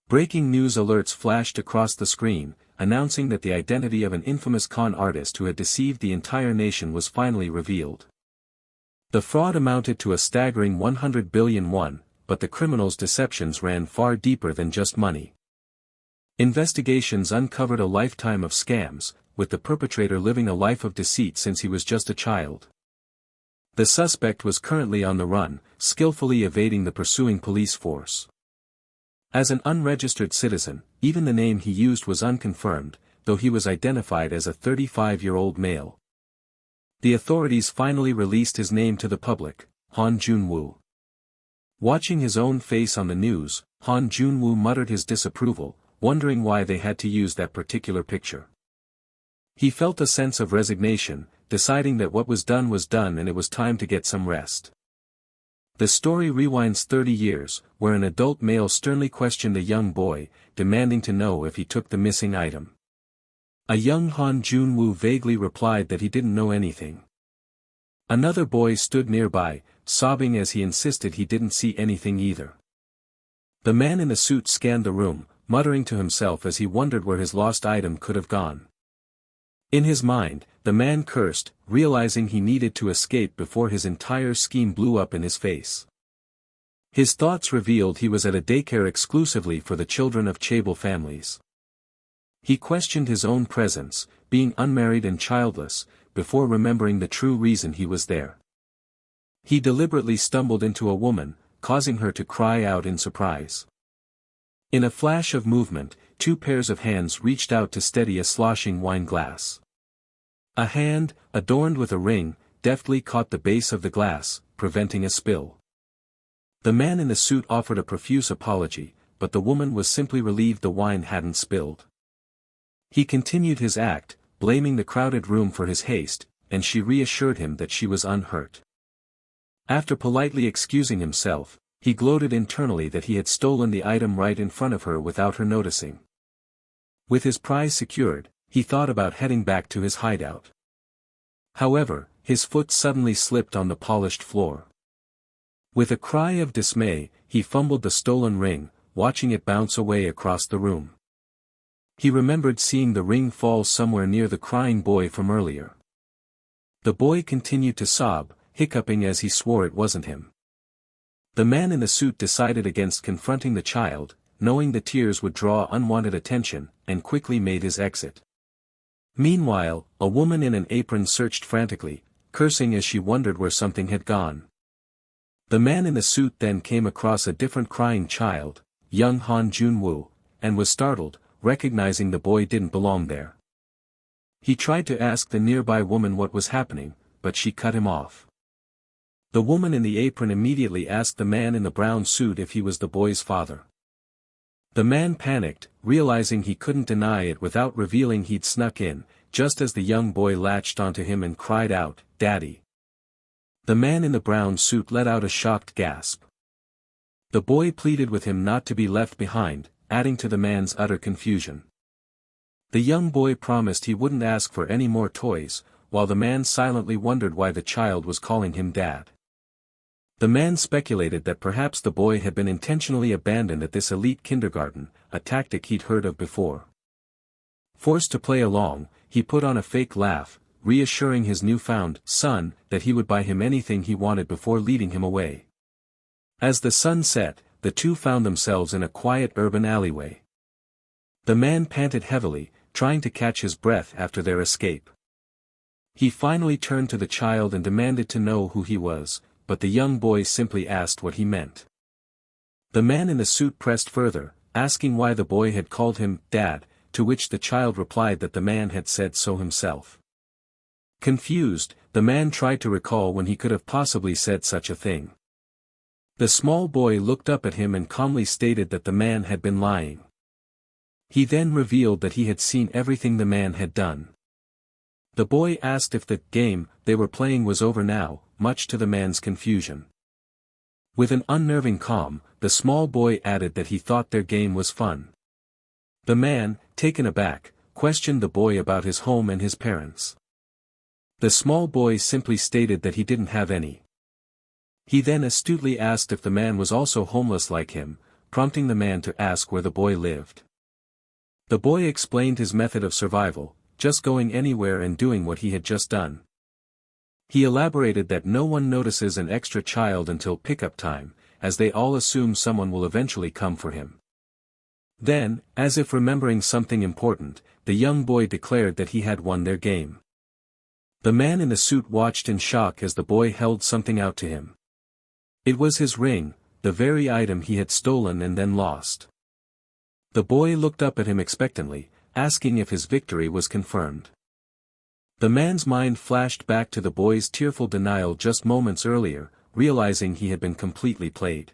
Breaking news alerts flashed across the screen, announcing that the identity of an infamous con artist who had deceived the entire nation was finally revealed. The fraud amounted to a staggering 100 billion won, but the criminal's deceptions ran far deeper than just money. Investigations uncovered a lifetime of scams, with the perpetrator living a life of deceit since he was just a child. The suspect was currently on the run, skillfully evading the pursuing police force. As an unregistered citizen, even the name he used was unconfirmed, though he was identified as a 35-year-old male. The authorities finally released his name to the public, Han Junwoo. Watching his own face on the news, Han Junwoo muttered his disapproval, wondering why they had to use that particular picture. He felt a sense of resignation, deciding that what was done and it was time to get some rest. The story rewinds 30 years, where an adult male sternly questioned a young boy, demanding to know if he took the missing item. A young Han Junwoo vaguely replied that he didn't know anything. Another boy stood nearby, sobbing as he insisted he didn't see anything either. The man in the suit scanned the room, muttering to himself as he wondered where his lost item could have gone. In his mind, the man cursed, realizing he needed to escape before his entire scheme blew up in his face. His thoughts revealed he was at a daycare exclusively for the children of chaebol families. He questioned his own presence, being unmarried and childless, before remembering the true reason he was there. He deliberately stumbled into a woman, causing her to cry out in surprise. In a flash of movement, two pairs of hands reached out to steady a sloshing wine glass. A hand, adorned with a ring, deftly caught the base of the glass, preventing a spill. The man in the suit offered a profuse apology, but the woman was simply relieved the wine hadn't spilled. He continued his act, blaming the crowded room for his haste, and she reassured him that she was unhurt. After politely excusing himself, he gloated internally that he had stolen the item right in front of her without her noticing. With his prize secured, he thought about heading back to his hideout. However, his foot suddenly slipped on the polished floor. With a cry of dismay, he fumbled the stolen ring, watching it bounce away across the room. He remembered seeing the ring fall somewhere near the crying boy from earlier. The boy continued to sob, hiccuping as he swore it wasn't him. The man in the suit decided against confronting the child, knowing the tears would draw unwanted attention, and quickly made his exit. Meanwhile, a woman in an apron searched frantically, cursing as she wondered where something had gone. The man in the suit then came across a different crying child, young Han Junwoo, and was startled, recognizing the boy didn't belong there. He tried to ask the nearby woman what was happening, but she cut him off. The woman in the apron immediately asked the man in the brown suit if he was the boy's father. The man panicked, realizing he couldn't deny it without revealing he'd snuck in, just as the young boy latched onto him and cried out, "Daddy." The man in the brown suit let out a shocked gasp. The boy pleaded with him not to be left behind, adding to the man's utter confusion. The young boy promised he wouldn't ask for any more toys, while the man silently wondered why the child was calling him Dad. The man speculated that perhaps the boy had been intentionally abandoned at this elite kindergarten, a tactic he'd heard of before. Forced to play along, he put on a fake laugh, reassuring his newfound son that he would buy him anything he wanted before leading him away. As the sun set, the two found themselves in a quiet urban alleyway. The man panted heavily, trying to catch his breath after their escape. He finally turned to the child and demanded to know who he was, but the young boy simply asked what he meant. The man in the suit pressed further, asking why the boy had called him Dad, to which the child replied that the man had said so himself. Confused, the man tried to recall when he could have possibly said such a thing. The small boy looked up at him and calmly stated that the man had been lying. He then revealed that he had seen everything the man had done. The boy asked if the game they were playing was over now, much to the man's confusion. With an unnerving calm, the small boy added that he thought their game was fun. The man, taken aback, questioned the boy about his home and his parents. The small boy simply stated that he didn't have any. He then astutely asked if the man was also homeless like him, prompting the man to ask where the boy lived. The boy explained his method of survival, just going anywhere and doing what he had just done. He elaborated that no one notices an extra child until pickup time, as they all assume someone will eventually come for him. Then, as if remembering something important, the young boy declared that he had won their game. The man in the suit watched in shock as the boy held something out to him. It was his ring, the very item he had stolen and then lost. The boy looked up at him expectantly, asking if his victory was confirmed. The man's mind flashed back to the boy's tearful denial just moments earlier, realizing he had been completely played.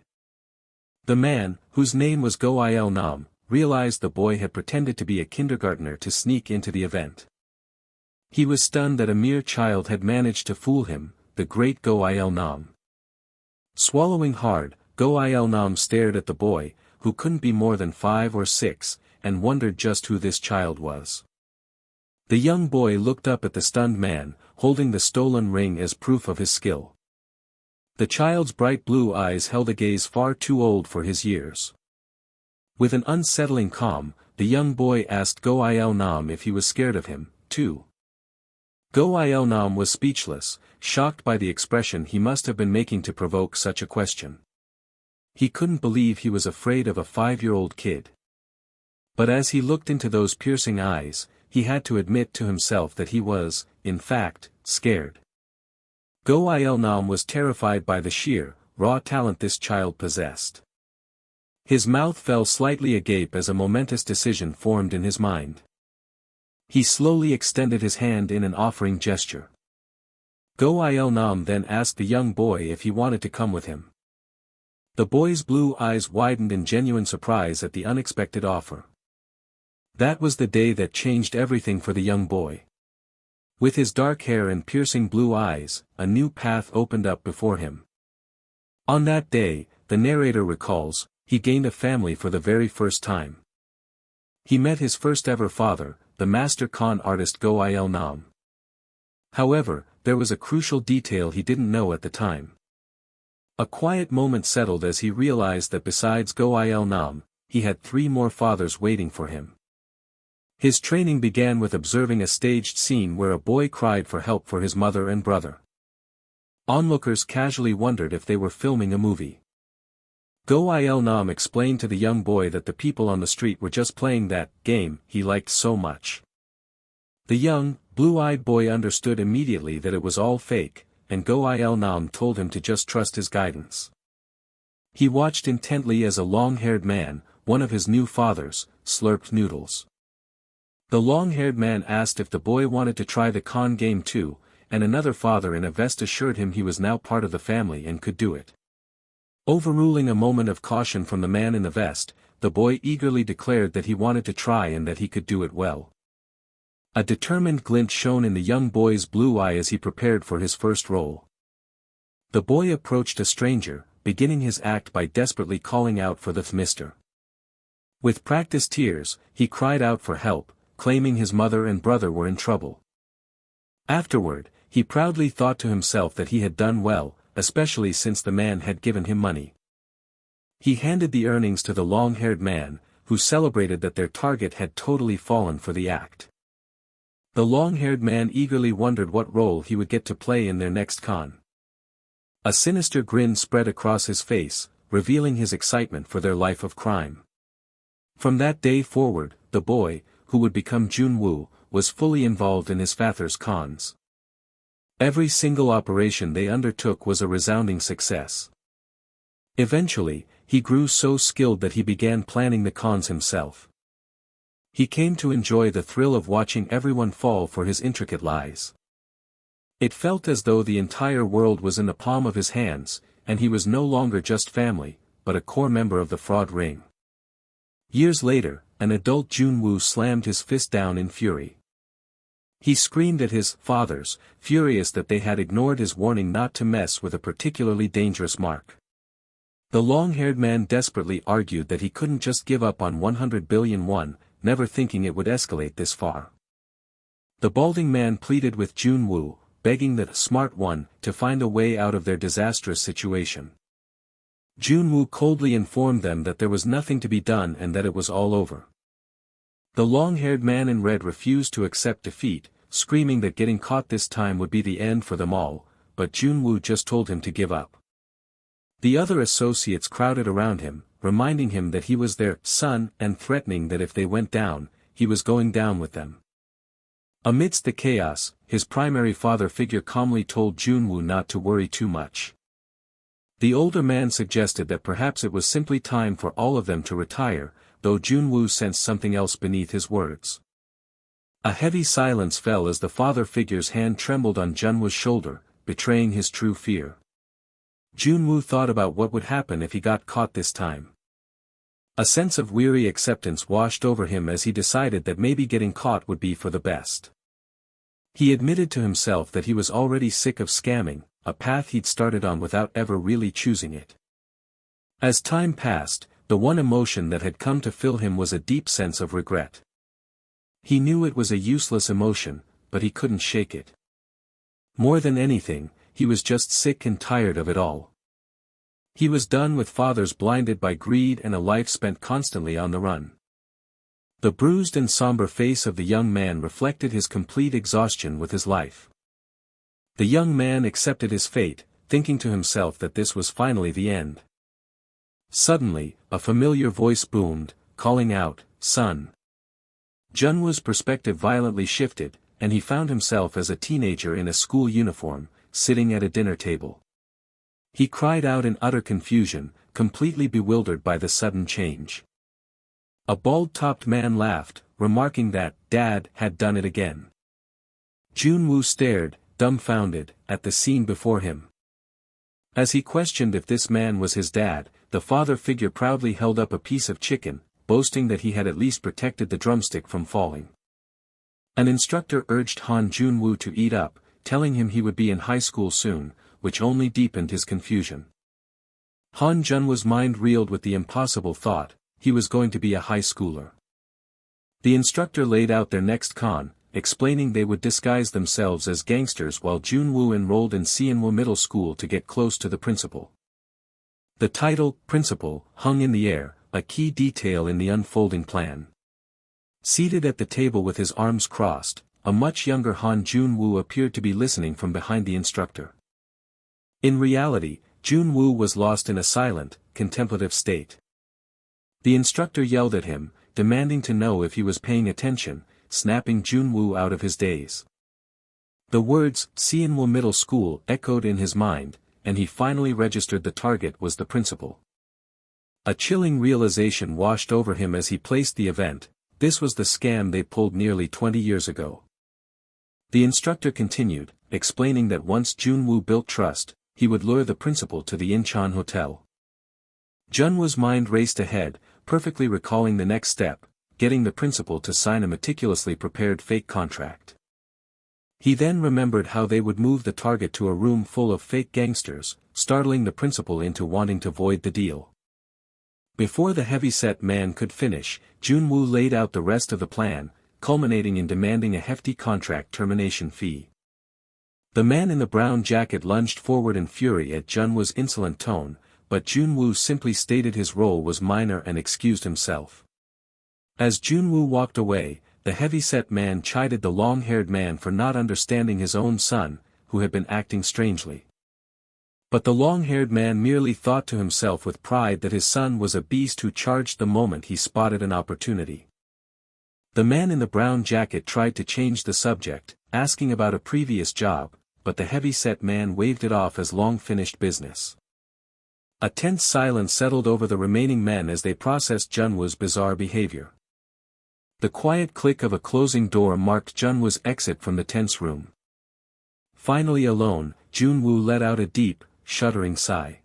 The man, whose name was Go-Il-Nam, realized the boy had pretended to be a kindergartner to sneak into the event. He was stunned that a mere child had managed to fool him, the great Go-Il-Nam. Swallowing hard, Go-Il-Nam stared at the boy, who couldn't be more than 5 or 6, and wondered just who this child was. The young boy looked up at the stunned man, holding the stolen ring as proof of his skill. The child's bright blue eyes held a gaze far too old for his years. With an unsettling calm, the young boy asked Go-Il-Nam if he was scared of him, too. Go-Il-Nam was speechless, shocked by the expression he must have been making to provoke such a question. He couldn't believe he was afraid of a 5-year-old kid. But as he looked into those piercing eyes, he had to admit to himself that he was, in fact, scared. Go-Il-Nam was terrified by the sheer, raw talent this child possessed. His mouth fell slightly agape as a momentous decision formed in his mind. He slowly extended his hand in an offering gesture. Go-Il-Nam then asked the young boy if he wanted to come with him. The boy's blue eyes widened in genuine surprise at the unexpected offer. That was the day that changed everything for the young boy. With his dark hair and piercing blue eyes, a new path opened up before him. On that day, the narrator recalls, he gained a family for the very first time. He met his first ever father, the master con artist Go-Il-Nam. However, there was a crucial detail he didn't know at the time. A quiet moment settled as he realized that besides Go-Il-Nam, he had 3 more fathers waiting for him. His training began with observing a staged scene where a boy cried for help for his mother and brother. Onlookers casually wondered if they were filming a movie. Go-Il-Nam explained to the young boy that the people on the street were just playing that game he liked so much. The young, blue-eyed boy understood immediately that it was all fake, and Go-Il-Nam told him to just trust his guidance. He watched intently as a long-haired man, one of his new fathers, slurped noodles. The long-haired man asked if the boy wanted to try the con game too, and another father in a vest assured him he was now part of the family and could do it. Overruling a moment of caution from the man in the vest, the boy eagerly declared that he wanted to try and that he could do it well. A determined glint shone in the young boy's blue eye as he prepared for his first role. The boy approached a stranger, beginning his act by desperately calling out for the Mr. With practiced tears, he cried out for help, claiming his mother and brother were in trouble. Afterward, he proudly thought to himself that he had done well, especially since the man had given him money. He handed the earnings to the long-haired man, who celebrated that their target had totally fallen for the act. The long-haired man eagerly wondered what role he would get to play in their next con. A sinister grin spread across his face, revealing his excitement for their life of crime. From that day forward, the boy, who would become Junwoo, was fully involved in his father's cons. Every single operation they undertook was a resounding success. Eventually, he grew so skilled that he began planning the cons himself. He came to enjoy the thrill of watching everyone fall for his intricate lies. It felt as though the entire world was in the palm of his hands, and he was no longer just family, but a core member of the fraud ring. Years later, an adult Junwoo slammed his fist down in fury. He screamed at his fathers, furious that they had ignored his warning not to mess with a particularly dangerous mark. The long-haired man desperately argued that he couldn't just give up on 100 billion won, never thinking it would escalate this far. The balding man pleaded with Junwoo, begging the smart one to find a way out of their disastrous situation. Junwoo coldly informed them that there was nothing to be done and that it was all over. The long-haired man in red refused to accept defeat, screaming that getting caught this time would be the end for them all, but Junwoo just told him to give up. The other associates crowded around him, reminding him that he was their son and threatening that if they went down, he was going down with them. Amidst the chaos, his primary father figure calmly told Junwoo not to worry too much. The older man suggested that perhaps it was simply time for all of them to retire, though Junwoo sensed something else beneath his words. A heavy silence fell as the father figure's hand trembled on Junwoo's shoulder, betraying his true fear. Junwoo thought about what would happen if he got caught this time. A sense of weary acceptance washed over him as he decided that maybe getting caught would be for the best. He admitted to himself that he was already sick of scamming, a path he'd started on without ever really choosing it. As time passed, the one emotion that had come to fill him was a deep sense of regret. He knew it was a useless emotion, but he couldn't shake it. More than anything, he was just sick and tired of it all. He was done with fathers blinded by greed and a life spent constantly on the run. The bruised and somber face of the young man reflected his complete exhaustion with his life. The young man accepted his fate, thinking to himself that this was finally the end. Suddenly, a familiar voice boomed, calling out, "Son." Junwoo's perspective violently shifted, and he found himself as a teenager in a school uniform, sitting at a dinner table. He cried out in utter confusion, completely bewildered by the sudden change. A bald-topped man laughed, remarking that Dad had done it again. Junwoo stared, dumbfounded, at the scene before him. As he questioned if this man was his dad, the father figure proudly held up a piece of chicken, boasting that he had at least protected the drumstick from falling. An instructor urged Han Junwoo to eat up, telling him he would be in high school soon, which only deepened his confusion. Han Junwoo's mind reeled with the impossible thought, he was going to be a high schooler. The instructor laid out their next con, explaining they would disguise themselves as gangsters while Junwoo enrolled in Seonwoo Middle School to get close to the principal. The title, Principal, hung in the air, a key detail in the unfolding plan. Seated at the table with his arms crossed, a much younger Han Junwoo appeared to be listening from behind the instructor. In reality, Junwoo was lost in a silent, contemplative state. The instructor yelled at him, demanding to know if he was paying attention, snapping Junwoo out of his daze. The words, Seonwoo Middle School, echoed in his mind, and he finally registered the target was the principal. A chilling realization washed over him as he placed the event, this was the scam they pulled nearly 20 years ago. The instructor continued, explaining that once Junwoo built trust, he would lure the principal to the Incheon Hotel. Junwoo's mind raced ahead, perfectly recalling the next step, getting the principal to sign a meticulously prepared fake contract. He then remembered how they would move the target to a room full of fake gangsters, startling the principal into wanting to void the deal. Before the heavy-set man could finish, Junwoo laid out the rest of the plan, culminating in demanding a hefty contract termination fee. The man in the brown jacket lunged forward in fury at Junwoo's insolent tone, but Junwoo simply stated his role was minor and excused himself. As Junwoo walked away, the heavy-set man chided the long-haired man for not understanding his own son, who had been acting strangely. But the long-haired man merely thought to himself with pride that his son was a beast who charged the moment he spotted an opportunity. The man in the brown jacket tried to change the subject, asking about a previous job, but the heavy-set man waved it off as long-finished business. A tense silence settled over the remaining men as they processed Junwoo's bizarre behavior. The quiet click of a closing door marked Junwoo's exit from the tense room. Finally alone, Junwoo let out a deep, shuddering sigh.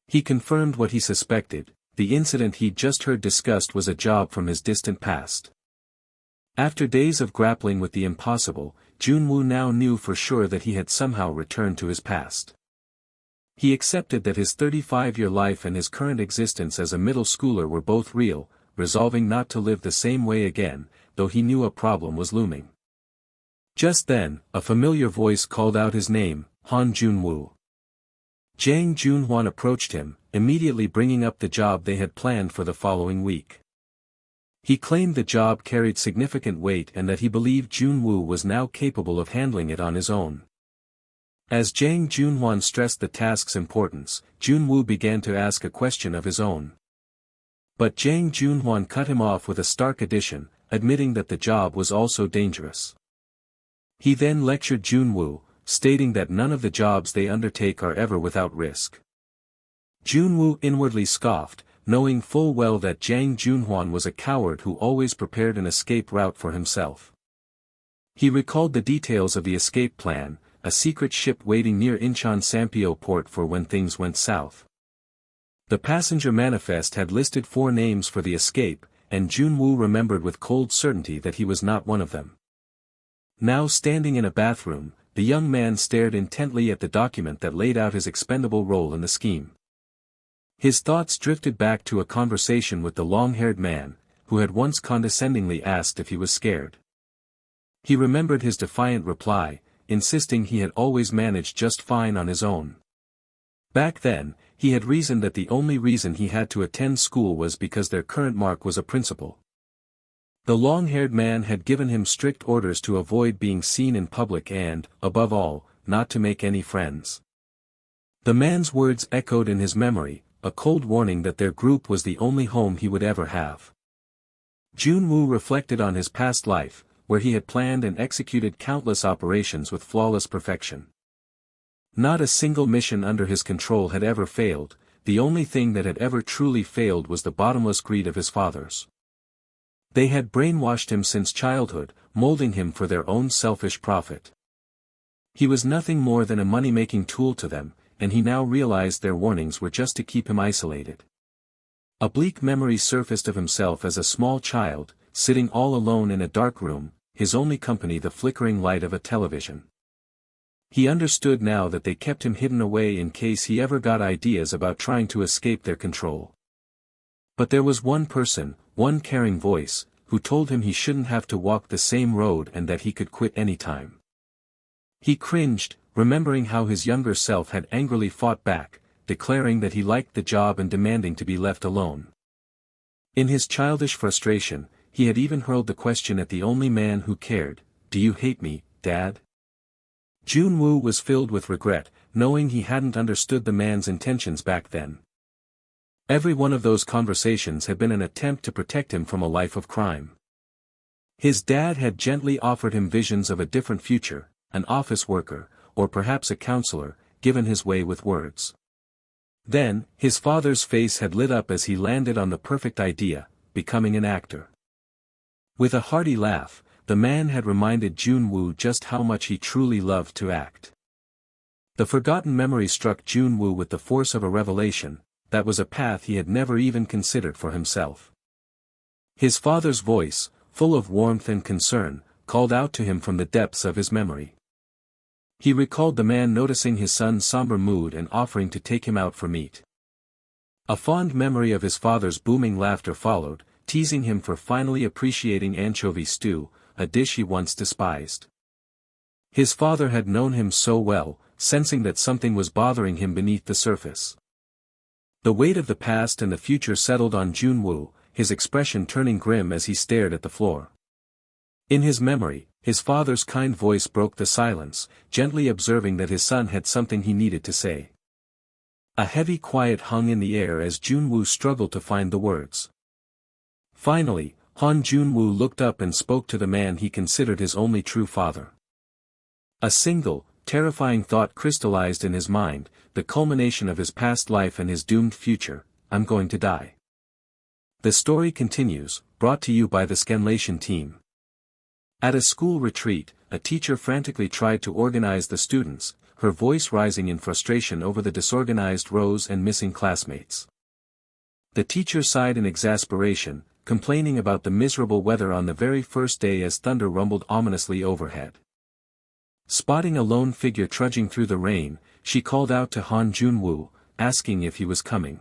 He confirmed what he suspected, the incident he'd just heard discussed was a job from his distant past. After days of grappling with the impossible, Junwoo now knew for sure that he had somehow returned to his past. He accepted that his 35-year life and his current existence as a middle schooler were both real, resolving not to live the same way again, though he knew a problem was looming. Just then, a familiar voice called out his name, Han Junwoo. Jang Junhwan approached him, immediately bringing up the job they had planned for the following week. He claimed the job carried significant weight and that he believed Junwoo was now capable of handling it on his own. As Jang Junhwan stressed the task's importance, Junwoo began to ask a question of his own. But Jang Junhwan cut him off with a stark addition, admitting that the job was also dangerous. He then lectured Junwoo, stating that none of the jobs they undertake are ever without risk. Junwoo inwardly scoffed, knowing full well that Jang Junhwan was a coward who always prepared an escape route for himself. He recalled the details of the escape plan, a secret ship waiting near Incheon Sampyo port for when things went south. The passenger manifest had listed 4 names for the escape, and Junwoo remembered with cold certainty that he was not one of them. Now standing in a bathroom, the young man stared intently at the document that laid out his expendable role in the scheme. His thoughts drifted back to a conversation with the long-haired man, who had once condescendingly asked if he was scared. He remembered his defiant reply, insisting he had always managed just fine on his own. Back then, he had reasoned that the only reason he had to attend school was because their current mark was a principal. The long-haired man had given him strict orders to avoid being seen in public and, above all, not to make any friends. The man's words echoed in his memory, a cold warning that their group was the only home he would ever have. Junwoo reflected on his past life, where he had planned and executed countless operations with flawless perfection. Not a single mission under his control had ever failed, the only thing that had ever truly failed was the bottomless greed of his fathers. They had brainwashed him since childhood, molding him for their own selfish profit. He was nothing more than a money-making tool to them, and he now realized their warnings were just to keep him isolated. A bleak memory surfaced of himself as a small child, sitting all alone in a dark room, his only company the flickering light of a television. He understood now that they kept him hidden away in case he ever got ideas about trying to escape their control. But there was one person, one caring voice, who told him he shouldn't have to walk the same road and that he could quit anytime. He cringed, remembering how his younger self had angrily fought back, declaring that he liked the job and demanding to be left alone. In his childish frustration, he had even hurled the question at the only man who cared, "Do you hate me, Dad?" Junwoo was filled with regret, knowing he hadn't understood the man's intentions back then. Every one of those conversations had been an attempt to protect him from a life of crime. His dad had gently offered him visions of a different future, an office worker, or perhaps a counselor, given his way with words. Then, his father's face had lit up as he landed on the perfect idea, becoming an actor. With a hearty laugh, the man had reminded Junwoo just how much he truly loved to act. The forgotten memory struck Junwoo with the force of a revelation, that was a path he had never even considered for himself. His father's voice, full of warmth and concern, called out to him from the depths of his memory. He recalled the man noticing his son's somber mood and offering to take him out for meat. A fond memory of his father's booming laughter followed, teasing him for finally appreciating anchovy stew, a dish he once despised. His father had known him so well, sensing that something was bothering him beneath the surface. The weight of the past and the future settled on Junwoo, his expression turning grim as he stared at the floor. In his memory, his father's kind voice broke the silence, gently observing that his son had something he needed to say. A heavy quiet hung in the air as Junwoo struggled to find the words. Finally, Han Junwoo looked up and spoke to the man he considered his only true father. A single, terrifying thought crystallized in his mind, the culmination of his past life and his doomed future: "I'm going to die." The story continues, brought to you by the Scanlation team. At a school retreat, a teacher frantically tried to organize the students, her voice rising in frustration over the disorganized rows and missing classmates. The teacher sighed in exasperation, complaining about the miserable weather on the very first day as thunder rumbled ominously overhead. Spotting a lone figure trudging through the rain, she called out to Han Junwoo, asking if he was coming.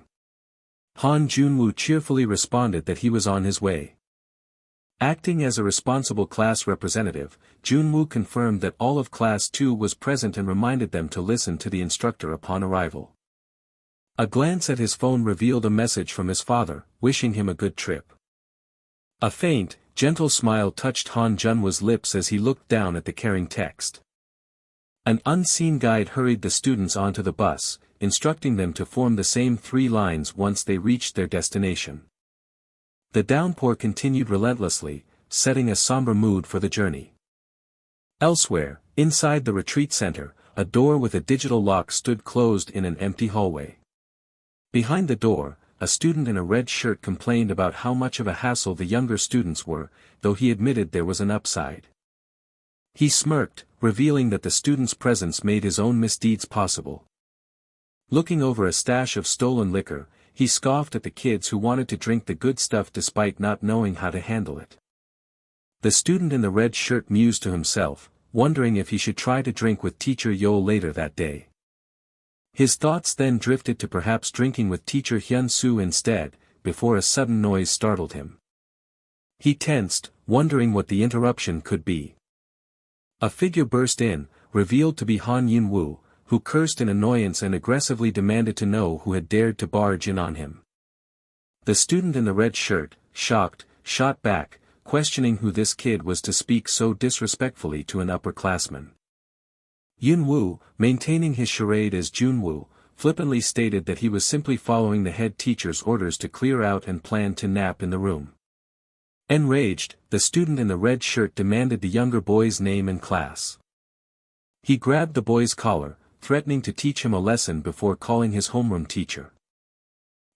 Han Junwoo cheerfully responded that he was on his way. Acting as a responsible class representative, Junwoo confirmed that all of Class 2 was present and reminded them to listen to the instructor upon arrival. A glance at his phone revealed a message from his father, wishing him a good trip. A faint, gentle smile touched Han Junwoo's lips as he looked down at the caring text. An unseen guide hurried the students onto the bus, instructing them to form the same 3 lines once they reached their destination. The downpour continued relentlessly, setting a somber mood for the journey. Elsewhere, inside the retreat center, a door with a digital lock stood closed in an empty hallway. Behind the door, a student in a red shirt complained about how much of a hassle the younger students were, though he admitted there was an upside. He smirked, revealing that the student's presence made his own misdeeds possible. Looking over a stash of stolen liquor, he scoffed at the kids who wanted to drink the good stuff despite not knowing how to handle it. The student in the red shirt mused to himself, wondering if he should try to drink with Teacher Yo later that day. His thoughts then drifted to perhaps drinking with Teacher Hyun-soo instead, before a sudden noise startled him. He tensed, wondering what the interruption could be. A figure burst in, revealed to be Han Yun-woo, who cursed in annoyance and aggressively demanded to know who had dared to barge in on him. The student in the red shirt, shocked, shot back, questioning who this kid was to speak so disrespectfully to an upperclassman. Yun-woo, maintaining his charade as Jun-woo, flippantly stated that he was simply following the head teacher's orders to clear out and planned to nap in the room. Enraged, the student in the red shirt demanded the younger boy's name and class. He grabbed the boy's collar, threatening to teach him a lesson before calling his homeroom teacher.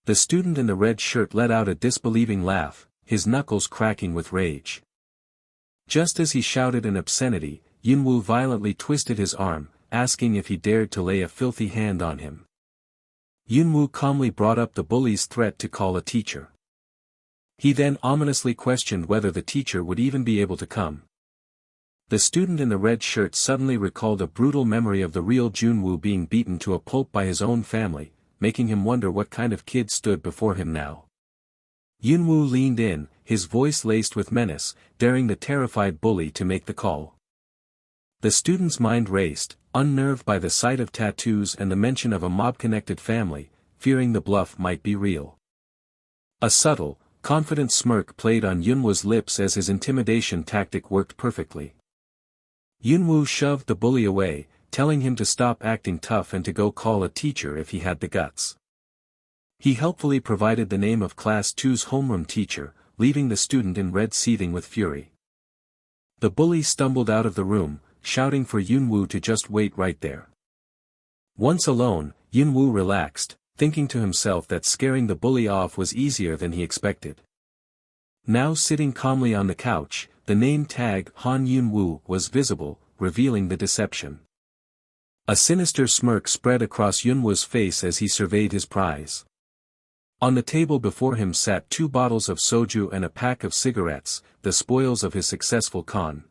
The student in the red shirt let out a disbelieving laugh, his knuckles cracking with rage. Just as he shouted an obscenity, Yun-woo violently twisted his arm, asking if he dared to lay a filthy hand on him. Yun-woo calmly brought up the bully's threat to call a teacher. He then ominously questioned whether the teacher would even be able to come. The student in the red shirt suddenly recalled a brutal memory of the real Jun-woo being beaten to a pulp by his own family, making him wonder what kind of kid stood before him now. Yun-woo leaned in, his voice laced with menace, daring the terrified bully to make the call. The student's mind raced, unnerved by the sight of tattoos and the mention of a mob-connected family, fearing the bluff might be real. A subtle, confident smirk played on Yun-woo's lips as his intimidation tactic worked perfectly. Yun-woo shoved the bully away, telling him to stop acting tough and to go call a teacher if he had the guts. He helpfully provided the name of Class 2's homeroom teacher, leaving the student in red seething with fury. The bully stumbled out of the room, shouting for Yun-woo to just wait right there. Once alone, Yun-woo relaxed, thinking to himself that scaring the bully off was easier than he expected. Now sitting calmly on the couch, the name tag Han Yun-woo was visible, revealing the deception. A sinister smirk spread across Yun-woo's face as he surveyed his prize. On the table before him sat 2 bottles of soju and a pack of cigarettes, the spoils of his successful con.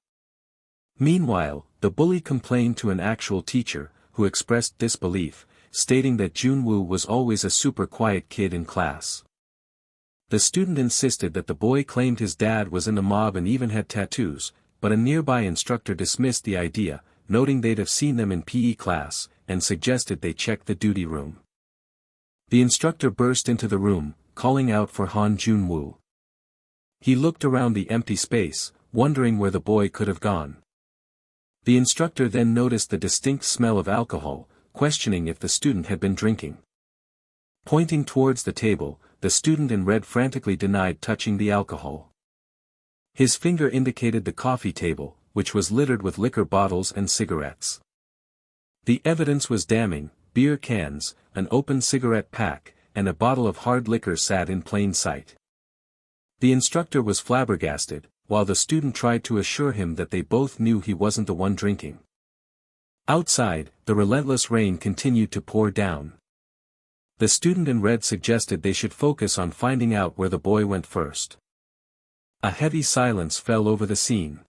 Meanwhile, the bully complained to an actual teacher, who expressed disbelief, stating that Jun-woo was always a super quiet kid in class. The student insisted that the boy claimed his dad was in the mob and even had tattoos, but a nearby instructor dismissed the idea, noting they'd have seen them in PE class, and suggested they check the duty room. The instructor burst into the room, calling out for Han Jun-woo. He looked around the empty space, wondering where the boy could have gone. The instructor then noticed the distinct smell of alcohol, questioning if the student had been drinking. Pointing towards the table, the student in red frantically denied touching the alcohol. His finger indicated the coffee table, which was littered with liquor bottles and cigarettes. The evidence was damning: beer cans, an open cigarette pack, and a bottle of hard liquor sat in plain sight. The instructor was flabbergasted, while the student tried to assure him that they both knew he wasn't the one drinking. Outside, the relentless rain continued to pour down. The student in red suggested they should focus on finding out where the boy went first. A heavy silence fell over the scene.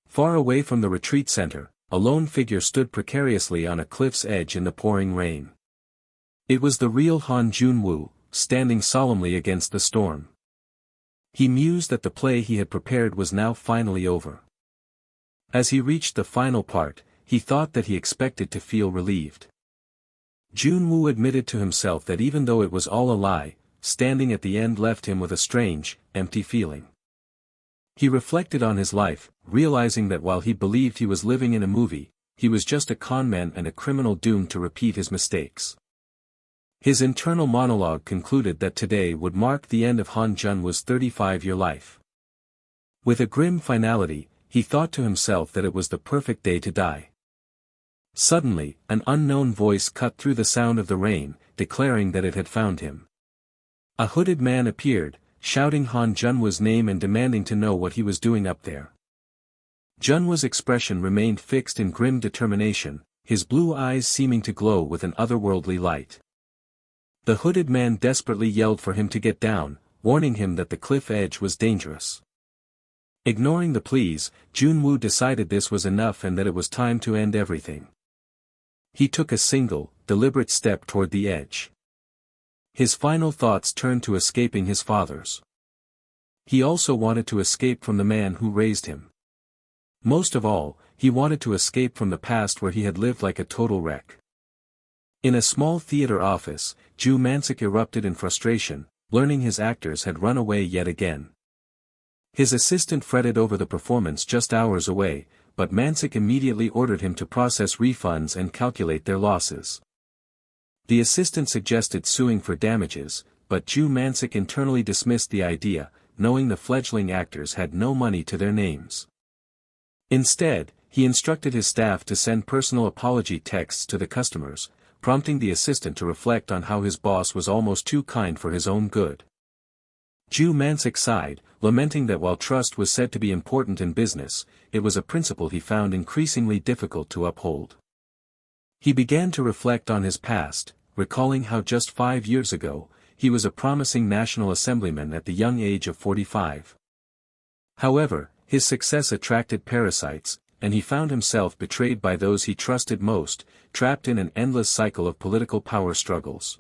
Far away from the retreat center, a lone figure stood precariously on a cliff's edge in the pouring rain. It was the real Han Jun-woo, standing solemnly against the storm. He mused that the play he had prepared was now finally over. As he reached the final part, he thought that he expected to feel relieved. Junwoo admitted to himself that even though it was all a lie, standing at the end left him with a strange, empty feeling. He reflected on his life, realizing that while he believed he was living in a movie, he was just a conman and a criminal doomed to repeat his mistakes. His internal monologue concluded that today would mark the end of Han Junwoo's 35-year life. With a grim finality, he thought to himself that it was the perfect day to die. Suddenly, an unknown voice cut through the sound of the rain, declaring that it had found him. A hooded man appeared, shouting Han Junwoo's name and demanding to know what he was doing up there. Junwoo's expression remained fixed in grim determination, his blue eyes seeming to glow with an otherworldly light. The hooded man desperately yelled for him to get down, warning him that the cliff edge was dangerous. Ignoring the pleas, Junwoo decided this was enough and that it was time to end everything. He took a single, deliberate step toward the edge. His final thoughts turned to escaping his father's. He also wanted to escape from the man who raised him. Most of all, he wanted to escape from the past where he had lived like a total wreck. In a small theater office, Ju Mansik erupted in frustration, learning his actors had run away yet again. His assistant fretted over the performance just hours away, but Mansik immediately ordered him to process refunds and calculate their losses. The assistant suggested suing for damages, but Ju Mansik internally dismissed the idea, knowing the fledgling actors had no money to their names. Instead, he instructed his staff to send personal apology texts to the customers, prompting the assistant to reflect on how his boss was almost too kind for his own good. Ju Mansik sighed, lamenting that while trust was said to be important in business, it was a principle he found increasingly difficult to uphold. He began to reflect on his past, recalling how just 5 years ago, he was a promising National Assemblyman at the young age of 45. However, his success attracted parasites, and he found himself betrayed by those he trusted most, trapped in an endless cycle of political power struggles.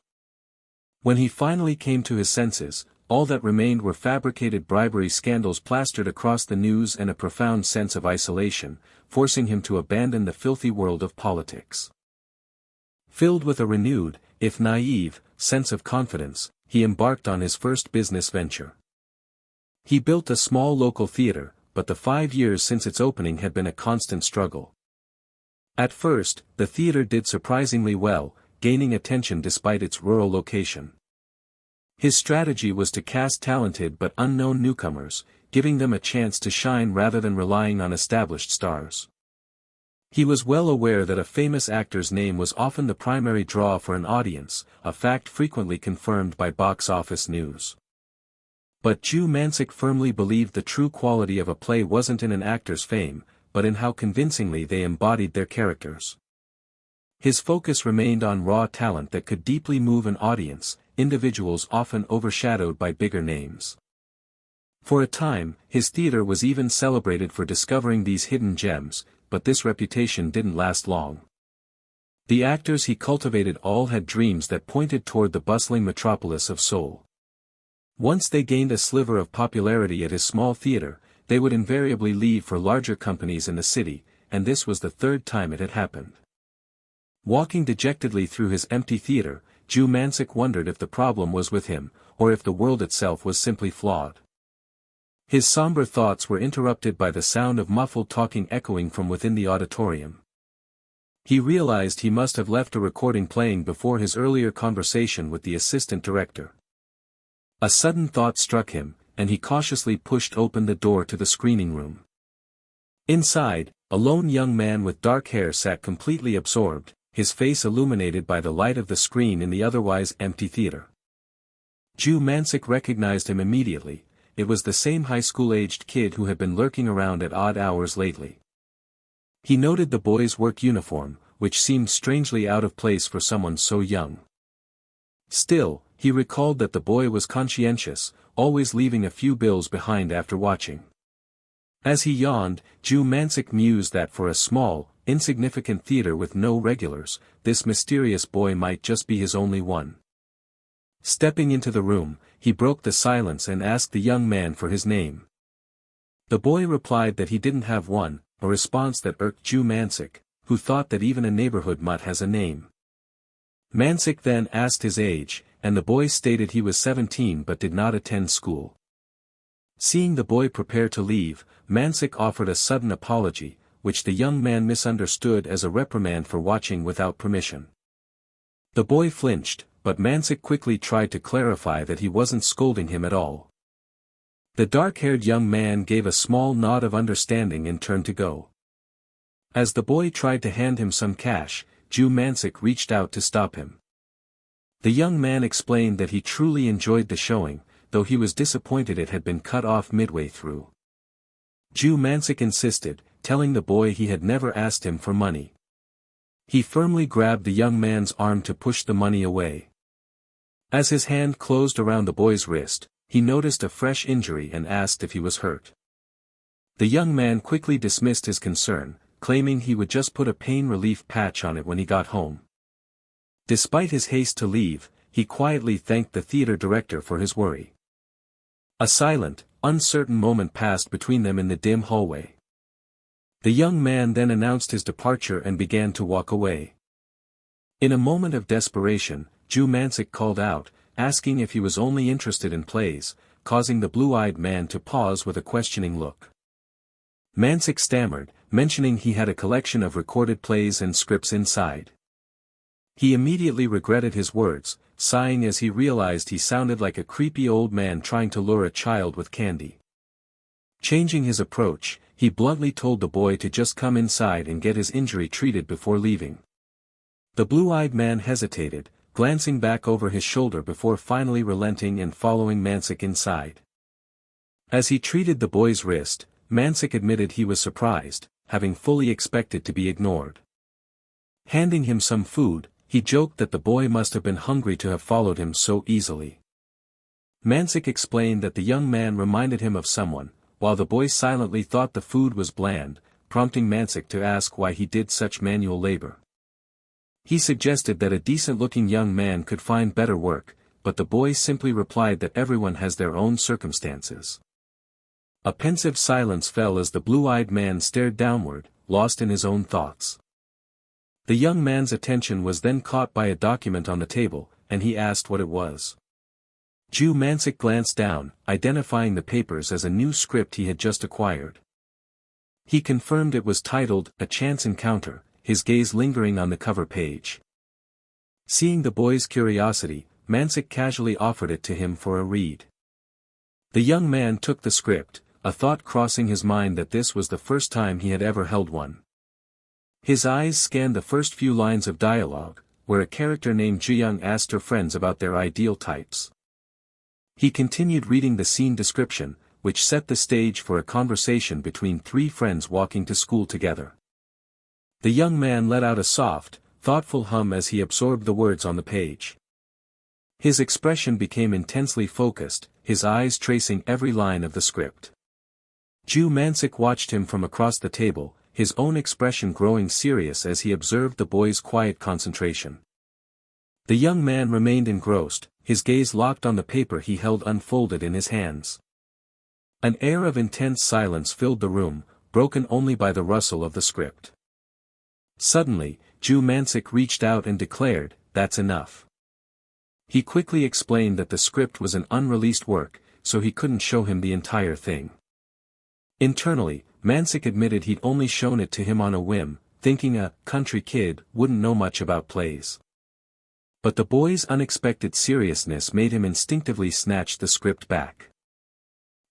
When he finally came to his senses, all that remained were fabricated bribery scandals plastered across the news and a profound sense of isolation, forcing him to abandon the filthy world of politics. Filled with a renewed, if naive, sense of confidence, he embarked on his first business venture. He built a small local theater, but the 5 years since its opening had been a constant struggle. At first, the theater did surprisingly well, gaining attention despite its rural location. His strategy was to cast talented but unknown newcomers, giving them a chance to shine rather than relying on established stars. He was well aware that a famous actor's name was often the primary draw for an audience, a fact frequently confirmed by box office news. But Ju Mansik firmly believed the true quality of a play wasn't in an actor's fame, but in how convincingly they embodied their characters. His focus remained on raw talent that could deeply move an audience, individuals often overshadowed by bigger names. For a time, his theater was even celebrated for discovering these hidden gems, but this reputation didn't last long. The actors he cultivated all had dreams that pointed toward the bustling metropolis of Seoul. Once they gained a sliver of popularity at his small theater, they would invariably leave for larger companies in the city, and this was the third time it had happened. Walking dejectedly through his empty theater, Ju Mansik wondered if the problem was with him, or if the world itself was simply flawed. His somber thoughts were interrupted by the sound of muffled talking echoing from within the auditorium. He realized he must have left a recording playing before his earlier conversation with the assistant director. A sudden thought struck him, and he cautiously pushed open the door to the screening room. Inside, a lone young man with dark hair sat completely absorbed, his face illuminated by the light of the screen in the otherwise empty theater. Ju Mansik recognized him immediately. It was the same high school-aged kid who had been lurking around at odd hours lately. He noted the boy's work uniform, which seemed strangely out of place for someone so young. Still, he recalled that the boy was conscientious, always leaving a few bills behind after watching. As he yawned, Ju Mansik mused that for a small, insignificant theater with no regulars, this mysterious boy might just be his only one. Stepping into the room, he broke the silence and asked the young man for his name. The boy replied that he didn't have one, a response that irked Ju Mansik, who thought that even a neighborhood mutt has a name. Mansik then asked his age, and the boy stated he was 17 but did not attend school. Seeing the boy prepare to leave, Mansik offered a sudden apology, which the young man misunderstood as a reprimand for watching without permission. The boy flinched, but Mansik quickly tried to clarify that he wasn't scolding him at all. The dark-haired young man gave a small nod of understanding and turned to go. As the boy tried to hand him some cash, Mansik reached out to stop him. The young man explained that he truly enjoyed the showing, though he was disappointed it had been cut off midway through. Mansik insisted, telling the boy he had never asked him for money. He firmly grabbed the young man's arm to push the money away. As his hand closed around the boy's wrist, he noticed a fresh injury and asked if he was hurt. The young man quickly dismissed his concern, claiming he would just put a pain relief patch on it when he got home. Despite his haste to leave, he quietly thanked the theater director for his worry. A silent, uncertain moment passed between them in the dim hallway. The young man then announced his departure and began to walk away. In a moment of desperation, Mansik called out, asking if he was only interested in plays, causing the blue-eyed man to pause with a questioning look. Mansik stammered, mentioning he had a collection of recorded plays and scripts inside. He immediately regretted his words, sighing as he realized he sounded like a creepy old man trying to lure a child with candy. Changing his approach, he bluntly told the boy to just come inside and get his injury treated before leaving. The blue-eyed man hesitated, glancing back over his shoulder before finally relenting and following Mansik inside. As he treated the boy's wrist, Mansik admitted he was surprised, having fully expected to be ignored. Handing him some food, he joked that the boy must have been hungry to have followed him so easily. Mansik explained that the young man reminded him of someone, while the boy silently thought the food was bland, prompting Mansik to ask why he did such manual labor. He suggested that a decent-looking young man could find better work, but the boy simply replied that everyone has their own circumstances. A pensive silence fell as the blue-eyed man stared downward, lost in his own thoughts. The young man's attention was then caught by a document on the table, and he asked what it was. Mansik glanced down, identifying the papers as a new script he had just acquired. He confirmed it was titled, A Chance Encounter, his gaze lingering on the cover page. Seeing the boy's curiosity, Mansik casually offered it to him for a read. The young man took the script, a thought crossing his mind that this was the first time he had ever held one. His eyes scanned the first few lines of dialogue, where a character named Ji-young asked her friends about their ideal types. He continued reading the scene description, which set the stage for a conversation between three friends walking to school together. The young man let out a soft, thoughtful hum as he absorbed the words on the page. His expression became intensely focused, his eyes tracing every line of the script. Mansik watched him from across the table, his own expression growing serious as he observed the boy's quiet concentration. The young man remained engrossed, his gaze locked on the paper he held unfolded in his hands. An air of intense silence filled the room, broken only by the rustle of the script. Suddenly, Mansik reached out and declared, "That's enough." He quickly explained that the script was an unreleased work, so he couldn't show him the entire thing. Internally, Mansik admitted he'd only shown it to him on a whim, thinking a country kid wouldn't know much about plays. But the boy's unexpected seriousness made him instinctively snatch the script back.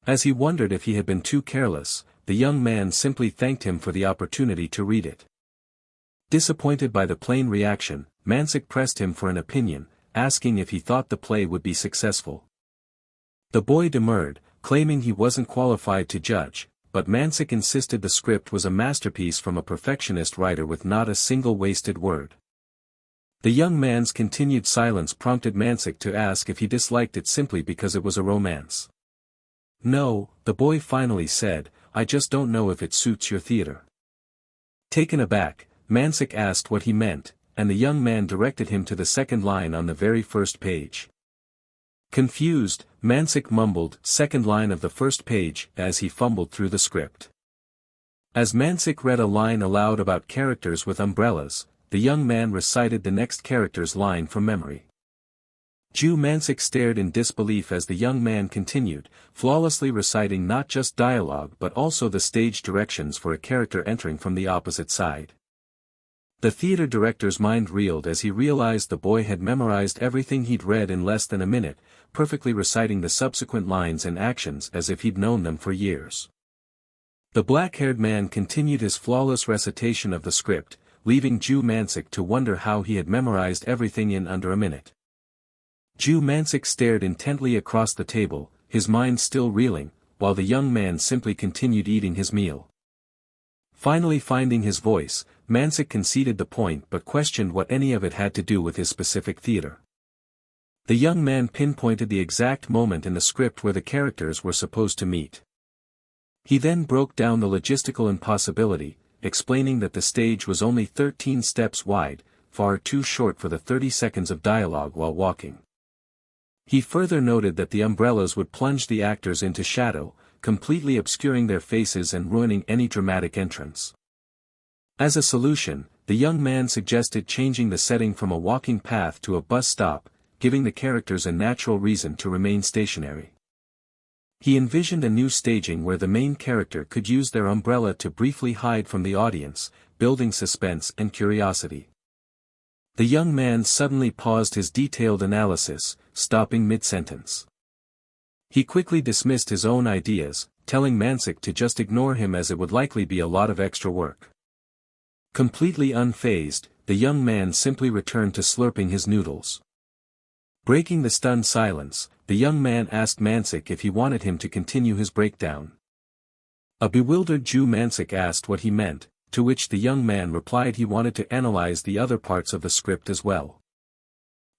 As he wondered if he had been too careless, the young man simply thanked him for the opportunity to read it. Disappointed by the plain reaction, Mansik pressed him for an opinion, asking if he thought the play would be successful. The boy demurred, claiming he wasn't qualified to judge, but Mansik insisted the script was a masterpiece from a perfectionist writer with not a single wasted word. The young man's continued silence prompted Mansik to ask if he disliked it simply because it was a romance. "No," the boy finally said, "I just don't know if it suits your theater." Taken aback, Mansik asked what he meant, and the young man directed him to the second line on the very first page. Confused, Mansik mumbled, "Second line of the first page," as he fumbled through the script. As Mansik read a line aloud about characters with umbrellas, the young man recited the next character's line from memory. Ju Man-sik stared in disbelief as the young man continued, flawlessly reciting not just dialogue but also the stage directions for a character entering from the opposite side. The theater director's mind reeled as he realized the boy had memorized everything he'd read in less than a minute, perfectly reciting the subsequent lines and actions as if he'd known them for years. The black-haired man continued his flawless recitation of the script, leaving Ju Man-sik to wonder how he had memorized everything in under a minute. Ju Man-sik stared intently across the table, his mind still reeling, while the young man simply continued eating his meal. Finally finding his voice, Man-sik conceded the point but questioned what any of it had to do with his specific theater. The young man pinpointed the exact moment in the script where the characters were supposed to meet. He then broke down the logistical impossibility, explaining that the stage was only 13 steps wide, far too short for the 30 seconds of dialogue while walking. He further noted that the umbrellas would plunge the actors into shadow, completely obscuring their faces and ruining any dramatic entrance. As a solution, the young man suggested changing the setting from a walking path to a bus stop, giving the characters a natural reason to remain stationary. He envisioned a new staging where the main character could use their umbrella to briefly hide from the audience, building suspense and curiosity. The young man suddenly paused his detailed analysis, stopping mid-sentence. He quickly dismissed his own ideas, telling Man-sik to just ignore him as it would likely be a lot of extra work. Completely unfazed, the young man simply returned to slurping his noodles. Breaking the stunned silence, the young man asked Man-sik if he wanted him to continue his breakdown. A bewildered Ju Man-sik asked what he meant, to which the young man replied he wanted to analyze the other parts of the script as well.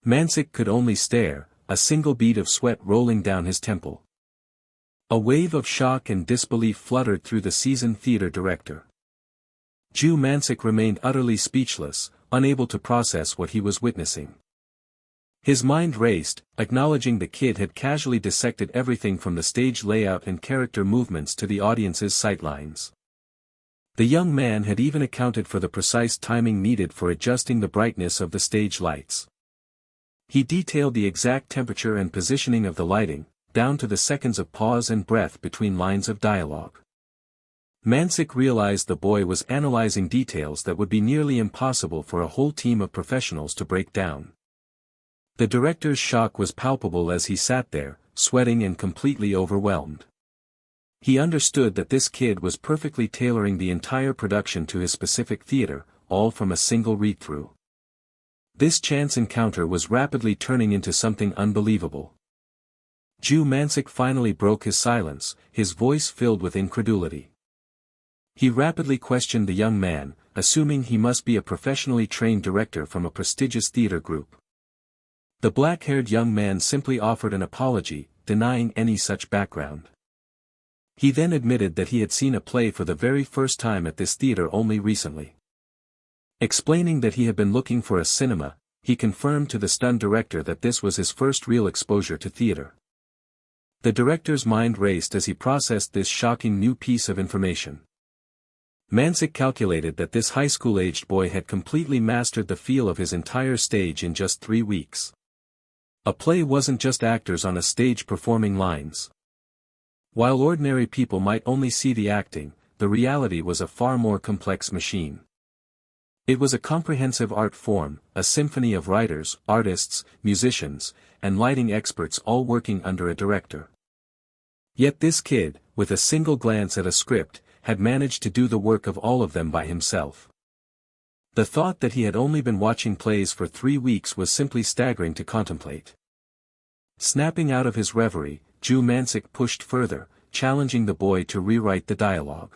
Man-sik could only stare, a single bead of sweat rolling down his temple. A wave of shock and disbelief fluttered through the seasoned theater director. Ju Man-sik remained utterly speechless, unable to process what he was witnessing. His mind raced, acknowledging the kid had casually dissected everything from the stage layout and character movements to the audience's sightlines. The young man had even accounted for the precise timing needed for adjusting the brightness of the stage lights. He detailed the exact temperature and positioning of the lighting, down to the seconds of pause and breath between lines of dialogue. Man-sik realized the boy was analyzing details that would be nearly impossible for a whole team of professionals to break down. The director's shock was palpable as he sat there, sweating and completely overwhelmed. He understood that this kid was perfectly tailoring the entire production to his specific theater, all from a single read-through. This chance encounter was rapidly turning into something unbelievable. Ju Man-sik finally broke his silence, his voice filled with incredulity. He rapidly questioned the young man, assuming he must be a professionally trained director from a prestigious theater group. The black-haired young man simply offered an apology, denying any such background. He then admitted that he had seen a play for the very first time at this theater only recently. Explaining that he had been looking for a cinema, he confirmed to the stunned director that this was his first real exposure to theater. The director's mind raced as he processed this shocking new piece of information. Man-sik calculated that this high school-aged boy had completely mastered the feel of his entire stage in just 3 weeks. A play wasn't just actors on a stage performing lines. While ordinary people might only see the acting, the reality was a far more complex machine. It was a comprehensive art form, a symphony of writers, artists, musicians, and lighting experts all working under a director. Yet this kid, with a single glance at a script, had managed to do the work of all of them by himself. The thought that he had only been watching plays for 3 weeks was simply staggering to contemplate. Snapping out of his reverie, Ju Man-sik pushed further, challenging the boy to rewrite the dialogue.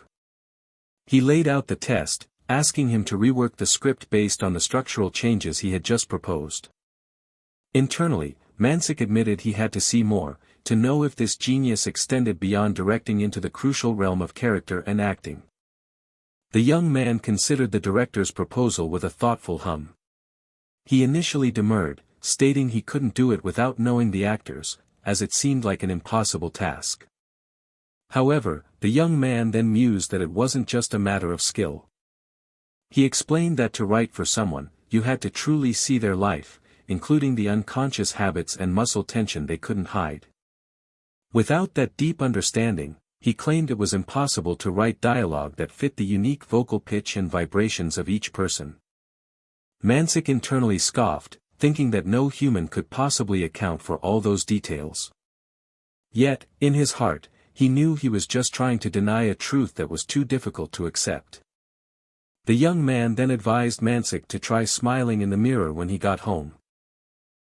He laid out the test, asking him to rework the script based on the structural changes he had just proposed. Internally, Man-sik admitted he had to see more, to know if this genius extended beyond directing into the crucial realm of character and acting. The young man considered the director's proposal with a thoughtful hum. He initially demurred, stating he couldn't do it without knowing the actors, as it seemed like an impossible task. However, the young man then mused that it wasn't just a matter of skill. He explained that to write for someone, you had to truly see their life, including the unconscious habits and muscle tension they couldn't hide. Without that deep understanding, he claimed it was impossible to write dialogue that fit the unique vocal pitch and vibrations of each person. Mansick internally scoffed, thinking that no human could possibly account for all those details. Yet, in his heart, he knew he was just trying to deny a truth that was too difficult to accept. The young man then advised Mansick to try smiling in the mirror when he got home.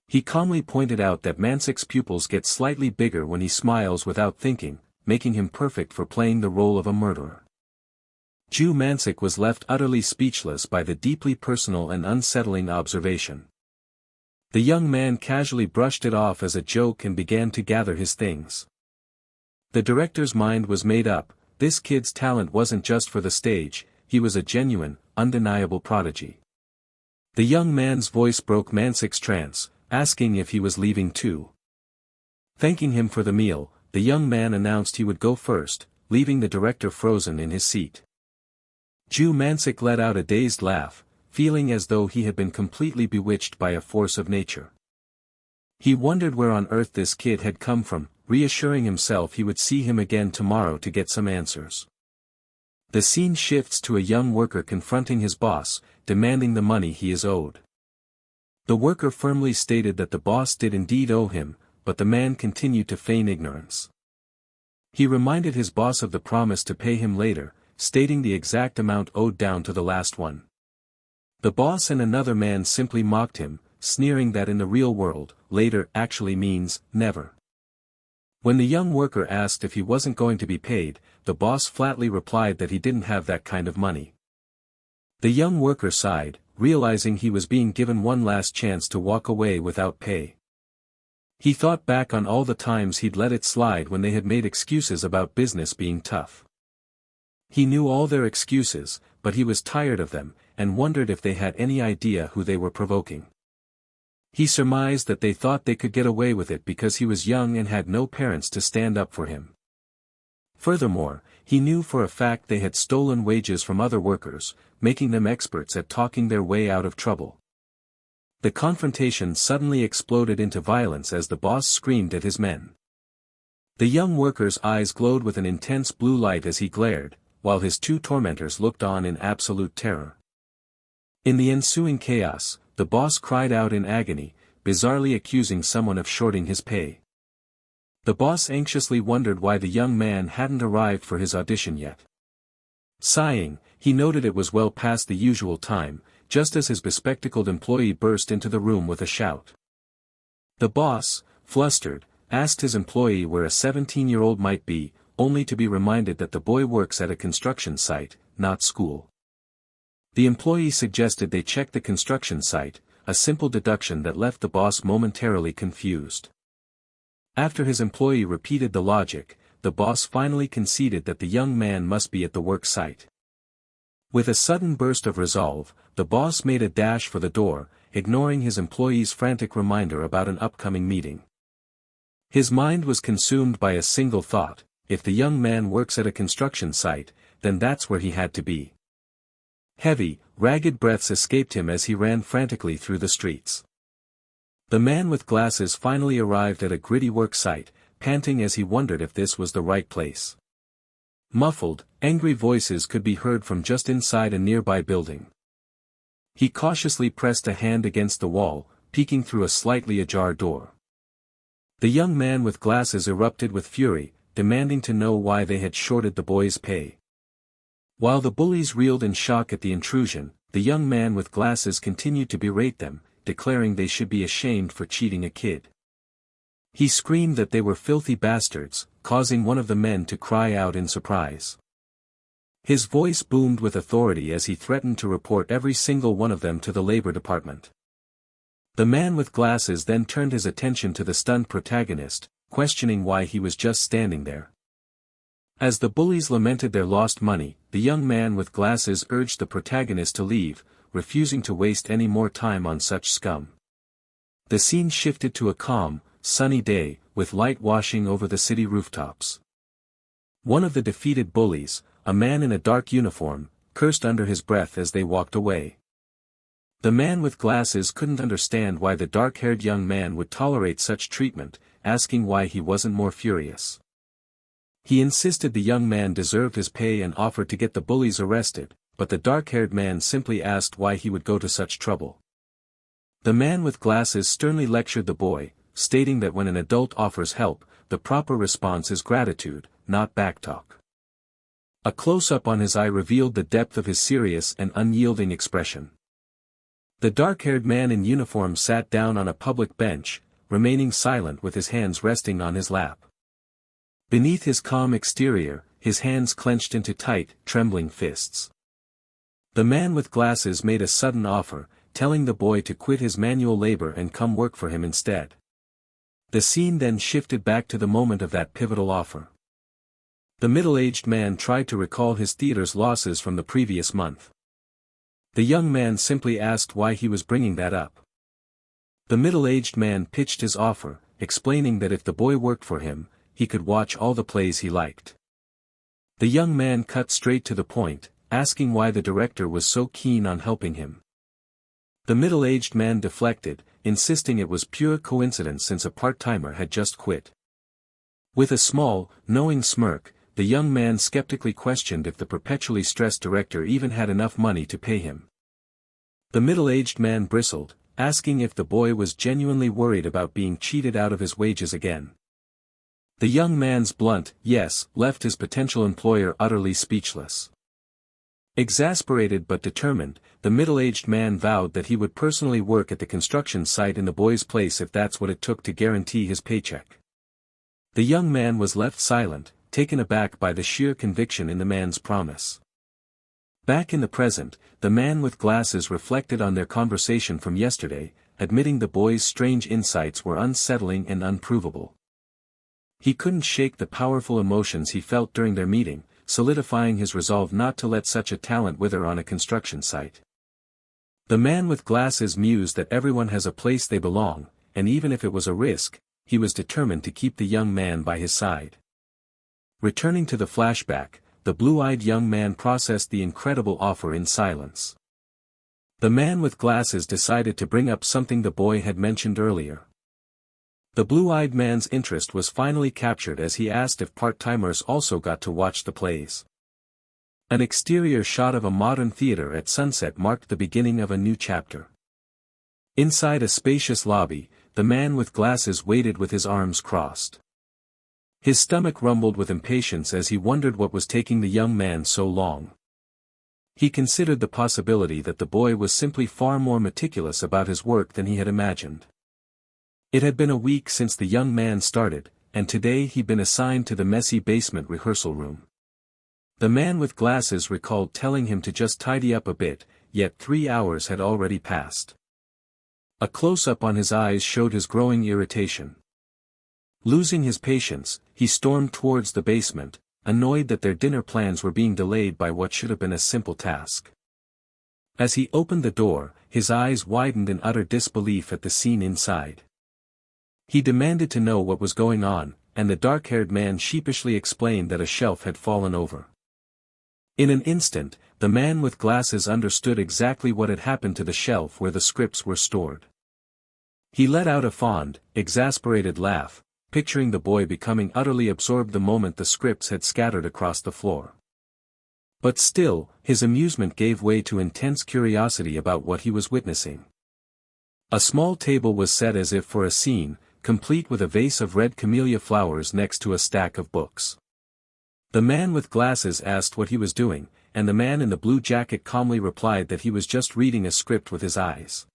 He calmly pointed out that Mansick's pupils get slightly bigger when he smiles without thinking, making him perfect for playing the role of a murderer. Mansick was left utterly speechless by the deeply personal and unsettling observation. The young man casually brushed it off as a joke and began to gather his things. The director's mind was made up. This kid's talent wasn't just for the stage, he was a genuine, undeniable prodigy. The young man's voice broke Mansick's trance, asking if he was leaving too. Thanking him for the meal, the young man announced he would go first, leaving the director frozen in his seat. Mansick let out a dazed laugh, feeling as though he had been completely bewitched by a force of nature. He wondered where on earth this kid had come from, reassuring himself he would see him again tomorrow to get some answers. The scene shifts to a young worker confronting his boss, demanding the money he is owed. The worker firmly stated that the boss did indeed owe him, but the man continued to feign ignorance. He reminded his boss of the promise to pay him later, stating the exact amount owed down to the last one. The boss and another man simply mocked him, sneering that in the real world, later actually means never. When the young worker asked if he wasn't going to be paid, the boss flatly replied that he didn't have that kind of money. The young worker sighed, realizing he was being given one last chance to walk away without pay. He thought back on all the times he'd let it slide when they had made excuses about business being tough. He knew all their excuses, but he was tired of them, and wondered if they had any idea who they were provoking. He surmised that they thought they could get away with it because he was young and had no parents to stand up for him. Furthermore, he knew for a fact they had stolen wages from other workers, making them experts at talking their way out of trouble. The confrontation suddenly exploded into violence as the boss screamed at his men. The young worker's eyes glowed with an intense blue light as he glared, while his two tormentors looked on in absolute terror. In the ensuing chaos, the boss cried out in agony, bizarrely accusing someone of shorting his pay. The boss anxiously wondered why the young man hadn't arrived for his audition yet. Sighing, he noted it was well past the usual time, just as his bespectacled employee burst into the room with a shout. The boss, flustered, asked his employee where a 17-year-old might be, only to be reminded that the boy works at a construction site, not school. The employee suggested they check the construction site, a simple deduction that left the boss momentarily confused. After his employee repeated the logic, the boss finally conceded that the young man must be at the work site. With a sudden burst of resolve, the boss made a dash for the door, ignoring his employee's frantic reminder about an upcoming meeting. His mind was consumed by a single thought: if the young man works at a construction site, then that's where he had to be. Heavy, ragged breaths escaped him as he ran frantically through the streets. The man with glasses finally arrived at a gritty work site, panting as he wondered if this was the right place. Muffled, angry voices could be heard from just inside a nearby building. He cautiously pressed a hand against the wall, peeking through a slightly ajar door. The young man with glasses erupted with fury, demanding to know why they had shorted the boy's pay. While the bullies reeled in shock at the intrusion, the young man with glasses continued to berate them, declaring they should be ashamed for cheating a kid. He screamed that they were filthy bastards, causing one of the men to cry out in surprise. His voice boomed with authority as he threatened to report every single one of them to the labor department. The man with glasses then turned his attention to the stunned protagonist, questioning why he was just standing there. As the bullies lamented their lost money, the young man with glasses urged the protagonist to leave, refusing to waste any more time on such scum. The scene shifted to a calm, sunny day, with light washing over the city rooftops. One of the defeated bullies, a man in a dark uniform, cursed under his breath as they walked away. The man with glasses couldn't understand why the dark-haired young man would tolerate such treatment, asking why he wasn't more furious. He insisted the young man deserved his pay and offered to get the bullies arrested, but the dark-haired man simply asked why he would go to such trouble. The man with glasses sternly lectured the boy, stating that when an adult offers help, the proper response is gratitude, not backtalk. A close-up on his eye revealed the depth of his serious and unyielding expression. The dark-haired man in uniform sat down on a public bench, remaining silent with his hands resting on his lap. Beneath his calm exterior, his hands clenched into tight, trembling fists. The man with glasses made a sudden offer, telling the boy to quit his manual labor and come work for him instead. The scene then shifted back to the moment of that pivotal offer. The middle-aged man tried to recall his theater's losses from the previous month. The young man simply asked why he was bringing that up. The middle-aged man pitched his offer, explaining that if the boy worked for him, he could watch all the plays he liked. The young man cut straight to the point, asking why the director was so keen on helping him. The middle-aged man deflected, insisting it was pure coincidence since a part-timer had just quit. With a small, knowing smirk, the young man skeptically questioned if the perpetually stressed director even had enough money to pay him. The middle-aged man bristled, asking if the boy was genuinely worried about being cheated out of his wages again. The young man's blunt yes left his potential employer utterly speechless. Exasperated but determined, the middle-aged man vowed that he would personally work at the construction site in the boy's place if that's what it took to guarantee his paycheck. The young man was left silent, taken aback by the sheer conviction in the man's promise. Back in the present, the man with glasses reflected on their conversation from yesterday, admitting the boy's strange insights were unsettling and unprovable. He couldn't shake the powerful emotions he felt during their meeting, solidifying his resolve not to let such a talent wither on a construction site. The man with glasses mused that everyone has a place they belong, and even if it was a risk, he was determined to keep the young man by his side. Returning to the flashback, the blue-eyed young man processed the incredible offer in silence. The man with glasses decided to bring up something the boy had mentioned earlier. The blue-eyed man's interest was finally captured as he asked if part-timers also got to watch the plays. An exterior shot of a modern theater at sunset marked the beginning of a new chapter. Inside a spacious lobby, the man with glasses waited with his arms crossed. His stomach rumbled with impatience as he wondered what was taking the young man so long. He considered the possibility that the boy was simply far more meticulous about his work than he had imagined. It had been a week since the young man started, and today he'd been assigned to the messy basement rehearsal room. The man with glasses recalled telling him to just tidy up a bit, yet 3 hours had already passed. A close-up on his eyes showed his growing irritation. Losing his patience, he stormed towards the basement, annoyed that their dinner plans were being delayed by what should have been a simple task. As he opened the door, his eyes widened in utter disbelief at the scene inside. He demanded to know what was going on, and the dark-haired man sheepishly explained that a shelf had fallen over. In an instant, the man with glasses understood exactly what had happened to the shelf where the scripts were stored. He let out a fond, exasperated laugh, picturing the boy becoming utterly absorbed the moment the scripts had scattered across the floor. But still, his amusement gave way to intense curiosity about what he was witnessing. A small table was set as if for a scene, complete with a vase of red camellia flowers next to a stack of books. The man with glasses asked what he was doing, and the man in the blue jacket calmly replied that he was just reading a script with his eyes.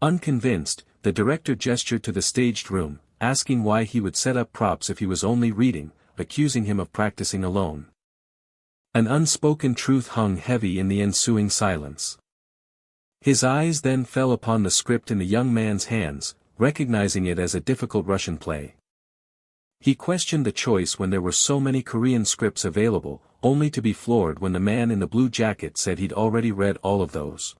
Unconvinced, the director gestured to the staged room, asking why he would set up props if he was only reading, accusing him of practicing alone. An unspoken truth hung heavy in the ensuing silence. His eyes then fell upon the script in the young man's hands, recognizing it as a difficult Russian play. He questioned the choice when there were so many Korean scripts available, only to be floored when the man in the blue jacket said he'd already read all of those.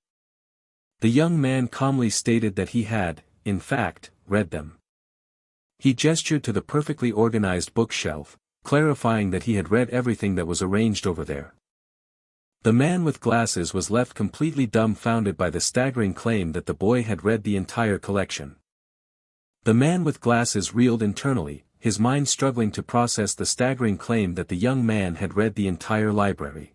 The young man calmly stated that he had, in fact, read them. He gestured to the perfectly organized bookshelf, clarifying that he had read everything that was arranged over there. The man with glasses was left completely dumbfounded by the staggering claim that the boy had read the entire collection. The man with glasses reeled internally, his mind struggling to process the staggering claim that the young man had read the entire library.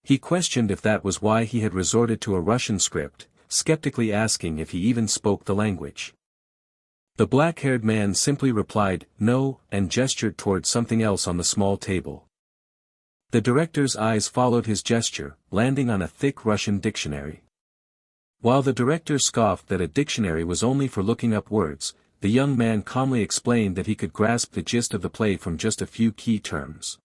He questioned if that was why he had resorted to a Russian script, skeptically asking if he even spoke the language. The black-haired man simply replied, "No," and gestured towards something else on the small table. The director's eyes followed his gesture, landing on a thick Russian dictionary. While the director scoffed that a dictionary was only for looking up words, the young man calmly explained that he could grasp the gist of the play from just a few key terms.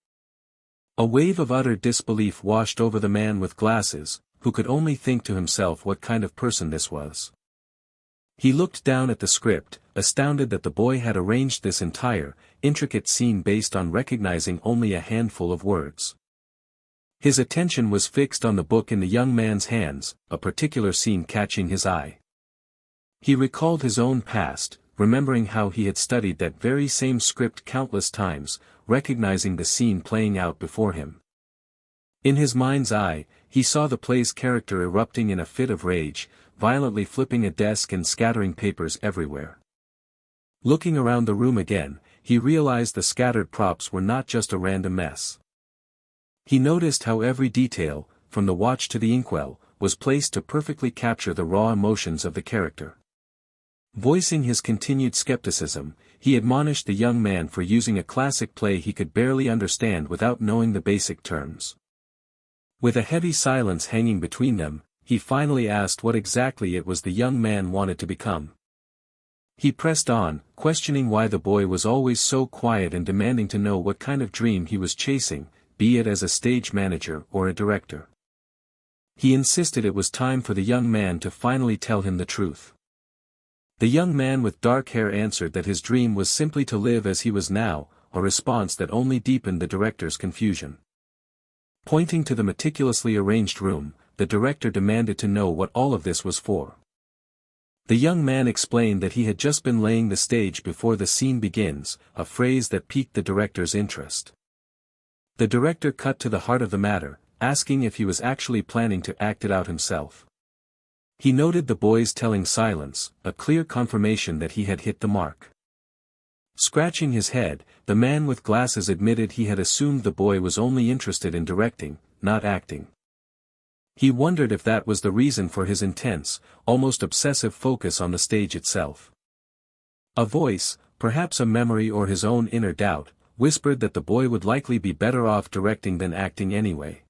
A wave of utter disbelief washed over the man with glasses, who could only think to himself what kind of person this was. He looked down at the script, astounded that the boy had arranged this entire, intricate scene based on recognizing only a handful of words. His attention was fixed on the book in the young man's hands, a particular scene catching his eye. He recalled his own past, remembering how he had studied that very same script countless times, recognizing the scene playing out before him. In his mind's eye, he saw the play's character erupting in a fit of rage, violently flipping a desk and scattering papers everywhere. Looking around the room again, he realized the scattered props were not just a random mess. He noticed how every detail, from the watch to the inkwell, was placed to perfectly capture the raw emotions of the character. Voicing his continued skepticism, he admonished the young man for using a classic play he could barely understand without knowing the basic terms. With a heavy silence hanging between them, he finally asked what exactly it was the young man wanted to become. He pressed on, questioning why the boy was always so quiet and demanding to know what kind of dream he was chasing, be it as a stage manager or a director. He insisted it was time for the young man to finally tell him the truth. The young man with dark hair answered that his dream was simply to live as he was now, a response that only deepened the director's confusion. Pointing to the meticulously arranged room, the director demanded to know what all of this was for. The young man explained that he had just been laying the stage before the scene begins, a phrase that piqued the director's interest. The director cut to the heart of the matter, asking if he was actually planning to act it out himself. He noted the boy's telling silence, a clear confirmation that he had hit the mark. Scratching his head, the man with glasses admitted he had assumed the boy was only interested in directing, not acting. He wondered if that was the reason for his intense, almost obsessive focus on the stage itself. A voice, perhaps a memory or his own inner doubt, whispered that the boy would likely be better off directing than acting anyway.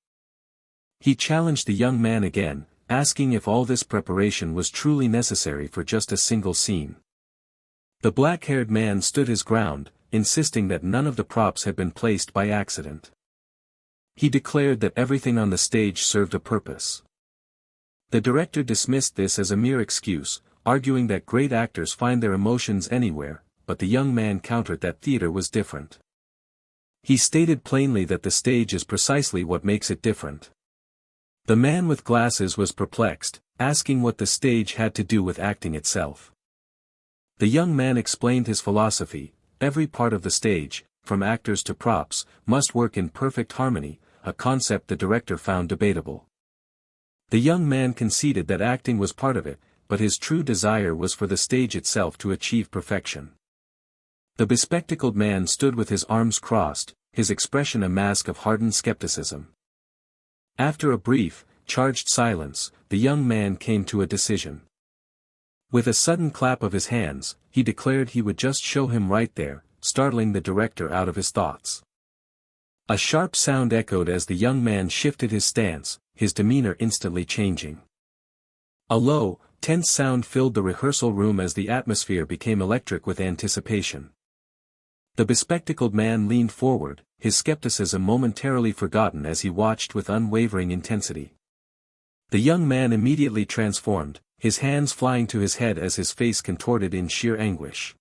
He challenged the young man again, asking if all this preparation was truly necessary for just a single scene. The black-haired man stood his ground, insisting that none of the props had been placed by accident. He declared that everything on the stage served a purpose. The director dismissed this as a mere excuse, arguing that great actors find their emotions anywhere, but the young man countered that theater was different. He stated plainly that the stage is precisely what makes it different. The man with glasses was perplexed, asking what the stage had to do with acting itself. The young man explained his philosophy: every part of the stage, from actors to props, must work in perfect harmony, a concept the director found debatable. The young man conceded that acting was part of it, but his true desire was for the stage itself to achieve perfection. The bespectacled man stood with his arms crossed, his expression a mask of hardened skepticism. After a brief, charged silence, the young man came to a decision. With a sudden clap of his hands, he declared he would just show him right there, startling the director out of his thoughts. A sharp sound echoed as the young man shifted his stance, his demeanor instantly changing. A low, tense sound filled the rehearsal room as the atmosphere became electric with anticipation. The bespectacled man leaned forward, his skepticism momentarily forgotten as he watched with unwavering intensity. The young man immediately transformed, his hands flying to his head as his face contorted in sheer anguish.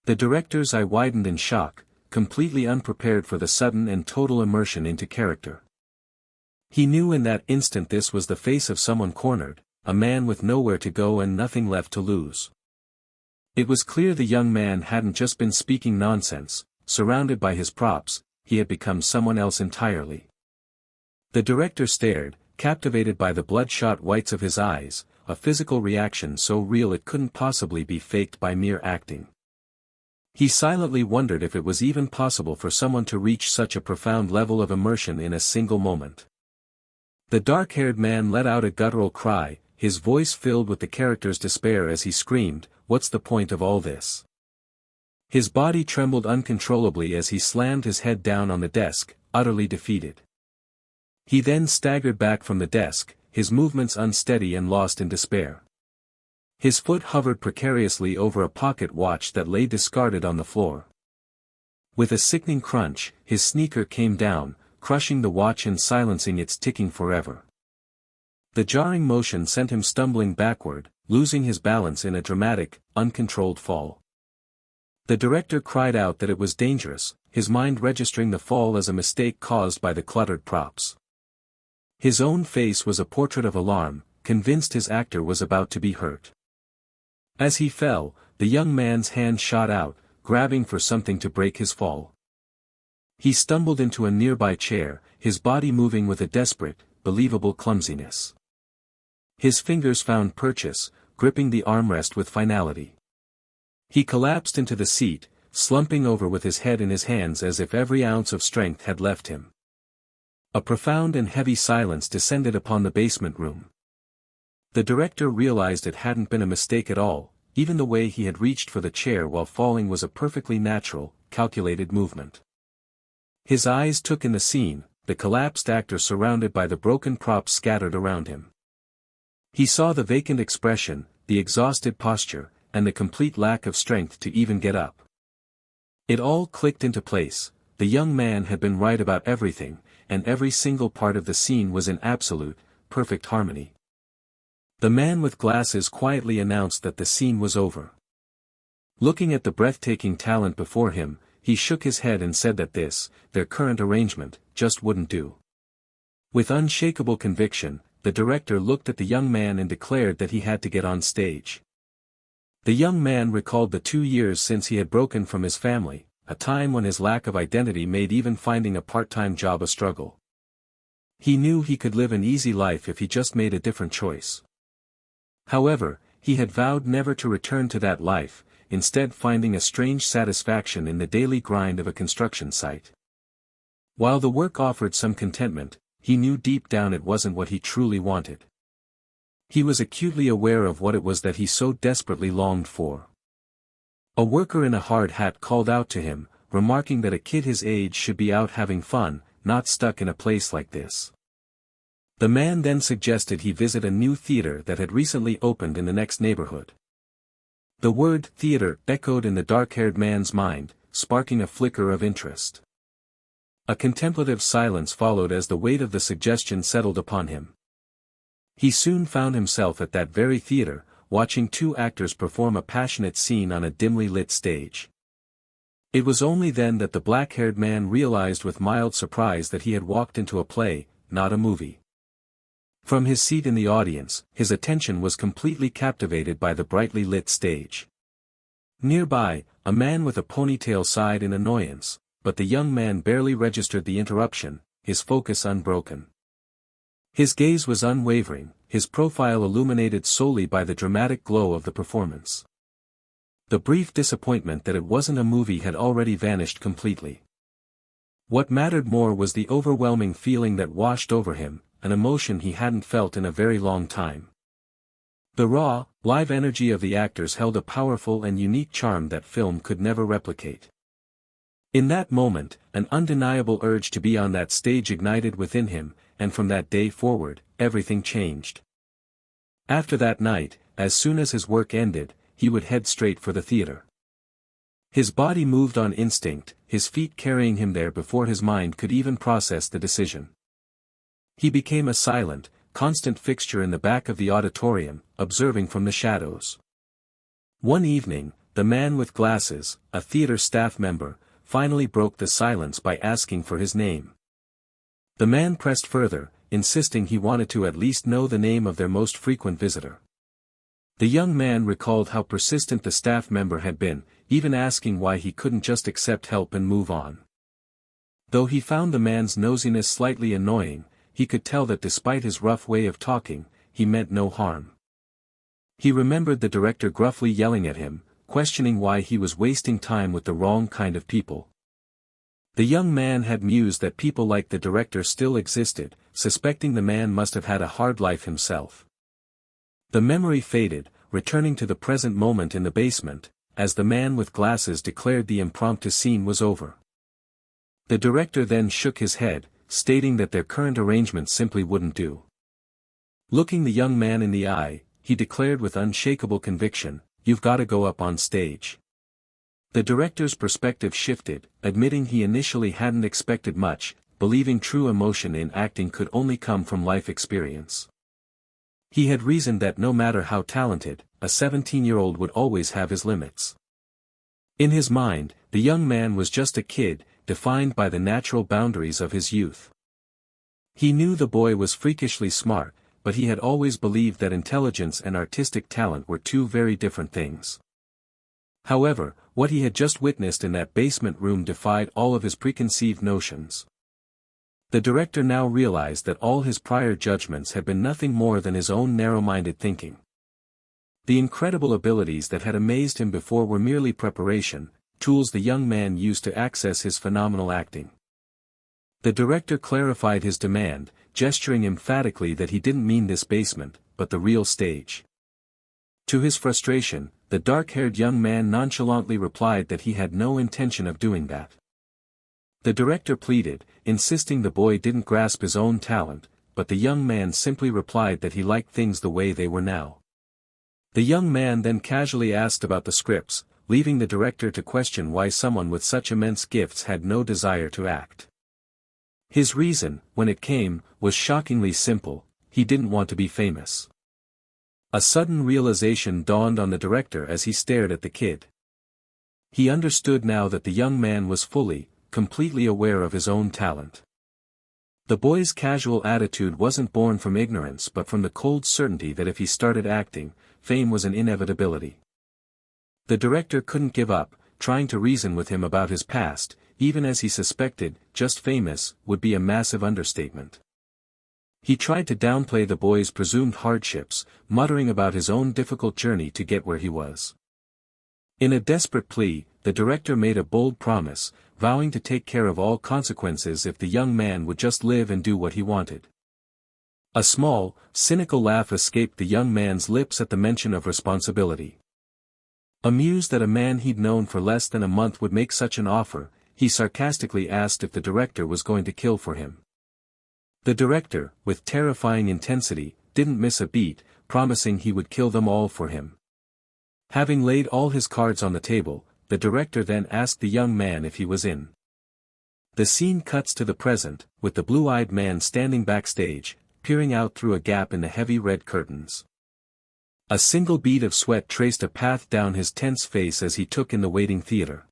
The director's eye widened in shock, completely unprepared for the sudden and total immersion into character. He knew in that instant this was the face of someone cornered, a man with nowhere to go and nothing left to lose. It was clear the young man hadn't just been speaking nonsense. Surrounded by his props, he had become someone else entirely. The director stared, captivated by the bloodshot whites of his eyes, a physical reaction so real it couldn't possibly be faked by mere acting. He silently wondered if it was even possible for someone to reach such a profound level of immersion in a single moment. The dark-haired man let out a guttural cry, his voice filled with the character's despair as he screamed, "What's the point of all this?" His body trembled uncontrollably as he slammed his head down on the desk, utterly defeated. He then staggered back from the desk, his movements unsteady and lost in despair. His foot hovered precariously over a pocket watch that lay discarded on the floor. With a sickening crunch, his sneaker came down, crushing the watch and silencing its ticking forever. The jarring motion sent him stumbling backward, losing his balance in a dramatic, uncontrolled fall. The director cried out that it was dangerous, his mind registering the fall as a mistake caused by the cluttered props. His own face was a portrait of alarm, convinced his actor was about to be hurt. As he fell, the young man's hand shot out, grabbing for something to break his fall. He stumbled into a nearby chair, his body moving with a desperate, believable clumsiness. His fingers found purchase, gripping the armrest with finality. He collapsed into the seat, slumping over with his head in his hands as if every ounce of strength had left him. A profound and heavy silence descended upon the basement room. The director realized it hadn't been a mistake at all, even the way he had reached for the chair while falling was a perfectly natural, calculated movement. His eyes took in the scene, the collapsed actor surrounded by the broken props scattered around him. He saw the vacant expression, the exhausted posture, and the complete lack of strength to even get up. It all clicked into place, the young man had been right about everything, and every single part of the scene was in absolute, perfect harmony. The man with glasses quietly announced that the scene was over. Looking at the breathtaking talent before him, he shook his head and said that this, their current arrangement, just wouldn't do. With unshakable conviction, the director looked at the young man and declared that he had to get on stage. The young man recalled the 2 years since he had broken from his family, a time when his lack of identity made even finding a part-time job a struggle. He knew he could live an easy life if he just made a different choice. However, he had vowed never to return to that life, instead finding a strange satisfaction in the daily grind of a construction site. While the work offered some contentment, he knew deep down it wasn't what he truly wanted. He was acutely aware of what it was that he so desperately longed for. A worker in a hard hat called out to him, remarking that a kid his age should be out having fun, not stuck in a place like this. The man then suggested he visit a new theater that had recently opened in the next neighborhood. The word theater echoed in the dark-haired man's mind, sparking a flicker of interest. A contemplative silence followed as the weight of the suggestion settled upon him. He soon found himself at that very theater, watching 2 actors perform a passionate scene on a dimly lit stage. It was only then that the black-haired man realized with mild surprise that he had walked into a play, not a movie. From his seat in the audience, his attention was completely captivated by the brightly lit stage. Nearby, a man with a ponytail sighed in annoyance, but the young man barely registered the interruption, his focus unbroken. His gaze was unwavering, his profile illuminated solely by the dramatic glow of the performance. The brief disappointment that it wasn't a movie had already vanished completely. What mattered more was the overwhelming feeling that washed over him, an emotion he hadn't felt in a very long time. The raw, live energy of the actors held a powerful and unique charm that film could never replicate. In that moment, an undeniable urge to be on that stage ignited within him, and from that day forward, everything changed. After that night, as soon as his work ended, he would head straight for the theater. His body moved on instinct, his feet carrying him there before his mind could even process the decision. He became a silent, constant fixture in the back of the auditorium, observing from the shadows. One evening, the man with glasses, a theater staff member, finally broke the silence by asking for his name. The man pressed further, insisting he wanted to at least know the name of their most frequent visitor. The young man recalled how persistent the staff member had been, even asking why he couldn't just accept help and move on. Though he found the man's nosiness slightly annoying, he could tell that despite his rough way of talking, he meant no harm. He remembered the director gruffly yelling at him, questioning why he was wasting time with the wrong kind of people. The young man had mused that people like the director still existed, suspecting the man must have had a hard life himself. The memory faded, returning to the present moment in the basement, as the man with glasses declared the impromptu scene was over. The director then shook his head, stating that their current arrangement simply wouldn't do. Looking the young man in the eye, he declared with unshakable conviction, "You've got to go up on stage." The director's perspective shifted, admitting he initially hadn't expected much, believing true emotion in acting could only come from life experience. He had reasoned that no matter how talented, a 17-year-old would always have his limits. In his mind, the young man was just a kid, defined by the natural boundaries of his youth. He knew the boy was freakishly smart, but he had always believed that intelligence and artistic talent were two very different things. However, what he had just witnessed in that basement room defied all of his preconceived notions. The director now realized that all his prior judgments had been nothing more than his own narrow-minded thinking. The incredible abilities that had amazed him before were merely preparation, tools the young man used to access his phenomenal acting. The director clarified his demand, gesturing emphatically that he didn't mean this basement, but the real stage. To his frustration, the dark-haired young man nonchalantly replied that he had no intention of doing that. The director pleaded, insisting the boy didn't grasp his own talent, but the young man simply replied that he liked things the way they were now. The young man then casually asked about the scripts, leaving the director to question why someone with such immense gifts had no desire to act. His reason, when it came, was shockingly simple: he didn't want to be famous. A sudden realization dawned on the director as he stared at the kid. He understood now that the young man was fully, completely aware of his own talent. The boy's casual attitude wasn't born from ignorance but from the cold certainty that if he started acting, fame was an inevitability. The director couldn't give up, trying to reason with him about his past, even as he suspected, just famous, would be a massive understatement. He tried to downplay the boy's presumed hardships, muttering about his own difficult journey to get where he was. In a desperate plea, the director made a bold promise, vowing to take care of all consequences if the young man would just live and do what he wanted. A small, cynical laugh escaped the young man's lips at the mention of responsibility. Amused that a man he'd known for less than a month would make such an offer, he sarcastically asked if the director was going to kill for him. The director, with terrifying intensity, didn't miss a beat, promising he would kill them all for him. Having laid all his cards on the table, the director then asked the young man if he was in. The scene cuts to the present, with the blue-eyed man standing backstage, peering out through a gap in the heavy red curtains. A single bead of sweat traced a path down his tense face as he took in the waiting theater.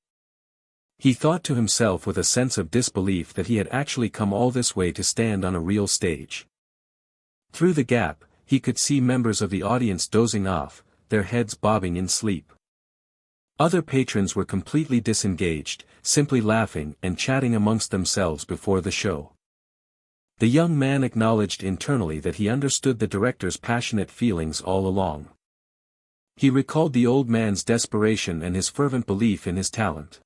He thought to himself with a sense of disbelief that he had actually come all this way to stand on a real stage. Through the gap, he could see members of the audience dozing off, their heads bobbing in sleep. Other patrons were completely disengaged, simply laughing and chatting amongst themselves before the show. The young man acknowledged internally that he understood the director's passionate feelings all along. He recalled the old man's desperation and his fervent belief in his talent.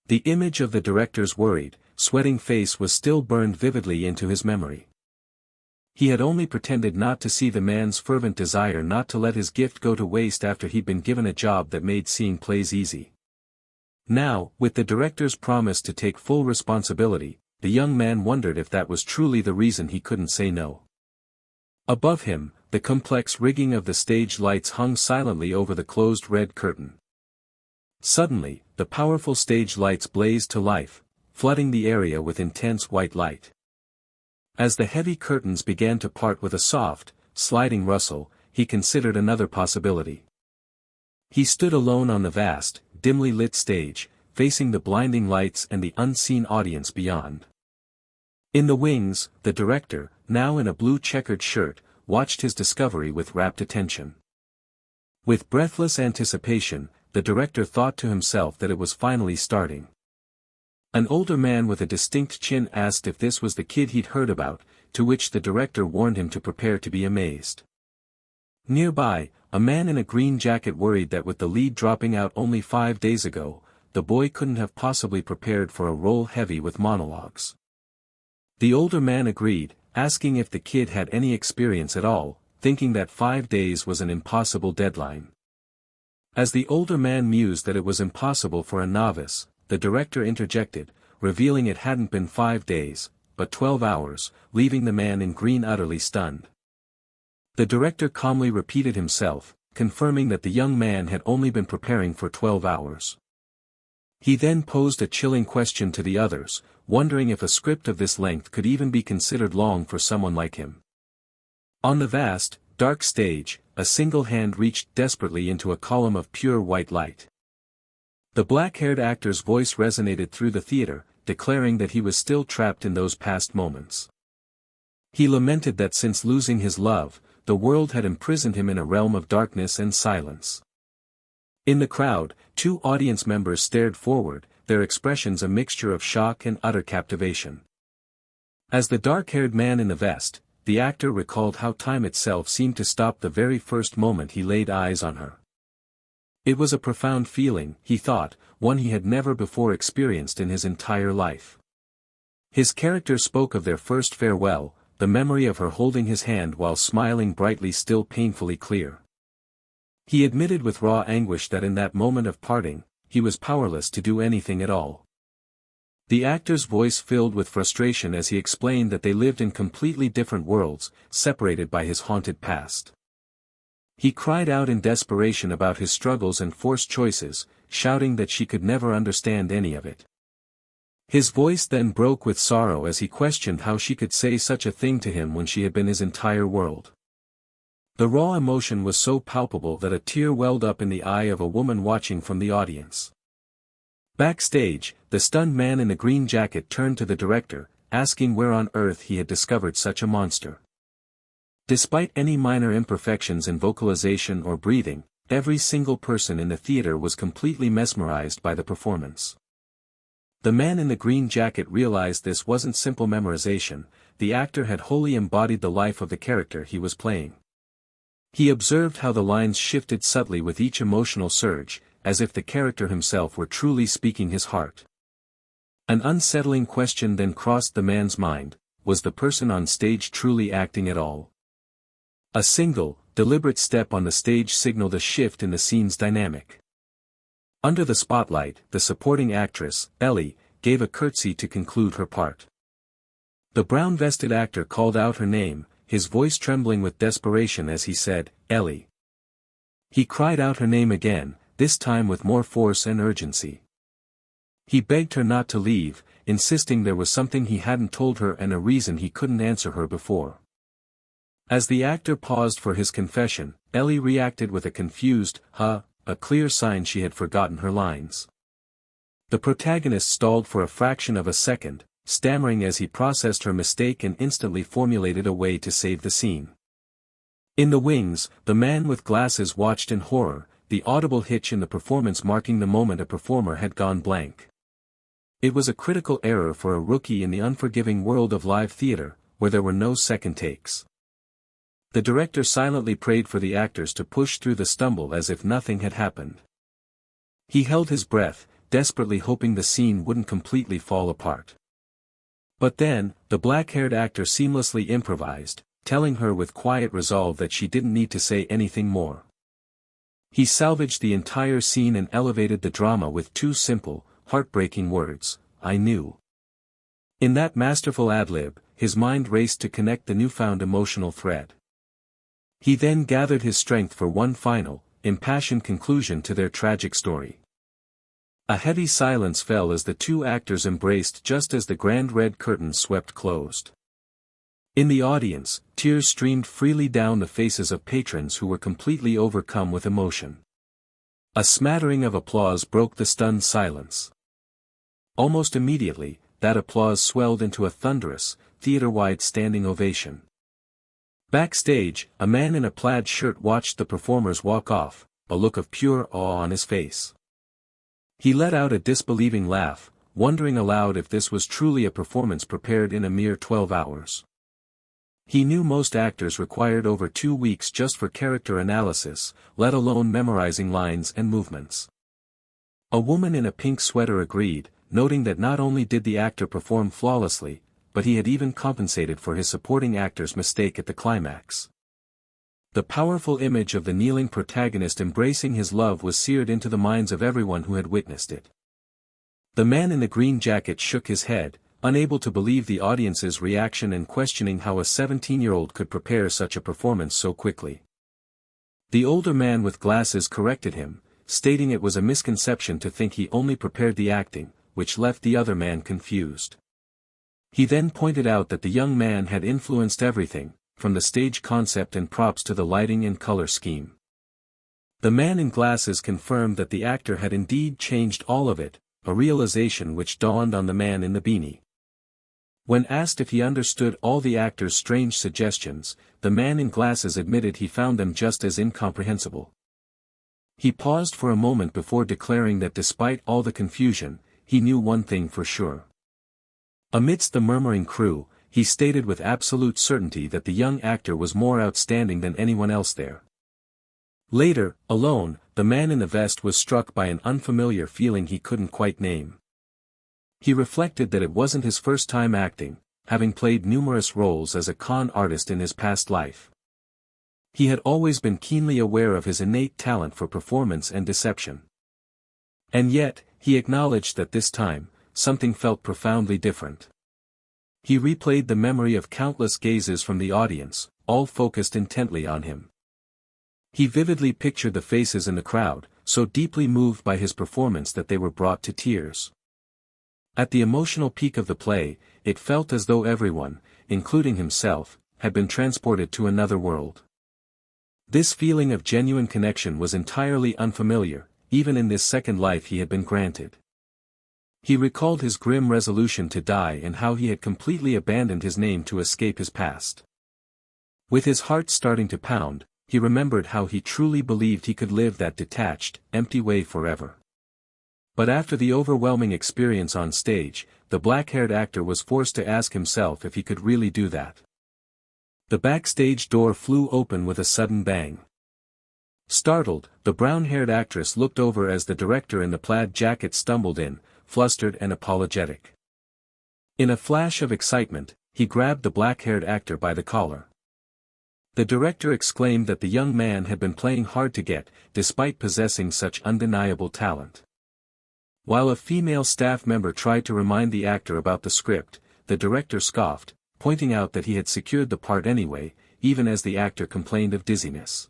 The image of the director's worried, sweating face was still burned vividly into his memory. He had only pretended not to see the man's fervent desire not to let his gift go to waste after he'd been given a job that made seeing plays easy. Now, with the director's promise to take full responsibility, the young man wondered if that was truly the reason he couldn't say no. Above him, the complex rigging of the stage lights hung silently over the closed red curtain. Suddenly, the powerful stage lights blazed to life, flooding the area with intense white light. As the heavy curtains began to part with a soft, sliding rustle, he considered another possibility. He stood alone on the vast, dimly lit stage, facing the blinding lights and the unseen audience beyond. In the wings, the director, now in a blue checkered shirt, watched his discovery with rapt attention. With breathless anticipation, the director thought to himself that it was finally starting. An older man with a distinct chin asked if this was the kid he'd heard about, to which the director warned him to prepare to be amazed. Nearby, a man in a green jacket worried that with the lead dropping out only 5 days ago, the boy couldn't have possibly prepared for a role heavy with monologues. The older man agreed, asking if the kid had any experience at all, thinking that 5 days was an impossible deadline. As the older man mused that it was impossible for a novice, the director interjected, revealing it hadn't been 5 days, but 12 hours, leaving the man in green utterly stunned. The director calmly repeated himself, confirming that the young man had only been preparing for 12 hours. He then posed a chilling question to the others, wondering if a script of this length could even be considered long for someone like him. On the vast, dark stage, a single hand reached desperately into a column of pure white light. The black-haired actor's voice resonated through the theater, declaring that he was still trapped in those past moments. He lamented that since losing his love, the world had imprisoned him in a realm of darkness and silence. In the crowd, 2 audience members stared forward, their expressions a mixture of shock and utter captivation. As the dark-haired man in the vest, the actor recalled how time itself seemed to stop the very first moment he laid eyes on her. It was a profound feeling, he thought, one he had never before experienced in his entire life. His character spoke of their first farewell, the memory of her holding his hand while smiling brightly still painfully clear. He admitted with raw anguish that in that moment of parting, he was powerless to do anything at all. The actor's voice filled with frustration as he explained that they lived in completely different worlds, separated by his haunted past. He cried out in desperation about his struggles and forced choices, shouting that she could never understand any of it. His voice then broke with sorrow as he questioned how she could say such a thing to him when she had been his entire world. The raw emotion was so palpable that a tear welled up in the eye of a woman watching from the audience. Backstage, the stunned man in the green jacket turned to the director, asking where on earth he had discovered such a monster. Despite any minor imperfections in vocalization or breathing, every single person in the theater was completely mesmerized by the performance. The man in the green jacket realized this wasn't simple memorization, the actor had wholly embodied the life of the character he was playing. He observed how the lines shifted subtly with each emotional surge, as if the character himself were truly speaking his heart. An unsettling question then crossed the man's mind: was the person on stage truly acting at all? A single, deliberate step on the stage signaled a shift in the scene's dynamic. Under the spotlight, the supporting actress, Ellie, gave a curtsy to conclude her part. The brown-vested actor called out her name, his voice trembling with desperation as he said, "Ellie." He cried out her name again, this time with more force and urgency. He begged her not to leave, insisting there was something he hadn't told her and a reason he couldn't answer her before. As the actor paused for his confession, Ellie reacted with a confused, "Huh," a clear sign she had forgotten her lines. The protagonist stalled for a fraction of a second, stammering as he processed her mistake and instantly formulated a way to save the scene. In the wings, the man with glasses watched in horror, the audible hitch in the performance marking the moment a performer had gone blank. It was a critical error for a rookie in the unforgiving world of live theater, where there were no second takes. The director silently prayed for the actors to push through the stumble as if nothing had happened. He held his breath, desperately hoping the scene wouldn't completely fall apart. But then, the black-haired actor seamlessly improvised, telling her with quiet resolve that she didn't need to say anything more. He salvaged the entire scene and elevated the drama with 2 simple, heartbreaking words: "I knew." In that masterful ad-lib, his mind raced to connect the newfound emotional thread. He then gathered his strength for one final, impassioned conclusion to their tragic story. A heavy silence fell as the 2 actors embraced just as the grand red curtain swept closed. In the audience, tears streamed freely down the faces of patrons who were completely overcome with emotion. A smattering of applause broke the stunned silence. Almost immediately, that applause swelled into a thunderous, theater-wide standing ovation. Backstage, a man in a plaid shirt watched the performers walk off, a look of pure awe on his face. He let out a disbelieving laugh, wondering aloud if this was truly a performance prepared in a mere 12 hours. He knew most actors required over 2 weeks just for character analysis, let alone memorizing lines and movements. A woman in a pink sweater agreed, noting that not only did the actor perform flawlessly, but he had even compensated for his supporting actor's mistake at the climax. The powerful image of the kneeling protagonist embracing his love was seared into the minds of everyone who had witnessed it. The man in the green jacket shook his head, unable to believe the audience's reaction and questioning how a 17-year-old could prepare such a performance so quickly. The older man with glasses corrected him, stating it was a misconception to think he only prepared the acting, which left the other man confused. He then pointed out that the young man had influenced everything, from the stage concept and props to the lighting and color scheme. The man in glasses confirmed that the actor had indeed changed all of it, a realization which dawned on the man in the beanie. When asked if he understood all the actor's strange suggestions, the man in glasses admitted he found them just as incomprehensible. He paused for a moment before declaring that despite all the confusion, he knew one thing for sure. Amidst the murmuring crew, he stated with absolute certainty that the young actor was more outstanding than anyone else there. Later, alone, the man in the vest was struck by an unfamiliar feeling he couldn't quite name. He reflected that it wasn't his first time acting, having played numerous roles as a con artist in his past life. He had always been keenly aware of his innate talent for performance and deception. And yet, he acknowledged that this time, something felt profoundly different. He replayed the memory of countless gazes from the audience, all focused intently on him. He vividly pictured the faces in the crowd, so deeply moved by his performance that they were brought to tears. At the emotional peak of the play, it felt as though everyone, including himself, had been transported to another world. This feeling of genuine connection was entirely unfamiliar, even in this second life he had been granted. He recalled his grim resolution to die and how he had completely abandoned his name to escape his past. With his heart starting to pound, he remembered how he truly believed he could live that detached, empty way forever. But after the overwhelming experience on stage, the black-haired actor was forced to ask himself if he could really do that. The backstage door flew open with a sudden bang. Startled, the brown-haired actress looked over as the director in the plaid jacket stumbled in, flustered and apologetic. In a flash of excitement, he grabbed the black-haired actor by the collar. The director exclaimed that the young man had been playing hard to get, despite possessing such undeniable talent. While a female staff member tried to remind the actor about the script, the director scoffed, pointing out that he had secured the part anyway, even as the actor complained of dizziness.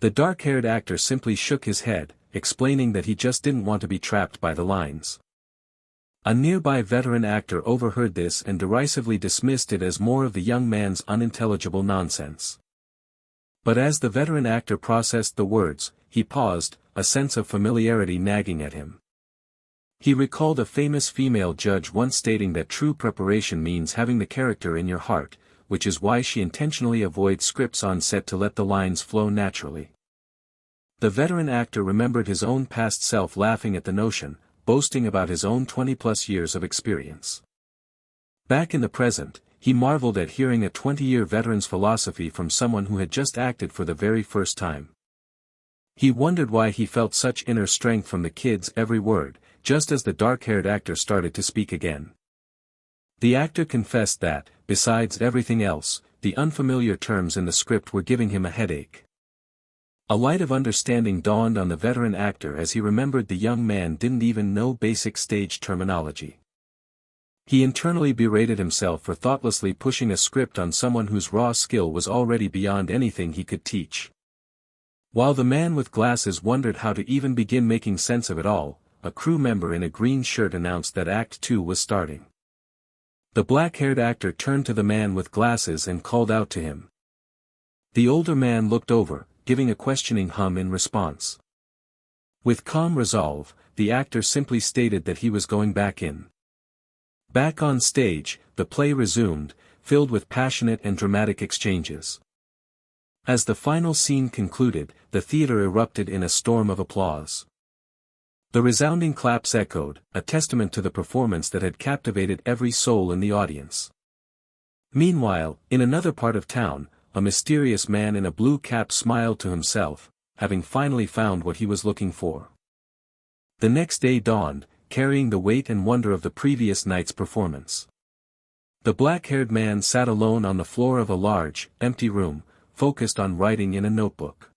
The dark-haired actor simply shook his head, explaining that he just didn't want to be trapped by the lines. A nearby veteran actor overheard this and derisively dismissed it as more of the young man's unintelligible nonsense. But as the veteran actor processed the words, he paused, a sense of familiarity nagging at him. He recalled a famous female judge once stating that true preparation means having the character in your heart, which is why she intentionally avoids scripts on set to let the lines flow naturally. The veteran actor remembered his own past self laughing at the notion, boasting about his own 20-plus years of experience. Back in the present, he marveled at hearing a 20-year veteran's philosophy from someone who had just acted for the very first time. He wondered why he felt such inner strength from the kid's every word, just as the dark-haired actor started to speak again. The actor confessed that, besides everything else, the unfamiliar terms in the script were giving him a headache. A light of understanding dawned on the veteran actor as he remembered the young man didn't even know basic stage terminology. He internally berated himself for thoughtlessly pushing a script on someone whose raw skill was already beyond anything he could teach. While the man with glasses wondered how to even begin making sense of it all, a crew member in a green shirt announced that Act 2 was starting. The black-haired actor turned to the man with glasses and called out to him. The older man looked over, giving a questioning hum in response. With calm resolve, the actor simply stated that he was going back in. Back on stage, the play resumed, filled with passionate and dramatic exchanges. As the final scene concluded, the theater erupted in a storm of applause. The resounding claps echoed, a testament to the performance that had captivated every soul in the audience. Meanwhile, in another part of town, a mysterious man in a blue cap smiled to himself, having finally found what he was looking for. The next day dawned, carrying the weight and wonder of the previous night's performance. The black-haired man sat alone on the floor of a large, empty room, focused on writing in a notebook.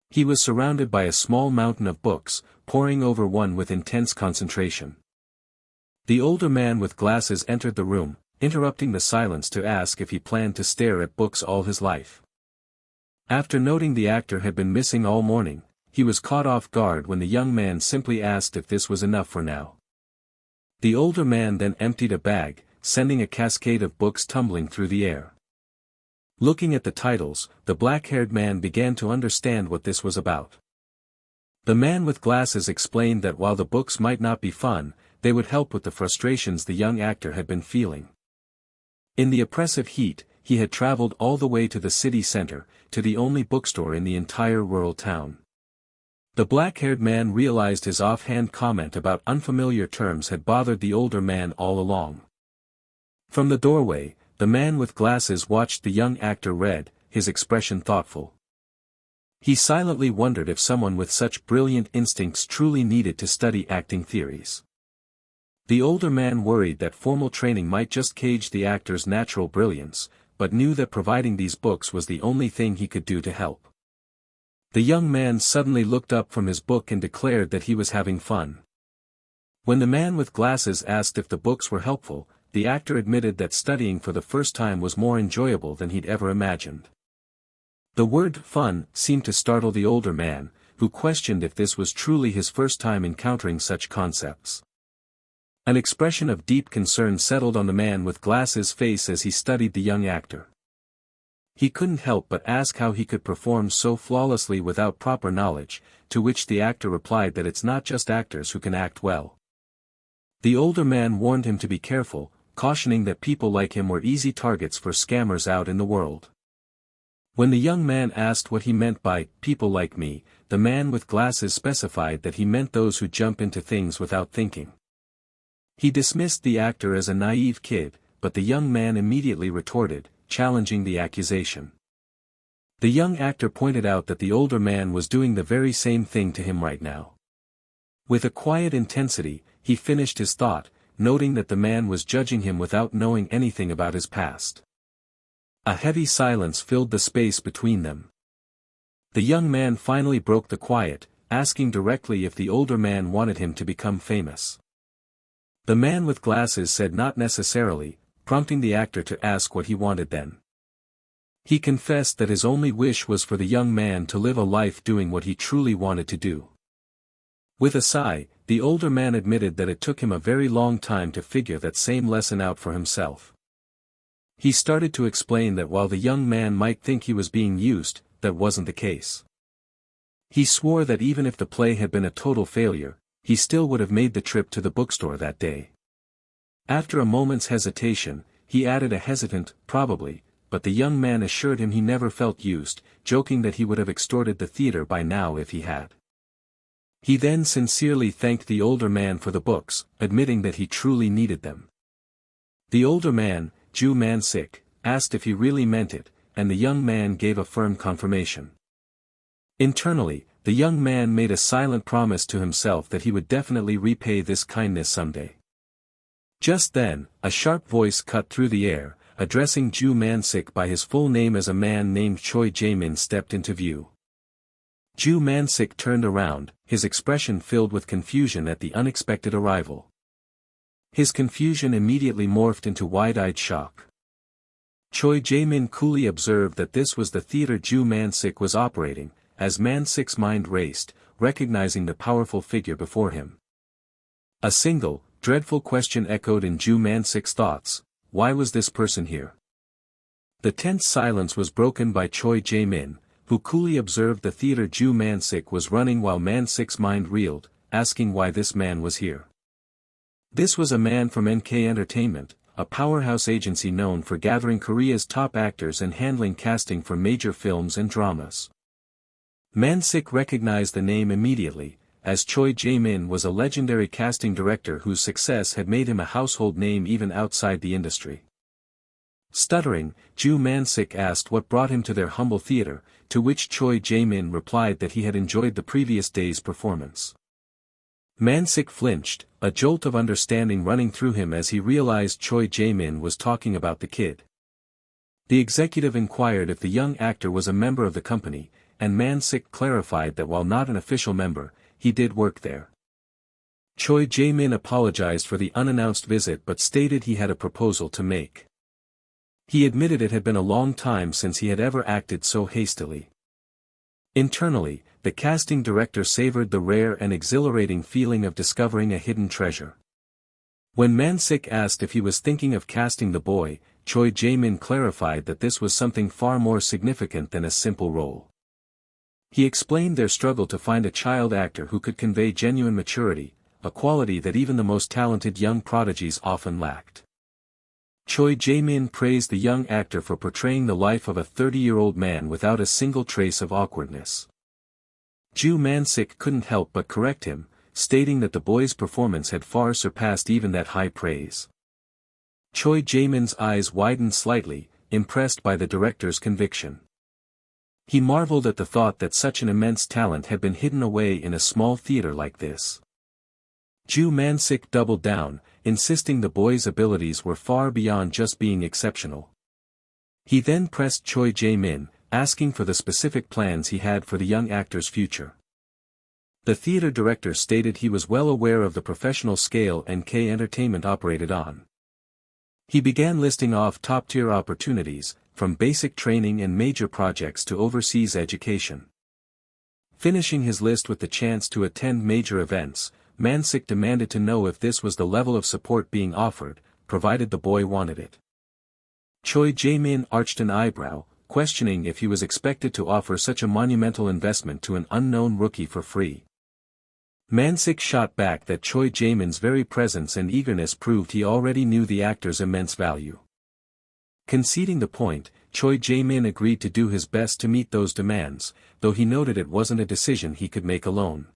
He was surrounded by a small mountain of books, poring over one with intense concentration. The older man with glasses entered the room, interrupting the silence to ask if he planned to stare at books all his life. After noting the actor had been missing all morning, he was caught off guard when the young man simply asked if this was enough for now. The older man then emptied a bag, sending a cascade of books tumbling through the air. Looking at the titles, the black-haired man began to understand what this was about. The man with glasses explained that while the books might not be fun, they would help with the frustrations the young actor had been feeling. In the oppressive heat, he had traveled all the way to the city center, to the only bookstore in the entire rural town. The black-haired man realized his offhand comment about unfamiliar terms had bothered the older man all along. From the doorway, the man with glasses watched the young actor read, his expression thoughtful. He silently wondered if someone with such brilliant instincts truly needed to study acting theories. The older man worried that formal training might just cage the actor's natural brilliance, but knew that providing these books was the only thing he could do to help. The young man suddenly looked up from his book and declared that he was having fun. When the man with glasses asked if the books were helpful, the actor admitted that studying for the first time was more enjoyable than he'd ever imagined. The word fun seemed to startle the older man, who questioned if this was truly his first time encountering such concepts. An expression of deep concern settled on the man with glasses' face as he studied the young actor. He couldn't help but ask how he could perform so flawlessly without proper knowledge, to which the actor replied that it's not just actors who can act well. The older man warned him to be careful, cautioning that people like him were easy targets for scammers out in the world. When the young man asked what he meant by people like me, the man with glasses specified that he meant those who jump into things without thinking. He dismissed the actor as a naive kid, but the young man immediately retorted, challenging the accusation. The young actor pointed out that the older man was doing the very same thing to him right now. With a quiet intensity, he finished his thought, noting that the man was judging him without knowing anything about his past. A heavy silence filled the space between them. The young man finally broke the quiet, asking directly if the older man wanted him to become famous. The man with glasses said not necessarily, prompting the actor to ask what he wanted then. He confessed that his only wish was for the young man to live a life doing what he truly wanted to do. With a sigh, the older man admitted that it took him a very long time to figure that same lesson out for himself. He started to explain that while the young man might think he was being used, that wasn't the case. He swore that even if the play had been a total failure, he still would have made the trip to the bookstore that day. After a moment's hesitation, he added a hesitant, probably, but the young man assured him he never felt used, joking that he would have extorted the theater by now if he had. He then sincerely thanked the older man for the books, admitting that he truly needed them. The older man, Ju Man-sik, asked if he really meant it, and the young man gave a firm confirmation. Internally, the young man made a silent promise to himself that he would definitely repay this kindness someday. Just then, a sharp voice cut through the air, addressing Ju Man-sik by his full name as a man named Choi Jae-min stepped into view. Ju Man-sik turned around, his expression filled with confusion at the unexpected arrival. His confusion immediately morphed into wide-eyed shock. Choi Jae-min coolly observed that this was the theater Ju Man-sik was operating, as Man-sik's mind raced, recognizing the powerful figure before him. A single, dreadful question echoed in Ju Man-sik's thoughts: why was this person here? The tense silence was broken by Choi Jae-min, who coolly observed the theater Ju Man-sik was running while Man-sik's mind reeled, asking why this man was here. This was a man from NK Entertainment, a powerhouse agency known for gathering Korea's top actors and handling casting for major films and dramas. Man-sik recognized the name immediately, as Choi Jae-min was a legendary casting director whose success had made him a household name even outside the industry. Stuttering, Ju Man-sik asked what brought him to their humble theater, to which Choi Jae-min replied that he had enjoyed the previous day's performance. Man-sik flinched, a jolt of understanding running through him as he realized Choi Jae-min was talking about the kid. The executive inquired if the young actor was a member of the company, and Man-sik clarified that while not an official member, he did work there. Choi Jae-min apologized for the unannounced visit but stated he had a proposal to make. He admitted it had been a long time since he had ever acted so hastily. Internally, the casting director savored the rare and exhilarating feeling of discovering a hidden treasure. When Man-sik asked if he was thinking of casting the boy, Choi Jae-min clarified that this was something far more significant than a simple role. He explained their struggle to find a child actor who could convey genuine maturity, a quality that even the most talented young prodigies often lacked. Choi Jae-min praised the young actor for portraying the life of a 30-year-old man without a single trace of awkwardness. Ju Man-sik couldn't help but correct him, stating that the boy's performance had far surpassed even that high praise. Choi Jae-min's eyes widened slightly, impressed by the director's conviction. He marveled at the thought that such an immense talent had been hidden away in a small theater like this. Ju Man-sik doubled down, insisting the boy's abilities were far beyond just being exceptional. He then pressed Choi Jae-min, asking for the specific plans he had for the young actor's future. The theater director stated he was well aware of the professional scale NK Entertainment operated on. He began listing off top-tier opportunities, from basic training and major projects to overseas education. Finishing his list with the chance to attend major events, Man-sik demanded to know if this was the level of support being offered, provided the boy wanted it. Choi Jae-min arched an eyebrow, questioning if he was expected to offer such a monumental investment to an unknown rookie for free. Man-sik shot back that Choi Jae-min's very presence and eagerness proved he already knew the actor's immense value. Conceding the point, Choi Jae-min agreed to do his best to meet those demands, though he noted it wasn't a decision he could make alone.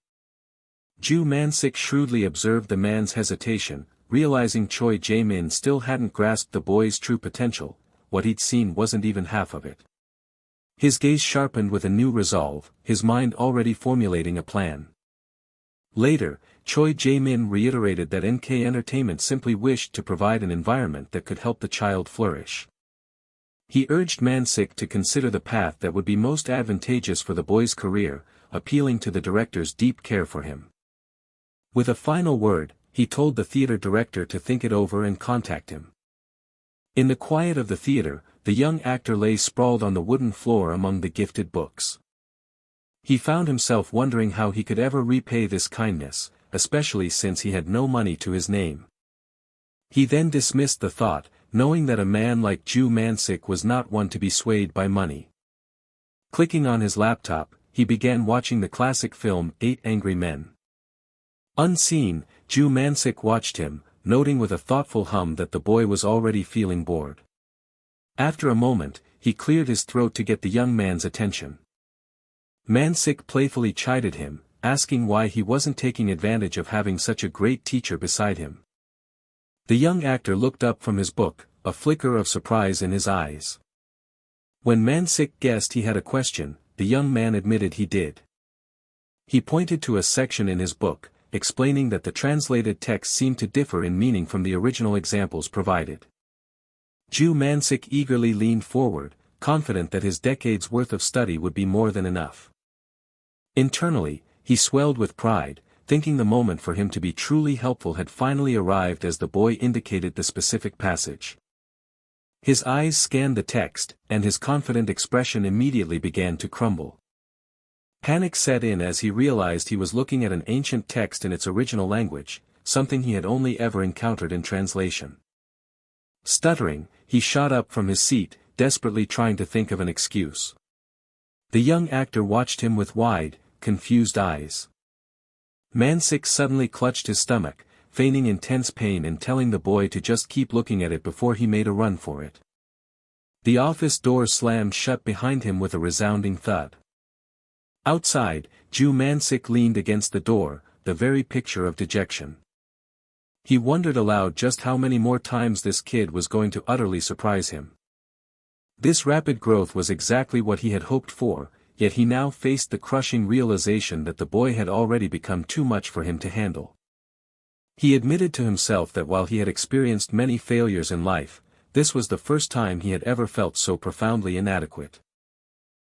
Ju Man-sik shrewdly observed the man's hesitation, realizing Choi Jae-min still hadn't grasped the boy's true potential. What he'd seen wasn't even half of it. His gaze sharpened with a new resolve, his mind already formulating a plan. Later, Choi Jae-min reiterated that NK Entertainment simply wished to provide an environment that could help the child flourish. He urged Man-sik to consider the path that would be most advantageous for the boy's career, appealing to the director's deep care for him. With a final word, he told the theater director to think it over and contact him. In the quiet of the theater, the young actor lay sprawled on the wooden floor among the gifted books. He found himself wondering how he could ever repay this kindness, especially since he had no money to his name. He then dismissed the thought, knowing that a man like Ju Man-sik was not one to be swayed by money. Clicking on his laptop, he began watching the classic film 8 Angry Men. Unseen, Ju Man-sik watched him, noting with a thoughtful hum that the boy was already feeling bored. After a moment, he cleared his throat to get the young man's attention. Man-sik playfully chided him, asking why he wasn't taking advantage of having such a great teacher beside him. The young actor looked up from his book, a flicker of surprise in his eyes. When Man-sik guessed he had a question, the young man admitted he did. He pointed to a section in his book, explaining that the translated text seemed to differ in meaning from the original examples provided. Ju Man-sik eagerly leaned forward, confident that his decades' worth of study would be more than enough. Internally, he swelled with pride, thinking the moment for him to be truly helpful had finally arrived as the boy indicated the specific passage. His eyes scanned the text, and his confident expression immediately began to crumble. Panic set in as he realized he was looking at an ancient text in its original language, something he had only ever encountered in translation. Stuttering, he shot up from his seat, desperately trying to think of an excuse. The young actor watched him with wide, confused eyes. Man-sik suddenly clutched his stomach, feigning intense pain and telling the boy to just keep looking at it before he made a run for it. The office door slammed shut behind him with a resounding thud. Outside, Ju Man-sik leaned against the door, the very picture of dejection. He wondered aloud just how many more times this kid was going to utterly surprise him. This rapid growth was exactly what he had hoped for, yet he now faced the crushing realization that the boy had already become too much for him to handle. He admitted to himself that while he had experienced many failures in life, this was the first time he had ever felt so profoundly inadequate.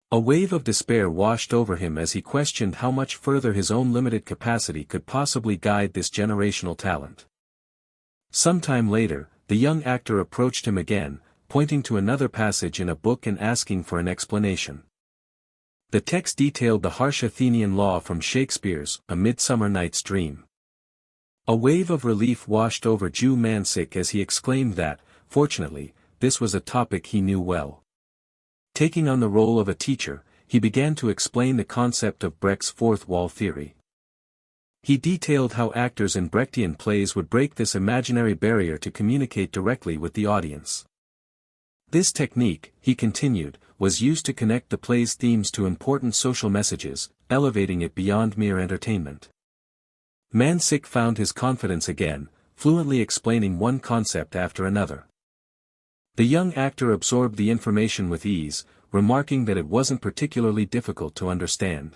A wave of despair washed over him as he questioned how much further his own limited capacity could possibly guide this generational talent. Sometime later, the young actor approached him again, pointing to another passage in a book and asking for an explanation. The text detailed the harsh Athenian law from Shakespeare's A Midsummer Night's Dream. A wave of relief washed over Ju Man-sik as he exclaimed that, fortunately, this was a topic he knew well. Taking on the role of a teacher, he began to explain the concept of Brecht's fourth wall theory. He detailed how actors in Brechtian plays would break this imaginary barrier to communicate directly with the audience. This technique, he continued, was used to connect the play's themes to important social messages, elevating it beyond mere entertainment. Man-sik found his confidence again, fluently explaining one concept after another. The young actor absorbed the information with ease, remarking that it wasn't particularly difficult to understand.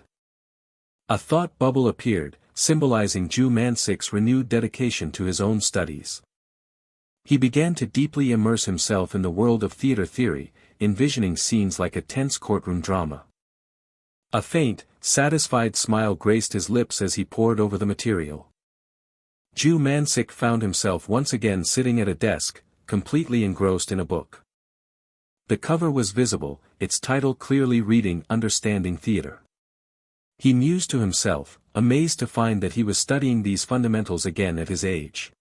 A thought bubble appeared, symbolizing Ju Man-sik's renewed dedication to his own studies. He began to deeply immerse himself in the world of theater theory, envisioning scenes like a tense courtroom drama. A faint, satisfied smile graced his lips as he pored over the material. Ju Man-sik found himself once again sitting at a desk, completely engrossed in a book. The cover was visible, its title clearly reading Understanding Theater. He mused to himself, amazed to find that he was studying these fundamentals again at his age.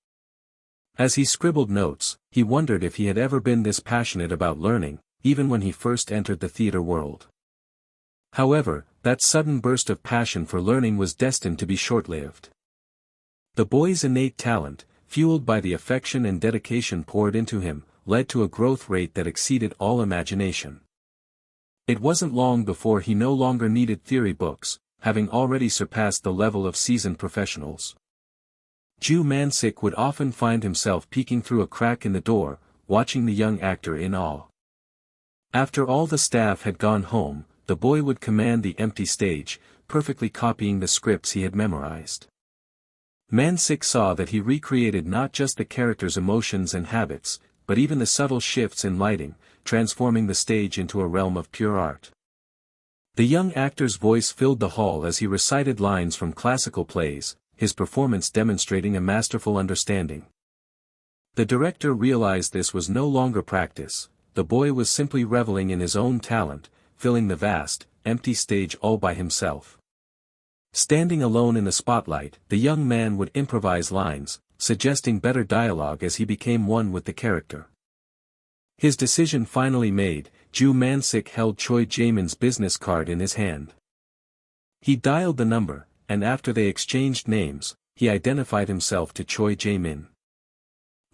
As he scribbled notes, he wondered if he had ever been this passionate about learning, even when he first entered the theater world. However, that sudden burst of passion for learning was destined to be short-lived. The boy's innate talent, fueled by the affection and dedication poured into him, led to a growth rate that exceeded all imagination. It wasn't long before he no longer needed theory books, having already surpassed the level of seasoned professionals. Ju Man-sik would often find himself peeking through a crack in the door, watching the young actor in awe. After all the staff had gone home, the boy would command the empty stage, perfectly copying the scripts he had memorized. Man-sik saw that he recreated not just the character's emotions and habits, but even the subtle shifts in lighting, transforming the stage into a realm of pure art. The young actor's voice filled the hall as he recited lines from classical plays, his performance demonstrating a masterful understanding. The director realized this was no longer practice, the boy was simply reveling in his own talent, filling the vast, empty stage all by himself. Standing alone in the spotlight, the young man would improvise lines, suggesting better dialogue as he became one with the character. His decision finally made, Ju Man-sik held Choi Jae-min's business card in his hand. He dialed the number, and after they exchanged names, he identified himself to Choi Jae-min.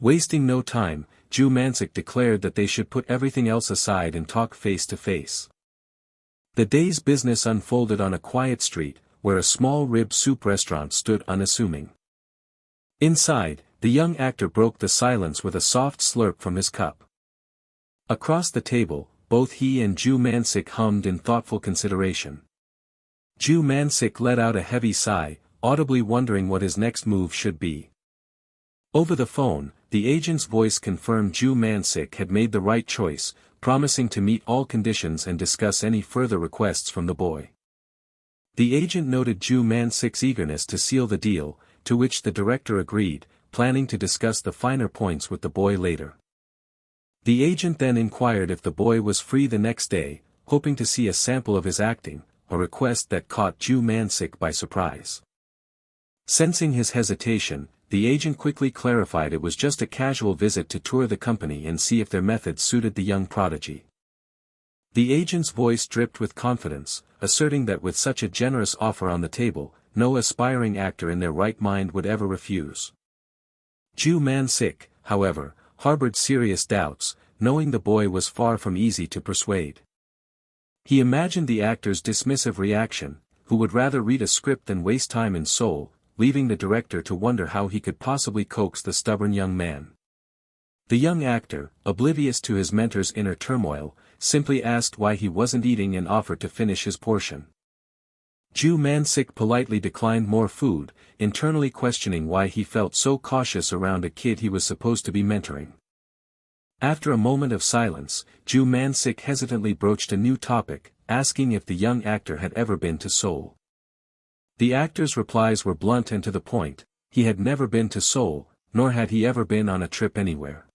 Wasting no time, Ju Man-sik declared that they should put everything else aside and talk face to face. The day's business unfolded on a quiet street, where a small rib soup restaurant stood unassuming. Inside, the young actor broke the silence with a soft slurp from his cup. Across the table, both he and Ju Man-sik hummed in thoughtful consideration. Ju Man-sik let out a heavy sigh, audibly wondering what his next move should be. Over the phone, the agent's voice confirmed Ju Man-sik had made the right choice, promising to meet all conditions and discuss any further requests from the boy. The agent noted Ju Man-sik's eagerness to seal the deal, to which the director agreed, planning to discuss the finer points with the boy later. The agent then inquired if the boy was free the next day, hoping to see a sample of his acting, a request that caught Ju Man-sik by surprise. Sensing his hesitation, the agent quickly clarified it was just a casual visit to tour the company and see if their methods suited the young prodigy. The agent's voice dripped with confidence, asserting that with such a generous offer on the table, no aspiring actor in their right mind would ever refuse. Ju Man-sik, however, harbored serious doubts, knowing the boy was far from easy to persuade. He imagined the actor's dismissive reaction, who would rather read a script than waste time in Seoul, leaving the director to wonder how he could possibly coax the stubborn young man. The young actor, oblivious to his mentor's inner turmoil, simply asked why he wasn't eating and offered to finish his portion. Ju Man-sik politely declined more food, internally questioning why he felt so cautious around a kid he was supposed to be mentoring. After a moment of silence, Ju Man-sik hesitantly broached a new topic, asking if the young actor had ever been to Seoul. The actor's replies were blunt and to the point. He had never been to Seoul, nor had he ever been on a trip anywhere.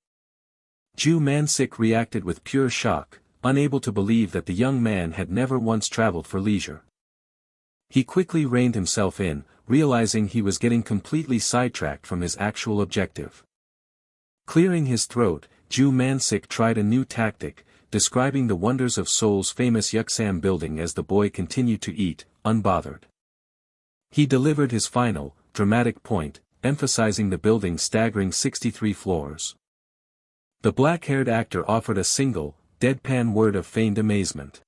Ju Man-sik reacted with pure shock, unable to believe that the young man had never once traveled for leisure. He quickly reined himself in, realizing he was getting completely sidetracked from his actual objective. Clearing his throat, Ju Man-sik tried a new tactic, describing the wonders of Seoul's famous Yuksam building as the boy continued to eat, unbothered. He delivered his final, dramatic point, emphasizing the building's staggering 63 floors. The black-haired actor offered a single, deadpan word of feigned amazement.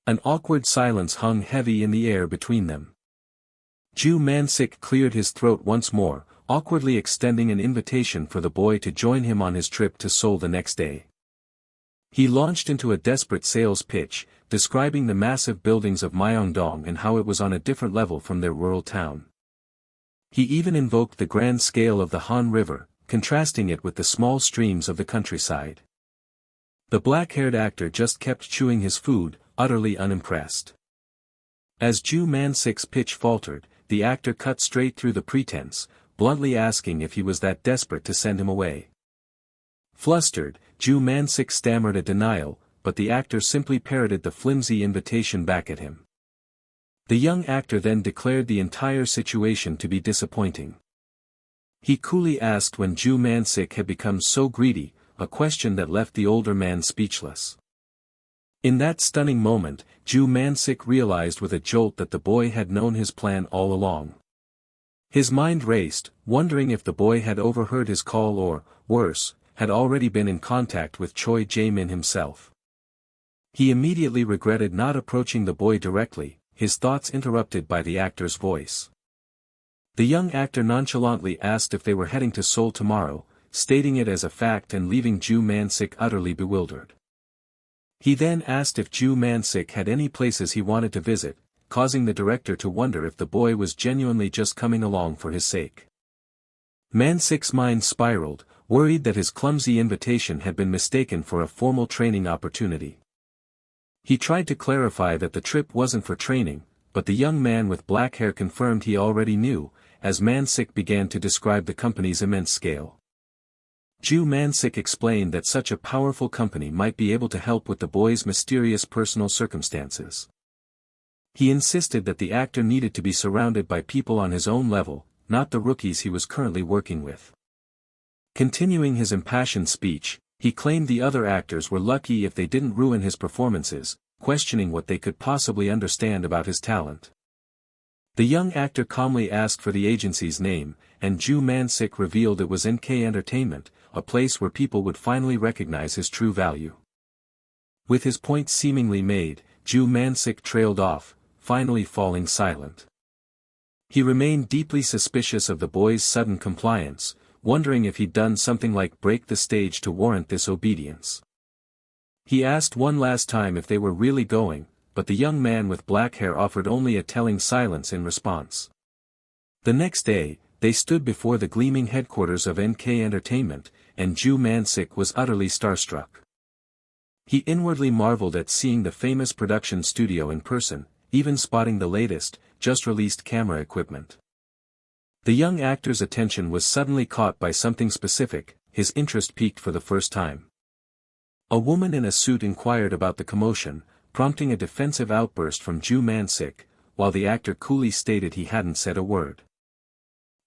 An awkward silence hung heavy in the air between them. Ju Man-sik cleared his throat once more, awkwardly extending an invitation for the boy to join him on his trip to Seoul the next day. He launched into a desperate sales pitch, describing the massive buildings of Myeongdong and how it was on a different level from their rural town. He even invoked the grand scale of the Han River, contrasting it with the small streams of the countryside. The black-haired actor just kept chewing his food, utterly unimpressed. As Ju Man-sik's pitch faltered, the actor cut straight through the pretense, bluntly asking if he was that desperate to send him away. Flustered, Ju Man-sik stammered a denial, but the actor simply parroted the flimsy invitation back at him. The young actor then declared the entire situation to be disappointing. He coolly asked when Ju Man-sik had become so greedy, a question that left the older man speechless. In that stunning moment, Ju Man-sik realized with a jolt that the boy had known his plan all along. His mind raced, wondering if the boy had overheard his call or, worse, had already been in contact with Choi Jae-min himself. He immediately regretted not approaching the boy directly, his thoughts interrupted by the actor's voice. The young actor nonchalantly asked if they were heading to Seoul tomorrow, stating it as a fact and leaving Ju Man-sik utterly bewildered. He then asked if Ju Man-sik had any places he wanted to visit, causing the director to wonder if the boy was genuinely just coming along for his sake. Man-sik's mind spiraled, worried that his clumsy invitation had been mistaken for a formal training opportunity. He tried to clarify that the trip wasn't for training, but the young man with black hair confirmed he already knew, as Man-sik began to describe the company's immense scale. Ju Man-sik explained that such a powerful company might be able to help with the boy's mysterious personal circumstances. He insisted that the actor needed to be surrounded by people on his own level, not the rookies he was currently working with. Continuing his impassioned speech, he claimed the other actors were lucky if they didn't ruin his performances, questioning what they could possibly understand about his talent. The young actor calmly asked for the agency's name, and Ju Man-sik revealed it was NK Entertainment, a place where people would finally recognize his true value. With his point seemingly made, Ju Man-sik trailed off, finally falling silent. He remained deeply suspicious of the boy's sudden compliance, wondering if he'd done something like break the stage to warrant this obedience. He asked one last time if they were really going, but the young man with black hair offered only a telling silence in response. The next day, they stood before the gleaming headquarters of NK Entertainment, and Ju Man-sik was utterly starstruck. He inwardly marveled at seeing the famous production studio in person, even spotting the latest, just-released camera equipment. The young actor's attention was suddenly caught by something specific, his interest piqued for the first time. A woman in a suit inquired about the commotion, prompting a defensive outburst from Ju Man-sik, while the actor coolly stated he hadn't said a word.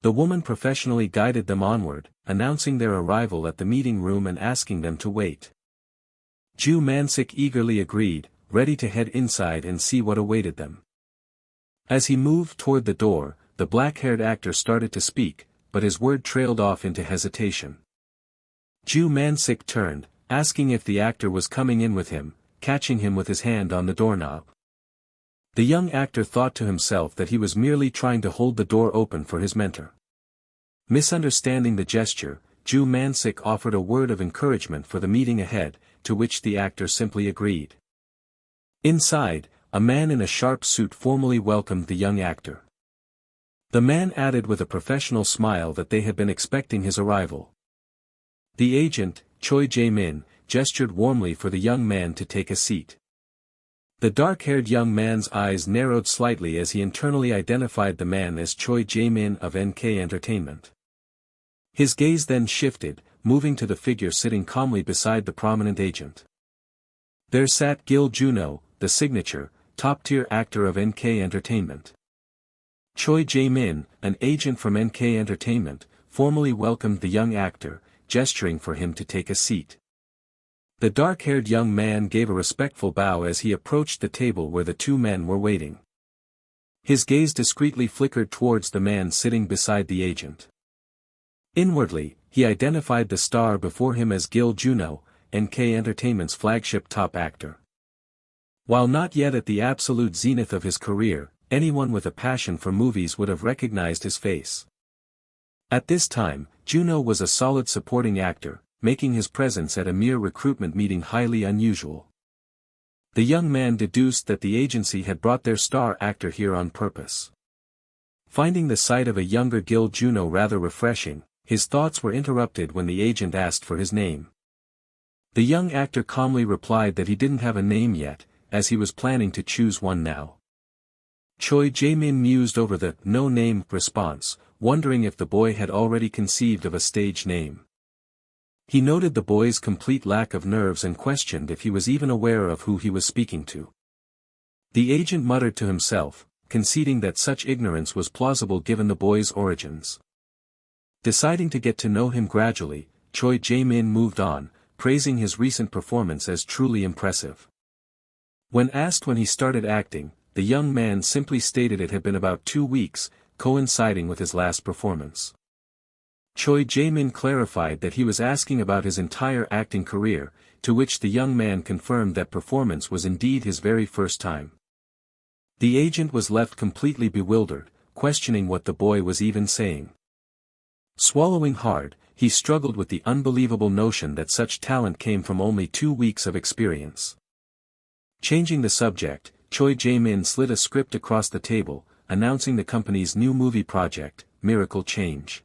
The woman professionally guided them onward, announcing their arrival at the meeting room and asking them to wait. Ju Man-sik eagerly agreed, ready to head inside and see what awaited them. As he moved toward the door, the black-haired actor started to speak, but his word trailed off into hesitation. Ju Man-sik turned, asking if the actor was coming in with him, catching him with his hand on the doorknob. The young actor thought to himself that he was merely trying to hold the door open for his mentor. Misunderstanding the gesture, Ju Man-sik offered a word of encouragement for the meeting ahead, to which the actor simply agreed. Inside, a man in a sharp suit formally welcomed the young actor. The man added with a professional smile that they had been expecting his arrival. The agent, Choi Jae-min, gestured warmly for the young man to take a seat. The dark-haired young man's eyes narrowed slightly as he internally identified the man as Choi Jae-min of NK Entertainment. His gaze then shifted, moving to the figure sitting calmly beside the prominent agent. There sat Gil Juno, the signature, top-tier actor of NK Entertainment. Choi Jae-min, an agent from NK Entertainment, formally welcomed the young actor, gesturing for him to take a seat. The dark-haired young man gave a respectful bow as he approached the table where the two men were waiting. His gaze discreetly flickered towards the man sitting beside the agent. Inwardly, he identified the star before him as Gil Juno, NK Entertainment's flagship top actor. While not yet at the absolute zenith of his career, anyone with a passion for movies would have recognized his face. At this time, Juno was a solid supporting actor, making his presence at a mere recruitment meeting highly unusual. The young man deduced that the agency had brought their star actor here on purpose. Finding the sight of a younger Gil Juno rather refreshing, his thoughts were interrupted when the agent asked for his name. The young actor calmly replied that he didn't have a name yet, as he was planning to choose one now. Choi Jae-min mused over the "no name" response, wondering if the boy had already conceived of a stage name. He noted the boy's complete lack of nerves and questioned if he was even aware of who he was speaking to. The agent muttered to himself, conceding that such ignorance was plausible given the boy's origins. Deciding to get to know him gradually, Choi Jae-min moved on, praising his recent performance as truly impressive. When asked when he started acting, the young man simply stated it had been about 2 weeks, coinciding with his last performance. Choi Jae-min clarified that he was asking about his entire acting career, to which the young man confirmed that performance was indeed his very first time. The agent was left completely bewildered, questioning what the boy was even saying. Swallowing hard, he struggled with the unbelievable notion that such talent came from only 2 weeks of experience. Changing the subject, Choi Jae-min slid a script across the table, announcing the company's new movie project, Miracle Change.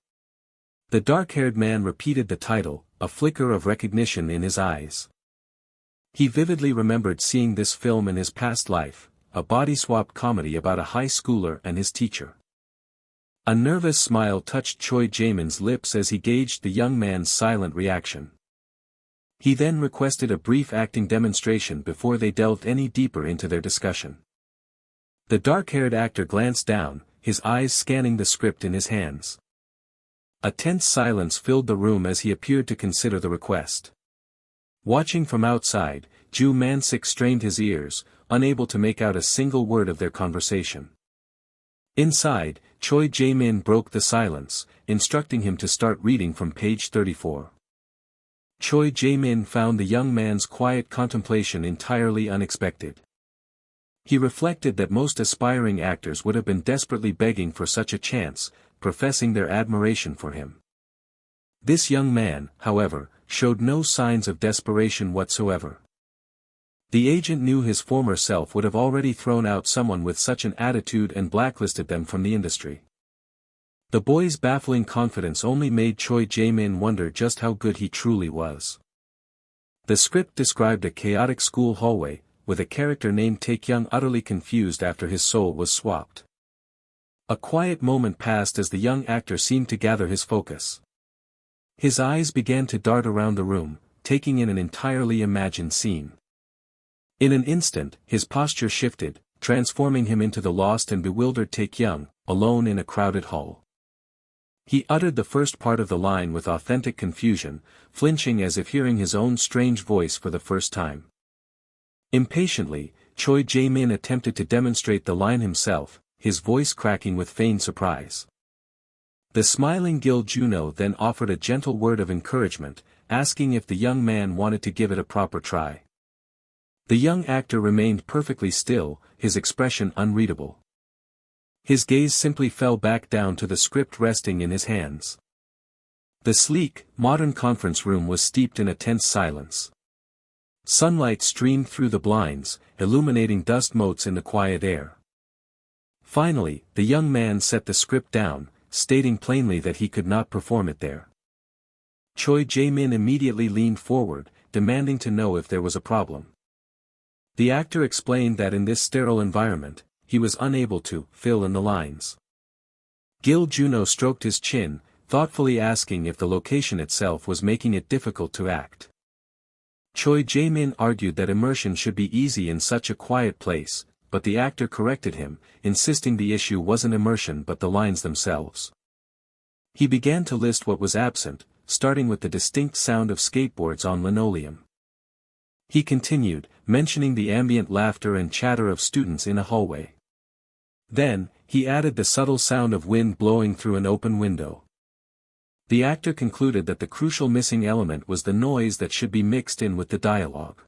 The dark-haired man repeated the title, a flicker of recognition in his eyes. He vividly remembered seeing this film in his past life, a body-swap comedy about a high schooler and his teacher. A nervous smile touched Choi Jae-min's lips as he gauged the young man's silent reaction. He then requested a brief acting demonstration before they delved any deeper into their discussion. The dark-haired actor glanced down, his eyes scanning the script in his hands. A tense silence filled the room as he appeared to consider the request. Watching from outside, Ju Man-sik strained his ears, unable to make out a single word of their conversation. Inside, Choi Jae-min broke the silence, instructing him to start reading from page 34. Choi Jae-min found the young man's quiet contemplation entirely unexpected. He reflected that most aspiring actors would have been desperately begging for such a chance, professing their admiration for him. This young man, however, showed no signs of desperation whatsoever. The agent knew his former self would have already thrown out someone with such an attitude and blacklisted them from the industry. The boy's baffling confidence only made Choi Jae-min wonder just how good he truly was. The script described a chaotic school hallway, with a character named Taekyung utterly confused after his soul was swapped. A quiet moment passed as the young actor seemed to gather his focus. His eyes began to dart around the room, taking in an entirely imagined scene. In an instant, his posture shifted, transforming him into the lost and bewildered Taekyung, alone in a crowded hall. He uttered the first part of the line with authentic confusion, flinching as if hearing his own strange voice for the first time. Impatiently, Choi Jae-min attempted to demonstrate the line himself, his voice cracking with feigned surprise. The smiling Gil Juno then offered a gentle word of encouragement, asking if the young man wanted to give it a proper try. The young actor remained perfectly still, his expression unreadable. His gaze simply fell back down to the script resting in his hands. The sleek, modern conference room was steeped in a tense silence. Sunlight streamed through the blinds, illuminating dust motes in the quiet air. Finally, the young man set the script down, stating plainly that he could not perform it there. Choi Jae-min immediately leaned forward, demanding to know if there was a problem. The actor explained that in this sterile environment, he was unable to fill in the lines. Gil Juno stroked his chin, thoughtfully asking if the location itself was making it difficult to act. Choi Jae-min argued that immersion should be easy in such a quiet place, but the actor corrected him, insisting the issue wasn't immersion but the lines themselves. He began to list what was absent, starting with the distinct sound of skateboards on linoleum. He continued, mentioning the ambient laughter and chatter of students in a hallway. Then, he added the subtle sound of wind blowing through an open window. The actor concluded that the crucial missing element was the noise that should be mixed in with the dialogue.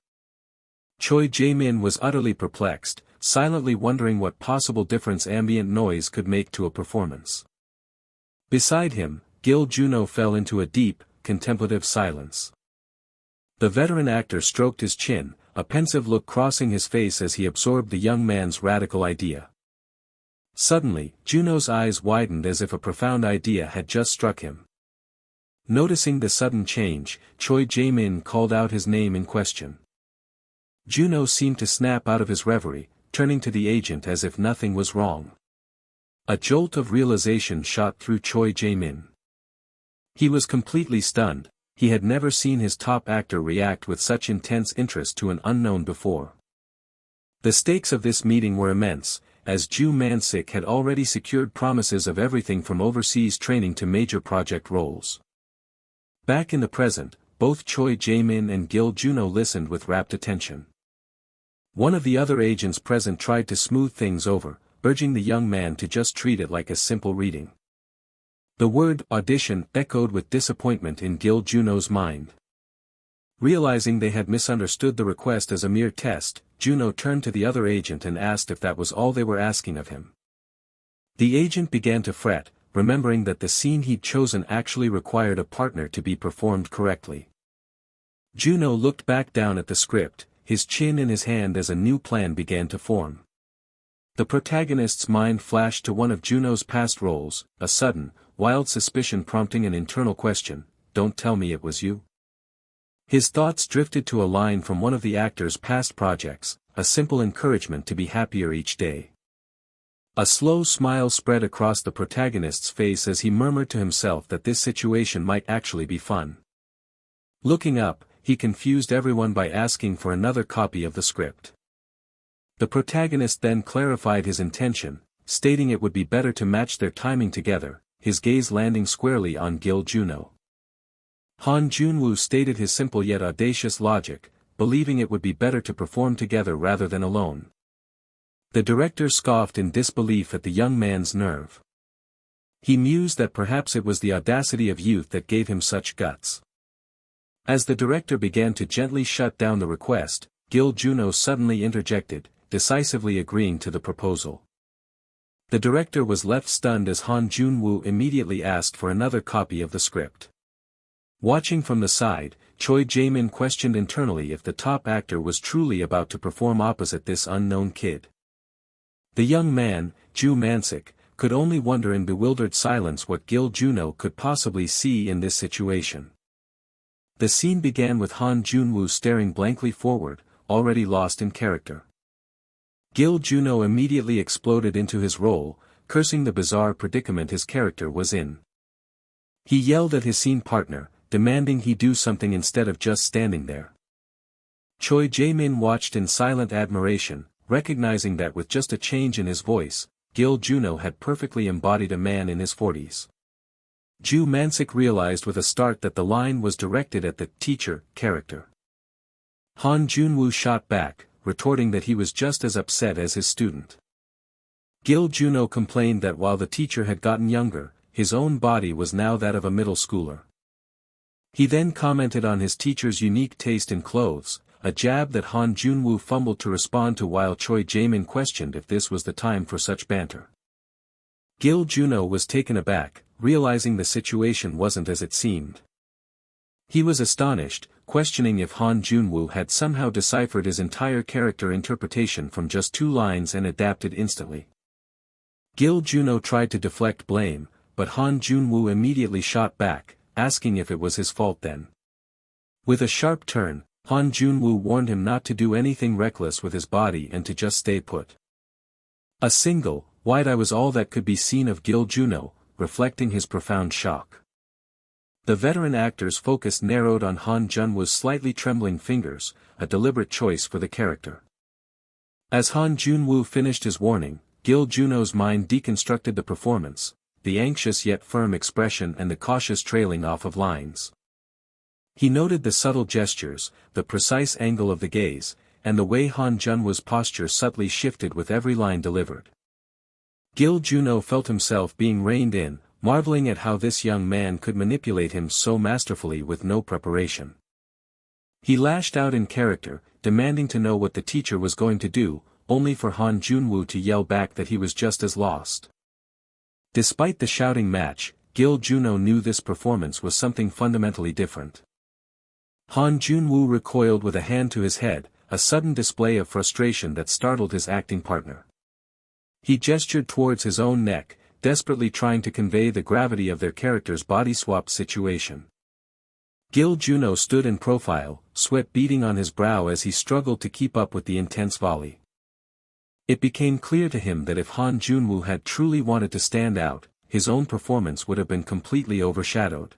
Choi Jae-min was utterly perplexed, silently wondering what possible difference ambient noise could make to a performance. Beside him, Gil Juno fell into a deep, contemplative silence. The veteran actor stroked his chin, a pensive look crossing his face as he absorbed the young man's radical idea. Suddenly, Juno's eyes widened as if a profound idea had just struck him. Noticing the sudden change, Choi Jae-min called out his name in question. Juno seemed to snap out of his reverie, turning to the agent as if nothing was wrong. A jolt of realization shot through Choi Jae-min. He was completely stunned. He had never seen his top actor react with such intense interest to an unknown before. The stakes of this meeting were immense, as Ju Man-sik had already secured promises of everything from overseas training to major project roles. Back in the present, both Choi Jae-min and Gil Juno listened with rapt attention. One of the other agents present tried to smooth things over, urging the young man to just treat it like a simple reading. The word audition echoed with disappointment in Gil Juno's mind. Realizing they had misunderstood the request as a mere test, Juno turned to the other agent and asked if that was all they were asking of him. The agent began to fret, remembering that the scene he'd chosen actually required a partner to be performed correctly. Juno looked back down at the script, his chin in his hand as a new plan began to form. The protagonist's mind flashed to one of Juno's past roles, a sudden, wild suspicion prompting an internal question, "Don't tell me it was you?" His thoughts drifted to a line from one of the actor's past projects, a simple encouragement to be happier each day. A slow smile spread across the protagonist's face as he murmured to himself that this situation might actually be fun. Looking up, he confused everyone by asking for another copy of the script. The protagonist then clarified his intention, stating it would be better to match their timing together, his gaze landing squarely on Gil Juno. Han Junwoo stated his simple yet audacious logic, believing it would be better to perform together rather than alone. The director scoffed in disbelief at the young man's nerve. He mused that perhaps it was the audacity of youth that gave him such guts. As the director began to gently shut down the request, Gil Juno suddenly interjected, decisively agreeing to the proposal. The director was left stunned as Han Junwoo immediately asked for another copy of the script. Watching from the side, Choi Jae-min questioned internally if the top actor was truly about to perform opposite this unknown kid. The young man, Ju Man-sik, could only wonder in bewildered silence what Gil Juno could possibly see in this situation. The scene began with Han Junwoo staring blankly forward, already lost in character. Gil Juno immediately exploded into his role, cursing the bizarre predicament his character was in. He yelled at his scene partner, demanding he do something instead of just standing there. Choi Jae-min watched in silent admiration, recognizing that with just a change in his voice, Gil Juno had perfectly embodied a man in his 40s. Ju Man-sik realized with a start that the line was directed at the teacher character. Han Junwoo shot back, retorting that he was just as upset as his student. Gil Juno complained that while the teacher had gotten younger, his own body was now that of a middle schooler. He then commented on his teacher's unique taste in clothes, a jab that Han Junwoo fumbled to respond to while Choi Jae-min questioned if this was the time for such banter. Gil Juno was taken aback, realizing the situation wasn't as it seemed. He was astonished, questioning if Han Junwoo had somehow deciphered his entire character interpretation from just 2 lines and adapted instantly. Gil Juno tried to deflect blame, but Han Junwoo immediately shot back, asking if it was his fault then. With a sharp turn, Han Junwoo warned him not to do anything reckless with his body and to just stay put. A single, wide eye was all that could be seen of Gil Juno, reflecting his profound shock. The veteran actor's focus narrowed on Han Junwoo's slightly trembling fingers, a deliberate choice for the character. As Han Junwoo finished his warning, Gil Juno's mind deconstructed the performance, the anxious yet firm expression and the cautious trailing off of lines. He noted the subtle gestures, the precise angle of the gaze, and the way Han Junwoo's posture subtly shifted with every line delivered. Gil Juno felt himself being reined in, marveling at how this young man could manipulate him so masterfully with no preparation. He lashed out in character, demanding to know what the teacher was going to do, only for Han Junwoo to yell back that he was just as lost. Despite the shouting match, Gil Juno knew this performance was something fundamentally different. Han Junwoo recoiled with a hand to his head, a sudden display of frustration that startled his acting partner. He gestured towards his own neck, desperately trying to convey the gravity of their character's body-swap situation. Gil Juno stood in profile, sweat beading on his brow as he struggled to keep up with the intense volley. It became clear to him that if Han Junwoo had truly wanted to stand out, his own performance would have been completely overshadowed.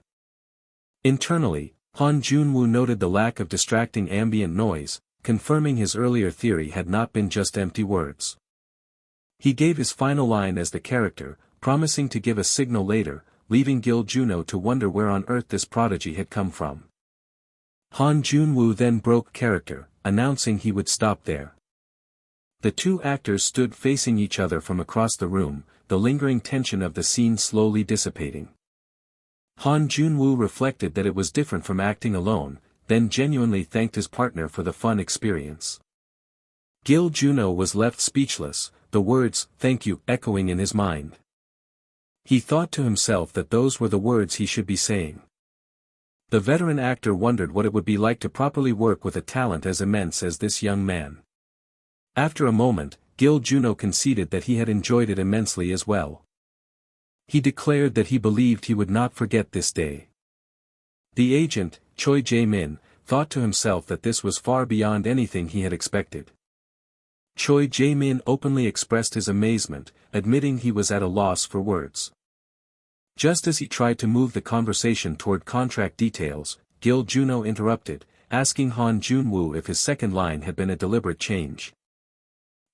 Internally, Han Junwoo noted the lack of distracting ambient noise, confirming his earlier theory had not been just empty words. He gave his final line as the character, promising to give a signal later, leaving Gil Juno to wonder where on earth this prodigy had come from. Han Junwoo then broke character, announcing he would stop there. The 2 actors stood facing each other from across the room, the lingering tension of the scene slowly dissipating. Han Junwoo reflected that it was different from acting alone, then genuinely thanked his partner for the fun experience. Gil Juno was left speechless, the words, "thank you," echoing in his mind. He thought to himself that those were the words he should be saying. The veteran actor wondered what it would be like to properly work with a talent as immense as this young man. After a moment, Gil Juno conceded that he had enjoyed it immensely as well. He declared that he believed he would not forget this day. The agent, Choi Jae-min, thought to himself that this was far beyond anything he had expected. Choi Jae-min openly expressed his amazement, admitting he was at a loss for words. Just as he tried to move the conversation toward contract details, Gil Juno interrupted, asking Han Junwoo if his second line had been a deliberate change.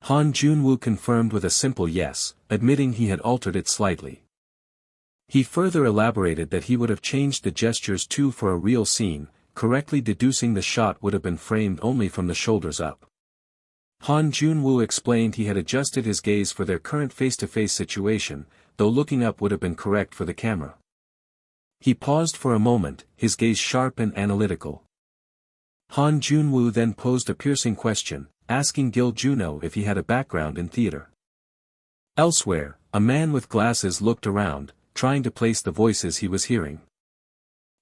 Han Junwoo confirmed with a simple yes, admitting he had altered it slightly. He further elaborated that he would have changed the gestures too for a real scene, correctly deducing the shot would have been framed only from the shoulders up. Han Junwoo explained he had adjusted his gaze for their current face-to-face situation, though looking up would have been correct for the camera. He paused for a moment, his gaze sharp and analytical. Han Junwoo then posed a piercing question, asking Gil Juno if he had a background in theater. Elsewhere, a man with glasses looked around, trying to place the voices he was hearing.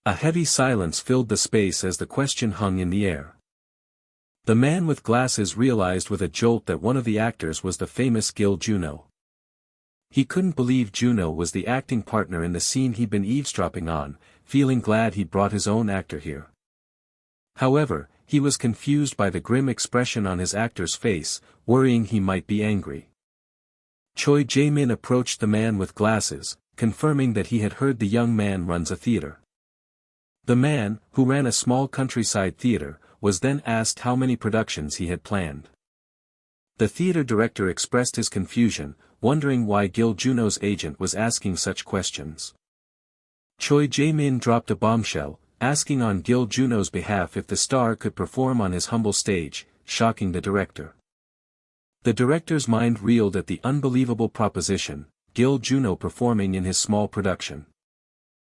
A heavy silence filled the space as the question hung in the air. The man with glasses realized with a jolt that one of the actors was the famous Gil Juno. He couldn't believe Juno was the acting partner in the scene he'd been eavesdropping on, feeling glad he'd brought his own actor here. However, he was confused by the grim expression on his actor's face, worrying he might be angry. Choi Jae-min approached the man with glasses, confirming that he had heard the young man runs a theater. The man, who ran a small countryside theater, was then asked how many productions he had planned. The theater director expressed his confusion, wondering why Gil Juno's agent was asking such questions. Choi Jae-min dropped a bombshell, asking on Gil Juno's behalf if the star could perform on his humble stage, shocking the director. The director's mind reeled at the unbelievable proposition, Gil Juno performing in his small production.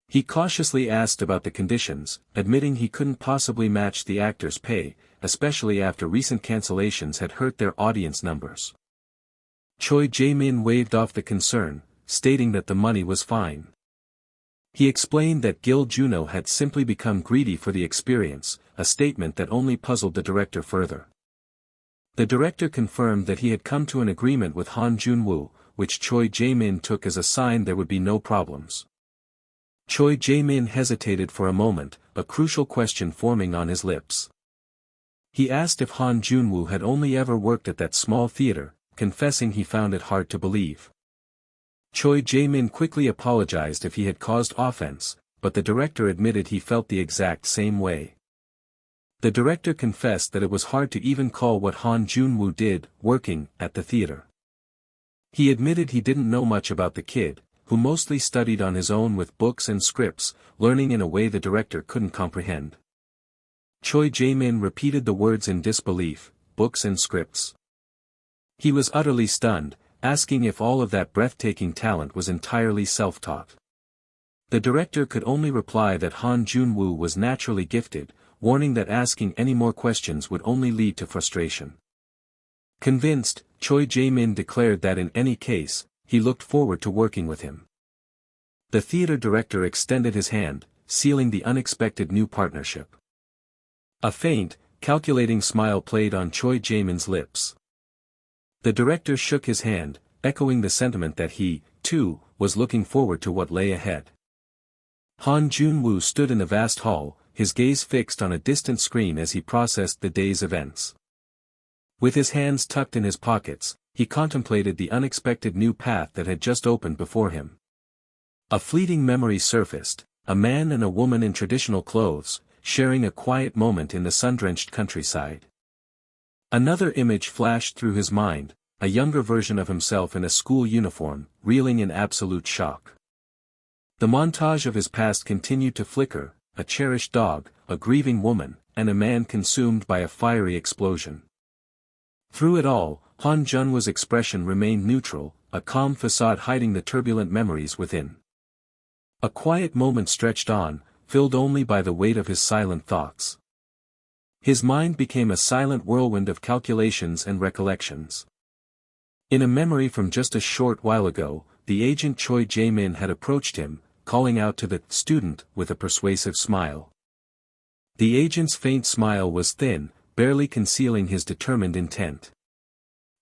He cautiously asked about the conditions, admitting he couldn't possibly match the actor's pay, especially after recent cancellations had hurt their audience numbers. Choi Jae-min waved off the concern, stating that the money was fine. He explained that Gil Juno had simply become greedy for the experience, a statement that only puzzled the director further. The director confirmed that he had come to an agreement with Han Jun-woo, which Choi Jae-min took as a sign there would be no problems. Choi Jae-min hesitated for a moment, a crucial question forming on his lips. He asked if Han Jun-woo had only ever worked at that small theater, confessing he found it hard to believe. Choi Jae-min quickly apologized if he had caused offense, but the director admitted he felt the exact same way. The director confessed that it was hard to even call what Han Jun-woo did, working, at the theater. He admitted he didn't know much about the kid, who mostly studied on his own with books and scripts, learning in a way the director couldn't comprehend. Choi Jae-min repeated the words in disbelief, books and scripts. He was utterly stunned, asking if all of that breathtaking talent was entirely self-taught. The director could only reply that Han Jun-woo was naturally gifted, warning that asking any more questions would only lead to frustration. Convinced, Choi Jae-min declared that in any case, he looked forward to working with him. The theater director extended his hand, sealing the unexpected new partnership. A faint, calculating smile played on Choi Jae-min's lips. The director shook his hand, echoing the sentiment that he, too, was looking forward to what lay ahead. Han Jun-woo stood in the vast hall, his gaze fixed on a distant screen as he processed the day's events. With his hands tucked in his pockets, he contemplated the unexpected new path that had just opened before him. A fleeting memory surfaced, a man and a woman in traditional clothes, sharing a quiet moment in the sun-drenched countryside. Another image flashed through his mind, a younger version of himself in a school uniform, reeling in absolute shock. The montage of his past continued to flicker, a cherished dog, a grieving woman, and a man consumed by a fiery explosion. Through it all, Han Jun-woo's expression remained neutral, a calm facade hiding the turbulent memories within. A quiet moment stretched on, filled only by the weight of his silent thoughts. His mind became a silent whirlwind of calculations and recollections. In a memory from just a short while ago, the agent Choi Jae-min had approached him, calling out to the student with a persuasive smile. The agent's faint smile was thin, barely concealing his determined intent.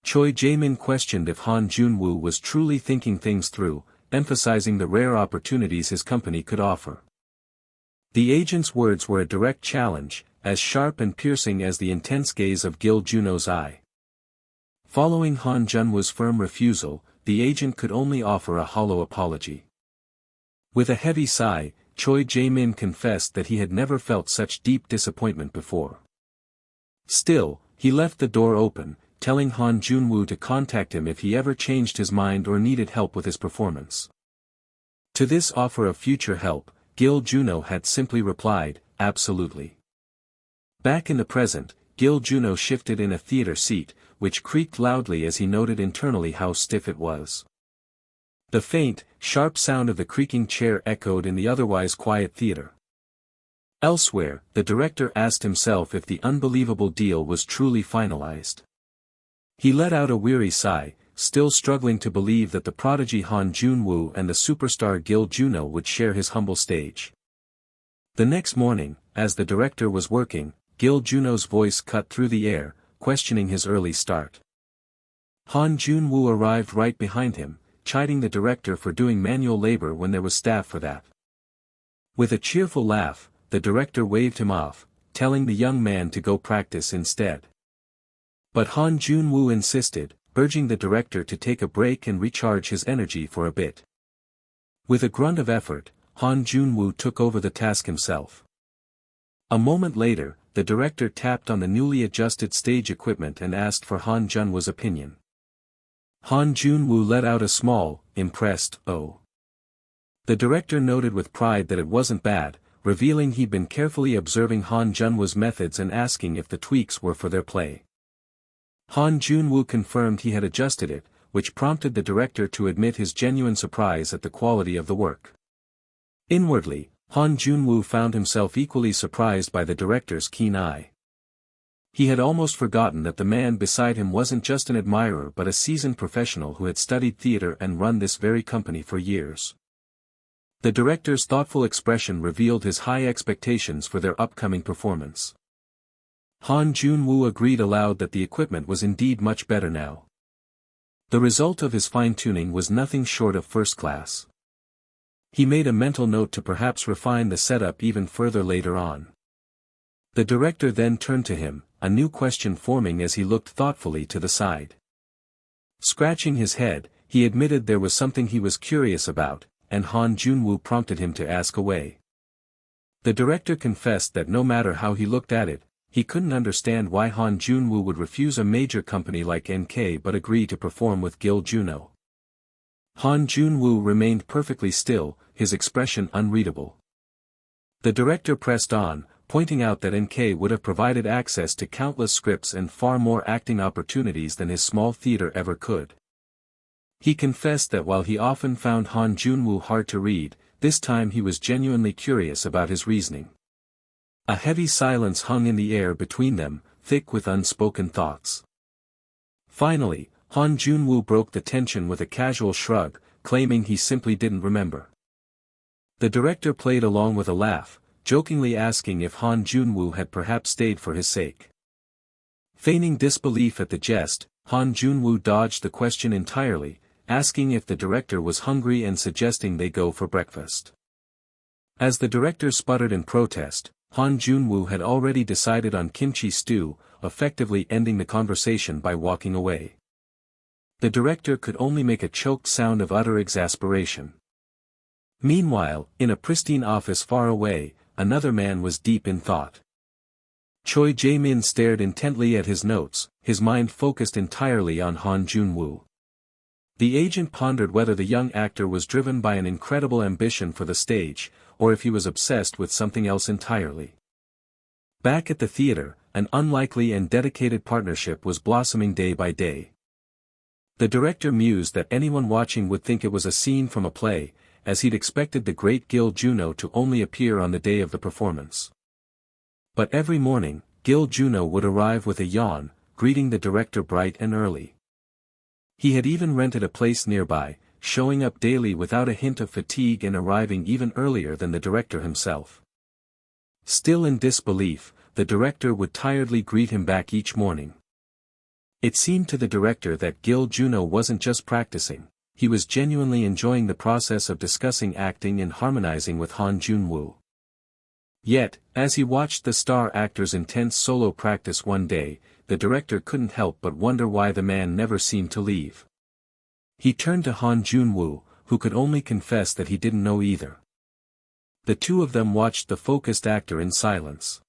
Choi Jae-min questioned if Han Jun-woo was truly thinking things through, emphasizing the rare opportunities his company could offer. The agent's words were a direct challenge, as sharp and piercing as the intense gaze of Gil Juno's eye. Following Han Jun-woo's firm refusal, the agent could only offer a hollow apology. With a heavy sigh, Choi Jae-min confessed that he had never felt such deep disappointment before. Still, he left the door open, telling Han Jun-woo to contact him if he ever changed his mind or needed help with his performance. To this offer of future help, Gil Juno had simply replied, absolutely. Back in the present, Gil Juno shifted in a theater seat, which creaked loudly as he noted internally how stiff it was. The faint, sharp sound of the creaking chair echoed in the otherwise quiet theater. Elsewhere, the director asked himself if the unbelievable deal was truly finalized. He let out a weary sigh, still struggling to believe that the prodigy Han Jun-woo and the superstar Gil Juno would share his humble stage. The next morning, as the director was working, Gil Juno's voice cut through the air, questioning his early start. Han Jun-woo arrived right behind him, chiding the director for doing manual labor when there was staff for that. With a cheerful laugh, the director waved him off, telling the young man to go practice instead. But Han Jun-woo insisted, urging the director to take a break and recharge his energy for a bit. With a grunt of effort, Han Jun-woo took over the task himself. A moment later, the director tapped on the newly adjusted stage equipment and asked for Han Jun-woo's opinion. Han Jun-woo let out a small, impressed, "Oh." The director noted with pride that it wasn't bad, revealing he'd been carefully observing Han Jun-woo's methods and asking if the tweaks were for their play. Han Jun-woo confirmed he had adjusted it, which prompted the director to admit his genuine surprise at the quality of the work. Inwardly, Han Jun-woo found himself equally surprised by the director's keen eye. He had almost forgotten that the man beside him wasn't just an admirer but a seasoned professional who had studied theater and run this very company for years. The director's thoughtful expression revealed his high expectations for their upcoming performance. Han Jun-woo agreed aloud that the equipment was indeed much better now. The result of his fine-tuning was nothing short of first class. He made a mental note to perhaps refine the setup even further later on. The director then turned to him, a new question forming as he looked thoughtfully to the side. Scratching his head, he admitted there was something he was curious about, and Han Jun-woo prompted him to ask away. The director confessed that no matter how he looked at it, he couldn't understand why Han Jun-woo would refuse a major company like NK but agree to perform with Gil Juno. Han Jun-woo remained perfectly still, his expression unreadable. The director pressed on, pointing out that NK would have provided access to countless scripts and far more acting opportunities than his small theater ever could. He confessed that while he often found Han Jun-woo hard to read, this time he was genuinely curious about his reasoning. A heavy silence hung in the air between them, thick with unspoken thoughts. Finally, Han Jun-woo broke the tension with a casual shrug, claiming he simply didn't remember. The director played along with a laugh, jokingly asking if Han Jun-woo had perhaps stayed for his sake. Feigning disbelief at the jest, Han Jun-woo dodged the question entirely, asking if the director was hungry and suggesting they go for breakfast. As the director sputtered in protest, Han Jun-woo had already decided on kimchi stew, effectively ending the conversation by walking away. The director could only make a choked sound of utter exasperation. Meanwhile, in a pristine office far away, another man was deep in thought. Choi Jae-min stared intently at his notes, his mind focused entirely on Han Jun-woo. The agent pondered whether the young actor was driven by an incredible ambition for the stage, or if he was obsessed with something else entirely. Back at the theater, an unlikely and dedicated partnership was blossoming day by day. The director mused that anyone watching would think it was a scene from a play, as he'd expected the great Gil Juno to only appear on the day of the performance. But every morning, Gil Juno would arrive with a yawn, greeting the director bright and early. He had even rented a place nearby, showing up daily without a hint of fatigue and arriving even earlier than the director himself. Still in disbelief, the director would tiredly greet him back each morning. It seemed to the director that Gil Juno wasn't just practicing, he was genuinely enjoying the process of discussing acting and harmonizing with Han Jun-woo. Yet, as he watched the star actor's intense solo practice one day, the director couldn't help but wonder why the man never seemed to leave. He turned to Han Jun-woo, who could only confess that he didn't know either. The two of them watched the focused actor in silence.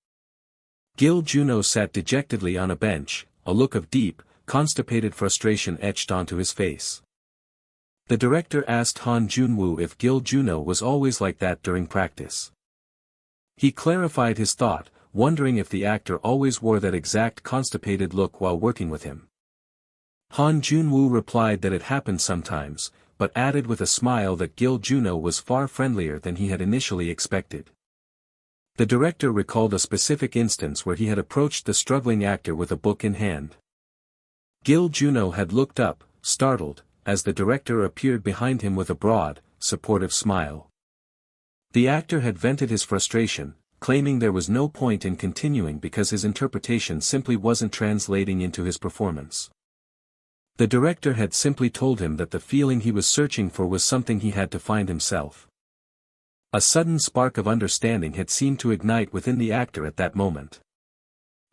Gil Juno sat dejectedly on a bench, a look of deep, constipated frustration etched onto his face. The director asked Han Jun-woo if Gil Juno was always like that during practice. He clarified his thought, wondering if the actor always wore that exact constipated look while working with him. Han Jun-woo replied that it happened sometimes, but added with a smile that Gil Juno was far friendlier than he had initially expected. The director recalled a specific instance where he had approached the struggling actor with a book in hand. Gil Juno had looked up, startled, as the director appeared behind him with a broad, supportive smile. The actor had vented his frustration, claiming there was no point in continuing because his interpretation simply wasn't translating into his performance. The director had simply told him that the feeling he was searching for was something he had to find himself. A sudden spark of understanding had seemed to ignite within the actor at that moment.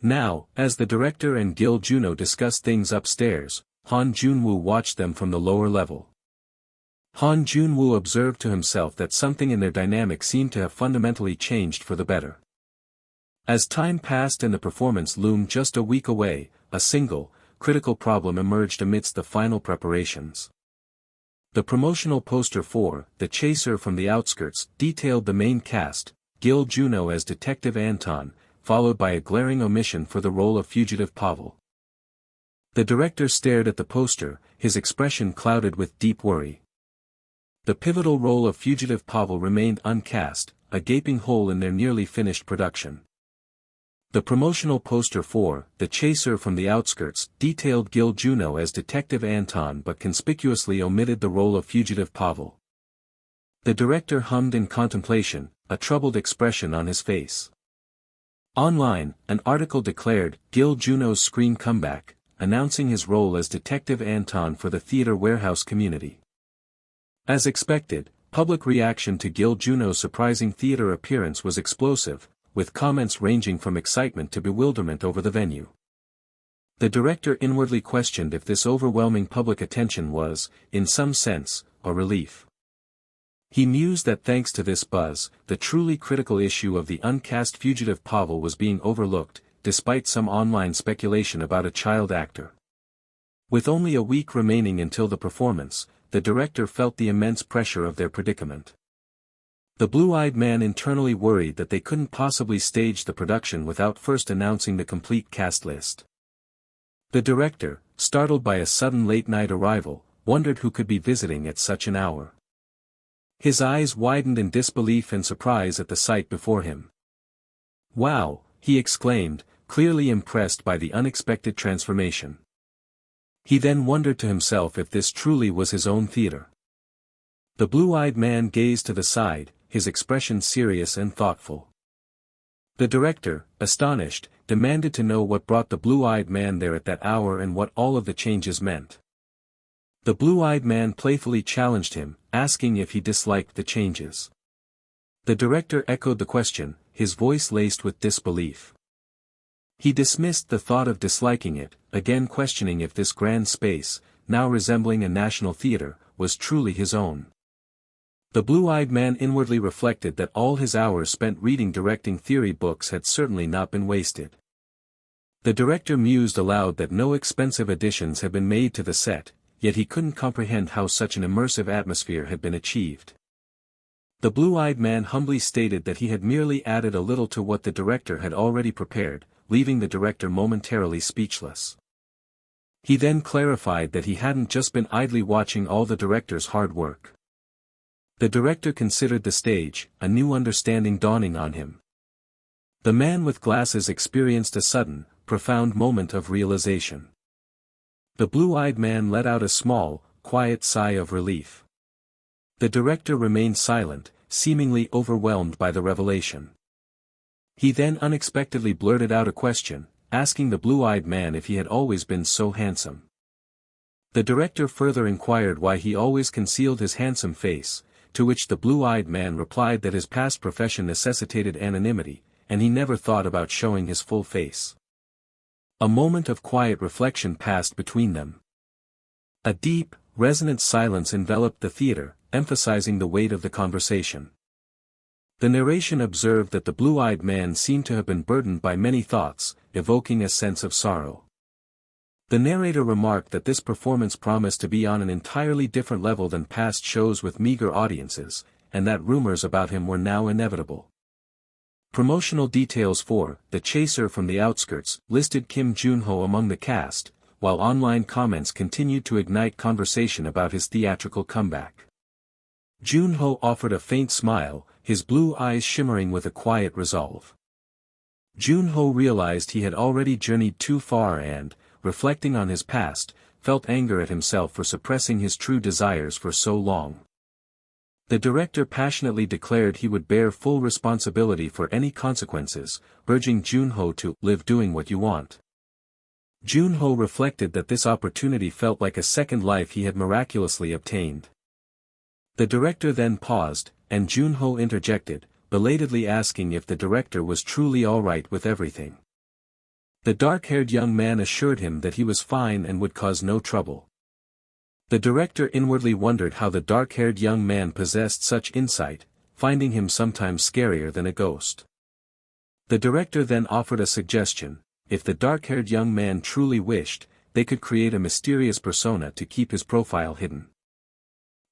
Now, as the director and Gil Juno discussed things upstairs, Han Jun-woo watched them from the lower level. Han Jun-woo observed to himself that something in their dynamic seemed to have fundamentally changed for the better. As time passed and the performance loomed just a week away, a single, critical problem emerged amidst the final preparations. The promotional poster for The Chaser from the Outskirts detailed the main cast, Gil Juno as Detective Anton, followed by a glaring omission for the role of fugitive Pavel. The director stared at the poster, his expression clouded with deep worry. The pivotal role of fugitive Pavel remained uncast, a gaping hole in their nearly finished production. The promotional poster for The Chaser from the Outskirts detailed Gil Juno as Detective Anton but conspicuously omitted the role of fugitive Pavel. The director hummed in contemplation, a troubled expression on his face. Online, an article declared Gil Juno's screen comeback, announcing his role as Detective Anton for the theater warehouse community. As expected, public reaction to Gil Juno's surprising theater appearance was explosive, with comments ranging from excitement to bewilderment over the venue. The director inwardly questioned if this overwhelming public attention was, in some sense, a relief. He mused that thanks to this buzz, the truly critical issue of the uncast fugitive Pavel was being overlooked, despite some online speculation about a child actor. With only a week remaining until the performance, the director felt the immense pressure of their predicament. The blue-eyed man internally worried that they couldn't possibly stage the production without first announcing the complete cast list. The director, startled by a sudden late-night arrival, wondered who could be visiting at such an hour. His eyes widened in disbelief and surprise at the sight before him. "Wow," he exclaimed, clearly impressed by the unexpected transformation. He then wondered to himself if this truly was his own theater. The blue-eyed man gazed to the side, his expression serious and thoughtful. The director, astonished, demanded to know what brought the blue-eyed man there at that hour and what all of the changes meant. The blue-eyed man playfully challenged him, asking if he disliked the changes. The director echoed the question, his voice laced with disbelief. He dismissed the thought of disliking it, again questioning if this grand space, now resembling a national theater, was truly his own. The blue-eyed man inwardly reflected that all his hours spent reading directing theory books had certainly not been wasted. The director mused aloud that no expensive additions had been made to the set, yet he couldn't comprehend how such an immersive atmosphere had been achieved. The blue-eyed man humbly stated that he had merely added a little to what the director had already prepared, leaving the director momentarily speechless. He then clarified that he hadn't just been idly watching all the director's hard work. The director considered the stage, a new understanding dawning on him. The man with glasses experienced a sudden, profound moment of realization. The blue-eyed man let out a small, quiet sigh of relief. The director remained silent, seemingly overwhelmed by the revelation. He then unexpectedly blurted out a question, asking the blue-eyed man if he had always been so handsome. The director further inquired why he always concealed his handsome face, to which the blue-eyed man replied that his past profession necessitated anonymity, and he never thought about showing his full face. A moment of quiet reflection passed between them. A deep, resonant silence enveloped the theater, emphasizing the weight of the conversation. The narration observed that the blue-eyed man seemed to have been burdened by many thoughts, evoking a sense of sorrow. The narrator remarked that this performance promised to be on an entirely different level than past shows with meager audiences, and that rumors about him were now inevitable. Promotional details for The Chaser from the Outskirts listed Kim Jun-ho among the cast, while online comments continued to ignite conversation about his theatrical comeback. Jun-ho offered a faint smile, his blue eyes shimmering with a quiet resolve. Jun-ho realized he had already journeyed too far and, reflecting on his past, felt anger at himself for suppressing his true desires for so long. The director passionately declared he would bear full responsibility for any consequences, urging Jun-ho to live doing what you want. Jun-ho reflected that this opportunity felt like a second life he had miraculously obtained. The director then paused, and Jun-ho interjected, belatedly asking if the director was truly all right with everything. The dark-haired young man assured him that he was fine and would cause no trouble. The director inwardly wondered how the dark-haired young man possessed such insight, finding him sometimes scarier than a ghost. The director then offered a suggestion: if the dark-haired young man truly wished, they could create a mysterious persona to keep his profile hidden.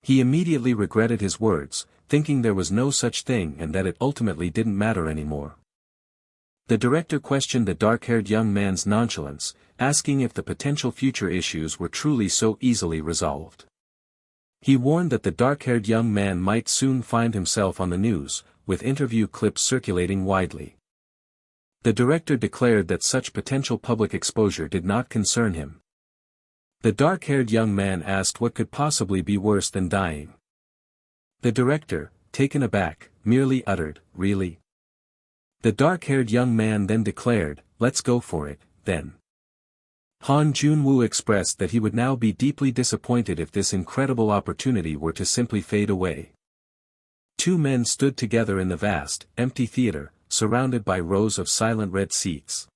He immediately regretted his words, thinking there was no such thing and that it ultimately didn't matter anymore. The director questioned the dark-haired young man's nonchalance, asking if the potential future issues were truly so easily resolved. He warned that the dark-haired young man might soon find himself on the news, with interview clips circulating widely. The director declared that such potential public exposure did not concern him. The dark-haired young man asked what could possibly be worse than dying. The director, taken aback, merely uttered, "Really?" The dark-haired young man then declared, "Let's go for it, then." Han Jun-woo expressed that he would now be deeply disappointed if this incredible opportunity were to simply fade away. Two men stood together in the vast, empty theater, surrounded by rows of silent red seats.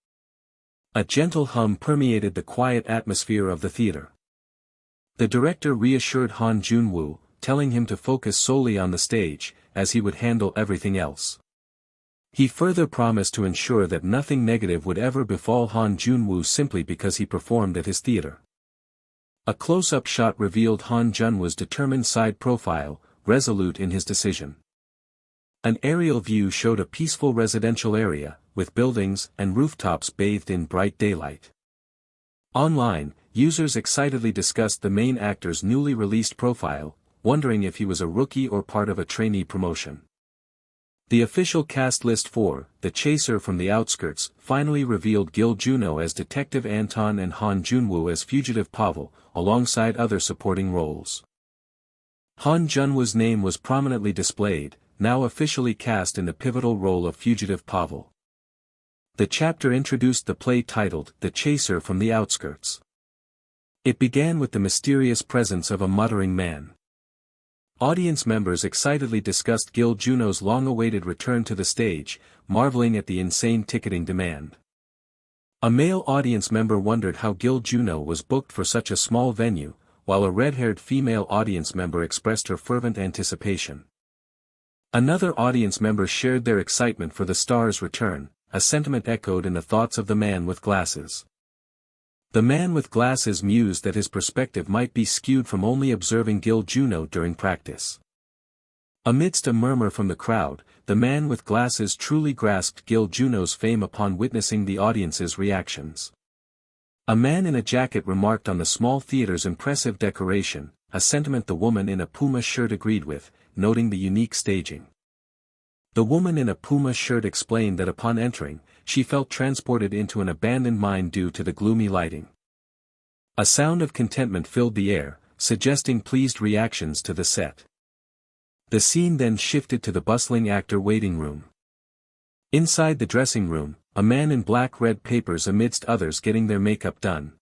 A gentle hum permeated the quiet atmosphere of the theater. The director reassured Han Jun-woo, telling him to focus solely on the stage, as he would handle everything else. He further promised to ensure that nothing negative would ever befall Han Jun-woo simply because he performed at his theater. A close-up shot revealed Han Jun-woo's determined side profile, resolute in his decision. An aerial view showed a peaceful residential area, with buildings and rooftops bathed in bright daylight. Online, users excitedly discussed the main actor's newly released profile, wondering if he was a rookie or part of a trainee promotion. The official cast list for The Chaser from the Outskirts finally revealed Gil Juno as Detective Anton and Han Jun-woo as Fugitive Pavel, alongside other supporting roles. Han Jun-woo's name was prominently displayed, now officially cast in the pivotal role of Fugitive Pavel. The chapter introduced the play titled The Chaser from the Outskirts. It began with the mysterious presence of a muttering man. Audience members excitedly discussed Gil Juno's long-awaited return to the stage, marveling at the insane ticketing demand. A male audience member wondered how Gil Juno was booked for such a small venue, while a red-haired female audience member expressed her fervent anticipation. Another audience member shared their excitement for the star's return, a sentiment echoed in the thoughts of the man with glasses. The man with glasses mused that his perspective might be skewed from only observing Gil Juno during practice. Amidst a murmur from the crowd, the man with glasses truly grasped Gil Juno's fame upon witnessing the audience's reactions. A man in a jacket remarked on the small theater's impressive decoration, a sentiment the woman in a Puma shirt agreed with, noting the unique staging. The woman in a Puma shirt explained that upon entering, she felt transported into an abandoned mine due to the gloomy lighting. A sound of contentment filled the air, suggesting pleased reactions to the set. The scene then shifted to the bustling actor waiting room. Inside the dressing room, a man in black read papers amidst others getting their makeup done.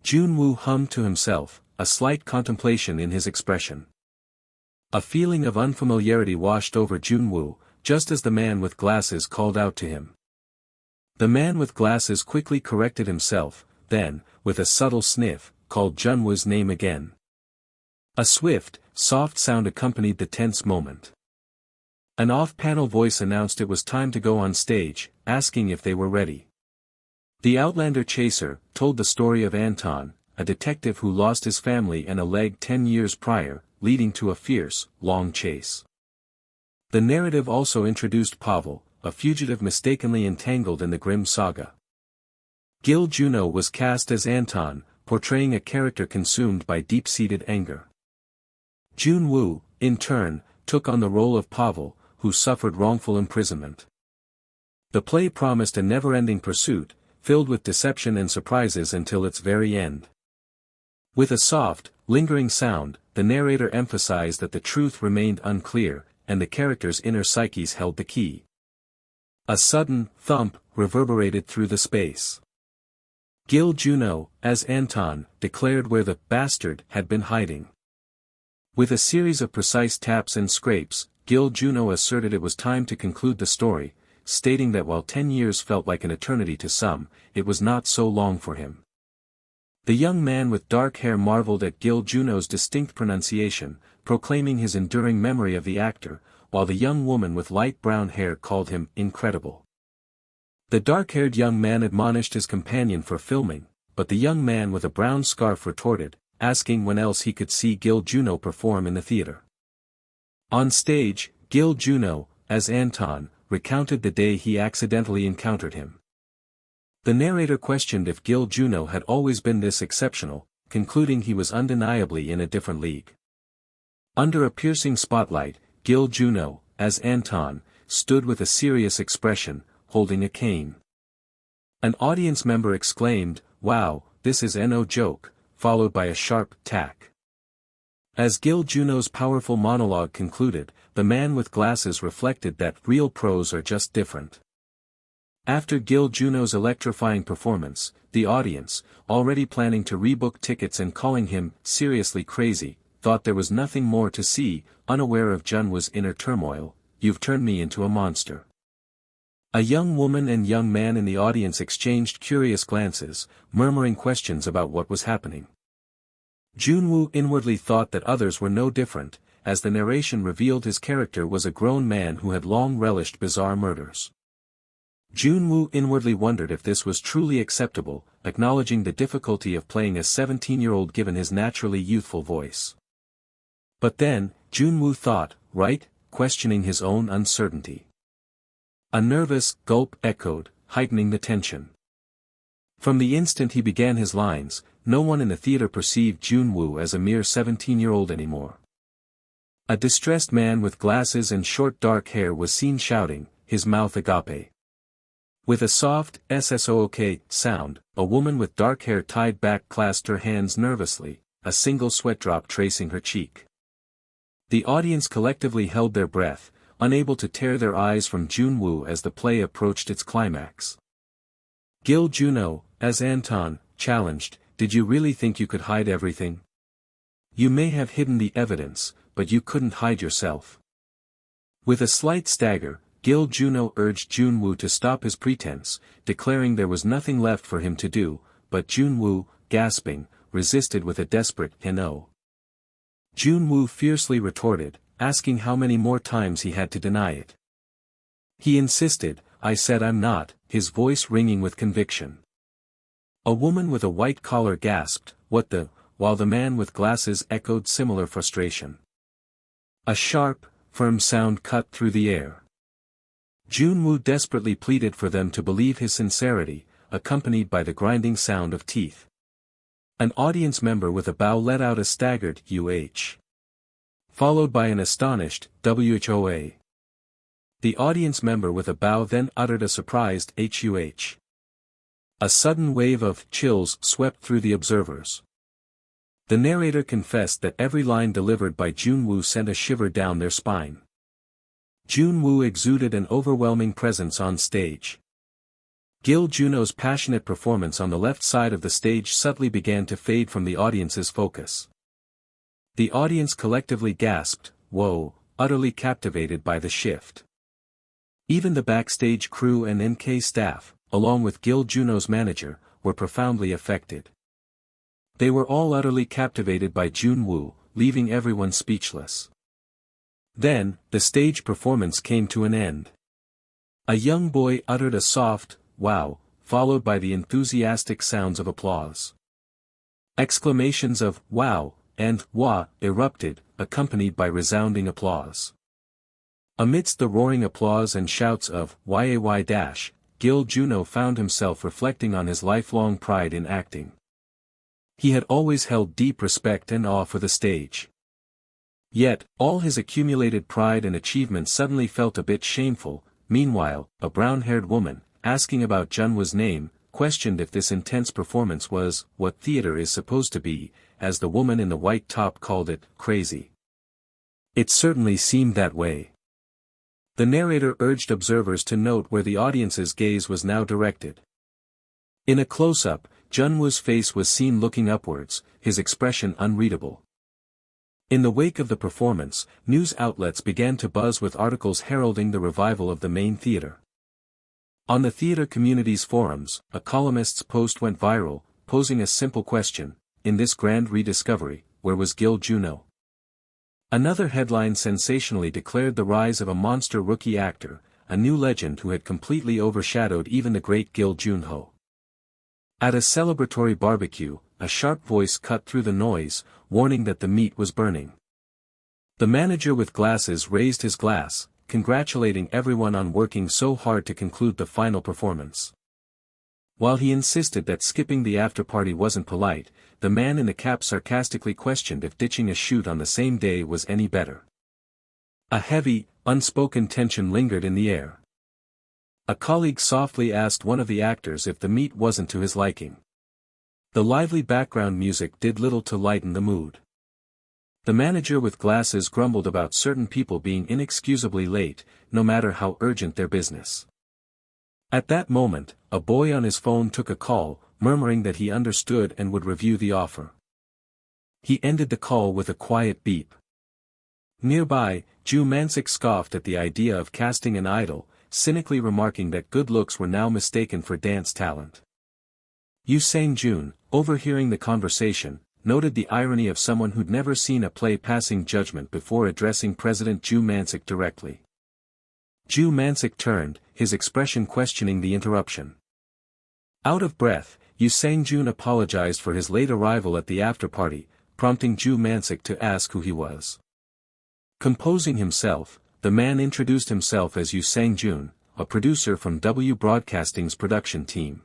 Jun-woo hummed to himself, a slight contemplation in his expression. A feeling of unfamiliarity washed over Jun-woo, just as the man with glasses called out to him. The man with glasses quickly corrected himself, then, with a subtle sniff, called Jun-woo's name again. A swift, soft sound accompanied the tense moment. An off-panel voice announced it was time to go on stage, asking if they were ready. The Outlander Chaser told the story of Anton, a detective who lost his family and a leg 10 years prior, leading to a fierce, long chase. The narrative also introduced Pavel, a fugitive mistakenly entangled in the grim saga. Gil Juno was cast as Anton, portraying a character consumed by deep-seated anger. Jun-woo, in turn, took on the role of Pavel, who suffered wrongful imprisonment. The play promised a never-ending pursuit, filled with deception and surprises until its very end. With a soft, lingering sound, the narrator emphasized that the truth remained unclear, and the characters' inner psyches held the key. A sudden thump reverberated through the space. Gil Juno, as Anton, declared where the bastard had been hiding. With a series of precise taps and scrapes, Gil Juno asserted it was time to conclude the story, stating that while 10 years felt like an eternity to some, it was not so long for him. The young man with dark hair marveled at Gil Juno's distinct pronunciation, proclaiming his enduring memory of the actor, while the young woman with light brown hair called him incredible. The dark-haired young man admonished his companion for filming, but the young man with a brown scarf retorted, asking when else he could see Gil Juno perform in the theater. On stage, Gil Juno, as Anton, recounted the day he accidentally encountered him. The narrator questioned if Gil Juno had always been this exceptional, concluding he was undeniably in a different league. Under a piercing spotlight, Gil Juno, as Anton, stood with a serious expression, holding a cane. An audience member exclaimed, "Wow, this is no joke," followed by a sharp tack. As Gil Juno's powerful monologue concluded, the man with glasses reflected that real pros are just different. After Gil Juno's electrifying performance, the audience, already planning to rebook tickets and calling him seriously crazy, thought there was nothing more to see, unaware of Junwoo's inner turmoil. "You've turned me into a monster." A young woman and young man in the audience exchanged curious glances, murmuring questions about what was happening. Junwoo inwardly thought that others were no different, as the narration revealed his character was a grown man who had long relished bizarre murders. Junwoo inwardly wondered if this was truly acceptable, acknowledging the difficulty of playing a 17-year-old given his naturally youthful voice. But then, Junwoo thought, right, questioning his own uncertainty. A nervous gulp echoed, heightening the tension. From the instant he began his lines, no one in the theater perceived Junwoo as a mere 17-year-old anymore. A distressed man with glasses and short dark hair was seen shouting, his mouth agape. With a soft, SSOOK sound, a woman with dark hair tied back clasped her hands nervously, a single sweat drop tracing her cheek. The audience collectively held their breath, unable to tear their eyes from Junwoo as the play approached its climax. Gil Juno, as Anton, challenged, "Did you really think you could hide everything? You may have hidden the evidence, but you couldn't hide yourself." With a slight stagger, Gil Juno urged Junwoo to stop his pretense, declaring there was nothing left for him to do, but Junwoo, gasping, resisted with a desperate "no." Junwoo fiercely retorted, asking how many more times he had to deny it. He insisted, "I said I'm not," his voice ringing with conviction. A woman with a white collar gasped, "What the," while the man with glasses echoed similar frustration. A sharp, firm sound cut through the air. Junwoo desperately pleaded for them to believe his sincerity, accompanied by the grinding sound of teeth. An audience member with a bow let out a staggered "UH." Followed by an astonished "WHOA." The audience member with a bow then uttered a surprised "HUH." A sudden wave of chills swept through the observers. The narrator confessed that every line delivered by Junwoo sent a shiver down their spine. Junwoo exuded an overwhelming presence on stage. Gil Juno's passionate performance on the left side of the stage subtly began to fade from the audience's focus. The audience collectively gasped, "Whoa," utterly captivated by the shift. Even the backstage crew and NK staff, along with Gil Juno's manager, were profoundly affected. They were all utterly captivated by Junwoo, leaving everyone speechless. Then, the stage performance came to an end. A young boy uttered a soft, "wow," followed by the enthusiastic sounds of applause. Exclamations of "wow" and "wah" erupted, accompanied by resounding applause. Amidst the roaring applause and shouts of "YAY-" Gil Juno found himself reflecting on his lifelong pride in acting. He had always held deep respect and awe for the stage. Yet, all his accumulated pride and achievement suddenly felt a bit shameful. Meanwhile, a brown-haired woman, asking about Junwoo's name, questioned if this intense performance was what theater is supposed to be, as the woman in the white top called it, crazy. It certainly seemed that way. The narrator urged observers to note where the audience's gaze was now directed. In a close-up, Junwoo's face was seen looking upwards, his expression unreadable. In the wake of the performance, news outlets began to buzz with articles heralding the revival of the main theater. On the theater community's forums, a columnist's post went viral, posing a simple question: in this grand rediscovery, where was Gil Juno? Another headline sensationally declared the rise of a monster rookie actor, a new legend who had completely overshadowed even the great Gil Junho. At a celebratory barbecue, a sharp voice cut through the noise, warning that the meat was burning. The manager with glasses raised his glass, congratulating everyone on working so hard to conclude the final performance. While he insisted that skipping the after-party wasn't polite, the man in the cap sarcastically questioned if ditching a shoot on the same day was any better. A heavy, unspoken tension lingered in the air. A colleague softly asked one of the actors if the meat wasn't to his liking. The lively background music did little to lighten the mood. The manager with glasses grumbled about certain people being inexcusably late, no matter how urgent their business. At that moment, a boy on his phone took a call, murmuring that he understood and would review the offer. He ended the call with a quiet beep. Nearby, Ju Mansik scoffed at the idea of casting an idol, cynically remarking that good looks were now mistaken for dance talent. Yu Sang-jun, overhearing the conversation, noted the irony of someone who'd never seen a play passing judgment before addressing President Ju Mansik directly. Ju Mansik turned, his expression questioning the interruption. Out of breath, Yu Sang-jun apologized for his late arrival at the after-party, prompting Ju Mansik to ask who he was. Composing himself, the man introduced himself as Yu Sang-jun, a producer from W Broadcasting's production team.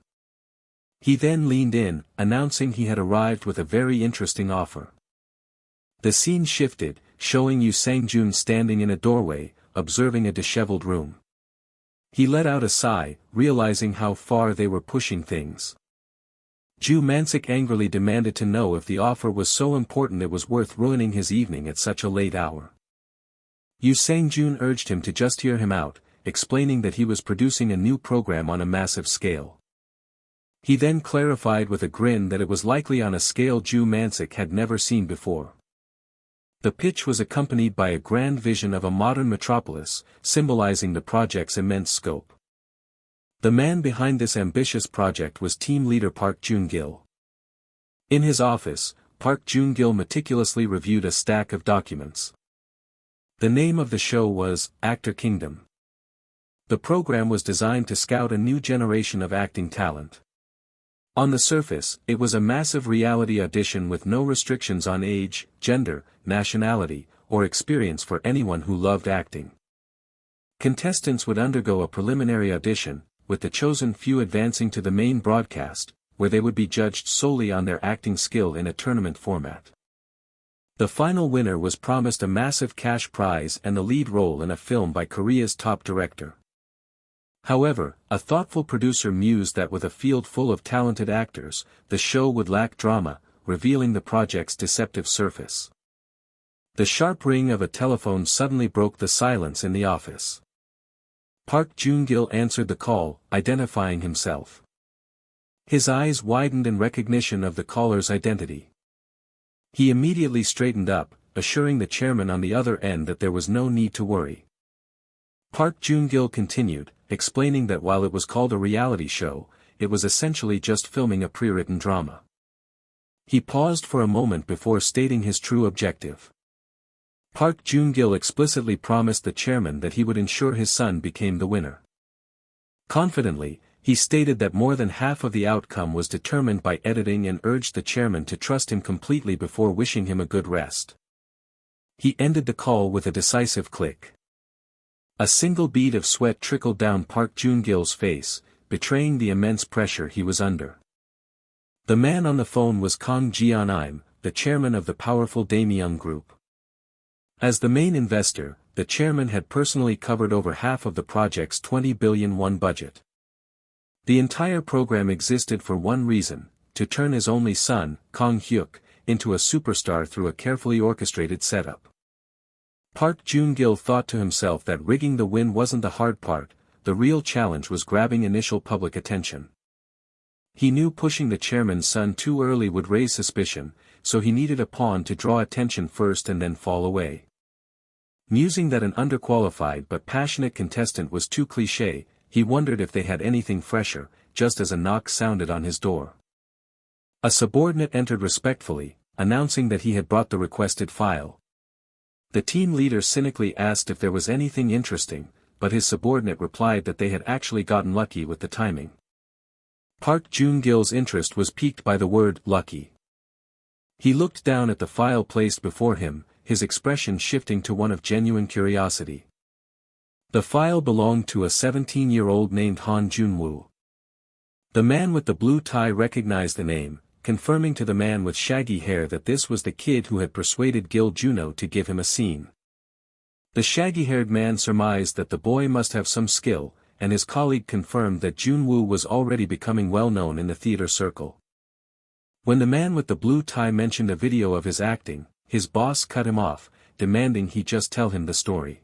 He then leaned in, announcing he had arrived with a very interesting offer. The scene shifted, showing Yu Sang-jun standing in a doorway, observing a disheveled room. He let out a sigh, realizing how far they were pushing things. Ju Mansik angrily demanded to know if the offer was so important it was worth ruining his evening at such a late hour. Yu Sang-jun urged him to just hear him out, explaining that he was producing a new program on a massive scale. He then clarified with a grin that it was likely on a scale Ju Mansik had never seen before. The pitch was accompanied by a grand vision of a modern metropolis, symbolizing the project's immense scope. The man behind this ambitious project was team leader Park Joon-gil. In his office, Park Joon-gil meticulously reviewed a stack of documents. The name of the show was Actor Kingdom. The program was designed to scout a new generation of acting talent. On the surface, it was a massive reality audition with no restrictions on age, gender, nationality, or experience for anyone who loved acting. Contestants would undergo a preliminary audition, with the chosen few advancing to the main broadcast, where they would be judged solely on their acting skill in a tournament format. The final winner was promised a massive cash prize and the lead role in a film by Korea's top director. However, a thoughtful producer mused that with a field full of talented actors, the show would lack drama, revealing the project's deceptive surface. The sharp ring of a telephone suddenly broke the silence in the office. Park Joon-gil answered the call, identifying himself. His eyes widened in recognition of the caller's identity. He immediately straightened up, assuring the chairman on the other end that there was no need to worry. Park Joon-gil continued, explaining that while it was called a reality show, it was essentially just filming a pre-written drama. He paused for a moment before stating his true objective. Park Joon-gil explicitly promised the chairman that he would ensure his son became the winner. Confidently, he stated that more than half of the outcome was determined by editing and urged the chairman to trust him completely before wishing him a good rest. He ended the call with a decisive click. A single bead of sweat trickled down Park Joon-gil's face, betraying the immense pressure he was under. The man on the phone was Kang Jeon-im, the chairman of the powerful Daemyeon Group. As the main investor, the chairman had personally covered over half of the project's 20 billion won budget. The entire program existed for one reason, to turn his only son, Kang Hyuk, into a superstar through a carefully orchestrated setup. Park Joon-gil thought to himself that rigging the win wasn't the hard part, the real challenge was grabbing initial public attention. He knew pushing the chairman's son too early would raise suspicion, so he needed a pawn to draw attention first and then fall away. Musing that an underqualified but passionate contestant was too cliché, he wondered if they had anything fresher, just as a knock sounded on his door. A subordinate entered respectfully, announcing that he had brought the requested file. The team leader cynically asked if there was anything interesting, but his subordinate replied that they had actually gotten lucky with the timing. Park Joon-gil's interest was piqued by the word lucky. He looked down at the file placed before him, his expression shifting to one of genuine curiosity. The file belonged to a 17-year-old named Han Jun-woo. The man with the blue tie recognized the name, confirming to the man with shaggy hair that this was the kid who had persuaded Gil Juno to give him a scene. The shaggy-haired man surmised that the boy must have some skill, and his colleague confirmed that Junwoo was already becoming well known in the theater circle. When the man with the blue tie mentioned a video of his acting, his boss cut him off, demanding he just tell him the story.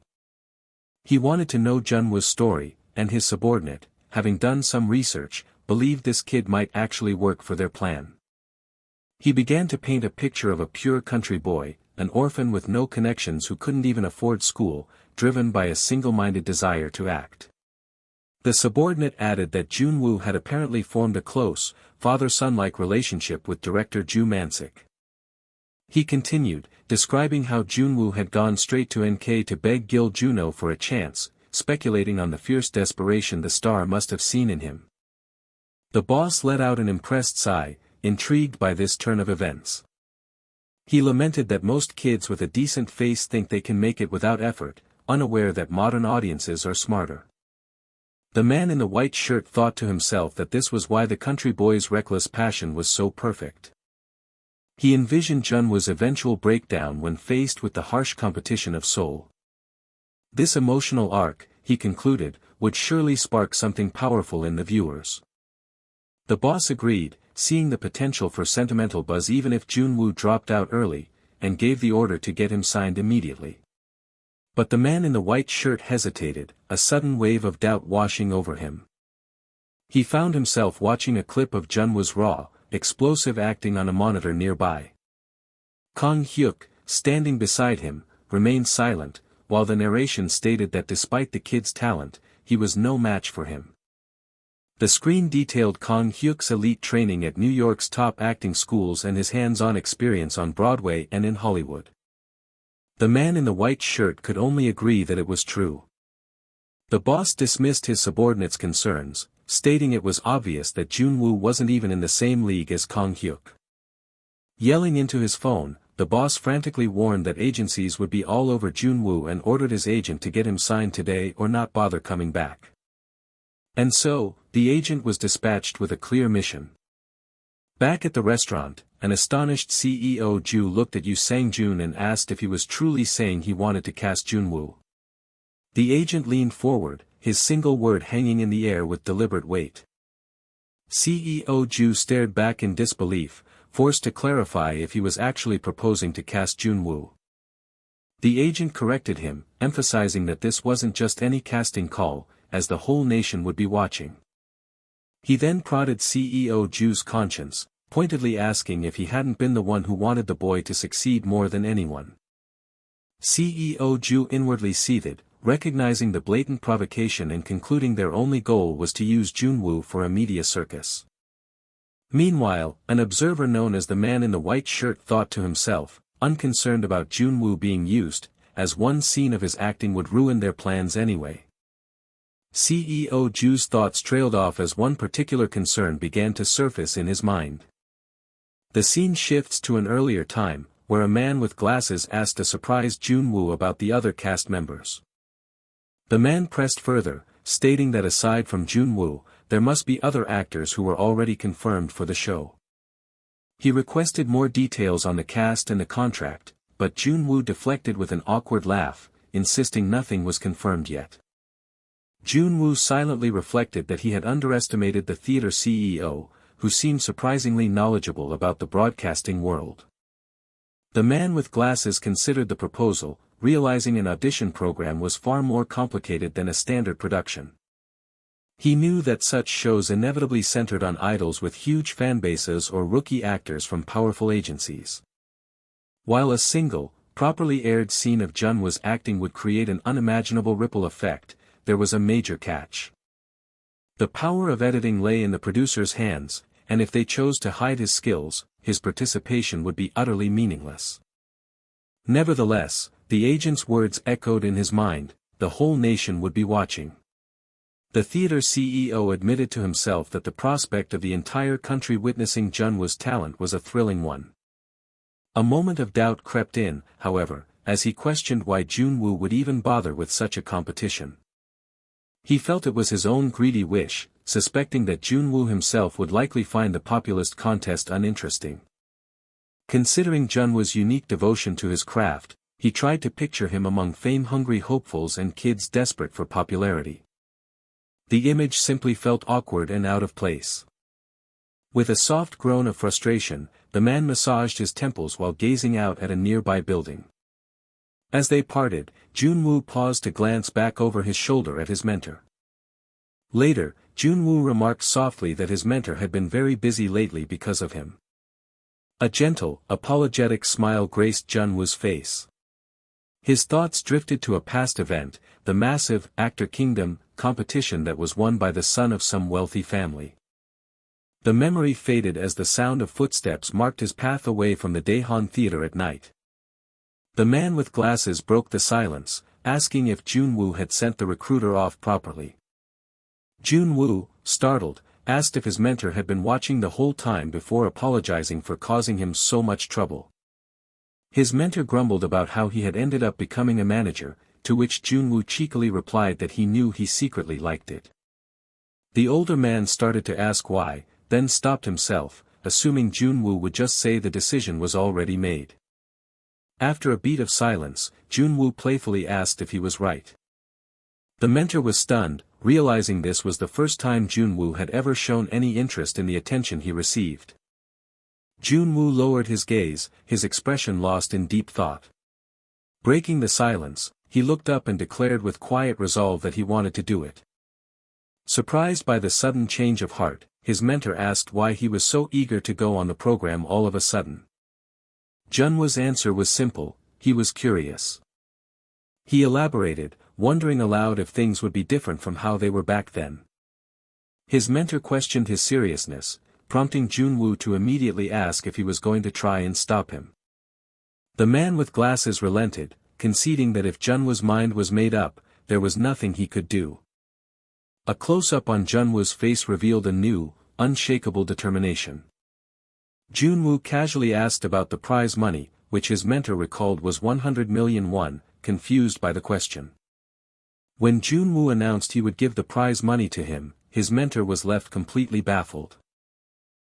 He wanted to know Junwoo's story, and his subordinate, having done some research, believed this kid might actually work for their plan. He began to paint a picture of a pure country boy, an orphan with no connections who couldn't even afford school, driven by a single-minded desire to act. The subordinate added that Junwoo had apparently formed a close, father-son-like relationship with director Ju Man-sik. He continued, describing how Junwoo had gone straight to NK to beg Gil Juno for a chance, speculating on the fierce desperation the star must have seen in him. The boss let out an impressed sigh, intrigued by this turn of events. He lamented that most kids with a decent face think they can make it without effort, unaware that modern audiences are smarter. The man in the white shirt thought to himself that this was why the country boy's reckless passion was so perfect. He envisioned Junwoo's eventual breakdown when faced with the harsh competition of Seoul. This emotional arc, he concluded, would surely spark something powerful in the viewers. The boss agreed, seeing the potential for sentimental buzz even if Junwoo dropped out early, and gave the order to get him signed immediately. But the man in the white shirt hesitated, a sudden wave of doubt washing over him. He found himself watching a clip of Junwoo's raw, explosive acting on a monitor nearby. Kang Hyuk, standing beside him, remained silent, while the narration stated that despite the kid's talent, he was no match for him. The screen detailed Kang Hyuk's elite training at New York's top acting schools and his hands-on experience on Broadway and in Hollywood. The man in the white shirt could only agree that it was true. The boss dismissed his subordinate's concerns, stating it was obvious that Junwoo wasn't even in the same league as Kang Hyuk. Yelling into his phone, the boss frantically warned that agencies would be all over Junwoo and ordered his agent to get him signed today or not bother coming back. And so, the agent was dispatched with a clear mission. Back at the restaurant, an astonished CEO Ju looked at Yoo Sang-jun and asked if he was truly saying he wanted to cast Junwoo. The agent leaned forward, his single word hanging in the air with deliberate weight. CEO Ju stared back in disbelief, forced to clarify if he was actually proposing to cast Junwoo. The agent corrected him, emphasizing that this wasn't just any casting call, as the whole nation would be watching. He then prodded CEO Ju's conscience, pointedly asking if he hadn't been the one who wanted the boy to succeed more than anyone. CEO Ju inwardly seethed, recognizing the blatant provocation and concluding their only goal was to use Junwoo for a media circus. Meanwhile, an observer known as the man in the white shirt thought to himself, unconcerned about Junwoo being used, as one scene of his acting would ruin their plans anyway. CEO Ju's thoughts trailed off as one particular concern began to surface in his mind. The scene shifts to an earlier time, where a man with glasses asked a surprised Junwoo about the other cast members. The man pressed further, stating that aside from Junwoo, there must be other actors who were already confirmed for the show. He requested more details on the cast and the contract, but Junwoo deflected with an awkward laugh, insisting nothing was confirmed yet. Junwoo silently reflected that he had underestimated the theater CEO, who seemed surprisingly knowledgeable about the broadcasting world. The man with glasses considered the proposal, realizing an audition program was far more complicated than a standard production. He knew that such shows inevitably centered on idols with huge fanbases or rookie actors from powerful agencies. While a single, properly aired scene of Junwoo's acting would create an unimaginable ripple effect, there was a major catch. The power of editing lay in the producer's hands, and if they chose to hide his skills, his participation would be utterly meaningless. Nevertheless, the agent's words echoed in his mind, the whole nation would be watching. The theater CEO admitted to himself that the prospect of the entire country witnessing Junwoo's talent was a thrilling one. A moment of doubt crept in, however, as he questioned why Junwoo would even bother with such a competition. He felt it was his own greedy wish, suspecting that Junwoo himself would likely find the populist contest uninteresting. Considering Junwoo's unique devotion to his craft, he tried to picture him among fame-hungry hopefuls and kids desperate for popularity. The image simply felt awkward and out of place. With a soft groan of frustration, the man massaged his temples while gazing out at a nearby building. As they parted, Jun-woo paused to glance back over his shoulder at his mentor. Later, Jun-woo remarked softly that his mentor had been very busy lately because of him. A gentle, apologetic smile graced Jun-woo's face. His thoughts drifted to a past event, the massive Actor Kingdom competition that was won by the son of some wealthy family. The memory faded as the sound of footsteps marked his path away from the Daehan Theater at night. The man with glasses broke the silence, asking if Jun-woo had sent the recruiter off properly. Jun-woo, startled, asked if his mentor had been watching the whole time before apologizing for causing him so much trouble. His mentor grumbled about how he had ended up becoming a manager, to which Jun-woo cheekily replied that he knew he secretly liked it. The older man started to ask why, then stopped himself, assuming Jun-woo would just say the decision was already made. After a beat of silence, Jun-woo playfully asked if he was right. The mentor was stunned, realizing this was the first time Jun-woo had ever shown any interest in the attention he received. Jun-woo lowered his gaze, his expression lost in deep thought. Breaking the silence, he looked up and declared with quiet resolve that he wanted to do it. Surprised by the sudden change of heart, his mentor asked why he was so eager to go on the program all of a sudden. Jun-woo's answer was simple: he was curious. He elaborated, wondering aloud if things would be different from how they were back then. His mentor questioned his seriousness, prompting Jun-woo to immediately ask if he was going to try and stop him. The man with glasses relented, conceding that if Jun-woo's mind was made up, there was nothing he could do. A close-up on Jun-woo's face revealed a new, unshakable determination. Jun-woo casually asked about the prize money, which his mentor recalled was 100 million won, confused by the question. When Jun-woo announced he would give the prize money to him, his mentor was left completely baffled.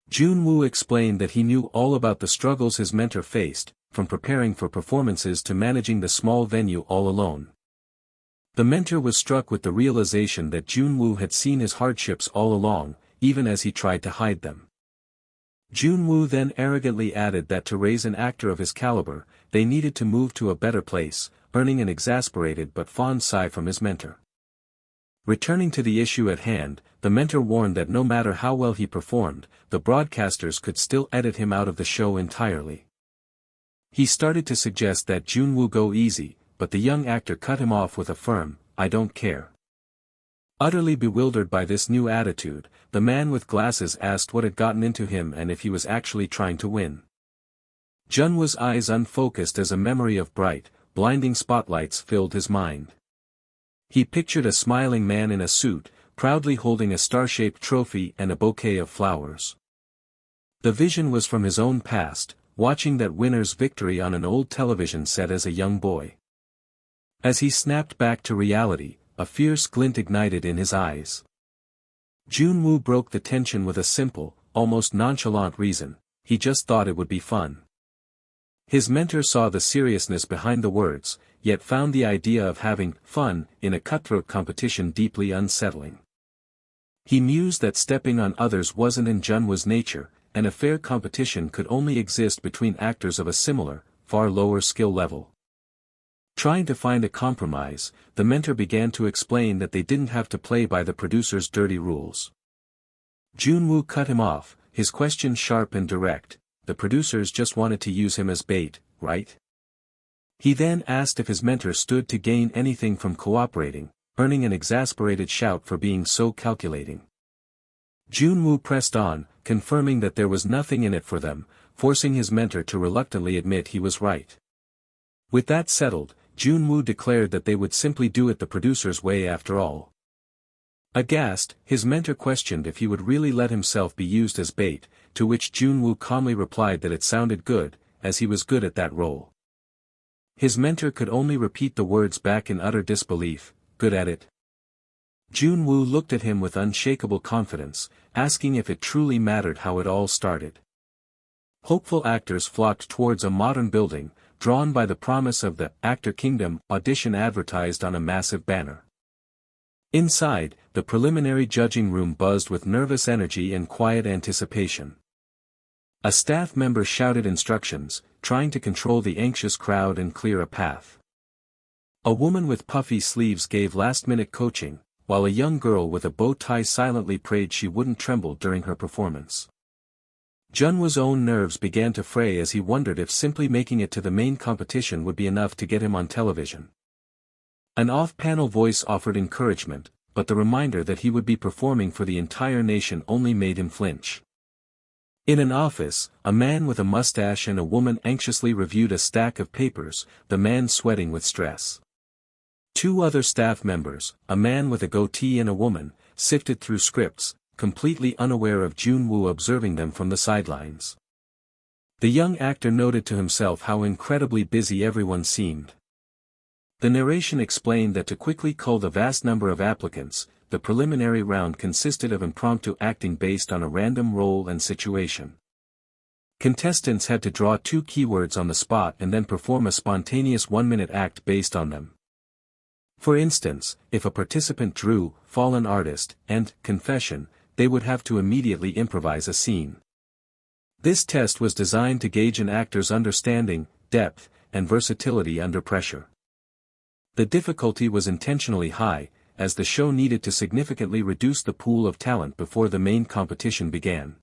Jun-woo explained that he knew all about the struggles his mentor faced, from preparing for performances to managing the small venue all alone. The mentor was struck with the realization that Jun-woo had seen his hardships all along, even as he tried to hide them. Jun-woo then arrogantly added that to raise an actor of his caliber, they needed to move to a better place, earning an exasperated but fond sigh from his mentor. Returning to the issue at hand, the mentor warned that no matter how well he performed, the broadcasters could still edit him out of the show entirely. He started to suggest that Jun-woo go easy, but the young actor cut him off with a firm, "I don't care." Utterly bewildered by this new attitude, the man with glasses asked what had gotten into him and if he was actually trying to win. Jun-woo's eyes unfocused as a memory of bright, blinding spotlights filled his mind. He pictured a smiling man in a suit, proudly holding a star-shaped trophy and a bouquet of flowers. The vision was from his own past, watching that winner's victory on an old television set as a young boy. As he snapped back to reality, a fierce glint ignited in his eyes. Jun-woo broke the tension with a simple, almost nonchalant reason: he just thought it would be fun. His mentor saw the seriousness behind the words, yet found the idea of having fun in a cutthroat competition deeply unsettling. He mused that stepping on others wasn't in Jun-woo's nature, and a fair competition could only exist between actors of a similar, far lower skill level. Trying to find a compromise, the mentor began to explain that they didn't have to play by the producer's dirty rules. Jun-woo cut him off, his question sharp and direct: the producers just wanted to use him as bait, right? He then asked if his mentor stood to gain anything from cooperating, earning an exasperated shout for being so calculating. Jun-woo pressed on, confirming that there was nothing in it for them, forcing his mentor to reluctantly admit he was right. With that settled, Jun-woo declared that they would simply do it the producer's way after all. Aghast, his mentor questioned if he would really let himself be used as bait, to which Jun-woo calmly replied that it sounded good, as he was good at that role. His mentor could only repeat the words back in utter disbelief: good at it? Jun-woo looked at him with unshakable confidence, asking if it truly mattered how it all started. Hopeful actors flocked towards a modern building, drawn by the promise of the Actor Kingdom audition advertised on a massive banner. Inside, the preliminary judging room buzzed with nervous energy and quiet anticipation. A staff member shouted instructions, trying to control the anxious crowd and clear a path. A woman with puffy sleeves gave last-minute coaching, while a young girl with a bow tie silently prayed she wouldn't tremble during her performance. Junwoo's own nerves began to fray as he wondered if simply making it to the main competition would be enough to get him on television. An off-panel voice offered encouragement, but the reminder that he would be performing for the entire nation only made him flinch. In an office, a man with a mustache and a woman anxiously reviewed a stack of papers, the man sweating with stress. Two other staff members, a man with a goatee and a woman, sifted through scripts, completely unaware of Junwoo observing them from the sidelines. The young actor noted to himself how incredibly busy everyone seemed. The narration explained that to quickly cull the vast number of applicants, the preliminary round consisted of impromptu acting based on a random role and situation. Contestants had to draw 2 keywords on the spot and then perform a spontaneous 1-minute act based on them. For instance, if a participant drew fallen artist and confession, they would have to immediately improvise a scene. This test was designed to gauge an actor's understanding, depth, and versatility under pressure. The difficulty was intentionally high, as the show needed to significantly reduce the pool of talent before the main competition began.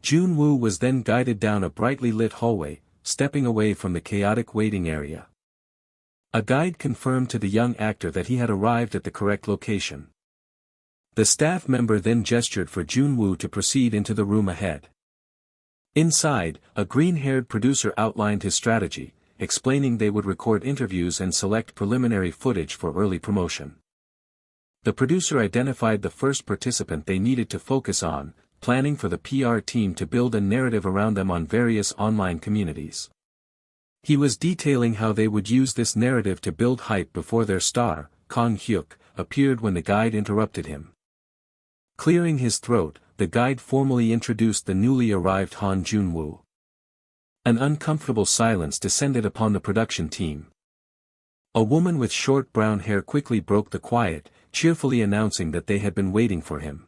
Junwoo was then guided down a brightly lit hallway, stepping away from the chaotic waiting area. A guide confirmed to the young actor that he had arrived at the correct location. The staff member then gestured for Junwoo to proceed into the room ahead. Inside, a green-haired producer outlined his strategy, explaining they would record interviews and select preliminary footage for early promotion. The producer identified the first participant they needed to focus on, planning for the PR team to build a narrative around them on various online communities. He was detailing how they would use this narrative to build hype before their star, Kang Hyuk, appeared when the guide interrupted him. Clearing his throat, the guide formally introduced the newly arrived Han Junwoo. An uncomfortable silence descended upon the production team. A woman with short brown hair quickly broke the quiet, cheerfully announcing that they had been waiting for him.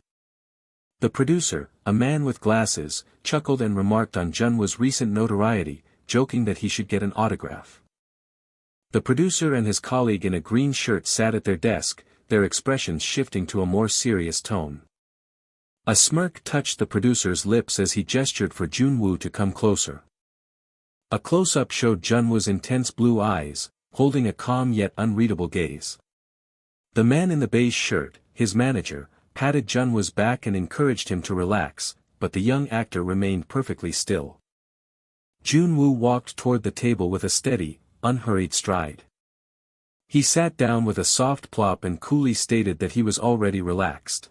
The producer, a man with glasses, chuckled and remarked on Junwoo's recent notoriety, joking that he should get an autograph. The producer and his colleague in a green shirt sat at their desk, their expressions shifting to a more serious tone. A smirk touched the producer's lips as he gestured for Junwoo to come closer. A close-up showed Junwoo's intense blue eyes, holding a calm yet unreadable gaze. The man in the beige shirt, his manager, patted Junwoo's back and encouraged him to relax, but the young actor remained perfectly still. Junwoo walked toward the table with a steady, unhurried stride. He sat down with a soft plop and coolly stated that he was already relaxed.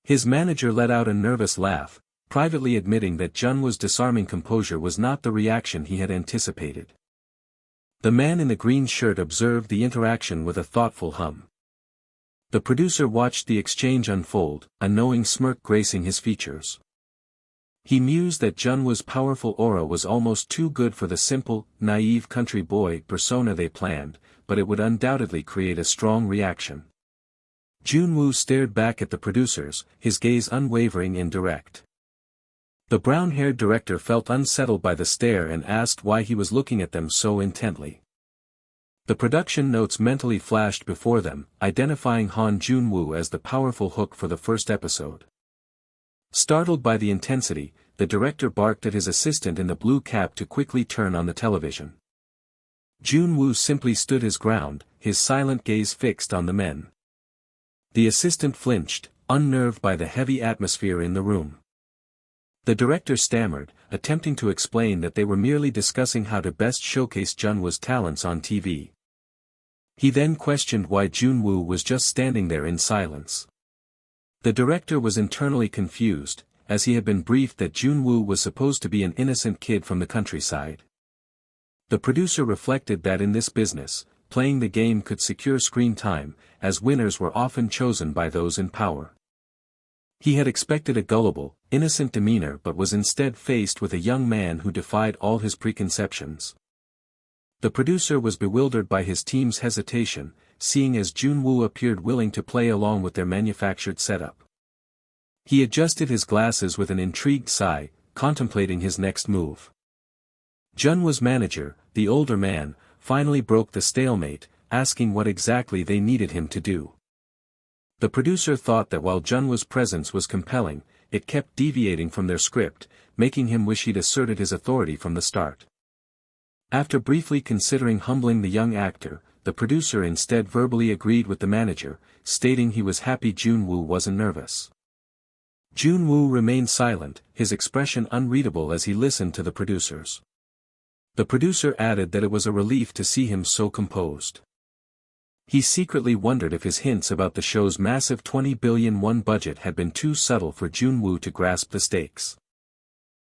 His manager let out a nervous laugh, privately admitting that Junwoo's disarming composure was not the reaction he had anticipated. The man in the green shirt observed the interaction with a thoughtful hum. The producer watched the exchange unfold, a knowing smirk gracing his features. He mused that Junwoo's powerful aura was almost too good for the simple, naive country boy persona they planned, but it would undoubtedly create a strong reaction. Junwoo stared back at the producers, his gaze unwavering and direct. The brown-haired director felt unsettled by the stare and asked why he was looking at them so intently. The production notes mentally flashed before them, identifying Han Junwoo as the powerful hook for the first episode. Startled by the intensity, the director barked at his assistant in the blue cap to quickly turn on the television. Junwoo simply stood his ground, his silent gaze fixed on the men. The assistant flinched, unnerved by the heavy atmosphere in the room. The director stammered, attempting to explain that they were merely discussing how to best showcase Junwoo's talents on TV. He then questioned why Junwoo was just standing there in silence. The director was internally confused, as he had been briefed that Junwoo was supposed to be an innocent kid from the countryside. The producer reflected that in this business, playing the game could secure screen time, as winners were often chosen by those in power. He had expected a gullible, innocent demeanor but was instead faced with a young man who defied all his preconceptions. The producer was bewildered by his team's hesitation, seeing as Junwoo appeared willing to play along with their manufactured setup. He adjusted his glasses with an intrigued sigh, contemplating his next move. Junwoo's manager, the older man, finally broke the stalemate, asking what exactly they needed him to do. The producer thought that while Junwoo's presence was compelling, it kept deviating from their script, making him wish he'd asserted his authority from the start. After briefly considering humbling the young actor, the producer instead verbally agreed with the manager, stating he was happy Junwoo wasn't nervous. Junwoo remained silent, his expression unreadable as he listened to the producers. The producer added that it was a relief to see him so composed. He secretly wondered if his hints about the show's massive 20 billion won budget had been too subtle for Junwoo to grasp the stakes.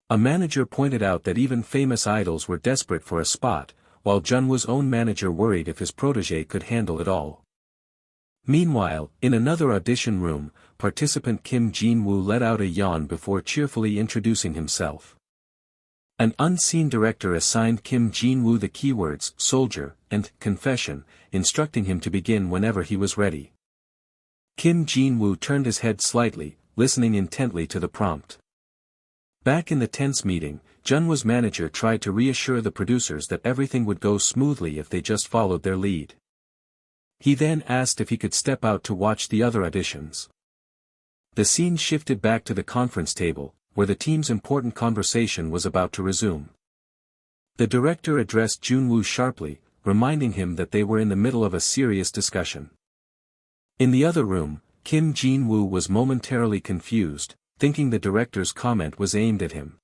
A manager pointed out that even famous idols were desperate for a spot, while Junwoo's own manager worried if his protégé could handle it all. Meanwhile, in another audition room, participant Kim Jin-woo let out a yawn before cheerfully introducing himself. An unseen director assigned Kim Jin-woo the keywords "soldier" and "confession," instructing him to begin whenever he was ready. Kim Jin-woo turned his head slightly, listening intently to the prompt. Back in the tense meeting, Junwoo's manager tried to reassure the producers that everything would go smoothly if they just followed their lead. He then asked if he could step out to watch the other auditions. The scene shifted back to the conference table, where the team's important conversation was about to resume. The director addressed Junwoo sharply, reminding him that they were in the middle of a serious discussion. In the other room, Kim Jin-woo was momentarily confused, thinking the director's comment was aimed at him.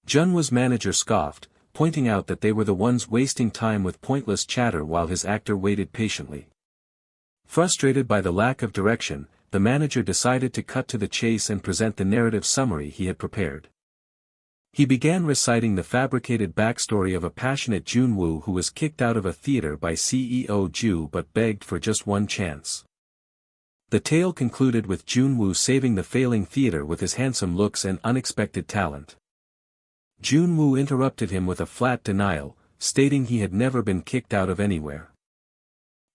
Junwoo's manager scoffed, pointing out that they were the ones wasting time with pointless chatter while his actor waited patiently. Frustrated by the lack of direction, the manager decided to cut to the chase and present the narrative summary he had prepared. He began reciting the fabricated backstory of a passionate Junwoo who was kicked out of a theater by CEO Ju but begged for just one chance. The tale concluded with Junwoo saving the failing theater with his handsome looks and unexpected talent. Junwoo interrupted him with a flat denial, stating he had never been kicked out of anywhere.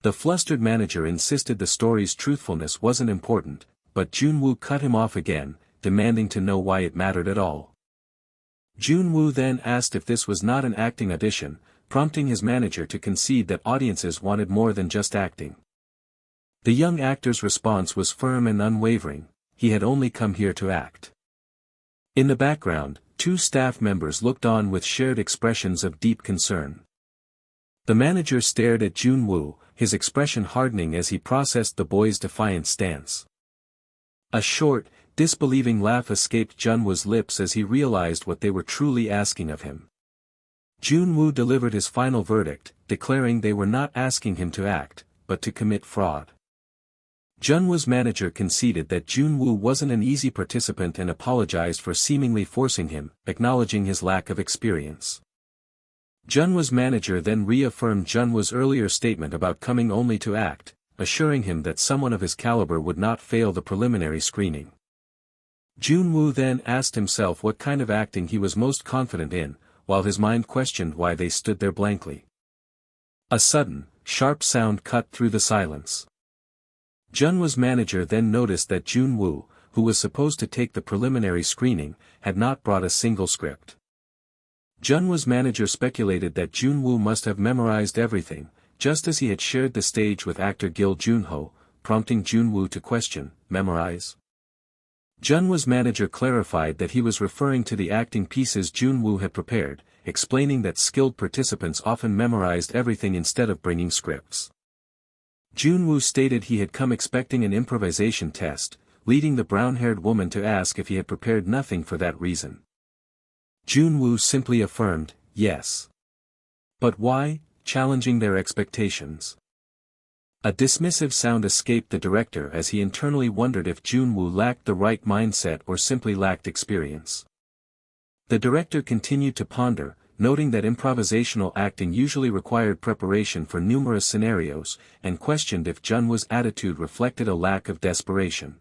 The flustered manager insisted the story's truthfulness wasn't important, but Junwoo cut him off again, demanding to know why it mattered at all. Junwoo then asked if this was not an acting audition, prompting his manager to concede that audiences wanted more than just acting. The young actor's response was firm and unwavering: he had only come here to act. In the background, two staff members looked on with shared expressions of deep concern. The manager stared at Junwoo, his expression hardening as he processed the boy's defiant stance. A short, disbelieving laugh escaped Junwoo's lips as he realized what they were truly asking of him. Junwoo delivered his final verdict, declaring they were not asking him to act, but to commit fraud. Junwoo's manager conceded that Junwoo wasn't an easy participant and apologized for seemingly forcing him, acknowledging his lack of experience. Junwoo's manager then reaffirmed Junwoo's earlier statement about coming only to act, assuring him that someone of his caliber would not fail the preliminary screening. Junwoo then asked himself what kind of acting he was most confident in, while his mind questioned why they stood there blankly. A sudden, sharp sound cut through the silence. Junwoo's manager then noticed that Junwoo, who was supposed to take the preliminary screening, had not brought a single script. Junwoo's manager speculated that Junwoo must have memorized everything, just as he had shared the stage with actor Gil Junho, prompting Junwoo to question, "Memorize?" Junwoo's manager clarified that he was referring to the acting pieces Junwoo had prepared, explaining that skilled participants often memorized everything instead of bringing scripts. Junwoo stated he had come expecting an improvisation test, leading the brown-haired woman to ask if he had prepared nothing for that reason. Junwoo simply affirmed, yes. But why, challenging their expectations? A dismissive sound escaped the director as he internally wondered if Junwoo lacked the right mindset or simply lacked experience. The director continued to ponder, noting that improvisational acting usually required preparation for numerous scenarios, and questioned if Junwoo's attitude reflected a lack of desperation.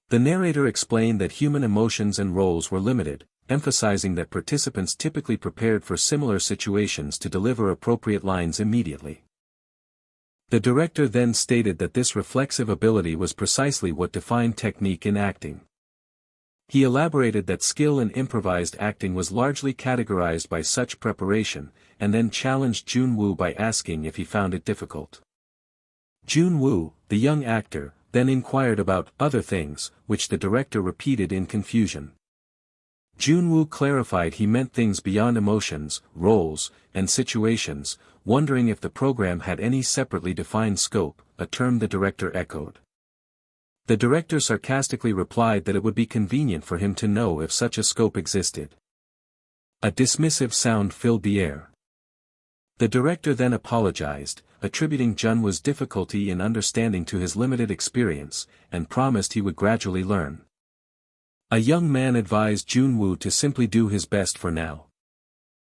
The narrator explained that human emotions and roles were limited, emphasizing that participants typically prepared for similar situations to deliver appropriate lines immediately. The director then stated that this reflexive ability was precisely what defined technique in acting. He elaborated that skill in improvised acting was largely categorized by such preparation, and then challenged Jun-woo by asking if he found it difficult. Jun-woo, the young actor, then inquired about other things, which the director repeated in confusion. Jun-woo clarified he meant things beyond emotions, roles, and situations, wondering if the program had any separately defined scope, a term the director echoed. The director sarcastically replied that it would be convenient for him to know if such a scope existed. A dismissive sound filled the air. The director then apologized, attributing Jun-woo's difficulty in understanding to his limited experience, and promised he would gradually learn. A young man advised Jun-woo to simply do his best for now.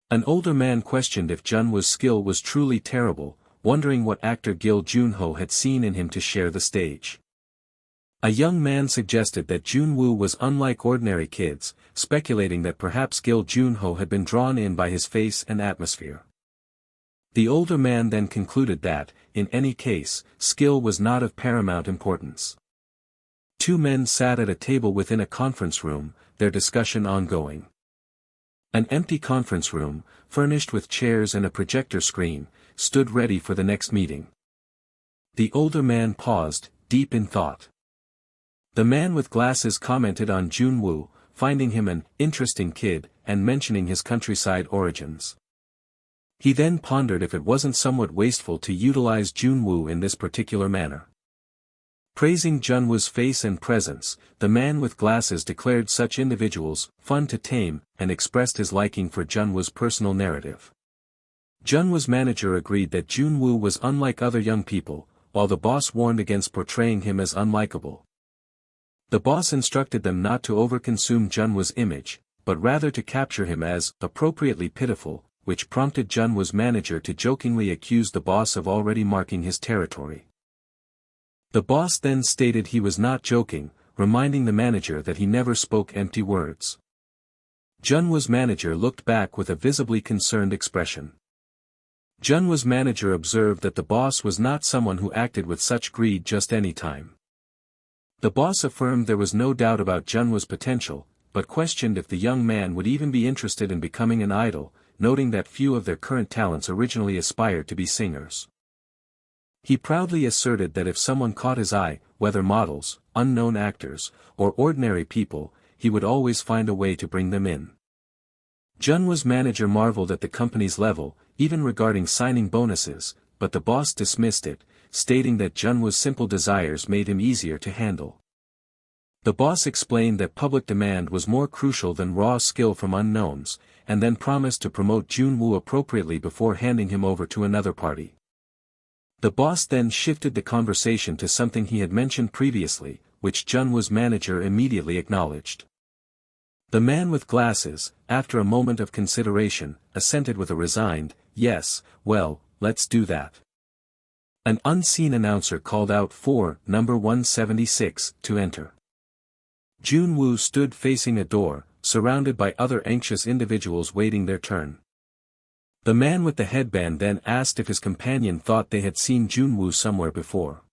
An older man questioned if Jun-woo's skill was truly terrible, wondering what actor Gil Jun-ho had seen in him to share the stage. A young man suggested that Jun-woo was unlike ordinary kids, speculating that perhaps Gil Jun-ho had been drawn in by his face and atmosphere. The older man then concluded that, in any case, skill was not of paramount importance. Two men sat at a table within a conference room, their discussion ongoing. An empty conference room, furnished with chairs and a projector screen, stood ready for the next meeting. The older man paused, deep in thought. The man with glasses commented on Jun-woo, finding him an interesting kid, and mentioning his countryside origins. He then pondered if it wasn't somewhat wasteful to utilize Jun-woo in this particular manner. Praising Jun-woo's face and presence, the man with glasses declared such individuals fun to tame, and expressed his liking for Jun-woo's personal narrative. Jun-woo's manager agreed that Jun-woo was unlike other young people, while the boss warned against portraying him as unlikable. The boss instructed them not to overconsume Jun-woo's image, but rather to capture him as appropriately pitiful, which prompted Jun-woo's manager to jokingly accuse the boss of already marking his territory. The boss then stated he was not joking, reminding the manager that he never spoke empty words. Jun-woo's manager looked back with a visibly concerned expression. Jun-woo's manager observed that the boss was not someone who acted with such greed just any time. The boss affirmed there was no doubt about Jun-woo's potential, but questioned if the young man would even be interested in becoming an idol, noting that few of their current talents originally aspired to be singers. He proudly asserted that if someone caught his eye, whether models, unknown actors, or ordinary people, he would always find a way to bring them in. Jun-woo's manager marveled at the company's level, even regarding signing bonuses, but the boss dismissed it, stating that Jun-woo's simple desires made him easier to handle. The boss explained that public demand was more crucial than raw skill from unknowns, and then promised to promote Jun-woo appropriately before handing him over to another party. The boss then shifted the conversation to something he had mentioned previously, which Jun-woo's manager immediately acknowledged. The man with glasses, after a moment of consideration, assented with a resigned, "Yes, well, let's do that." An unseen announcer called out for number 176 to enter. Jun-woo stood facing a door, surrounded by other anxious individuals waiting their turn. The man with the headband then asked if his companion thought they had seen Jun-woo somewhere before.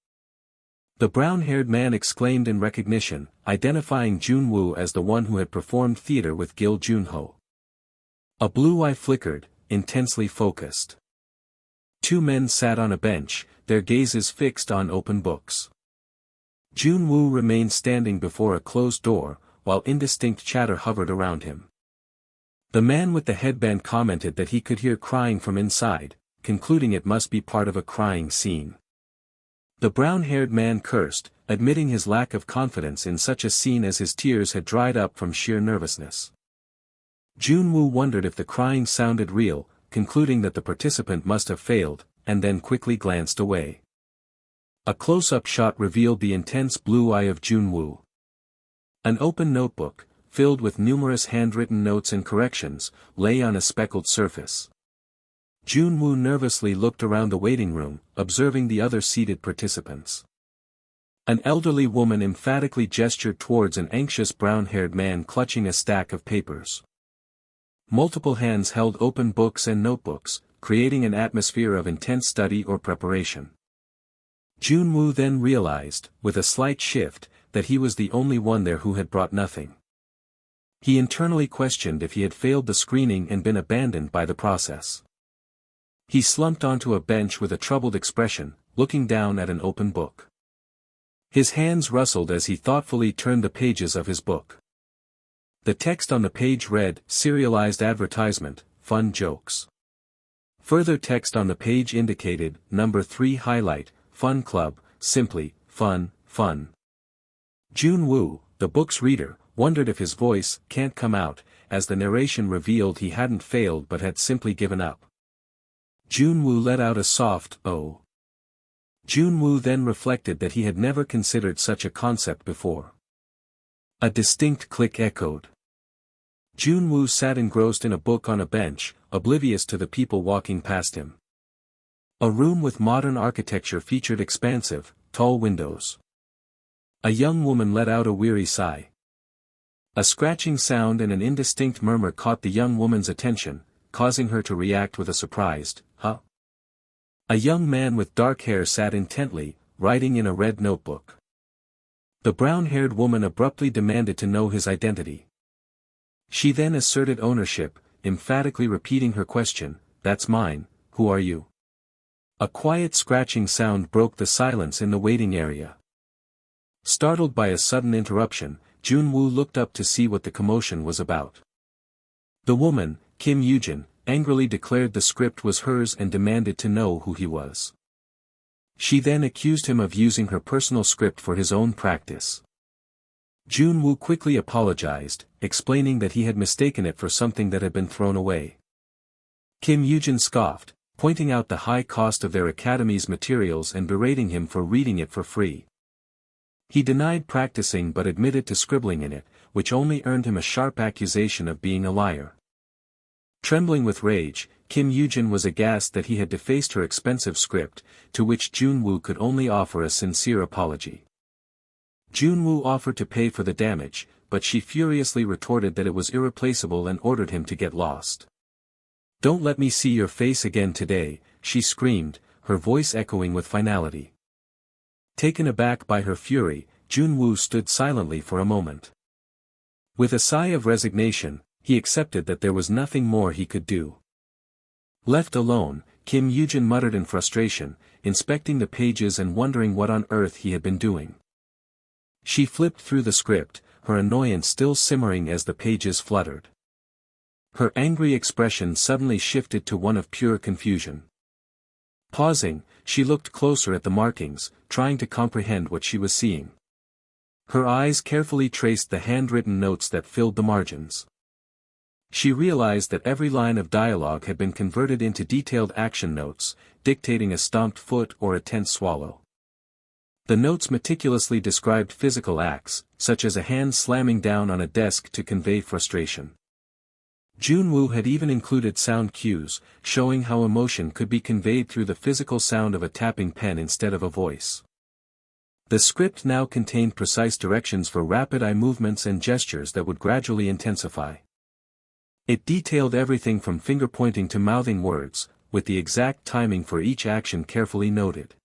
The brown-haired man exclaimed in recognition, identifying Jun-woo as the one who had performed theater with Gil Jun-ho. A blue eye flickered, intensely focused. Two men sat on a bench, their gazes fixed on open books. Jun-woo remained standing before a closed door, while indistinct chatter hovered around him. The man with the headband commented that he could hear crying from inside, concluding it must be part of a crying scene. The brown-haired man cursed, admitting his lack of confidence in such a scene as his tears had dried up from sheer nervousness. Jun-woo wondered if the crying sounded real, concluding that the participant must have failed, and then quickly glanced away. A close-up shot revealed the intense blue eye of Jun-woo. An open notebook, filled with numerous handwritten notes and corrections, lay on a speckled surface. Jun-woo nervously looked around the waiting room, observing the other seated participants. An elderly woman emphatically gestured towards an anxious brown-haired man clutching a stack of papers. Multiple hands held open books and notebooks, creating an atmosphere of intense study or preparation. Junwoo then realized, with a slight shift, that he was the only one there who had brought nothing. He internally questioned if he had failed the screening and been abandoned by the process. He slumped onto a bench with a troubled expression, looking down at an open book. His hands rustled as he thoughtfully turned the pages of his book. The text on the page read, "Serialized advertisement, fun jokes." Further text on the page indicated, "Number 3 highlight, fun club, simply, fun, fun." Junwoo, the book's reader, wondered if his voice can't come out, as the narration revealed he hadn't failed but had simply given up. Junwoo let out a soft, "oh." Junwoo then reflected that he had never considered such a concept before. A distinct click echoed. Junwoo sat engrossed in a book on a bench, oblivious to the people walking past him. A room with modern architecture featured expansive, tall windows. A young woman let out a weary sigh. A scratching sound and an indistinct murmur caught the young woman's attention, causing her to react with a surprised, "Huh?" A young man with dark hair sat intently, writing in a red notebook. The brown-haired woman abruptly demanded to know his identity. She then asserted ownership, emphatically repeating her question, "That's mine, who are you?" A quiet scratching sound broke the silence in the waiting area. Startled by a sudden interruption, Junwoo looked up to see what the commotion was about. The woman, Kim Yujin, angrily declared the script was hers and demanded to know who he was. She then accused him of using her personal script for his own practice. Junwoo quickly apologized, explaining that he had mistaken it for something that had been thrown away. Kim Yujin scoffed, pointing out the high cost of their academy's materials and berating him for reading it for free. He denied practicing but admitted to scribbling in it, which only earned him a sharp accusation of being a liar. Trembling with rage, Kim Yujin was aghast that he had defaced her expensive script, to which Junwoo could only offer a sincere apology. Junwoo offered to pay for the damage, but she furiously retorted that it was irreplaceable and ordered him to get lost. "Don't let me see your face again today," she screamed, her voice echoing with finality. Taken aback by her fury, Junwoo stood silently for a moment. With a sigh of resignation, he accepted that there was nothing more he could do. Left alone, Kim Yujin muttered in frustration, inspecting the pages and wondering what on earth he had been doing. She flipped through the script, her annoyance still simmering as the pages fluttered. Her angry expression suddenly shifted to one of pure confusion. Pausing, she looked closer at the markings, trying to comprehend what she was seeing. Her eyes carefully traced the handwritten notes that filled the margins. She realized that every line of dialogue had been converted into detailed action notes, dictating a stomped foot or a tense swallow. The notes meticulously described physical acts, such as a hand slamming down on a desk to convey frustration. Junwoo had even included sound cues, showing how emotion could be conveyed through the physical sound of a tapping pen instead of a voice. The script now contained precise directions for rapid eye movements and gestures that would gradually intensify. It detailed everything from finger-pointing to mouthing words, with the exact timing for each action carefully noted.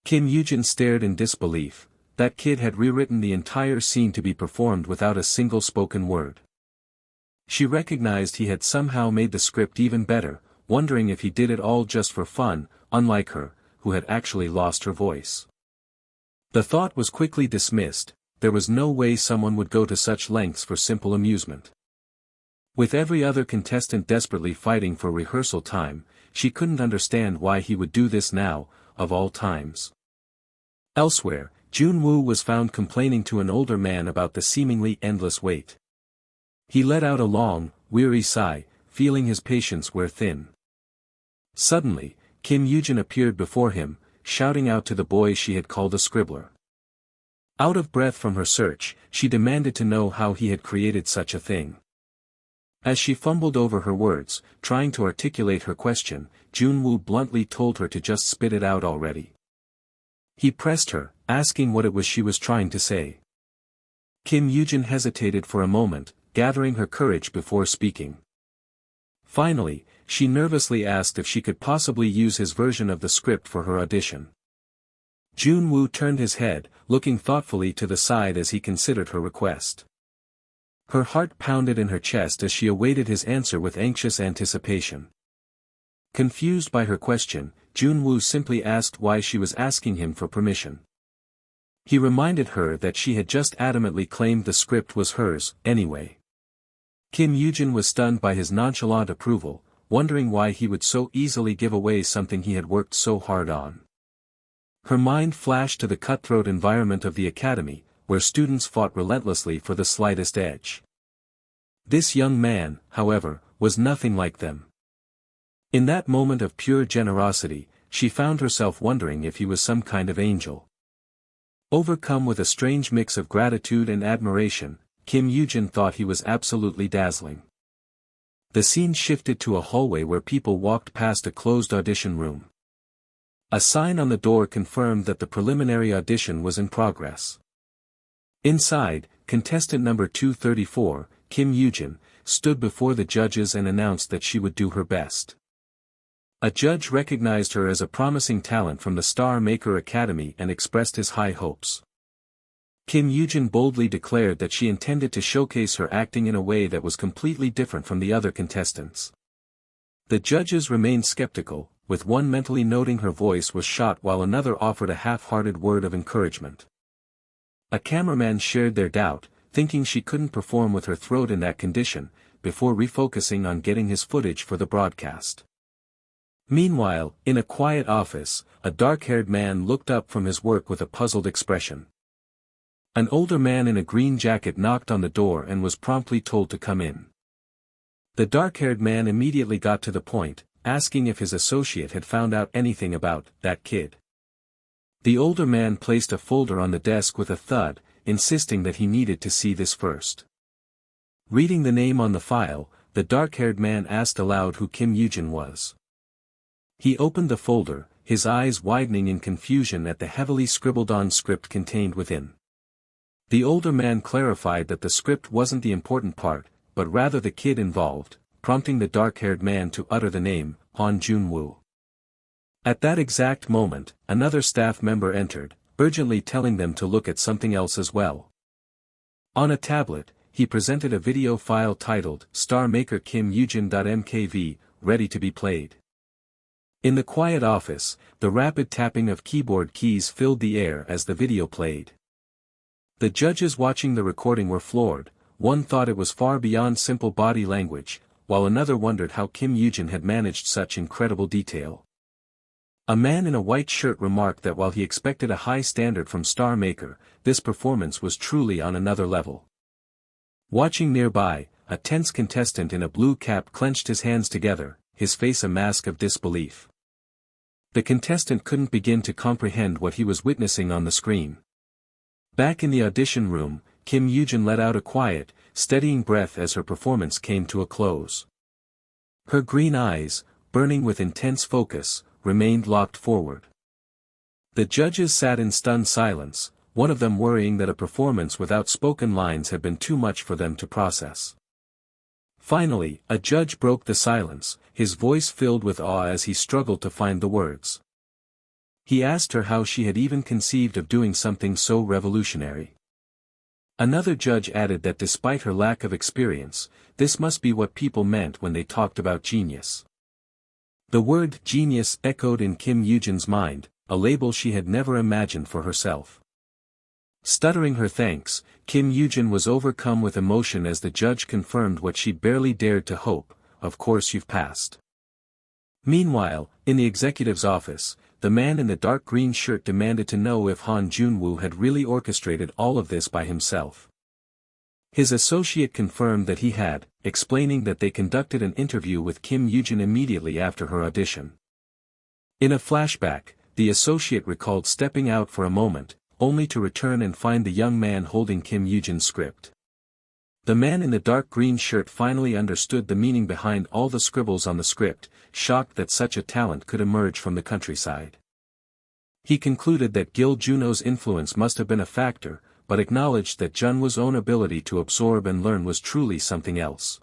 Kim Yujin stared in disbelief. That kid had rewritten the entire scene to be performed without a single spoken word. She recognized he had somehow made the script even better, wondering if he did it all just for fun, unlike her, who had actually lost her voice. The thought was quickly dismissed. There was no way someone would go to such lengths for simple amusement. With every other contestant desperately fighting for rehearsal time, she couldn't understand why he would do this now, of all times. Elsewhere, Junwoo was found complaining to an older man about the seemingly endless wait. He let out a long, weary sigh, feeling his patience wear thin. Suddenly, Kim Yujin appeared before him, shouting out to the boy she had called a scribbler. Out of breath from her search, she demanded to know how he had created such a thing. As she fumbled over her words, trying to articulate her question, Junwoo bluntly told her to just spit it out already. He pressed her, asking what it was she was trying to say. Kim Yujin hesitated for a moment, gathering her courage before speaking. Finally, she nervously asked if she could possibly use his version of the script for her audition. Junwoo turned his head, looking thoughtfully to the side as he considered her request. Her heart pounded in her chest as she awaited his answer with anxious anticipation. Confused by her question, Junwoo simply asked why she was asking him for permission. He reminded her that she had just adamantly claimed the script was hers, anyway. Kim Yujin was stunned by his nonchalant approval, wondering why he would so easily give away something he had worked so hard on. Her mind flashed to the cutthroat environment of the academy, where students fought relentlessly for the slightest edge. This young man, however, was nothing like them. In that moment of pure generosity, she found herself wondering if he was some kind of angel. Overcome with a strange mix of gratitude and admiration, Kim Yujin thought he was absolutely dazzling. The scene shifted to a hallway where people walked past a closed audition room. A sign on the door confirmed that the preliminary audition was in progress. Inside, contestant number 234, Kim Yujin, stood before the judges and announced that she would do her best. A judge recognized her as a promising talent from the Star Maker Academy and expressed his high hopes. Kim Yujin boldly declared that she intended to showcase her acting in a way that was completely different from the other contestants. The judges remained skeptical, with one mentally noting her voice was shot while another offered a half-hearted word of encouragement. A cameraman shared their doubt, thinking she couldn't perform with her throat in that condition, before refocusing on getting his footage for the broadcast. Meanwhile, in a quiet office, a dark-haired man looked up from his work with a puzzled expression. An older man in a green jacket knocked on the door and was promptly told to come in. The dark-haired man immediately got to the point, asking if his associate had found out anything about that kid. The older man placed a folder on the desk with a thud, insisting that he needed to see this first. Reading the name on the file, the dark-haired man asked aloud who Kim Yujin was. He opened the folder, his eyes widening in confusion at the heavily scribbled-on script contained within. The older man clarified that the script wasn't the important part, but rather the kid involved, prompting the dark-haired man to utter the name, Han Junwoo. At that exact moment, another staff member entered, urgently telling them to look at something else as well. On a tablet, he presented a video file titled Star Maker Kim Yujin.mkv, ready to be played. In the quiet office, the rapid tapping of keyboard keys filled the air as the video played. The judges watching the recording were floored. One thought it was far beyond simple body language, while another wondered how Kim Yujin had managed such incredible detail. A man in a white shirt remarked that while he expected a high standard from Star Maker, this performance was truly on another level. Watching nearby, a tense contestant in a blue cap clenched his hands together, his face a mask of disbelief. The contestant couldn't begin to comprehend what he was witnessing on the screen. Back in the audition room, Kim Yujin let out a quiet, steadying breath as her performance came to a close. Her green eyes, burning with intense focus, remained locked forward. The judges sat in stunned silence, one of them worrying that a performance without spoken lines had been too much for them to process. Finally, a judge broke the silence, his voice filled with awe as he struggled to find the words. He asked her how she had even conceived of doing something so revolutionary. Another judge added that despite her lack of experience, this must be what people meant when they talked about genius. The word genius echoed in Kim Yujin's mind, a label she had never imagined for herself. Stuttering her thanks, Kim Yujin was overcome with emotion as the judge confirmed what she barely dared to hope, of course you've passed. Meanwhile, in the executive's office, the man in the dark green shirt demanded to know if Han Junwoo had really orchestrated all of this by himself. His associate confirmed that he had, explaining that they conducted an interview with Kim Yujin immediately after her audition. In a flashback, the associate recalled stepping out for a moment, only to return and find the young man holding Kim Yujin's script. The man in the dark green shirt finally understood the meaning behind all the scribbles on the script, shocked that such a talent could emerge from the countryside. He concluded that Gil Junho's influence must have been a factor, but acknowledged that Junwoo's own ability to absorb and learn was truly something else.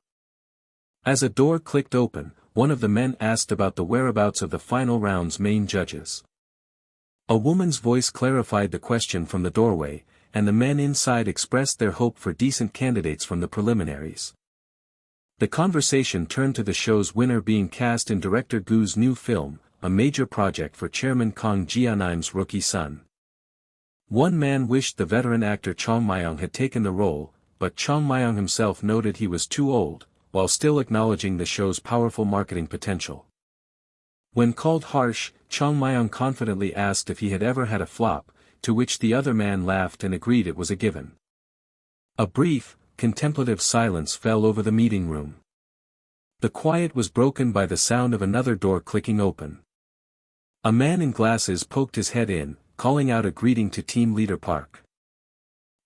As a door clicked open, one of the men asked about the whereabouts of the final round's main judges. A woman's voice clarified the question from the doorway, and the men inside expressed their hope for decent candidates from the preliminaries. The conversation turned to the show's winner being cast in director Gu's new film, a major project for Chairman Kang Jianim's rookie son. One man wished the veteran actor Chong Myung had taken the role, but Chong Myung himself noted he was too old, while still acknowledging the show's powerful marketing potential. When called harsh, Chong Myung confidently asked if he had ever had a flop, to which the other man laughed and agreed it was a given. A brief, contemplative silence fell over the meeting room. The quiet was broken by the sound of another door clicking open. A man in glasses poked his head in, calling out a greeting to Team Leader Park.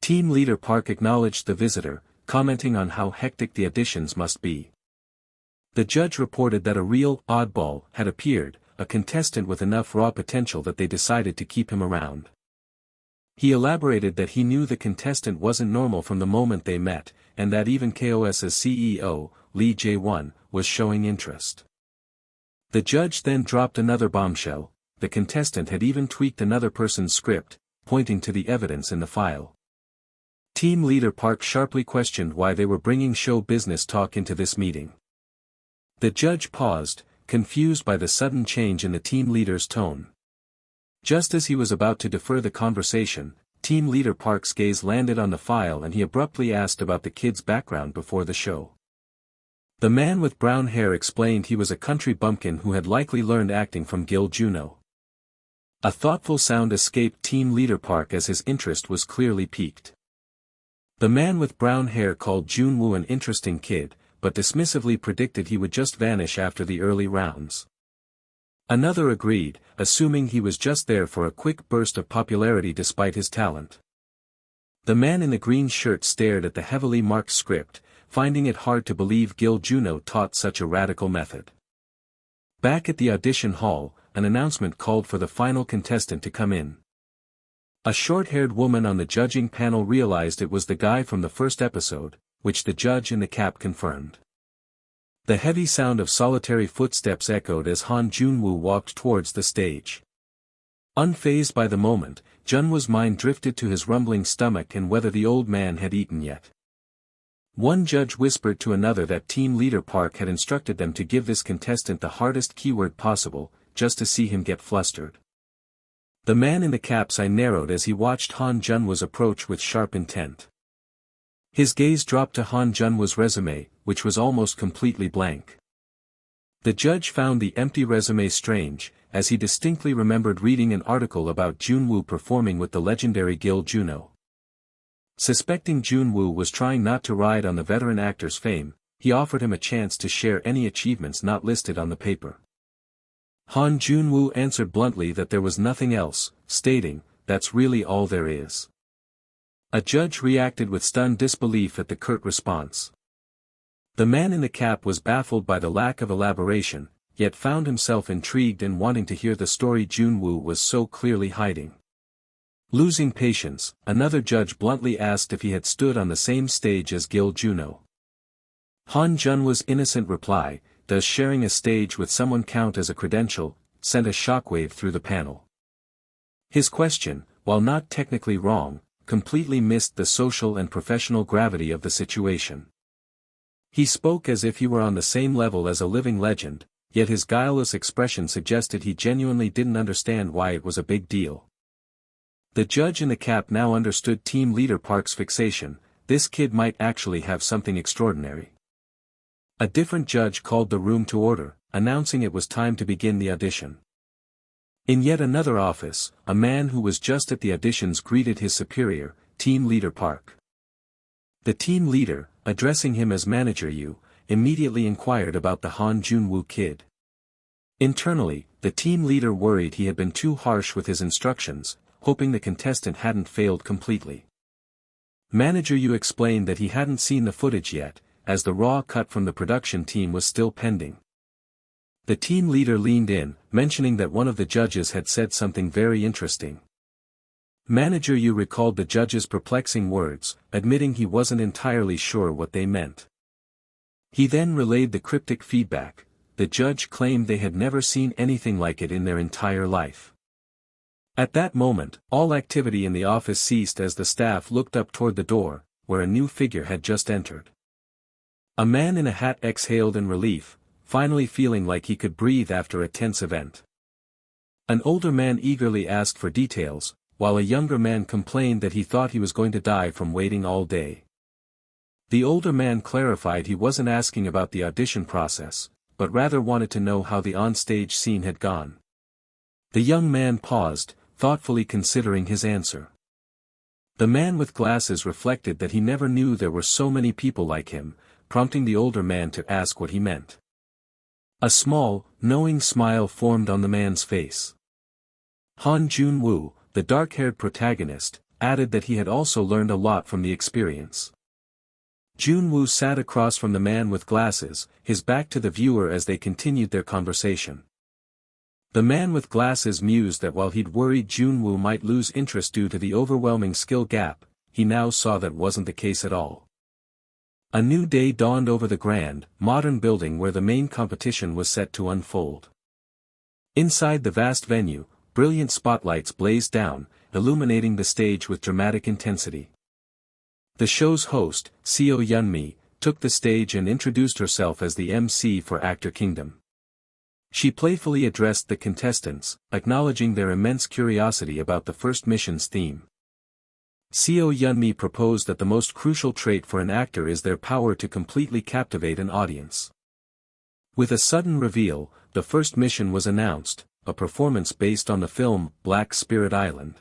Team Leader Park acknowledged the visitor, commenting on how hectic the auditions must be. The judge reported that a real oddball had appeared, a contestant with enough raw potential that they decided to keep him around. He elaborated that he knew the contestant wasn't normal from the moment they met, and that even KOS's CEO, Lee Jae-won, was showing interest. The judge then dropped another bombshell: the contestant had even tweaked another person's script, pointing to the evidence in the file. Team Leader Park sharply questioned why they were bringing show business talk into this meeting. The judge paused, confused by the sudden change in the team leader's tone. Just as he was about to defer the conversation, Team Leader Park's gaze landed on the file and he abruptly asked about the kid's background before the show. The man with brown hair explained he was a country bumpkin who had likely learned acting from Gil Juno. A thoughtful sound escaped Team Leader Park as his interest was clearly piqued. The man with brown hair called Junwoo an interesting kid, but dismissively predicted he would just vanish after the early rounds. Another agreed, assuming he was just there for a quick burst of popularity despite his talent. The man in the green shirt stared at the heavily marked script, finding it hard to believe Gil Juno taught such a radical method. Back at the audition hall, an announcement called for the final contestant to come in. A short-haired woman on the judging panel realized it was the guy from the first episode, which the judge in the cap confirmed. The heavy sound of solitary footsteps echoed as Han Junwoo walked towards the stage. Unfazed by the moment, Junwoo's mind drifted to his rumbling stomach and whether the old man had eaten yet. One judge whispered to another that Team Leader Park had instructed them to give this contestant the hardest keyword possible, just to see him get flustered. The man in the cap's eye narrowed as he watched Han Junwoo's approach with sharp intent. His gaze dropped to Han Junwoo's resume, which was almost completely blank. The judge found the empty resume strange, as he distinctly remembered reading an article about Junwoo performing with the legendary Gil Juno. Suspecting Junwoo was trying not to ride on the veteran actor's fame, he offered him a chance to share any achievements not listed on the paper. Han Junwoo answered bluntly that there was nothing else, stating, "That's really all there is." A judge reacted with stunned disbelief at the curt response. The man in the cap was baffled by the lack of elaboration, yet found himself intrigued and wanting to hear the story Junwoo was so clearly hiding. Losing patience, another judge bluntly asked if he had stood on the same stage as Gil Juno. Han Junwoo's innocent reply, "Does sharing a stage with someone count as a credential?" sent a shockwave through the panel. His question, while not technically wrong, completely missed the social and professional gravity of the situation. He spoke as if he were on the same level as a living legend, yet his guileless expression suggested he genuinely didn't understand why it was a big deal. The judge in the cap now understood Team Leader Park's fixation: this kid might actually have something extraordinary. A different judge called the room to order, announcing it was time to begin the audition. In yet another office, a man who was just at the auditions greeted his superior, Team Leader Park. The team leader, addressing him as Manager Yu, immediately inquired about the Han Junwoo kid. Internally, the team leader worried he had been too harsh with his instructions, hoping the contestant hadn't failed completely. Manager Yu explained that he hadn't seen the footage yet, as the raw cut from the production team was still pending. The team leader leaned in, mentioning that one of the judges had said something very interesting. Manager Yu recalled the judge's perplexing words, admitting he wasn't entirely sure what they meant. He then relayed the cryptic feedback: the judge claimed they had never seen anything like it in their entire life. At that moment, all activity in the office ceased as the staff looked up toward the door, where a new figure had just entered. A man in a hat exhaled in relief, finally feeling like he could breathe after a tense event. An older man eagerly asked for details, while a younger man complained that he thought he was going to die from waiting all day. The older man clarified he wasn't asking about the audition process, but rather wanted to know how the on-stage scene had gone. The young man paused, thoughtfully considering his answer. The man with glasses reflected that he never knew there were so many people like him, prompting the older man to ask what he meant. A small, knowing smile formed on the man's face. Han Jun-woo, the dark-haired protagonist, added that he had also learned a lot from the experience. Jun-woo sat across from the man with glasses, his back to the viewer as they continued their conversation. The man with glasses mused that while he'd worried Jun-woo might lose interest due to the overwhelming skill gap, he now saw that wasn't the case at all. A new day dawned over the grand, modern building where the main competition was set to unfold. Inside the vast venue, brilliant spotlights blazed down, illuminating the stage with dramatic intensity. The show's host, Seo Yeonmi, took the stage and introduced herself as the MC for Actor Kingdom. She playfully addressed the contestants, acknowledging their immense curiosity about the first mission's theme. Seo Yeonmi proposed that the most crucial trait for an actor is their power to completely captivate an audience. With a sudden reveal, the first mission was announced, a performance based on the film Black Spirit Island.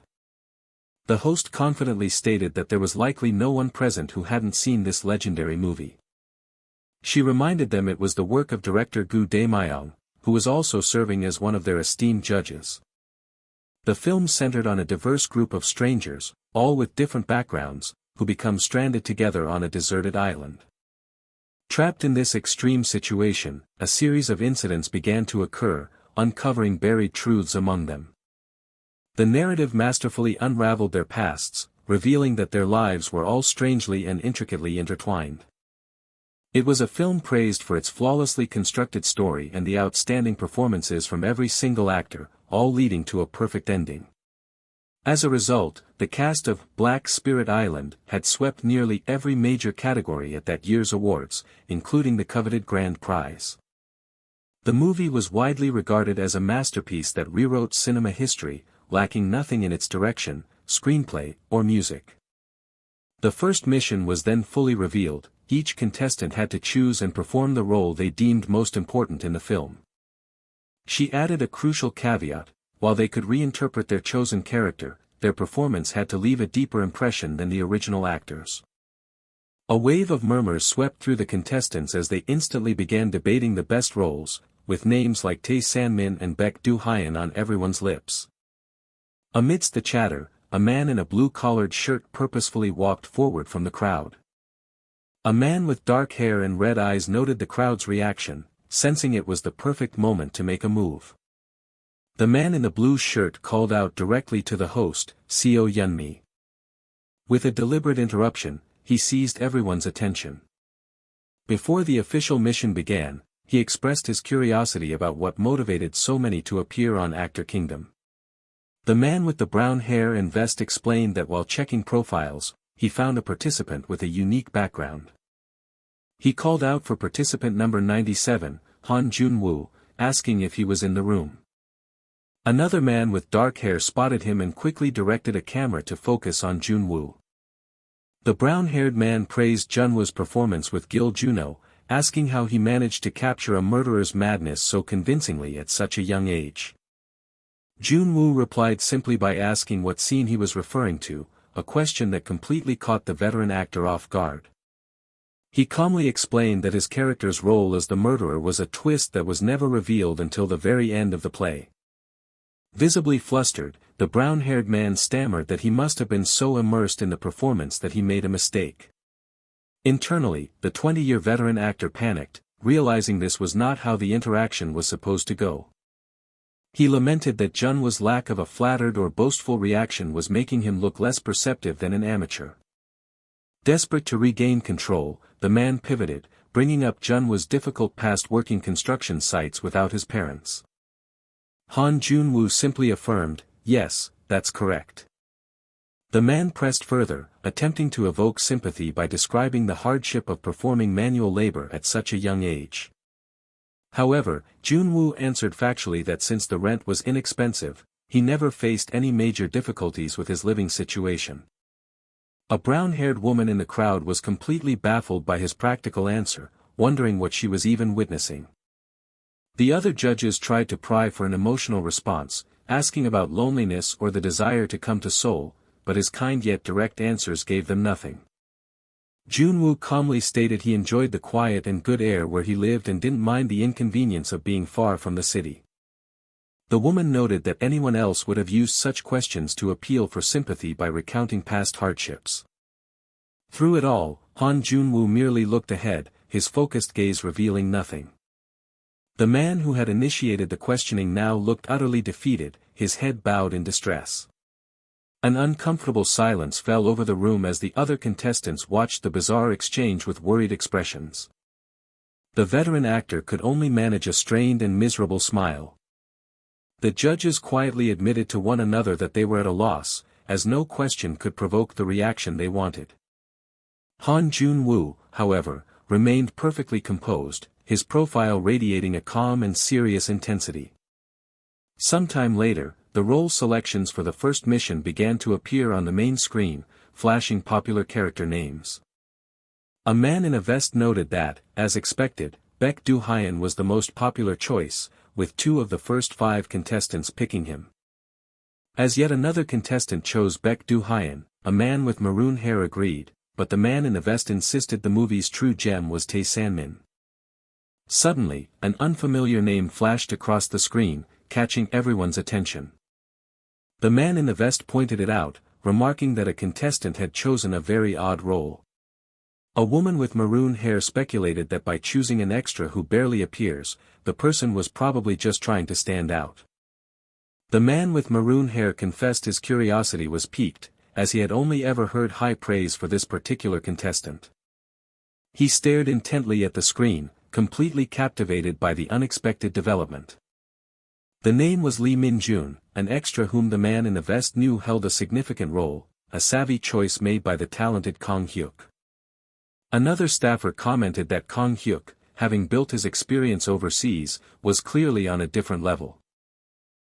The host confidently stated that there was likely no one present who hadn't seen this legendary movie. She reminded them it was the work of director Gu Dae-myung, who was also serving as one of their esteemed judges. The film centered on a diverse group of strangers, all with different backgrounds, who become stranded together on a deserted island. Trapped in this extreme situation, a series of incidents began to occur, uncovering buried truths among them. The narrative masterfully unraveled their pasts, revealing that their lives were all strangely and intricately intertwined. It was a film praised for its flawlessly constructed story and the outstanding performances from every single actor, all leading to a perfect ending. As a result, the cast of Black Spirit Island had swept nearly every major category at that year's awards, including the coveted grand prize. The movie was widely regarded as a masterpiece that rewrote cinema history, lacking nothing in its direction, screenplay, or music. The first mission was then fully revealed. Each contestant had to choose and perform the role they deemed most important in the film. She added a crucial caveat: while they could reinterpret their chosen character, their performance had to leave a deeper impression than the original actors. A wave of murmurs swept through the contestants as they instantly began debating the best roles, with names like Tae San-min and Baek Do-hyun on everyone's lips. Amidst the chatter, a man in a blue-collared shirt purposefully walked forward from the crowd. A man with dark hair and red eyes noted the crowd's reaction, sensing it was the perfect moment to make a move. The man in the blue shirt called out directly to the host, Seo Yeonmi. With a deliberate interruption, he seized everyone's attention. Before the official mission began, he expressed his curiosity about what motivated so many to appear on Actor Kingdom. The man with the brown hair and vest explained that while checking profiles, he found a participant with a unique background. He called out for participant number 97, Han Jun-woo, asking if he was in the room. Another man with dark hair spotted him and quickly directed a camera to focus on Jun-woo. The brown-haired man praised Jun-woo's performance with Gil Juno, asking how he managed to capture a murderer's madness so convincingly at such a young age. Jun-woo replied simply by asking what scene he was referring to, a question that completely caught the veteran actor off guard. He calmly explained that his character's role as the murderer was a twist that was never revealed until the very end of the play. Visibly flustered, the brown-haired man stammered that he must have been so immersed in the performance that he made a mistake. Internally, the 20-year veteran actor panicked, realizing this was not how the interaction was supposed to go. He lamented that Jun-woo's lack of a flattered or boastful reaction was making him look less perceptive than an amateur. Desperate to regain control, the man pivoted, bringing up Jun-woo's difficult past working construction sites without his parents. Han Jun-woo simply affirmed, yes, that's correct. The man pressed further, attempting to evoke sympathy by describing the hardship of performing manual labor at such a young age. However, Junwoo answered factually that since the rent was inexpensive, he never faced any major difficulties with his living situation. A brown-haired woman in the crowd was completely baffled by his practical answer, wondering what she was even witnessing. The other judges tried to pry for an emotional response, asking about loneliness or the desire to come to Seoul, but his kind yet direct answers gave them nothing. Junwoo calmly stated he enjoyed the quiet and good air where he lived and didn't mind the inconvenience of being far from the city. The woman noted that anyone else would have used such questions to appeal for sympathy by recounting past hardships. Through it all, Han Junwoo merely looked ahead, his focused gaze revealing nothing. The man who had initiated the questioning now looked utterly defeated, his head bowed in distress. An uncomfortable silence fell over the room as the other contestants watched the bizarre exchange with worried expressions. The veteran actor could only manage a strained and miserable smile. The judges quietly admitted to one another that they were at a loss, as no question could provoke the reaction they wanted. Han Junwoo, however, remained perfectly composed, his profile radiating a calm and serious intensity. Sometime later, the role selections for the first mission began to appear on the main screen, flashing popular character names. A man in a vest noted that, as expected, Baek Do-hyun was the most popular choice, with 2 of the first 5 contestants picking him. As yet another contestant chose Baek Do-hyun, a man with maroon hair agreed, but the man in the vest insisted the movie's true gem was Tae San-min. Suddenly, an unfamiliar name flashed across the screen, catching everyone's attention. The man in the vest pointed it out, remarking that a contestant had chosen a very odd role. A woman with maroon hair speculated that by choosing an extra who barely appears, the person was probably just trying to stand out. The man with maroon hair confessed his curiosity was piqued, as he had only ever heard high praise for this particular contestant. He stared intently at the screen, completely captivated by the unexpected development. The name was Lee Min-jun, an extra whom the man in the vest knew held a significant role, a savvy choice made by the talented Kang Hyuk. Another staffer commented that Kang Hyuk, having built his experience overseas, was clearly on a different level.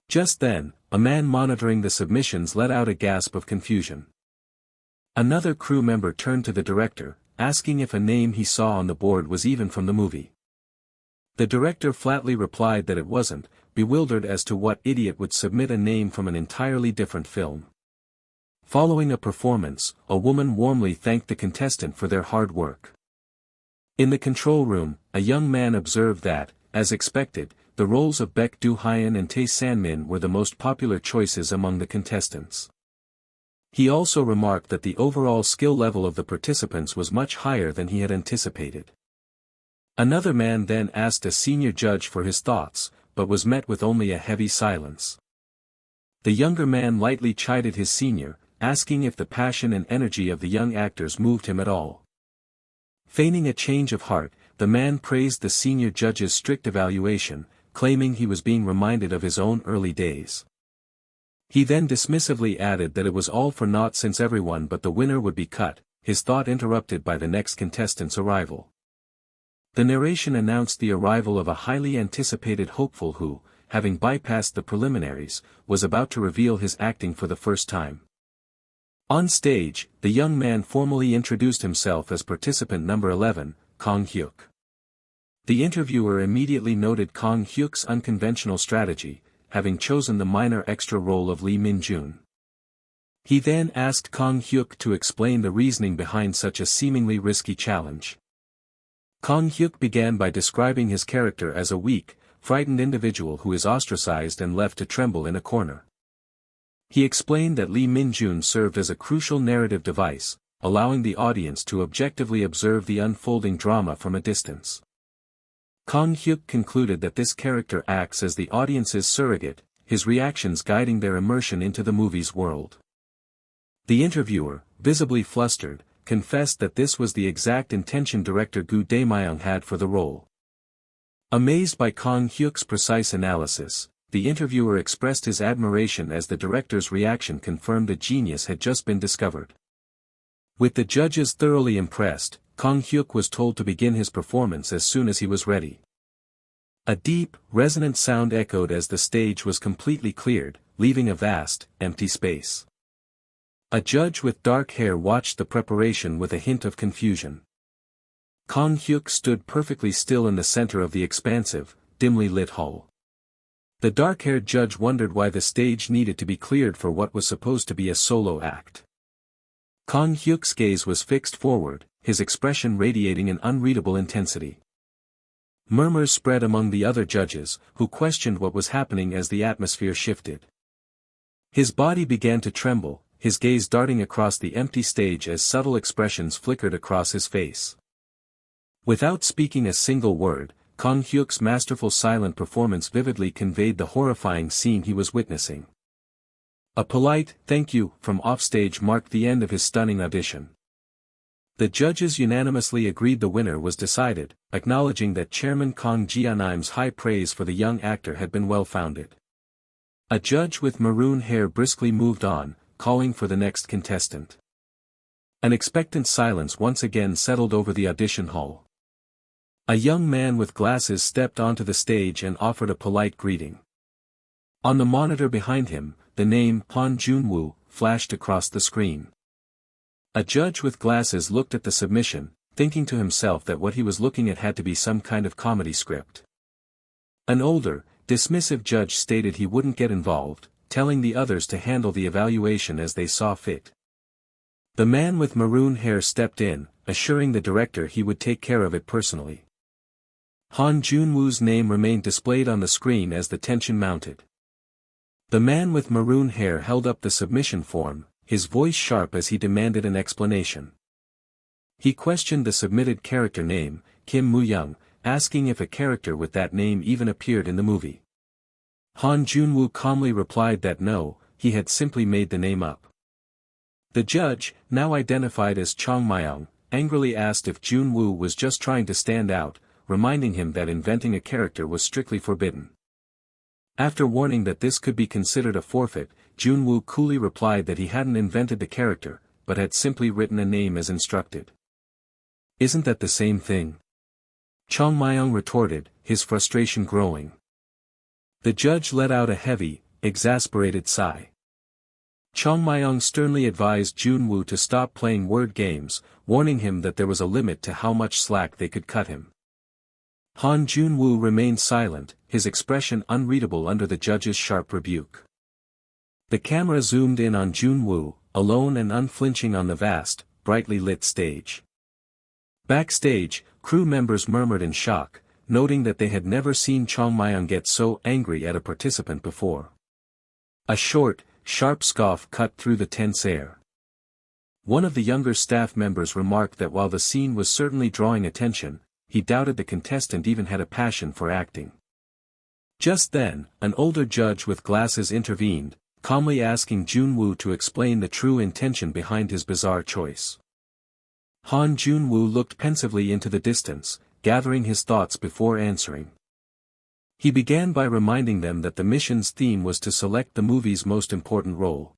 Just then, a man monitoring the submissions let out a gasp of confusion. Another crew member turned to the director, asking if a name he saw on the board was even from the movie. The director flatly replied that it wasn't, bewildered as to what idiot would submit a name from an entirely different film. Following a performance, a woman warmly thanked the contestant for their hard work. In the control room, a young man observed that, as expected, the roles of Baek Do-hyun and Tae San-min were the most popular choices among the contestants. He also remarked that the overall skill level of the participants was much higher than he had anticipated. Another man then asked a senior judge for his thoughts, but was met with only a heavy silence. The younger man lightly chided his senior, asking if the passion and energy of the young actors moved him at all. Feigning a change of heart, the man praised the senior judge's strict evaluation, claiming he was being reminded of his own early days. He then dismissively added that it was all for naught since everyone but the winner would be cut, his thought interrupted by the next contestant's arrival. The narration announced the arrival of a highly anticipated hopeful who, having bypassed the preliminaries, was about to reveal his acting for the first time. On stage, the young man formally introduced himself as participant number 11, Kang Hyuk. The interviewer immediately noted Kang Hyuk's unconventional strategy, having chosen the minor extra role of Lee Min-jun. He then asked Kang Hyuk to explain the reasoning behind such a seemingly risky challenge. Kang Hyuk began by describing his character as a weak, frightened individual who is ostracized and left to tremble in a corner. He explained that Lee Min-jun served as a crucial narrative device, allowing the audience to objectively observe the unfolding drama from a distance. Kang Hyuk concluded that this character acts as the audience's surrogate, his reactions guiding their immersion into the movie's world. The interviewer, visibly flustered, confessed that this was the exact intention director Gu Dae-myung had for the role. Amazed by Kang Hyuk's precise analysis, the interviewer expressed his admiration as the director's reaction confirmed a genius had just been discovered. With the judges thoroughly impressed, Kang Hyuk was told to begin his performance as soon as he was ready. A deep, resonant sound echoed as the stage was completely cleared, leaving a vast, empty space. A judge with dark hair watched the preparation with a hint of confusion. Kang Hyuk stood perfectly still in the center of the expansive, dimly lit hall. The dark-haired judge wondered why the stage needed to be cleared for what was supposed to be a solo act. Kang Hyuk's gaze was fixed forward, his expression radiating an unreadable intensity. Murmurs spread among the other judges, who questioned what was happening as the atmosphere shifted. His body began to tremble, his gaze darting across the empty stage as subtle expressions flickered across his face. Without speaking a single word, Kang Hyuk's masterful silent performance vividly conveyed the horrifying scene he was witnessing. A polite "thank you" from offstage marked the end of his stunning audition. The judges unanimously agreed the winner was decided, acknowledging that Chairman Kang Jianim's high praise for the young actor had been well-founded. A judge with maroon hair briskly moved on, calling for the next contestant. An expectant silence once again settled over the audition hall. A young man with glasses stepped onto the stage and offered a polite greeting. On the monitor behind him, the name Han Junwoo flashed across the screen. A judge with glasses looked at the submission, thinking to himself that what he was looking at had to be some kind of comedy script. An older, dismissive judge stated he wouldn't get involved, telling the others to handle the evaluation as they saw fit. The man with maroon hair stepped in, assuring the director he would take care of it personally. Han Junwoo's name remained displayed on the screen as the tension mounted. The man with maroon hair held up the submission form, his voice sharp as he demanded an explanation. He questioned the submitted character name, Kim Moo-young, asking if a character with that name even appeared in the movie. Han Junwoo calmly replied that no, he had simply made the name up. The judge, now identified as Chong Myung, angrily asked if Junwoo was just trying to stand out, reminding him that inventing a character was strictly forbidden. After warning that this could be considered a forfeit, Junwoo coolly replied that he hadn't invented the character, but had simply written a name as instructed. Isn't that the same thing? Chong Myung retorted, his frustration growing. The judge let out a heavy, exasperated sigh. Chong Myung sternly advised Junwoo to stop playing word games, warning him that there was a limit to how much slack they could cut him. Han Junwoo remained silent, his expression unreadable under the judge's sharp rebuke. The camera zoomed in on Junwoo, alone and unflinching on the vast, brightly lit stage. Backstage, crew members murmured in shock, noting that they had never seen Chong Myung get so angry at a participant before. A short, sharp scoff cut through the tense air. One of the younger staff members remarked that while the scene was certainly drawing attention, he doubted the contestant even had a passion for acting. Just then, an older judge with glasses intervened, calmly asking Junwoo to explain the true intention behind his bizarre choice. Han Junwoo looked pensively into the distance, gathering his thoughts before answering. He began by reminding them that the mission's theme was to select the movie's most important role.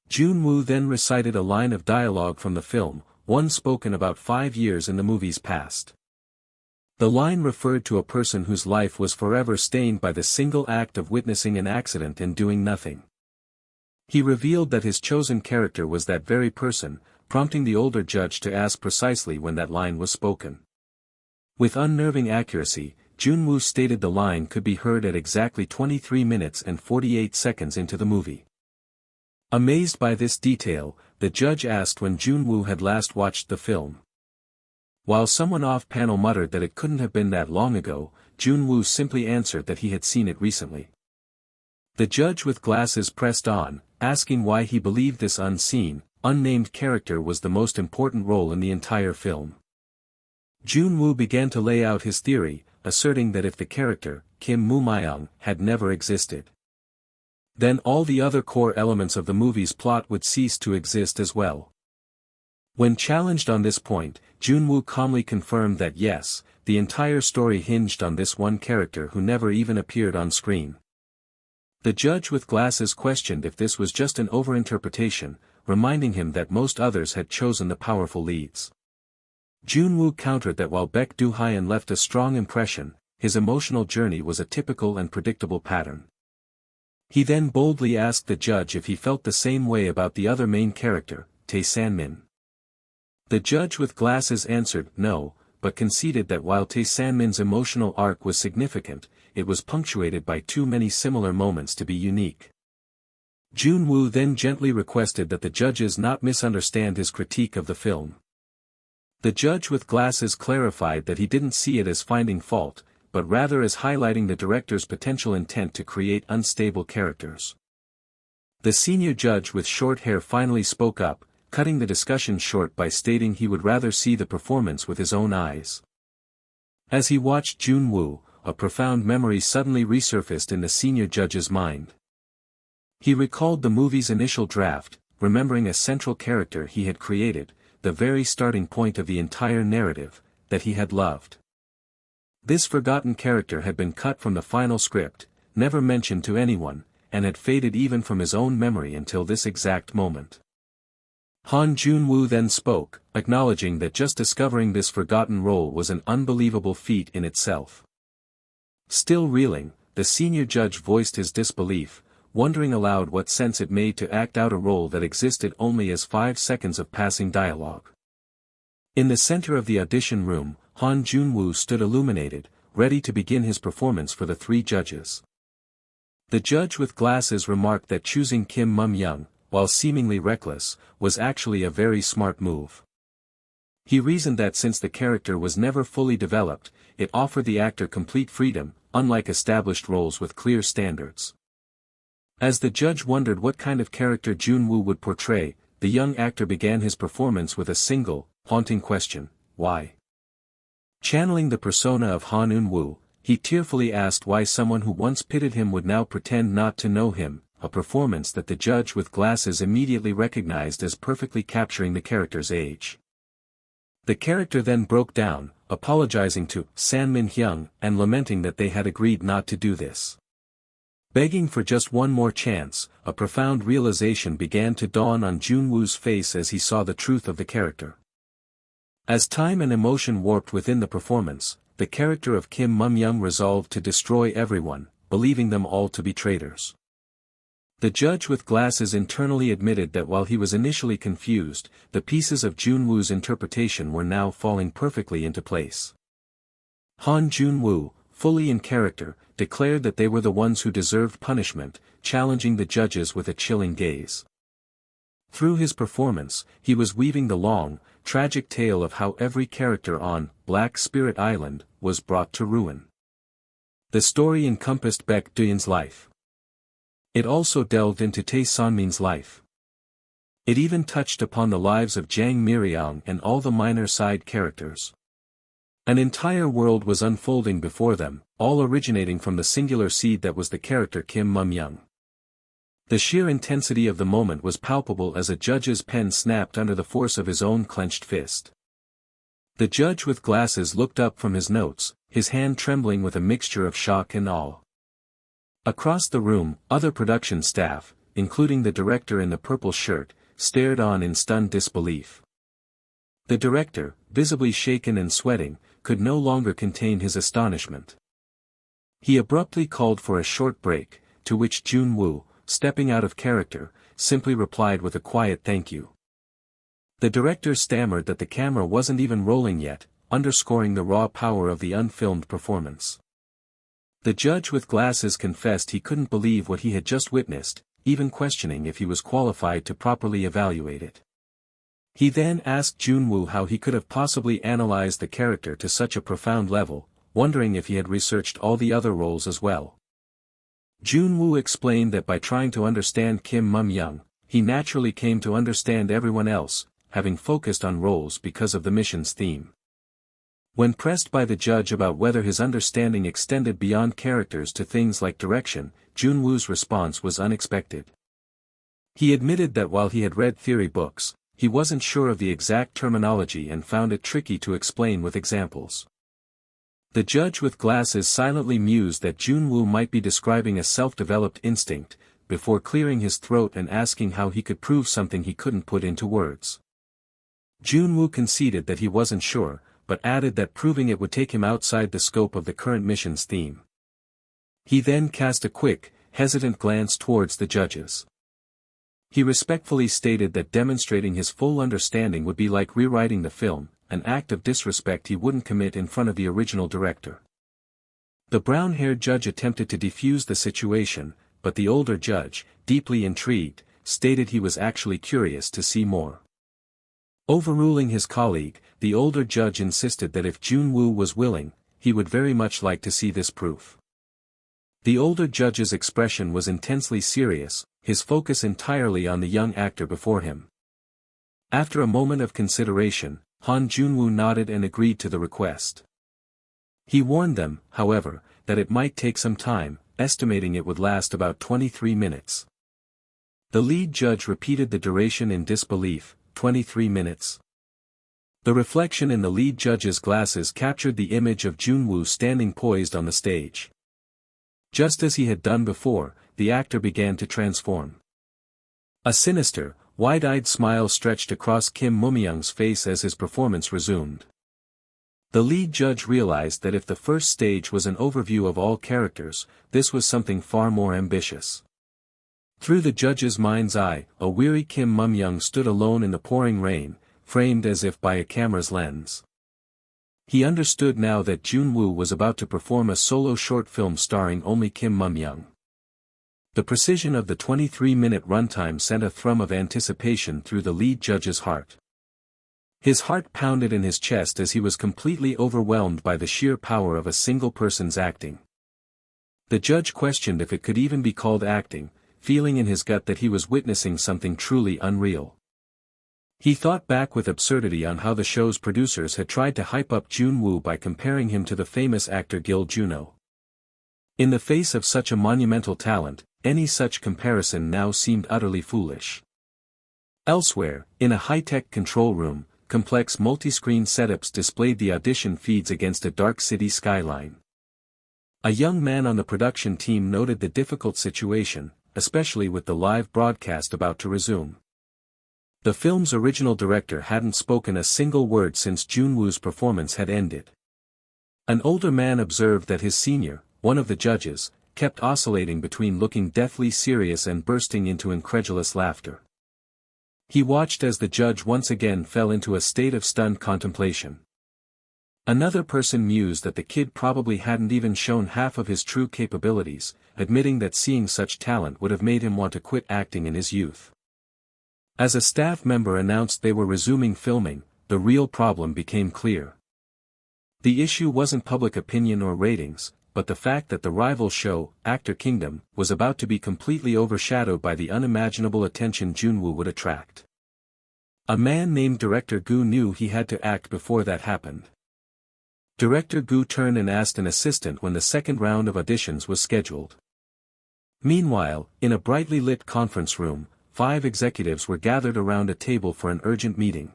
Junwoo then recited a line of dialogue from the film, one spoken about 5 years in the movie's past. The line referred to a person whose life was forever stained by the single act of witnessing an accident and doing nothing. He revealed that his chosen character was that very person, prompting the older judge to ask precisely when that line was spoken. With unnerving accuracy, Junwoo stated the line could be heard at exactly 23 minutes and 48 seconds into the movie. Amazed by this detail, the judge asked when Junwoo had last watched the film. While someone off-panel muttered that it couldn't have been that long ago, Junwoo simply answered that he had seen it recently. The judge with glasses pressed on, asking why he believed this unseen, unnamed character was the most important role in the entire film. Junwoo began to lay out his theory, asserting that if the character, Kim Moo-myung, had never existed, then all the other core elements of the movie's plot would cease to exist as well. When challenged on this point, Junwoo calmly confirmed that yes, the entire story hinged on this one character who never even appeared on screen. The judge with glasses questioned if this was just an overinterpretation, reminding him that most others had chosen the powerful leads. Junwoo countered that while Baek Do-hyun left a strong impression, his emotional journey was a typical and predictable pattern. He then boldly asked the judge if he felt the same way about the other main character, Tae Sanmin. The judge with glasses answered no, but conceded that while Tae Sanmin's emotional arc was significant, it was punctuated by too many similar moments to be unique. Junwoo then gently requested that the judges not misunderstand his critique of the film. The judge with glasses clarified that he didn't see it as finding fault, but rather as highlighting the director's potential intent to create unstable characters. The senior judge with short hair finally spoke up, cutting the discussion short by stating he would rather see the performance with his own eyes. As he watched Junwoo, a profound memory suddenly resurfaced in the senior judge's mind. He recalled the movie's initial draft, remembering a central character he had created, the very starting point of the entire narrative, that he had loved. This forgotten character had been cut from the final script, never mentioned to anyone, and had faded even from his own memory until this exact moment. Han Junwoo then spoke, acknowledging that just discovering this forgotten role was an unbelievable feat in itself. Still reeling, the senior judge voiced his disbelief, wondering aloud what sense it made to act out a role that existed only as 5 seconds of passing dialogue. In the center of the audition room, Han Junwoo stood illuminated, ready to begin his performance for the 3 judges. The judge with glasses remarked that choosing Kim Mum-young, while seemingly reckless, was actually a very smart move. He reasoned that since the character was never fully developed, it offered the actor complete freedom, unlike established roles with clear standards. As the judge wondered what kind of character Junwoo would portray, the young actor began his performance with a single, haunting question: why? Channeling the persona of Han Eun-woo, he tearfully asked why someone who once pitied him would now pretend not to know him, a performance that the judge with glasses immediately recognized as perfectly capturing the character's age. The character then broke down, apologizing to Sanmin-hyung and lamenting that they had agreed not to do this. Begging for just one more chance, a profound realization began to dawn on Junwoo's face as he saw the truth of the character. As time and emotion warped within the performance, the character of Kim Mum-young resolved to destroy everyone, believing them all to be traitors. The judge with glasses internally admitted that while he was initially confused, the pieces of Junwoo's interpretation were now falling perfectly into place. Han Junwoo, fully in character, declared that they were the ones who deserved punishment, challenging the judges with a chilling gaze. Through his performance, he was weaving the long, tragic tale of how every character on Black Spirit Island was brought to ruin. The story encompassed Baek Do-hyun's life. It also delved into Tae Sanmin's life. It even touched upon the lives of Jang Myeong and all the minor side characters. An entire world was unfolding before them, all originating from the singular seed that was the character Kim Mum-young. The sheer intensity of the moment was palpable as a judge's pen snapped under the force of his own clenched fist. The judge with glasses looked up from his notes, his hand trembling with a mixture of shock and awe. Across the room, other production staff, including the director in the purple shirt, stared on in stunned disbelief. The director, visibly shaken and sweating, could no longer contain his astonishment. He abruptly called for a short break, to which Junwoo, stepping out of character, simply replied with a quiet thank you. The director stammered that the camera wasn't even rolling yet, underscoring the raw power of the unfilmed performance. The judge with glasses confessed he couldn't believe what he had just witnessed, even questioning if he was qualified to properly evaluate it. He then asked Junwoo how he could have possibly analyzed the character to such a profound level, wondering if he had researched all the other roles as well. Junwoo explained that by trying to understand Kim Mum-young, he naturally came to understand everyone else, having focused on roles because of the mission's theme. When pressed by the judge about whether his understanding extended beyond characters to things like direction, Junwoo's response was unexpected. He admitted that while he had read theory books, he wasn't sure of the exact terminology and found it tricky to explain with examples. The judge with glasses silently mused that Junwoo might be describing a self-developed instinct, before clearing his throat and asking how he could prove something he couldn't put into words. Junwoo conceded that he wasn't sure, but added that proving it would take him outside the scope of the current mission's theme. He then cast a quick, hesitant glance towards the judges. He respectfully stated that demonstrating his full understanding would be like rewriting the film, an act of disrespect he wouldn't commit in front of the original director. The brown-haired judge attempted to defuse the situation, but the older judge, deeply intrigued, stated he was actually curious to see more. Overruling his colleague, the older judge insisted that if Junwoo was willing, he would very much like to see this proof. The older judge's expression was intensely serious, his focus entirely on the young actor before him. After a moment of consideration, Han Junwoo nodded and agreed to the request. He warned them, however, that it might take some time, estimating it would last about 23 minutes. The lead judge repeated the duration in disbelief, 23 minutes. The reflection in the lead judge's glasses captured the image of Junwoo standing poised on the stage. Just as he had done before, the actor began to transform. A sinister, wide-eyed smile stretched across Kim Mumyung's face as his performance resumed. The lead judge realized that if the first stage was an overview of all characters, this was something far more ambitious. Through the judge's mind's eye, a weary Kim Mumyung stood alone in the pouring rain, framed as if by a camera's lens. He understood now that Junwoo was about to perform a solo short film starring only Kim Mumyung. The precision of the 23-minute runtime sent a thrum of anticipation through the lead judge's heart. His heart pounded in his chest as he was completely overwhelmed by the sheer power of a single person's acting. The judge questioned if it could even be called acting, feeling in his gut that he was witnessing something truly unreal. He thought back with absurdity on how the show's producers had tried to hype up Junwoo by comparing him to the famous actor Gil Juno. In the face of such a monumental talent, any such comparison now seemed utterly foolish. Elsewhere, in a high-tech control room, complex multi-screen setups displayed the audition feeds against a dark city skyline. A young man on the production team noted the difficult situation, especially with the live broadcast about to resume. The film's original director hadn't spoken a single word since Junwoo's performance had ended. An older man observed that his senior, one of the judges, kept oscillating between looking deathly serious and bursting into incredulous laughter. He watched as the judge once again fell into a state of stunned contemplation. Another person mused that the kid probably hadn't even shown half of his true capabilities, admitting that seeing such talent would have made him want to quit acting in his youth. As a staff member announced they were resuming filming, the real problem became clear. The issue wasn't public opinion or ratings, but the fact that the rival show, Actor Kingdom, was about to be completely overshadowed by the unimaginable attention Junwoo would attract. A man named Director Gu knew he had to act before that happened. Director Gu turned and asked an assistant when the second round of auditions was scheduled. Meanwhile, in a brightly lit conference room, 5 executives were gathered around a table for an urgent meeting.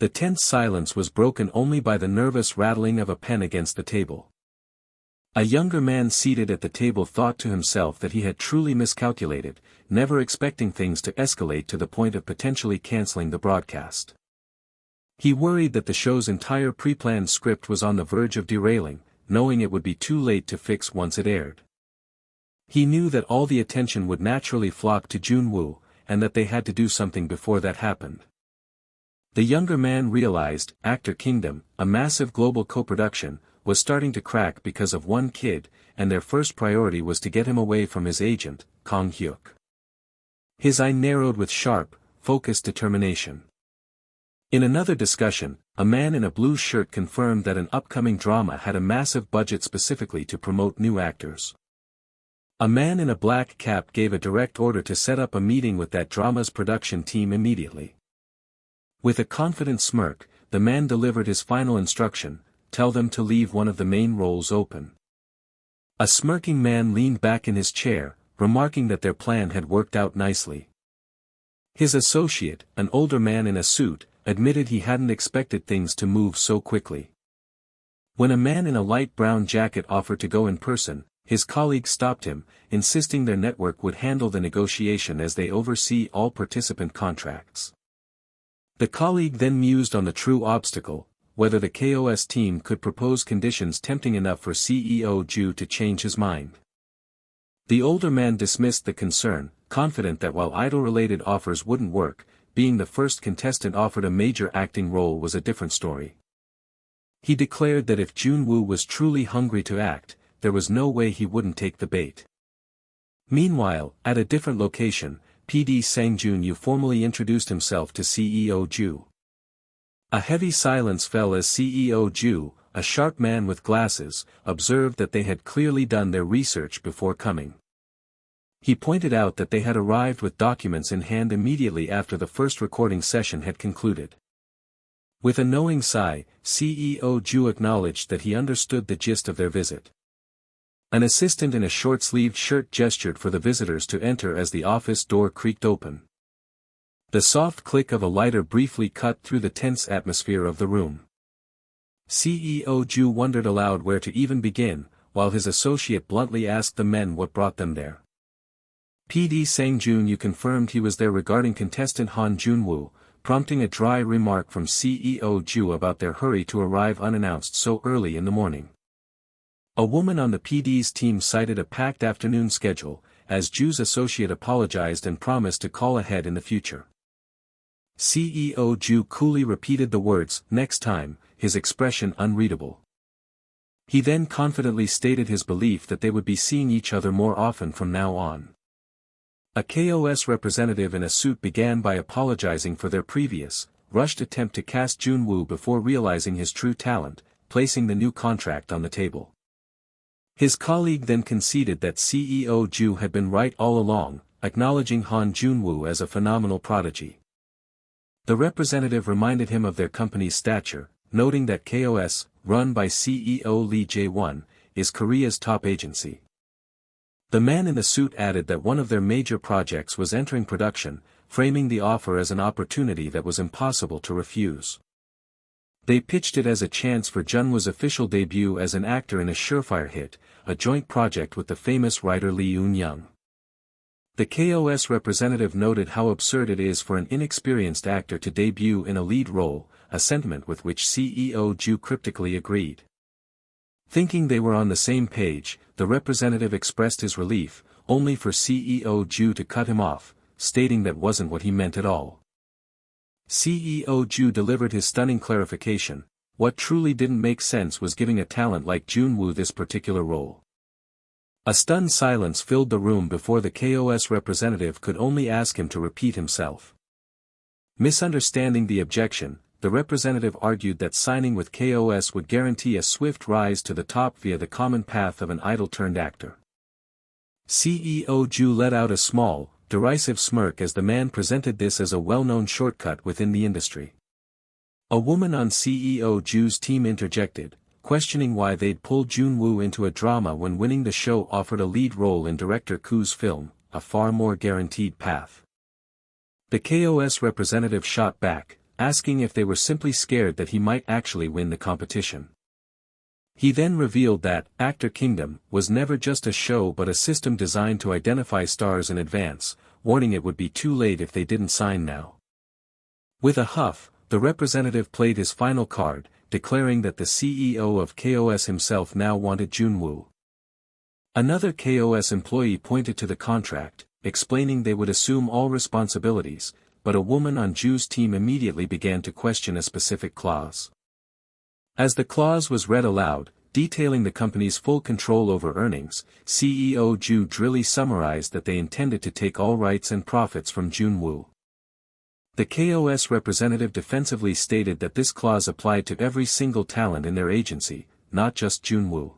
The tense silence was broken only by the nervous rattling of a pen against the table. A younger man seated at the table thought to himself that he had truly miscalculated, never expecting things to escalate to the point of potentially canceling the broadcast. He worried that the show's entire pre-planned script was on the verge of derailing, knowing it would be too late to fix once it aired. He knew that all the attention would naturally flock to Junwoo, and that they had to do something before that happened. The younger man realized, Actor Kingdom, a massive global co-production, was starting to crack because of one kid, and their first priority was to get him away from his agent, Kang Hyuk. His eye narrowed with sharp, focused determination. In another discussion, a man in a blue shirt confirmed that an upcoming drama had a massive budget specifically to promote new actors. A man in a black cap gave a direct order to set up a meeting with that drama's production team immediately. With a confident smirk, the man delivered his final instruction: tell them to leave one of the main roles open. A smirking man leaned back in his chair, remarking that their plan had worked out nicely. His associate, an older man in a suit, admitted he hadn't expected things to move so quickly. When a man in a light brown jacket offered to go in person, his colleague stopped him, insisting their network would handle the negotiation as they oversee all participant contracts. The colleague then mused on the true obstacle, whether the KOS team could propose conditions tempting enough for CEO Ju to change his mind. The older man dismissed the concern, confident that while idol-related offers wouldn't work, being the first contestant offered a major acting role was a different story. He declared that if Junwoo was truly hungry to act, there was no way he wouldn't take the bait. Meanwhile, at a different location, PD Sang-junyu formally introduced himself to CEO Ju. A heavy silence fell as CEO Ju, a sharp man with glasses, observed that they had clearly done their research before coming. He pointed out that they had arrived with documents in hand immediately after the first recording session had concluded. With a knowing sigh, CEO Ju acknowledged that he understood the gist of their visit. An assistant in a short-sleeved shirt gestured for the visitors to enter as the office door creaked open. The soft click of a lighter briefly cut through the tense atmosphere of the room. CEO Ju wondered aloud where to even begin, while his associate bluntly asked the men what brought them there. PD Sang-junyu confirmed he was there regarding contestant Han Junwoo, prompting a dry remark from CEO Ju about their hurry to arrive unannounced so early in the morning. A woman on the PD's team cited a packed afternoon schedule, as Ju's associate apologized and promised to call ahead in the future. CEO Ju coolly repeated the words, "next time," his expression unreadable. He then confidently stated his belief that they would be seeing each other more often from now on. A KOS representative in a suit began by apologizing for their previous, rushed attempt to cast Junwoo before realizing his true talent, placing the new contract on the table. His colleague then conceded that CEO Ju had been right all along, acknowledging Han Junwoo as a phenomenal prodigy. The representative reminded him of their company's stature, noting that KOS, run by CEO Lee Jae-won, is Korea's top agency. The man in the suit added that one of their major projects was entering production, framing the offer as an opportunity that was impossible to refuse. They pitched it as a chance for Junwoo's official debut as an actor in a surefire hit, a joint project with the famous writer Lee Eun-young. The KOS representative noted how absurd it is for an inexperienced actor to debut in a lead role, a sentiment with which CEO Ju cryptically agreed. Thinking they were on the same page, the representative expressed his relief, only for CEO Ju to cut him off, stating that wasn't what he meant at all. CEO Ju delivered his stunning clarification: what truly didn't make sense was giving a talent like Junwoo this particular role. A stunned silence filled the room before the KOS representative could only ask him to repeat himself. Misunderstanding the objection, the representative argued that signing with KOS would guarantee a swift rise to the top via the common path of an idol-turned-actor. CEO Ju let out a small, derisive smirk as the man presented this as a well-known shortcut within the industry. A woman on CEO Ju's team interjected, questioning why they'd pulled Junwoo into a drama when winning the show offered a lead role in director Koo's film, a far more guaranteed path. The KOS representative shot back, asking if they were simply scared that he might actually win the competition. He then revealed that Actor Kingdom was never just a show but a system designed to identify stars in advance, warning it would be too late if they didn't sign now. With a huff, the representative played his final card, declaring that the CEO of KOS himself now wanted Junwoo. Another KOS employee pointed to the contract, explaining they would assume all responsibilities, but a woman on Ju's team immediately began to question a specific clause. As the clause was read aloud, detailing the company's full control over earnings, CEO Ju drily summarized that they intended to take all rights and profits from Junwoo. The KOS representative defensively stated that this clause applied to every single talent in their agency, not just Junwoo.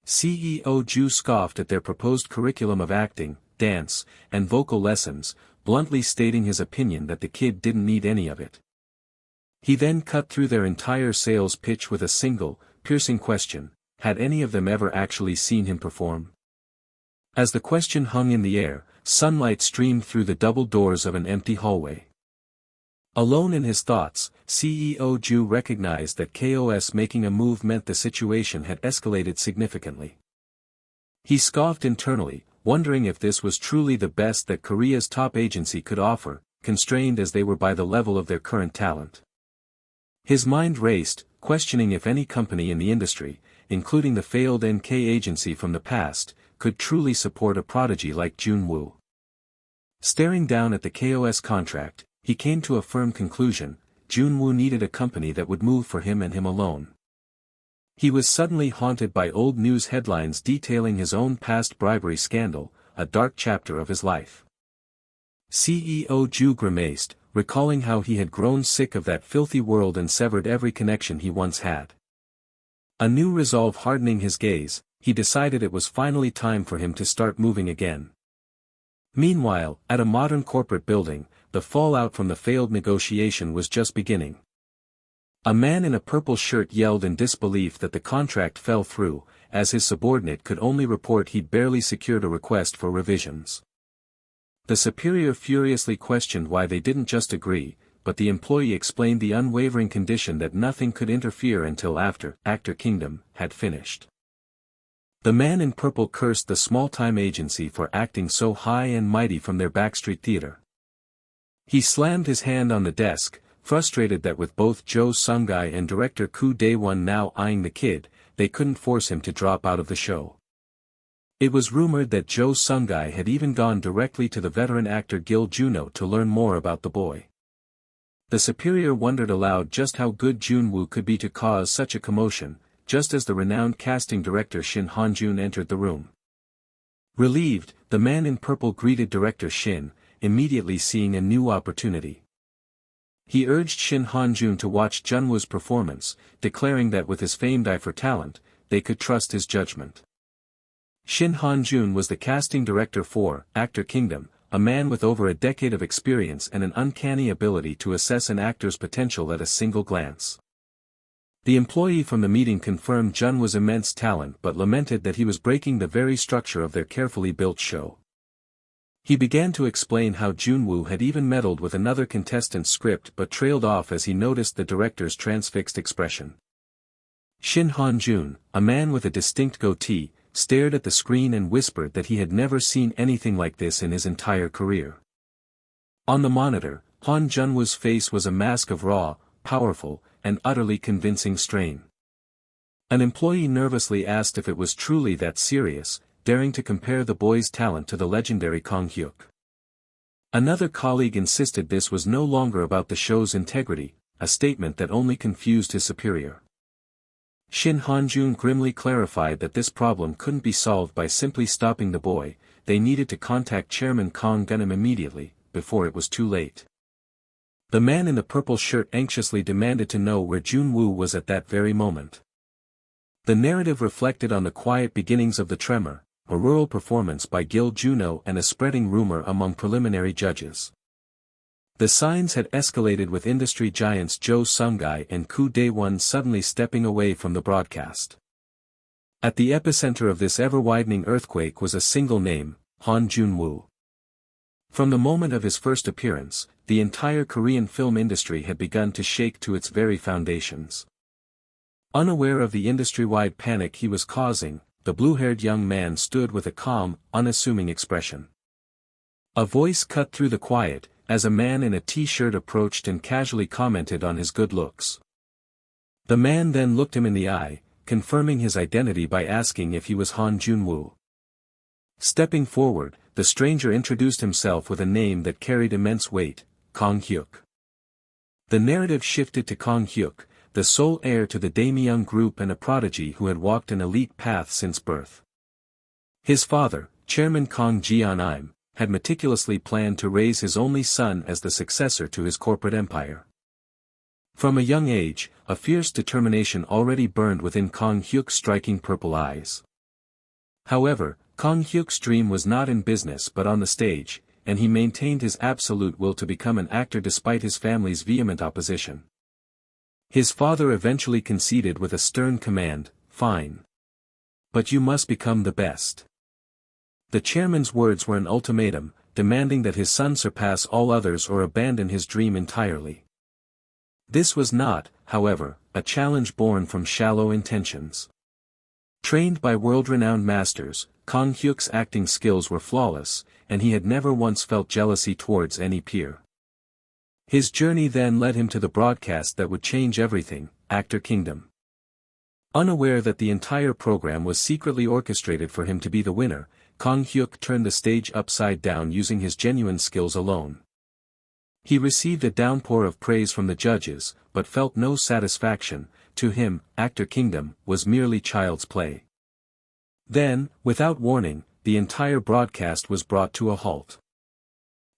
CEO Ju scoffed at their proposed curriculum of acting, dance, and vocal lessons, bluntly stating his opinion that the kid didn't need any of it. He then cut through their entire sales pitch with a single, piercing question: had any of them ever actually seen him perform? As the question hung in the air, sunlight streamed through the double doors of an empty hallway. Alone in his thoughts, CEO Ju recognized that KOS making a move meant the situation had escalated significantly. He scoffed internally, wondering if this was truly the best that Korea's top agency could offer, constrained as they were by the level of their current talent. His mind raced, questioning if any company in the industry, including the failed NK agency from the past, could truly support a prodigy like Junwoo. Staring down at the KOS contract, he came to a firm conclusion: Junwoo needed a company that would move for him and him alone. He was suddenly haunted by old news headlines detailing his own past bribery scandal, a dark chapter of his life. CEO Ju grimaced, recalling how he had grown sick of that filthy world and severed every connection he once had. A new resolve hardening his gaze, he decided it was finally time for him to start moving again. Meanwhile, at a modern corporate building, the fallout from the failed negotiation was just beginning. A man in a purple shirt yelled in disbelief that the contract fell through, as his subordinate could only report he'd barely secured a request for revisions. The superior furiously questioned why they didn't just agree, but the employee explained the unwavering condition that nothing could interfere until after Actor Kingdom had finished. The man in purple cursed the small-time agency for acting so high and mighty from their backstreet theater. He slammed his hand on the desk, frustrated that with both Jo Sung-gai and director Koo Dae-won now eyeing the kid, they couldn't force him to drop out of the show. It was rumored that Jo Sung-gai had even gone directly to the veteran actor Gil Juno to learn more about the boy. The superior wondered aloud just how good Junwoo could be to cause such a commotion, just as the renowned casting director Shin Han-jun entered the room. Relieved, the man in purple greeted director Shin, immediately seeing a new opportunity. He urged Shin Han-jun to watch Junwoo's performance, declaring that with his famed eye for talent, they could trust his judgment. Shin Han-jun was the casting director for Actor Kingdom, a man with over a decade of experience and an uncanny ability to assess an actor's potential at a single glance. The employee from the meeting confirmed Junwoo's immense talent but lamented that he was breaking the very structure of their carefully built show. He began to explain how Junwoo had even meddled with another contestant's script but trailed off as he noticed the director's transfixed expression. Shin Han-jun, a man with a distinct goatee, stared at the screen and whispered that he had never seen anything like this in his entire career. On the monitor, Han Junwoo's face was a mask of raw, powerful, and utterly convincing strain. An employee nervously asked if it was truly that serious, daring to compare the boy's talent to the legendary Kang Hyuk. Another colleague insisted this was no longer about the show's integrity, a statement that only confused his superior. Shin Han-jun grimly clarified that this problem couldn't be solved by simply stopping the boy, they needed to contact Chairman Kang Gunham immediately, before it was too late. The man in the purple shirt anxiously demanded to know where Junwoo was at that very moment. The narrative reflected on the quiet beginnings of the tremor, a rural performance by Gil Juno and a spreading rumor among preliminary judges. The signs had escalated with industry giants Jo Sung-gai and Koo Dae-won suddenly stepping away from the broadcast. At the epicenter of this ever-widening earthquake was a single name, Han Junwoo. From the moment of his first appearance, the entire Korean film industry had begun to shake to its very foundations. Unaware of the industry-wide panic he was causing, the blue-haired young man stood with a calm, unassuming expression. A voice cut through the quiet, as a man in a t-shirt approached and casually commented on his good looks. The man then looked him in the eye, confirming his identity by asking if he was Han Junwoo. Stepping forward, the stranger introduced himself with a name that carried immense weight, Kang Hyuk. The narrative shifted to Kang Hyuk, the sole heir to the Daemyeon group and a prodigy who had walked an elite path since birth. His father, Chairman Kang Jeon-im, had meticulously planned to raise his only son as the successor to his corporate empire. From a young age, a fierce determination already burned within Kang Hyuk's striking purple eyes. However, Kang Hyuk's dream was not in business but on the stage, and he maintained his absolute will to become an actor despite his family's vehement opposition. His father eventually conceded with a stern command, "Fine. But you must become the best." The chairman's words were an ultimatum, demanding that his son surpass all others or abandon his dream entirely. This was not, however, a challenge born from shallow intentions. Trained by world-renowned masters, Kang Hyuk's acting skills were flawless, and he had never once felt jealousy towards any peer. His journey then led him to the broadcast that would change everything, Actor Kingdom. Unaware that the entire program was secretly orchestrated for him to be the winner, Kang Hyuk turned the stage upside down using his genuine skills alone. He received a downpour of praise from the judges, but felt no satisfaction. To him, Actor Kingdom was merely child's play. Then, without warning, the entire broadcast was brought to a halt.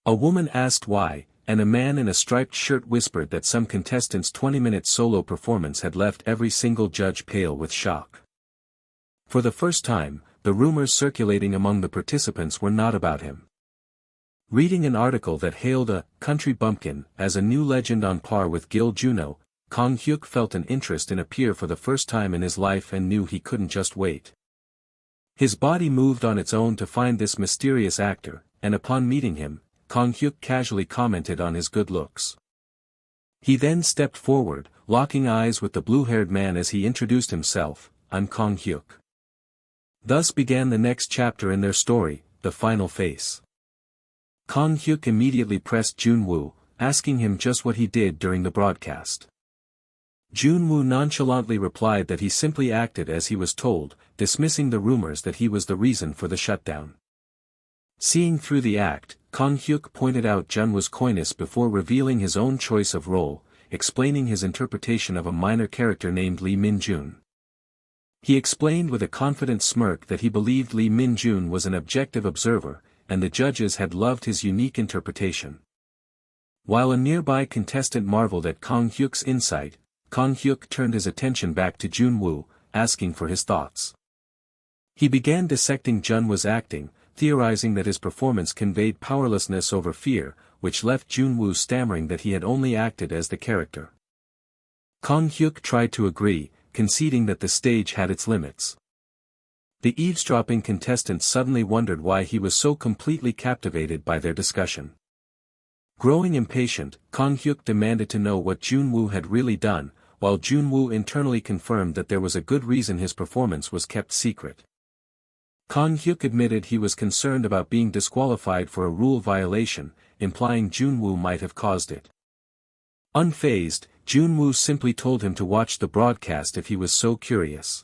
A woman asked why, and a man in a striped shirt whispered that some contestant's 20-minute solo performance had left every single judge pale with shock. For the first time, the rumors circulating among the participants were not about him. Reading an article that hailed a country bumpkin as a new legend on par with Gil Juno, Kang Hyuk felt an interest in a peer for the first time in his life and knew he couldn't just wait. His body moved on its own to find this mysterious actor, and upon meeting him, Kang Hyuk casually commented on his good looks. He then stepped forward, locking eyes with the blue-haired man as he introduced himself, "I'm Kang Hyuk." Thus began the next chapter in their story, the final face. Kang Hyuk immediately pressed Junwoo, asking him just what he did during the broadcast. Junwoo nonchalantly replied that he simply acted as he was told, dismissing the rumors that he was the reason for the shutdown. Seeing through the act, Kang Hyuk pointed out Junwoo's coyness before revealing his own choice of role, explaining his interpretation of a minor character named Lee Min-jun. He explained with a confident smirk that he believed Lee Min-jun was an objective observer, and the judges had loved his unique interpretation. While a nearby contestant marveled at Kang Hyuk's insight, Kang Hyuk turned his attention back to Junwoo, asking for his thoughts. He began dissecting Junwoo's acting, theorizing that his performance conveyed powerlessness over fear, which left Junwoo stammering that he had only acted as the character. Kang Hyuk tried to agree, conceding that the stage had its limits. The eavesdropping contestants suddenly wondered why he was so completely captivated by their discussion. Growing impatient, Kang Hyuk demanded to know what Junwoo had really done, while Junwoo internally confirmed that there was a good reason his performance was kept secret. Kang Hyuk admitted he was concerned about being disqualified for a rule violation, implying Junwoo might have caused it. Unfazed, Junwoo simply told him to watch the broadcast if he was so curious.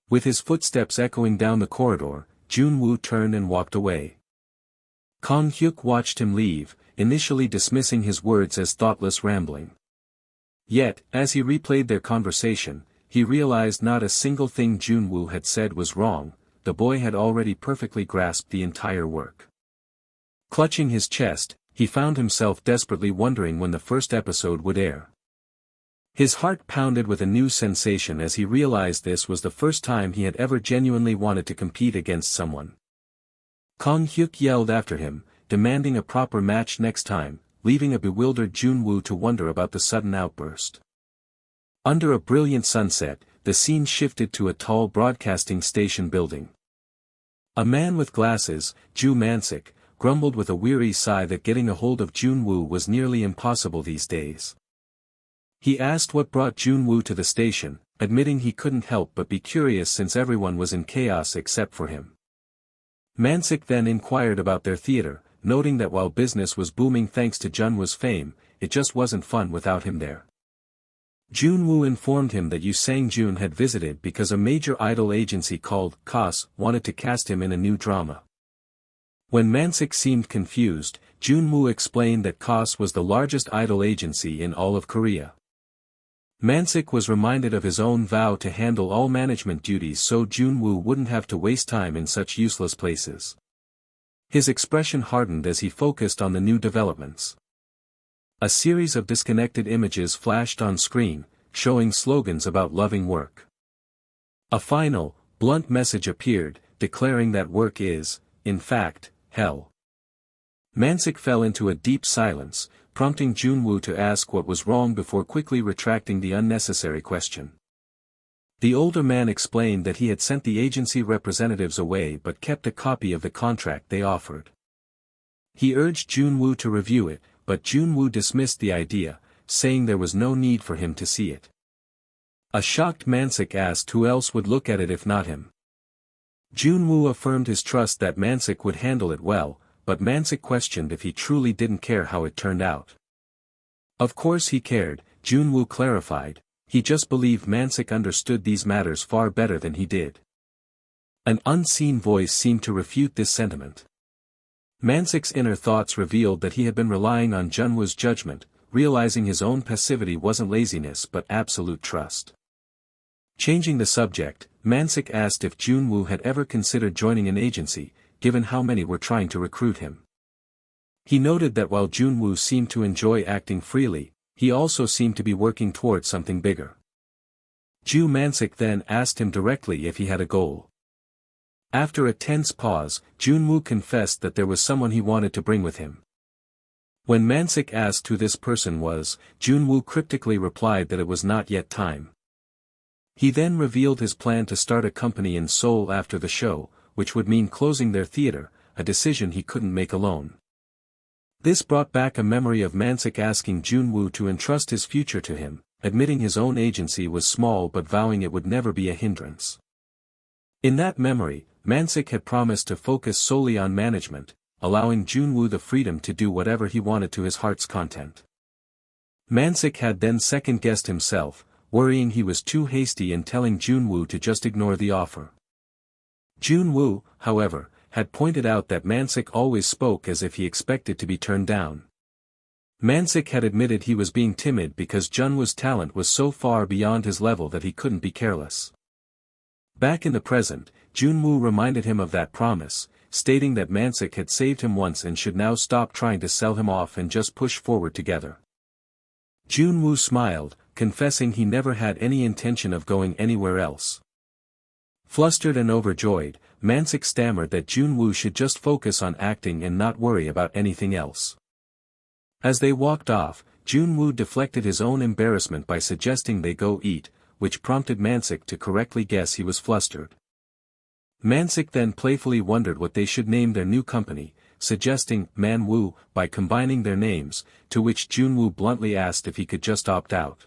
With his footsteps echoing down the corridor, Junwoo turned and walked away. Kang Hyuk watched him leave, initially dismissing his words as thoughtless rambling. Yet, as he replayed their conversation, he realized not a single thing Junwoo had said was wrong. The boy had already perfectly grasped the entire work. Clutching his chest, he found himself desperately wondering when the first episode would air. His heart pounded with a new sensation as he realized this was the first time he had ever genuinely wanted to compete against someone. Kang Hyuk yelled after him, demanding a proper match next time, leaving a bewildered Junwoo to wonder about the sudden outburst. Under a brilliant sunset, the scene shifted to a tall broadcasting station building. A man with glasses, Ju Mansik, grumbled with a weary sigh that getting a hold of Junwoo was nearly impossible these days. He asked what brought Junwoo to the station, admitting he couldn't help but be curious since everyone was in chaos except for him. Mansik then inquired about their theater, noting that while business was booming thanks to Junwoo's fame, it just wasn't fun without him there. Junwoo informed him that Yoo Sang-jun had visited because a major idol agency called KOS wanted to cast him in a new drama. When Mansik seemed confused, Junwoo explained that KOS was the largest idol agency in all of Korea. Mansik was reminded of his own vow to handle all management duties so Junwoo wouldn't have to waste time in such useless places. His expression hardened as he focused on the new developments. A series of disconnected images flashed on screen, showing slogans about loving work. A final, blunt message appeared, declaring that work is, in fact, hell. Mansik fell into a deep silence, prompting Junwoo to ask what was wrong before quickly retracting the unnecessary question. The older man explained that he had sent the agency representatives away but kept a copy of the contract they offered. He urged Junwoo to review it, but Junwoo dismissed the idea, saying there was no need for him to see it. A shocked Mansik asked who else would look at it if not him. Junwoo affirmed his trust that Mansik would handle it well, but Mansik questioned if he truly didn't care how it turned out. Of course he cared, Junwoo clarified, he just believed Mansik understood these matters far better than he did. An unseen voice seemed to refute this sentiment. Mansik's inner thoughts revealed that he had been relying on Junwoo's judgment, realizing his own passivity wasn't laziness but absolute trust. Changing the subject, Mansik asked if Junwoo had ever considered joining an agency, given how many were trying to recruit him. He noted that while Junwoo seemed to enjoy acting freely, he also seemed to be working towards something bigger. Mansik then asked him directly if he had a goal. After a tense pause, Junwoo confessed that there was someone he wanted to bring with him. When Mansik asked who this person was, Junwoo cryptically replied that it was not yet time. He then revealed his plan to start a company in Seoul after the show, which would mean closing their theater, a decision he couldn't make alone. This brought back a memory of Mansik asking Junwoo to entrust his future to him, admitting his own agency was small but vowing it would never be a hindrance. In that memory, Mansik had promised to focus solely on management, allowing Junwoo the freedom to do whatever he wanted to his heart's content. Mansik had then second-guessed himself, worrying he was too hasty in telling Junwoo to just ignore the offer. Junwoo, however, had pointed out that Mansik always spoke as if he expected to be turned down. Mansik had admitted he was being timid because Junwoo's talent was so far beyond his level that he couldn't be careless. Back in the present, Junwoo reminded him of that promise, stating that Mansik had saved him once and should now stop trying to sell him off and just push forward together. Junwoo smiled, confessing he never had any intention of going anywhere else. Flustered and overjoyed, Mansik stammered that Junwoo should just focus on acting and not worry about anything else. As they walked off, Junwoo deflected his own embarrassment by suggesting they go eat, which prompted Mansik to correctly guess he was flustered. Mansik then playfully wondered what they should name their new company, suggesting Manhwa by combining their names, to which Junwoo bluntly asked if he could just opt out.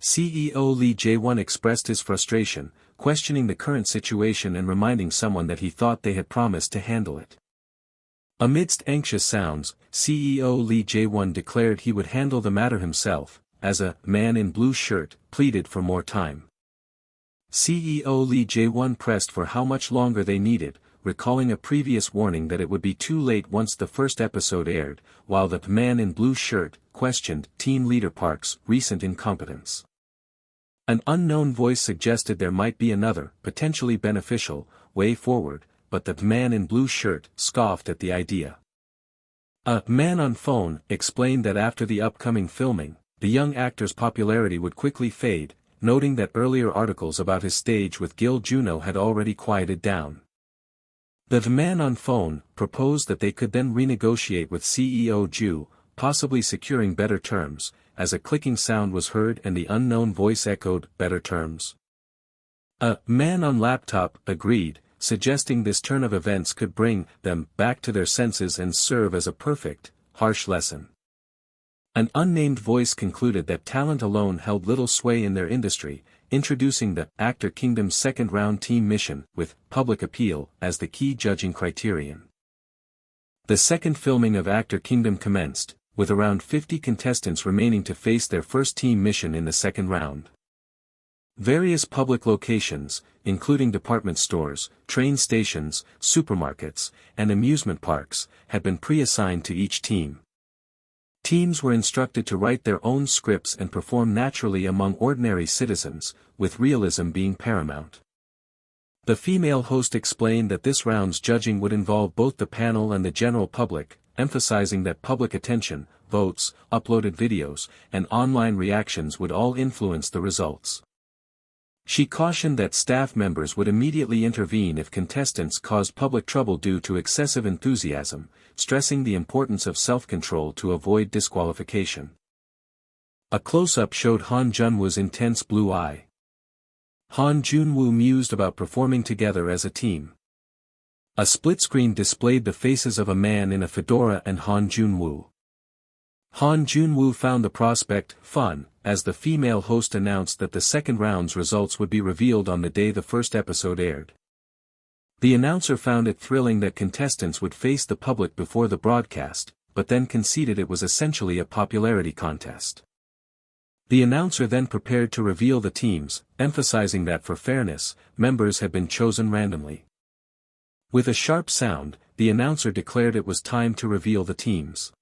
CEO Lee Jae-won expressed his frustration, questioning the current situation and reminding someone that he thought they had promised to handle it. Amidst anxious sounds, CEO Lee Jae-won declared he would handle the matter himself, as a man in blue shirt pleaded for more time. CEO Lee Jae-won pressed for how much longer they needed, recalling a previous warning that it would be too late once the first episode aired, while the man in blue shirt questioned team leader Park's recent incompetence. An unknown voice suggested there might be another, potentially beneficial, way forward, but the man in blue shirt scoffed at the idea. A man on phone explained that after the upcoming filming, the young actor's popularity would quickly fade, noting that earlier articles about his stage with Gil Juno had already quieted down. The man on phone proposed that they could then renegotiate with CEO Ju, possibly securing better terms, as a clicking sound was heard and the unknown voice echoed, "Better terms?" A man on laptop agreed, suggesting this turn of events could bring them back to their senses and serve as a perfect, harsh lesson. An unnamed voice concluded that talent alone held little sway in their industry, introducing the Actor Kingdom's second-round team mission, with public appeal as the key judging criterion. The second filming of Actor Kingdom commenced, with around 50 contestants remaining to face their first team mission in the second round. Various public locations, including department stores, train stations, supermarkets, and amusement parks, had been pre-assigned to each team. Teams were instructed to write their own scripts and perform naturally among ordinary citizens, with realism being paramount. The female host explained that this round's judging would involve both the panel and the general public, emphasizing that public attention, votes, uploaded videos, and online reactions would all influence the results. She cautioned that staff members would immediately intervene if contestants caused public trouble due to excessive enthusiasm, stressing the importance of self-control to avoid disqualification. A close-up showed Han Junwoo's intense blue eye. Han Junwoo mused about performing together as a team. A split screen displayed the faces of a man in a fedora and Han Jun-woo. Han Jun-woo found the prospect fun, as the female host announced that the second round's results would be revealed on the day the first episode aired. The announcer found it thrilling that contestants would face the public before the broadcast, but then conceded it was essentially a popularity contest. The announcer then prepared to reveal the teams, emphasizing that for fairness, members had been chosen randomly. With a sharp sound, the announcer declared it was time to reveal the teams.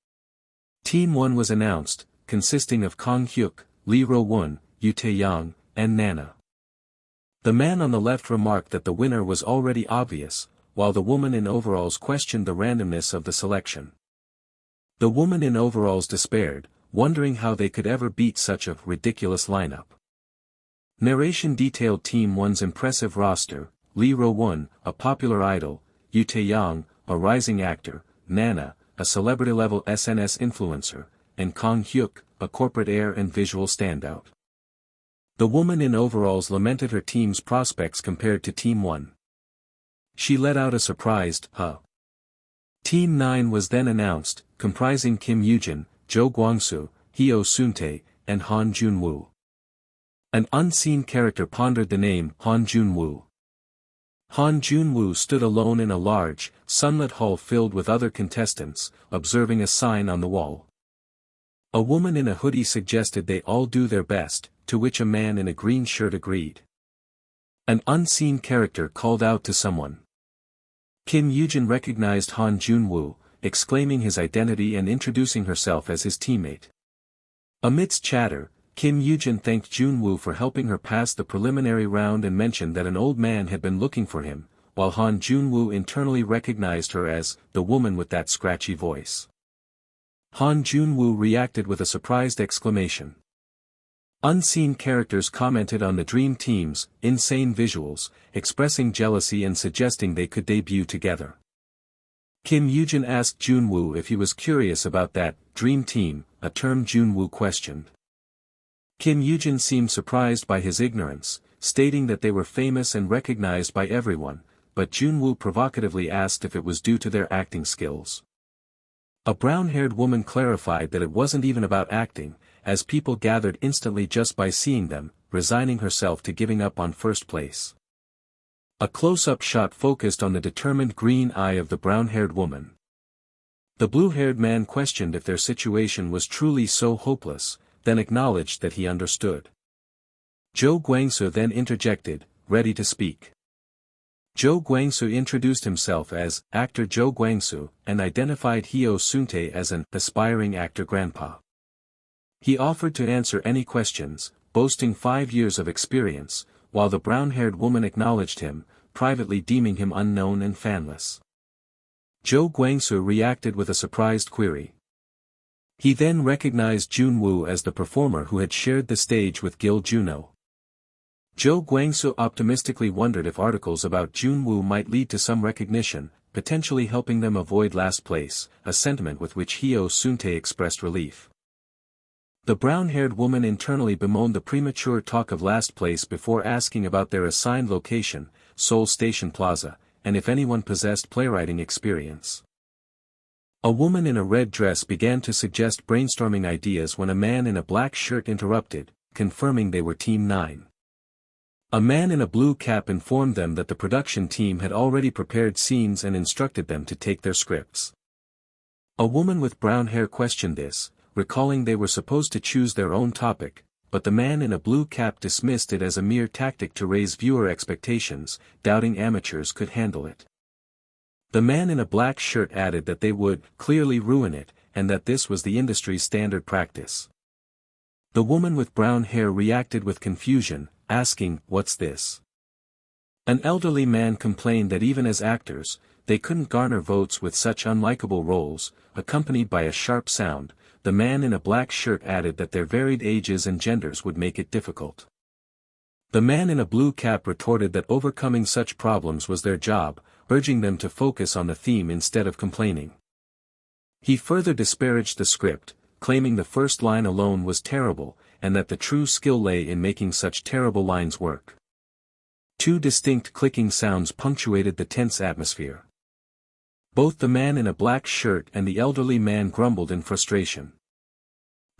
Team 1 was announced, consisting of Kang Hyuk, Lee Ro-won, Yoo Tae-young, and Nana. The man on the left remarked that the winner was already obvious, while the woman in overalls questioned the randomness of the selection. The woman in overalls despaired, wondering how they could ever beat such a ridiculous lineup. Narration detailed Team 1's impressive roster: Lee Ro-won, a popular idol; Yoo Tae-young, a rising actor; Nana, a celebrity-level SNS influencer; and Kang Hyuk, a corporate air and visual standout. The woman in overalls lamented her team's prospects compared to Team 1. She let out a surprised, huh. Team 9 was then announced, comprising Kim Yoo-jin, Jo Kwang-soo, Hyo Sun-tae, and Han Jun-woo. An unseen character pondered the name Han Jun-woo. Han Jun-woo stood alone in a large, sunlit hall filled with other contestants, observing a sign on the wall. A woman in a hoodie suggested they all do their best, to which a man in a green shirt agreed. An unseen character called out to someone. Kim Yoo-jin recognized Han Jun-woo, exclaiming his identity and introducing herself as his teammate. Amidst chatter, Kim Yoo-jin thanked Jun-woo for helping her pass the preliminary round and mentioned that an old man had been looking for him, while Han Jun-woo internally recognized her as the woman with that scratchy voice. Han Jun-woo reacted with a surprised exclamation. Unseen characters commented on the dream team's insane visuals, expressing jealousy and suggesting they could debut together. Kim Yoo-jin asked Jun-woo if he was curious about that dream team, a term Jun-woo questioned. Kim Yoo-jin seemed surprised by his ignorance, stating that they were famous and recognized by everyone, but Jun-woo provocatively asked if it was due to their acting skills. A brown-haired woman clarified that it wasn't even about acting, as people gathered instantly just by seeing them, resigning herself to giving up on first place. A close-up shot focused on the determined green eye of the brown-haired woman. The blue-haired man questioned if their situation was truly so hopeless, then acknowledged that he understood. Jo Kwang-soo then interjected, ready to speak. Jo Kwang-soo introduced himself as actor Jo Kwang-soo and identified Hyo Sun-tae as an aspiring actor grandpa. He offered to answer any questions, boasting 5 years of experience, while the brown-haired woman acknowledged him, privately deeming him unknown and fanless. Jo Kwang-soo reacted with a surprised query. He then recognized Jun-woo as the performer who had shared the stage with Gil Juno. Jo Kwang-soo optimistically wondered if articles about Jun-woo might lead to some recognition, potentially helping them avoid last place, a sentiment with which Hyo Sun-tae expressed relief. The brown-haired woman internally bemoaned the premature talk of last place before asking about their assigned location, Seoul Station Plaza, and if anyone possessed playwriting experience. A woman in a red dress began to suggest brainstorming ideas when a man in a black shirt interrupted, confirming they were Team 9. A man in a blue cap informed them that the production team had already prepared scenes and instructed them to take their scripts. A woman with brown hair questioned this, recalling they were supposed to choose their own topic, but the man in a blue cap dismissed it as a mere tactic to raise viewer expectations, doubting amateurs could handle it. The man in a black shirt added that they would clearly ruin it, and that this was the industry's standard practice. The woman with brown hair reacted with confusion, asking, "What's this?" An elderly man complained that even as actors, they couldn't garner votes with such unlikable roles, accompanied by a sharp sound. The man in a black shirt added that their varied ages and genders would make it difficult. The man in a blue cap retorted that overcoming such problems was their job, urging them to focus on the theme instead of complaining. He further disparaged the script, claiming the first line alone was terrible, and that the true skill lay in making such terrible lines work. 2 distinct clicking sounds punctuated the tense atmosphere. Both the man in a black shirt and the elderly man grumbled in frustration.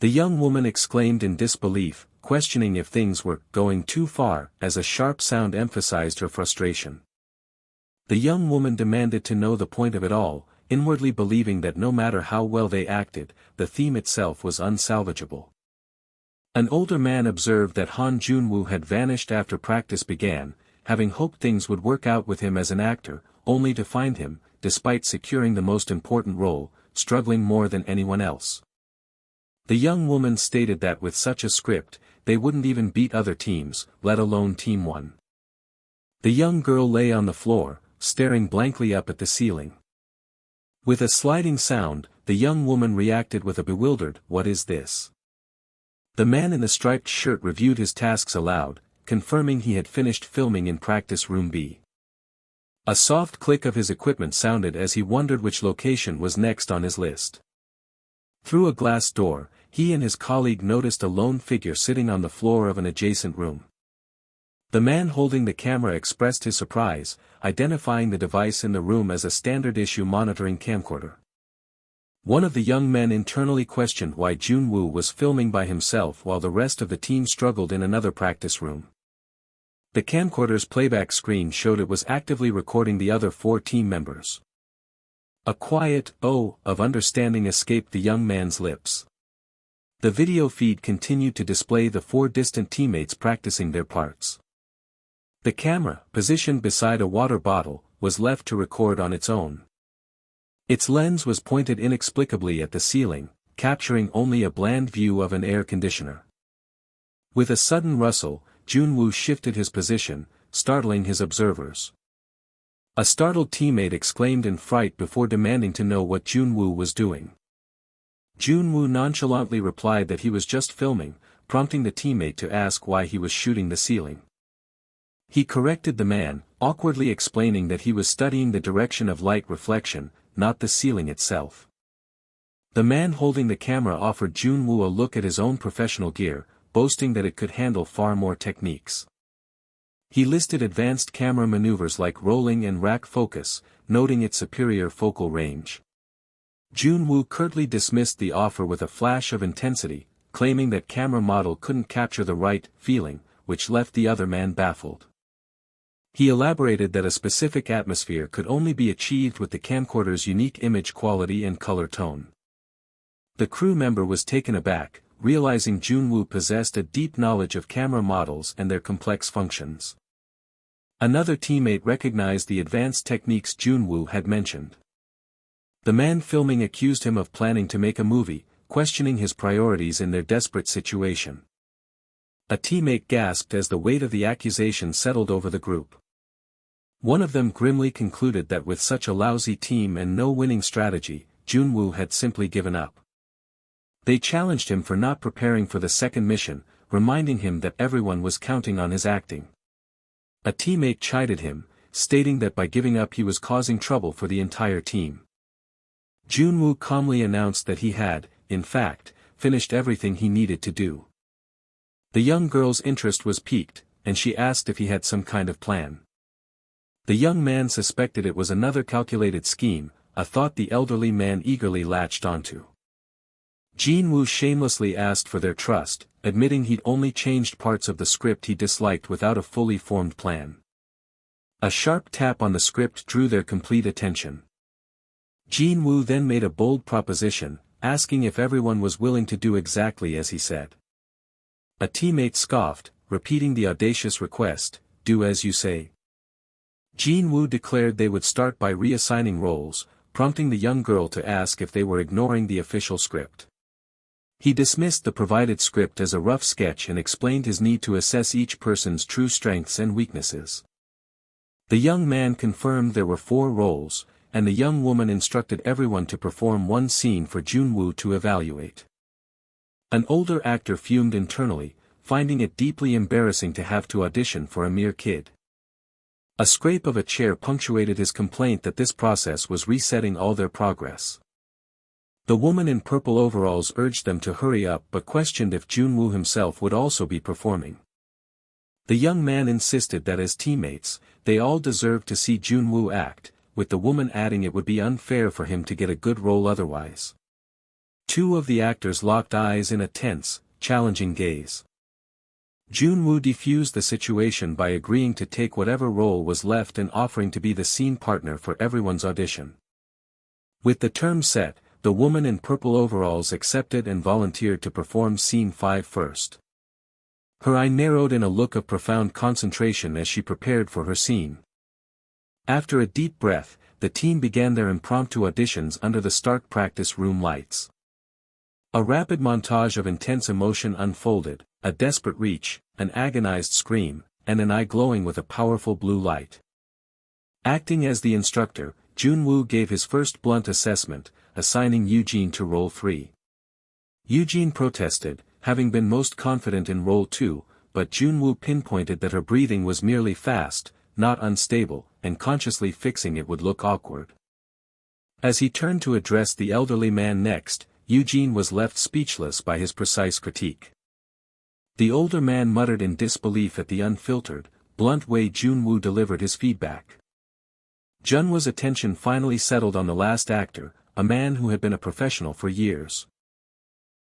The young woman exclaimed in disbelief, questioning if things were going too far, as a sharp sound emphasized her frustration. The young woman demanded to know the point of it all, inwardly believing that no matter how well they acted, the theme itself was unsalvageable. An older man observed that Han Junwoo had vanished after practice began, having hoped things would work out with him as an actor, only to find him, despite securing the most important role, struggling more than anyone else. The young woman stated that with such a script, they wouldn't even beat other teams, let alone Team 1. The young girl lay on the floor, staring blankly up at the ceiling. With a sliding sound, the young woman reacted with a bewildered, "What is this?" The man in the striped shirt reviewed his tasks aloud, confirming he had finished filming in practice room B. A soft click of his equipment sounded as he wondered which location was next on his list. Through a glass door, he and his colleague noticed a lone figure sitting on the floor of an adjacent room. The man holding the camera expressed his surprise, identifying the device in the room as a standard-issue monitoring camcorder. One of the young men internally questioned why Junwoo was filming by himself while the rest of the team struggled in another practice room. The camcorder's playback screen showed it was actively recording the other 4 team members. A quiet "oh" of understanding escaped the young man's lips. The video feed continued to display the 4 distant teammates practicing their parts. The camera, positioned beside a water bottle, was left to record on its own. Its lens was pointed inexplicably at the ceiling, capturing only a bland view of an air conditioner. With a sudden rustle, Junwoo shifted his position, startling his observers. A startled teammate exclaimed in fright before demanding to know what Junwoo was doing. Junwoo nonchalantly replied that he was just filming, prompting the teammate to ask why he was shooting the ceiling. He corrected the man, awkwardly explaining that he was studying the direction of light reflection, not the ceiling itself. The man holding the camera offered Junwoo a look at his own professional gear, boasting that it could handle far more techniques. He listed advanced camera maneuvers like rolling and rack focus, noting its superior focal range. Junwoo curtly dismissed the offer with a flash of intensity, claiming that camera model couldn't capture the right feeling, which left the other man baffled. He elaborated that a specific atmosphere could only be achieved with the camcorder's unique image quality and color tone. The crew member was taken aback, realizing Junwoo possessed a deep knowledge of camera models and their complex functions. Another teammate recognized the advanced techniques Junwoo had mentioned. The man filming accused him of planning to make a movie, questioning his priorities in their desperate situation. A teammate gasped as the weight of the accusation settled over the group. One of them grimly concluded that with such a lousy team and no winning strategy, Junwoo had simply given up. They challenged him for not preparing for the second mission, reminding him that everyone was counting on his acting. A teammate chided him, stating that by giving up he was causing trouble for the entire team. Junwoo calmly announced that he had, in fact, finished everything he needed to do. The young girl's interest was piqued, and she asked if he had some kind of plan. The young man suspected it was another calculated scheme, a thought the elderly man eagerly latched onto. Junwoo shamelessly asked for their trust, admitting he'd only changed parts of the script he disliked without a fully formed plan. A sharp tap on the script drew their complete attention. Junwoo then made a bold proposition, asking if everyone was willing to do exactly as he said. A teammate scoffed, repeating the audacious request, "Do as you say." Junwoo declared they would start by reassigning roles, prompting the young girl to ask if they were ignoring the official script. He dismissed the provided script as a rough sketch and explained his need to assess each person's true strengths and weaknesses. The young man confirmed there were 4 roles, and the young woman instructed everyone to perform one scene for Junwoo to evaluate. An older actor fumed internally, finding it deeply embarrassing to have to audition for a mere kid. A scrape of a chair punctuated his complaint that this process was resetting all their progress. The woman in purple overalls urged them to hurry up but questioned if Junwoo himself would also be performing. The young man insisted that as teammates, they all deserved to see Junwoo act, with the woman adding it would be unfair for him to get a good role otherwise. Two of the actors locked eyes in a tense, challenging gaze. Junwoo defused the situation by agreeing to take whatever role was left and offering to be the scene partner for everyone's audition. With the term set, the woman in purple overalls accepted and volunteered to perform scene 5 first. Her eye narrowed in a look of profound concentration as she prepared for her scene. After a deep breath, the team began their impromptu auditions under the stark practice room lights. A rapid montage of intense emotion unfolded, a desperate reach, an agonized scream, and an eye glowing with a powerful blue light. Acting as the instructor, Junwoo gave his first blunt assessment, assigning Eugene to role 3. Eugene protested, having been most confident in role 2, but Junwoo pinpointed that her breathing was merely fast, not unstable, and consciously fixing it would look awkward. As he turned to address the elderly man next, Eugene was left speechless by his precise critique. The older man muttered in disbelief at the unfiltered, blunt way Junwoo delivered his feedback. Junwoo's attention finally settled on the last actor, a man who had been a professional for years.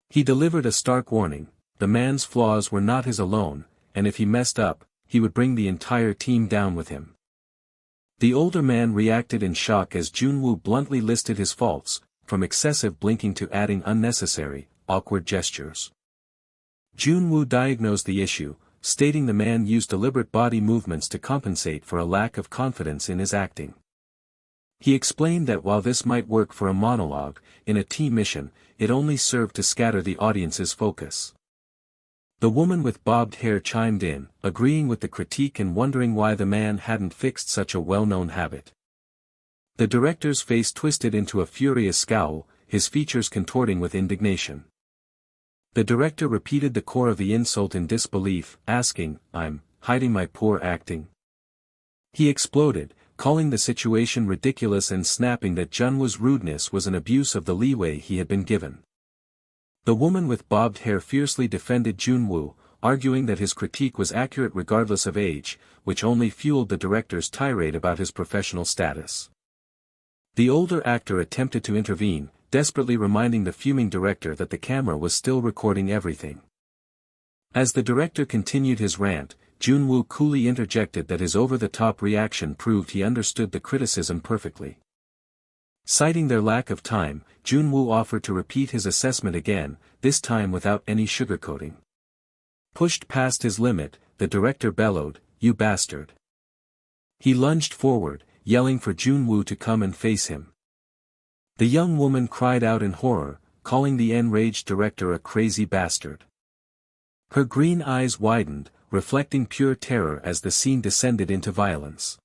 He delivered a stark warning: the man's flaws were not his alone, and if he messed up, he would bring the entire team down with him. The older man reacted in shock as Junwoo bluntly listed his faults, from excessive blinking to adding unnecessary, awkward gestures. Junwoo diagnosed the issue, stating the man used deliberate body movements to compensate for a lack of confidence in his acting. He explained that while this might work for a monologue, in a team mission, it only served to scatter the audience's focus. The woman with bobbed hair chimed in, agreeing with the critique and wondering why the man hadn't fixed such a well-known habit. The director's face twisted into a furious scowl, his features contorting with indignation. The director repeated the core of the insult in disbelief, asking, "I'm hiding my poor acting?" He exploded, calling the situation ridiculous and snapping that Junwoo's rudeness was an abuse of the leeway he had been given. The woman with bobbed hair fiercely defended Junwoo, arguing that his critique was accurate regardless of age, which only fueled the director's tirade about his professional status. The older actor attempted to intervene, desperately reminding the fuming director that the camera was still recording everything. As the director continued his rant, Junwoo coolly interjected that his over-the-top reaction proved he understood the criticism perfectly. Citing their lack of time, Junwoo offered to repeat his assessment again, this time without any sugarcoating. Pushed past his limit, the director bellowed, "You bastard!" He lunged forward, yelling for Junwoo to come and face him. The young woman cried out in horror, calling the enraged director a crazy bastard. Her green eyes widened, reflecting pure terror as the scene descended into violence.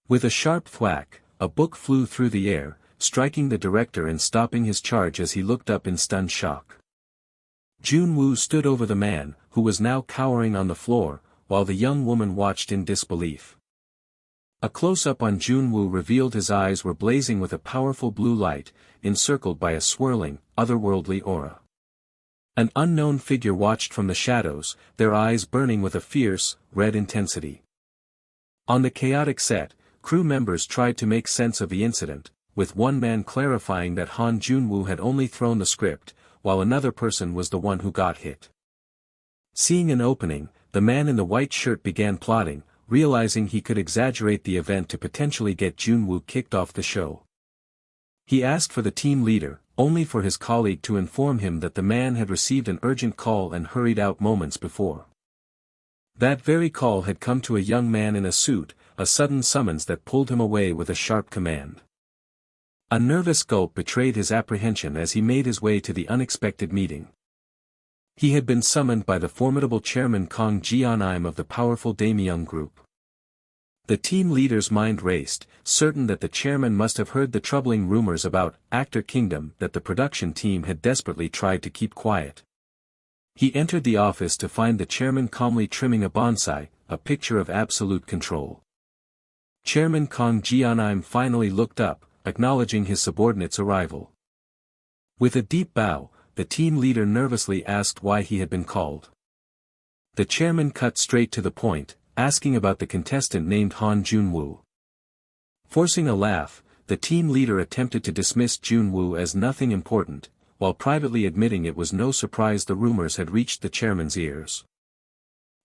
With a sharp thwack, a book flew through the air, striking the director and stopping his charge as he looked up in stunned shock. Junwoo stood over the man, who was now cowering on the floor, while the young woman watched in disbelief. A close-up on Junwoo revealed his eyes were blazing with a powerful blue light, encircled by a swirling, otherworldly aura. An unknown figure watched from the shadows, their eyes burning with a fierce, red intensity. On the chaotic set, crew members tried to make sense of the incident, with one man clarifying that Han Junwoo had only thrown the script, while another person was the one who got hit. Seeing an opening, the man in the white shirt began plotting, realizing he could exaggerate the event to potentially get Junwoo kicked off the show. He asked for the team leader, only for his colleague to inform him that the man had received an urgent call and hurried out moments before. That very call had come to a young man in a suit, a sudden summons that pulled him away with a sharp command. A nervous gulp betrayed his apprehension as he made his way to the unexpected meeting. He had been summoned by the formidable chairman Kang Ji-on of the powerful Daemyeong Group. The team leader's mind raced, certain that the chairman must have heard the troubling rumors about Actor Kingdom that the production team had desperately tried to keep quiet. He entered the office to find the chairman calmly trimming a bonsai, a picture of absolute control. Chairman Kang Ji-on finally looked up, acknowledging his subordinate's arrival. With a deep bow, the team leader nervously asked why he had been called. The chairman cut straight to the point, asking about the contestant named Han Junwoo. Forcing a laugh, the team leader attempted to dismiss Junwoo as nothing important, while privately admitting it was no surprise the rumors had reached the chairman's ears.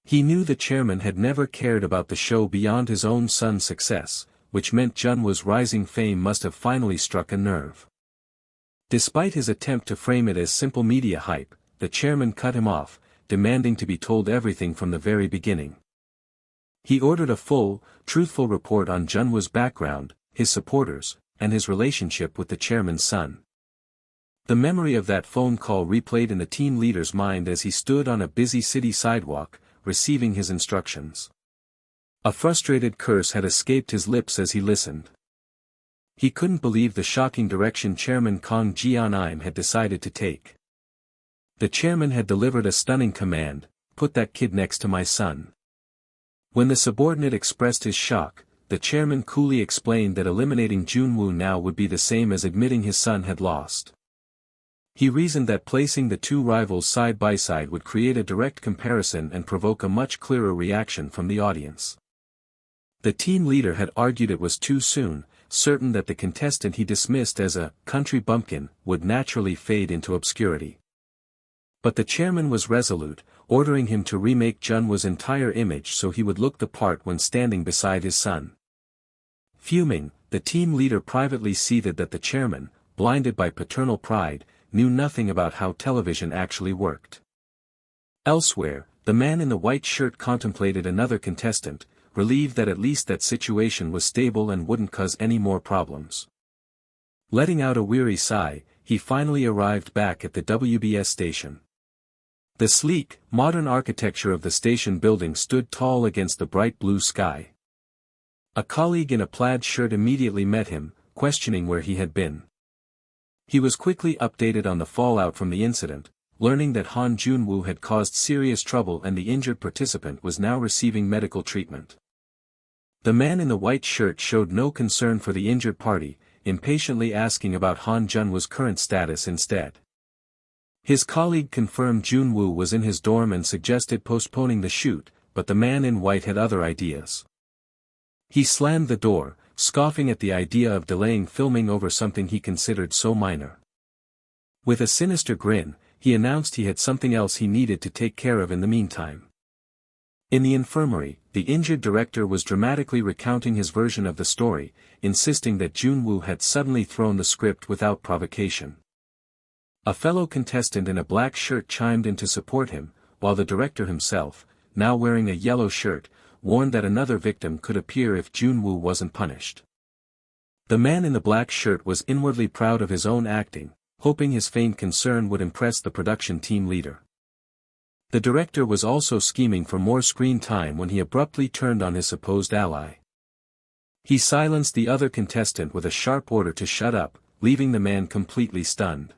He knew the chairman had never cared about the show beyond his own son's success, which meant Junwoo's rising fame must have finally struck a nerve. Despite his attempt to frame it as simple media hype, the chairman cut him off, demanding to be told everything from the very beginning. He ordered a full, truthful report on Junwoo's background, his supporters, and his relationship with the chairman's son. The memory of that phone call replayed in the team leader's mind as he stood on a busy city sidewalk, receiving his instructions. A frustrated curse had escaped his lips as he listened. He couldn't believe the shocking direction Chairman Kang Jian-im had decided to take. The chairman had delivered a stunning command: "Put that kid next to my son." When the subordinate expressed his shock, the chairman coolly explained that eliminating Junwoo now would be the same as admitting his son had lost. He reasoned that placing the two rivals side by side would create a direct comparison and provoke a much clearer reaction from the audience. The team leader had argued it was too soon, certain that the contestant he dismissed as a country bumpkin would naturally fade into obscurity. But the chairman was resolute, ordering him to remake Junwoo's entire image so he would look the part when standing beside his son. Fuming, the team leader privately seethed that the chairman, blinded by paternal pride, knew nothing about how television actually worked. Elsewhere, the man in the white shirt contemplated another contestant, relieved that at least that situation was stable and wouldn't cause any more problems. Letting out a weary sigh, he finally arrived back at the WBS station. The sleek, modern architecture of the station building stood tall against the bright blue sky. A colleague in a plaid shirt immediately met him, questioning where he had been. He was quickly updated on the fallout from the incident, learning that Han Junwoo had caused serious trouble and the injured participant was now receiving medical treatment. The man in the white shirt showed no concern for the injured party, impatiently asking about Han Junwoo's current status instead. His colleague confirmed Junwoo was in his dorm and suggested postponing the shoot, but the man in white had other ideas. He slammed the door, scoffing at the idea of delaying filming over something he considered so minor. With a sinister grin, he announced he had something else he needed to take care of in the meantime. In the infirmary, the injured director was dramatically recounting his version of the story, insisting that Junwoo had suddenly thrown the script without provocation. A fellow contestant in a black shirt chimed in to support him, while the director himself, now wearing a yellow shirt, warned that another victim could appear if Junwoo wasn't punished. The man in the black shirt was inwardly proud of his own acting, hoping his feigned concern would impress the production team leader. The director was also scheming for more screen time when he abruptly turned on his supposed ally. He silenced the other contestant with a sharp order to shut up, leaving the man completely stunned.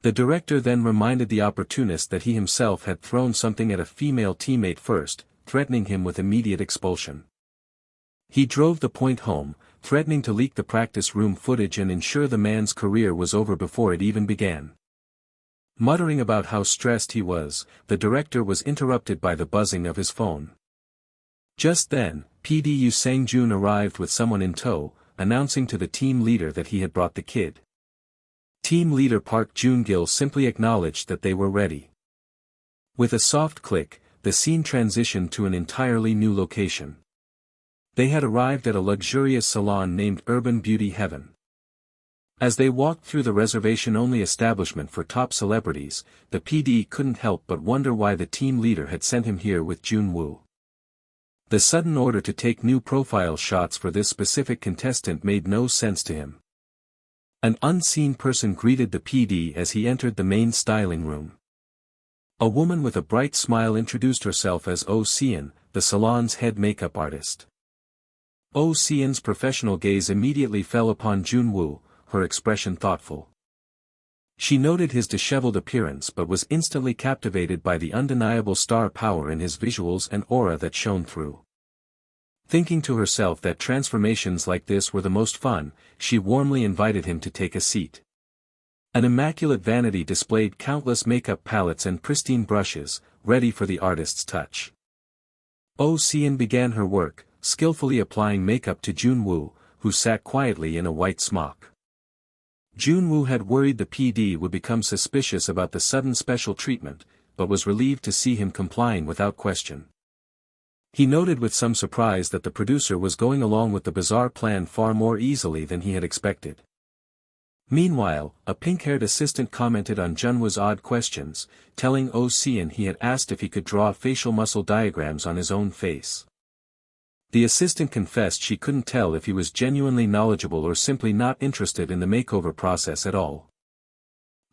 The director then reminded the opportunist that he himself had thrown something at a female teammate first, threatening him with immediate expulsion. He drove the point home, threatening to leak the practice room footage and ensure the man's career was over before it even began. Muttering about how stressed he was, the director was interrupted by the buzzing of his phone. Just then, PD Yu Sang-jun arrived with someone in tow, announcing to the team leader that he had brought the kid. Team leader Park Joon-gil simply acknowledged that they were ready. With a soft click, the scene transitioned to an entirely new location. They had arrived at a luxurious salon named Urban Beauty Heaven. As they walked through the reservation-only establishment for top celebrities, the PD couldn't help but wonder why the team leader had sent him here with Junwoo. The sudden order to take new profile shots for this specific contestant made no sense to him. An unseen person greeted the PD as he entered the main styling room. A woman with a bright smile introduced herself as Oh Seon, the salon's head makeup artist. Oh Seon's professional gaze immediately fell upon Junwoo, her expression thoughtful. She noted his disheveled appearance but was instantly captivated by the undeniable star power in his visuals and aura that shone through. Thinking to herself that transformations like this were the most fun, she warmly invited him to take a seat. An immaculate vanity displayed countless makeup palettes and pristine brushes, ready for the artist's touch. Oh Seon began her work, skillfully applying makeup to Junwoo, who sat quietly in a white smock. Junwoo had worried the PD would become suspicious about the sudden special treatment, but was relieved to see him complying without question. He noted with some surprise that the producer was going along with the bizarre plan far more easily than he had expected. Meanwhile, a pink-haired assistant commented on Junwoo's odd questions, telling Oh Seon he had asked if he could draw facial muscle diagrams on his own face. The assistant confessed she couldn't tell if he was genuinely knowledgeable or simply not interested in the makeover process at all.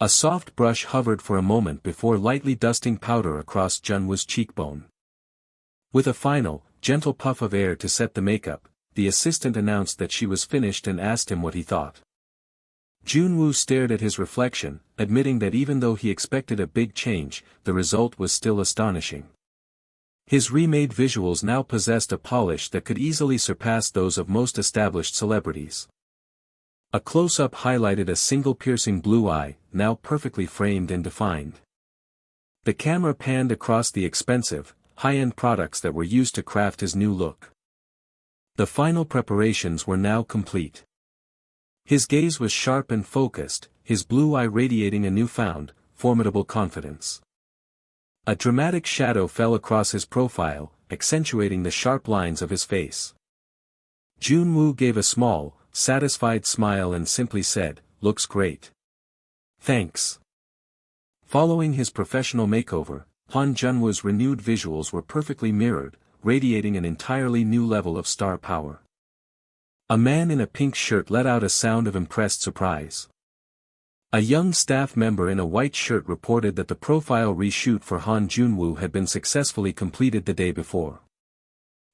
A soft brush hovered for a moment before lightly dusting powder across Junwoo's cheekbone. With a final, gentle puff of air to set the makeup, the assistant announced that she was finished and asked him what he thought. Junwoo stared at his reflection, admitting that even though he expected a big change, the result was still astonishing. His remade visuals now possessed a polish that could easily surpass those of most established celebrities. A close-up highlighted a single piercing blue eye, now perfectly framed and defined. The camera panned across the expensive, high-end products that were used to craft his new look. The final preparations were now complete. His gaze was sharp and focused, his blue eye radiating a newfound, formidable confidence. A dramatic shadow fell across his profile, accentuating the sharp lines of his face. Junwoo gave a small, satisfied smile and simply said, "Looks great." "Thanks." Following his professional makeover, Han Junwoo's renewed visuals were perfectly mirrored, radiating an entirely new level of star power. A man in a pink shirt let out a sound of impressed surprise. A young staff member in a white shirt reported that the profile reshoot for Han Junwoo had been successfully completed the day before.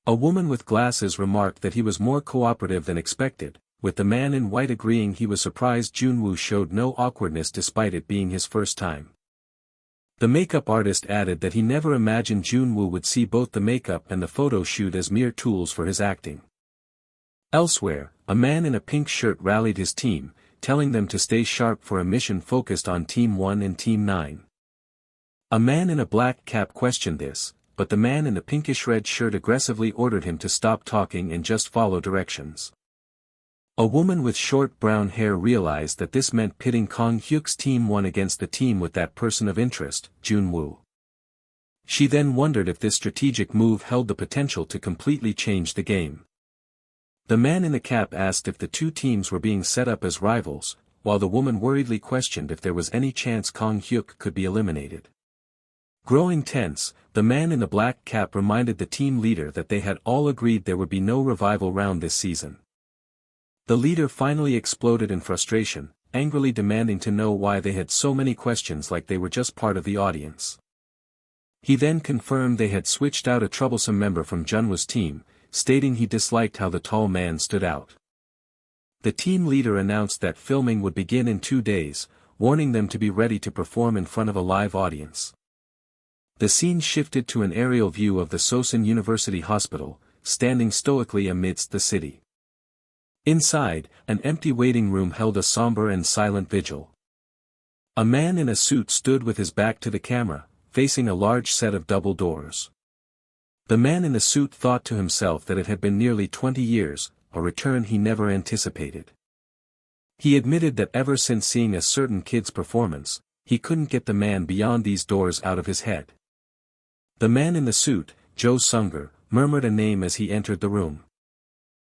A woman with glasses remarked that he was more cooperative than expected, with the man in white agreeing he was surprised Junwoo showed no awkwardness despite it being his first time. The makeup artist added that he never imagined Junwoo would see both the makeup and the photo shoot as mere tools for his acting. Elsewhere, a man in a pink shirt rallied his team, telling them to stay sharp for a mission focused on Team 1 and Team 9. A man in a black cap questioned this, but the man in the pinkish red shirt aggressively ordered him to stop talking and just follow directions. A woman with short brown hair realized that this meant pitting Kang Hyuk's Team 1 against the team with that person of interest, Junwoo. She then wondered if this strategic move held the potential to completely change the game. The man in the cap asked if the two teams were being set up as rivals, while the woman worriedly questioned if there was any chance Kang Hyuk could be eliminated. Growing tense, the man in the black cap reminded the team leader that they had all agreed there would be no revival round this season. The leader finally exploded in frustration, angrily demanding to know why they had so many questions like they were just part of the audience. He then confirmed they had switched out a troublesome member from Junwoo's team, stating he disliked how the tall man stood out. The team leader announced that filming would begin in 2 days, warning them to be ready to perform in front of a live audience. The scene shifted to an aerial view of the Sosin University Hospital, standing stoically amidst the city. Inside, an empty waiting room held a somber and silent vigil. A man in a suit stood with his back to the camera, facing a large set of double doors. The man in the suit thought to himself that it had been nearly 20 years, a return he never anticipated. He admitted that ever since seeing a certain kid's performance, he couldn't get the man beyond these doors out of his head. The man in the suit, Jo Sunger, murmured a name as he entered the room.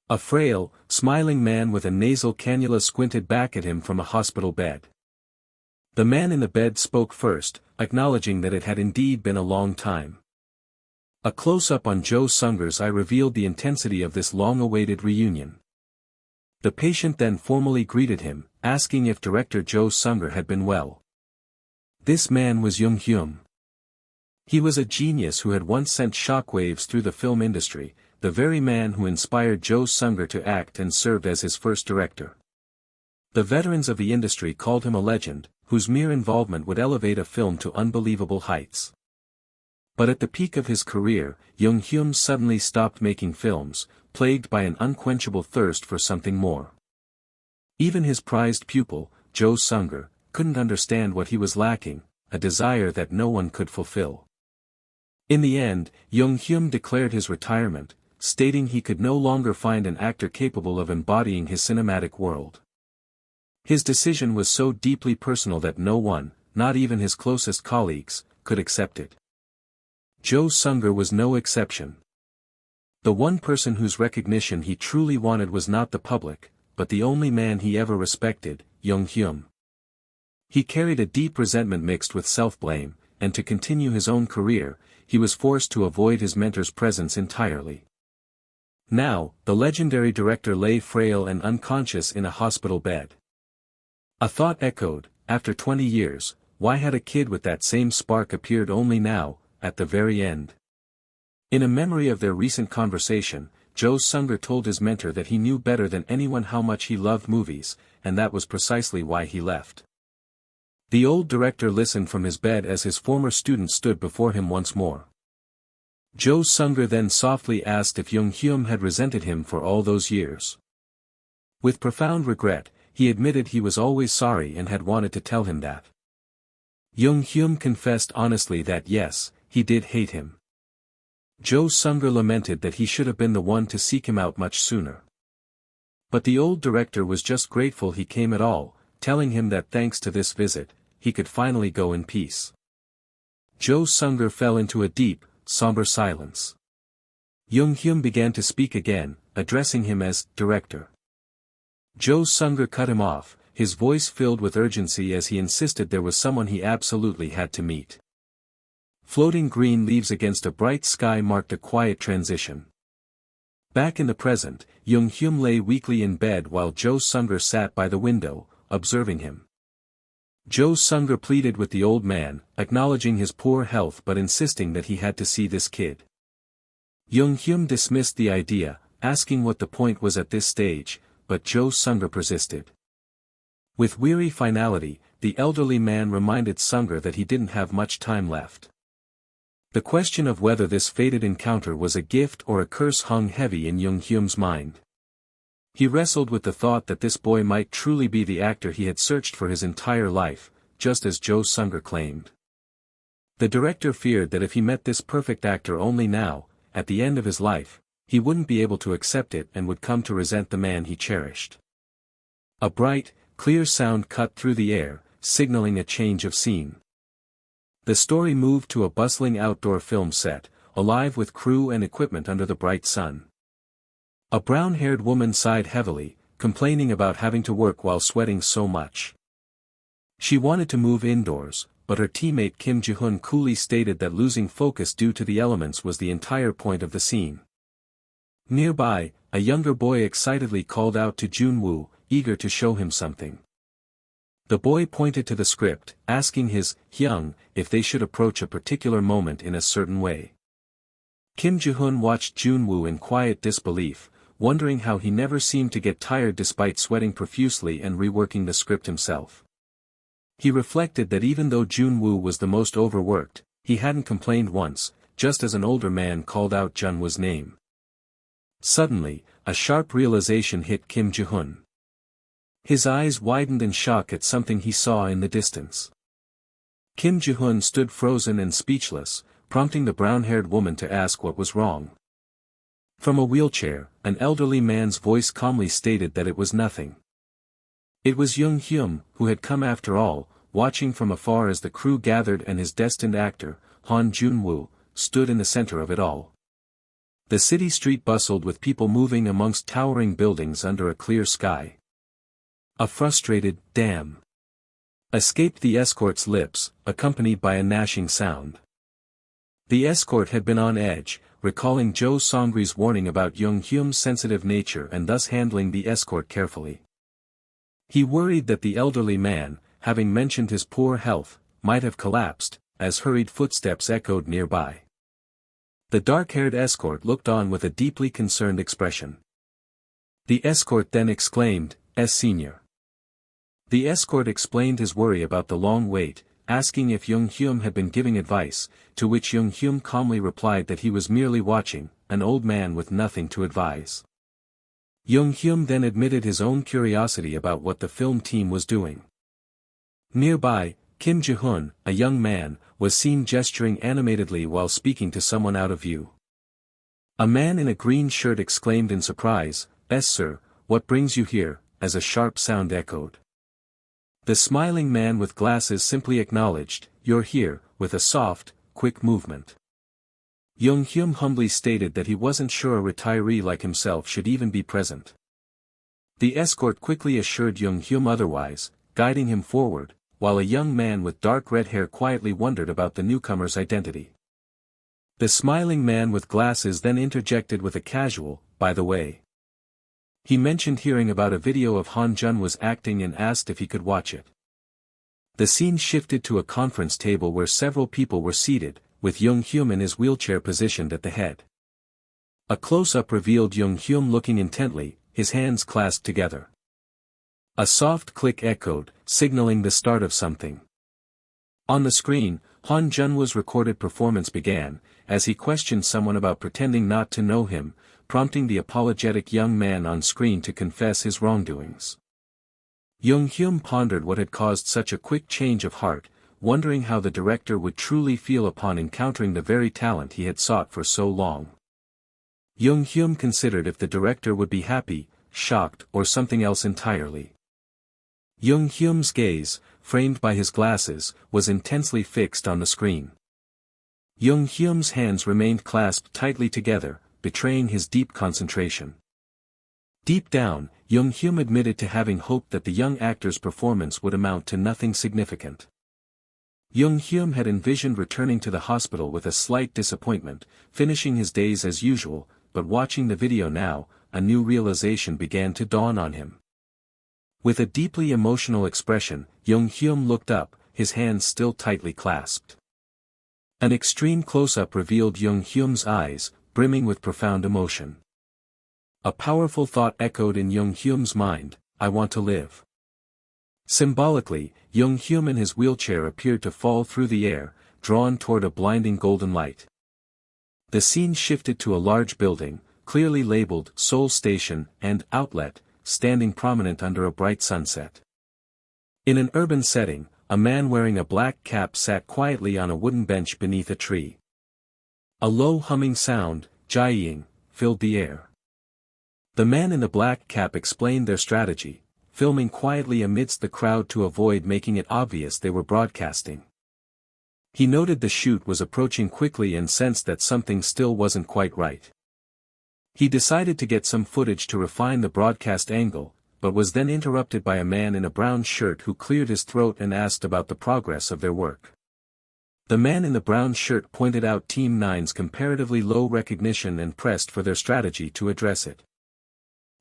A frail, smiling man with a nasal cannula squinted back at him from a hospital bed. The man in the bed spoke first, acknowledging that it had indeed been a long time. A close-up on Jo Sunger's eye revealed the intensity of this long-awaited reunion. The patient then formally greeted him, asking if director Jo Sunger had been well. This man was Jung Hyum. He was a genius who had once sent shockwaves through the film industry, the very man who inspired Jo Sunger to act and served as his first director. The veterans of the industry called him a legend, whose mere involvement would elevate a film to unbelievable heights. But at the peak of his career, Jung Hyum suddenly stopped making films, plagued by an unquenchable thirst for something more. Even his prized pupil, Jo Sunger, couldn't understand what he was lacking, a desire that no one could fulfill. In the end, Jung Hyum declared his retirement, stating he could no longer find an actor capable of embodying his cinematic world. His decision was so deeply personal that no one, not even his closest colleagues, could accept it. Jo Sung-gur was no exception. The one person whose recognition he truly wanted was not the public, but the only man he ever respected, Jung-hyun. He carried a deep resentment mixed with self-blame, and to continue his own career, he was forced to avoid his mentor's presence entirely. Now, the legendary director lay frail and unconscious in a hospital bed. A thought echoed, after 20 years, why had a kid with that same spark appeared only now, at the very end? In a memory of their recent conversation, Jo Sung-gur told his mentor that he knew better than anyone how much he loved movies, and that was precisely why he left. The old director listened from his bed as his former student stood before him once more. Jo Sung-gur then softly asked if Jung-hyun had resented him for all those years. With profound regret, he admitted he was always sorry and had wanted to tell him that. Jung-hyun confessed honestly that yes, he did hate him. Jo Sung-gur lamented that he should have been the one to seek him out much sooner. But the old director was just grateful he came at all, telling him that thanks to this visit, he could finally go in peace. Jo Sung-gur fell into a deep, somber silence. Jung-hyun began to speak again, addressing him as director. Jo Sung-gur cut him off, his voice filled with urgency as he insisted there was someone he absolutely had to meet. Floating green leaves against a bright sky marked a quiet transition. Back in the present, Jung-hyun lay weakly in bed while Jo Sung-gur sat by the window, observing him. Jo Sung-gur pleaded with the old man, acknowledging his poor health but insisting that he had to see this kid. Jung-hyun dismissed the idea, asking what the point was at this stage, but Jo Sung-gur persisted. With weary finality, the elderly man reminded Sung-gur that he didn't have much time left. The question of whether this fated encounter was a gift or a curse hung heavy in Jung-hyun's mind. He wrestled with the thought that this boy might truly be the actor he had searched for his entire life, just as Jo Sung-gur claimed. The director feared that if he met this perfect actor only now, at the end of his life, he wouldn't be able to accept it and would come to resent the man he cherished. A bright, clear sound cut through the air, signaling a change of scene. The story moved to a bustling outdoor film set, alive with crew and equipment under the bright sun. A brown-haired woman sighed heavily, complaining about having to work while sweating so much. She wanted to move indoors, but her teammate Kim Ji-hoon coolly stated that losing focus due to the elements was the entire point of the scene. Nearby, a younger boy excitedly called out to Jun-woo, eager to show him something. The boy pointed to the script, asking his Hyung if they should approach a particular moment in a certain way. Kim Ji-hoon watched Jun-woo in quiet disbelief, wondering how he never seemed to get tired despite sweating profusely and reworking the script himself. He reflected that even though Jun-woo was the most overworked, he hadn't complained once, just as an older man called out Jun-woo's name. Suddenly, a sharp realization hit Kim Ji-hoon. His eyes widened in shock at something he saw in the distance. Kim Ji-hoon stood frozen and speechless, prompting the brown-haired woman to ask what was wrong. From a wheelchair, an elderly man's voice calmly stated that it was nothing. It was Jung-hyun, who had come after all, watching from afar as the crew gathered and his destined actor, Han Jun-woo, stood in the center of it all. The city street bustled with people moving amongst towering buildings under a clear sky. A frustrated, "damn," escaped the escort's lips, accompanied by a gnashing sound. The escort had been on edge, recalling Jo Sung-gur's warning about Jung-hyun's sensitive nature and thus handling the escort carefully. He worried that the elderly man, having mentioned his poor health, might have collapsed, as hurried footsteps echoed nearby. The dark-haired escort looked on with a deeply concerned expression. The escort then exclaimed, Senior." The escort explained his worry about the long wait, asking if Jung-hyun had been giving advice, to which Jung-hyun calmly replied that he was merely watching, an old man with nothing to advise. Jung-hyun then admitted his own curiosity about what the film team was doing. Nearby, Kim Ji-hoon, a young man, was seen gesturing animatedly while speaking to someone out of view. A man in a green shirt exclaimed in surprise, "Yes, sir, what brings you here?" as a sharp sound echoed. The smiling man with glasses simply acknowledged, "You're here," with a soft, quick movement. Hyum humbly stated that he wasn't sure a retiree like himself should even be present. The escort quickly assured Hyum otherwise, guiding him forward, while a young man with dark red hair quietly wondered about the newcomer's identity. The smiling man with glasses then interjected with a casual, "By the way." He mentioned hearing about a video of Han Jun was acting and asked if he could watch it. The scene shifted to a conference table where several people were seated, with Hyum in his wheelchair positioned at the head. A close-up revealed Hyum looking intently, his hands clasped together. A soft click echoed, signaling the start of something. On the screen, Han Junwa's recorded performance began, as he questioned someone about pretending not to know him, prompting the apologetic young man on screen to confess his wrongdoings. Hyum pondered what had caused such a quick change of heart, wondering how the director would truly feel upon encountering the very talent he had sought for so long. Hyum considered if the director would be happy, shocked, or something else entirely. Hyum's gaze, framed by his glasses, was intensely fixed on the screen. Hyum's hands remained clasped tightly together, betraying his deep concentration. Deep down, Hyum admitted to having hoped that the young actor's performance would amount to nothing significant. Hyum had envisioned returning to the hospital with a slight disappointment, finishing his days as usual, but watching the video now, a new realization began to dawn on him. With a deeply emotional expression, Hyum looked up, his hands still tightly clasped. An extreme close-up revealed Hyum's eyes, brimming with profound emotion. A powerful thought echoed in Hyum's mind, "I want to live." Symbolically, Hyum in his wheelchair appeared to fall through the air, drawn toward a blinding golden light. The scene shifted to a large building, clearly labeled Seoul Station and Outlet, standing prominent under a bright sunset. In an urban setting, a man wearing a black cap sat quietly on a wooden bench beneath a tree. A low humming sound, "Jiaying," filled the air. The man in the black cap explained their strategy, filming quietly amidst the crowd to avoid making it obvious they were broadcasting. He noted the shoot was approaching quickly and sensed that something still wasn't quite right. He decided to get some footage to refine the broadcast angle, but was then interrupted by a man in a brown shirt who cleared his throat and asked about the progress of their work. The man in the brown shirt pointed out Team 9's comparatively low recognition and pressed for their strategy to address it.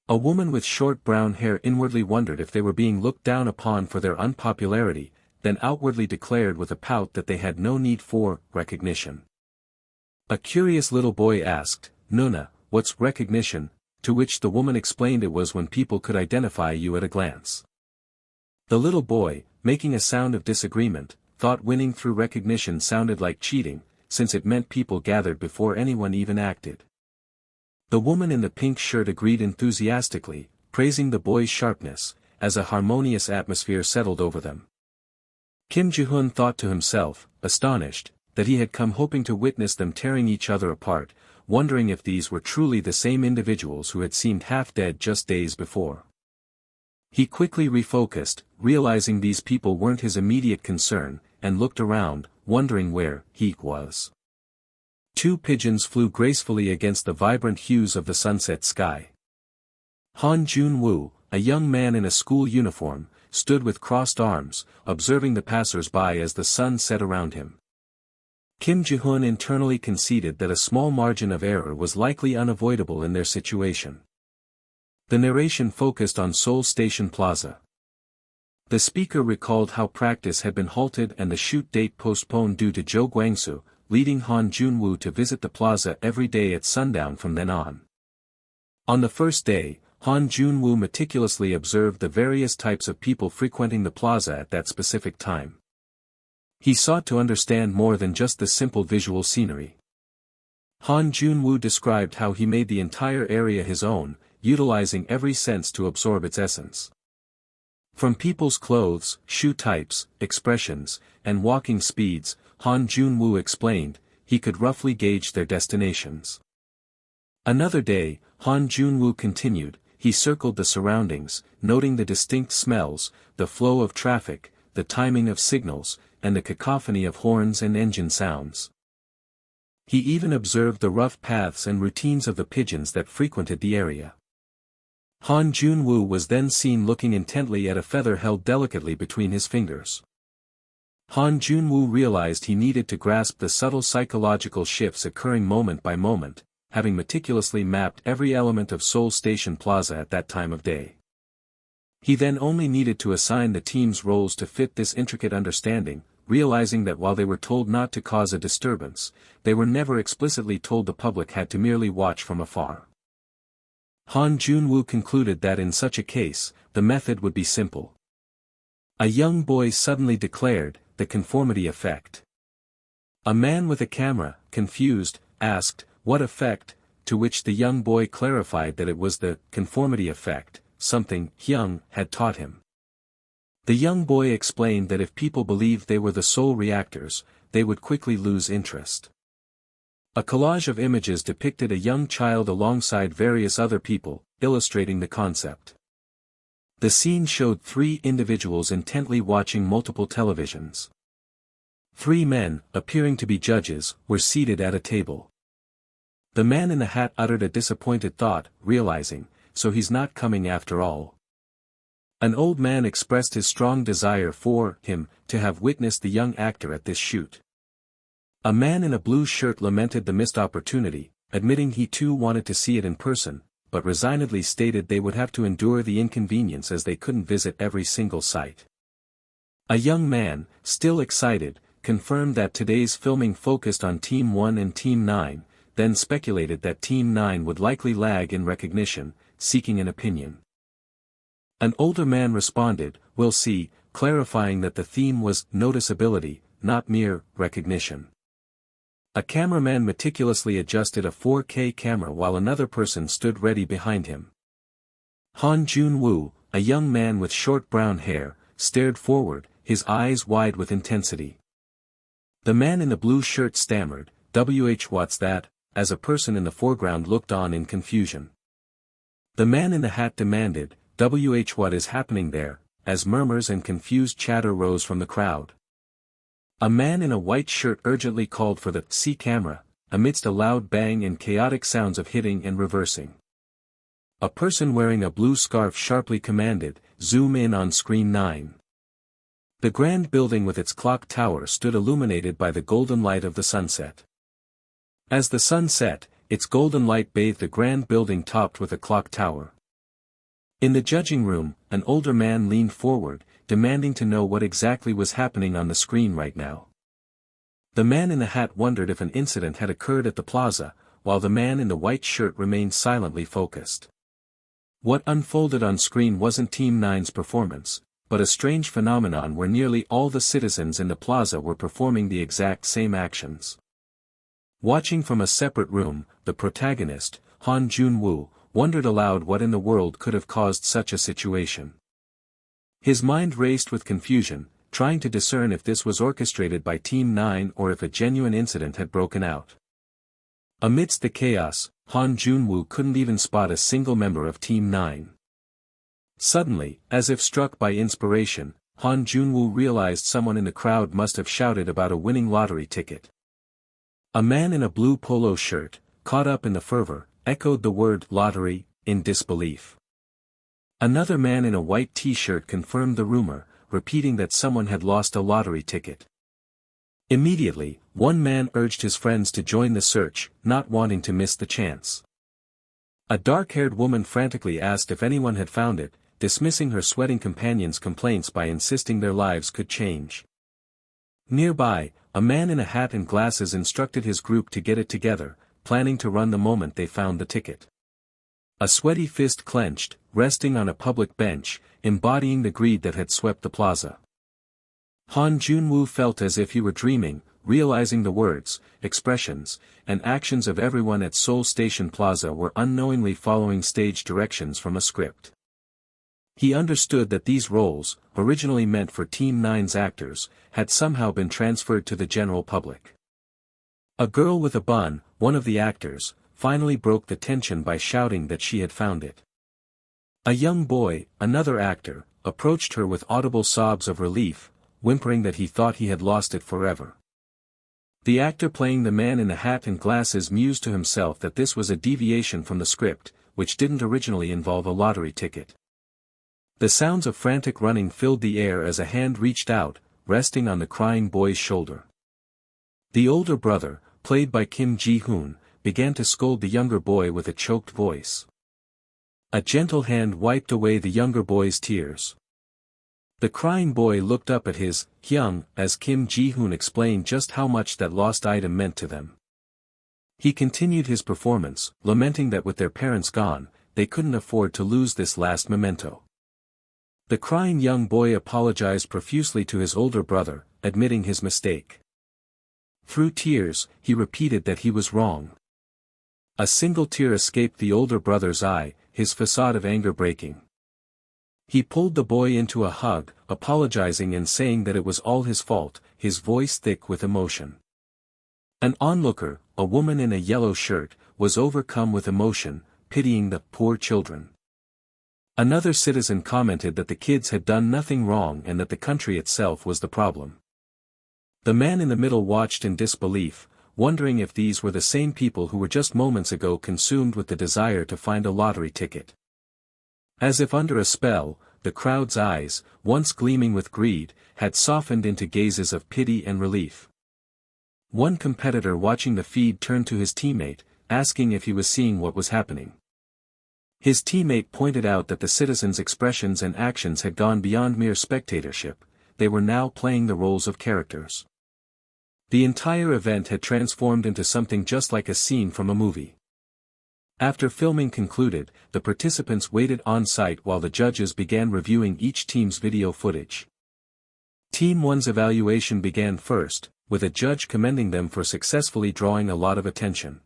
A woman with short brown hair inwardly wondered if they were being looked down upon for their unpopularity, then outwardly declared with a pout that they had no need for recognition. A curious little boy asked, "Nuna, what's recognition?" to which the woman explained it was when people could identify you at a glance. The little boy, making a sound of disagreement, thought winning through recognition sounded like cheating, since it meant people gathered before anyone even acted. The woman in the pink shirt agreed enthusiastically, praising the boy's sharpness, as a harmonious atmosphere settled over them. Kim Ji-hoon thought to himself, astonished, that he had come hoping to witness them tearing each other apart, wondering if these were truly the same individuals who had seemed half-dead just days before. He quickly refocused, realizing these people weren't his immediate concern, and looked around, wondering where he was. 2 pigeons flew gracefully against the vibrant hues of the sunset sky. Han Jun-woo, a young man in a school uniform, stood with crossed arms, observing the passers-by as the sun set around him. Kim Ji-hoon internally conceded that a small margin of error was likely unavoidable in their situation. The narration focused on Seoul Station Plaza. The speaker recalled how practice had been halted and the shoot date postponed due to Jo Gwang-soo, leading Han Jun-woo to visit the plaza every day at sundown from then on. On the first day, Han Jun-woo meticulously observed the various types of people frequenting the plaza at that specific time. He sought to understand more than just the simple visual scenery. Han Jun-woo described how he made the entire area his own, utilizing every sense to absorb its essence. From people's clothes, shoe types, expressions, and walking speeds, Han Jun-woo explained, he could roughly gauge their destinations. Another day, Han Junwoo continued. He circled the surroundings, noting the distinct smells, the flow of traffic, the timing of signals, and the cacophony of horns and engine sounds. He even observed the rough paths and routines of the pigeons that frequented the area. Han Junwoo was then seen looking intently at a feather held delicately between his fingers. Han Junwoo realized he needed to grasp the subtle psychological shifts occurring moment by moment, having meticulously mapped every element of Seoul Station Plaza at that time of day. He then only needed to assign the team's roles to fit this intricate understanding, realizing that while they were told not to cause a disturbance, they were never explicitly told the public had to merely watch from afar. Han Junwoo concluded that in such a case, the method would be simple. A young boy suddenly declared, "The conformity effect." A man with a camera, confused, asked, "What effect?" To which the young boy clarified that it was the conformity effect, something Hyung had taught him. The young boy explained that if people believed they were the sole reactors, they would quickly lose interest. A collage of images depicted a young child alongside various other people, illustrating the concept. The scene showed 3 individuals intently watching multiple televisions. 3 men, appearing to be judges, were seated at a table. The man in the hat uttered a disappointed thought, realizing, so he's not coming after all. An old man expressed his strong desire for him to have witnessed the young actor at this shoot. A man in a blue shirt lamented the missed opportunity, admitting he too wanted to see it in person, but resignedly stated they would have to endure the inconvenience as they couldn't visit every single site. A young man, still excited, confirmed that today's filming focused on Team 1 and Team 9, then speculated that Team 9 would likely lag in recognition, seeking an opinion. An older man responded, "We'll see," clarifying that the theme was noticeability, not mere recognition. A cameraman meticulously adjusted a 4K camera while another person stood ready behind him. Han Junwoo, a young man with short brown hair, stared forward, his eyes wide with intensity. The man in the blue shirt stammered, "What's that?" as a person in the foreground looked on in confusion. The man in the hat demanded, "What is happening there?" as murmurs and confused chatter rose from the crowd. A man in a white shirt urgently called for the C camera, amidst a loud bang and chaotic sounds of hitting and reversing. A person wearing a blue scarf sharply commanded, "Zoom in on screen 9." The grand building with its clock tower stood illuminated by the golden light of the sunset. As the sun set, its golden light bathed a grand building topped with a clock tower. In the judging room, an older man leaned forward, demanding to know what exactly was happening on the screen right now. The man in the hat wondered if an incident had occurred at the plaza, while the man in the white shirt remained silently focused. What unfolded on screen wasn't Team 9's performance, but a strange phenomenon where nearly all the citizens in the plaza were performing the exact same actions. Watching from a separate room, the protagonist, Han Junwoo, wondered aloud what in the world could have caused such a situation. His mind raced with confusion, trying to discern if this was orchestrated by Team 9 or if a genuine incident had broken out. Amidst the chaos, Han Junwoo couldn't even spot a single member of Team 9. Suddenly, as if struck by inspiration, Han Junwoo realized someone in the crowd must have shouted about a winning lottery ticket. A man in a blue polo shirt, caught up in the fervor, echoed the word "lottery" in disbelief. Another man in a white t-shirt confirmed the rumor, repeating that someone had lost a lottery ticket. Immediately, one man urged his friends to join the search, not wanting to miss the chance. A dark-haired woman frantically asked if anyone had found it, dismissing her sweating companion's complaints by insisting their lives could change. Nearby, a man in a hat and glasses instructed his group to get it together, planning to run the moment they found the ticket. A sweaty fist clenched, resting on a public bench, embodying the greed that had swept the plaza. Han Junwoo felt as if he were dreaming, realizing the words, expressions, and actions of everyone at Seoul Station Plaza were unknowingly following stage directions from a script. He understood that these roles, originally meant for Team 9's actors, had somehow been transferred to the general public. A girl with a bun, one of the actors, finally broke the tension by shouting that she had found it. A young boy, another actor, approached her with audible sobs of relief, whimpering that he thought he had lost it forever. The actor playing the man in the hat and glasses mused to himself that this was a deviation from the script, which didn't originally involve a lottery ticket. The sounds of frantic running filled the air as a hand reached out, resting on the crying boy's shoulder. The older brother, played by Kim Ji-hoon, began to scold the younger boy with a choked voice. A gentle hand wiped away the younger boy's tears. The crying boy looked up at his Hyung as Kim Ji-hoon explained just how much that lost item meant to them. He continued his performance, lamenting that with their parents gone, they couldn't afford to lose this last memento. The crying young boy apologized profusely to his older brother, admitting his mistake. Through tears, he repeated that he was wrong. A single tear escaped the older brother's eye, his facade of anger breaking. He pulled the boy into a hug, apologizing and saying that it was all his fault, his voice thick with emotion. An onlooker, a woman in a yellow shirt, was overcome with emotion, pitying the poor children. Another citizen commented that the kids had done nothing wrong and that the country itself was the problem. The man in the middle watched in disbelief, wondering if these were the same people who were just moments ago consumed with the desire to find a lottery ticket. As if under a spell, the crowd's eyes, once gleaming with greed, had softened into gazes of pity and relief. One competitor watching the feed turned to his teammate, asking if he was seeing what was happening. His teammate pointed out that the citizens' expressions and actions had gone beyond mere spectatorship, they were now playing the roles of characters. The entire event had transformed into something just like a scene from a movie. After filming concluded, the participants waited on-site while the judges began reviewing each team's video footage. Team 1's evaluation began first, with a judge commending them for successfully drawing a lot of attention.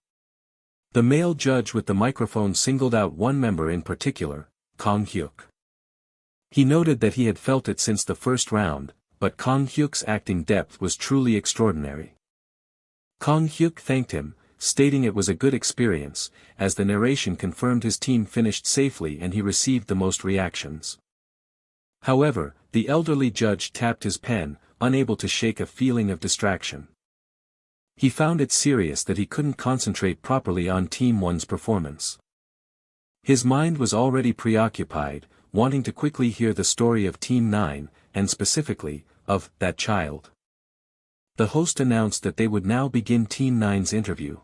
The male judge with the microphone singled out one member in particular, Kang Hyuk. He noted that he had felt it since the first round, but Kang Hyuk's acting depth was truly extraordinary. Kang Hyuk thanked him, stating it was a good experience, as the narration confirmed his team finished safely and he received the most reactions. However, the elderly judge tapped his pen, unable to shake a feeling of distraction. He found it serious that he couldn't concentrate properly on Team 1's performance. His mind was already preoccupied, wanting to quickly hear the story of Team 9, and specifically, of that child. The host announced that they would now begin Team 9's interview.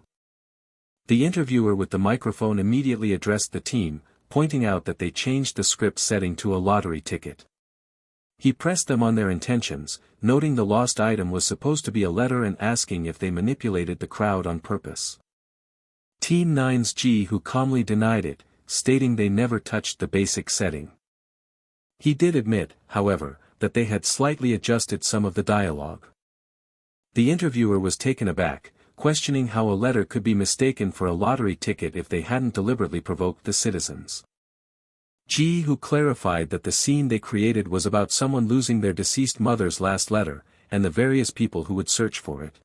The interviewer with the microphone immediately addressed the team, pointing out that they changed the script setting to a lottery ticket. He pressed them on their intentions, noting the lost item was supposed to be a letter and asking if they manipulated the crowd on purpose. Team 9's Ji-who calmly denied it, stating they never touched the basic setting. He did admit, however, that they had slightly adjusted some of the dialogue. The interviewer was taken aback, questioning how a letter could be mistaken for a lottery ticket if they hadn't deliberately provoked the citizens. Ji-who clarified that the scene they created was about someone losing their deceased mother's last letter, and the various people who would search for it.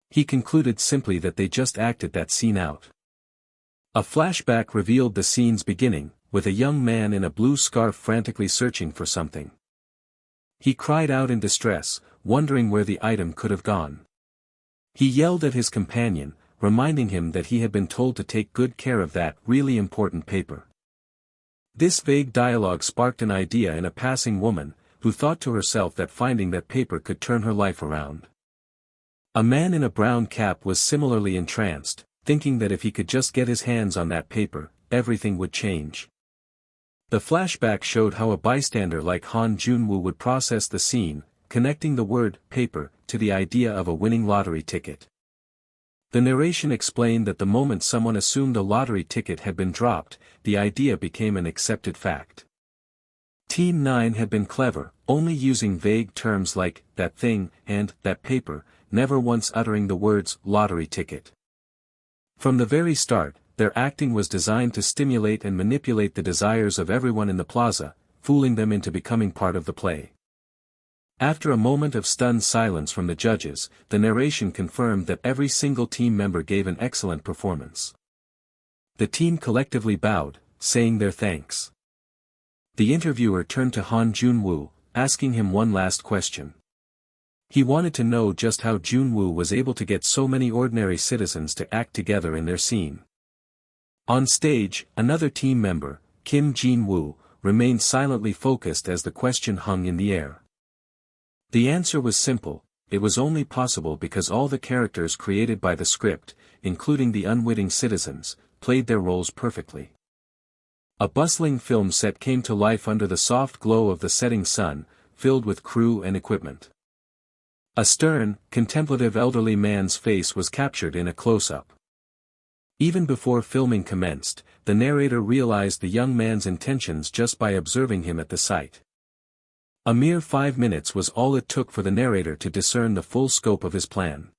He concluded simply that they just acted that scene out. A flashback revealed the scene's beginning, with a young man in a blue scarf frantically searching for something. He cried out in distress, wondering where the item could have gone. He yelled at his companion, reminding him that he had been told to take good care of that really important paper. This vague dialogue sparked an idea in a passing woman, who thought to herself that finding that paper could turn her life around. A man in a brown cap was similarly entranced, thinking that if he could just get his hands on that paper, everything would change. The flashback showed how a bystander like Han Junwoo would process the scene, connecting the word paper to the idea of a winning lottery ticket. The narration explained that the moment someone assumed a lottery ticket had been dropped, the idea became an accepted fact. Team 9 had been clever, only using vague terms like that thing and that paper, never once uttering the words lottery ticket. From the very start, their acting was designed to stimulate and manipulate the desires of everyone in the plaza, fooling them into becoming part of the play. After a moment of stunned silence from the judges, the narration confirmed that every single team member gave an excellent performance. The team collectively bowed, saying their thanks. The interviewer turned to Han Junwoo, asking him one last question. He wanted to know just how Junwoo was able to get so many ordinary citizens to act together in their scene. On stage, another team member, Kim Jin-woo, remained silently focused as the question hung in the air. The answer was simple: it was only possible because all the characters created by the script, including the unwitting citizens, played their roles perfectly. A bustling film set came to life under the soft glow of the setting sun, filled with crew and equipment. A stern, contemplative elderly man's face was captured in a close-up. Even before filming commenced, the narrator realized the young man's intentions just by observing him at the site. A mere 5 minutes was all it took for the narrator to discern the full scope of his plan.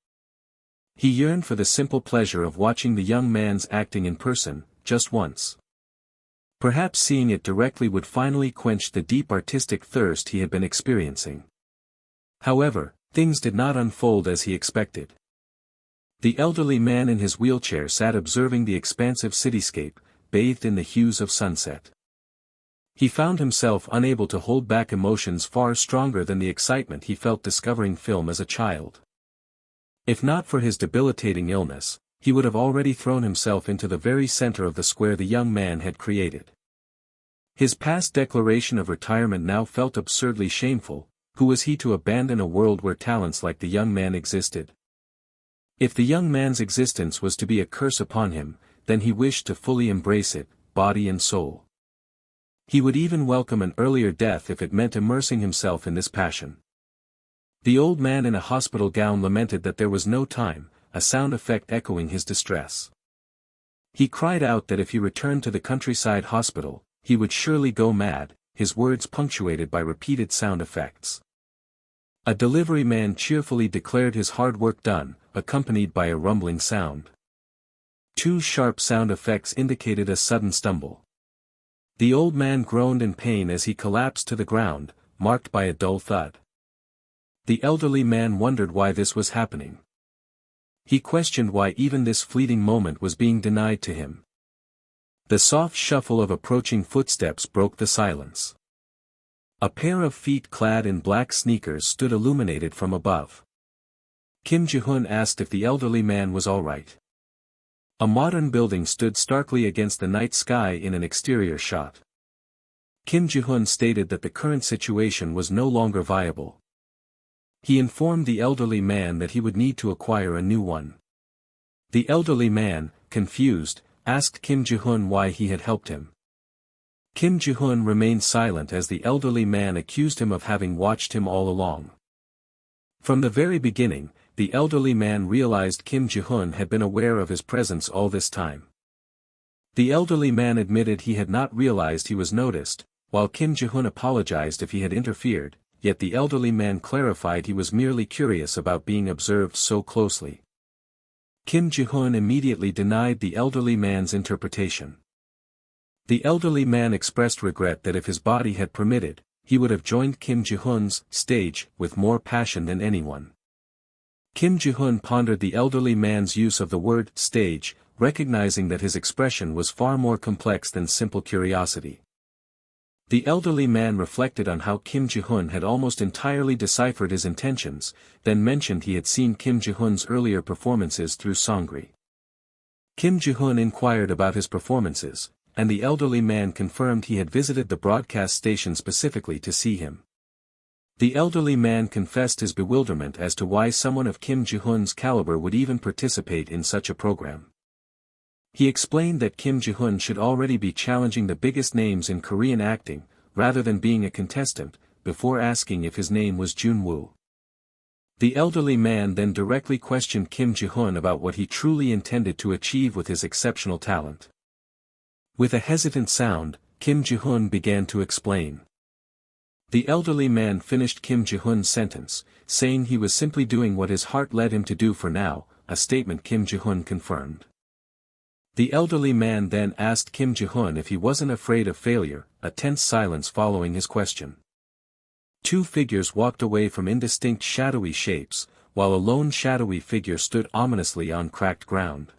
He yearned for the simple pleasure of watching the young man's acting in person, just once. Perhaps seeing it directly would finally quench the deep artistic thirst he had been experiencing. However, things did not unfold as he expected. The elderly man in his wheelchair sat observing the expansive cityscape, bathed in the hues of sunset. He found himself unable to hold back emotions far stronger than the excitement he felt discovering film as a child. If not for his debilitating illness, he would have already thrown himself into the very center of the square the young man had created. His past declaration of retirement now felt absurdly shameful. Who was he to abandon a world where talents like the young man existed? If the young man's existence was to be a curse upon him, then he wished to fully embrace it, body and soul. He would even welcome an earlier death if it meant immersing himself in this passion. The old man in a hospital gown lamented that there was no time, a sound effect echoing his distress. He cried out that if he returned to the countryside hospital, he would surely go mad, his words punctuated by repeated sound effects. A delivery man cheerfully declared his hard work done, accompanied by a rumbling sound. 2 sharp sound effects indicated a sudden stumble. The old man groaned in pain as he collapsed to the ground, marked by a dull thud. The elderly man wondered why this was happening. He questioned why even this fleeting moment was being denied to him. The soft shuffle of approaching footsteps broke the silence. A pair of feet clad in black sneakers stood illuminated from above. Kim Ji-hoon asked if the elderly man was all right. A modern building stood starkly against the night sky in an exterior shot. Kim Ji-hoon stated that the current situation was no longer viable. He informed the elderly man that he would need to acquire a new one. The elderly man, confused, asked Kim Ji-hoon why he had helped him. Kim Ji-hoon remained silent as the elderly man accused him of having watched him all along. From the very beginning, the elderly man realized Kim Ji-hoon had been aware of his presence all this time. The elderly man admitted he had not realized he was noticed, while Kim Ji-hoon apologized if he had interfered, yet the elderly man clarified he was merely curious about being observed so closely. Kim Ji-hoon immediately denied the elderly man's interpretation. The elderly man expressed regret that if his body had permitted, he would have joined Kim Ji-hoon's stage with more passion than anyone. Kim Ji-hoon pondered the elderly man's use of the word stage, recognizing that his expression was far more complex than simple curiosity. The elderly man reflected on how Kim Ji-hoon had almost entirely deciphered his intentions, then mentioned he had seen Kim Ji-hoon's earlier performances through Songri. Kim Ji-hoon inquired about his performances, and the elderly man confirmed he had visited the broadcast station specifically to see him. The elderly man confessed his bewilderment as to why someone of Kim Ji-hoon's caliber would even participate in such a program. He explained that Kim Ji-hoon should already be challenging the biggest names in Korean acting, rather than being a contestant, before asking if his name was Junwoo. The elderly man then directly questioned Kim Ji-hoon about what he truly intended to achieve with his exceptional talent. With a hesitant sound, Kim Ji-hoon began to explain. The elderly man finished Kim Ji-hoon's sentence, saying he was simply doing what his heart led him to do for now, a statement Kim Ji-hoon confirmed. The elderly man then asked Kim Ji-hoon if he wasn't afraid of failure, a tense silence following his question. 2 figures walked away from indistinct shadowy shapes, while a lone shadowy figure stood ominously on cracked ground.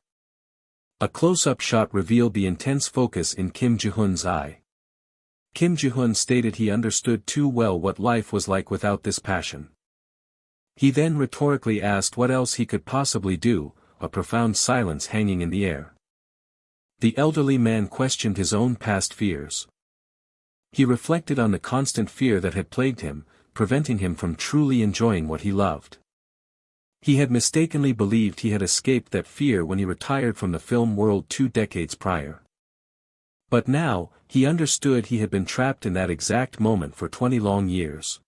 A close-up shot revealed the intense focus in Kim Ji-hoon's eye. Kim Ji-hoon stated he understood too well what life was like without this passion. He then rhetorically asked what else he could possibly do, a profound silence hanging in the air. The elderly man questioned his own past fears. He reflected on the constant fear that had plagued him, preventing him from truly enjoying what he loved. He had mistakenly believed he had escaped that fear when he retired from the film world 2 decades prior. But now, he understood he had been trapped in that exact moment for 20 long years.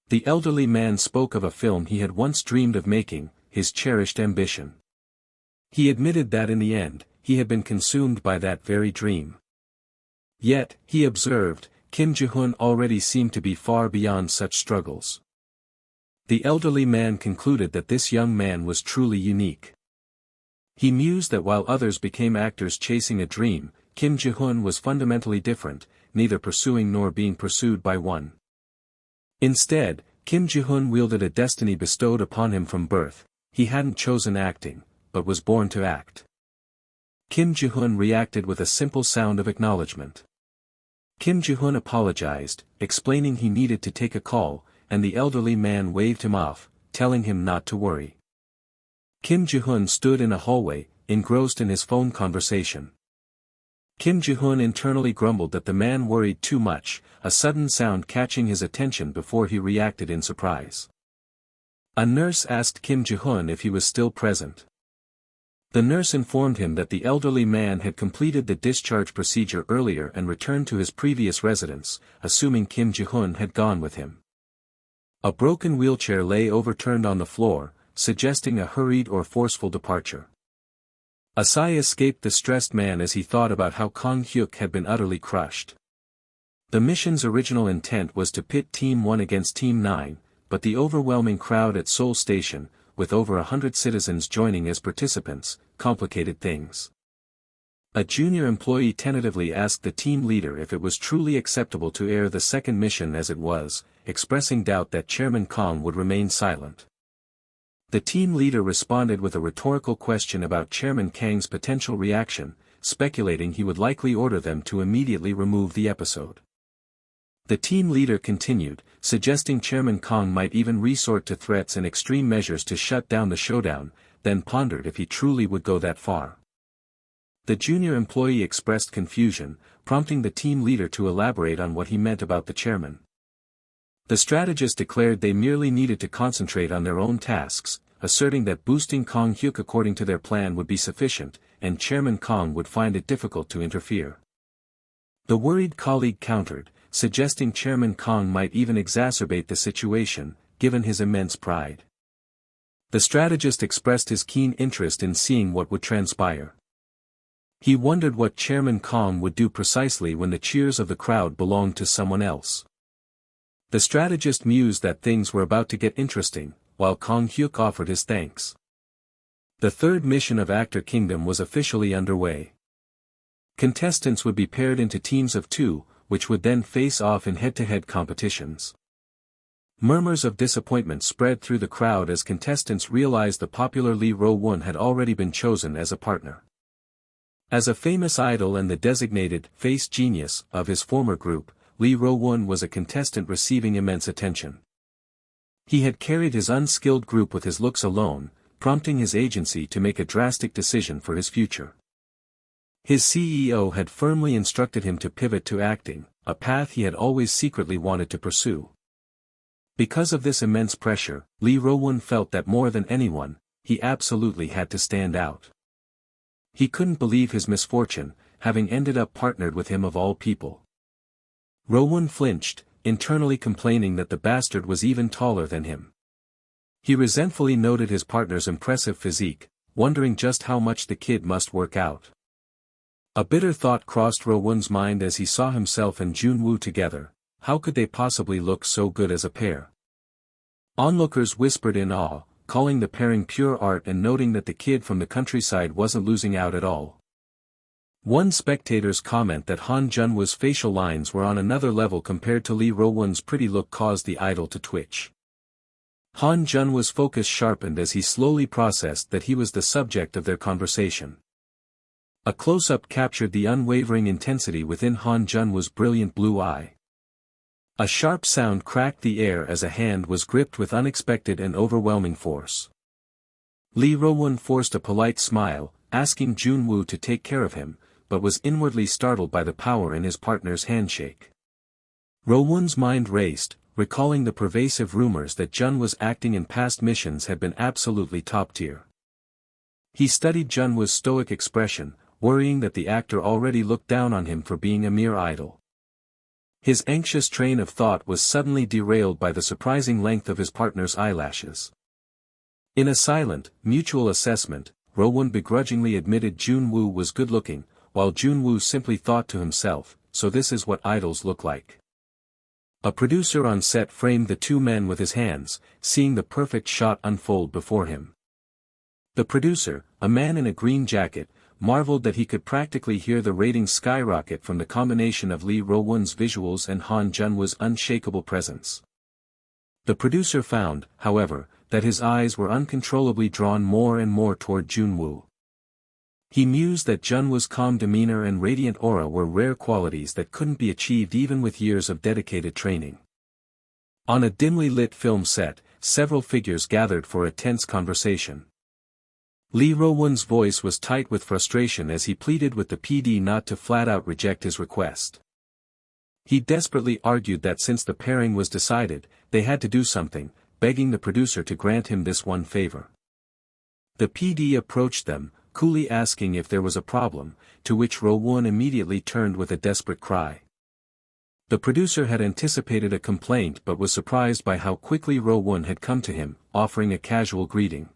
The elderly man spoke of a film he had once dreamed of making, his cherished ambition. He admitted that in the end, he had been consumed by that very dream. Yet, he observed, Kim Ji-hoon already seemed to be far beyond such struggles. The elderly man concluded that this young man was truly unique. He mused that while others became actors chasing a dream, Kim Ji-hoon was fundamentally different, neither pursuing nor being pursued by one. Instead, Kim Ji-hoon wielded a destiny bestowed upon him from birth. He hadn't chosen acting, but was born to act. Kim Ji-hoon reacted with a simple sound of acknowledgement. Kim Ji-hoon apologized, explaining he needed to take a call, and the elderly man waved him off, telling him not to worry. Kim Ji-hoon stood in a hallway, engrossed in his phone conversation. Kim Ji-hoon internally grumbled that the man worried too much, a sudden sound catching his attention before he reacted in surprise. A nurse asked Kim Ji-hoon if he was still present. The nurse informed him that the elderly man had completed the discharge procedure earlier and returned to his previous residence, assuming Kim Ji-hoon had gone with him. A broken wheelchair lay overturned on the floor, suggesting a hurried or forceful departure. A sigh escaped the stressed man as he thought about how Kang Hyuk had been utterly crushed. The mission's original intent was to pit Team 1 against Team 9, but the overwhelming crowd at Seoul Station, with over 100 citizens joining as participants, complicated things. A junior employee tentatively asked the team leader if it was truly acceptable to air the second mission as it was, expressing doubt that Chairman Kang would remain silent. The team leader responded with a rhetorical question about Chairman Kang's potential reaction, speculating he would likely order them to immediately remove the episode. The team leader continued, suggesting Chairman Kang might even resort to threats and extreme measures to shut down the showdown, then pondered if he truly would go that far. The junior employee expressed confusion, prompting the team leader to elaborate on what he meant about the chairman. The strategist declared they merely needed to concentrate on their own tasks, asserting that boosting Kang Hyuk according to their plan would be sufficient, and Chairman Kang would find it difficult to interfere. The worried colleague countered, suggesting Chairman Kang might even exacerbate the situation, given his immense pride. The strategist expressed his keen interest in seeing what would transpire. He wondered what Chairman Kang would do precisely when the cheers of the crowd belonged to someone else. The strategist mused that things were about to get interesting, while Kang Hyuk offered his thanks. The third mission of Actor Kingdom was officially underway. Contestants would be paired into teams of 2, which would then face off in head-to-head competitions. Murmurs of disappointment spread through the crowd as contestants realized the popular Lee Ro-won had already been chosen as a partner. As a famous idol and the designated face genius of his former group, Lee Ro-won was a contestant receiving immense attention. He had carried his unskilled group with his looks alone, prompting his agency to make a drastic decision for his future. His CEO had firmly instructed him to pivot to acting, a path he had always secretly wanted to pursue. Because of this immense pressure, Lee Ro-won felt that more than anyone, he absolutely had to stand out. He couldn't believe his misfortune, having ended up partnered with him of all people. Ro-won flinched, internally complaining that the bastard was even taller than him. He resentfully noted his partner's impressive physique, wondering just how much the kid must work out. A bitter thought crossed Ro-won's mind as he saw himself and Jun-woo together. How could they possibly look so good as a pair? Onlookers whispered in awe, calling the pairing pure art and noting that the kid from the countryside wasn't losing out at all. One spectator's comment that Han Jun-woo's facial lines were on another level compared to Lee Ro-won's pretty look caused the idol to twitch. Han Jun-woo's focus sharpened as he slowly processed that he was the subject of their conversation. A close-up captured the unwavering intensity within Han Junwoo's brilliant blue eye. A sharp sound cracked the air as a hand was gripped with unexpected and overwhelming force. Lee Ro-won forced a polite smile, asking Junwoo to take care of him, but was inwardly startled by the power in his partner's handshake. Ro-won's mind raced, recalling the pervasive rumors that Junwoo's acting in past missions had been absolutely top-tier. He studied Junwoo's stoic expression, worrying that the actor already looked down on him for being a mere idol. His anxious train of thought was suddenly derailed by the surprising length of his partner's eyelashes. In a silent, mutual assessment, Ro-won begrudgingly admitted Junwoo was good-looking, while Junwoo simply thought to himself, so this is what idols look like. A producer on set framed the two men with his hands, seeing the perfect shot unfold before him. The producer, a man in a green jacket, marveled that he could practically hear the ratings skyrocket from the combination of Lee Ro-won's visuals and Han Junwoo's unshakable presence. The producer found, however, that his eyes were uncontrollably drawn more and more toward Junwoo. He mused that Junwoo's calm demeanor and radiant aura were rare qualities that couldn't be achieved even with years of dedicated training. On a dimly lit film set, several figures gathered for a tense conversation. Lee Ro-won's voice was tight with frustration as he pleaded with the PD not to flat-out reject his request. He desperately argued that since the pairing was decided, they had to do something, begging the producer to grant him this one favor. The PD approached them, coolly asking if there was a problem, to which Ro-won immediately turned with a desperate cry. The producer had anticipated a complaint but was surprised by how quickly Ro-won had come to him, offering a casual greeting.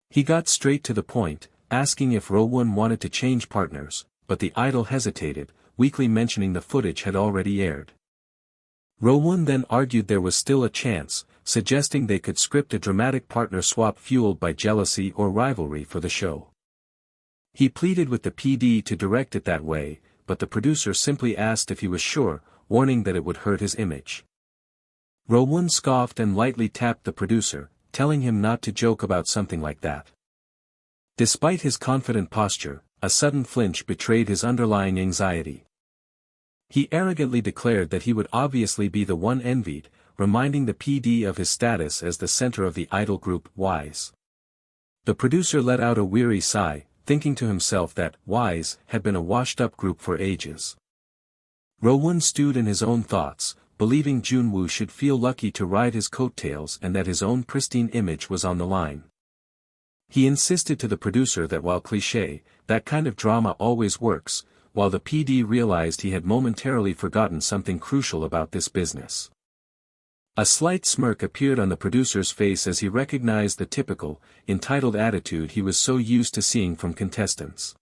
He got straight to the point, asking if Ro-won wanted to change partners, but the idol hesitated, weakly mentioning the footage had already aired. Ro-won then argued there was still a chance, suggesting they could script a dramatic partner swap fueled by jealousy or rivalry for the show. He pleaded with the PD to direct it that way, but the producer simply asked if he was sure, warning that it would hurt his image. Ro-won scoffed and lightly tapped the producer, telling him not to joke about something like that. Despite his confident posture, a sudden flinch betrayed his underlying anxiety. He arrogantly declared that he would obviously be the one envied, reminding the PD of his status as the center of the idol group, WISE. The producer let out a weary sigh, thinking to himself that WISE had been a washed-up group for ages. Ro-won stewed in his own thoughts, believing Junwoo should feel lucky to ride his coattails and that his own pristine image was on the line. He insisted to the producer that while cliché, that kind of drama always works, while the PD realized he had momentarily forgotten something crucial about this business. A slight smirk appeared on the producer's face as he recognized the typical, entitled attitude he was so used to seeing from contestants.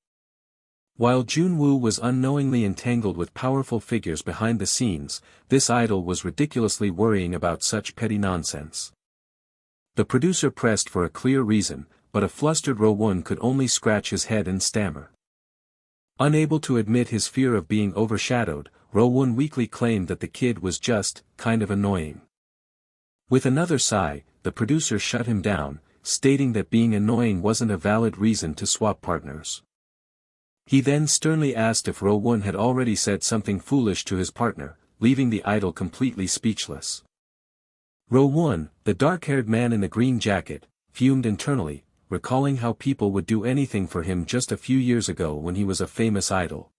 While Junwoo was unknowingly entangled with powerful figures behind the scenes, this idol was ridiculously worrying about such petty nonsense. The producer pressed for a clear reason, but a flustered Ro-won could only scratch his head and stammer. Unable to admit his fear of being overshadowed, Ro-won weakly claimed that the kid was just, kind of annoying. With another sigh, the producer shut him down, stating that being annoying wasn't a valid reason to swap partners. He then sternly asked if Ro-won had already said something foolish to his partner, leaving the idol completely speechless. Ro-won, the dark-haired man in the green jacket, fumed internally, recalling how people would do anything for him just a few years ago when he was a famous idol.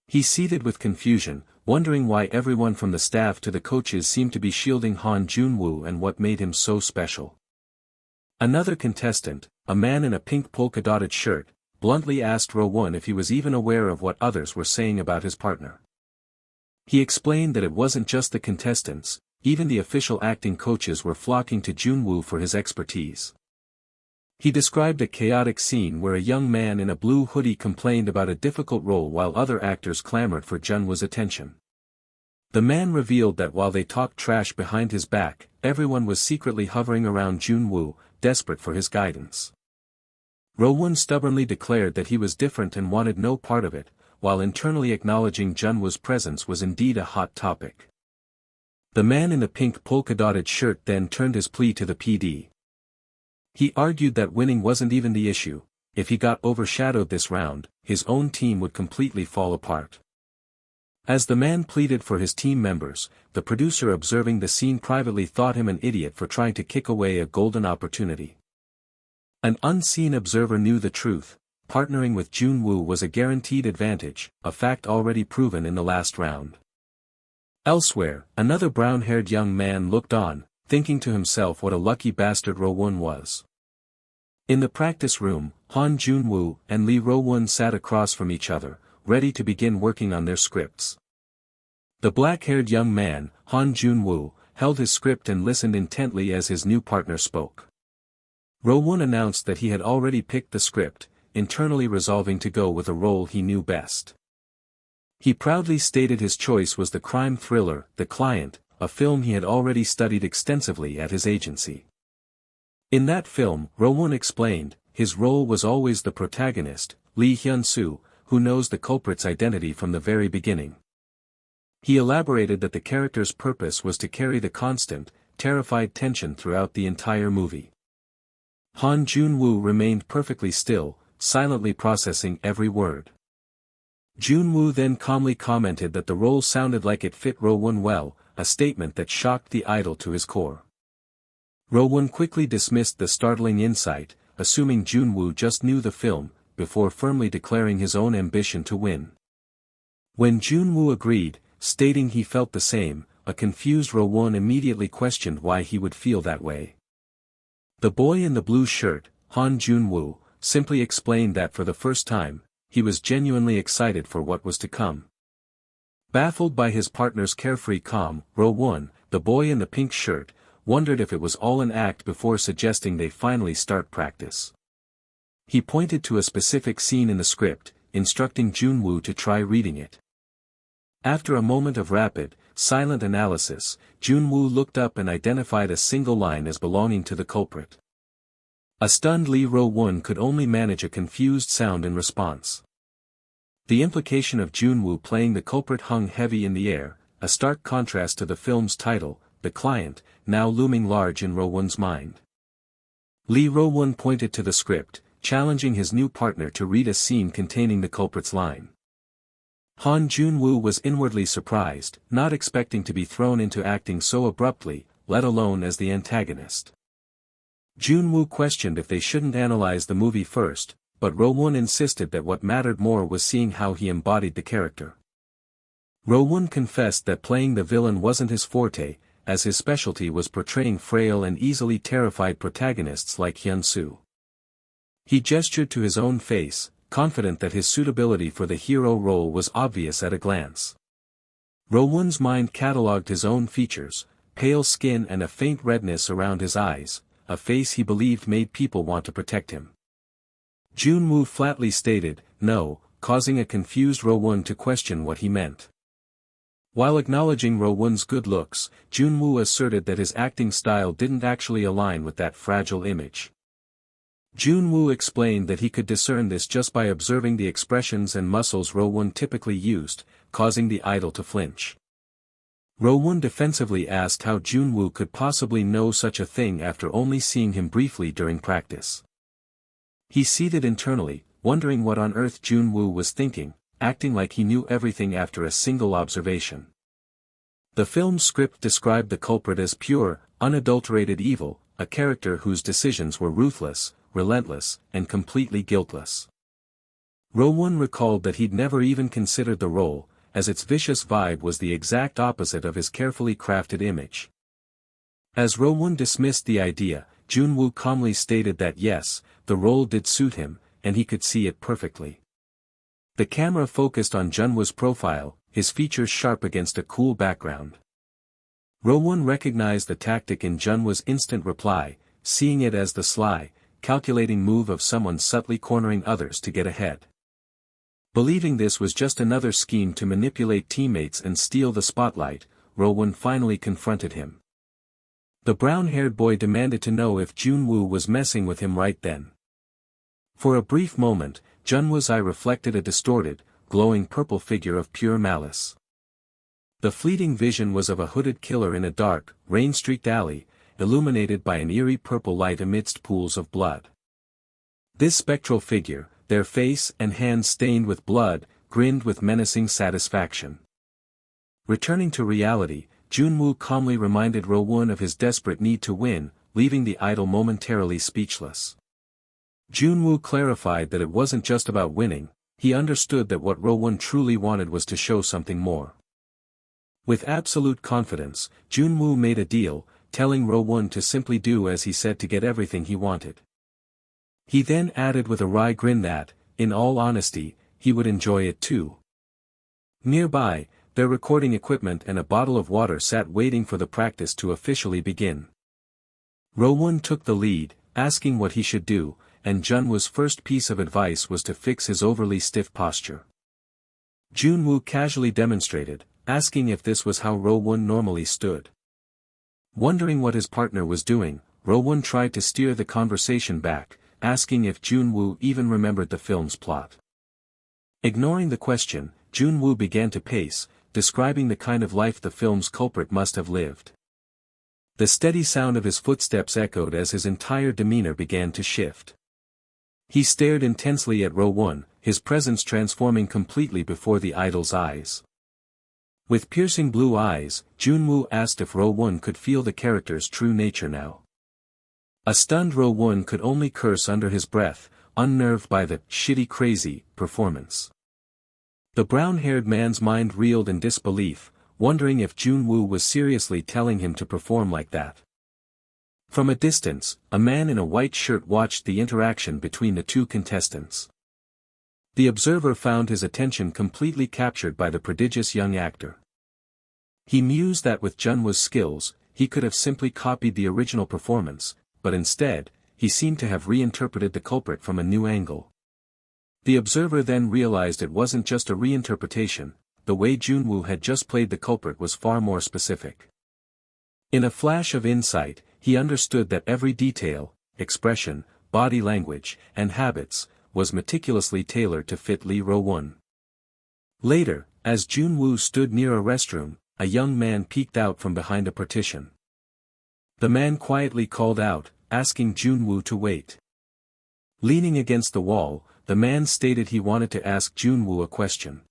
He seethed with confusion, wondering why everyone from the staff to the coaches seemed to be shielding Han Junwoo and what made him so special. Another contestant, a man in a pink polka-dotted shirt, bluntly asked Ro-won if he was even aware of what others were saying about his partner. He explained that it wasn't just the contestants, even the official acting coaches were flocking to Junwoo for his expertise. He described a chaotic scene where a young man in a blue hoodie complained about a difficult role while other actors clamored for Junwoo's attention. The man revealed that while they talked trash behind his back, everyone was secretly hovering around Junwoo, desperate for his guidance. Ro-won stubbornly declared that he was different and wanted no part of it, while internally acknowledging Junwoo's presence was indeed a hot topic. The man in the pink polka-dotted shirt then turned his plea to the PD. He argued that winning wasn't even the issue, if he got overshadowed this round, his own team would completely fall apart. As the man pleaded for his team members, the producer observing the scene privately thought him an idiot for trying to kick away a golden opportunity. An unseen observer knew the truth: partnering with Jun-woo was a guaranteed advantage, a fact already proven in the last round. Elsewhere, another brown-haired young man looked on, thinking to himself what a lucky bastard Ro-won was. In the practice room, Han Jun-woo and Lee Ro-won sat across from each other, ready to begin working on their scripts. The black-haired young man, Han Jun-woo, held his script and listened intently as his new partner spoke. Ro-won announced that he had already picked the script, internally resolving to go with a role he knew best. He proudly stated his choice was the crime thriller, The Client, a film he had already studied extensively at his agency. In that film, Ro-won explained, his role was always the protagonist, Lee Hyun-soo, who knows the culprit's identity from the very beginning. He elaborated that the character's purpose was to carry the constant, terrified tension throughout the entire movie. Han Jun-woo remained perfectly still, silently processing every word. Jun-woo then calmly commented that the role sounded like it fit Ro-won well, a statement that shocked the idol to his core. Ro-won quickly dismissed the startling insight, assuming Jun-woo just knew the film, before firmly declaring his own ambition to win. When Jun-woo agreed, stating he felt the same, a confused Ro-won immediately questioned why he would feel that way. The boy in the blue shirt, Han Jun-woo, simply explained that for the first time, he was genuinely excited for what was to come. Baffled by his partner's carefree calm, Ro-won, the boy in the pink shirt, wondered if it was all an act before suggesting they finally start practice. He pointed to a specific scene in the script, instructing Jun-woo to try reading it. After a moment of rapid, silent analysis, Jun-woo looked up and identified a single line as belonging to the culprit. A stunned Lee Ro-won could only manage a confused sound in response. The implication of Jun-woo playing the culprit hung heavy in the air, a stark contrast to the film's title, The Client, now looming large in Ro-won's mind. Lee Ro-won pointed to the script, challenging his new partner to read a scene containing the culprit's line. Han Jun-woo was inwardly surprised, not expecting to be thrown into acting so abruptly, let alone as the antagonist. Jun-woo questioned if they shouldn't analyze the movie first, but Ro-won insisted that what mattered more was seeing how he embodied the character. Ro-won confessed that playing the villain wasn't his forte, as his specialty was portraying frail and easily terrified protagonists like Hyun-soo. He gestured to his own face, confident that his suitability for the hero role was obvious at a glance. Ro-won's mind catalogued his own features, pale skin and a faint redness around his eyes, a face he believed made people want to protect him. Jun-woo flatly stated, no, causing a confused Ro-won to question what he meant. While acknowledging Ro-won's good looks, Jun-woo asserted that his acting style didn't actually align with that fragile image. Jun-woo explained that he could discern this just by observing the expressions and muscles Ro-won typically used, causing the idol to flinch. Ro-won defensively asked how Jun-woo could possibly know such a thing after only seeing him briefly during practice. He seethed internally, wondering what on earth Jun-woo was thinking, acting like he knew everything after a single observation. The film's script described the culprit as pure, unadulterated evil, a character whose decisions were ruthless, relentless, and completely guiltless. Ro-won recalled that he'd never even considered the role, as its vicious vibe was the exact opposite of his carefully crafted image. As Ro-won dismissed the idea, Jun-woo calmly stated that yes, the role did suit him, and he could see it perfectly. The camera focused on Jun-woo's profile, his features sharp against a cool background. Ro-won recognized the tactic in Jun-woo's instant reply, seeing it as the sly, calculating move of someone subtly cornering others to get ahead. Believing this was just another scheme to manipulate teammates and steal the spotlight, Ro-won finally confronted him. The brown-haired boy demanded to know if Jun-woo was messing with him right then. For a brief moment, Jun-woo's eye reflected a distorted, glowing purple figure of pure malice. The fleeting vision was of a hooded killer in a dark, rain-streaked alley, illuminated by an eerie purple light amidst pools of blood. This spectral figure, their face and hands stained with blood, grinned with menacing satisfaction. Returning to reality, Junwoo calmly reminded Ro-won of his desperate need to win, leaving the idol momentarily speechless. Junwoo clarified that it wasn't just about winning, he understood that what Ro-won truly wanted was to show something more. With absolute confidence, Junwoo made a deal, telling Ro-won to simply do as he said to get everything he wanted. He then added with a wry grin that, in all honesty, he would enjoy it too. Nearby, their recording equipment and a bottle of water sat waiting for the practice to officially begin. Ro-won took the lead, asking what he should do, and Junwoo's first piece of advice was to fix his overly stiff posture. Junwoo casually demonstrated, asking if this was how Ro-won normally stood. Wondering what his partner was doing, Ro-won tried to steer the conversation back, asking if Junwoo even remembered the film's plot. Ignoring the question, Junwoo began to pace, describing the kind of life the film's culprit must have lived. The steady sound of his footsteps echoed as his entire demeanor began to shift. He stared intensely at Ro-won, his presence transforming completely before the idol's eyes. With piercing blue eyes, Junwoo asked if Ro-won could feel the character's true nature now. A stunned Ro-won could only curse under his breath, unnerved by the "shitty crazy" performance. The brown-haired man's mind reeled in disbelief, wondering if Junwoo was seriously telling him to perform like that. From a distance, a man in a white shirt watched the interaction between the two contestants. The observer found his attention completely captured by the prodigious young actor. He mused that with Junwoo's skills, he could have simply copied the original performance, but instead, he seemed to have reinterpreted the culprit from a new angle. The observer then realized it wasn't just a reinterpretation, the way Junwoo had just played the culprit was far more specific. In a flash of insight, he understood that every detail, expression, body language, and habits, was meticulously tailored to fit Lee Ro-won. Later, as Junwoo stood near a restroom, a young man peeked out from behind a partition. The man quietly called out, asking Junwoo to wait. Leaning against the wall, the man stated he wanted to ask Junwoo a question.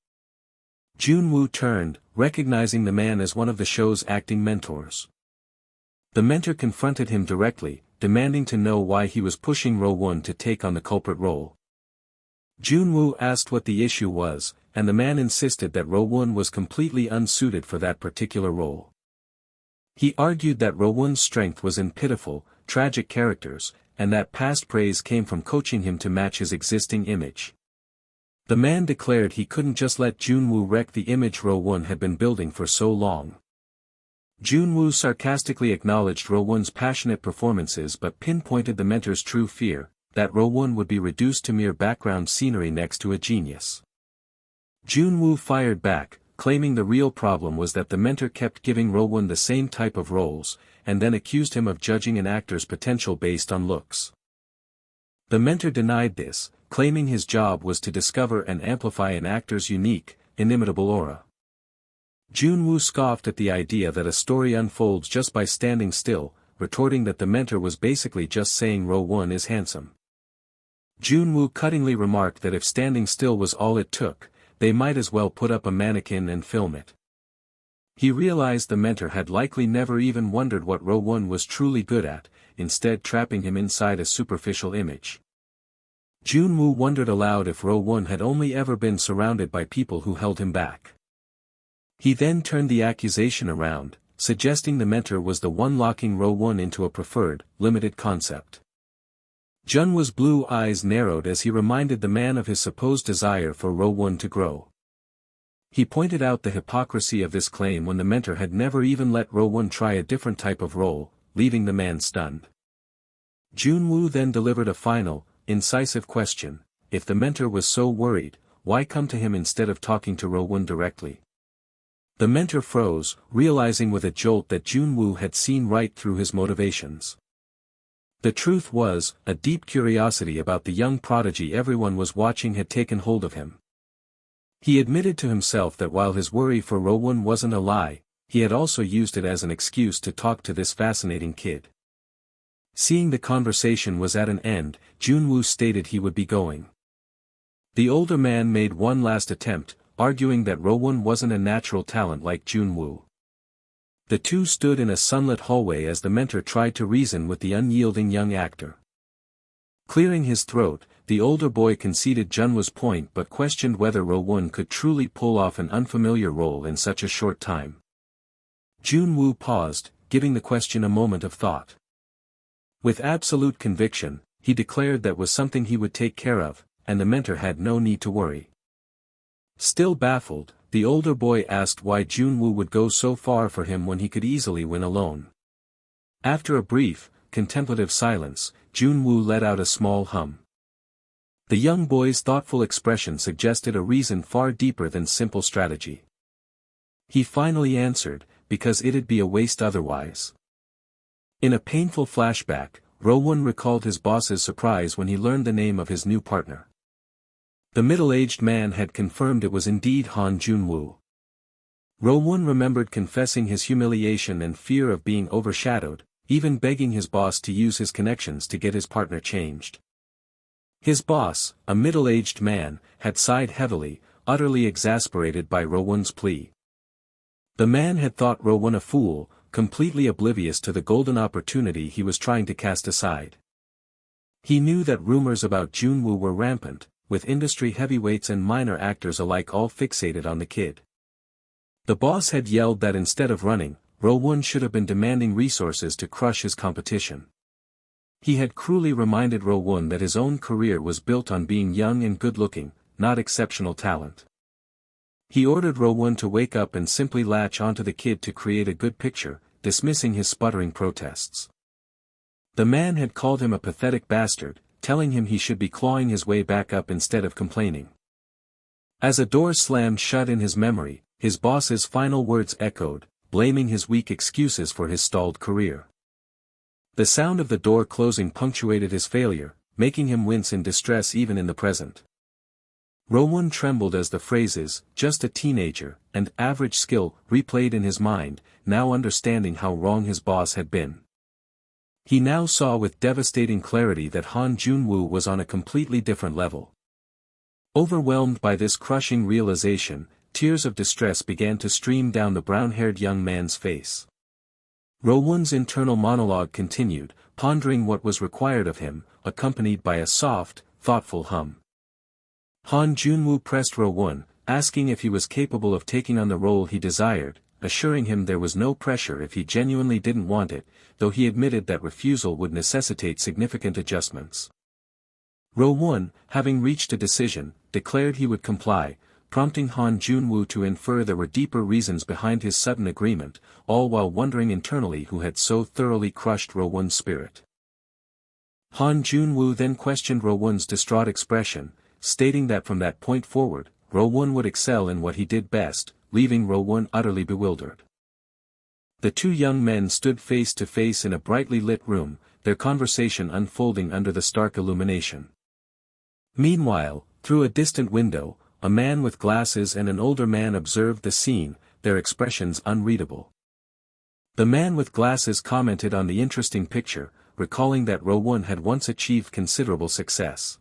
Junwoo turned, recognizing the man as one of the show's acting mentors. The mentor confronted him directly, demanding to know why he was pushing Ro-won to take on the culprit role. Junwoo asked what the issue was, and the man insisted that Ro-won was completely unsuited for that particular role. He argued that Ro-won's strength was in pitiful, tragic characters, and that past praise came from coaching him to match his existing image. The man declared he couldn't just let Junwoo wreck the image Ro-won had been building for so long. Junwoo sarcastically acknowledged Ro-won's passionate performances but pinpointed the mentor's true fear, that Ro-won would be reduced to mere background scenery next to a genius. Junwoo fired back, claiming the real problem was that the mentor kept giving Ro-won the same type of roles, and then accused him of judging an actor's potential based on looks. The mentor denied this, claiming his job was to discover and amplify an actor's unique, inimitable aura. Junwoo scoffed at the idea that a story unfolds just by standing still, retorting that the mentor was basically just saying Ro-won is handsome. Junwoo cuttingly remarked that if standing still was all it took, they might as well put up a mannequin and film it. He realized the mentor had likely never even wondered what Ro-won was truly good at, instead trapping him inside a superficial image. Junwoo wondered aloud if Ro-won had only ever been surrounded by people who held him back. He then turned the accusation around, suggesting the mentor was the one locking Ro-won into a preferred, limited concept. Junwoo's blue eyes narrowed as he reminded the man of his supposed desire for Ro-won to grow. He pointed out the hypocrisy of this claim when the mentor had never even let Ro-won try a different type of role, leaving the man stunned. Junwoo then delivered a final, incisive question: if the mentor was so worried, why come to him instead of talking to Ro-won directly? The mentor froze, realizing with a jolt that Junwoo had seen right through his motivations. The truth was, a deep curiosity about the young prodigy everyone was watching had taken hold of him. He admitted to himself that while his worry for Ro-won wasn't a lie, he had also used it as an excuse to talk to this fascinating kid. Seeing the conversation was at an end, Junwoo stated he would be going. The older man made one last attempt, arguing that Rowoon wasn't a natural talent like Junwoo. The two stood in a sunlit hallway as the mentor tried to reason with the unyielding young actor. Clearing his throat, the older boy conceded Junwoo's point but questioned whether Rowoon could truly pull off an unfamiliar role in such a short time. Junwoo paused, giving the question a moment of thought. With absolute conviction, he declared that was something he would take care of, and the mentor had no need to worry. Still baffled, the older boy asked why Junwoo would go so far for him when he could easily win alone. After a brief, contemplative silence, Junwoo let out a small hum. The young boy's thoughtful expression suggested a reason far deeper than simple strategy. He finally answered, because it'd be a waste otherwise. In a painful flashback, Rowoon recalled his boss's surprise when he learned the name of his new partner. The middle-aged man had confirmed it was indeed Han Junwoo. Rowoon remembered confessing his humiliation and fear of being overshadowed, even begging his boss to use his connections to get his partner changed. His boss, a middle-aged man, had sighed heavily, utterly exasperated by Rowoon's plea. The man had thought Rowoon a fool, completely oblivious to the golden opportunity he was trying to cast aside. He knew that rumors about Junwoo were rampant, with industry heavyweights and minor actors alike all fixated on the kid. The boss had yelled that instead of running, Rowoon should have been demanding resources to crush his competition. He had cruelly reminded Rowoon that his own career was built on being young and good-looking, not exceptional talent. He ordered Rowoon to wake up and simply latch onto the kid to create a good picture, dismissing his sputtering protests. The man had called him a pathetic bastard, telling him he should be clawing his way back up instead of complaining. As a door slammed shut in his memory, his boss's final words echoed, blaming his weak excuses for his stalled career. The sound of the door closing punctuated his failure, making him wince in distress even in the present. Rowoon trembled as the phrases, "just a teenager," and "average skill," replayed in his mind, now understanding how wrong his boss had been. He now saw with devastating clarity that Han Junwoo was on a completely different level. Overwhelmed by this crushing realization, tears of distress began to stream down the brown-haired young man's face. Rowoon's internal monologue continued, pondering what was required of him, accompanied by a soft, thoughtful hum. Han Junwoo pressed Rowoon, asking if he was capable of taking on the role he desired, assuring him there was no pressure if he genuinely didn't want it, though he admitted that refusal would necessitate significant adjustments. Rowoon, having reached a decision, declared he would comply, prompting Han Junwoo to infer there were deeper reasons behind his sudden agreement, all while wondering internally who had so thoroughly crushed Rowoon's spirit. Han Junwoo then questioned Rowoon's distraught expression, stating that from that point forward, Rowoon would excel in what he did best, leaving Rowoon utterly bewildered. The two young men stood face to face in a brightly lit room, their conversation unfolding under the stark illumination. Meanwhile, through a distant window, a man with glasses and an older man observed the scene, their expressions unreadable. The man with glasses commented on the interesting picture, recalling that Rowoon had once achieved considerable success.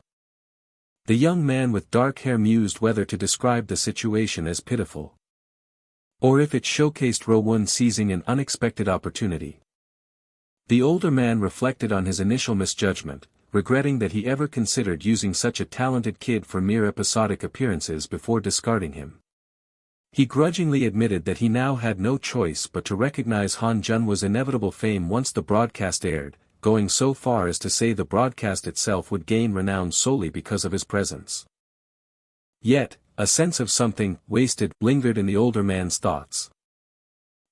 The young man with dark hair mused whether to describe the situation as pitiful, or if it showcased Rowoon seizing an unexpected opportunity. The older man reflected on his initial misjudgment, regretting that he ever considered using such a talented kid for mere episodic appearances before discarding him. He grudgingly admitted that he now had no choice but to recognize Han Junwoo's inevitable fame once the broadcast aired, going so far as to say the broadcast itself would gain renown solely because of his presence. Yet, a sense of something wasted lingered in the older man's thoughts.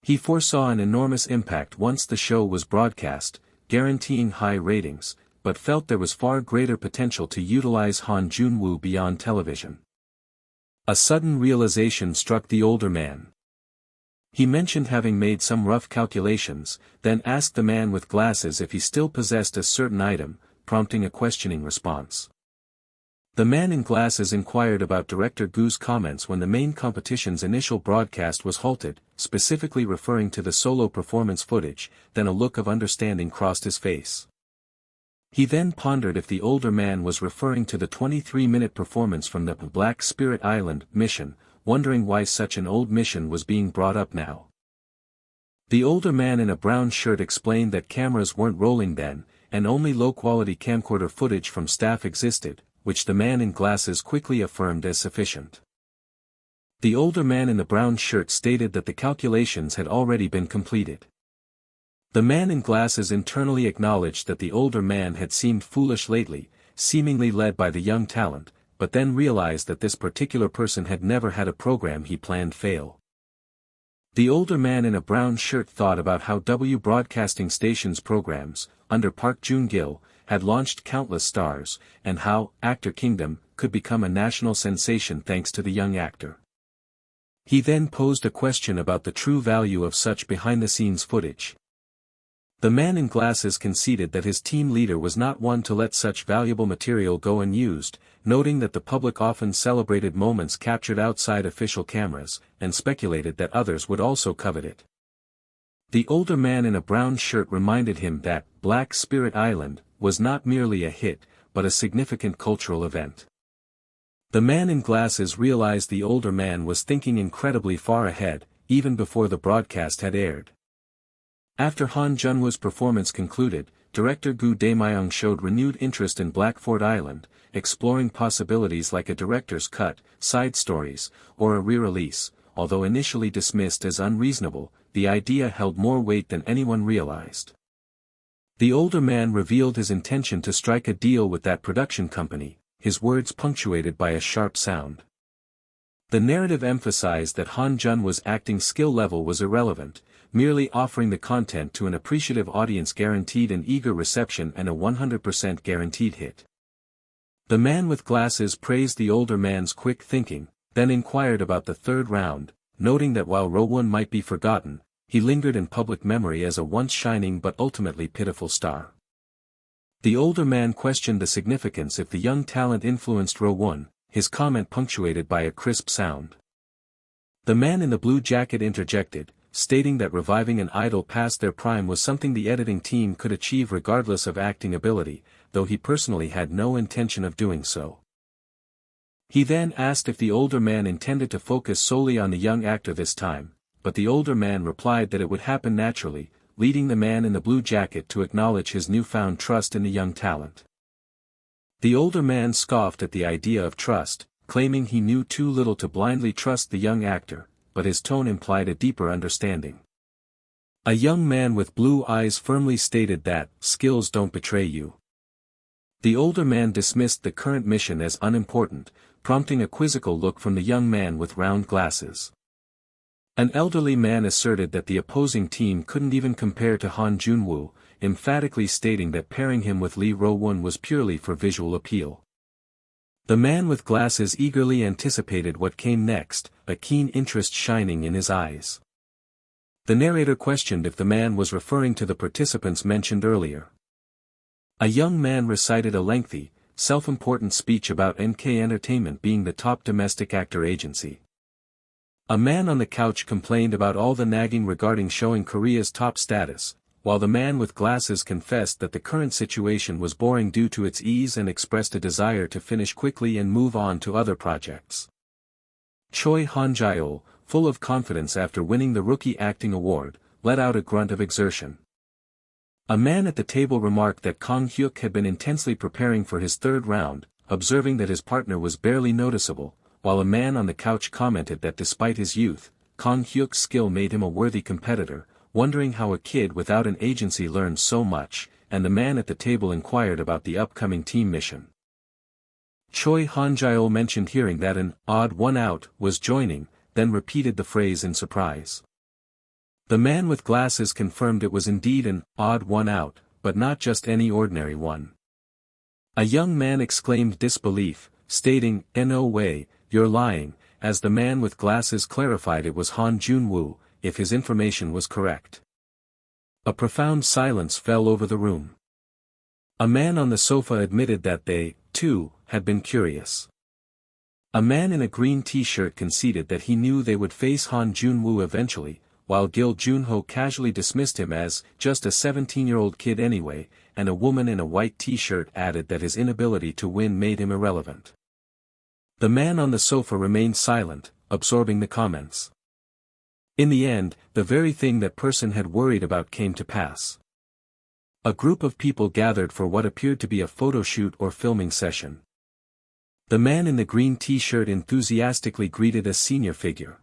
He foresaw an enormous impact once the show was broadcast, guaranteeing high ratings, but felt there was far greater potential to utilize Han Junwoo beyond television. A sudden realization struck the older man. He mentioned having made some rough calculations, then asked the man with glasses if he still possessed a certain item, prompting a questioning response. The man in glasses inquired about Director Gu's comments when the main competition's initial broadcast was halted, specifically referring to the solo performance footage, then a look of understanding crossed his face. He then pondered if the older man was referring to the 23-minute performance from the Black Spirit Island mission, wondering why such an old mission was being brought up now. The older man in a brown shirt explained that cameras weren't rolling then, and only low-quality camcorder footage from staff existed, which the man in glasses quickly affirmed as sufficient. The older man in the brown shirt stated that the calculations had already been completed. The man in glasses internally acknowledged that the older man had seemed foolish lately, seemingly led by the young talent, but then realized that this particular person had never had a program he planned fail. The older man in a brown shirt thought about how W Broadcasting Station's programs, under Park Joon-gil, had launched countless stars, and how Actor Kingdom could become a national sensation thanks to the young actor. He then posed a question about the true value of such behind-the-scenes footage. The man in glasses conceded that his team leader was not one to let such valuable material go unused, noting that the public often celebrated moments captured outside official cameras, and speculated that others would also covet it. The older man in a brown shirt reminded him that Black Spirit Island was not merely a hit, but a significant cultural event. The man in glasses realized the older man was thinking incredibly far ahead, even before the broadcast had aired. After Han Junwoo's performance concluded, director Gu Daemyung showed renewed interest in Blackford Island, exploring possibilities like a director's cut, side stories, or a re-release. Although initially dismissed as unreasonable, the idea held more weight than anyone realized. The older man revealed his intention to strike a deal with that production company, his words punctuated by a sharp sound. The narrative emphasized that Han Junwoo's acting skill level was irrelevant, merely offering the content to an appreciative audience guaranteed an eager reception and a 100% guaranteed hit. The man with glasses praised the older man's quick thinking, then inquired about the third round, noting that while Ro-won might be forgotten, he lingered in public memory as a once shining but ultimately pitiful star. The older man questioned the significance if the young talent influenced Ro-won, his comment punctuated by a crisp sound. The man in the blue jacket interjected, stating that reviving an idol past their prime was something the editing team could achieve regardless of acting ability, though he personally had no intention of doing so. He then asked if the older man intended to focus solely on the young actor this time, but the older man replied that it would happen naturally, leading the man in the blue jacket to acknowledge his newfound trust in the young talent. The older man scoffed at the idea of trust, claiming he knew too little to blindly trust the young actor, but his tone implied a deeper understanding. A young man with blue eyes firmly stated that, skills don't betray you. The older man dismissed the current mission as unimportant, prompting a quizzical look from the young man with round glasses. An elderly man asserted that the opposing team couldn't even compare to Han Junwoo, emphatically stating that pairing him with Lee Ro-won was purely for visual appeal. The man with glasses eagerly anticipated what came next, a keen interest shining in his eyes. The narrator questioned if the man was referring to the participants mentioned earlier. A young man recited a lengthy, self-important speech about NK Entertainment being the top domestic actor agency. A man on the couch complained about all the nagging regarding showing Korea's top status, while the man with glasses confessed that the current situation was boring due to its ease and expressed a desire to finish quickly and move on to other projects. Choi Han-jaeol, full of confidence after winning the Rookie Acting Award, let out a grunt of exertion. A man at the table remarked that Kang Hyuk had been intensely preparing for his third round, observing that his partner was barely noticeable, while a man on the couch commented that despite his youth, Kang Hyuk's skill made him a worthy competitor, wondering how a kid without an agency learned so much, and the man at the table inquired about the upcoming team mission. Choi Han-jaeol mentioned hearing that an odd one out was joining, then repeated the phrase in surprise. The man with glasses confirmed it was indeed an odd one out, but not just any ordinary one. A young man exclaimed disbelief, stating, "No way, you're lying," as the man with glasses clarified it was Han Junwoo, if his information was correct. A profound silence fell over the room. A man on the sofa admitted that they, too, had been curious. A man in a green t-shirt conceded that he knew they would face Han Junwoo eventually, while Gil Junho casually dismissed him as just a 17-year-old kid anyway, and a woman in a white t-shirt added that his inability to win made him irrelevant. The man on the sofa remained silent, absorbing the comments. In the end, the very thing that person had worried about came to pass. A group of people gathered for what appeared to be a photo shoot or filming session. The man in the green t-shirt enthusiastically greeted a senior figure.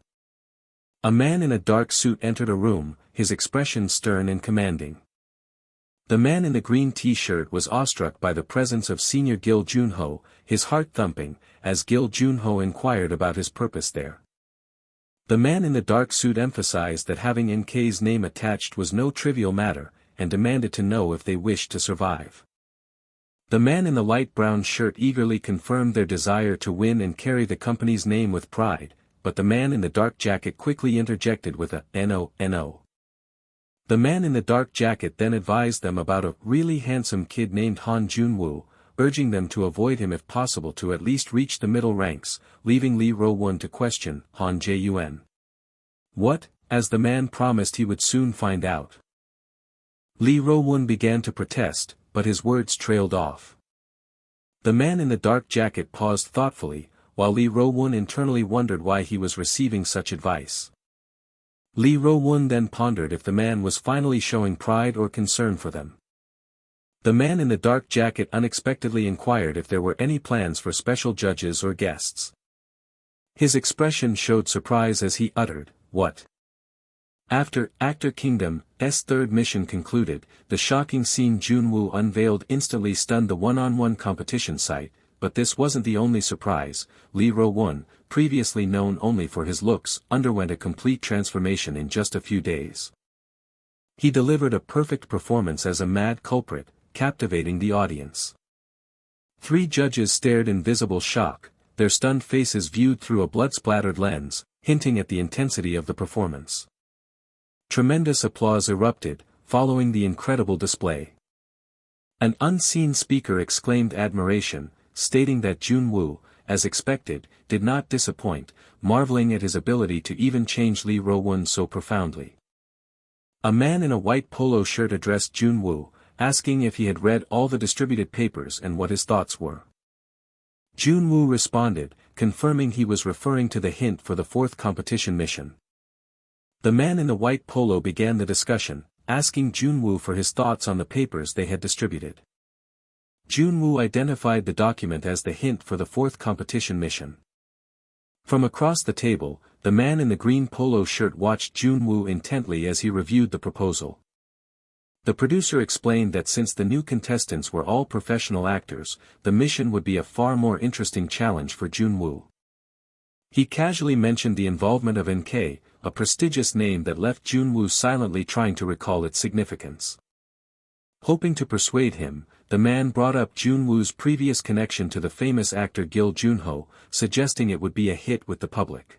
A man in a dark suit entered a room, his expression stern and commanding. The man in the green t-shirt was awestruck by the presence of senior Gil Junho, his heart thumping, as Gil Junho inquired about his purpose there. The man in the dark suit emphasized that having NK's name attached was no trivial matter, and demanded to know if they wished to survive. The man in the light brown shirt eagerly confirmed their desire to win and carry the company's name with pride, but the man in the dark jacket quickly interjected with a "No." The man in the dark jacket then advised them about a really handsome kid named Han Junwoo, urging them to avoid him if possible to at least reach the middle ranks, leaving Lee Ro-won to question Han Jun. What, as the man promised he would soon find out. Lee Ro-won began to protest, but his words trailed off. The man in the dark jacket paused thoughtfully, while Lee Ro-won internally wondered why he was receiving such advice. Lee Ro-won then pondered if the man was finally showing pride or concern for them. The man in the dark jacket unexpectedly inquired if there were any plans for special judges or guests. His expression showed surprise as he uttered, "What?" After Actor Kingdom's third mission concluded, the shocking scene Junwoo unveiled instantly stunned the one-on-one competition site, but this wasn't the only surprise. Lee Ro-won, previously known only for his looks, underwent a complete transformation in just a few days. He delivered a perfect performance as a mad culprit, captivating the audience. 3 judges stared in visible shock, their stunned faces viewed through a blood-splattered lens, hinting at the intensity of the performance. Tremendous applause erupted, following the incredible display. An unseen speaker exclaimed admiration, stating that Junwoo, as expected, did not disappoint, marveling at his ability to even change Lee Ro-won so profoundly. A man in a white polo shirt addressed Junwoo, asking if he had read all the distributed papers and what his thoughts were. Junwoo responded, confirming he was referring to the hint for the 4th competition mission. The man in the white polo began the discussion, asking Junwoo for his thoughts on the papers they had distributed. Junwoo identified the document as the hint for the 4th competition mission. From across the table, the man in the green polo shirt watched Junwoo intently as he reviewed the proposal. The producer explained that since the new contestants were all professional actors, the mission would be a far more interesting challenge for Junwoo. He casually mentioned the involvement of NK, a prestigious name that left Junwoo silently trying to recall its significance. Hoping to persuade him, the man brought up Junwoo's previous connection to the famous actor Gil Junho, suggesting it would be a hit with the public.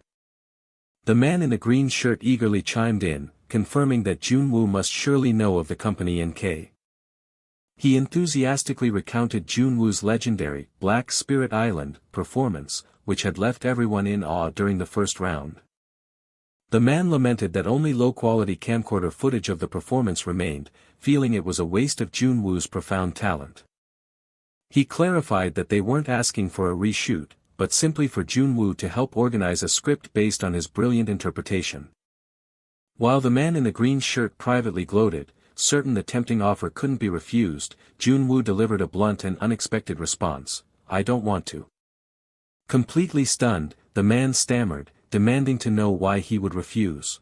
The man in the green shirt eagerly chimed in, confirming that Junwoo must surely know of the company NK. He enthusiastically recounted Junwoo's legendary Black Spirit Island performance, which had left everyone in awe during the first round. The man lamented that only low-quality camcorder footage of the performance remained, feeling it was a waste of Junwoo's profound talent. He clarified that they weren't asking for a reshoot, but simply for Junwoo to help organize a script based on his brilliant interpretation. While the man in the green shirt privately gloated, certain the tempting offer couldn't be refused, Junwoo delivered a blunt and unexpected response, "I don't want to." Completely stunned, the man stammered, demanding to know why he would refuse.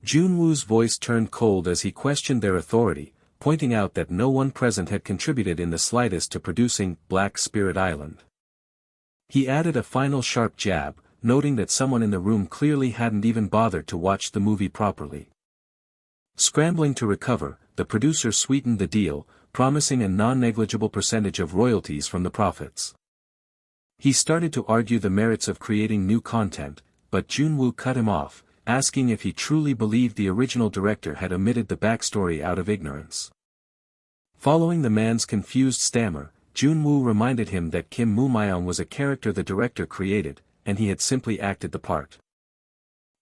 Junwoo's voice turned cold as he questioned their authority, pointing out that no one present had contributed in the slightest to producing Black Spirit Island. He added a final sharp jab, noting that someone in the room clearly hadn't even bothered to watch the movie properly. Scrambling to recover, the producer sweetened the deal, promising a non-negligible percentage of royalties from the profits. He started to argue the merits of creating new content, but Junwoo cut him off, asking if he truly believed the original director had omitted the backstory out of ignorance. Following the man's confused stammer, Junwoo reminded him that Kim Moo-myung was a character the director created, and he had simply acted the part.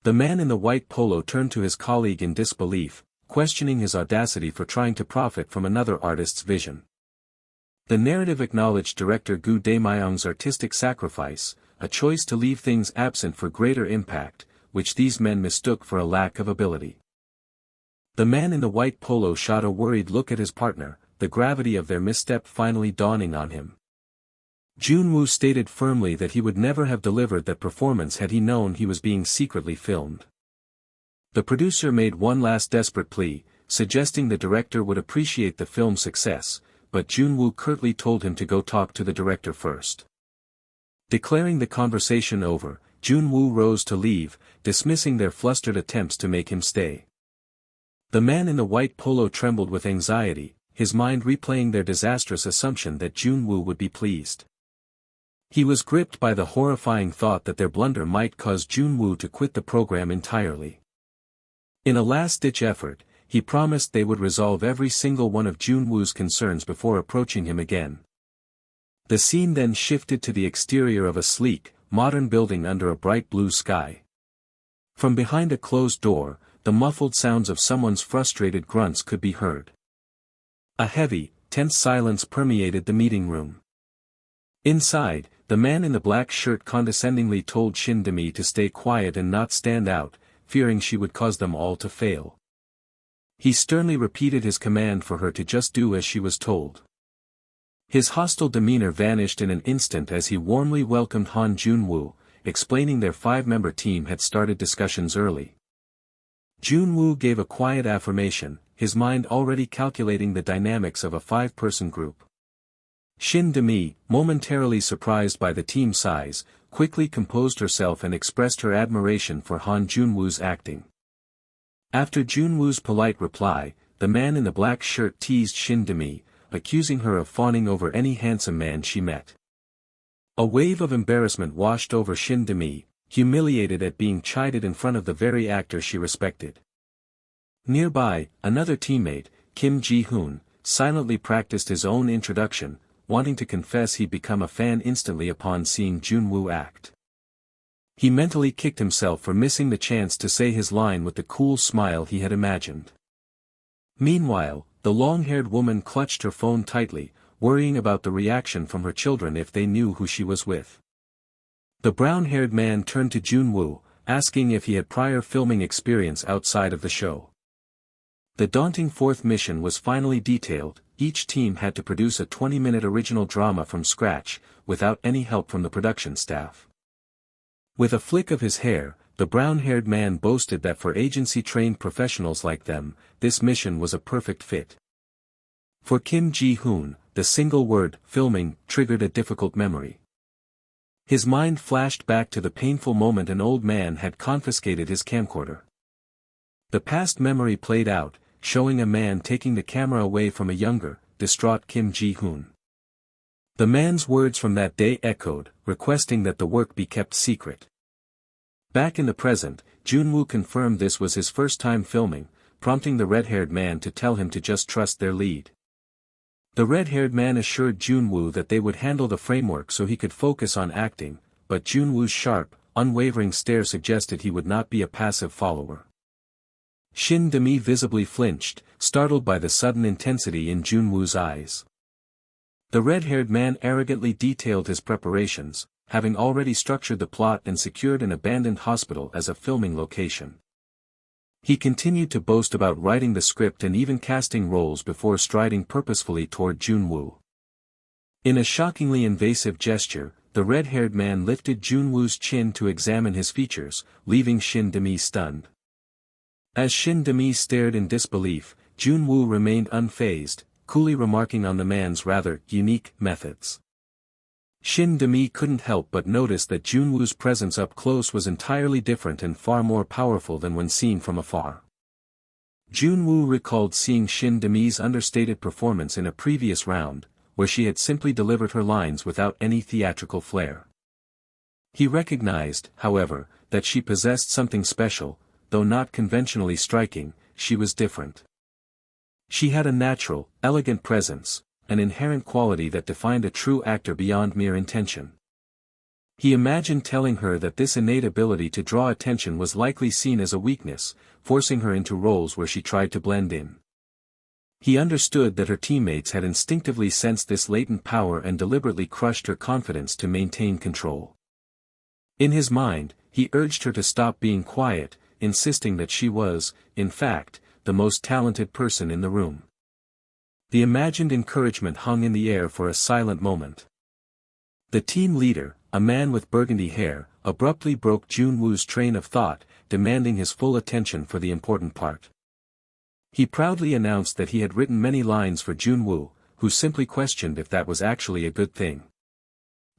The man in the white polo turned to his colleague in disbelief, questioning his audacity for trying to profit from another artist's vision. The narrative acknowledged director Gu Daemyong's artistic sacrifice, a choice to leave things absent for greater impact, which these men mistook for a lack of ability. The man in the white polo shot a worried look at his partner, the gravity of their misstep finally dawning on him. Junwoo stated firmly that he would never have delivered that performance had he known he was being secretly filmed. The producer made one last desperate plea, suggesting the director would appreciate the film's success, but Junwoo curtly told him to go talk to the director first. Declaring the conversation over, Junwoo rose to leave, dismissing their flustered attempts to make him stay. The man in the white polo trembled with anxiety, his mind replaying their disastrous assumption that Junwoo would be pleased. He was gripped by the horrifying thought that their blunder might cause Junwoo to quit the program entirely. In a last-ditch effort, he promised they would resolve every single one of Junwoo's concerns before approaching him again. The scene then shifted to the exterior of a sleek, modern building under a bright blue sky. From behind a closed door, the muffled sounds of someone's frustrated grunts could be heard. A heavy, tense silence permeated the meeting room. Inside, the man in the black shirt condescendingly told Shin Demi to stay quiet and not stand out, fearing she would cause them all to fail. He sternly repeated his command for her to just do as she was told. His hostile demeanor vanished in an instant as he warmly welcomed Han Junwoo, explaining their 5-member team had started discussions early. Junwoo gave a quiet affirmation, his mind already calculating the dynamics of a 5-person group. Shin Demi, momentarily surprised by the team size, quickly composed herself and expressed her admiration for Han Junwoo's acting. After Junwoo's polite reply, the man in the black shirt teased Shin Demi, accusing her of fawning over any handsome man she met. A wave of embarrassment washed over Shin Demi, humiliated at being chided in front of the very actor she respected. Nearby, another teammate, Kim Ji-hoon, silently practiced his own introduction, wanting to confess he'd become a fan instantly upon seeing Junwoo act. He mentally kicked himself for missing the chance to say his line with the cool smile he had imagined. Meanwhile, the long-haired woman clutched her phone tightly, worrying about the reaction from her children if they knew who she was with. The brown-haired man turned to Junwoo, asking if he had prior filming experience outside of the show. The daunting 4th mission was finally detailed. Each team had to produce a 20-minute original drama from scratch, without any help from the production staff. With a flick of his hair, the brown-haired man boasted that for agency-trained professionals like them, this mission was a perfect fit. For Kim Ji-hoon, the single word, filming, triggered a difficult memory. His mind flashed back to the painful moment an old man had confiscated his camcorder. The past memory played out, showing a man taking the camera away from a younger, distraught Kim Ji-hoon. The man's words from that day echoed, requesting that the work be kept secret. Back in the present, Junwoo confirmed this was his first time filming, prompting the red-haired man to tell him to just trust their lead. The red-haired man assured Junwoo that they would handle the framework so he could focus on acting, but Junwoo's sharp, unwavering stare suggested he would not be a passive follower. Shin Demi visibly flinched, startled by the sudden intensity in Junwoo's eyes. The red-haired man arrogantly detailed his preparations, having already structured the plot and secured an abandoned hospital as a filming location. He continued to boast about writing the script and even casting roles before striding purposefully toward Junwoo. In a shockingly invasive gesture, the red-haired man lifted Junwoo's chin to examine his features, leaving Shin Demi stunned. As Shin Demi stared in disbelief, Junwoo remained unfazed, coolly remarking on the man's rather unique methods. Shin Demi couldn't help but notice that Junwoo's presence up close was entirely different and far more powerful than when seen from afar. Junwoo recalled seeing Shin Demi's understated performance in a previous round, where she had simply delivered her lines without any theatrical flair. He recognized, however, that she possessed something special. Though not conventionally striking, she was different. She had a natural, elegant presence, an inherent quality that defined a true actor beyond mere intention. He imagined telling her that this innate ability to draw attention was likely seen as a weakness, forcing her into roles where she tried to blend in. He understood that her teammates had instinctively sensed this latent power and deliberately crushed her confidence to maintain control. In his mind, he urged her to stop being quiet, insisting that she was, in fact, the most talented person in the room. The imagined encouragement hung in the air for a silent moment. The team leader, a man with burgundy hair, abruptly broke Junwoo's train of thought, demanding his full attention for the important part. He proudly announced that he had written many lines for Junwoo, who simply questioned if that was actually a good thing.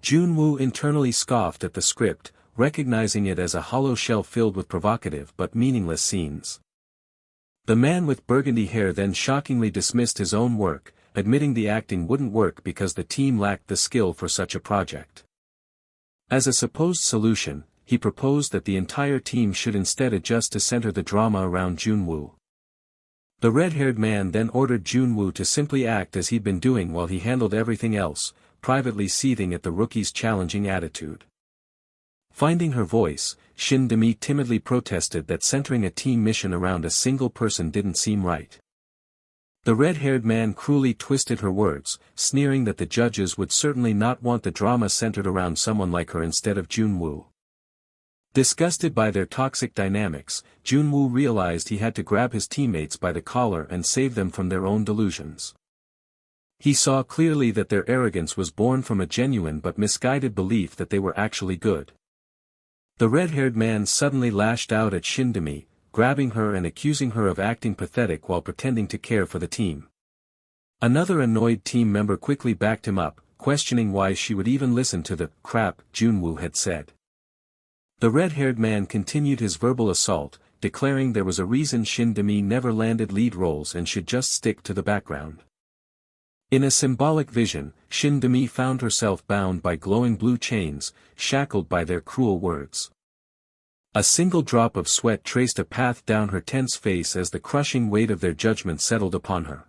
Junwoo internally scoffed at the script, recognizing it as a hollow shell filled with provocative but meaningless scenes. The man with burgundy hair then shockingly dismissed his own work, admitting the acting wouldn't work because the team lacked the skill for such a project. As a supposed solution, he proposed that the entire team should instead adjust to center the drama around Junwoo. The red-haired man then ordered Junwoo to simply act as he'd been doing while he handled everything else, privately seething at the rookie's challenging attitude. Finding her voice, Shin Demi timidly protested that centering a team mission around a single person didn't seem right. The red-haired man cruelly twisted her words, sneering that the judges would certainly not want the drama centered around someone like her instead of Junwoo. Disgusted by their toxic dynamics, Junwoo realized he had to grab his teammates by the collar and save them from their own delusions. He saw clearly that their arrogance was born from a genuine but misguided belief that they were actually good. The red-haired man suddenly lashed out at Shin Demi, grabbing her and accusing her of acting pathetic while pretending to care for the team. Another annoyed team member quickly backed him up, questioning why she would even listen to the crap Junwoo had said. The red-haired man continued his verbal assault, declaring there was a reason Shin Demi never landed lead roles and should just stick to the background. In a symbolic vision, Shin Demi found herself bound by glowing blue chains, shackled by their cruel words. A single drop of sweat traced a path down her tense face as the crushing weight of their judgment settled upon her.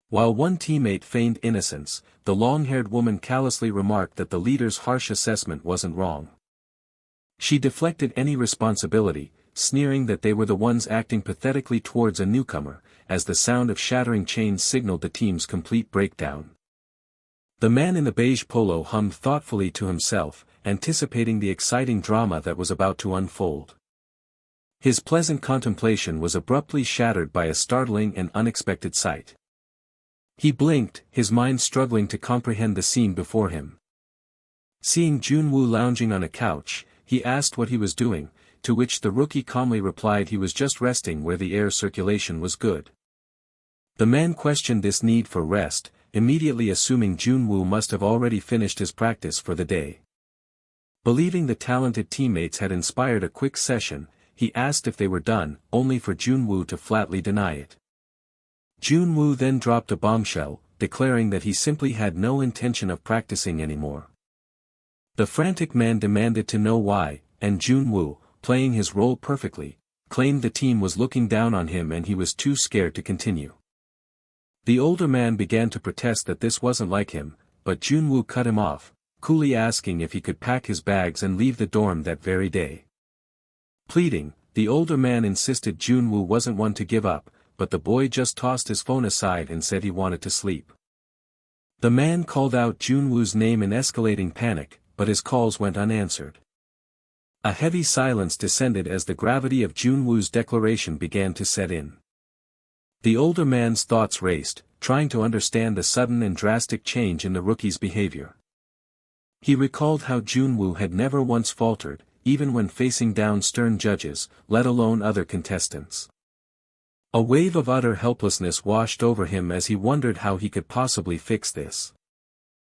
While one teammate feigned innocence, the long-haired woman callously remarked that the leader's harsh assessment wasn't wrong. She deflected any responsibility, sneering that they were the ones acting pathetically towards a newcomer, as the sound of shattering chains signaled the team's complete breakdown. The man in the beige polo hummed thoughtfully to himself, anticipating the exciting drama that was about to unfold. His pleasant contemplation was abruptly shattered by a startling and unexpected sight. He blinked, his mind struggling to comprehend the scene before him. Seeing Junwoo lounging on a couch, he asked what he was doing, to which the rookie calmly replied he was just resting where the air circulation was good. The man questioned this need for rest, immediately assuming Junwoo must have already finished his practice for the day. Believing the talented teammates had inspired a quick session, he asked if they were done, only for Junwoo to flatly deny it. Junwoo then dropped a bombshell, declaring that he simply had no intention of practicing anymore. The frantic man demanded to know why, and Junwoo, playing his role perfectly, claimed the team was looking down on him and he was too scared to continue. The older man began to protest that this wasn't like him, but Junwoo cut him off, coolly asking if he could pack his bags and leave the dorm that very day. Pleading, the older man insisted Junwoo wasn't one to give up, but the boy just tossed his phone aside and said he wanted to sleep. The man called out Junwoo's name in escalating panic, but his calls went unanswered. A heavy silence descended as the gravity of Junwoo's declaration began to set in. The older man's thoughts raced, trying to understand the sudden and drastic change in the rookie's behavior. He recalled how Junwoo had never once faltered, even when facing down stern judges, let alone other contestants. A wave of utter helplessness washed over him as he wondered how he could possibly fix this.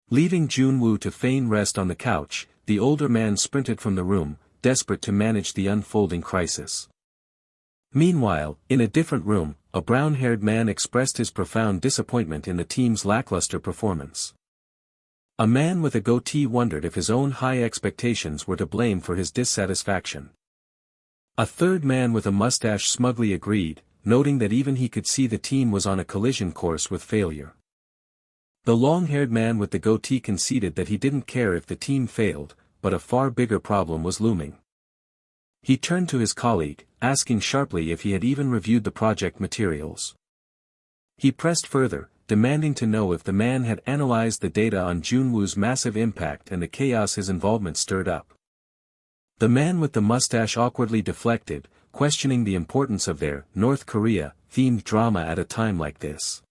Leaving Junwoo to feign rest on the couch, the older man sprinted from the room, desperate to manage the unfolding crisis. Meanwhile, in a different room, a brown-haired man expressed his profound disappointment in the team's lackluster performance. A man with a goatee wondered if his own high expectations were to blame for his dissatisfaction. A third man with a mustache smugly agreed, noting that even he could see the team was on a collision course with failure. The long-haired man with the goatee conceded that he didn't care if the team failed, but a far bigger problem was looming. He turned to his colleague, asking sharply if he had even reviewed the project materials. He pressed further, demanding to know if the man had analyzed the data on Junwoo's massive impact and the chaos his involvement stirred up. The man with the mustache awkwardly deflected, questioning the importance of their North Korea-themed drama at a time like this.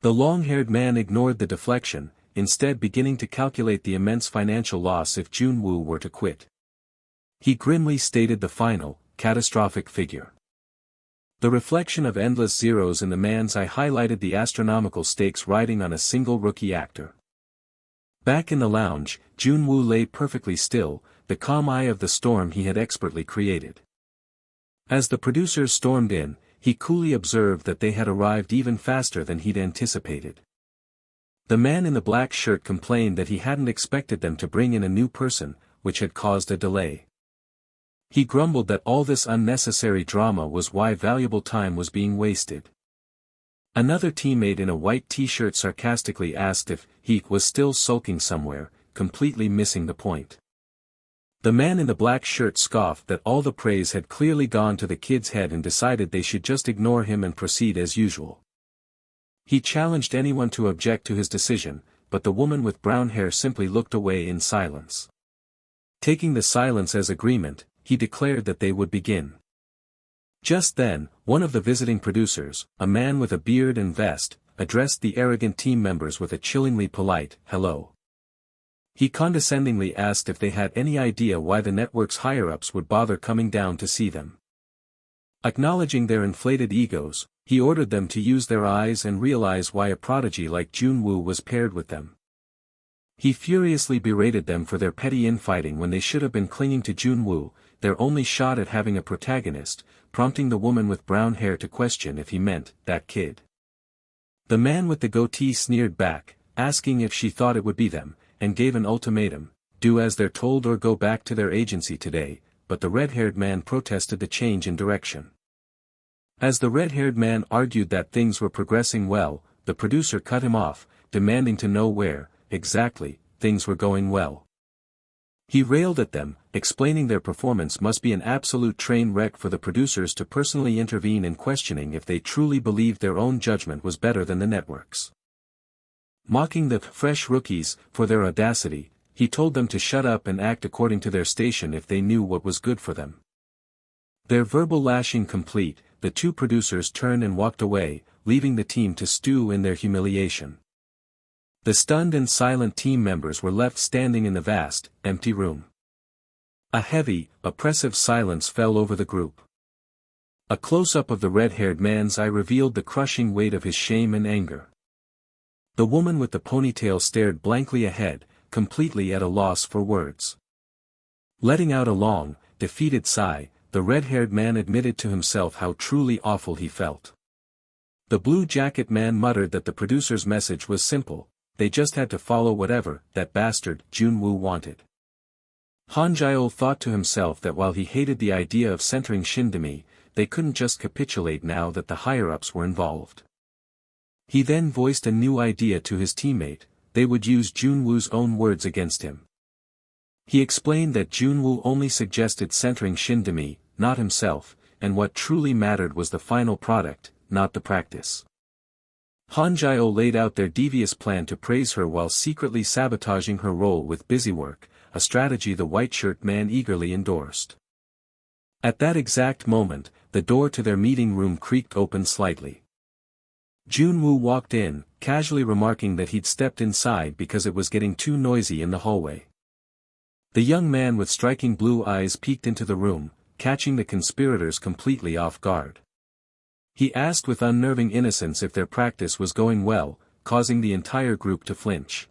The long-haired man ignored the deflection, instead beginning to calculate the immense financial loss if Junwoo were to quit. He grimly stated the final, catastrophic figure. The reflection of endless zeros in the man's eye highlighted the astronomical stakes riding on a single rookie actor. Back in the lounge, Junwoo lay perfectly still, the calm eye of the storm he had expertly created. As the producers stormed in, he coolly observed that they had arrived even faster than he'd anticipated. The man in the black shirt complained that he hadn't expected them to bring in a new person, which had caused a delay. He grumbled that all this unnecessary drama was why valuable time was being wasted. Another teammate in a white t-shirt sarcastically asked if he was still sulking somewhere, completely missing the point. The man in the black shirt scoffed that all the praise had clearly gone to the kid's head and decided they should just ignore him and proceed as usual. He challenged anyone to object to his decision, but the woman with brown hair simply looked away in silence. Taking the silence as agreement, he declared that they would begin. Just then, one of the visiting producers, a man with a beard and vest, addressed the arrogant team members with a chillingly polite, "Hello." He condescendingly asked if they had any idea why the network's higher-ups would bother coming down to see them. Acknowledging their inflated egos, he ordered them to use their eyes and realize why a prodigy like Junwoo was paired with them. He furiously berated them for their petty infighting when they should have been clinging to Junwoo, their only shot at having a protagonist, prompting the woman with brown hair to question if he meant that kid. The man with the goatee sneered back, asking if she thought it would be them, and gave an ultimatum, do as they're told or go back to their agency today, but the red-haired man protested the change in direction. As the red-haired man argued that things were progressing well, the producer cut him off, demanding to know where, exactly, things were going well. He railed at them, explaining their performance must be an absolute train wreck for the producers to personally intervene in questioning if they truly believed their own judgment was better than the network's. Mocking the fresh rookies for their audacity, he told them to shut up and act according to their station if they knew what was good for them. Their verbal lashing complete, the two producers turned and walked away, leaving the team to stew in their humiliation. The stunned and silent team members were left standing in the vast, empty room. A heavy, oppressive silence fell over the group. A close-up of the red-haired man's eye revealed the crushing weight of his shame and anger. The woman with the ponytail stared blankly ahead, completely at a loss for words. Letting out a long, defeated sigh, the red-haired man admitted to himself how truly awful he felt. The blue-jacket man muttered that the producer's message was simple, they just had to follow whatever that bastard Junwoo wanted. Hanjaeol thought to himself that while he hated the idea of centering Shindemi, they couldn't just capitulate now that the higher-ups were involved. He then voiced a new idea to his teammate, they would use Junwoo's own words against him. He explained that Junwoo only suggested centering Shindemi, not himself, and what truly mattered was the final product, not the practice. Hanjaeol laid out their devious plan to praise her while secretly sabotaging her role with busywork, a strategy the white-shirt man eagerly endorsed. At that exact moment, the door to their meeting room creaked open slightly. Junwoo walked in, casually remarking that he'd stepped inside because it was getting too noisy in the hallway. The young man with striking blue eyes peeked into the room, catching the conspirators completely off guard. He asked with unnerving innocence if their practice was going well, causing the entire group to flinch.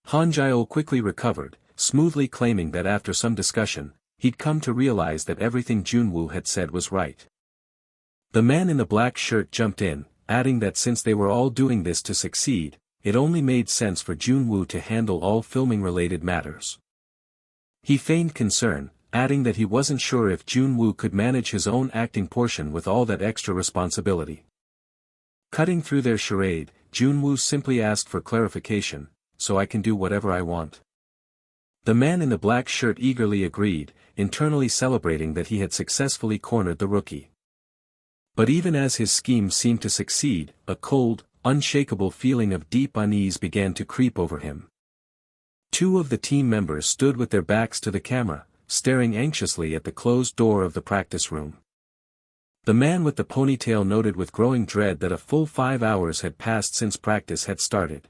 Hanjaeol quickly recovered, smoothly claiming that after some discussion, he'd come to realize that everything Junwoo had said was right. The man in the black shirt jumped in, adding that since they were all doing this to succeed, it only made sense for Junwoo to handle all filming-related matters. He feigned concern, adding that he wasn't sure if Junwoo could manage his own acting portion with all that extra responsibility. Cutting through their charade, Junwoo simply asked for clarification, so I can do whatever I want. The man in the black shirt eagerly agreed, internally celebrating that he had successfully cornered the rookie. But even as his scheme seemed to succeed, a cold, unshakable feeling of deep unease began to creep over him. Two of the team members stood with their backs to the camera, staring anxiously at the closed door of the practice room. The man with the ponytail noted with growing dread that a full 5 hours had passed since practice had started.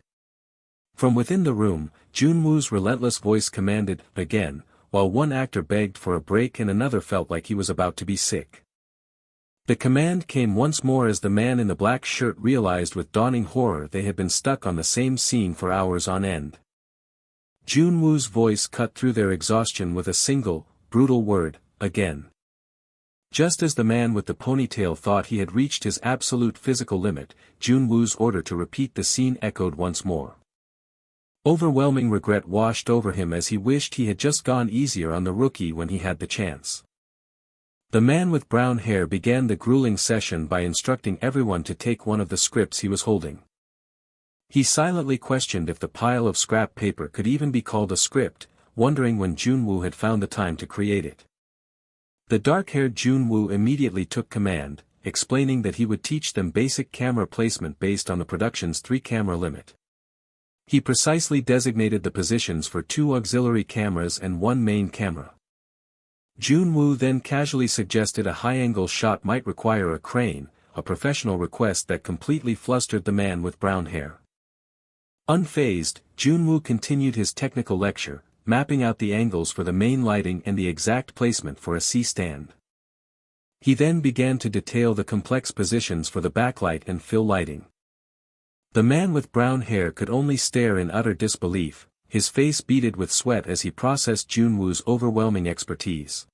From within the room, Junwoo's relentless voice commanded, again, while one actor begged for a break and another felt like he was about to be sick. The command came once more as the man in the black shirt realized with dawning horror they had been stuck on the same scene for hours on end. Junwoo's voice cut through their exhaustion with a single, brutal word, again. Just as the man with the ponytail thought he had reached his absolute physical limit, Junwoo's order to repeat the scene echoed once more. Overwhelming regret washed over him as he wished he had just gone easier on the rookie when he had the chance. The man with brown hair began the grueling session by instructing everyone to take one of the scripts he was holding. He silently questioned if the pile of scrap paper could even be called a script, wondering when Junwoo had found the time to create it. The dark-haired Junwoo immediately took command, explaining that he would teach them basic camera placement based on the production's 3-camera limit. He precisely designated the positions for 2 auxiliary cameras and 1 main camera. Junwoo then casually suggested a high-angle shot might require a crane, a professional request that completely flustered the man with brown hair. Unfazed, Junwoo continued his technical lecture, mapping out the angles for the main lighting and the exact placement for a C-stand. He then began to detail the complex positions for the backlight and fill lighting. The man with brown hair could only stare in utter disbelief, his face beaded with sweat as he processed Junwoo's overwhelming expertise.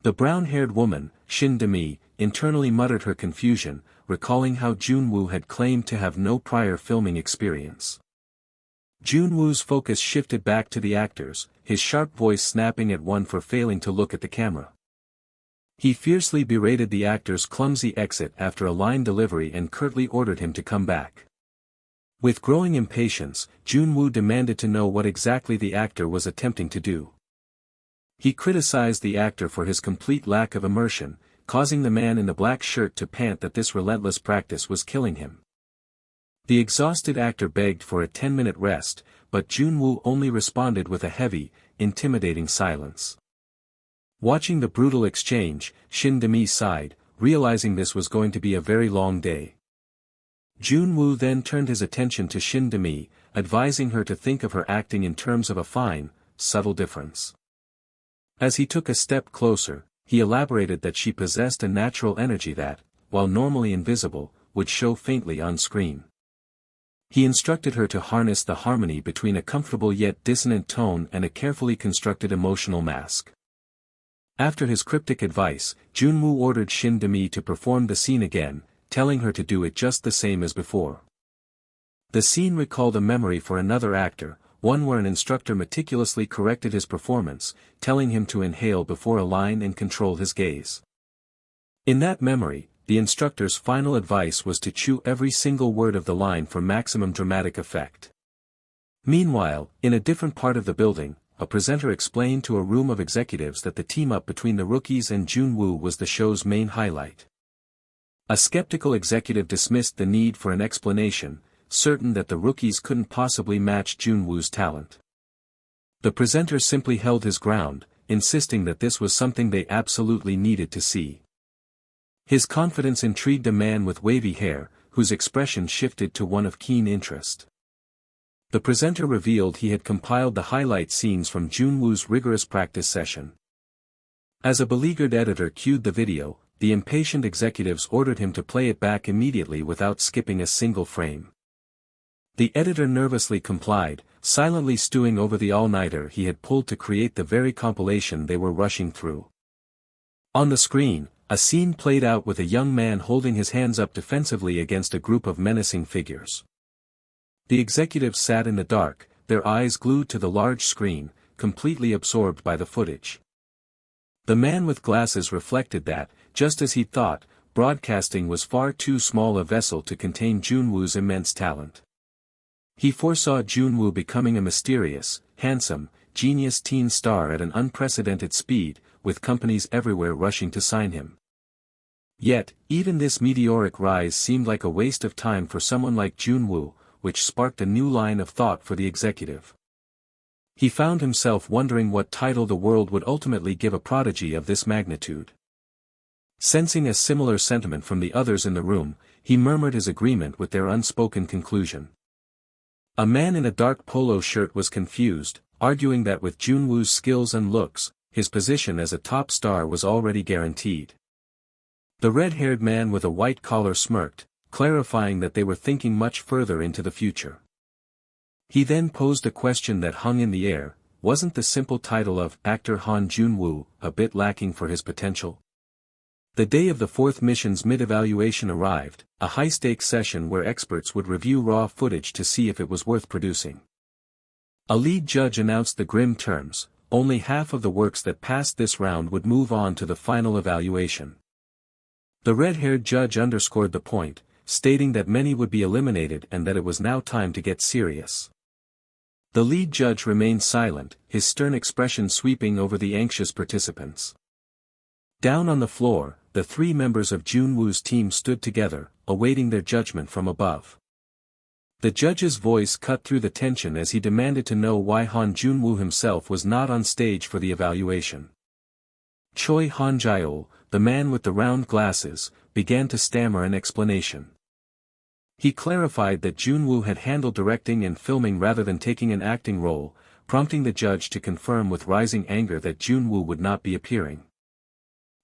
The brown-haired woman, Shin Demi, internally muttered her confusion, recalling how Junwoo had claimed to have no prior filming experience. Junwoo's focus shifted back to the actors, his sharp voice snapping at one for failing to look at the camera. He fiercely berated the actor's clumsy exit after a line delivery and curtly ordered him to come back. With growing impatience, Junwoo demanded to know what exactly the actor was attempting to do. He criticized the actor for his complete lack of immersion, causing the man in the black shirt to pant that this relentless practice was killing him. The exhausted actor begged for a 10-minute rest, but Junwoo only responded with a heavy, intimidating silence. Watching the brutal exchange, Shin Demi sighed, realizing this was going to be a very long day. Junwoo then turned his attention to Shin Demi, advising her to think of her acting in terms of a fine, subtle difference. As he took a step closer, he elaborated that she possessed a natural energy that, while normally invisible, would show faintly on screen. He instructed her to harness the harmony between a comfortable yet dissonant tone and a carefully constructed emotional mask. After his cryptic advice, Junwoo ordered Shin Demi to perform the scene again, telling her to do it just the same as before. The scene recalled a memory for another actor, one where an instructor meticulously corrected his performance, telling him to inhale before a line and control his gaze. In that memory, the instructor's final advice was to chew every single word of the line for maximum dramatic effect. Meanwhile, in a different part of the building, a presenter explained to a room of executives that the team-up between the rookies and Junwoo was the show's main highlight. A skeptical executive dismissed the need for an explanation, certain that the rookies couldn't possibly match Junwoo's talent. The presenter simply held his ground, insisting that this was something they absolutely needed to see. His confidence intrigued a man with wavy hair, whose expression shifted to one of keen interest. The presenter revealed he had compiled the highlight scenes from Junwoo's rigorous practice session. As a beleaguered editor cued the video, the impatient executives ordered him to play it back immediately without skipping a single frame. The editor nervously complied, silently stewing over the all-nighter he had pulled to create the very compilation they were rushing through. On the screen, a scene played out with a young man holding his hands up defensively against a group of menacing figures. The executives sat in the dark, their eyes glued to the large screen, completely absorbed by the footage. The man with glasses reflected that, just as he thought, broadcasting was far too small a vessel to contain Junwoo's immense talent. He foresaw Junwoo becoming a mysterious, handsome, genius teen star at an unprecedented speed, with companies everywhere rushing to sign him. Yet, even this meteoric rise seemed like a waste of time for someone like Junwoo, which sparked a new line of thought for the executive. He found himself wondering what title the world would ultimately give a prodigy of this magnitude. Sensing a similar sentiment from the others in the room, he murmured his agreement with their unspoken conclusion. A man in a dark polo shirt was confused, arguing that with Junwoo's skills and looks, his position as a top star was already guaranteed. The red-haired man with a white collar smirked, clarifying that they were thinking much further into the future. He then posed a question that hung in the air: wasn't the simple title of actor Han Junwoo a bit lacking for his potential? The day of the fourth mission's mid-evaluation arrived, a high-stakes session where experts would review raw footage to see if it was worth producing. A lead judge announced the grim terms: only half of the works that passed this round would move on to the final evaluation. The red-haired judge underscored the point, stating that many would be eliminated and that it was now time to get serious. The lead judge remained silent, his stern expression sweeping over the anxious participants. Down on the floor, the three members of Junwoo's team stood together, awaiting their judgment from above. The judge's voice cut through the tension as he demanded to know why Han Junwoo himself was not on stage for the evaluation. Choi Han-jaeol, the man with the round glasses, began to stammer an explanation. He clarified that Junwoo had handled directing and filming rather than taking an acting role, prompting the judge to confirm with rising anger that Junwoo would not be appearing.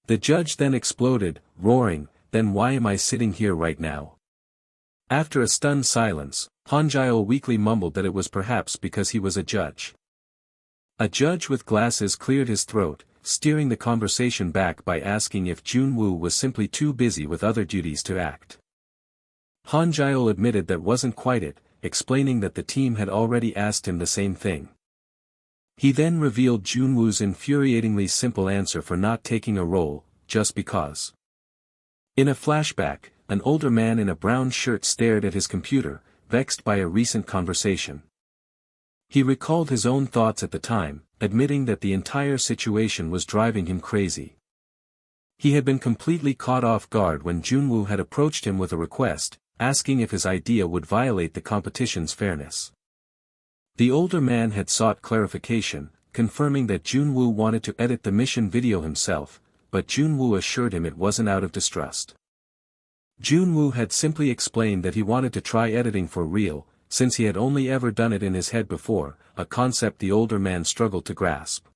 The judge then exploded, roaring, "Then why am I sitting here right now?" After a stunned silence, Han-jaeol weakly mumbled that it was perhaps because he was a judge. A judge with glasses cleared his throat, steering the conversation back by asking if Junwoo was simply too busy with other duties to act. Han-jaeol admitted that wasn't quite it, explaining that the team had already asked him the same thing. He then revealed Junwoo's infuriatingly simple answer for not taking a role: just because. In a flashback, an older man in a brown shirt stared at his computer, vexed by a recent conversation. He recalled his own thoughts at the time, admitting that the entire situation was driving him crazy. He had been completely caught off guard when Junwoo had approached him with a request, asking if his idea would violate the competition's fairness. The older man had sought clarification, confirming that Junwoo wanted to edit the mission video himself, but Junwoo assured him it wasn't out of distrust. Junwoo had simply explained that he wanted to try editing for real, since he had only ever done it in his head before, a concept the older man struggled to grasp.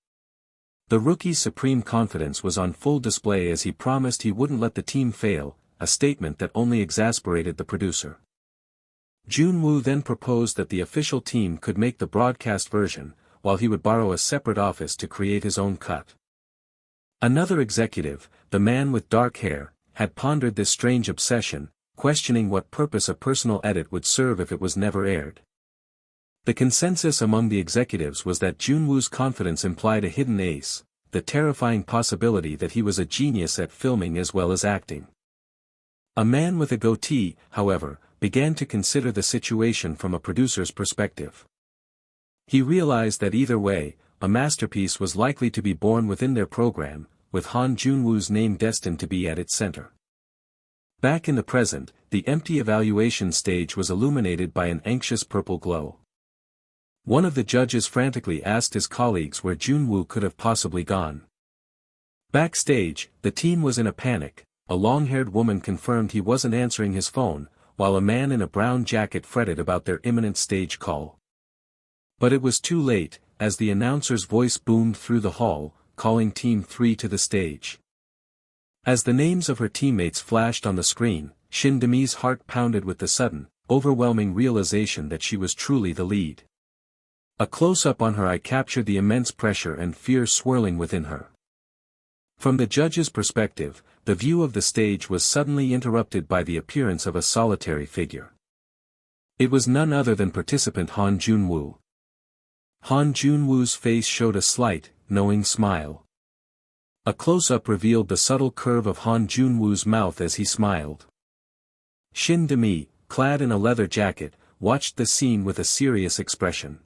The rookie's supreme confidence was on full display as he promised he wouldn't let the team fail, a statement that only exasperated the producer. Junwoo then proposed that the official team could make the broadcast version, while he would borrow a separate office to create his own cut. Another executive, the man with dark hair, had pondered this strange obsession, questioning what purpose a personal edit would serve if it was never aired. The consensus among the executives was that Junwoo's confidence implied a hidden ace, the terrifying possibility that he was a genius at filming as well as acting. A man with a goatee, however, began to consider the situation from a producer's perspective. He realized that either way, a masterpiece was likely to be born within their program, with Han Junwoo's name destined to be at its center. Back in the present, the empty evaluation stage was illuminated by an anxious purple glow. One of the judges frantically asked his colleagues where Junwoo could have possibly gone. Backstage, the team was in a panic. A long-haired woman confirmed he wasn't answering his phone, while a man in a brown jacket fretted about their imminent stage call. But it was too late, as the announcer's voice boomed through the hall, calling Team 3 to the stage. As the names of her teammates flashed on the screen, Shin Demi's heart pounded with the sudden, overwhelming realization that she was truly the lead. A close-up on her eye captured the immense pressure and fear swirling within her. From the judge's perspective, the view of the stage was suddenly interrupted by the appearance of a solitary figure. It was none other than participant Han Junwoo. Han Junwoo's face showed a slight, knowing smile. A close-up revealed the subtle curve of Han Junwoo's mouth as he smiled. Shin Demi, clad in a leather jacket, watched the scene with a serious expression.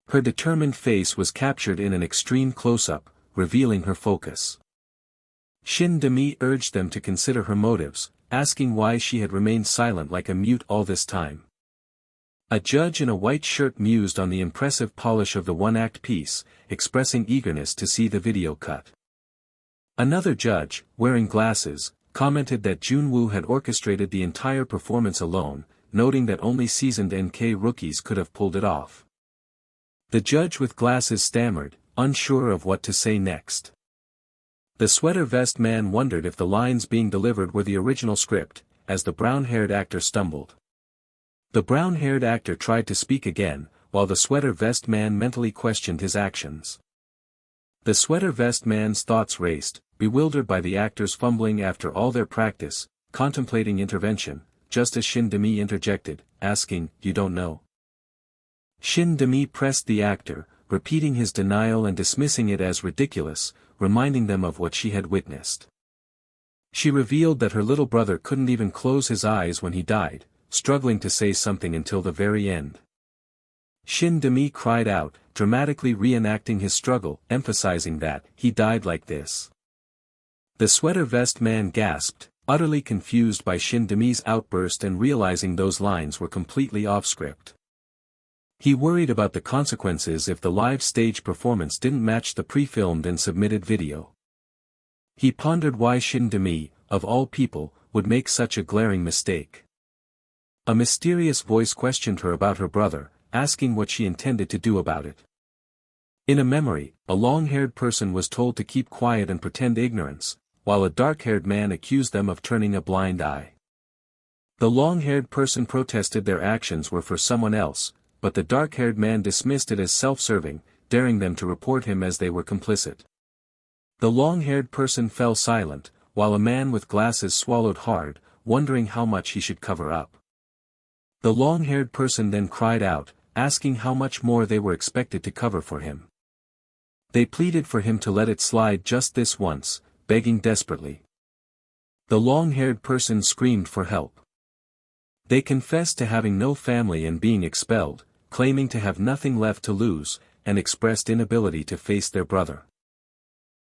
Her determined face was captured in an extreme close-up, revealing her focus. Shin Demi urged them to consider her motives, asking why she had remained silent like a mute all this time. A judge in a white shirt mused on the impressive polish of the one-act piece, expressing eagerness to see the video cut. Another judge, wearing glasses, commented that Junwoo had orchestrated the entire performance alone, noting that only seasoned NK rookies could have pulled it off. The judge with glasses stammered, unsure of what to say next. The sweater vest man wondered if the lines being delivered were the original script, as the brown-haired actor stumbled. The brown-haired actor tried to speak again, while the sweater vest man mentally questioned his actions. The sweater vest man's thoughts raced, bewildered by the actors fumbling after all their practice, contemplating intervention, just as Shin Demi interjected, asking, "You don't know?" Shin Demi pressed the actor, repeating his denial and dismissing it as ridiculous, reminding them of what she had witnessed. She revealed that her little brother couldn't even close his eyes when he died, struggling to say something until the very end. Shin Demi cried out, dramatically reenacting his struggle, emphasizing that he died like this. The sweater vest man gasped, utterly confused by Shin Demi's outburst and realizing those lines were completely off-script. He worried about the consequences if the live stage performance didn't match the pre-filmed and submitted video. He pondered why Shin Demi, of all people, would make such a glaring mistake. A mysterious voice questioned her about her brother, asking what she intended to do about it. In a memory, a long-haired person was told to keep quiet and pretend ignorance, while a dark-haired man accused them of turning a blind eye. The long-haired person protested their actions were for someone else, but the dark-haired man dismissed it as self-serving, daring them to report him as they were complicit. The long-haired person fell silent, while a man with glasses swallowed hard, wondering how much he should cover up. The long-haired person then cried out, asking how much more they were expected to cover for him. They pleaded for him to let it slide just this once, begging desperately. The long-haired person screamed for help. They confessed to having no family and being expelled, claiming to have nothing left to lose, and expressed inability to face their brother.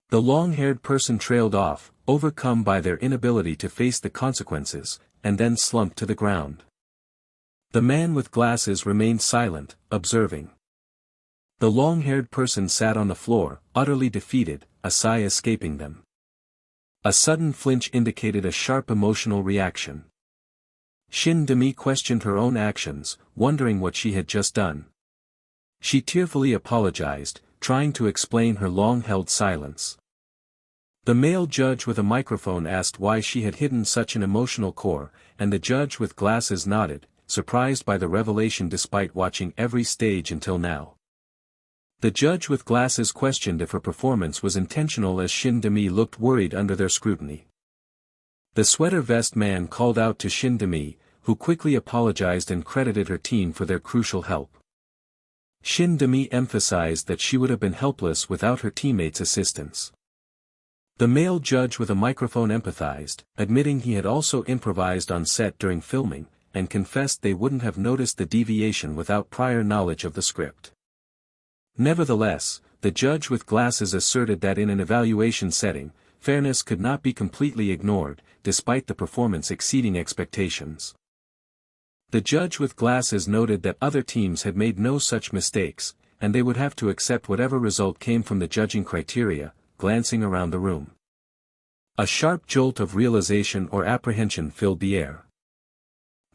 The long-haired person trailed off, overcome by their inability to face the consequences, and then slumped to the ground. The man with glasses remained silent, observing. The long-haired person sat on the floor, utterly defeated, a sigh escaping them. A sudden flinch indicated a sharp emotional reaction. Shin Demi questioned her own actions, wondering what she had just done. She tearfully apologized, trying to explain her long-held silence. The male judge with a microphone asked why she had hidden such an emotional core, and the judge with glasses nodded, surprised by the revelation despite watching every stage until now. The judge with glasses questioned if her performance was intentional as Shin Demi looked worried under their scrutiny. The sweater vest man called out to Shin Demi, who quickly apologized and credited her team for their crucial help. Shin Demi emphasized that she would have been helpless without her teammates' assistance. The male judge with a microphone empathized, admitting he had also improvised on set during filming, and confessed they wouldn't have noticed the deviation without prior knowledge of the script. Nevertheless, the judge with glasses asserted that in an evaluation setting, fairness could not be completely ignored, despite the performance exceeding expectations. The judge with glasses noted that other teams had made no such mistakes, and they would have to accept whatever result came from the judging criteria, glancing around the room. A sharp jolt of realization or apprehension filled the air.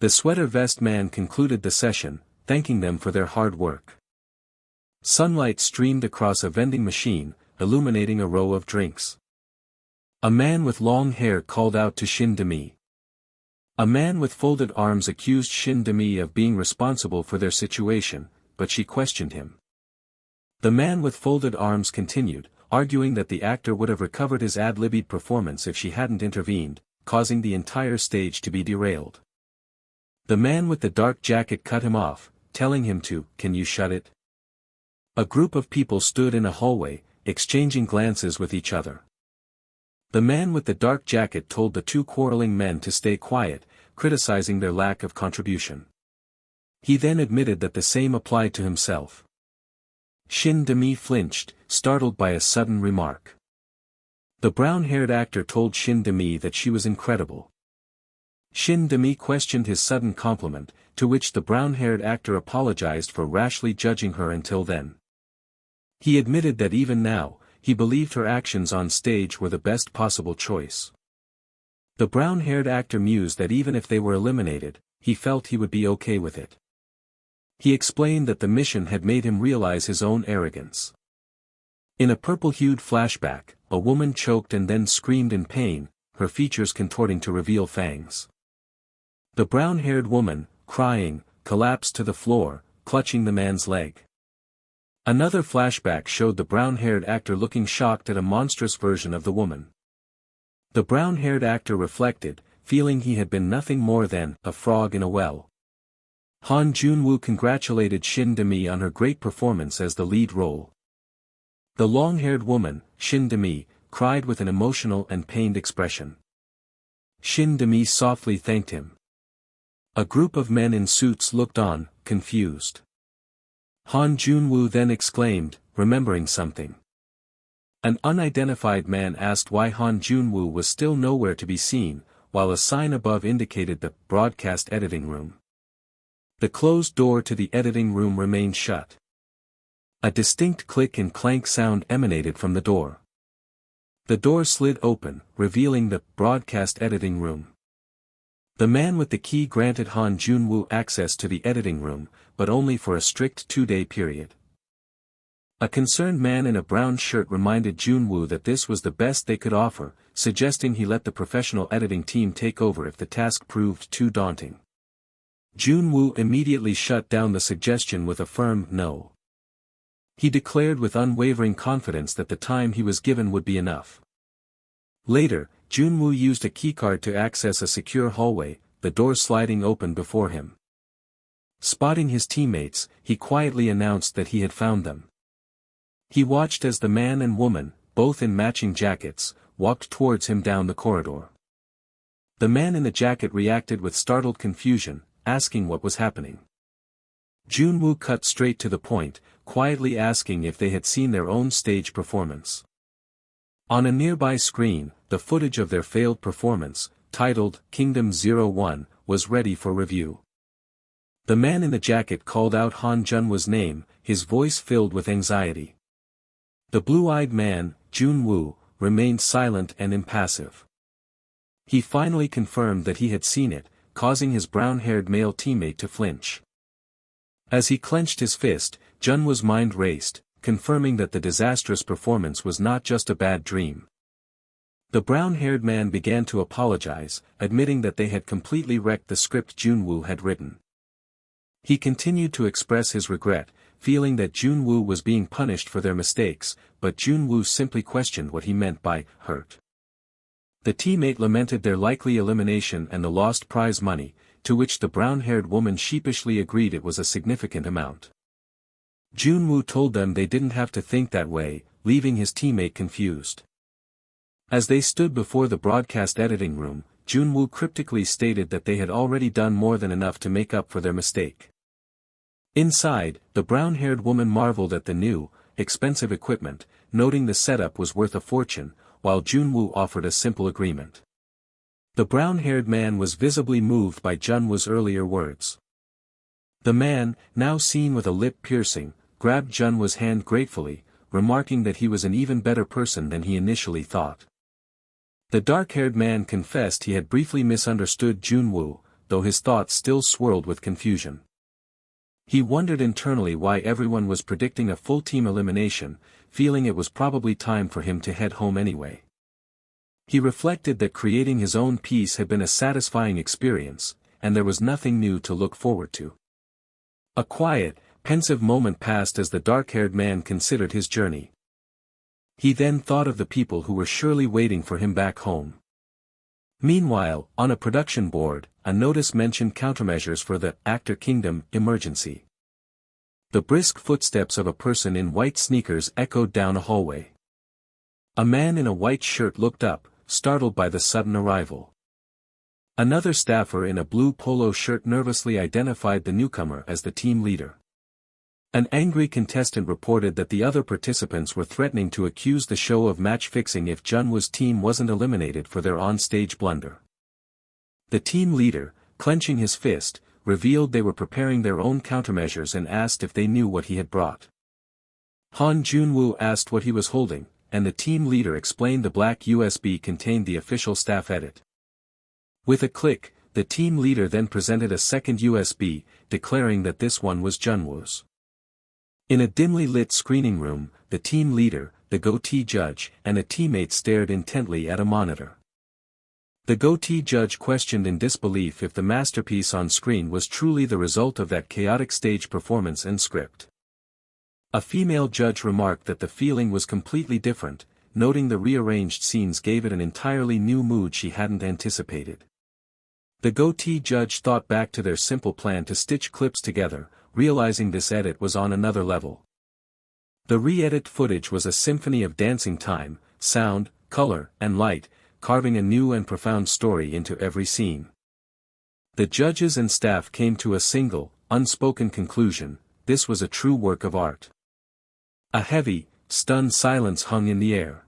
The sweater vest man concluded the session, thanking them for their hard work. Sunlight streamed across a vending machine, illuminating a row of drinks. A man with long hair called out to Shin Demi. A man with folded arms accused Shin Demi of being responsible for their situation, but she questioned him. The man with folded arms continued, arguing that the actor would have recovered his ad-libbed performance if she hadn't intervened, causing the entire stage to be derailed. The man with the dark jacket cut him off, telling him to, "Can you shut it?" A group of people stood in a hallway, exchanging glances with each other. The man with the dark jacket told the two quarreling men to stay quiet, criticizing their lack of contribution. He then admitted that the same applied to himself. Shin De-mi flinched, startled by a sudden remark. The brown-haired actor told Shin De-mi that she was incredible. Shin De-mi questioned his sudden compliment, to which the brown-haired actor apologized for rashly judging her until then. He admitted that even now, he believed her actions on stage were the best possible choice. The brown-haired actor mused that even if they were eliminated, he felt he would be okay with it. He explained that the mission had made him realize his own arrogance. In a purple-hued flashback, a woman choked and then screamed in pain, her features contorting to reveal fangs. The brown-haired woman, crying, collapsed to the floor, clutching the man's leg. Another flashback showed the brown-haired actor looking shocked at a monstrous version of the woman. The brown-haired actor reflected, feeling he had been nothing more than a frog in a well. Han Jun-woo congratulated Shin De-mi on her great performance as the lead role. The long-haired woman, Shin De-mi, cried with an emotional and pained expression. Shin De-mi softly thanked him. A group of men in suits looked on, confused. Han Jun-woo then exclaimed, remembering something. An unidentified man asked why Han Jun-woo was still nowhere to be seen, while a sign above indicated the broadcast editing room. The closed door to the editing room remained shut. A distinct click and clank sound emanated from the door. The door slid open, revealing the broadcast editing room. The man with the key granted Han Jun-woo access to the editing room, but only for a strict 2-day period. A concerned man in a brown shirt reminded Jun-woo that this was the best they could offer, suggesting he let the professional editing team take over if the task proved too daunting. Jun-woo immediately shut down the suggestion with a firm no. He declared with unwavering confidence that the time he was given would be enough. Later, Jun-woo used a keycard to access a secure hallway, the door sliding open before him. Spotting his teammates, he quietly announced that he had found them. He watched as the man and woman, both in matching jackets, walked towards him down the corridor. The man in the jacket reacted with startled confusion, asking what was happening. Jun-woo cut straight to the point, quietly asking if they had seen their own stage performance. On a nearby screen, the footage of their failed performance, titled Kingdom 01, was ready for review. The man in the jacket called out Han Jun-woo's name, his voice filled with anxiety. The blue-eyed man, Jun-woo, remained silent and impassive. He finally confirmed that he had seen it, causing his brown-haired male teammate to flinch. As he clenched his fist, Jun-woo's mind raced, confirming that the disastrous performance was not just a bad dream. The brown-haired man began to apologize, admitting that they had completely wrecked the script Jun-woo had written. He continued to express his regret, feeling that Jun-woo was being punished for their mistakes, but Jun-woo simply questioned what he meant by hurt. The teammate lamented their likely elimination and the lost prize money, to which the brown-haired woman sheepishly agreed it was a significant amount. Jun-woo told them they didn't have to think that way, leaving his teammate confused. As they stood before the broadcast editing room, Jun-woo cryptically stated that they had already done more than enough to make up for their mistake. Inside, the brown-haired woman marveled at the new, expensive equipment, noting the setup was worth a fortune, while Jun-woo offered a simple agreement. The brown-haired man was visibly moved by Jun-woo's earlier words. The man, now seen with a lip piercing, grabbed Jun-woo's hand gratefully, remarking that he was an even better person than he initially thought. The dark-haired man confessed he had briefly misunderstood Jun-woo, though his thoughts still swirled with confusion. He wondered internally why everyone was predicting a full-team elimination, feeling it was probably time for him to head home anyway. He reflected that creating his own piece had been a satisfying experience, and there was nothing new to look forward to. A quiet, pensive moment passed as the dark-haired man considered his journey. He then thought of the people who were surely waiting for him back home. Meanwhile, on a production board, a notice mentioned countermeasures for the Actor Kingdom emergency. The brisk footsteps of a person in white sneakers echoed down a hallway. A man in a white shirt looked up, startled by the sudden arrival. Another staffer in a blue polo shirt nervously identified the newcomer as the team leader. An angry contestant reported that the other participants were threatening to accuse the show of match-fixing if Junwoo's team wasn't eliminated for their on-stage blunder. The team leader, clenching his fist, revealed they were preparing their own countermeasures and asked if they knew what he had brought. Han Junwoo asked what he was holding, and the team leader explained the black USB contained the official staff edit. With a click, the team leader then presented a second USB, declaring that this one was Junwoo's. In a dimly lit screening room, the team leader, the goatee judge, and a teammate stared intently at a monitor. The goatee judge questioned in disbelief if the masterpiece on screen was truly the result of that chaotic stage performance and script. A female judge remarked that the feeling was completely different, noting the rearranged scenes gave it an entirely new mood she hadn't anticipated. The goatee judge thought back to their simple plan to stitch clips together, realizing this edit was on another level. The re-edit footage was a symphony of dancing time, sound, color, and light, carving a new and profound story into every scene. The judges and staff came to a single, unspoken conclusion: this was a true work of art. A heavy, stunned silence hung in the air.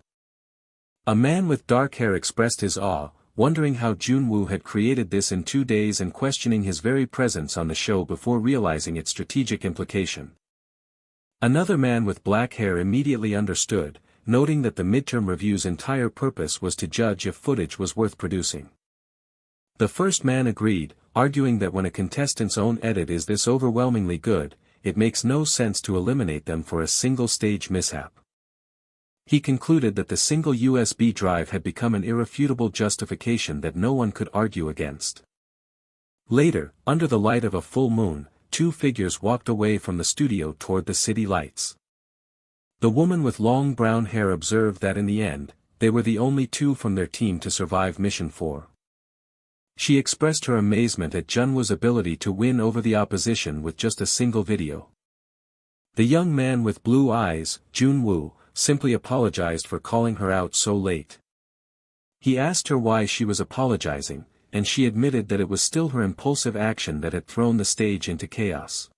A man with dark hair expressed his awe, wondering how Junwoo had created this in 2 days and questioning his very presence on the show before realizing its strategic implication. Another man with black hair immediately understood, noting that the midterm review's entire purpose was to judge if footage was worth producing. The first man agreed, arguing that when a contestant's own edit is this overwhelmingly good, it makes no sense to eliminate them for a single stage mishap. He concluded that the single USB drive had become an irrefutable justification that no one could argue against. Later, under the light of a full moon, 2 figures walked away from the studio toward the city lights. The woman with long brown hair observed that in the end, they were the only 2 from their team to survive Mission 4. She expressed her amazement at Junwoo's ability to win over the opposition with just a single video. The young man with blue eyes, Junwoo, simply apologized for calling her out so late. He asked her why she was apologizing, and she admitted that it was still her impulsive action that had thrown the stage into chaos.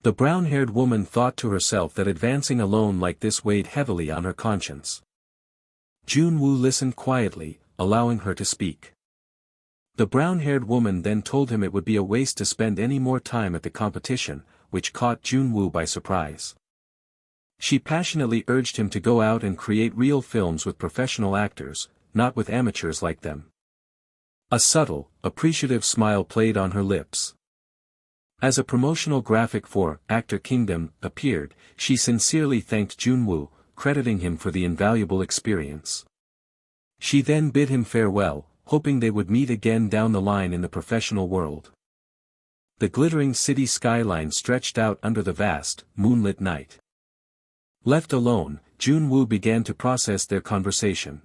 The brown-haired woman thought to herself that advancing alone like this weighed heavily on her conscience. Junwoo listened quietly, allowing her to speak. The brown-haired woman then told him it would be a waste to spend any more time at the competition, which caught Junwoo by surprise. She passionately urged him to go out and create real films with professional actors, not with amateurs like them. A subtle, appreciative smile played on her lips. As a promotional graphic for Actor Kingdom appeared, she sincerely thanked Junwoo, crediting him for the invaluable experience. She then bid him farewell, hoping they would meet again down the line in the professional world. The glittering city skyline stretched out under the vast, moonlit night. Left alone, Junwoo began to process their conversation.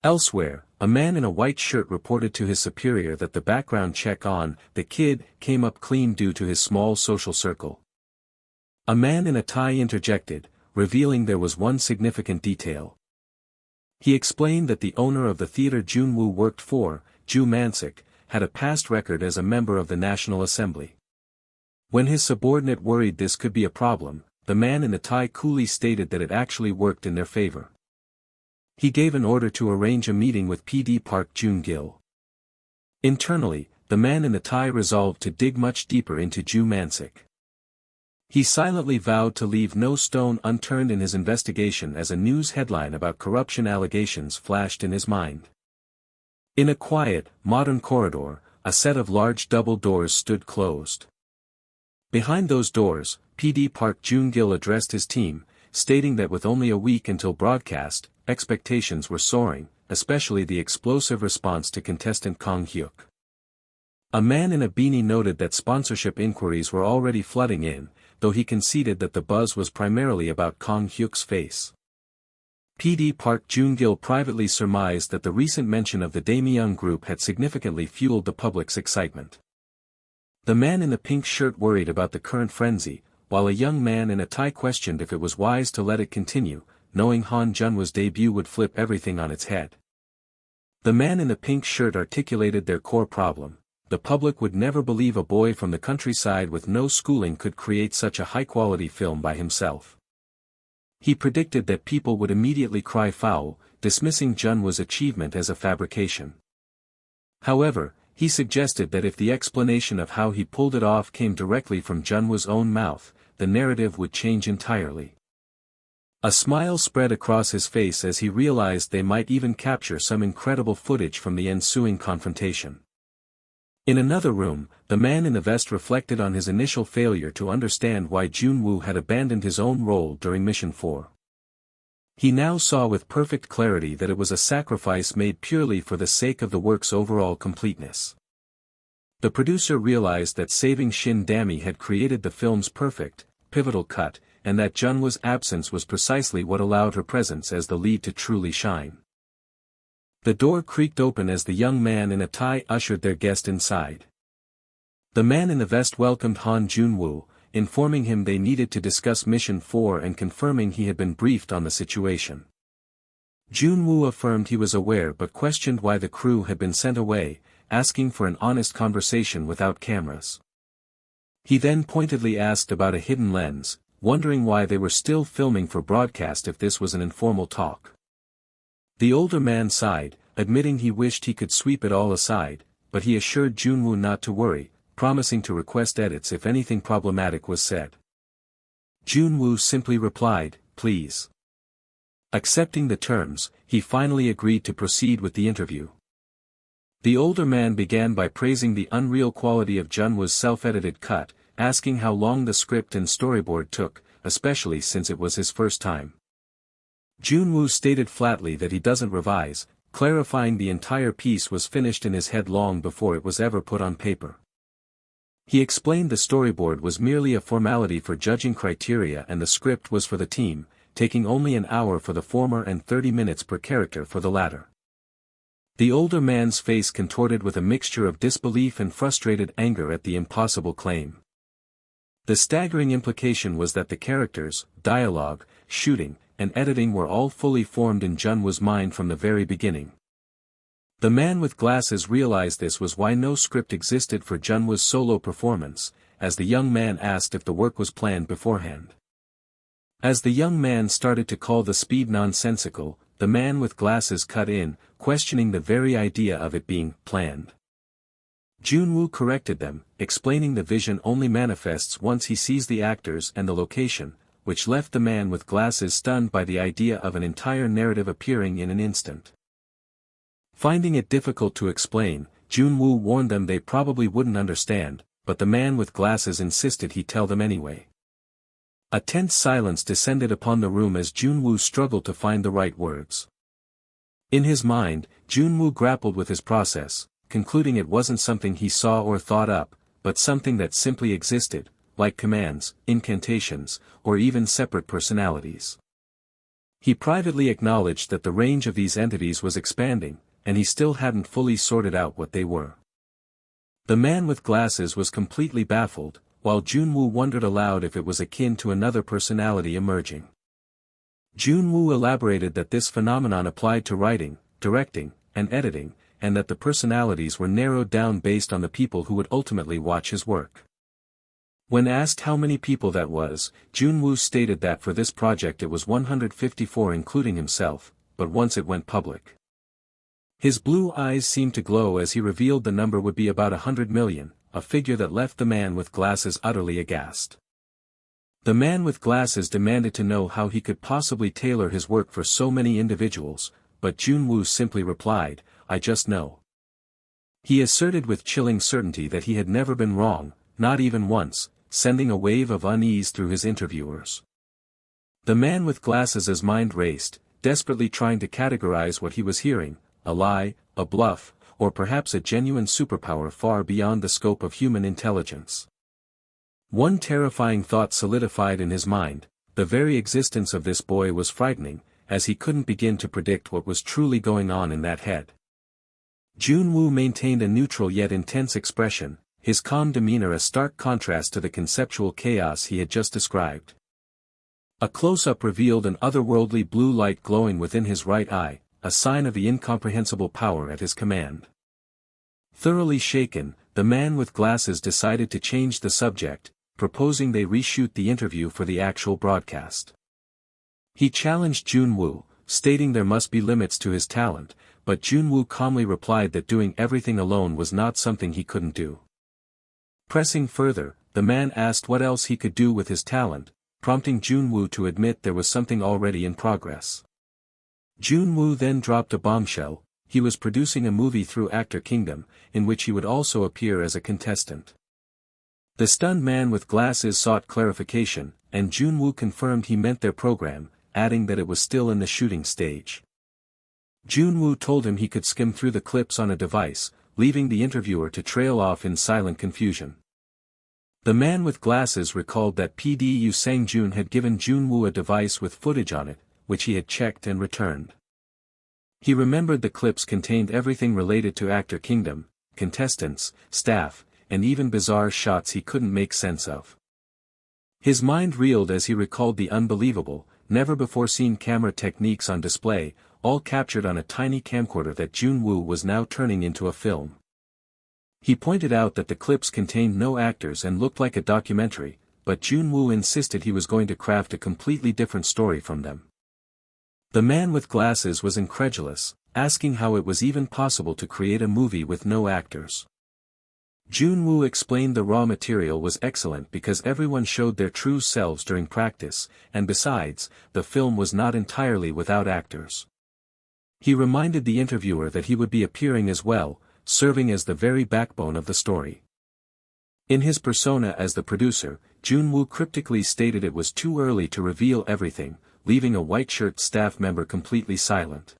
Elsewhere, a man in a white shirt reported to his superior that the background check on the kid came up clean due to his small social circle. A man in a tie interjected, revealing there was one significant detail. He explained that the owner of the theater Junwoo worked for, Ju Man-sik, had a past record as a member of the National Assembly. When his subordinate worried this could be a problem, the man in the tie coolly stated that it actually worked in their favor. He gave an order to arrange a meeting with PD Park Joon-gil. Internally, the man in the tie resolved to dig much deeper into Ju Man-sik. He silently vowed to leave no stone unturned in his investigation as a news headline about corruption allegations flashed in his mind. In a quiet, modern corridor, a set of large double doors stood closed. Behind those doors, PD Park Joon-gil addressed his team, stating that with only a week until broadcast, expectations were soaring, especially the explosive response to contestant Kang Hyuk. A man in a beanie noted that sponsorship inquiries were already flooding in, though he conceded that the buzz was primarily about Kang Hyuk's face. PD Park Joon-gil privately surmised that the recent mention of the Daemyeon group had significantly fueled the public's excitement. The man in the pink shirt worried about the current frenzy, while a young man in a tie questioned if it was wise to let it continue, knowing Han Junwoo's debut would flip everything on its head. The man in the pink shirt articulated their core problem: the public would never believe a boy from the countryside with no schooling could create such a high-quality film by himself. He predicted that people would immediately cry foul, dismissing Junwoo's achievement as a fabrication. However, he suggested that if the explanation of how he pulled it off came directly from Junwoo's own mouth, the narrative would change entirely. A smile spread across his face as he realized they might even capture some incredible footage from the ensuing confrontation. In another room, the man in the vest reflected on his initial failure to understand why Junwoo had abandoned his own role during Mission 4. He now saw with perfect clarity that it was a sacrifice made purely for the sake of the work's overall completeness. The producer realized that saving Shin Dami had created the film's perfect, pivotal cut, and that Junwoo's absence was precisely what allowed her presence as the lead to truly shine. The door creaked open as the young man in a tie ushered their guest inside. The man in the vest welcomed Han Junwoo, informing him they needed to discuss Mission 4 and confirming he had been briefed on the situation. Junwoo affirmed he was aware but questioned why the crew had been sent away, asking for an honest conversation without cameras. He then pointedly asked about a hidden lens, wondering why they were still filming for broadcast if this was an informal talk. The older man sighed, admitting he wished he could sweep it all aside, but he assured Junwoo not to worry, promising to request edits if anything problematic was said. Junwoo simply replied, "Please." Accepting the terms, he finally agreed to proceed with the interview. The older man began by praising the unreal quality of Junwoo's self-edited cut, asking how long the script and storyboard took, especially since it was his first time. Junwoo stated flatly that he doesn't revise, clarifying the entire piece was finished in his head long before it was ever put on paper. He explained the storyboard was merely a formality for judging criteria and the script was for the team, taking only an hour for the former and 30 minutes per character for the latter. The older man's face contorted with a mixture of disbelief and frustrated anger at the impossible claim. The staggering implication was that the characters, dialogue, shooting, and editing were all fully formed in Junwoo's mind from the very beginning. The man with glasses realized this was why no script existed for Junwoo's solo performance, as the young man asked if the work was planned beforehand. As the young man started to call the speed nonsensical, the man with glasses cut in, questioning the very idea of it being planned. Junwoo corrected them, explaining the vision only manifests once he sees the actors and the location, which left the man with glasses stunned by the idea of an entire narrative appearing in an instant. Finding it difficult to explain, Junwoo warned them they probably wouldn't understand, but the man with glasses insisted he tell them anyway. A tense silence descended upon the room as Junwoo struggled to find the right words. In his mind, Junwoo grappled with his process, concluding it wasn't something he saw or thought up, but something that simply existed, like commands, incantations, or even separate personalities. He privately acknowledged that the range of these entities was expanding, and he still hadn't fully sorted out what they were. The man with glasses was completely baffled, while Junwoo wondered aloud if it was akin to another personality emerging. Junwoo elaborated that this phenomenon applied to writing, directing, and editing, and that the personalities were narrowed down based on the people who would ultimately watch his work. When asked how many people that was, Junwoo stated that for this project it was 154 including himself, but once it went public. His blue eyes seemed to glow as he revealed the number would be about 100 million, a figure that left the man with glasses utterly aghast. The man with glasses demanded to know how he could possibly tailor his work for so many individuals, but Junwoo simply replied, "I just know." He asserted with chilling certainty that he had never been wrong, not even once, sending a wave of unease through his interviewers. The man with glasses' mind raced, desperately trying to categorize what he was hearing, a lie, a bluff, or perhaps a genuine superpower far beyond the scope of human intelligence. One terrifying thought solidified in his mind: the very existence of this boy was frightening, as he couldn't begin to predict what was truly going on in that head. Junwoo maintained a neutral yet intense expression, his calm demeanor a stark contrast to the conceptual chaos he had just described. A close-up revealed an otherworldly blue light glowing within his right eye, a sign of the incomprehensible power at his command. Thoroughly shaken, the man with glasses decided to change the subject, proposing they reshoot the interview for the actual broadcast. He challenged Junwoo, stating there must be limits to his talent, but Junwoo calmly replied that doing everything alone was not something he couldn't do. Pressing further, the man asked what else he could do with his talent, prompting Junwoo to admit there was something already in progress. Junwoo then dropped a bombshell: he was producing a movie through Actor Kingdom, in which he would also appear as a contestant. The stunned man with glasses sought clarification, and Junwoo confirmed he meant their program, adding that it was still in the shooting stage. Junwoo told him he could skim through the clips on a device, leaving the interviewer to trail off in silent confusion. The man with glasses recalled that PDU Sang-jun had given Junwoo a device with footage on it, which he had checked and returned. He remembered the clips contained everything related to Actor Kingdom, contestants, staff, and even bizarre shots he couldn't make sense of. His mind reeled as he recalled the unbelievable, never-before-seen camera techniques on display, all captured on a tiny camcorder that Junwoo was now turning into a film. He pointed out that the clips contained no actors and looked like a documentary, but Junwoo insisted he was going to craft a completely different story from them. The man with glasses was incredulous, asking how it was even possible to create a movie with no actors. Junwoo explained the raw material was excellent because everyone showed their true selves during practice, and besides, the film was not entirely without actors. He reminded the interviewer that he would be appearing as well, serving as the very backbone of the story. In his persona as the producer, Junwoo cryptically stated it was too early to reveal everything, leaving a white-shirt staff member completely silent.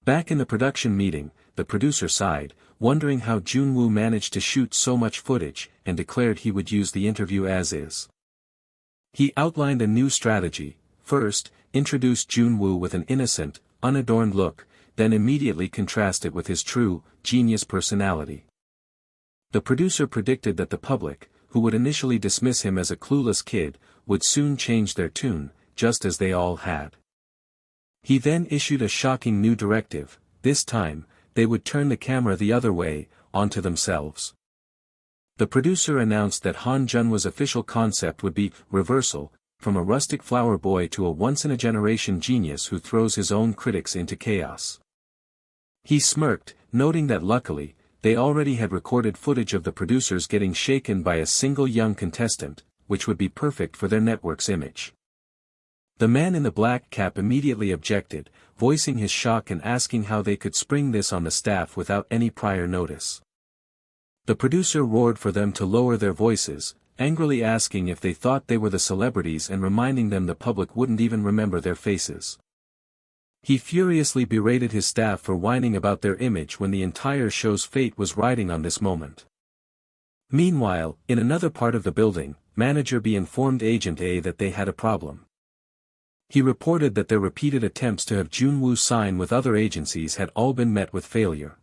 Back in the production meeting, the producer sighed, wondering how Junwoo managed to shoot so much footage, and declared he would use the interview as is. He outlined a new strategy: first, introduce Junwoo with an innocent, unadorned look, then immediately contrast it with his true, genius personality. The producer predicted that the public, who would initially dismiss him as a clueless kid, would soon change their tune, just as they all had. He then issued a shocking new directive: this time, they would turn the camera the other way, onto themselves. The producer announced that Han Junwa's official concept would be reversal, from a rustic flower boy to a once-in-a-generation genius who throws his own critics into chaos. He smirked, noting that luckily, they already had recorded footage of the producers getting shaken by a single young contestant, which would be perfect for their network's image. The man in the black cap immediately objected, voicing his shock and asking how they could spring this on the staff without any prior notice. The producer roared for them to lower their voices, angrily asking if they thought they were the celebrities and reminding them the public wouldn't even remember their faces. He furiously berated his staff for whining about their image when the entire show's fate was riding on this moment. Meanwhile, in another part of the building, Manager B informed Agent A that they had a problem. He reported that their repeated attempts to have Junwoo sign with other agencies had all been met with failure.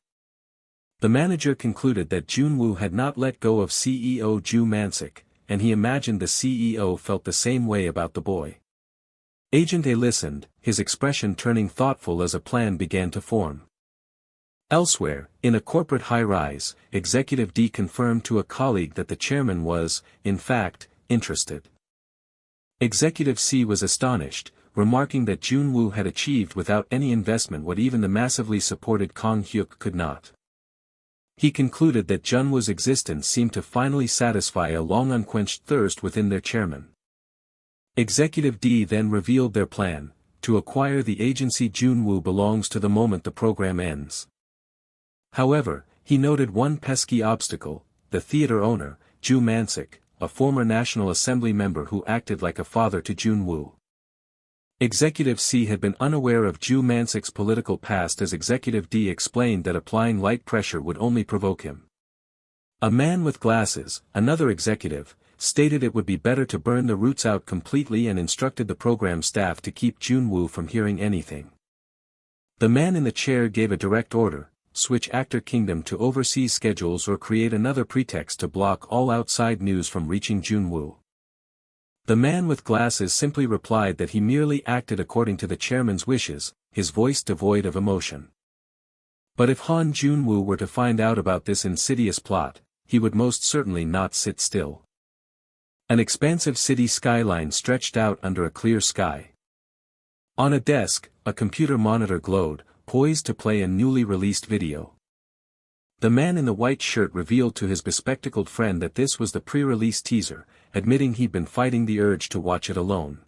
The manager concluded that Junwoo had not let go of CEO Ju Mansik, and he imagined the CEO felt the same way about the boy. Agent A listened, his expression turning thoughtful as a plan began to form. Elsewhere, in a corporate high-rise, Executive D confirmed to a colleague that the chairman was, in fact, interested. Executive C was astonished, remarking that Junwoo had achieved without any investment what even the massively supported Kang Hyuk could not. He concluded that Junwoo's existence seemed to finally satisfy a long unquenched thirst within their chairman. Executive D then revealed their plan: to acquire the agency Junwoo belongs to the moment the program ends. However, he noted one pesky obstacle: the theater owner, Ju Mansik, a former National Assembly member who acted like a father to Junwoo. Executive C had been unaware of Ju Mansik's political past, as Executive D explained that applying light pressure would only provoke him. A man with glasses, another executive, stated it would be better to burn the roots out completely and instructed the program staff to keep Junwoo from hearing anything. The man in the chair gave a direct order: switch Actor Kingdom to overseas schedules or create another pretext to block all outside news from reaching Junwoo. The man with glasses simply replied that he merely acted according to the chairman's wishes, his voice devoid of emotion. But if Han Junwoo were to find out about this insidious plot, he would most certainly not sit still. An expansive city skyline stretched out under a clear sky. On a desk, a computer monitor glowed, poised to play a newly released video. The man in the white shirt revealed to his bespectacled friend that this was the pre-release teaser, admitting he'd been fighting the urge to watch it alone.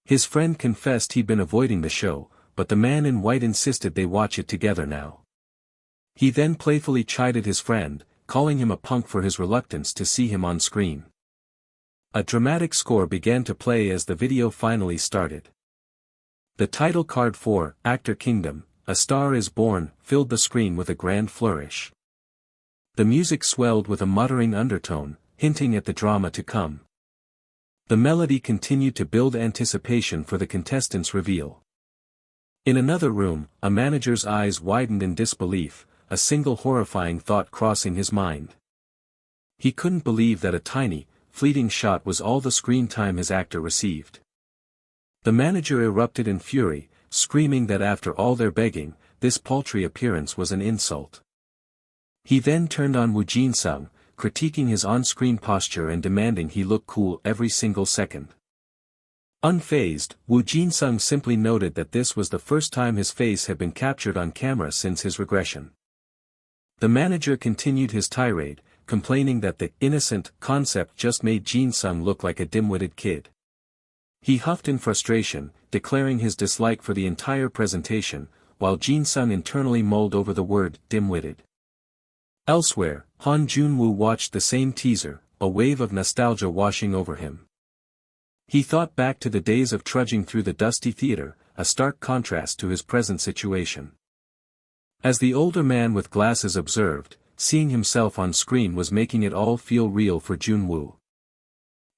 His friend confessed he'd been avoiding the show, but the man in white insisted they watch it together now. He then playfully chided his friend, calling him a punk for his reluctance to see him on screen. A dramatic score began to play as the video finally started. The title card for Actor Kingdom, A Star is Born, filled the screen with a grand flourish. The music swelled with a muttering undertone, hinting at the drama to come. The melody continued to build anticipation for the contestants' reveal. In another room, a manager's eyes widened in disbelief, a single horrifying thought crossing his mind. He couldn't believe that a tiny, fleeting shot was all the screen time his actor received. The manager erupted in fury, screaming that after all their begging, this paltry appearance was an insult. He then turned on Woo Jin-sung, critiquing his on-screen posture and demanding he look cool every single second. Unfazed, Woo Jin-sung simply noted that this was the first time his face had been captured on camera since his regression. The manager continued his tirade, complaining that the innocent concept just made Jin-sung look like a dim-witted kid. He huffed in frustration, declaring his dislike for the entire presentation, while Jin-sung internally mulled over the word dim-witted. Elsewhere, Han Junwoo watched the same teaser, a wave of nostalgia washing over him. He thought back to the days of trudging through the dusty theater, a stark contrast to his present situation. As the older man with glasses observed, seeing himself on screen was making it all feel real for Junwoo.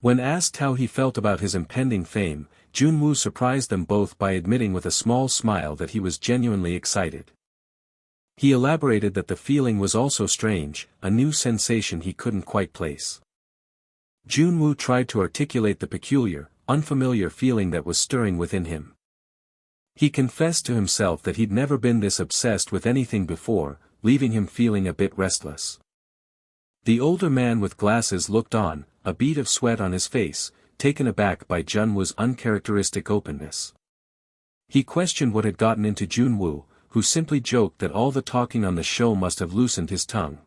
When asked how he felt about his impending fame, Junwoo surprised them both by admitting with a small smile that he was genuinely excited. He elaborated that the feeling was also strange, a new sensation he couldn't quite place. Junwoo tried to articulate the peculiar, unfamiliar feeling that was stirring within him. He confessed to himself that he'd never been this obsessed with anything before, leaving him feeling a bit restless. The older man with glasses looked on, a bead of sweat on his face, taken aback by Junwoo's uncharacteristic openness. He questioned what had gotten into Junwoo, who simply joked that all the talking on the show must have loosened his tongue.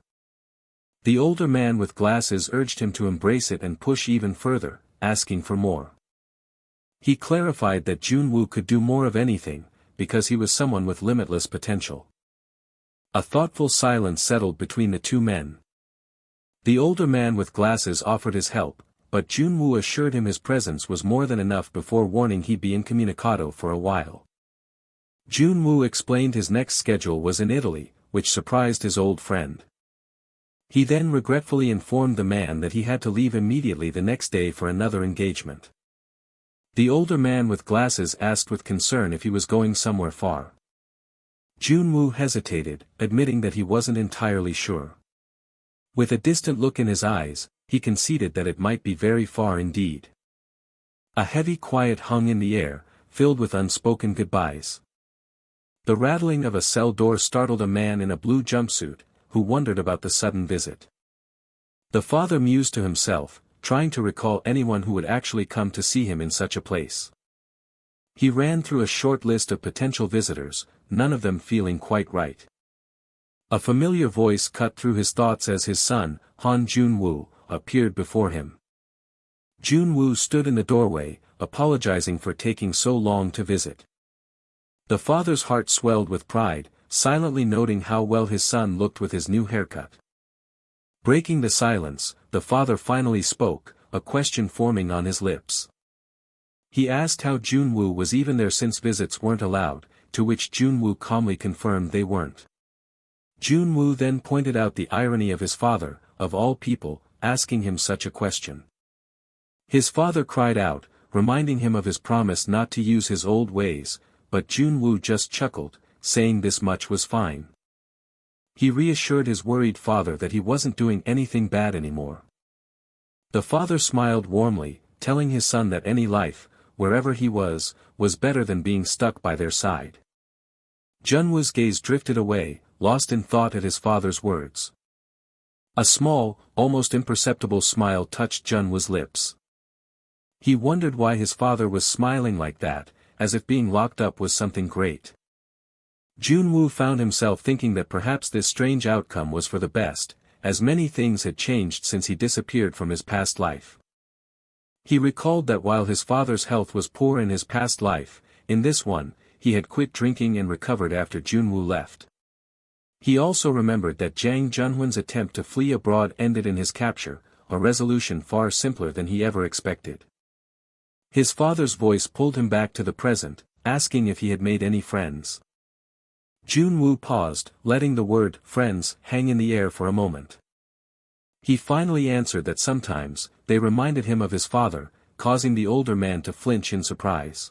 The older man with glasses urged him to embrace it and push even further, asking for more. He clarified that Junwoo could do more of anything, because he was someone with limitless potential. A thoughtful silence settled between the two men. The older man with glasses offered his help, but Junwoo assured him his presence was more than enough before warning he'd be incommunicado for a while. Junwoo explained his next schedule was in Italy, which surprised his old friend. He then regretfully informed the man that he had to leave immediately the next day for another engagement. The older man with glasses asked with concern if he was going somewhere far. Junwoo hesitated, admitting that he wasn't entirely sure. With a distant look in his eyes, he conceded that it might be very far indeed. A heavy quiet hung in the air, filled with unspoken goodbyes. The rattling of a cell door startled a man in a blue jumpsuit, who wondered about the sudden visit. The father mused to himself, trying to recall anyone who would actually come to see him in such a place. He ran through a short list of potential visitors, none of them feeling quite right. A familiar voice cut through his thoughts as his son, Han Junwoo, appeared before him. Junwoo stood in the doorway, apologizing for taking so long to visit. The father's heart swelled with pride, silently noting how well his son looked with his new haircut. Breaking the silence, the father finally spoke, a question forming on his lips. He asked how Junwoo was even there since visits weren't allowed, to which Junwoo calmly confirmed they weren't. Junwoo then pointed out the irony of his father, of all people, asking him such a question. His father cried out, reminding him of his promise not to use his old ways, but Junwoo just chuckled, saying this much was fine. He reassured his worried father that he wasn't doing anything bad anymore. The father smiled warmly, telling his son that any life, wherever he was better than being stuck by their side. Junwoo's gaze drifted away, lost in thought at his father's words. A small, almost imperceptible smile touched Junwoo's lips. He wondered why his father was smiling like that, as if being locked up was something great. Junwoo found himself thinking that perhaps this strange outcome was for the best, as many things had changed since he disappeared from his past life. He recalled that while his father's health was poor in his past life, in this one, he had quit drinking and recovered after Junwoo left. He also remembered that Jang Junhwan's attempt to flee abroad ended in his capture, a resolution far simpler than he ever expected. His father's voice pulled him back to the present, asking if he had made any friends. Junwoo paused, letting the word friends hang in the air for a moment. He finally answered that sometimes, they reminded him of his father, causing the older man to flinch in surprise.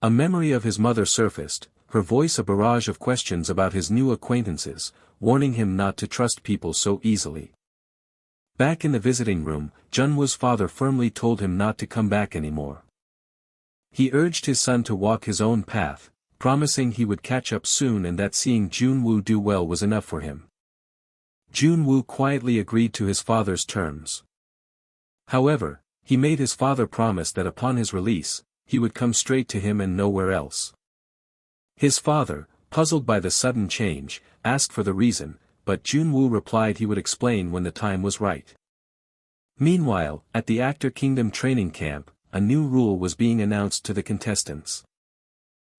A memory of his mother surfaced, her voice a barrage of questions about his new acquaintances, warning him not to trust people so easily. Back in the visiting room, Junwoo's father firmly told him not to come back anymore. He urged his son to walk his own path, promising he would catch up soon and that seeing Junwoo do well was enough for him. Junwoo quietly agreed to his father's terms. However, he made his father promise that upon his release, he would come straight to him and nowhere else. His father, puzzled by the sudden change, asked for the reason, but Junwoo replied he would explain when the time was right. Meanwhile, at the Actor Kingdom training camp, a new rule was being announced to the contestants.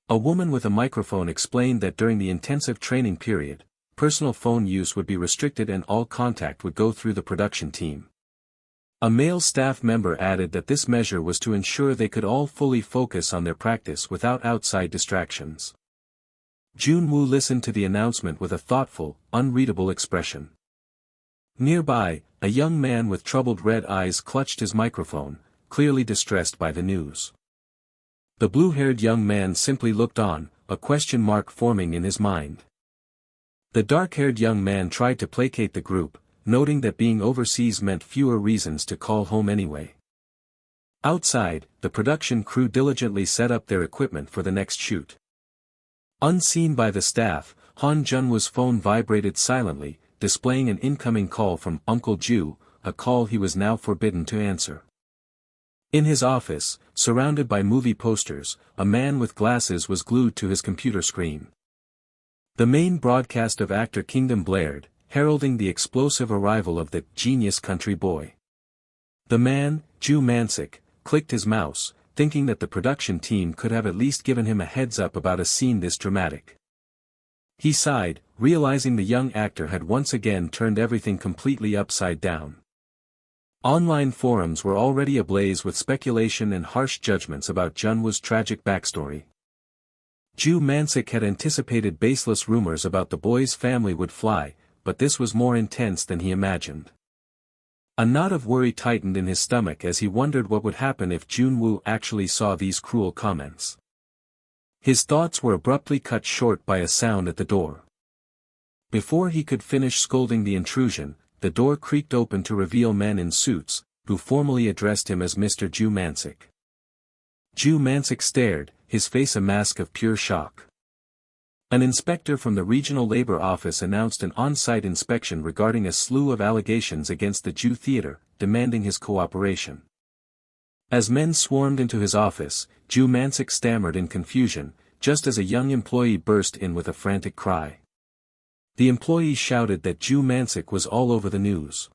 A woman with a microphone explained that during the intensive training period, personal phone use would be restricted and all contact would go through the production team. A male staff member added that this measure was to ensure they could all fully focus on their practice without outside distractions. Junwoo listened to the announcement with a thoughtful, unreadable expression. Nearby, a young man with troubled red eyes clutched his microphone, clearly distressed by the news. The blue-haired young man simply looked on, a question mark forming in his mind. The dark-haired young man tried to placate the group, noting that being overseas meant fewer reasons to call home anyway. Outside, the production crew diligently set up their equipment for the next shoot. Unseen by the staff, Han Junwoo's phone vibrated silently, displaying an incoming call from Uncle Ju, a call he was now forbidden to answer. In his office, surrounded by movie posters, a man with glasses was glued to his computer screen. The main broadcast of Actor Kingdom blared, heralding the explosive arrival of the genius country boy. The man, Ju Mansik, clicked his mouse, thinking that the production team could have at least given him a heads up about a scene this dramatic. He sighed, realizing the young actor had once again turned everything completely upside down. Online forums were already ablaze with speculation and harsh judgments about Junwoo's tragic backstory. Ju Mansik had anticipated baseless rumors about the boy's family would fly, but this was more intense than he imagined. A knot of worry tightened in his stomach as he wondered what would happen if Junwoo actually saw these cruel comments. His thoughts were abruptly cut short by a sound at the door. Before he could finish scolding the intrusion, the door creaked open to reveal men in suits, who formally addressed him as Mr. Ju Mansik. Ju Mansik stared, his face a mask of pure shock. An inspector from the regional labor office announced an on-site inspection regarding a slew of allegations against the Ju Theater, demanding his cooperation. As men swarmed into his office, Ju Mansik stammered in confusion, just as a young employee burst in with a frantic cry. The employee shouted that Ju Mansik was all over the news.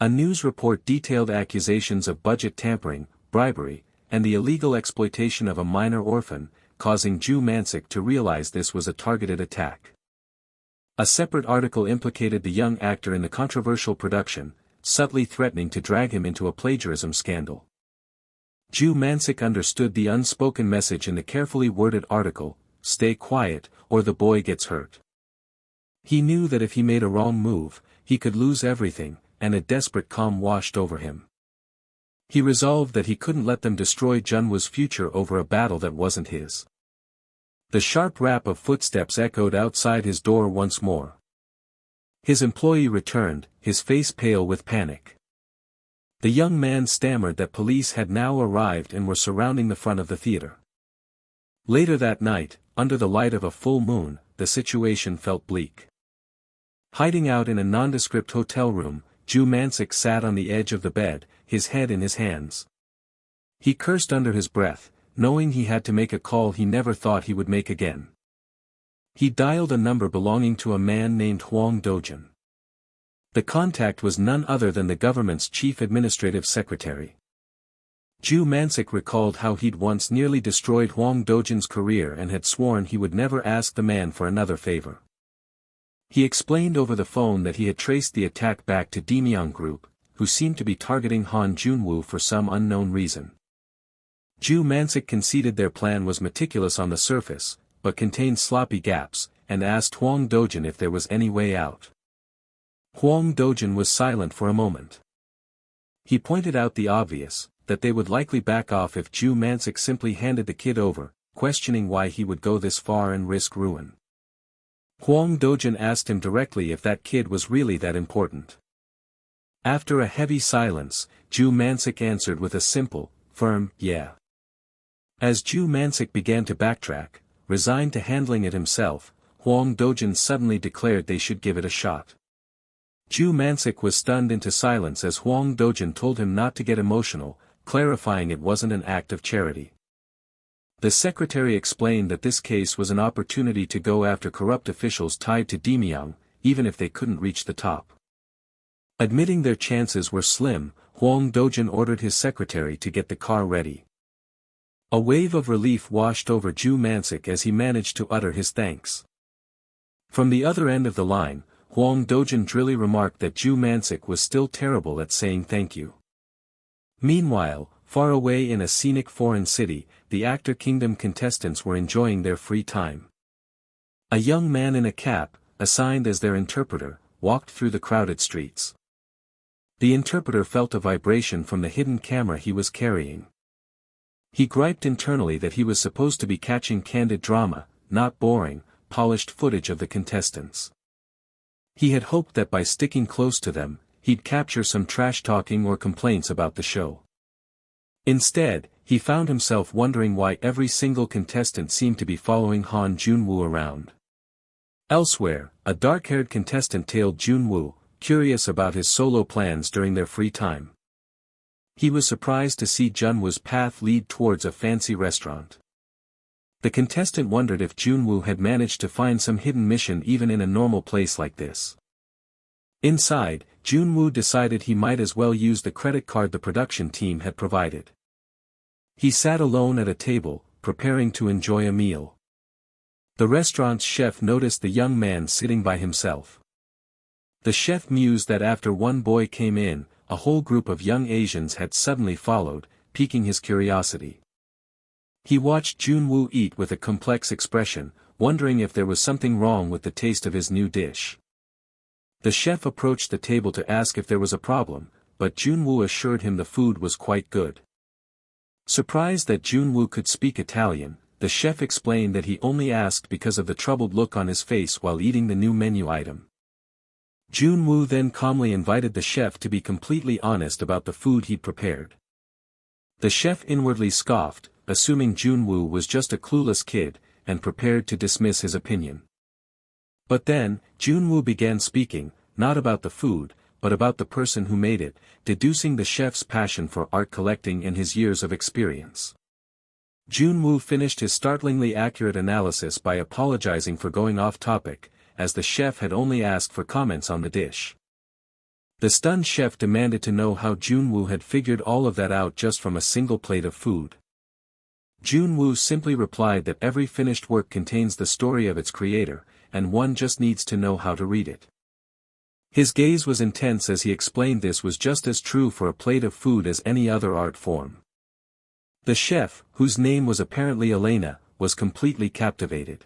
A news report detailed accusations of budget tampering, bribery, and the illegal exploitation of a minor orphan, causing Ju Mansik to realize this was a targeted attack. A separate article implicated the young actor in the controversial production, subtly threatening to drag him into a plagiarism scandal. Ju Mansik understood the unspoken message in the carefully worded article, "Stay quiet, or the boy gets hurt." He knew that if he made a wrong move, he could lose everything, and a desperate calm washed over him. He resolved that he couldn't let them destroy Junwoo's future over a battle that wasn't his. The sharp rap of footsteps echoed outside his door once more. His employee returned, his face pale with panic. The young man stammered that police had now arrived and were surrounding the front of the theater. Later that night, under the light of a full moon, the situation felt bleak. Hiding out in a nondescript hotel room, Ju Mansik sat on the edge of the bed, his head in his hands. He cursed under his breath, knowing he had to make a call he never thought he would make again. He dialed a number belonging to a man named Hwang Dojin. The contact was none other than the government's chief administrative secretary. Ju Mansik recalled how he'd once nearly destroyed Hwang Dojin's career and had sworn he would never ask the man for another favor. He explained over the phone that he had traced the attack back to Daemyeon Group, who seemed to be targeting Han Junwoo for some unknown reason. Ju Mansik conceded their plan was meticulous on the surface, but contained sloppy gaps, and asked Hwang Dojin if there was any way out. Hwang Dojin was silent for a moment. He pointed out the obvious, that they would likely back off if Ju Mansik simply handed the kid over, questioning why he would go this far and risk ruin. Hwang Dojin asked him directly if that kid was really that important. After a heavy silence, Ju Mansik answered with a simple, firm, yeah. As Ju Mansik began to backtrack, resigned to handling it himself, Hwang Dojin suddenly declared they should give it a shot. Ju Mansik was stunned into silence as Hwang Dojin told him not to get emotional, clarifying it wasn't an act of charity. The secretary explained that this case was an opportunity to go after corrupt officials tied to Daemyeon, even if they couldn't reach the top. Admitting their chances were slim, Hwang Dojin ordered his secretary to get the car ready. A wave of relief washed over Ju Mansik as he managed to utter his thanks. From the other end of the line, Hwang Dojin drily remarked that Ju Mansik was still terrible at saying thank you. Meanwhile, far away in a scenic foreign city, the Actor Kingdom contestants were enjoying their free time. A young man in a cap, assigned as their interpreter, walked through the crowded streets. The interpreter felt a vibration from the hidden camera he was carrying. He griped internally that he was supposed to be catching candid drama, not boring, polished footage of the contestants. He had hoped that by sticking close to them, he'd capture some trash-talking or complaints about the show. Instead, he found himself wondering why every single contestant seemed to be following Han Junwoo around. Elsewhere, a dark-haired contestant tailed Junwoo, curious about his solo plans during their free time. He was surprised to see Junwoo's path lead towards a fancy restaurant. The contestant wondered if Junwoo had managed to find some hidden mission even in a normal place like this. Inside, Junwoo decided he might as well use the credit card the production team had provided. He sat alone at a table, preparing to enjoy a meal. The restaurant's chef noticed the young man sitting by himself. The chef mused that after one boy came in, a whole group of young Asians had suddenly followed, piquing his curiosity. He watched Junwoo eat with a complex expression, wondering if there was something wrong with the taste of his new dish. The chef approached the table to ask if there was a problem, but Junwoo assured him the food was quite good. Surprised that Junwoo could speak Italian, the chef explained that he only asked because of the troubled look on his face while eating the new menu item. Junwoo then calmly invited the chef to be completely honest about the food he'd prepared. The chef inwardly scoffed, assuming Junwoo was just a clueless kid, and prepared to dismiss his opinion. But then, Junwoo began speaking, not about the food, but about the person who made it, deducing the chef's passion for art collecting and his years of experience. Junwoo finished his startlingly accurate analysis by apologizing for going off topic, as the chef had only asked for comments on the dish. The stunned chef demanded to know how Junwoo had figured all of that out just from a single plate of food. Junwoo simply replied that every finished work contains the story of its creator, and one just needs to know how to read it. His gaze was intense as he explained this was just as true for a plate of food as any other art form. The chef, whose name was apparently Elena, was completely captivated.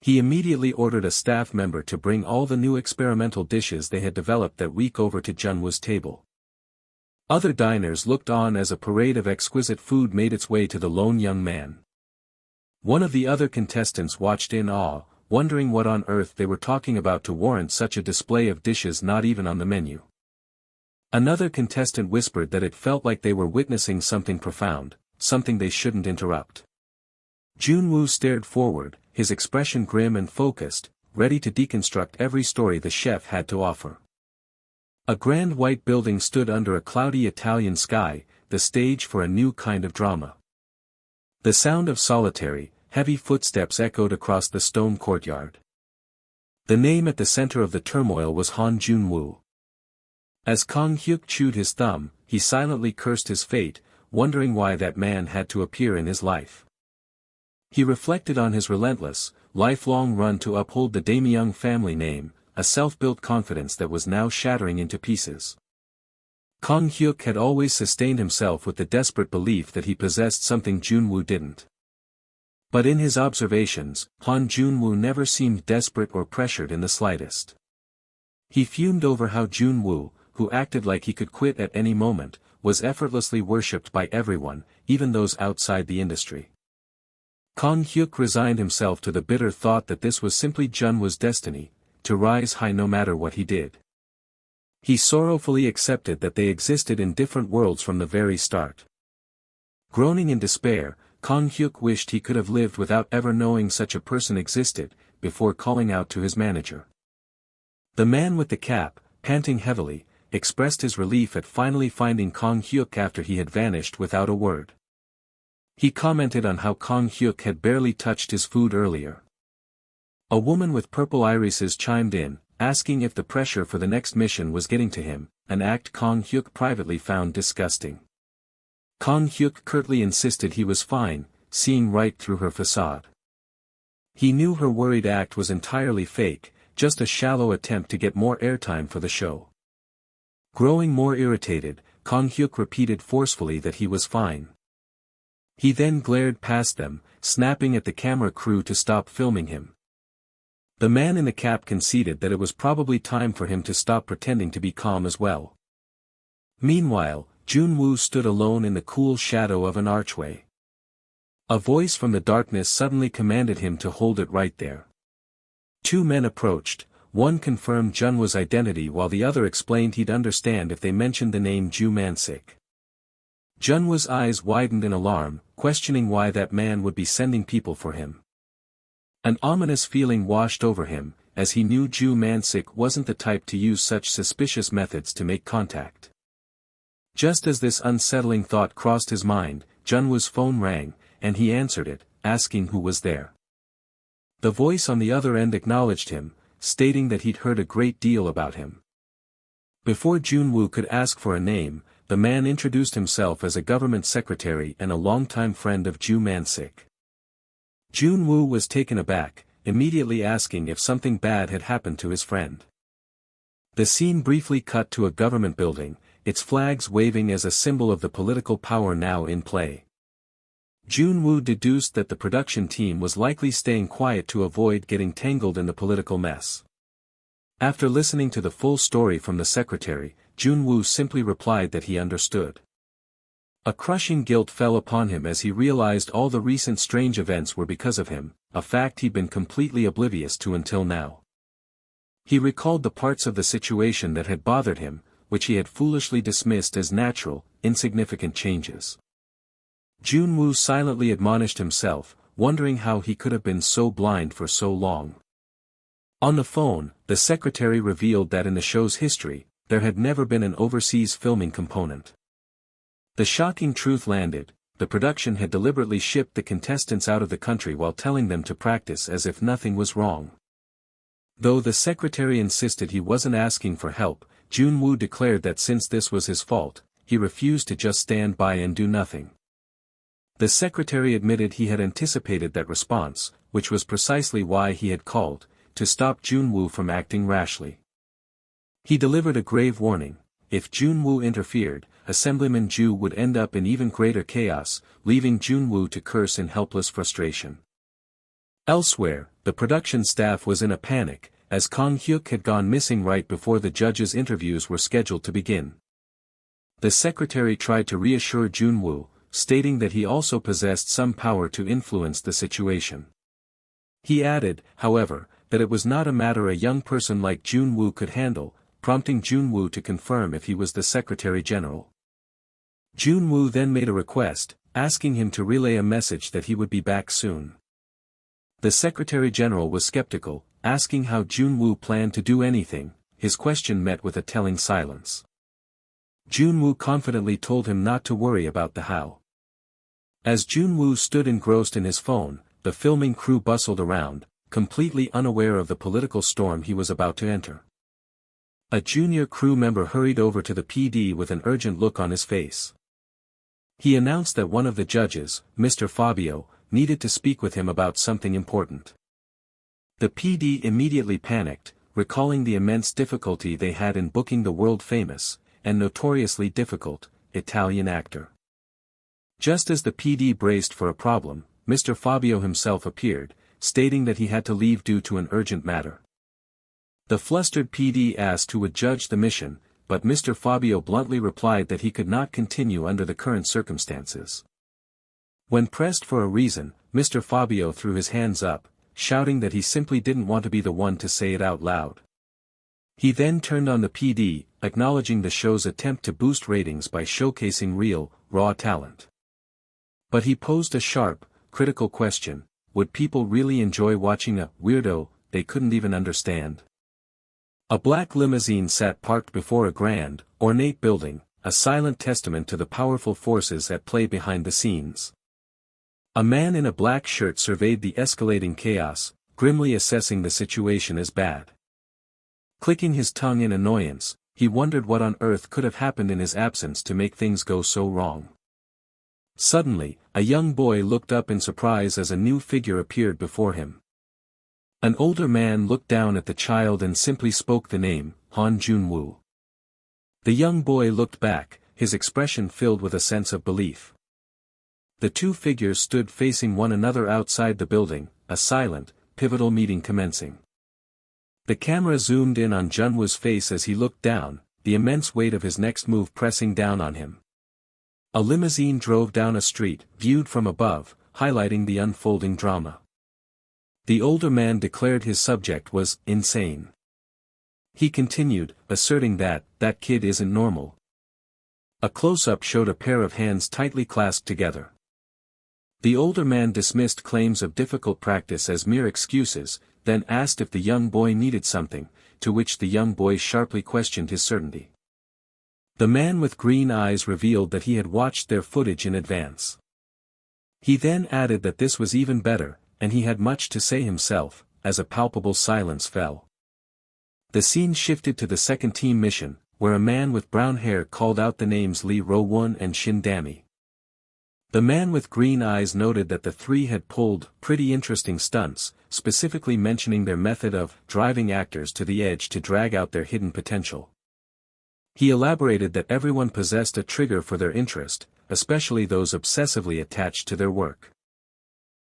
He immediately ordered a staff member to bring all the new experimental dishes they had developed that week over to Junwoo's table. Other diners looked on as a parade of exquisite food made its way to the lone young man. One of the other contestants watched in awe, wondering what on earth they were talking about to warrant such a display of dishes not even on the menu. Another contestant whispered that it felt like they were witnessing something profound, something they shouldn't interrupt. Junwoo stared forward, his expression grim and focused, ready to deconstruct every story the chef had to offer. A grand white building stood under a cloudy Italian sky, the stage for a new kind of drama. The sound of solitary, heavy footsteps echoed across the stone courtyard. The name at the center of the turmoil was Han Junwoo. As Kang Hyuk chewed his thumb, he silently cursed his fate, wondering why that man had to appear in his life. He reflected on his relentless, lifelong run to uphold the Daemyeong family name, a self-built confidence that was now shattering into pieces. Kang Hyuk had always sustained himself with the desperate belief that he possessed something Junwoo didn't. But in his observations, Han Junwoo never seemed desperate or pressured in the slightest. He fumed over how Junwoo, who acted like he could quit at any moment, was effortlessly worshipped by everyone, even those outside the industry. Kang Hyuk resigned himself to the bitter thought that this was simply Junwoo's destiny, to rise high no matter what he did. He sorrowfully accepted that they existed in different worlds from the very start. Groaning in despair, Kang Hyuk wished he could have lived without ever knowing such a person existed, before calling out to his manager. The man with the cap, panting heavily, expressed his relief at finally finding Kang Hyuk after he had vanished without a word. He commented on how Kang Hyuk had barely touched his food earlier. A woman with purple irises chimed in, asking if the pressure for the next mission was getting to him, an act Kang Hyuk privately found disgusting. Kang Hyuk curtly insisted he was fine, seeing right through her facade. He knew her worried act was entirely fake, just a shallow attempt to get more airtime for the show. Growing more irritated, Kang Hyuk repeated forcefully that he was fine. He then glared past them, snapping at the camera crew to stop filming him. The man in the cap conceded that it was probably time for him to stop pretending to be calm as well. Meanwhile, Junwoo stood alone in the cool shadow of an archway. A voice from the darkness suddenly commanded him to hold it right there. Two men approached, one confirmed Junwoo's identity while the other explained he'd understand if they mentioned the name Ju Man-sik. Junwoo's eyes widened in alarm, questioning why that man would be sending people for him. An ominous feeling washed over him, as he knew Ju Man-sik wasn't the type to use such suspicious methods to make contact. Just as this unsettling thought crossed his mind, Junwoo's phone rang, and he answered it, asking who was there. The voice on the other end acknowledged him, stating that he'd heard a great deal about him. Before Junwoo could ask for a name, the man introduced himself as a government secretary and a longtime friend of Ju Man-sik. Junwoo was taken aback, immediately asking if something bad had happened to his friend. The scene briefly cut to a government building, its flags waving as a symbol of the political power now in play. Junwoo deduced that the production team was likely staying quiet to avoid getting tangled in the political mess. After listening to the full story from the secretary, Junwoo simply replied that he understood. A crushing guilt fell upon him as he realized all the recent strange events were because of him, a fact he'd been completely oblivious to until now. He recalled the parts of the situation that had bothered him, which he had foolishly dismissed as natural, insignificant changes. Junwoo silently admonished himself, wondering how he could have been so blind for so long. On the phone, the secretary revealed that in the show's history, there had never been an overseas filming component. The shocking truth landed: the production had deliberately shipped the contestants out of the country while telling them to practice as if nothing was wrong. Though the secretary insisted he wasn't asking for help, Junwoo declared that since this was his fault, he refused to just stand by and do nothing. The secretary admitted he had anticipated that response, which was precisely why he had called, to stop Junwoo from acting rashly. He delivered a grave warning: if Junwoo interfered, Assemblyman Ju would end up in even greater chaos, leaving Junwoo to curse in helpless frustration. Elsewhere, the production staff was in a panic, as Kang Hyuk had gone missing right before the judges' interviews were scheduled to begin. The secretary tried to reassure Junwoo, stating that he also possessed some power to influence the situation. He added, however, that it was not a matter a young person like Junwoo could handle, prompting Junwoo to confirm if he was the Secretary General. Junwoo then made a request, asking him to relay a message that he would be back soon. The Secretary General was skeptical, asking how Junwoo planned to do anything. His question met with a telling silence. Junwoo confidently told him not to worry about the how. As Junwoo stood engrossed in his phone, the filming crew bustled around, completely unaware of the political storm he was about to enter. A junior crew member hurried over to the PD with an urgent look on his face. He announced that one of the judges, Mr. Fabio, needed to speak with him about something important. The PD immediately panicked, recalling the immense difficulty they had in booking the world-famous, and notoriously difficult, Italian actor. Just as the PD braced for a problem, Mr. Fabio himself appeared, stating that he had to leave due to an urgent matter. The flustered PD asked who would judge the mission, but Mr. Fabio bluntly replied that he could not continue under the current circumstances. When pressed for a reason, Mr. Fabio threw his hands up, shouting that he simply didn't want to be the one to say it out loud. He then turned on the PD, acknowledging the show's attempt to boost ratings by showcasing real, raw talent. But he posed a sharp, critical question: would people really enjoy watching a weirdo they couldn't even understand? A black limousine sat parked before a grand, ornate building, a silent testament to the powerful forces at play behind the scenes. A man in a black shirt surveyed the escalating chaos, grimly assessing the situation as bad. Clicking his tongue in annoyance, he wondered what on earth could have happened in his absence to make things go so wrong. Suddenly, a young boy looked up in surprise as a new figure appeared before him. An older man looked down at the child and simply spoke the name, Han Junwoo. The young boy looked back, his expression filled with a sense of belief. The two figures stood facing one another outside the building, a silent, pivotal meeting commencing. The camera zoomed in on Junwoo's face as he looked down, the immense weight of his next move pressing down on him. A limousine drove down a street, viewed from above, highlighting the unfolding drama. The older man declared his subject was insane. He continued, asserting that kid isn't normal. A close-up showed a pair of hands tightly clasped together. The older man dismissed claims of difficult practice as mere excuses, then asked if the young boy needed something, to which the young boy sharply questioned his certainty. The man with green eyes revealed that he had watched their footage in advance. He then added that this was even better, and he had much to say himself, as a palpable silence fell. The scene shifted to the second team mission, where a man with brown hair called out the names Lee Ro-won and Shin Dami. The man with green eyes noted that the three had pulled pretty interesting stunts, specifically mentioning their method of driving actors to the edge to drag out their hidden potential. He elaborated that everyone possessed a trigger for their interest, especially those obsessively attached to their work.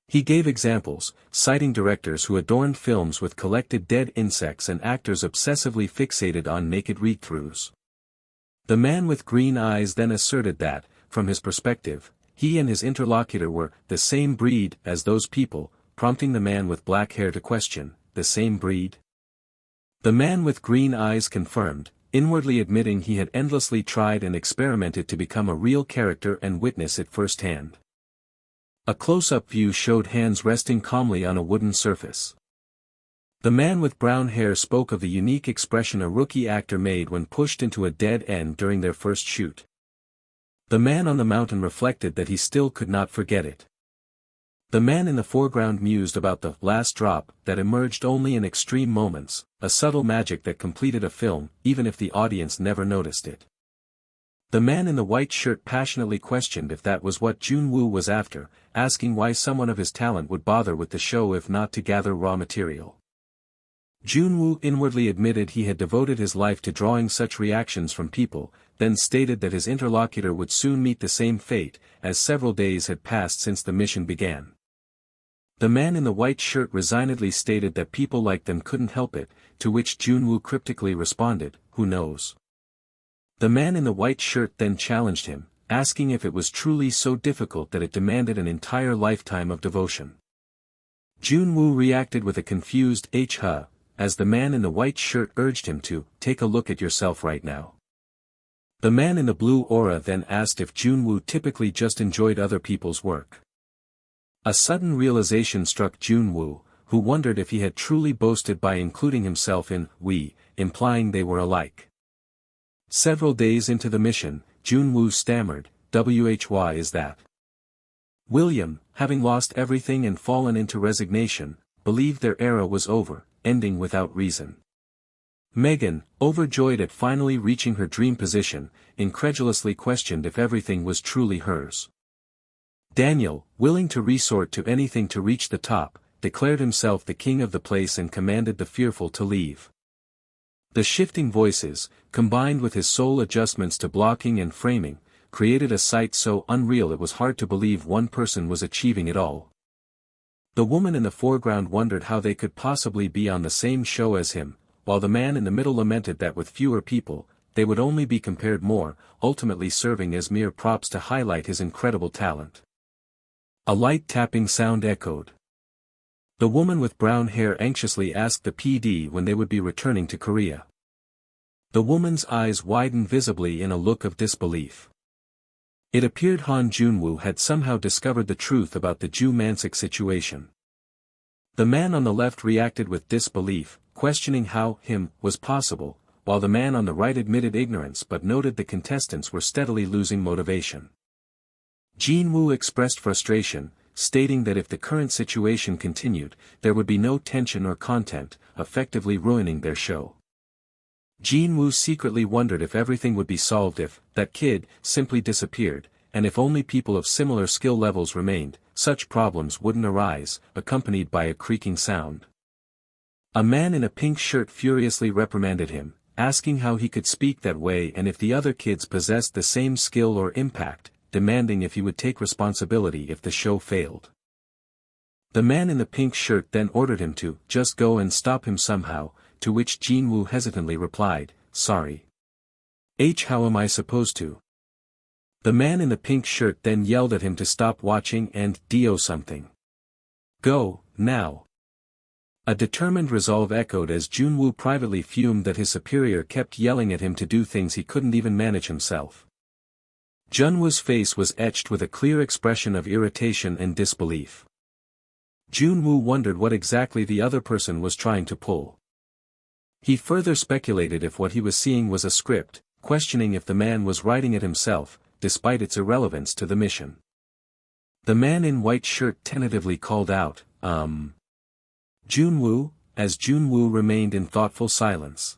He gave examples, citing directors who adorned films with collected dead insects and actors obsessively fixated on naked read-throughs. The man with green eyes then asserted that, from his perspective, he and his interlocutor were the same breed as those people, prompting the man with black hair to question, the same breed? The man with green eyes confirmed, inwardly admitting he had endlessly tried and experimented to become a real character and witness it firsthand. A close-up view showed hands resting calmly on a wooden surface. The man with brown hair spoke of the unique expression a rookie actor made when pushed into a dead end during their first shoot. The man on the mountain reflected that he still could not forget it. The man in the foreground mused about the last drop that emerged only in extreme moments, a subtle magic that completed a film, even if the audience never noticed it. The man in the white shirt passionately questioned if that was what Junwoo was after, asking why someone of his talent would bother with the show if not to gather raw material. Junwoo inwardly admitted he had devoted his life to drawing such reactions from people, then stated that his interlocutor would soon meet the same fate, as several days had passed since the mission began. The man in the white shirt resignedly stated that people like them couldn't help it, to which Junwoo cryptically responded, "Who knows?" The man in the white shirt then challenged him, asking if it was truly so difficult that it demanded an entire lifetime of devotion. Junwoo reacted with a confused "huh," as the man in the white shirt urged him to take a look at yourself right now. The man in the blue aura then asked if Junwoo typically just enjoyed other people's work. A sudden realization struck Junwoo, who wondered if he had truly boasted by including himself in "we," implying they were alike. Several days into the mission, Junwoo stammered, "Why is that?" William, having lost everything and fallen into resignation, believed their era was over, ending without reason. Megan, overjoyed at finally reaching her dream position, incredulously questioned if everything was truly hers. Daniel, willing to resort to anything to reach the top, declared himself the king of the place and commanded the fearful to leave. The shifting voices, combined with his soul adjustments to blocking and framing, created a sight so unreal it was hard to believe one person was achieving it all. The woman in the foreground wondered how they could possibly be on the same show as him, while the man in the middle lamented that with fewer people, they would only be compared more, ultimately serving as mere props to highlight his incredible talent. A light tapping sound echoed. The woman with brown hair anxiously asked the PD when they would be returning to Korea. The woman's eyes widened visibly in a look of disbelief. It appeared Han Junwoo had somehow discovered the truth about the Ju Mansik situation. The man on the left reacted with disbelief, questioning how him was possible, while the man on the right admitted ignorance but noted the contestants were steadily losing motivation. Jinwoo expressed frustration, stating that if the current situation continued, there would be no tension or content, effectively ruining their show. Jinwoo secretly wondered if everything would be solved if that kid simply disappeared, and if only people of similar skill levels remained, such problems wouldn't arise, accompanied by a creaking sound. A man in a pink shirt furiously reprimanded him, asking how he could speak that way and if the other kids possessed the same skill or impact, demanding if he would take responsibility if the show failed. The man in the pink shirt then ordered him to just go and stop him somehow, to which Jinwoo hesitantly replied, "Sorry. How am I supposed to?" The man in the pink shirt then yelled at him to stop watching and do something. "Go, now." A determined resolve echoed as Junwoo privately fumed that his superior kept yelling at him to do things he couldn't even manage himself. Junwoo's face was etched with a clear expression of irritation and disbelief. Junwoo wondered what exactly the other person was trying to pull. He further speculated if what he was seeing was a script, questioning if the man was writing it himself, despite its irrelevance to the mission. The man in white shirt tentatively called out, Junwoo, as Junwoo remained in thoughtful silence.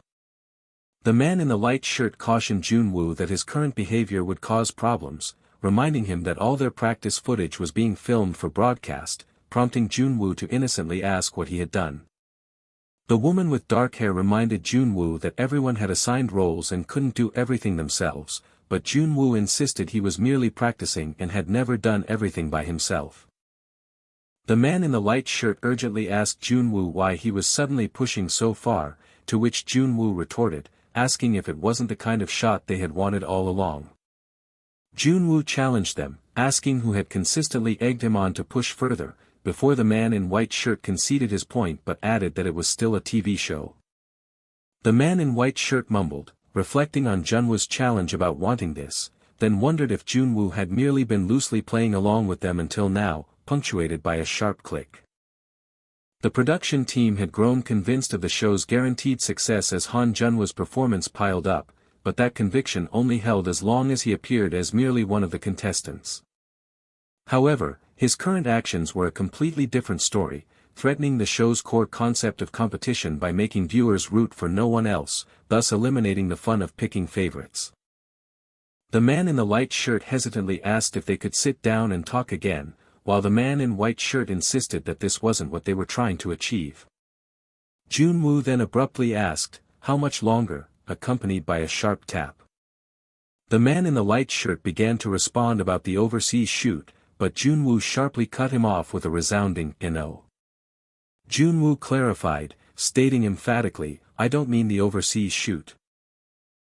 The man in the light shirt cautioned Junwoo that his current behavior would cause problems, reminding him that all their practice footage was being filmed for broadcast, prompting Junwoo to innocently ask what he had done. The woman with dark hair reminded Junwoo that everyone had assigned roles and couldn't do everything themselves, but Junwoo insisted he was merely practicing and had never done everything by himself. The man in the light shirt urgently asked Junwoo why he was suddenly pushing so far, to which Junwoo retorted, asking if it wasn't the kind of shot they had wanted all along. Junwoo challenged them, asking who had consistently egged him on to push further, before the man in white shirt conceded his point but added that it was still a TV show. The man in white shirt mumbled, reflecting on Junwoo's challenge about wanting this, then wondered if Junwoo had merely been loosely playing along with them until now, punctuated by a sharp click. The production team had grown convinced of the show's guaranteed success as Han Junwoo's performance piled up, but that conviction only held as long as he appeared as merely one of the contestants. However, his current actions were a completely different story, threatening the show's core concept of competition by making viewers root for no one else, thus eliminating the fun of picking favorites. The man in the light shirt hesitantly asked if they could sit down and talk again, while the man in white shirt insisted that this wasn't what they were trying to achieve. Junwoo then abruptly asked, "How much longer?" accompanied by a sharp tap. The man in the light shirt began to respond about the overseas shoot, but Junwoo sharply cut him off with a resounding "No." Junwoo clarified, stating emphatically, "I don't mean the overseas shoot."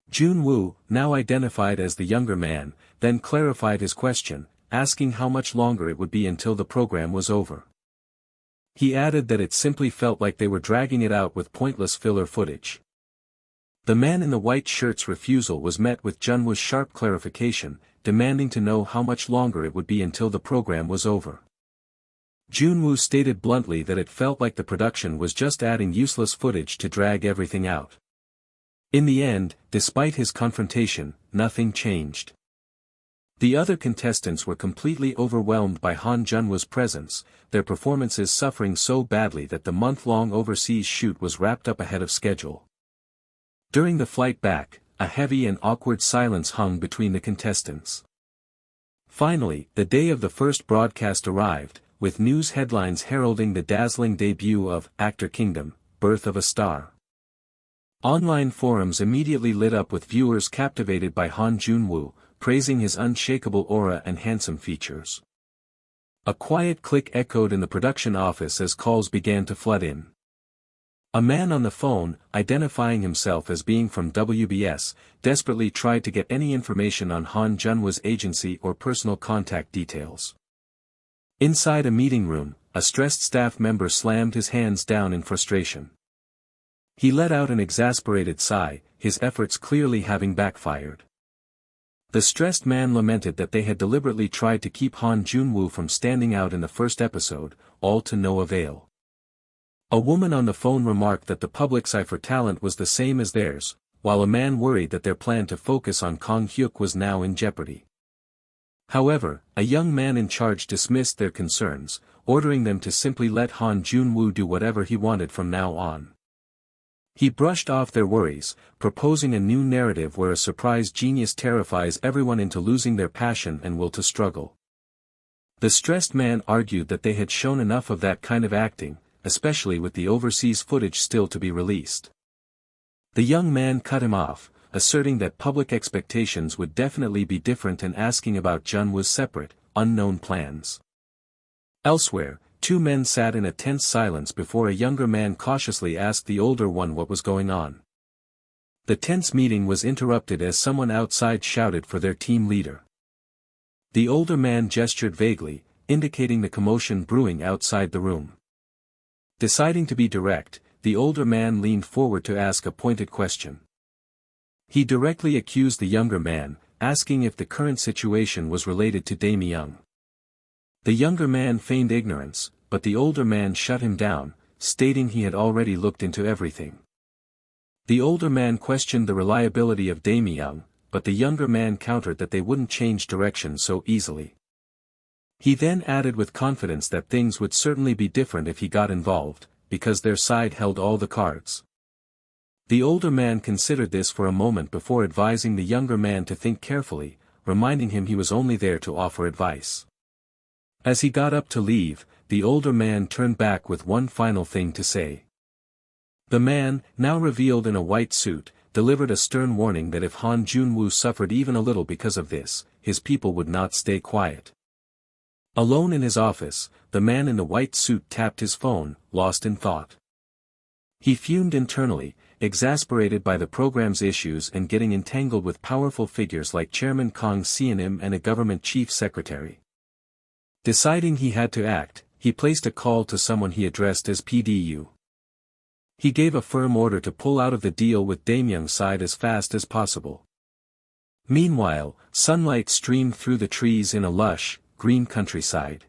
Junwoo, now identified as the younger man, then clarified his question, asking how much longer it would be until the program was over. He added that it simply felt like they were dragging it out with pointless filler footage. The man in the white shirt's refusal was met with Junwoo's sharp clarification, demanding to know how much longer it would be until the program was over. Junwoo stated bluntly that it felt like the production was just adding useless footage to drag everything out. In the end, despite his confrontation, nothing changed. The other contestants were completely overwhelmed by Han Junwoo's presence, their performances suffering so badly that the month-long overseas shoot was wrapped up ahead of schedule. During the flight back, a heavy and awkward silence hung between the contestants. Finally, the day of the first broadcast arrived, with news headlines heralding the dazzling debut of Actor Kingdom, Birth of a Star. Online forums immediately lit up with viewers captivated by Han Junwoo, praising his unshakable aura and handsome features. A quiet click echoed in the production office as calls began to flood in. A man on the phone, identifying himself as being from WBS, desperately tried to get any information on Han Junwoo's agency or personal contact details. Inside a meeting room, a stressed staff member slammed his hands down in frustration. He let out an exasperated sigh, his efforts clearly having backfired. The stressed man lamented that they had deliberately tried to keep Han Junwoo from standing out in the first episode, all to no avail. A woman on the phone remarked that the public's eye for talent was the same as theirs, while a man worried that their plan to focus on Kang Hyuk was now in jeopardy. However, a young man in charge dismissed their concerns, ordering them to simply let Han Junwoo do whatever he wanted from now on. He brushed off their worries, proposing a new narrative where a surprise genius terrifies everyone into losing their passion and will to struggle. The stressed man argued that they had shown enough of that kind of acting, especially with the overseas footage still to be released. The young man cut him off, asserting that public expectations would definitely be different and asking about Junwoo's separate, unknown plans. Elsewhere, two men sat in a tense silence before a younger man cautiously asked the older one what was going on. The tense meeting was interrupted as someone outside shouted for their team leader. The older man gestured vaguely, indicating the commotion brewing outside the room. Deciding to be direct, the older man leaned forward to ask a pointed question. He directly accused the younger man, asking if the current situation was related to Dae-myung. The younger man feigned ignorance, but the older man shut him down, stating he had already looked into everything. The older man questioned the reliability of Dae-myung, but the younger man countered that they wouldn't change direction so easily. He then added with confidence that things would certainly be different if he got involved, because their side held all the cards. The older man considered this for a moment before advising the younger man to think carefully, reminding him he was only there to offer advice. As he got up to leave, the older man turned back with one final thing to say. The man, now revealed in a white suit, delivered a stern warning that if Han Junwoo suffered even a little because of this, his people would not stay quiet. Alone in his office, the man in the white suit tapped his phone, lost in thought. He fumed internally, exasperated by the program's issues and getting entangled with powerful figures like Chairman Kang Seon-im and a government chief secretary. Deciding he had to act, he placed a call to someone he addressed as PDU. He gave a firm order to pull out of the deal with Dae-myung's side as fast as possible. Meanwhile, sunlight streamed through the trees in a lush, green countryside.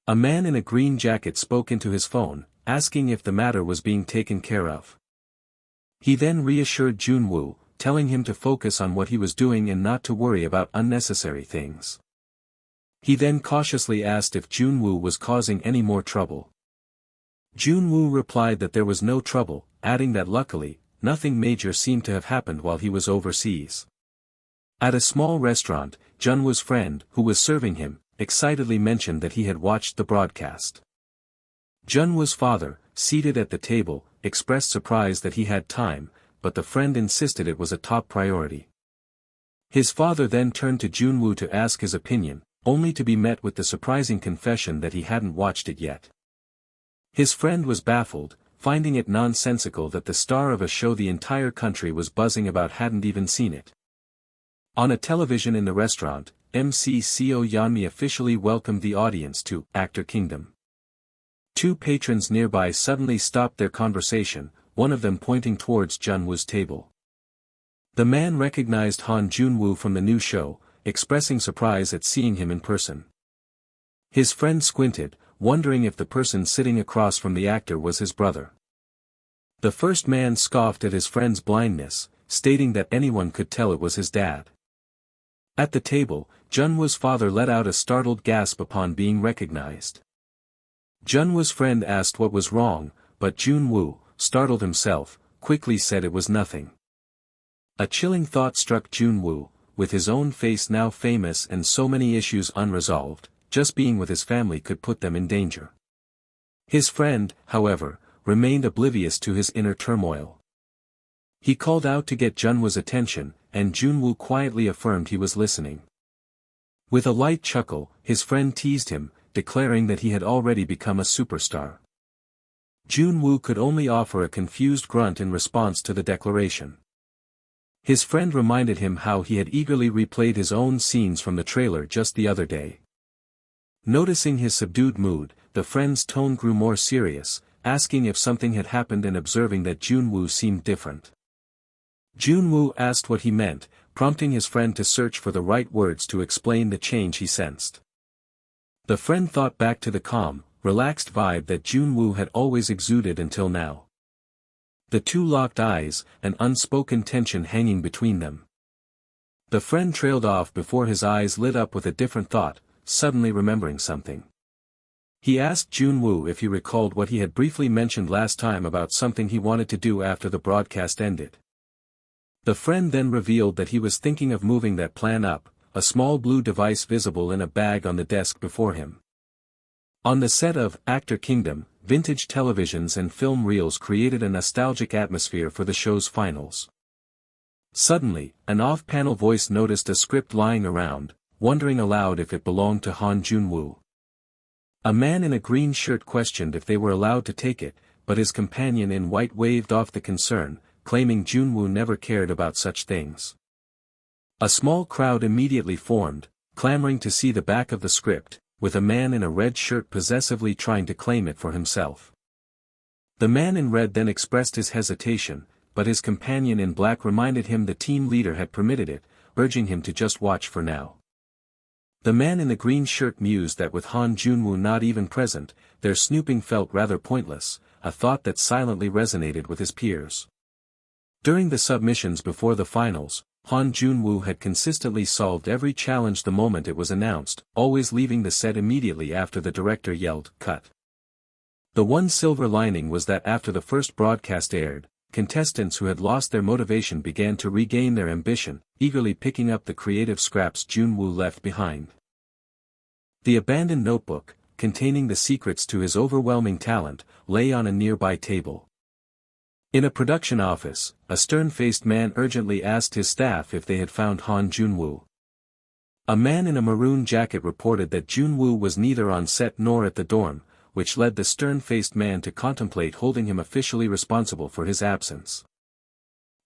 A man in a green jacket spoke into his phone, asking if the matter was being taken care of. He then reassured Junwoo, telling him to focus on what he was doing and not to worry about unnecessary things. He then cautiously asked if Junwoo was causing any more trouble. Junwoo replied that there was no trouble, adding that luckily, nothing major seemed to have happened while he was overseas. At a small restaurant, Junwoo's friend, who was serving him, excitedly mentioned that he had watched the broadcast. Junwoo's father, seated at the table, expressed surprise that he had time, but the friend insisted it was a top priority. His father then turned to Junwoo to ask his opinion, only to be met with the surprising confession that he hadn't watched it yet. His friend was baffled, finding it nonsensical that the star of a show the entire country was buzzing about hadn't even seen it. On a television in the restaurant, MC Seo Yeonmi officially welcomed the audience to Actor Kingdom. Two patrons nearby suddenly stopped their conversation, one of them pointing towards Junwoo's table. The man recognized Han Junwoo from the new show, expressing surprise at seeing him in person. His friend squinted, wondering if the person sitting across from the actor was his brother. The first man scoffed at his friend's blindness, stating that anyone could tell it was his dad. At the table, Junwoo's father let out a startled gasp upon being recognized. Junwoo's friend asked what was wrong, but Junwoo, startled himself, quickly said it was nothing. A chilling thought struck Junwoo, with his own face now famous and so many issues unresolved, just being with his family could put them in danger. His friend, however, remained oblivious to his inner turmoil. He called out to get Junwoo's attention, and Junwoo quietly affirmed he was listening. With a light chuckle, his friend teased him, declaring that he had already become a superstar. Junwoo could only offer a confused grunt in response to the declaration. His friend reminded him how he had eagerly replayed his own scenes from the trailer just the other day. Noticing his subdued mood, the friend's tone grew more serious, asking if something had happened and observing that Junwoo seemed different. Junwoo asked what he meant, prompting his friend to search for the right words to explain the change he sensed. The friend thought back to the calm, relaxed vibe that Junwoo had always exuded until now. The two locked eyes, an unspoken tension hanging between them. The friend trailed off before his eyes lit up with a different thought, suddenly remembering something. He asked Junwoo if he recalled what he had briefly mentioned last time about something he wanted to do after the broadcast ended. The friend then revealed that he was thinking of moving that plan up, a small blue device visible in a bag on the desk before him. On the set of Actor Kingdom, vintage televisions and film reels created a nostalgic atmosphere for the show's finals. Suddenly, an off-panel voice noticed a script lying around, wondering aloud if it belonged to Han Junwoo. A man in a green shirt questioned if they were allowed to take it, but his companion in white waved off the concern, claiming Junwoo never cared about such things. A small crowd immediately formed, clamoring to see the back of the script, with a man in a red shirt possessively trying to claim it for himself. The man in red then expressed his hesitation, but his companion in black reminded him the team leader had permitted it, urging him to just watch for now. The man in the green shirt mused that with Han Junwoo not even present, their snooping felt rather pointless, a thought that silently resonated with his peers. During the submissions before the finals, Han Junwoo had consistently solved every challenge the moment it was announced, always leaving the set immediately after the director yelled, "Cut." The one silver lining was that after the first broadcast aired, contestants who had lost their motivation began to regain their ambition, eagerly picking up the creative scraps Junwoo left behind. The abandoned notebook, containing the secrets to his overwhelming talent, lay on a nearby table. In a production office, a stern-faced man urgently asked his staff if they had found Han Junwoo. A man in a maroon jacket reported that Junwoo was neither on set nor at the dorm, which led the stern-faced man to contemplate holding him officially responsible for his absence.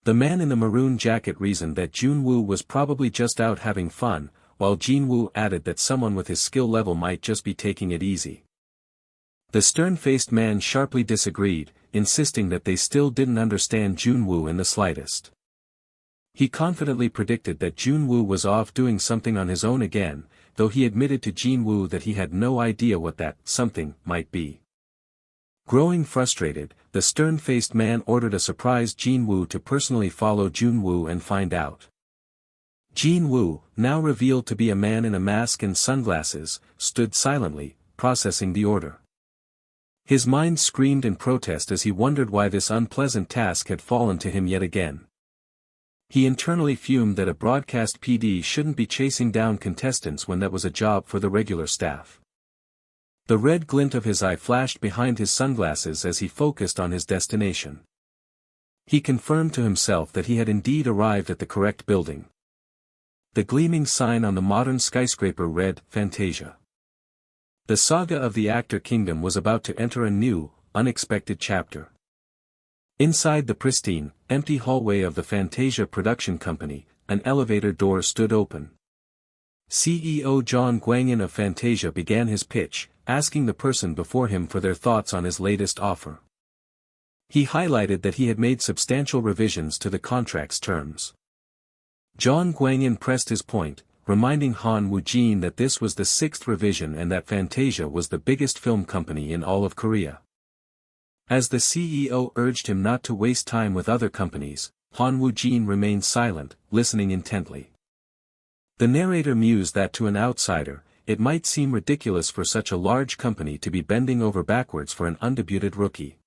The man in the maroon jacket reasoned that Junwoo was probably just out having fun, while Junwoo added that someone with his skill level might just be taking it easy. The stern-faced man sharply disagreed, insisting that they still didn't understand Junwoo in the slightest. He confidently predicted that Junwoo was off doing something on his own again, though he admitted to Junwoo that he had no idea what that something might be. Growing frustrated, the stern-faced man ordered a surprised Junwoo to personally follow Junwoo and find out. Junwoo, now revealed to be a man in a mask and sunglasses, stood silently, processing the order. His mind screamed in protest as he wondered why this unpleasant task had fallen to him yet again. He internally fumed that a broadcast PD shouldn't be chasing down contestants when that was a job for the regular staff. The red glint of his eye flashed behind his sunglasses as he focused on his destination. He confirmed to himself that he had indeed arrived at the correct building. The gleaming sign on the modern skyscraper read, "Fantasia." The saga of the Actor Kingdom was about to enter a new, unexpected chapter. Inside the pristine, empty hallway of the Fantasia production company, an elevator door stood open. CEO John Guangin of Fantasia began his pitch, asking the person before him for their thoughts on his latest offer. He highlighted that he had made substantial revisions to the contract's terms. John Guanyin pressed his point, reminding Han Woo-jin that this was the 6th revision and that Fantasia was the biggest film company in all of Korea. As the CEO urged him not to waste time with other companies, Han Woo-jin remained silent, listening intently. The narrator mused that to an outsider, it might seem ridiculous for such a large company to be bending over backwards for an undebuted rookie.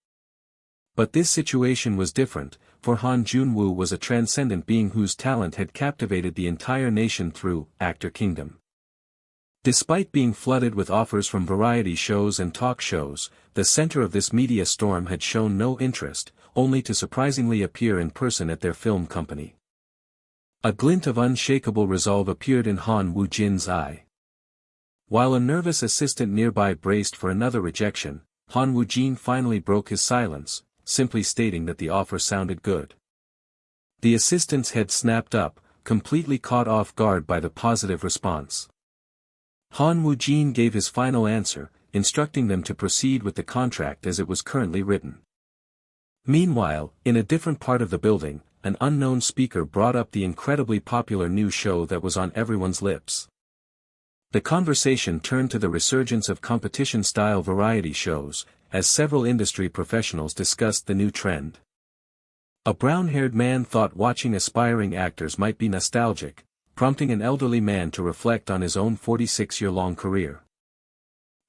But this situation was different, for Han Jun-woo was a transcendent being whose talent had captivated the entire nation through Actor Kingdom. Despite being flooded with offers from variety shows and talk shows, the center of this media storm had shown no interest, only to surprisingly appear in person at their film company. A glint of unshakable resolve appeared in Han Woo-jin's eye. While a nervous assistant nearby braced for another rejection, Han Woo-jin finally broke his silence, simply stating that the offer sounded good. The assistant's head snapped up, completely caught off guard by the positive response. Han Woo-jin gave his final answer, instructing them to proceed with the contract as it was currently written. Meanwhile, in a different part of the building, an unknown speaker brought up the incredibly popular new show that was on everyone's lips. The conversation turned to the resurgence of competition-style variety shows, as several industry professionals discussed the new trend. A brown-haired man thought watching aspiring actors might be nostalgic, prompting an elderly man to reflect on his own 46-year-long career.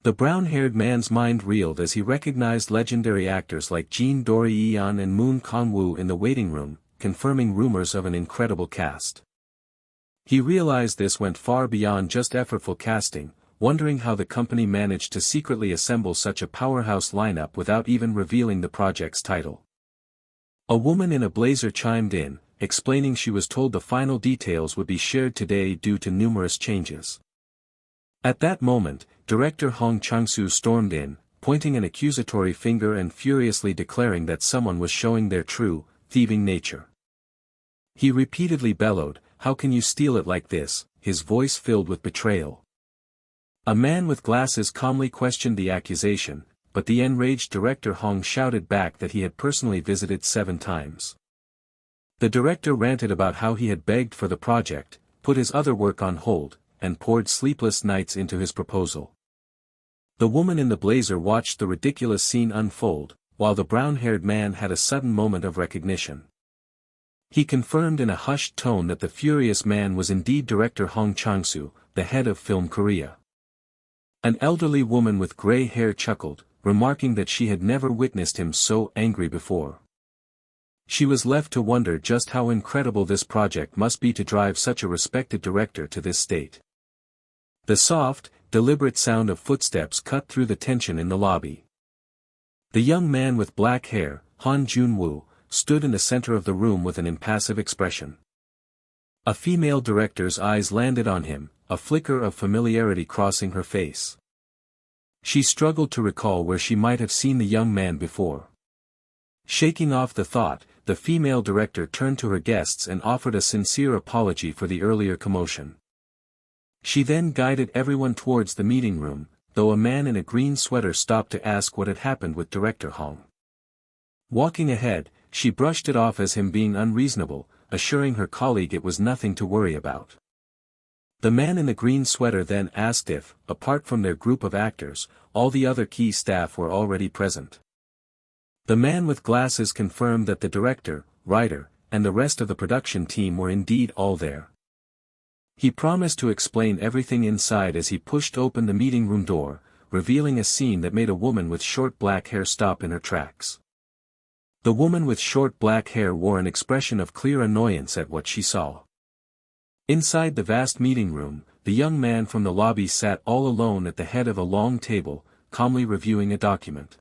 The brown-haired man's mind reeled as he recognized legendary actors like Jean Dori-yeon and Moon Kang-woo in the waiting room, confirming rumors of an incredible cast. He realized this went far beyond just effortful casting, wondering how the company managed to secretly assemble such a powerhouse lineup without even revealing the project's title. A woman in a blazer chimed in, explaining she was told the final details would be shared today due to numerous changes. At that moment, director Hong Chang-soo stormed in, pointing an accusatory finger and furiously declaring that someone was showing their true, thieving nature. He repeatedly bellowed, "How can you steal it like this?" his voice filled with betrayal. A man with glasses calmly questioned the accusation, but the enraged director Hong shouted back that he had personally visited 7 times. The director ranted about how he had begged for the project, put his other work on hold, and poured sleepless nights into his proposal. The woman in the blazer watched the ridiculous scene unfold, while the brown-haired man had a sudden moment of recognition. He confirmed in a hushed tone that the furious man was indeed director Hong Chang-soo, the head of Film Korea. An elderly woman with gray hair chuckled, remarking that she had never witnessed him so angry before. She was left to wonder just how incredible this project must be to drive such a respected director to this state. The soft, deliberate sound of footsteps cut through the tension in the lobby. The young man with black hair, Han Jun-woo, stood in the center of the room with an impassive expression. A female director's eyes landed on him, a flicker of familiarity crossing her face. She struggled to recall where she might have seen the young man before. Shaking off the thought, the female director turned to her guests and offered a sincere apology for the earlier commotion. She then guided everyone towards the meeting room, though a man in a green sweater stopped to ask what had happened with director Hong. Walking ahead, she brushed it off as him being unreasonable, assuring her colleague it was nothing to worry about. The man in the green sweater then asked if, apart from their group of actors, all the other key staff were already present. The man with glasses confirmed that the director, writer, and the rest of the production team were indeed all there. He promised to explain everything inside as he pushed open the meeting room door, revealing a scene that made a woman with short black hair stop in her tracks. The woman with short black hair wore an expression of clear annoyance at what she saw. Inside the vast meeting room, the young man from the lobby sat all alone at the head of a long table, calmly reviewing a document.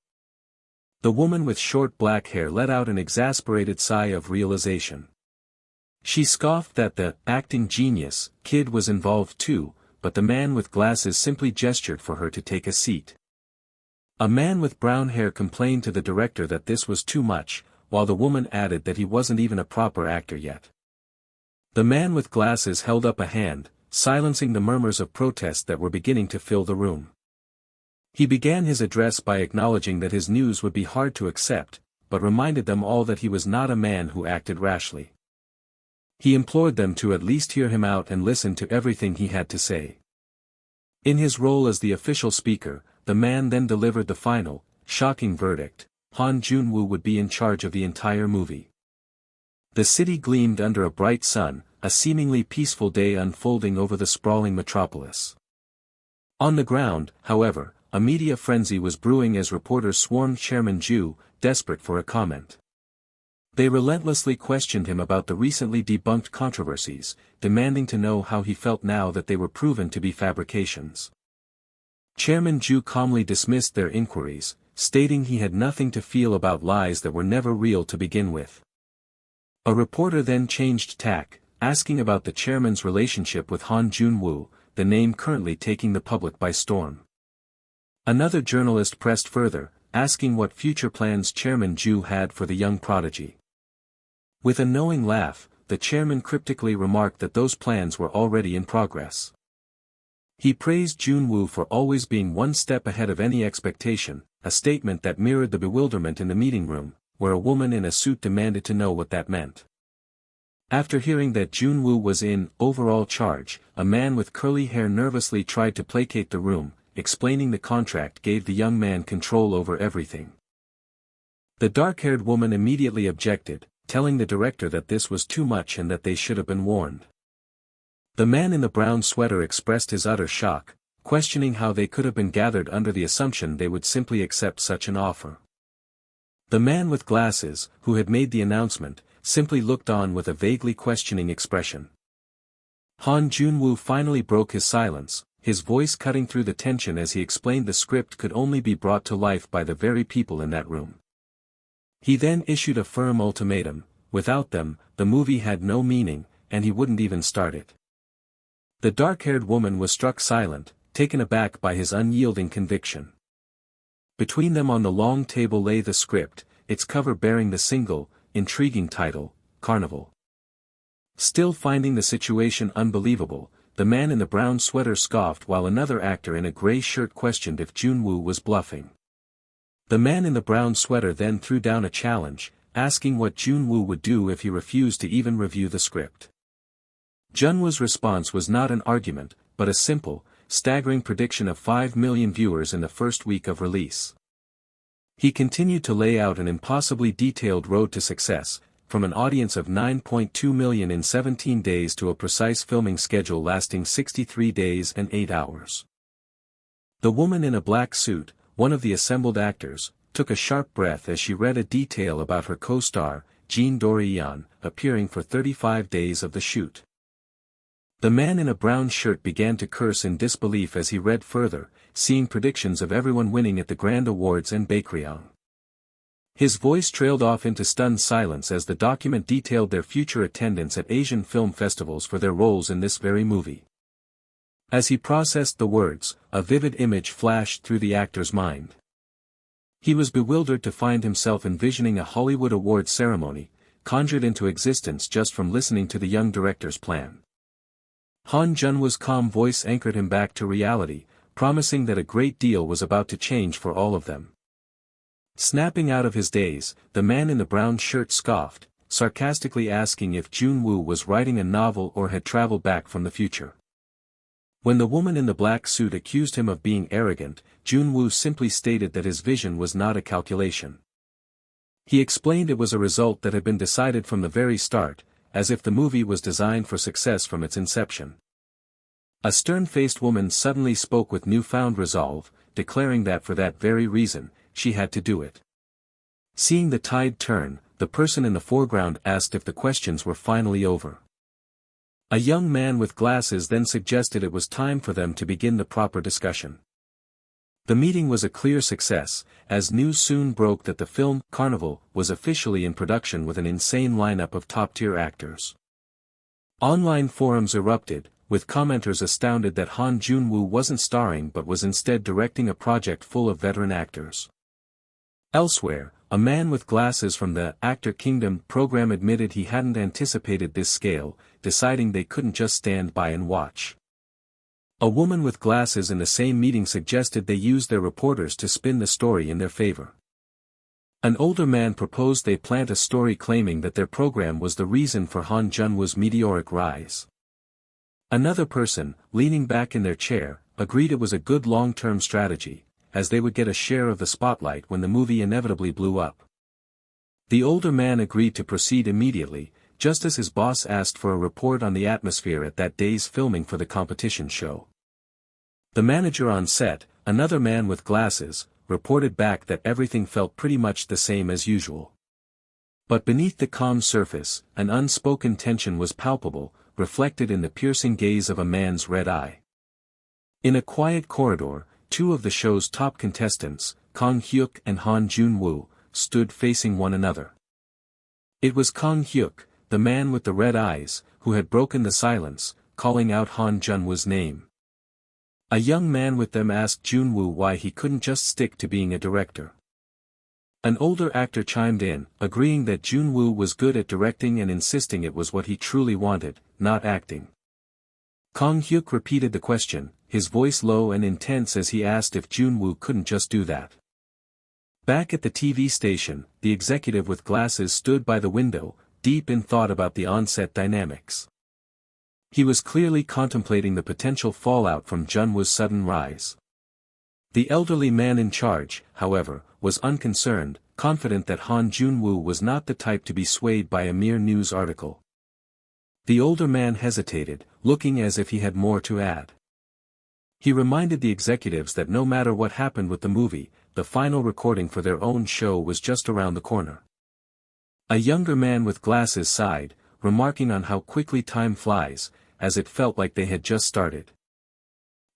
The woman with short black hair let out an exasperated sigh of realization. She scoffed that the acting genius kid was involved too, but the man with glasses simply gestured for her to take a seat. A man with brown hair complained to the director that this was too much, while the woman added that he wasn't even a proper actor yet. The man with glasses held up a hand, silencing the murmurs of protest that were beginning to fill the room. He began his address by acknowledging that his news would be hard to accept, but reminded them all that he was not a man who acted rashly. He implored them to at least hear him out and listen to everything he had to say. In his role as the official speaker, the man then delivered the final, shocking verdict: Han Jun-woo would be in charge of the entire movie. The city gleamed under a bright sun, a seemingly peaceful day unfolding over the sprawling metropolis. On the ground, however, a media frenzy was brewing as reporters swarmed Chairman Ju, desperate for a comment. They relentlessly questioned him about the recently debunked controversies, demanding to know how he felt now that they were proven to be fabrications. Chairman Ju calmly dismissed their inquiries, stating he had nothing to feel about lies that were never real to begin with. A reporter then changed tack, asking about the chairman's relationship with Han Jun-woo, the name currently taking the public by storm. Another journalist pressed further, asking what future plans Chairman Ju had for the young prodigy. With a knowing laugh, the chairman cryptically remarked that those plans were already in progress. He praised Jun-woo for always being one step ahead of any expectation, a statement that mirrored the bewilderment in the meeting room, where a woman in a suit demanded to know what that meant. After hearing that Jun-woo was in overall charge, a man with curly hair nervously tried to placate the room, explaining the contract gave the young man control over everything. The dark-haired woman immediately objected, telling the director that this was too much and that they should have been warned. The man in the brown sweater expressed his utter shock, questioning how they could have been gathered under the assumption they would simply accept such an offer. The man with glasses, who had made the announcement, simply looked on with a vaguely questioning expression. Han Jun-woo finally broke his silence, his voice cutting through the tension as he explained the script could only be brought to life by the very people in that room. He then issued a firm ultimatum: without them, the movie had no meaning, and he wouldn't even start it. The dark-haired woman was struck silent, taken aback by his unyielding conviction. Between them on the long table lay the script, its cover bearing the single, intriguing title, Carnival. Still finding the situation unbelievable, the man in the brown sweater scoffed while another actor in a gray shirt questioned if Jun-woo was bluffing. The man in the brown sweater then threw down a challenge, asking what Jun-woo would do if he refused to even review the script. Jun-woo's response was not an argument, but a simple, staggering prediction of 5 million viewers in the first week of release. He continued to lay out an impossibly detailed road to success, from an audience of 9.2 million in 17 days to a precise filming schedule lasting 63 days and 8 hours. The woman in a black suit, one of the assembled actors, took a sharp breath as she read a detail about her co-star, Jean Dorian, appearing for 35 days of the shoot. The man in a brown shirt began to curse in disbelief as he read further, seeing predictions of everyone winning at the Grand Awards and Baekryang. His voice trailed off into stunned silence as the document detailed their future attendance at Asian film festivals for their roles in this very movie. As he processed the words, a vivid image flashed through the actor's mind. He was bewildered to find himself envisioning a Hollywood award ceremony, conjured into existence just from listening to the young director's plan. Han Jun-woo's calm voice anchored him back to reality, promising that a great deal was about to change for all of them. Snapping out of his daze, the man in the brown shirt scoffed, sarcastically asking if Jun-woo was writing a novel or had traveled back from the future. When the woman in the black suit accused him of being arrogant, Jun-woo simply stated that his vision was not a calculation. He explained it was a result that had been decided from the very start, as if the movie was designed for success from its inception. A stern-faced woman suddenly spoke with newfound resolve, declaring that for that very reason, she had to do it. Seeing the tide turn, the person in the foreground asked if the questions were finally over. A young man with glasses then suggested it was time for them to begin the proper discussion. The meeting was a clear success, as news soon broke that the film Carnival was officially in production with an insane lineup of top-tier actors. Online forums erupted, with commenters astounded that Han Jun-woo wasn't starring but was instead directing a project full of veteran actors. Elsewhere, a man with glasses from the Actor Kingdom program admitted he hadn't anticipated this scale, deciding they couldn't just stand by and watch. A woman with glasses in the same meeting suggested they use their reporters to spin the story in their favor. An older man proposed they plant a story claiming that their program was the reason for Han Junwoo's meteoric rise. Another person, leaning back in their chair, agreed it was a good long-term strategy, as they would get a share of the spotlight when the movie inevitably blew up. The older man agreed to proceed immediately, just as his boss asked for a report on the atmosphere at that day's filming for the competition show. The manager on set, another man with glasses, reported back that everything felt pretty much the same as usual. But beneath the calm surface, an unspoken tension was palpable, reflected in the piercing gaze of a man's red eye. In a quiet corridor, two of the show's top contestants, Kang Hyuk and Han Junwoo, stood facing one another. It was Kang Hyuk, the man with the red eyes, who had broken the silence, calling out Han Junwoo's name. A young man with them asked Junwoo why he couldn't just stick to being a director. An older actor chimed in, agreeing that Junwoo was good at directing and insisting it was what he truly wanted, not acting. Kang Hyuk repeated the question, his voice low and intense as he asked if Junwoo couldn't just do that. Back at the TV station, the executive with glasses stood by the window, deep in thought about the on-set dynamics. He was clearly contemplating the potential fallout from Junwoo's sudden rise. The elderly man in charge, however, was unconcerned, confident that Han Junwoo was not the type to be swayed by a mere news article. The older man hesitated, looking as if he had more to add. He reminded the executives that no matter what happened with the movie, the final recording for their own show was just around the corner. A younger man with glasses sighed, remarking on how quickly time flies, as it felt like they had just started.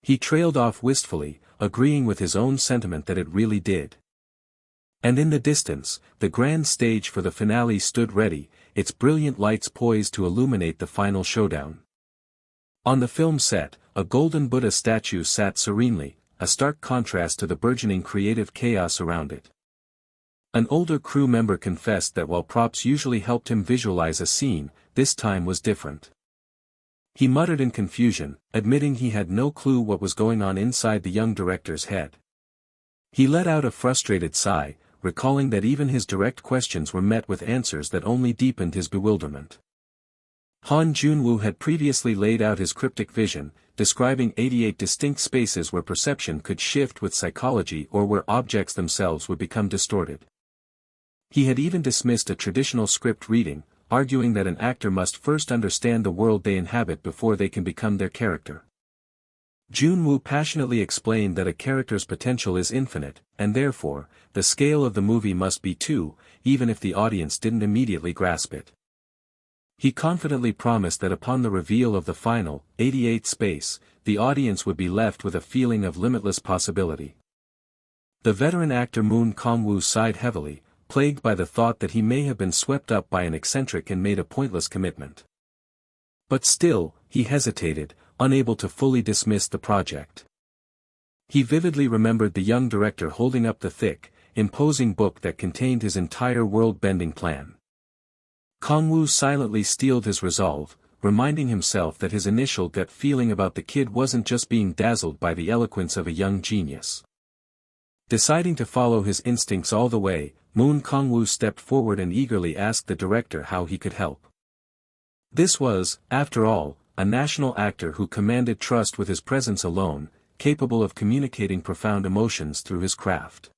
He trailed off wistfully, agreeing with his own sentiment that it really did. And in the distance, the grand stage for the finale stood ready, its brilliant lights poised to illuminate the final showdown. On the film set, a golden Buddha statue sat serenely, a stark contrast to the burgeoning creative chaos around it. An older crew member confessed that while props usually helped him visualize a scene, this time was different. He muttered in confusion, admitting he had no clue what was going on inside the young director's head. He let out a frustrated sigh, recalling that even his direct questions were met with answers that only deepened his bewilderment. Han Junwoo had previously laid out his cryptic vision, describing 88 distinct spaces where perception could shift with psychology or where objects themselves would become distorted. He had even dismissed a traditional script reading, arguing that an actor must first understand the world they inhabit before they can become their character. Junwoo passionately explained that a character's potential is infinite, and therefore, the scale of the movie must be too, even if the audience didn't immediately grasp it. He confidently promised that upon the reveal of the final, 88 space, the audience would be left with a feeling of limitless possibility. The veteran actor Moon Kang-woo sighed heavily, plagued by the thought that he may have been swept up by an eccentric and made a pointless commitment. But still, he hesitated, unable to fully dismiss the project. He vividly remembered the young director holding up the thick, imposing book that contained his entire world-bending plan. Kang-woo silently steeled his resolve, reminding himself that his initial gut feeling about the kid wasn't just being dazzled by the eloquence of a young genius. Deciding to follow his instincts all the way, Moon Kang-woo stepped forward and eagerly asked the director how he could help. This was, after all, a national actor who commanded trust with his presence alone, capable of communicating profound emotions through his craft.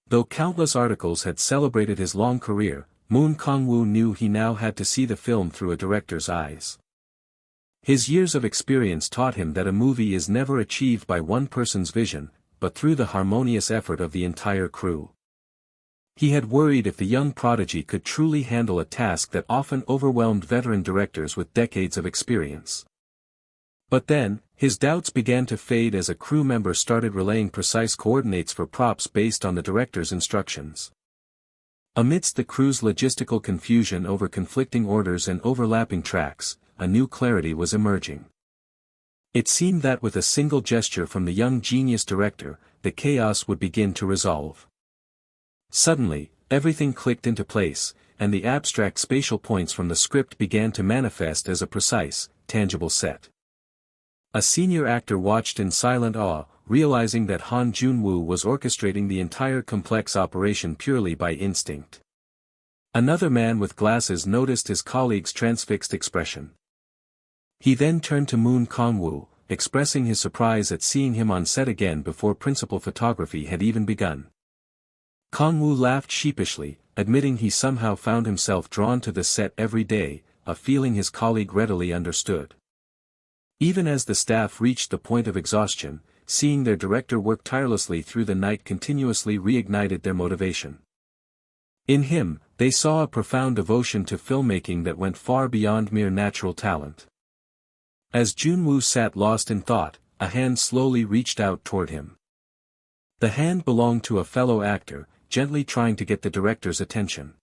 Though countless articles had celebrated his long career, Moon Kang-woo knew he now had to see the film through a director's eyes. His years of experience taught him that a movie is never achieved by one person's vision, but through the harmonious effort of the entire crew. He had worried if the young prodigy could truly handle a task that often overwhelmed veteran directors with decades of experience. But then, his doubts began to fade as a crew member started relaying precise coordinates for props based on the director's instructions. Amidst the crew's logistical confusion over conflicting orders and overlapping tracks, a new clarity was emerging. It seemed that with a single gesture from the young genius director, the chaos would begin to resolve. Suddenly, everything clicked into place, and the abstract spatial points from the script began to manifest as a precise, tangible set. A senior actor watched in silent awe, realizing that Han Junwoo was orchestrating the entire complex operation purely by instinct. Another man with glasses noticed his colleague's transfixed expression. He then turned to Moon Kongwoo, expressing his surprise at seeing him on set again before principal photography had even begun. Kongwoo laughed sheepishly, admitting he somehow found himself drawn to the set every day, a feeling his colleague readily understood. Even as the staff reached the point of exhaustion, seeing their director work tirelessly through the night continuously reignited their motivation. In him, they saw a profound devotion to filmmaking that went far beyond mere natural talent. As Junwoo sat lost in thought, a hand slowly reached out toward him. The hand belonged to a fellow actor, gently trying to get the director's attention.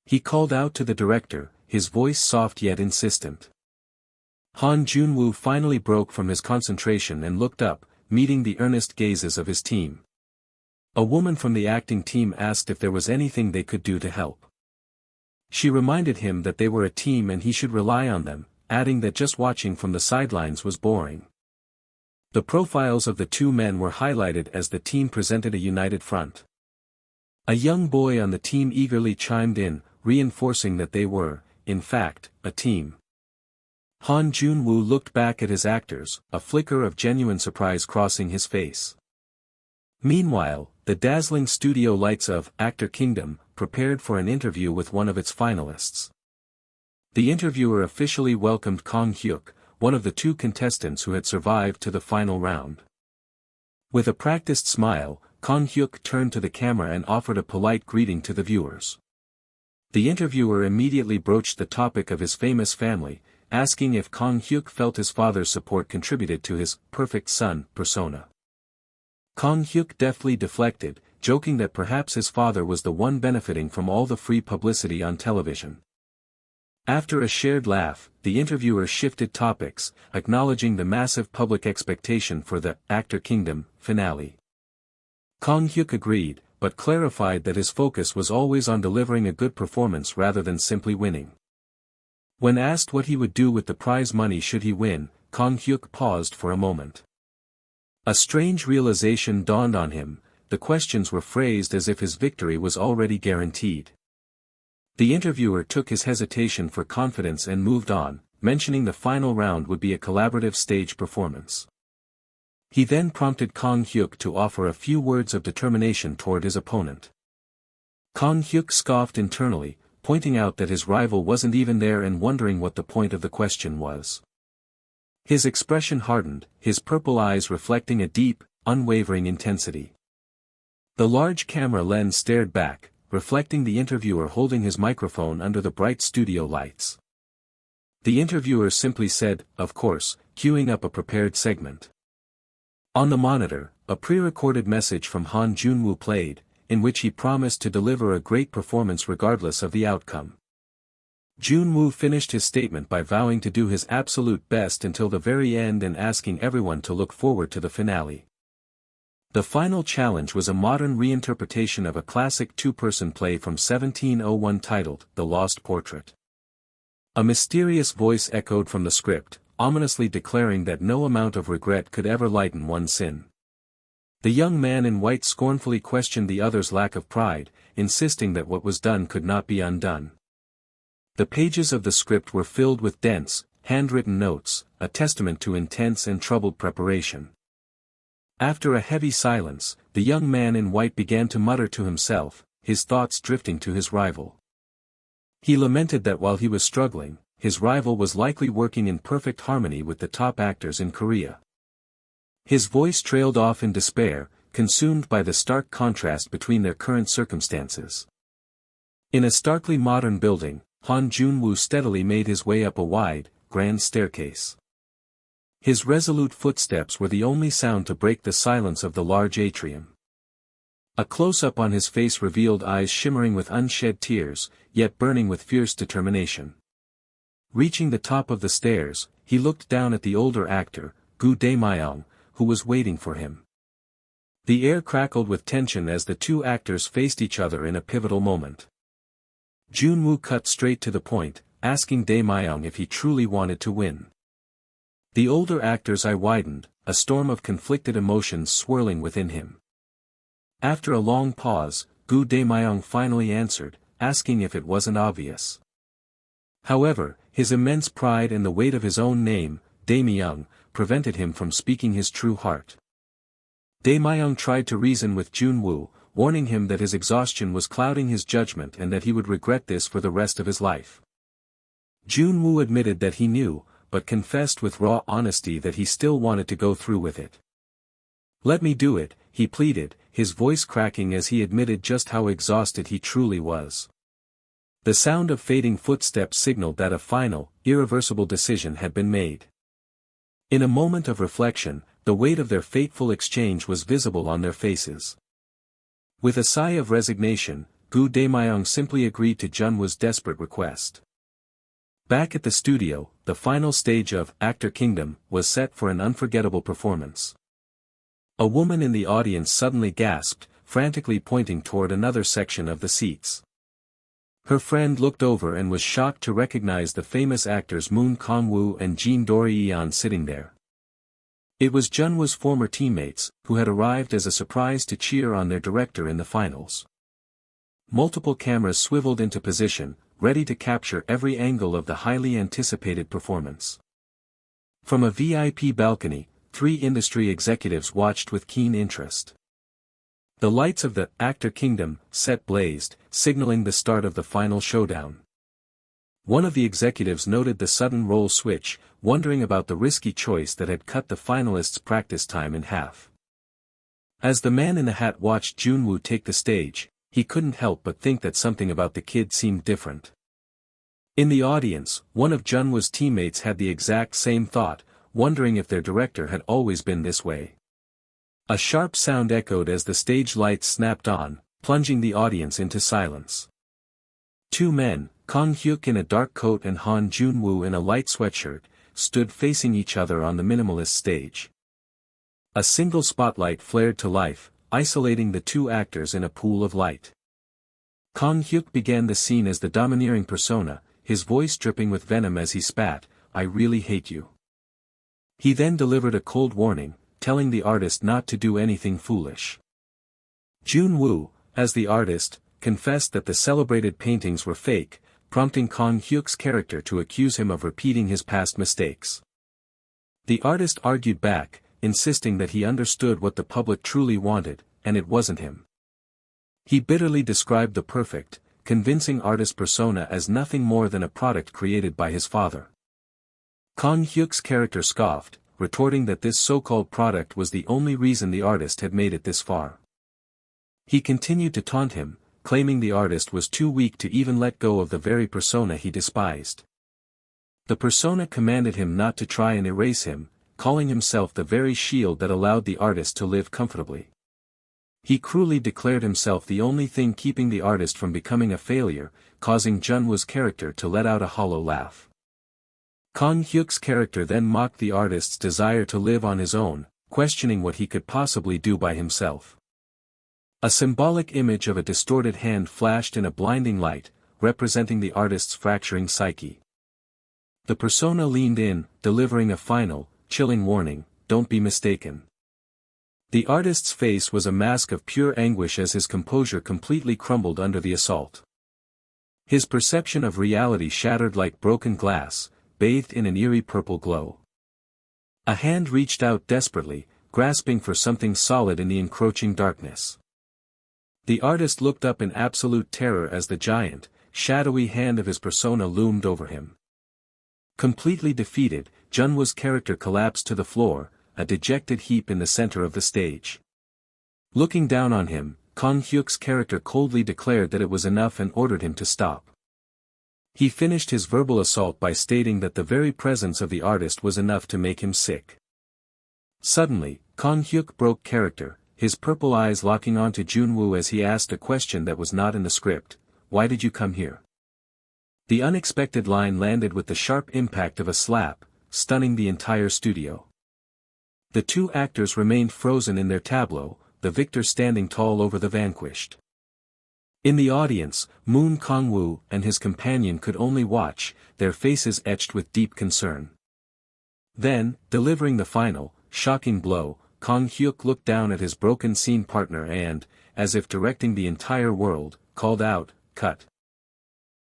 He called out to the director, his voice soft yet insistent. Han Junwoo finally broke from his concentration and looked up, meeting the earnest gazes of his team. A woman from the acting team asked if there was anything they could do to help. She reminded him that they were a team and he should rely on them, adding that just watching from the sidelines was boring. The profiles of the two men were highlighted as the team presented a united front. A young boy on the team eagerly chimed in, reinforcing that they were, in fact, a team. Han Junwoo looked back at his actors, a flicker of genuine surprise crossing his face. Meanwhile, the dazzling studio lights of Actor Kingdom prepared for an interview with one of its finalists. The interviewer officially welcomed Kong Hyuk, one of the two contestants who had survived to the final round. With a practiced smile, Kong Hyuk turned to the camera and offered a polite greeting to the viewers. The interviewer immediately broached the topic of his famous family, asking if Kong Hyuk felt his father's support contributed to his perfect son persona. Kong Hyuk deftly deflected, joking that perhaps his father was the one benefiting from all the free publicity on television. After a shared laugh, the interviewer shifted topics, acknowledging the massive public expectation for the Actor Kingdom finale. Kong Hyuk agreed, but clarified that his focus was always on delivering a good performance rather than simply winning. When asked what he would do with the prize money should he win, Kong Hyuk paused for a moment. A strange realization dawned on him, the questions were phrased as if his victory was already guaranteed. The interviewer took his hesitation for confidence and moved on, mentioning the final round would be a collaborative stage performance. He then prompted Kong Hyuk to offer a few words of determination toward his opponent. Kong Hyuk scoffed internally, pointing out that his rival wasn't even there and wondering what the point of the question was. His expression hardened, his purple eyes reflecting a deep, unwavering intensity. The large camera lens stared back, reflecting the interviewer holding his microphone under the bright studio lights. The interviewer simply said, "Of course," queuing up a prepared segment. On the monitor, a pre-recorded message from Han Junwoo played, in which he promised to deliver a great performance regardless of the outcome. Junwoo finished his statement by vowing to do his absolute best until the very end and asking everyone to look forward to the finale. The final challenge was a modern reinterpretation of a classic two-person play from 1701 titled, The Lost Portrait. A mysterious voice echoed from the script, ominously declaring that no amount of regret could ever lighten one's sin. The young man in white scornfully questioned the other's lack of pride, insisting that what was done could not be undone. The pages of the script were filled with dense, handwritten notes, a testament to intense and troubled preparation. After a heavy silence, the young man in white began to mutter to himself, his thoughts drifting to his rival. He lamented that while he was struggling, his rival was likely working in perfect harmony with the top actors in Korea. His voice trailed off in despair, consumed by the stark contrast between their current circumstances. In a starkly modern building, Han Junwoo steadily made his way up a wide, grand staircase. His resolute footsteps were the only sound to break the silence of the large atrium. A close-up on his face revealed eyes shimmering with unshed tears, yet burning with fierce determination. Reaching the top of the stairs, he looked down at the older actor, Gu Dae-myung, who was waiting for him. The air crackled with tension as the two actors faced each other in a pivotal moment. Junwoo cut straight to the point, asking Dae-myung if he truly wanted to win. The older actor's eye widened, a storm of conflicted emotions swirling within him. After a long pause, Gu Daemyeong finally answered, asking if it wasn't obvious. However, his immense pride and the weight of his own name, Daemyeong, prevented him from speaking his true heart. Daemyeong tried to reason with Junwoo, warning him that his exhaustion was clouding his judgment and that he would regret this for the rest of his life. Junwoo admitted that he knew, but confessed with raw honesty that he still wanted to go through with it. "Let me do it," he pleaded, his voice cracking as he admitted just how exhausted he truly was. The sound of fading footsteps signaled that a final, irreversible decision had been made. In a moment of reflection, the weight of their fateful exchange was visible on their faces. With a sigh of resignation, Gu Daemyeong simply agreed to Junwoo's desperate request. Back at the studio, the final stage of Actor Kingdom was set for an unforgettable performance. A woman in the audience suddenly gasped, frantically pointing toward another section of the seats. Her friend looked over and was shocked to recognize the famous actors Moon Kang-woo and Jean Dori-yeon sitting there. It was Junwoo's former teammates, who had arrived as a surprise to cheer on their director in the finals. Multiple cameras swiveled into position, ready to capture every angle of the highly anticipated performance. From a VIP balcony, 3 industry executives watched with keen interest. The lights of the Actor Kingdom set blazed, signaling the start of the final showdown. One of the executives noted the sudden role switch, wondering about the risky choice that had cut the finalists' practice time in half. As the man in the hat watched Junwoo take the stage, he couldn't help but think that something about the kid seemed different. In the audience, one of Junwoo's teammates had the exact same thought, wondering if their director had always been this way. A sharp sound echoed as the stage lights snapped on, plunging the audience into silence. 2 men, Kang Hyuk in a dark coat and Han Junwoo in a light sweatshirt, stood facing each other on the minimalist stage. A single spotlight flared to life, isolating the 2 actors in a pool of light. Kang Hyuk began the scene as the domineering persona, his voice dripping with venom as he spat, "I really hate you." He then delivered a cold warning, telling the artist not to do anything foolish. Junwoo, as the artist, confessed that the celebrated paintings were fake, prompting Kang Hyuk's character to accuse him of repeating his past mistakes. The artist argued back, insisting that he understood what the public truly wanted, and it wasn't him. He bitterly described the perfect, convincing artist persona as nothing more than a product created by his father. Kang Hyuk's character scoffed, retorting that this so-called product was the only reason the artist had made it this far. He continued to taunt him, claiming the artist was too weak to even let go of the very persona he despised. The persona commanded him not to try and erase him, calling himself the very shield that allowed the artist to live comfortably. He cruelly declared himself the only thing keeping the artist from becoming a failure, causing Junwoo's character to let out a hollow laugh. Kang Hyuk's character then mocked the artist's desire to live on his own, questioning what he could possibly do by himself. A symbolic image of a distorted hand flashed in a blinding light, representing the artist's fracturing psyche. The persona leaned in, delivering a final, chilling warning, "Don't be mistaken." The artist's face was a mask of pure anguish as his composure completely crumbled under the assault. His perception of reality shattered like broken glass, bathed in an eerie purple glow. A hand reached out desperately, grasping for something solid in the encroaching darkness. The artist looked up in absolute terror as the giant, shadowy hand of his persona loomed over him. Completely defeated, Junwoo's character collapsed to the floor, a dejected heap in the center of the stage. Looking down on him, Kang Hyuk's character coldly declared that it was enough and ordered him to stop. He finished his verbal assault by stating that the very presence of the artist was enough to make him sick. Suddenly, Kang Hyuk broke character, his purple eyes locking onto Junwoo as he asked a question that was not in the script, "Why did you come here?" The unexpected line landed with the sharp impact of a slap, stunning the entire studio. The 2 actors remained frozen in their tableau, the victor standing tall over the vanquished. In the audience, Moon Kang-woo and his companion could only watch, their faces etched with deep concern. Then, delivering the final, shocking blow, Kang Hyuk looked down at his broken scene partner and, as if directing the entire world, called out, "Cut."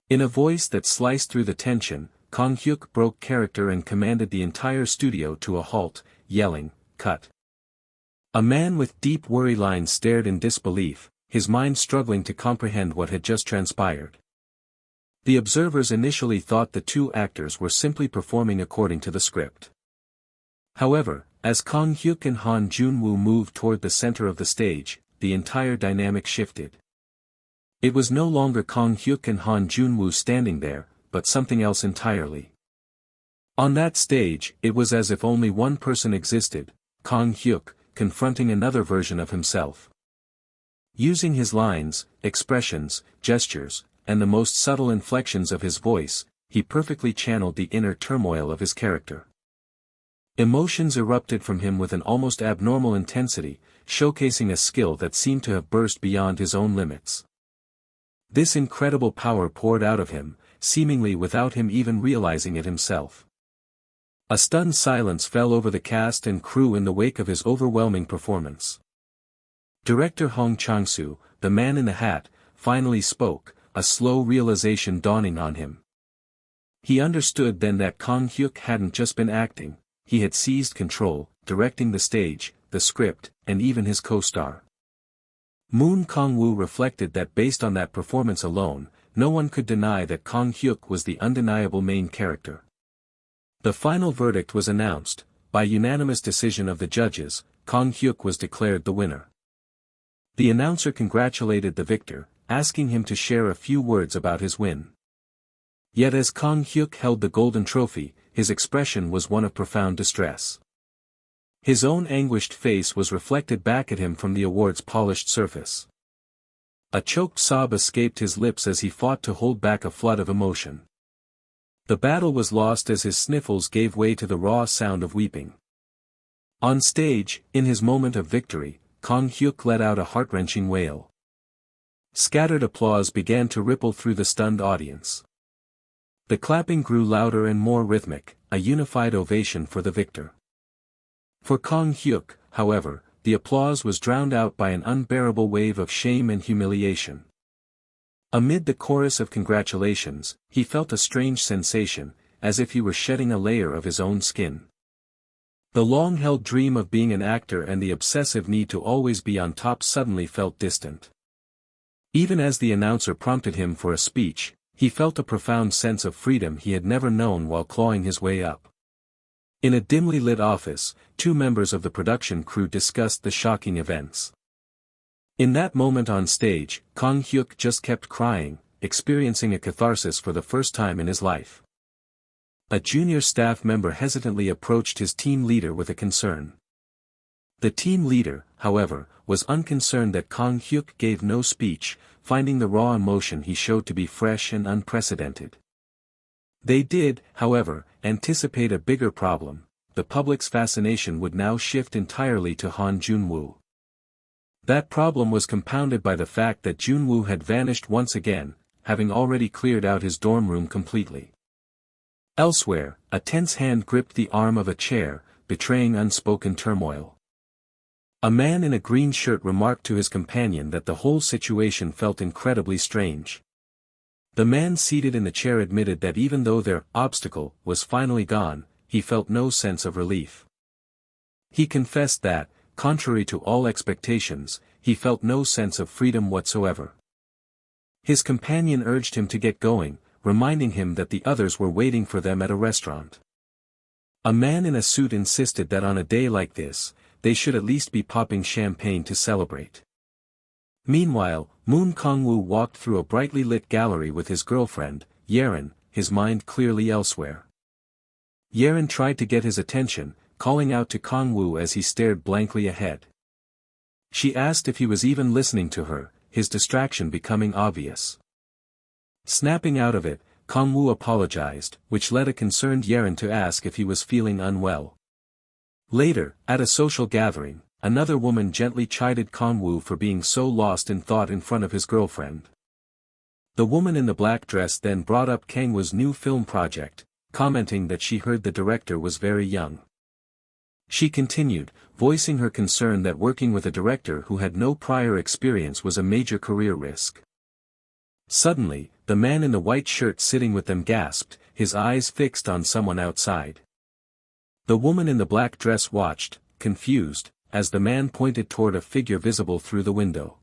In a voice that sliced through the tension, Kang Hyuk broke character and commanded the entire studio to a halt, yelling, "Cut." A man with deep worry lines stared in disbelief, his mind struggling to comprehend what had just transpired. The observers initially thought the two actors were simply performing according to the script. However, as Kang Hyuk and Han Junwoo moved toward the center of the stage, the entire dynamic shifted. It was no longer Kang Hyuk and Han Junwoo standing there, but something else entirely. On that stage, it was as if only one person existed, Kang Hyuk, confronting another version of himself. Using his lines, expressions, gestures, and the most subtle inflections of his voice, he perfectly channeled the inner turmoil of his character. Emotions erupted from him with an almost abnormal intensity, showcasing a skill that seemed to have burst beyond his own limits. This incredible power poured out of him, seemingly without him even realizing it himself. A stunned silence fell over the cast and crew in the wake of his overwhelming performance. Director Hong Chang-soo, the man in the hat, finally spoke, a slow realization dawning on him. He understood then that Kang Hyuk hadn't just been acting, he had seized control, directing the stage, the script, and even his co-star. Moon Kang-woo reflected that based on that performance alone, no one could deny that Kang Hyuk was the undeniable main character. The final verdict was announced. By unanimous decision of the judges, Kang Hyuk was declared the winner. The announcer congratulated the victor, asking him to share a few words about his win. Yet as Kang Hyuk held the golden trophy, his expression was one of profound distress. His own anguished face was reflected back at him from the award's polished surface. A choked sob escaped his lips as he fought to hold back a flood of emotion. The battle was lost as his sniffles gave way to the raw sound of weeping. On stage, in his moment of victory, Kang Hyuk let out a heart-wrenching wail. Scattered applause began to ripple through the stunned audience. The clapping grew louder and more rhythmic, a unified ovation for the victor. For Kang Hyuk, however, the applause was drowned out by an unbearable wave of shame and humiliation. Amid the chorus of congratulations, he felt a strange sensation, as if he were shedding a layer of his own skin. The long-held dream of being an actor and the obsessive need to always be on top suddenly felt distant. Even as the announcer prompted him for a speech, he felt a profound sense of freedom he had never known while clawing his way up. In a dimly lit office, two members of the production crew discussed the shocking events. In that moment on stage, Kang Hyuk just kept crying, experiencing a catharsis for the first time in his life. A junior staff member hesitantly approached his team leader with a concern. The team leader, however, was unconcerned that Kang Hyuk gave no speech, finding the raw emotion he showed to be fresh and unprecedented. They did, however, anticipate a bigger problem. The public's fascination would now shift entirely to Han Junwoo. That problem was compounded by the fact that Junwoo had vanished once again, having already cleared out his dorm room completely. Elsewhere, a tense hand gripped the arm of a chair, betraying unspoken turmoil. A man in a green shirt remarked to his companion that the whole situation felt incredibly strange. The man seated in the chair admitted that even though their obstacle was finally gone, he felt no sense of relief. He confessed that, contrary to all expectations, he felt no sense of freedom whatsoever. His companion urged him to get going, reminding him that the others were waiting for them at a restaurant. A man in a suit insisted that on a day like this, they should at least be popping champagne to celebrate. Meanwhile, Moon Kang-woo walked through a brightly lit gallery with his girlfriend, Yerin, his mind clearly elsewhere. Yerin tried to get his attention, calling out to Kang-woo as he stared blankly ahead. She asked if he was even listening to her, his distraction becoming obvious. Snapping out of it, Kang-woo apologized, which led a concerned Yerin to ask if he was feeling unwell. Later, at a social gathering, another woman gently chided Kang-woo for being so lost in thought in front of his girlfriend. The woman in the black dress then brought up Kang-woo's new film project, commenting that she heard the director was very young. She continued, voicing her concern that working with a director who had no prior experience was a major career risk. Suddenly, the man in the white shirt sitting with them gasped, his eyes fixed on someone outside. The woman in the black dress watched, confused, as the man pointed toward a figure visible through the window.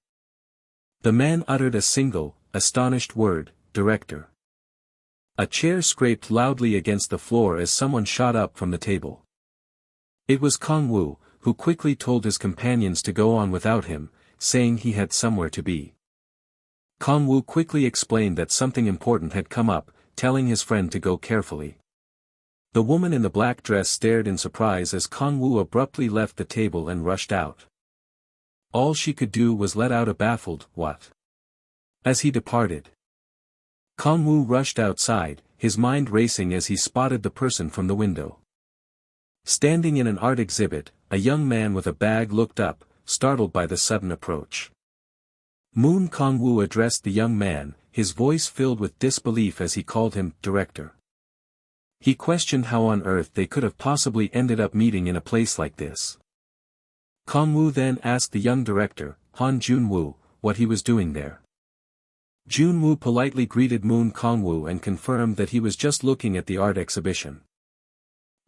The man uttered a single, astonished word, "Director." A chair scraped loudly against the floor as someone shot up from the table. It was Kong-woo, who quickly told his companions to go on without him, saying he had somewhere to be. Kong-woo quickly explained that something important had come up, telling his friend to go carefully. The woman in the black dress stared in surprise as Kong-woo abruptly left the table and rushed out. All she could do was let out a baffled, "What?" as he departed. Kong-woo rushed outside, his mind racing as he spotted the person from the window. Standing in an art exhibit, a young man with a bag looked up, startled by the sudden approach. Moon Kong-woo addressed the young man, his voice filled with disbelief as he called him "Director." He questioned how on earth they could have possibly ended up meeting in a place like this. Kong-woo then asked the young director, Han Jun-woo, what he was doing there. Jun-woo politely greeted Moon Kong-woo and confirmed that he was just looking at the art exhibition.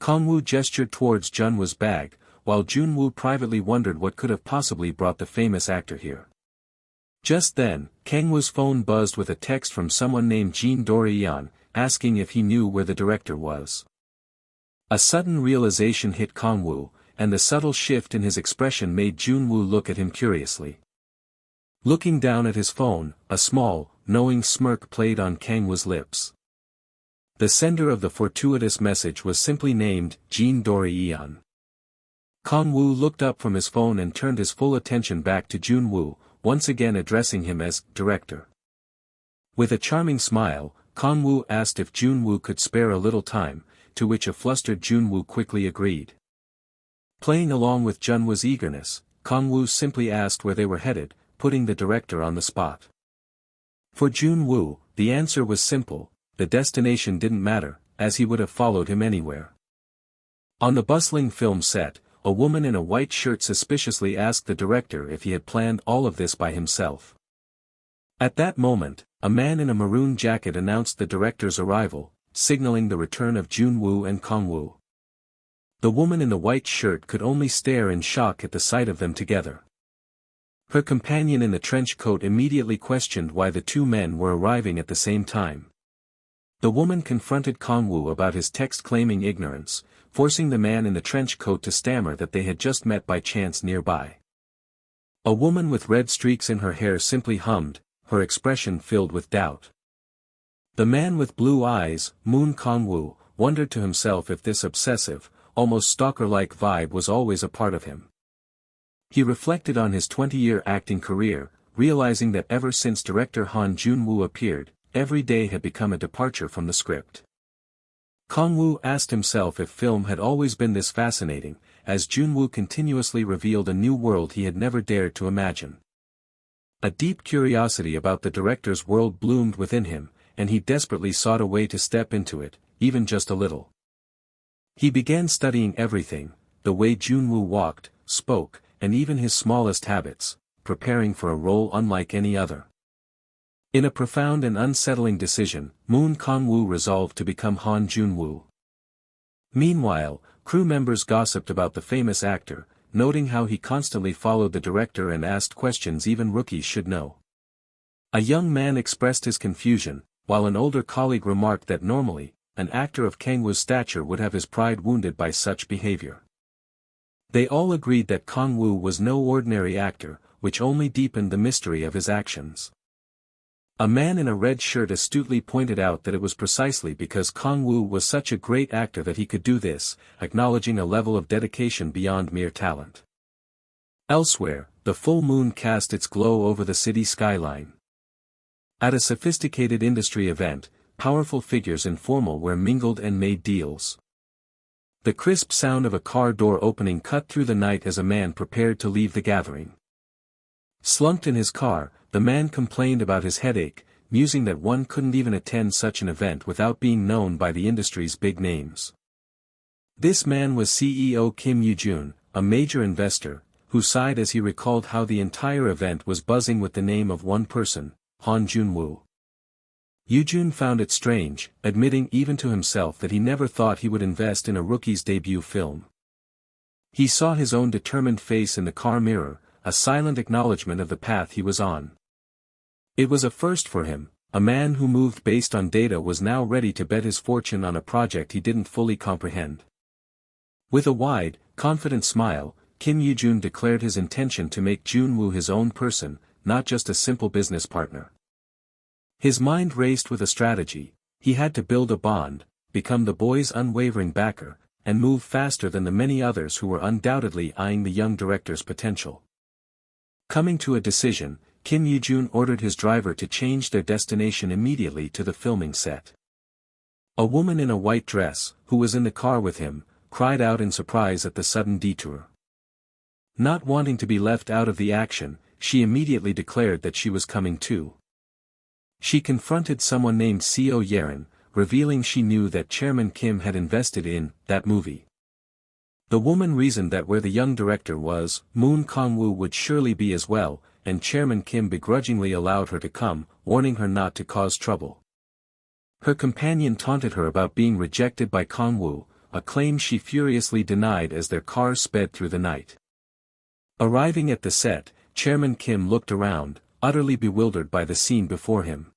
Kong-woo gestured towards Jun-woo's bag, while Jun-woo privately wondered what could have possibly brought the famous actor here. Just then, Kang-woo's phone buzzed with a text from someone named Jean Dorian, asking if he knew where the director was. A sudden realization hit Kong-woo, and the subtle shift in his expression made Jun-woo look at him curiously. Looking down at his phone, a small, knowing smirk played on Kang-woo's lips. The sender of the fortuitous message was simply named Jean Dorian. Kong-woo looked up from his phone and turned his full attention back to Jun-woo, once again addressing him as "Director." With a charming smile, Kong-woo asked if Jun-woo could spare a little time, to which a flustered Jun-woo quickly agreed. Playing along with Jun-woo's eagerness, Kong-woo simply asked where they were headed, putting the director on the spot. For Jun-woo, the answer was simple: the destination didn't matter, as he would have followed him anywhere. On the bustling film set, a woman in a white shirt suspiciously asked the director if he had planned all of this by himself. At that moment, a man in a maroon jacket announced the director's arrival, signaling the return of Jun-woo and Kong-woo. The woman in the white shirt could only stare in shock at the sight of them together. Her companion in the trench coat immediately questioned why the two men were arriving at the same time. The woman confronted Kong-woo about his text claiming ignorance, forcing the man in the trench coat to stammer that they had just met by chance nearby. A woman with red streaks in her hair simply hummed, her expression filled with doubt. The man with blue eyes, Moon Kong-woo, wondered to himself if this obsessive, almost stalker-like vibe was always a part of him. He reflected on his 20-year acting career, realizing that ever since director Han Jun-woo appeared, every day had become a departure from the script. Kong-woo asked himself if film had always been this fascinating, as Jun-woo continuously revealed a new world he had never dared to imagine. A deep curiosity about the director's world bloomed within him, and he desperately sought a way to step into it, even just a little. He began studying everything, the way Jun-woo walked, spoke, and even his smallest habits, preparing for a role unlike any other. In a profound and unsettling decision, Moon Kong-woo resolved to become Han Jun-woo. Meanwhile, crew members gossiped about the famous actor, noting how he constantly followed the director and asked questions even rookies should know. A young man expressed his confusion, while an older colleague remarked that normally, an actor of Kang-woo's stature would have his pride wounded by such behavior. They all agreed that Kong-woo was no ordinary actor, which only deepened the mystery of his actions. A man in a red shirt astutely pointed out that it was precisely because Kong-woo was such a great actor that he could do this, acknowledging a level of dedication beyond mere talent. Elsewhere, the full moon cast its glow over the city skyline. At a sophisticated industry event, powerful figures in formal wear mingled and made deals. The crisp sound of a car door opening cut through the night as a man prepared to leave the gathering. Slumped in his car, the man complained about his headache, musing that one couldn't even attend such an event without being known by the industry's big names. This man was CEO Kim Yoo-jun, a major investor, who sighed as he recalled how the entire event was buzzing with the name of one person, Han Jun-woo. Yoo-jun found it strange, admitting even to himself that he never thought he would invest in a rookie's debut film. He saw his own determined face in the car mirror, a silent acknowledgement of the path he was on. It was a first for him. A man who moved based on data was now ready to bet his fortune on a project he didn't fully comprehend. With a wide, confident smile, Kim Yoo-jun declared his intention to make Jun-woo his own person, not just a simple business partner. His mind raced with a strategy. He had to build a bond, become the boy's unwavering backer, and move faster than the many others who were undoubtedly eyeing the young director's potential. Coming to a decision, Kim Yoo-jun ordered his driver to change their destination immediately to the filming set. A woman in a white dress, who was in the car with him, cried out in surprise at the sudden detour. Not wanting to be left out of the action, she immediately declared that she was coming too. She confronted someone named Seo Yerin, revealing she knew that Chairman Kim had invested in that movie. The woman reasoned that where the young director was, Moon Kang-woo would surely be as well, and Chairman Kim begrudgingly allowed her to come, warning her not to cause trouble. Her companion taunted her about being rejected by Kang-woo, a claim she furiously denied as their cars sped through the night. Arriving at the set, Chairman Kim looked around, utterly bewildered by the scene before him.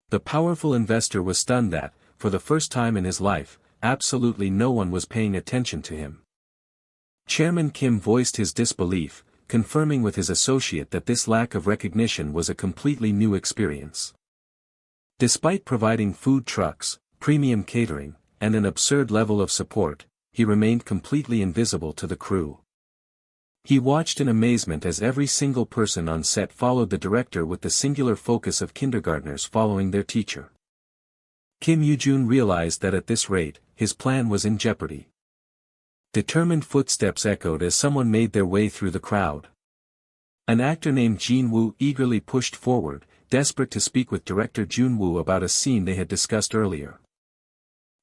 The powerful investor was stunned that, for the first time in his life, absolutely no one was paying attention to him. Chairman Kim voiced his disbelief, confirming with his associate that this lack of recognition was a completely new experience. Despite providing food trucks, premium catering, and an absurd level of support, he remained completely invisible to the crew. He watched in amazement as every single person on set followed the director with the singular focus of kindergartners following their teacher. Kim Yoo-jun realized that at this rate, his plan was in jeopardy. Determined footsteps echoed as someone made their way through the crowd. An actor named Jin-woo eagerly pushed forward, desperate to speak with director Jun-woo about a scene they had discussed earlier.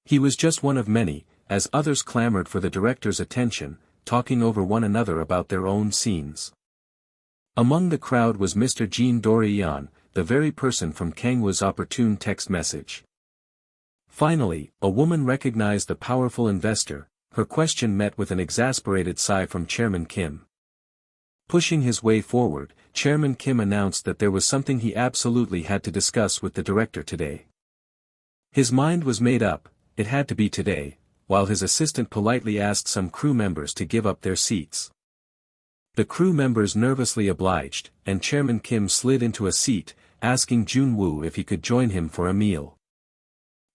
He was just one of many, as others clamored for the director's attention, talking over one another about their own scenes. Among the crowd was Mr. Jin Do-yeon, the very person from Kang-woo's opportune text message. Finally, a woman recognized the powerful investor. Her question met with an exasperated sigh from Chairman Kim. Pushing his way forward, Chairman Kim announced that there was something he absolutely had to discuss with the director today. His mind was made up, it had to be today, while his assistant politely asked some crew members to give up their seats. The crew members nervously obliged, and Chairman Kim slid into a seat, asking Jun-woo if he could join him for a meal.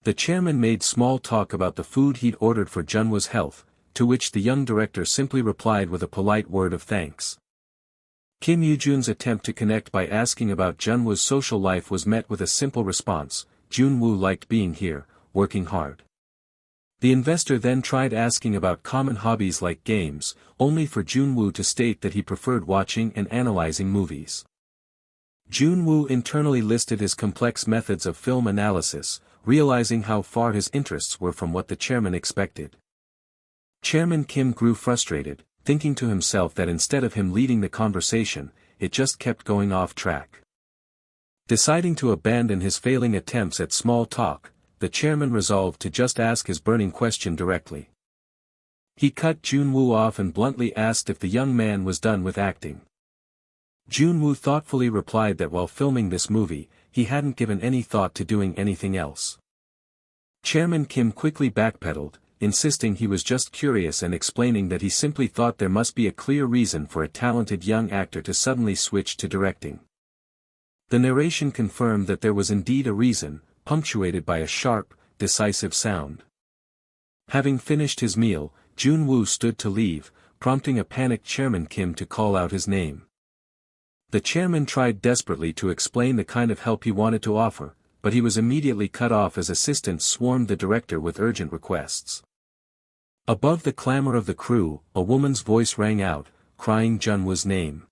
The chairman made small talk about the food he'd ordered for Jun-woo's health, to which the young director simply replied with a polite word of thanks. Kim Yoo-jun's attempt to connect by asking about Jun-woo's social life was met with a simple response: Jun-woo liked being here, working hard. The investor then tried asking about common hobbies like games, only for Jun-woo to state that he preferred watching and analyzing movies. Jun-woo internally listed his complex methods of film analysis, realizing how far his interests were from what the chairman expected. Chairman Kim grew frustrated, thinking to himself that instead of him leading the conversation, it just kept going off track. Deciding to abandon his failing attempts at small talk, the chairman resolved to just ask his burning question directly. He cut Jun-woo off and bluntly asked if the young man was done with acting. Jun-woo thoughtfully replied that while filming this movie, he hadn't given any thought to doing anything else. Chairman Kim quickly backpedaled, insisting he was just curious and explaining that he simply thought there must be a clear reason for a talented young actor to suddenly switch to directing. The narration confirmed that there was indeed a reason, punctuated by a sharp, decisive sound. Having finished his meal, Jun-woo stood to leave, prompting a panicked Chairman Kim to call out his name. The chairman tried desperately to explain the kind of help he wanted to offer, but he was immediately cut off as assistants swarmed the director with urgent requests. Above the clamor of the crew, a woman's voice rang out, crying Jun-woo's name.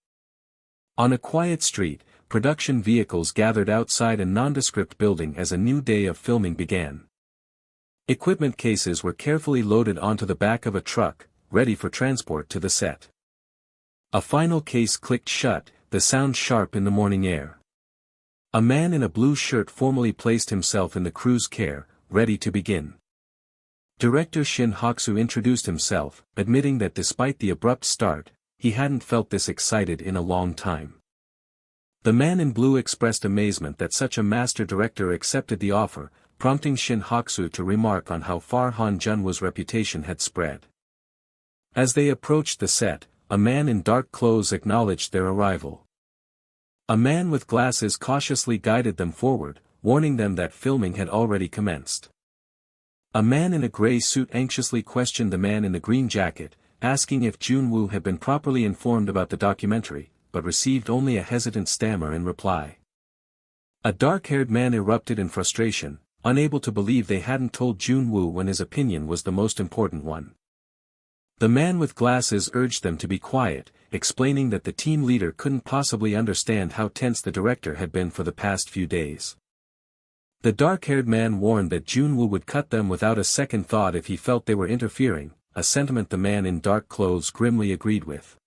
On a quiet street, production vehicles gathered outside a nondescript building as a new day of filming began. Equipment cases were carefully loaded onto the back of a truck, ready for transport to the set. A final case clicked shut, the sound sharp in the morning air. A man in a blue shirt formally placed himself in the crew's care, ready to begin. Director Shin Haksu introduced himself, admitting that despite the abrupt start, he hadn't felt this excited in a long time. The man in blue expressed amazement that such a master director accepted the offer, prompting Shin Haksu to remark on how far Han Junwoo's reputation had spread. As they approached the set, a man in dark clothes acknowledged their arrival. A man with glasses cautiously guided them forward, warning them that filming had already commenced. A man in a gray suit anxiously questioned the man in the green jacket, asking if Junwoo had been properly informed about the documentary, but received only a hesitant stammer in reply. A dark-haired man erupted in frustration, unable to believe they hadn't told Junwoo when his opinion was the most important one. The man with glasses urged them to be quiet, explaining that the team leader couldn't possibly understand how tense the director had been for the past few days. The dark-haired man warned that Junwoo would cut them without a second thought if he felt they were interfering, a sentiment the man in dark clothes grimly agreed with.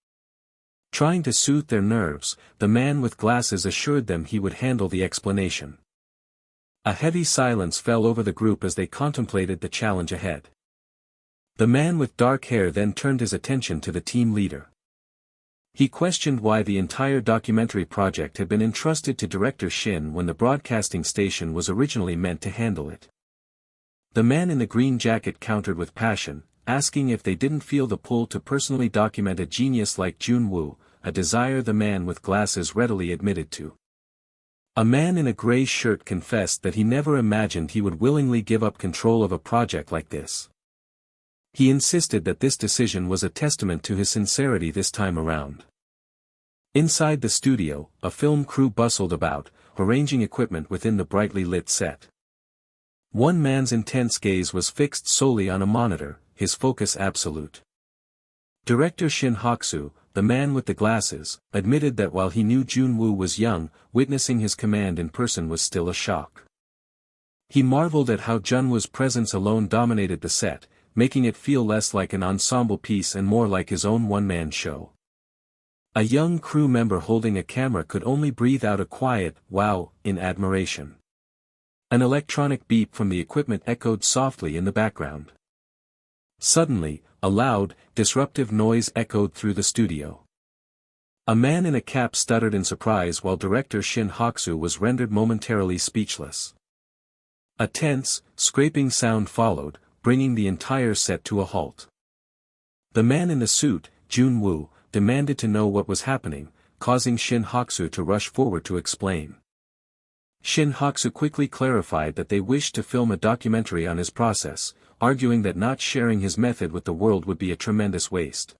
Trying to soothe their nerves, the man with glasses assured them he would handle the explanation. A heavy silence fell over the group as they contemplated the challenge ahead. The man with dark hair then turned his attention to the team leader. He questioned why the entire documentary project had been entrusted to director Shin when the broadcasting station was originally meant to handle it. The man in the green jacket countered with passion, asking if they didn't feel the pull to personally document a genius like Junwoo, a desire the man with glasses readily admitted to. A man in a gray shirt confessed that he never imagined he would willingly give up control of a project like this. He insisted that this decision was a testament to his sincerity this time around. Inside the studio, a film crew bustled about, arranging equipment within the brightly lit set. One man's intense gaze was fixed solely on a monitor, his focus absolute. Director Shin Haksu, the man with the glasses, admitted that while he knew Junwoo was young, witnessing his command in person was still a shock. He marveled at how Junwoo's presence alone dominated the set, making it feel less like an ensemble piece and more like his own one-man show. A young crew member holding a camera could only breathe out a quiet, "wow," in admiration. An electronic beep from the equipment echoed softly in the background. Suddenly, a loud, disruptive noise echoed through the studio. A man in a cap stuttered in surprise while director Shin Haksu was rendered momentarily speechless. A tense, scraping sound followed, bringing the entire set to a halt. The man in the suit, Junwoo, demanded to know what was happening, causing Shin Haksu to rush forward to explain. Shin Haksu quickly clarified that they wished to film a documentary on his process, arguing that not sharing his method with the world would be a tremendous waste.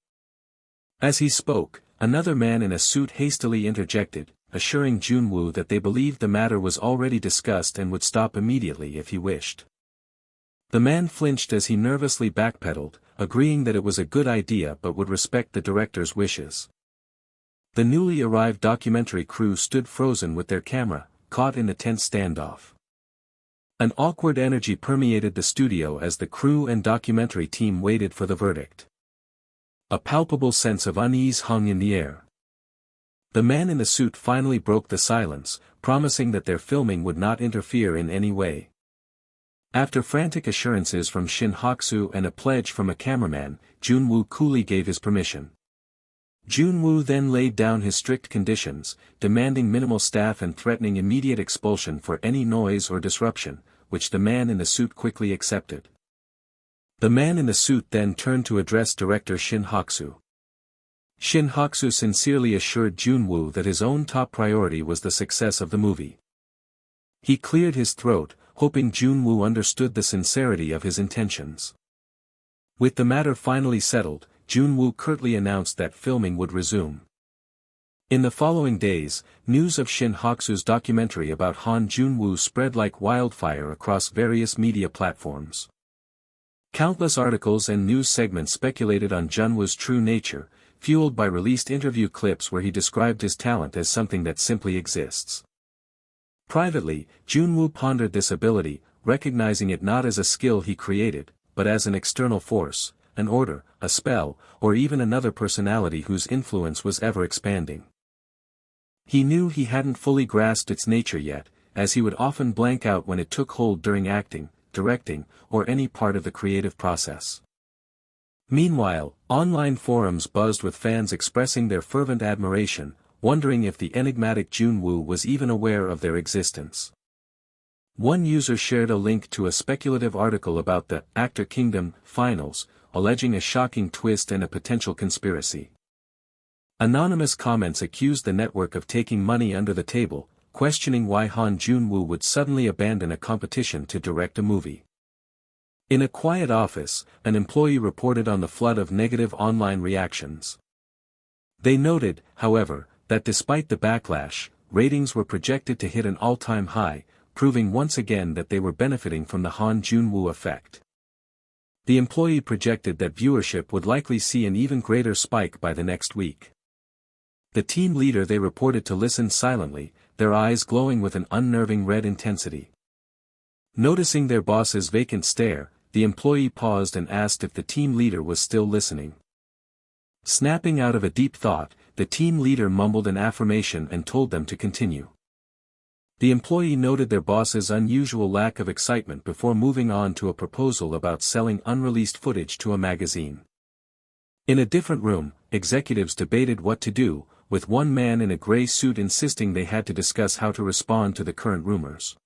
As he spoke, another man in a suit hastily interjected, assuring Junwoo that they believed the matter was already discussed and would stop immediately if he wished. The man flinched as he nervously backpedaled, agreeing that it was a good idea but would respect the director's wishes. The newly arrived documentary crew stood frozen with their camera, caught in a tense standoff. An awkward energy permeated the studio as the crew and documentary team waited for the verdict. A palpable sense of unease hung in the air. The man in the suit finally broke the silence, promising that their filming would not interfere in any way. After frantic assurances from Shin Haksu and a pledge from a cameraman, Junwoo coolly gave his permission. Junwoo then laid down his strict conditions, demanding minimal staff and threatening immediate expulsion for any noise or disruption, which the man in the suit quickly accepted. The man in the suit then turned to address director Shin Haksu. Shin Haksu sincerely assured Junwoo that his own top priority was the success of the movie. He cleared his throat, hoping Junwoo understood the sincerity of his intentions. With the matter finally settled, Junwoo curtly announced that filming would resume. In the following days, news of Shin Haksu's documentary about Han Junwoo spread like wildfire across various media platforms. Countless articles and news segments speculated on Junwoo's true nature, fueled by released interview clips where he described his talent as something that simply exists. Privately, Junwoo pondered this ability, recognizing it not as a skill he created, but as an external force, an order, a spell, or even another personality whose influence was ever expanding. He knew he hadn't fully grasped its nature yet, as he would often blank out when it took hold during acting, directing, or any part of the creative process. Meanwhile, online forums buzzed with fans expressing their fervent admiration, wondering if the enigmatic Junwoo was even aware of their existence. One user shared a link to a speculative article about the Actor Kingdom finals, alleging a shocking twist and a potential conspiracy. Anonymous comments accused the network of taking money under the table, questioning why Han Junwoo would suddenly abandon a competition to direct a movie. In a quiet office, an employee reported on the flood of negative online reactions. They noted, however, that despite the backlash, ratings were projected to hit an all-time high, proving once again that they were benefiting from the Han Junwoo effect. The employee projected that viewership would likely see an even greater spike by the next week. The team leader they reported to listened silently, their eyes glowing with an unnerving red intensity. Noticing their boss's vacant stare, the employee paused and asked if the team leader was still listening. Snapping out of a deep thought, the team leader mumbled an affirmation and told them to continue. The employee noted their boss's unusual lack of excitement before moving on to a proposal about selling unreleased footage to a magazine. In a different room, executives debated what to do, with one man in a gray suit insisting they had to discuss how to respond to the current rumors.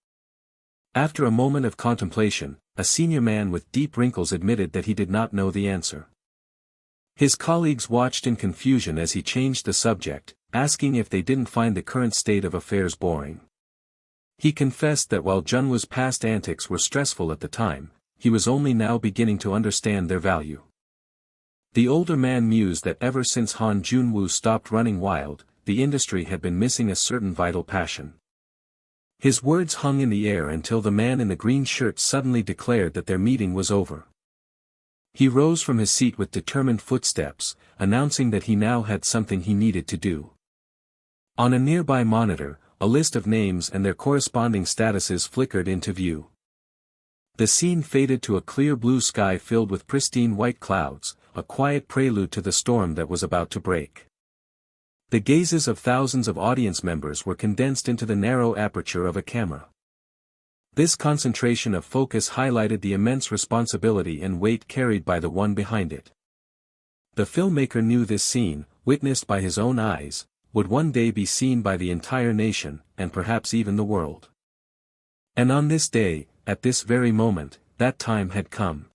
After a moment of contemplation, a senior man with deep wrinkles admitted that he did not know the answer. His colleagues watched in confusion as he changed the subject, asking if they didn't find the current state of affairs boring. He confessed that while Junwoo's past antics were stressful at the time, he was only now beginning to understand their value. The older man mused that ever since Han Junwoo stopped running wild, the industry had been missing a certain vital passion. His words hung in the air until the man in the green shirt suddenly declared that their meeting was over. He rose from his seat with determined footsteps, announcing that he now had something he needed to do. On a nearby monitor, a list of names and their corresponding statuses flickered into view. The scene faded to a clear blue sky filled with pristine white clouds, a quiet prelude to the storm that was about to break. The gazes of thousands of audience members were condensed into the narrow aperture of a camera. This concentration of focus highlighted the immense responsibility and weight carried by the one behind it. The filmmaker knew this scene, witnessed by his own eyes, would one day be seen by the entire nation, and perhaps even the world. And on this day, at this very moment, that time had come.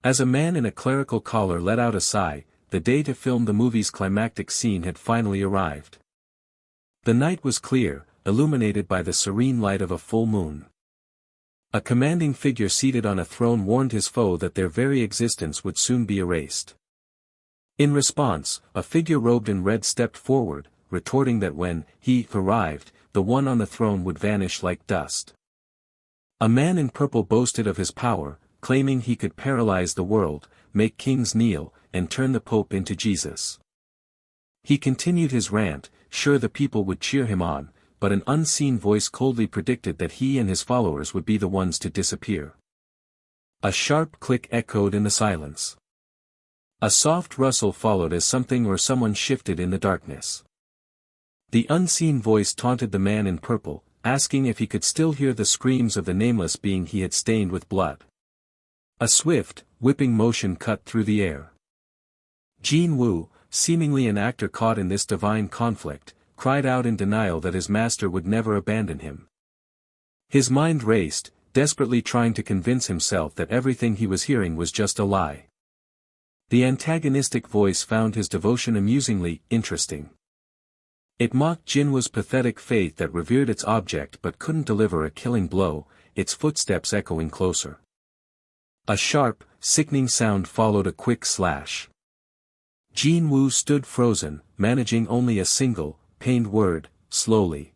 As a man in a clerical collar let out a sigh, the day to film the movie's climactic scene had finally arrived. The night was clear, illuminated by the serene light of a full moon. A commanding figure seated on a throne warned his foe that their very existence would soon be erased. In response, a figure robed in red stepped forward, retorting that when he arrived, the one on the throne would vanish like dust. A man in purple boasted of his power, claiming he could paralyze the world, make kings kneel, and turn the Pope into Jesus. He continued his rant, sure the people would cheer him on, but an unseen voice coldly predicted that he and his followers would be the ones to disappear. A sharp click echoed in the silence. A soft rustle followed as something or someone shifted in the darkness. The unseen voice taunted the man in purple, asking if he could still hear the screams of the nameless being he had stained with blood. A swift, whipping motion cut through the air. Junwoo, seemingly an actor caught in this divine conflict, cried out in denial that his master would never abandon him. His mind raced, desperately trying to convince himself that everything he was hearing was just a lie. The antagonistic voice found his devotion amusingly interesting. It mocked Junwoo's pathetic faith that revered its object but couldn't deliver a killing blow, its footsteps echoing closer. A sharp, sickening sound followed a quick slash. Junwoo stood frozen, managing only a single, pained word, slowly.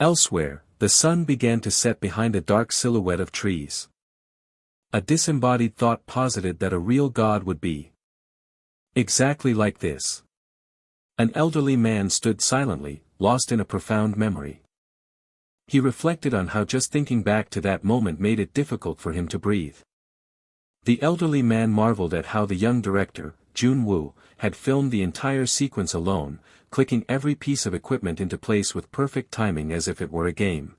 Elsewhere, the sun began to set behind a dark silhouette of trees. A disembodied thought posited that a real God would be exactly like this. An elderly man stood silently, lost in a profound memory. He reflected on how just thinking back to that moment made it difficult for him to breathe. The elderly man marveled at how the young director, Jun-woo, had filmed the entire sequence alone, clicking every piece of equipment into place with perfect timing as if it were a game.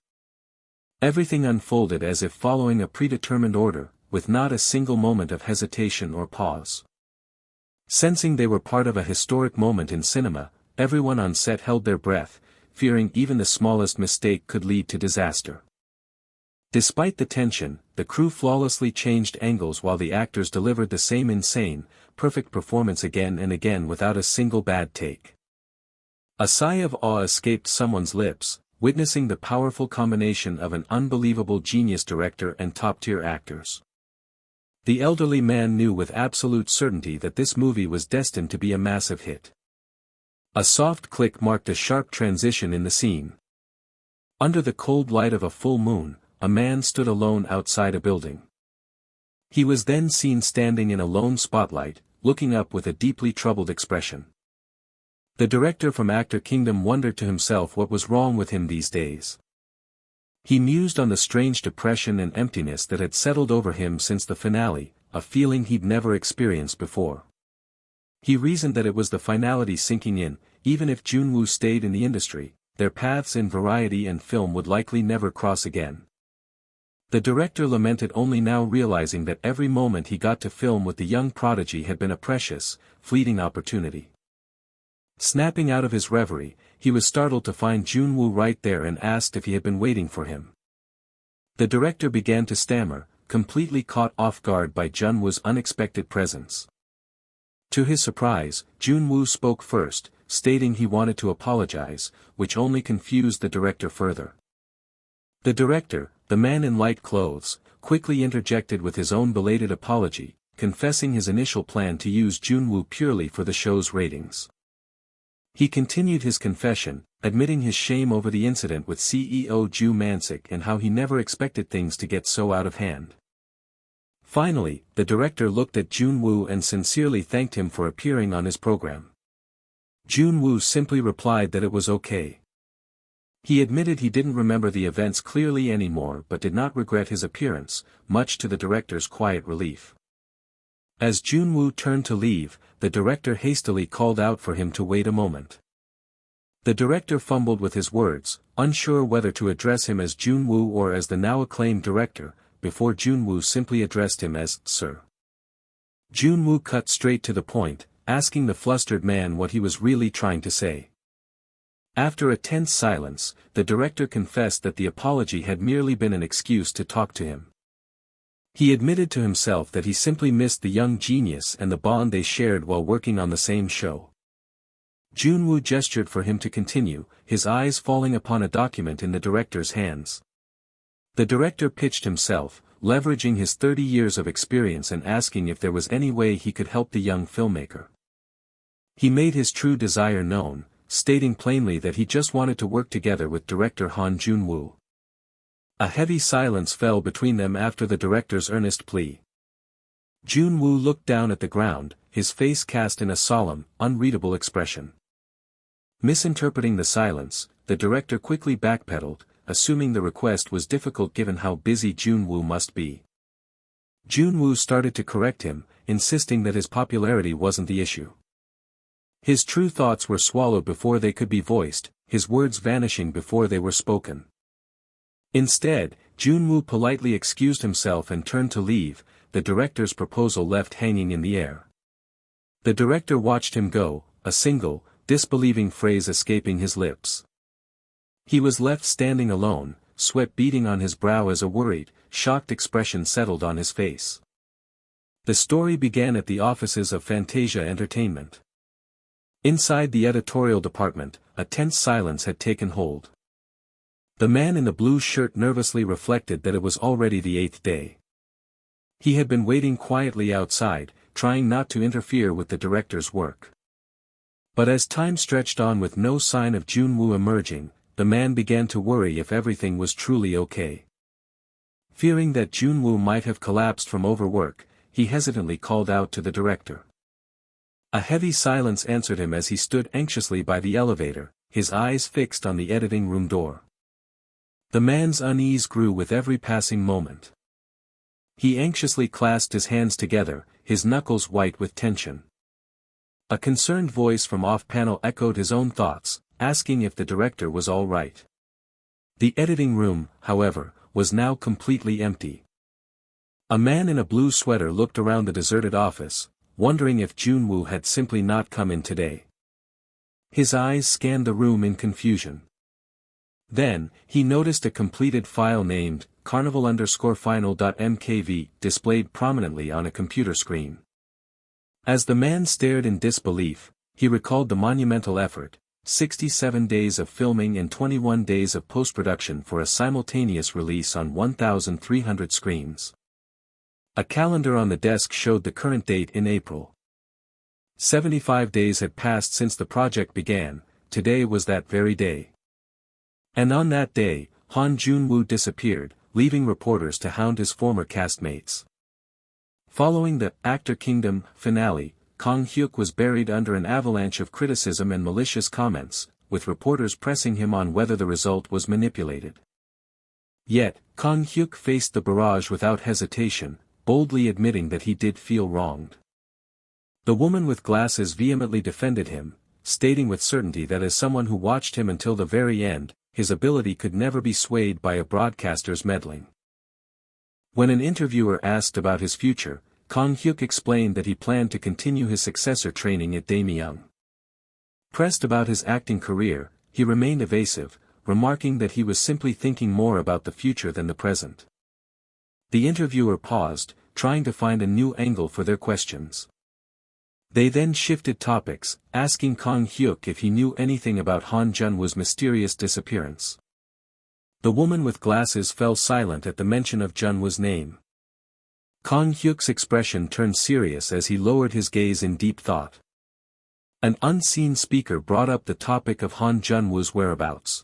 Everything unfolded as if following a predetermined order, with not a single moment of hesitation or pause. Sensing they were part of a historic moment in cinema, everyone on set held their breath, fearing even the smallest mistake could lead to disaster. Despite the tension, the crew flawlessly changed angles while the actors delivered the same insane, perfect performance again and again without a single bad take. A sigh of awe escaped someone's lips, witnessing the powerful combination of an unbelievable genius director and top-tier actors. The elderly man knew with absolute certainty that this movie was destined to be a massive hit. A soft click marked a sharp transition in the scene. Under the cold light of a full moon, a man stood alone outside a building. He was then seen standing in a lone spotlight, looking up with a deeply troubled expression. The director from Actor Kingdom wondered to himself what was wrong with him these days. He mused on the strange depression and emptiness that had settled over him since the finale, a feeling he'd never experienced before. He reasoned that it was the finality sinking in. Even if Jun-woo stayed in the industry, their paths in variety and film would likely never cross again. The director lamented only now realizing that every moment he got to film with the young prodigy had been a precious, fleeting opportunity. Snapping out of his reverie, he was startled to find Jun-woo right there and asked if he had been waiting for him. The director began to stammer, completely caught off guard by Jun-woo's unexpected presence. To his surprise, Jun-woo spoke first, stating he wanted to apologize, which only confused the director further. The director, the man in light clothes, quickly interjected with his own belated apology, confessing his initial plan to use Jun-woo purely for the show's ratings. He continued his confession, admitting his shame over the incident with CEO Ju Man-sik and how he never expected things to get so out of hand. Finally, the director looked at Jun-woo and sincerely thanked him for appearing on his program. Jun-woo simply replied that it was okay. He admitted he didn't remember the events clearly anymore but did not regret his appearance, much to the director's quiet relief. As Jun-woo turned to leave, the director hastily called out for him to wait a moment. The director fumbled with his words, unsure whether to address him as Jun-woo or as the now acclaimed director, before Jun-woo simply addressed him as Sir. Jun-woo cut straight to the point, asking the flustered man what he was really trying to say. After a tense silence, the director confessed that the apology had merely been an excuse to talk to him. He admitted to himself that he simply missed the young genius and the bond they shared while working on the same show. Jun-woo gestured for him to continue, his eyes falling upon a document in the director's hands. The director pitched himself, leveraging his 30 years of experience and asking if there was any way he could help the young filmmaker. He made his true desire known, stating plainly that he just wanted to work together with director Han Jun-woo. A heavy silence fell between them after the director's earnest plea. Jun-woo looked down at the ground, his face cast in a solemn, unreadable expression. Misinterpreting the silence, the director quickly backpedaled, assuming the request was difficult given how busy Jun-woo must be. Jun-woo started to correct him, insisting that his popularity wasn't the issue. His true thoughts were swallowed before they could be voiced, his words vanishing before they were spoken. Instead, Jun-woo politely excused himself and turned to leave, the director's proposal left hanging in the air. The director watched him go, a single, disbelieving phrase escaping his lips. He was left standing alone, sweat beading on his brow as a worried, shocked expression settled on his face. The story began at the offices of Fantasia Entertainment. Inside the editorial department, a tense silence had taken hold. The man in the blue shirt nervously reflected that it was already the 8th day. He had been waiting quietly outside, trying not to interfere with the director's work. But as time stretched on with no sign of Jun-woo emerging, the man began to worry if everything was truly okay. Fearing that Jun-woo might have collapsed from overwork, he hesitantly called out to the director. A heavy silence answered him as he stood anxiously by the elevator, his eyes fixed on the editing room door. The man's unease grew with every passing moment. He anxiously clasped his hands together, his knuckles white with tension. A concerned voice from off-panel echoed his own thoughts, asking if the director was all right. The editing room, however, was now completely empty. A man in a blue sweater looked around the deserted office, wondering if Junwoo had simply not come in today. His eyes scanned the room in confusion. Then, he noticed a completed file named Carnival_Final.mkv displayed prominently on a computer screen. As the man stared in disbelief, he recalled the monumental effort, 67 days of filming and 21 days of post-production for a simultaneous release on 1,300 screens. A calendar on the desk showed the current date in April. 75 days had passed since the project began, today was that very day. And on that day, Han Junwoo disappeared, leaving reporters to hound his former castmates. Following the Actor Kingdom finale, Kang Hyuk was buried under an avalanche of criticism and malicious comments, with reporters pressing him on whether the result was manipulated. Yet, Kang Hyuk faced the barrage without hesitation, boldly admitting that he did feel wronged. The woman with glasses vehemently defended him, stating with certainty that as someone who watched him until the very end, his ability could never be swayed by a broadcaster's meddling. When an interviewer asked about his future, Kang Hyuk explained that he planned to continue his successor training at Daemyeong. Pressed about his acting career, he remained evasive, remarking that he was simply thinking more about the future than the present. The interviewer paused, trying to find a new angle for their questions. They then shifted topics, asking Kang Hyuk if he knew anything about Han Junwoo's mysterious disappearance. The woman with glasses fell silent at the mention of Junwoo's name. Kang Hyuk's expression turned serious as he lowered his gaze in deep thought. An unseen speaker brought up the topic of Han Junwoo's whereabouts.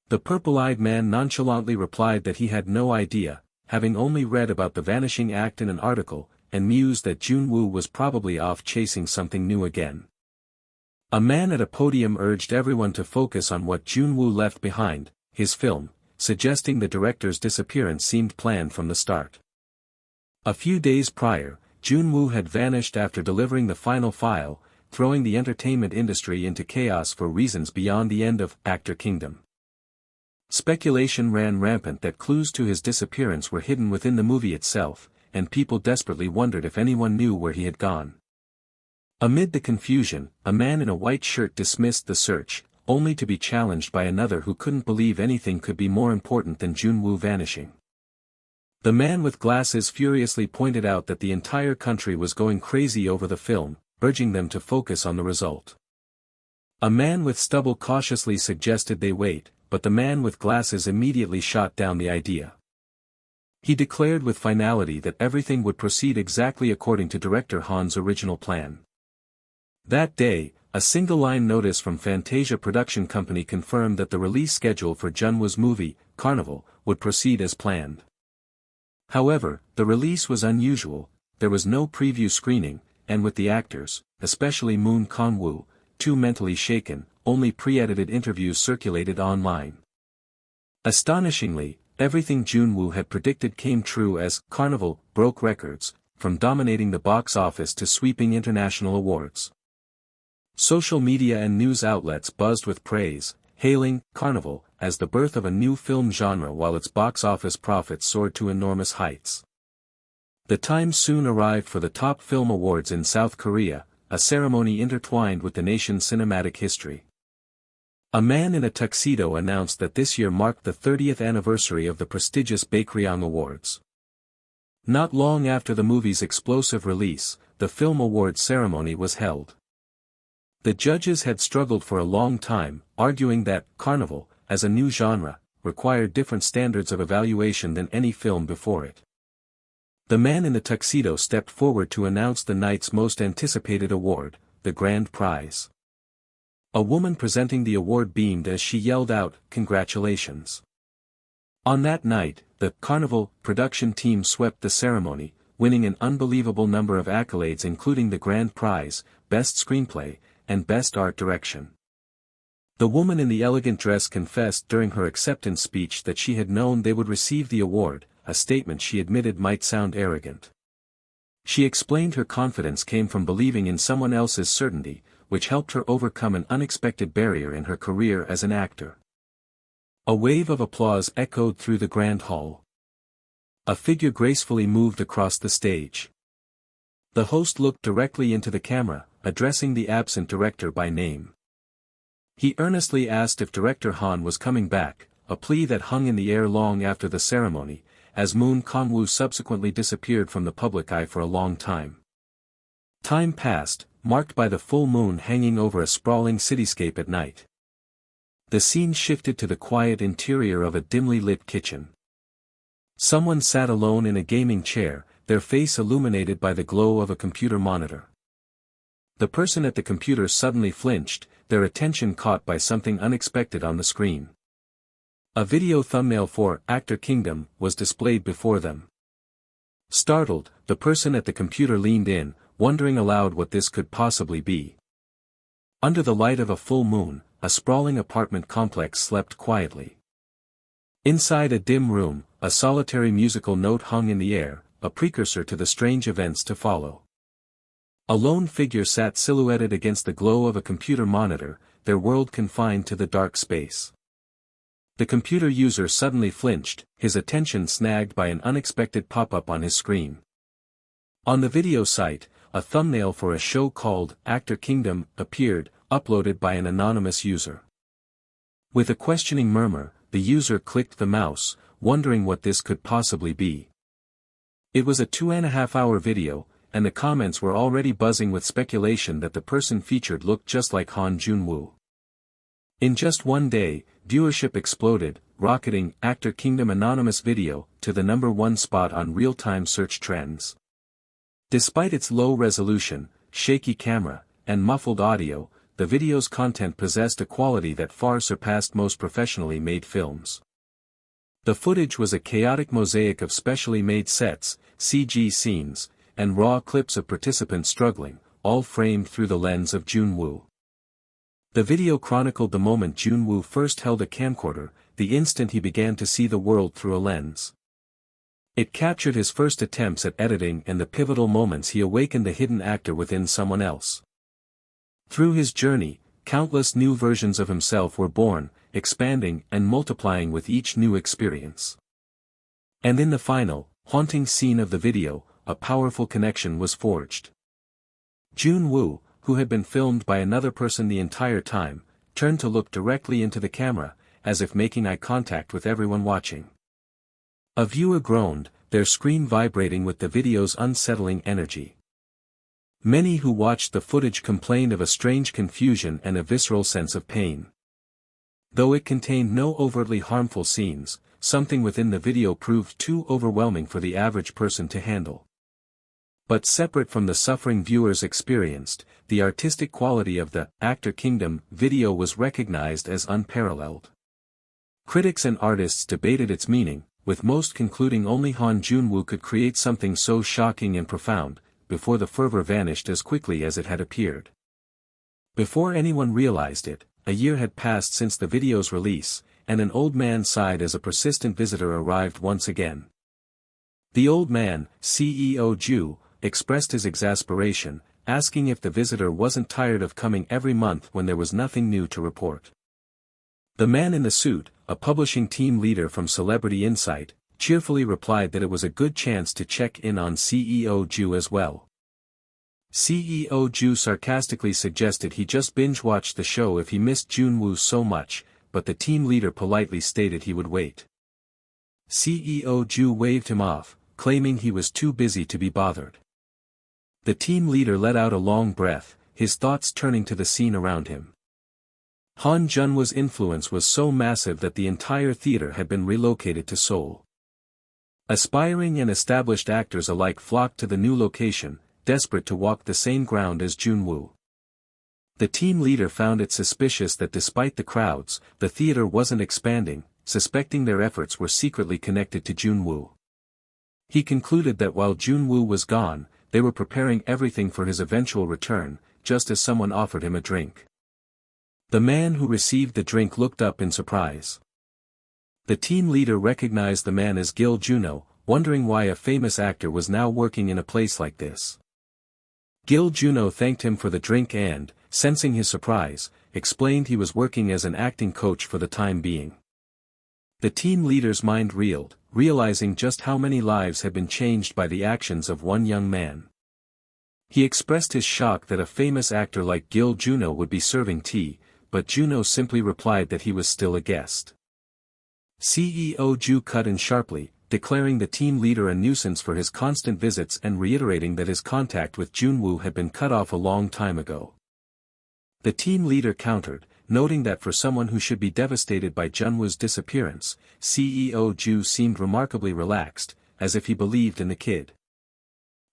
The purple-eyed man nonchalantly replied that he had no idea, having only read about the vanishing act in an article, and mused that Junwoo was probably off chasing something new again. A man at a podium urged everyone to focus on what Junwoo left behind, his film, suggesting the director's disappearance seemed planned from the start. A few days prior, Junwoo had vanished after delivering the final file, throwing the entertainment industry into chaos for reasons beyond the end of Actor Kingdom. Speculation ran rampant that clues to his disappearance were hidden within the movie itself, and people desperately wondered if anyone knew where he had gone. Amid the confusion, a man in a white shirt dismissed the search, only to be challenged by another who couldn't believe anything could be more important than Junwoo vanishing. The man with glasses furiously pointed out that the entire country was going crazy over the film, urging them to focus on the result. A man with stubble cautiously suggested they wait, but the man with glasses immediately shot down the idea. He declared with finality that everything would proceed exactly according to director Han's original plan. That day, a single-line notice from Fantasia Production Company confirmed that the release schedule for Junwoo's movie, Carnival, would proceed as planned. However, the release was unusual, there was no preview screening, and with the actors, especially Moon Kang-woo, too mentally shaken, only pre-edited interviews circulated online. Astonishingly, everything Junwoo had predicted came true as Carnival broke records, from dominating the box office to sweeping international awards. Social media and news outlets buzzed with praise, hailing Carnival as the birth of a new film genre while its box office profits soared to enormous heights. The time soon arrived for the top film awards in South Korea, a ceremony intertwined with the nation's cinematic history. A man in a tuxedo announced that this year marked the 30th anniversary of the prestigious Baekryong Awards. Not long after the movie's explosive release, the film awards ceremony was held. The judges had struggled for a long time, arguing that Carnival, as a new genre, required different standards of evaluation than any film before it. The man in the tuxedo stepped forward to announce the night's most anticipated award, the grand prize. A woman presenting the award beamed as she yelled out, "Congratulations." On that night, the Carnival production team swept the ceremony, winning an unbelievable number of accolades including the grand prize, best screenplay, and best art direction. The woman in the elegant dress confessed during her acceptance speech that she had known they would receive the award, a statement she admitted might sound arrogant. She explained her confidence came from believing in someone else's certainty, which helped her overcome an unexpected barrier in her career as an actor. A wave of applause echoed through the grand hall. A figure gracefully moved across the stage. The host looked directly into the camera, addressing the absent director by name. He earnestly asked if Director Han was coming back, a plea that hung in the air long after the ceremony, as Moon Kang-woo subsequently disappeared from the public eye for a long time. Time passed, marked by the full moon hanging over a sprawling cityscape at night. The scene shifted to the quiet interior of a dimly lit kitchen. Someone sat alone in a gaming chair, their face illuminated by the glow of a computer monitor. The person at the computer suddenly flinched, their attention caught by something unexpected on the screen. A video thumbnail for Actor Kingdom was displayed before them. Startled, the person at the computer leaned in, wondering aloud what this could possibly be. Under the light of a full moon, a sprawling apartment complex slept quietly. Inside a dim room, a solitary musical note hung in the air, a precursor to the strange events to follow. A lone figure sat silhouetted against the glow of a computer monitor, their world confined to the dark space. The computer user suddenly flinched, his attention snagged by an unexpected pop-up on his screen. On the video site, a thumbnail for a show called Actor Kingdom appeared, uploaded by an anonymous user. With a questioning murmur, the user clicked the mouse, wondering what this could possibly be. It was a 2.5-hour video, and the comments were already buzzing with speculation that the person featured looked just like Han Jun-woo. In just one day, viewership exploded, rocketing Actor Kingdom anonymous video to the #1 spot on real-time search trends. Despite its low resolution, shaky camera, and muffled audio, the video's content possessed a quality that far surpassed most professionally made films. The footage was a chaotic mosaic of specially made sets, CG scenes, and raw clips of participants struggling, all framed through the lens of Jun-woo. The video chronicled the moment Jun-woo first held a camcorder, the instant he began to see the world through a lens. It captured his first attempts at editing and the pivotal moments he awakened the hidden actor within someone else. Through his journey, countless new versions of himself were born, expanding and multiplying with each new experience. And in the final, haunting scene of the video, a powerful connection was forged. Jun-woo, who had been filmed by another person the entire time, turned to look directly into the camera, as if making eye contact with everyone watching. A viewer groaned, their screen vibrating with the video's unsettling energy. Many who watched the footage complained of a strange confusion and a visceral sense of pain. Though it contained no overtly harmful scenes, something within the video proved too overwhelming for the average person to handle. But separate from the suffering viewers experienced, the artistic quality of the Actor Kingdom video was recognized as unparalleled. Critics and artists debated its meaning, with most concluding only Han Jun-woo could create something so shocking and profound, before the fervor vanished as quickly as it had appeared. Before anyone realized it, a year had passed since the video's release, and an old man sighed as a persistent visitor arrived once again. The old man, CEO Ju, expressed his exasperation, asking if the visitor wasn't tired of coming every month when there was nothing new to report. The man in the suit, a publishing team leader from Celebrity Insight, cheerfully replied that it was a good chance to check in on CEO Ju as well. CEO Ju sarcastically suggested he just binge-watched the show if he missed Jun-woo so much, but the team leader politely stated he would wait. CEO Ju waved him off, claiming he was too busy to be bothered. The team leader let out a long breath, his thoughts turning to the scene around him. Han Jun-woo's influence was so massive that the entire theater had been relocated to Seoul. Aspiring and established actors alike flocked to the new location, desperate to walk the same ground as Jun-woo. The team leader found it suspicious that despite the crowds, the theater wasn't expanding, suspecting their efforts were secretly connected to Jun-woo. He concluded that while Jun-woo was gone, they were preparing everything for his eventual return, just as someone offered him a drink. The man who received the drink looked up in surprise. The team leader recognized the man as Gil Juno, wondering why a famous actor was now working in a place like this. Gil Juno thanked him for the drink and, sensing his surprise, explained he was working as an acting coach for the time being. The team leader's mind reeled, realizing just how many lives had been changed by the actions of one young man. He expressed his shock that a famous actor like Gil Juno would be serving tea, but Juno simply replied that he was still a guest. CEO Ju cut in sharply, declaring the team leader a nuisance for his constant visits and reiterating that his contact with Junwoo had been cut off a long time ago. The team leader countered, noting that for someone who should be devastated by Junwoo's disappearance, CEO Ju seemed remarkably relaxed, as if he believed in the kid.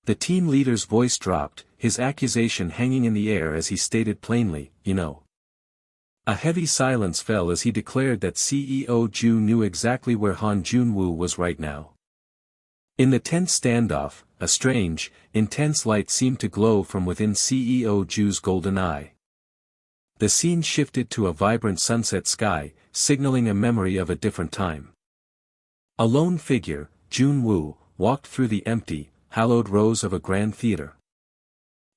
The team leader's voice dropped, his accusation hanging in the air as he stated plainly, "You know." A heavy silence fell as he declared that CEO Ju knew exactly where Han Junwoo was right now. In the tense standoff, a strange, intense light seemed to glow from within CEO Ju's golden eye. The scene shifted to a vibrant sunset sky, signaling a memory of a different time. A lone figure, Junwoo, walked through the empty, hallowed rows of a grand theater.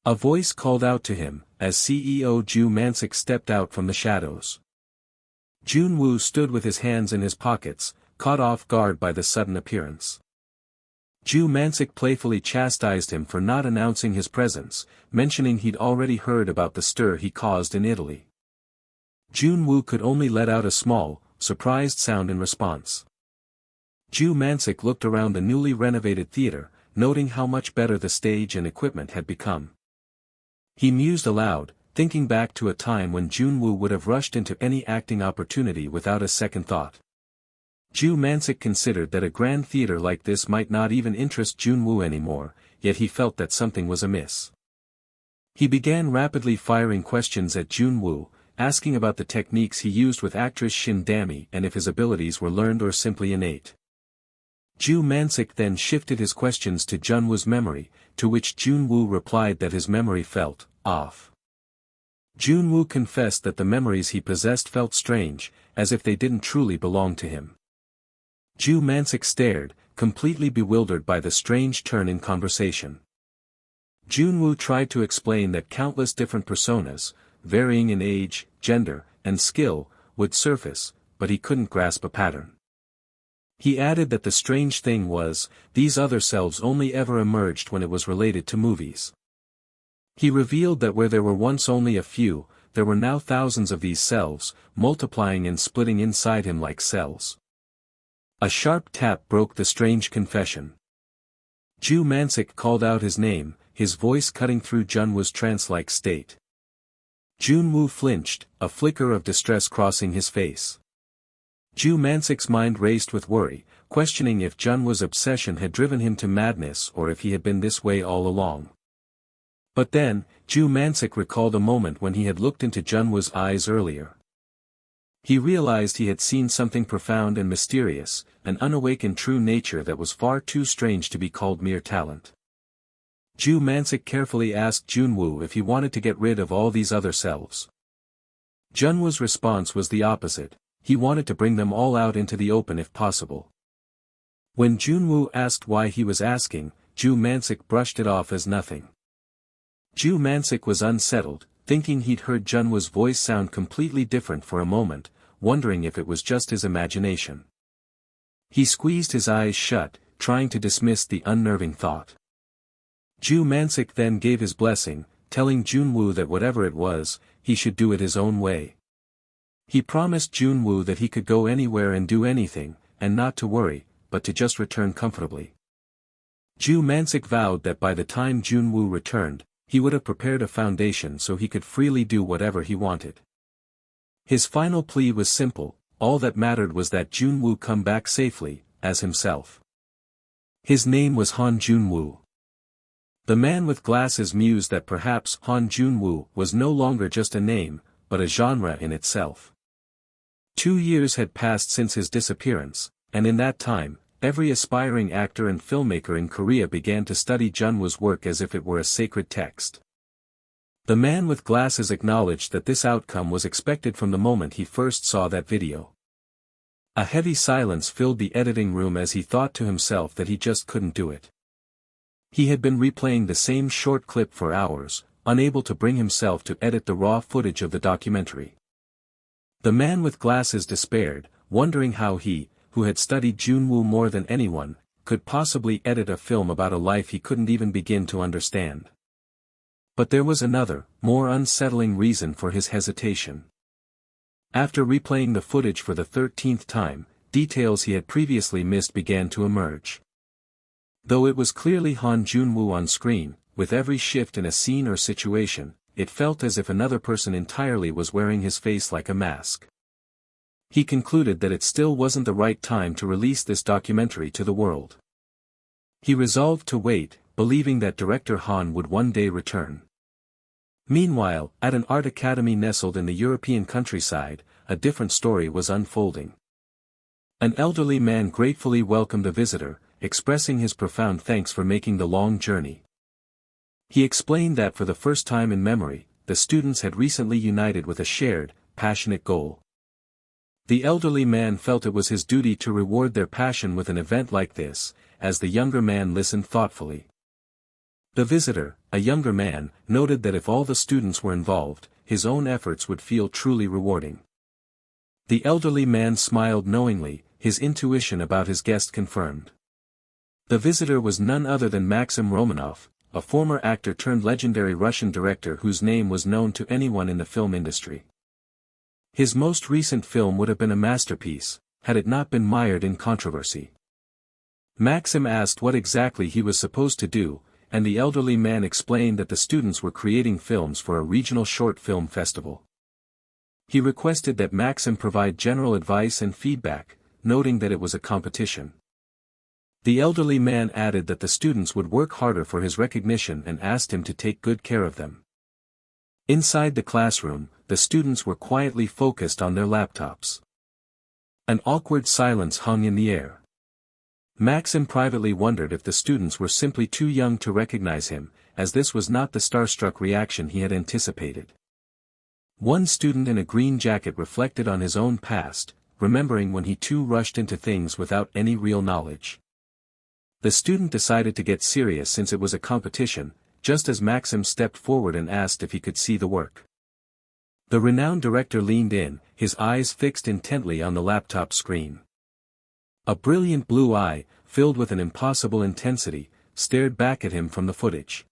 A voice called out to him, as CEO Ju Mansik stepped out from the shadows. Junwoo stood with his hands in his pockets, caught off guard by the sudden appearance. Ju Mansik playfully chastised him for not announcing his presence, mentioning he'd already heard about the stir he caused in Italy. Junwoo could only let out a small, surprised sound in response. Ju Mansik looked around the newly renovated theater, noting how much better the stage and equipment had become. He mused aloud, thinking back to a time when Junwoo would have rushed into any acting opportunity without a second thought. Ju Mansik considered that a grand theater like this might not even interest Junwoo anymore, yet he felt that something was amiss. He began rapidly firing questions at Junwoo, asking about the techniques he used with actress Shin Dami and if his abilities were learned or simply innate. Ju Mansik then shifted his questions to Junwoo's memory, to which Junwoo replied that his memory felt off. Junwoo confessed that the memories he possessed felt strange, as if they didn't truly belong to him. Ju Mansik stared, completely bewildered by the strange turn in conversation. Junwoo tried to explain that countless different personas, varying in age, gender, and skill, would surface, but he couldn't grasp a pattern. He added that the strange thing was, these other selves only ever emerged when it was related to movies. He revealed that where there were once only a few, there were now thousands of these selves, multiplying and splitting inside him like cells. A sharp tap broke the strange confession. Ju Mansik called out his name, his voice cutting through Junwoo's trance-like state. Junwoo flinched, a flicker of distress crossing his face. Ju Mansik's mind raced with worry, questioning if Junwoo's obsession had driven him to madness or if he had been this way all along. But then, Ju Mansik recalled a moment when he had looked into Junwoo's eyes earlier. He realized he had seen something profound and mysterious, an unawakened true nature that was far too strange to be called mere talent. Ju Mansik carefully asked Junwoo if he wanted to get rid of all these other selves. Junwoo's response was the opposite. He wanted to bring them all out into the open if possible. When Junwoo asked why he was asking, Ju Mansik brushed it off as nothing. Ju Mansik was unsettled, thinking he'd heard Junwoo's voice sound completely different for a moment, wondering if it was just his imagination. He squeezed his eyes shut, trying to dismiss the unnerving thought. Ju Mansik then gave his blessing, telling Junwoo that whatever it was, he should do it his own way. He promised Junwoo that he could go anywhere and do anything, and not to worry, but to just return comfortably. Ju Mansik vowed that by the time Junwoo returned, he would have prepared a foundation so he could freely do whatever he wanted. His final plea was simple, all that mattered was that Junwoo come back safely, as himself. His name was Han Junwoo. The man with glasses mused that perhaps Han Junwoo was no longer just a name, but a genre in itself. 2 years had passed since his disappearance, and in that time, every aspiring actor and filmmaker in Korea began to study Junwoo's work as if it were a sacred text. The man with glasses acknowledged that this outcome was expected from the moment he first saw that video. A heavy silence filled the editing room as he thought to himself that he just couldn't do it. He had been replaying the same short clip for hours, unable to bring himself to edit the raw footage of the documentary. The man with glasses despaired, wondering how he, who had studied Junwoo more than anyone, could possibly edit a film about a life he couldn't even begin to understand. But there was another, more unsettling reason for his hesitation. After replaying the footage for the 13th time, details he had previously missed began to emerge. Though it was clearly Han Junwoo on screen, with every shift in a scene or situation, it felt as if another person entirely was wearing his face like a mask. He concluded that it still wasn't the right time to release this documentary to the world. He resolved to wait, believing that director Han would one day return. Meanwhile, at an art academy nestled in the European countryside, a different story was unfolding. An elderly man gratefully welcomed the visitor, expressing his profound thanks for making the long journey. He explained that for the first time in memory, the students had recently united with a shared, passionate goal. The elderly man felt it was his duty to reward their passion with an event like this, as the younger man listened thoughtfully. The visitor, a younger man, noted that if all the students were involved, his own efforts would feel truly rewarding. The elderly man smiled knowingly, his intuition about his guest confirmed. The visitor was none other than Maxim Romanov, a former actor turned legendary Russian director whose name was known to anyone in the film industry. His most recent film would have been a masterpiece, had it not been mired in controversy. Maxim asked what exactly he was supposed to do, and the elderly man explained that the students were creating films for a regional short film festival. He requested that Maxim provide general advice and feedback, noting that it was a competition. The elderly man added that the students would work harder for his recognition and asked him to take good care of them. Inside the classroom, the students were quietly focused on their laptops. An awkward silence hung in the air. Maxim privately wondered if the students were simply too young to recognize him, as this was not the starstruck reaction he had anticipated. One student in a green jacket reflected on his own past, remembering when he too rushed into things without any real knowledge. The student decided to get serious since it was a competition, just as Maxim stepped forward and asked if he could see the work. The renowned director leaned in, his eyes fixed intently on the laptop screen. A brilliant blue eye, filled with an impossible intensity, stared back at him from the footage.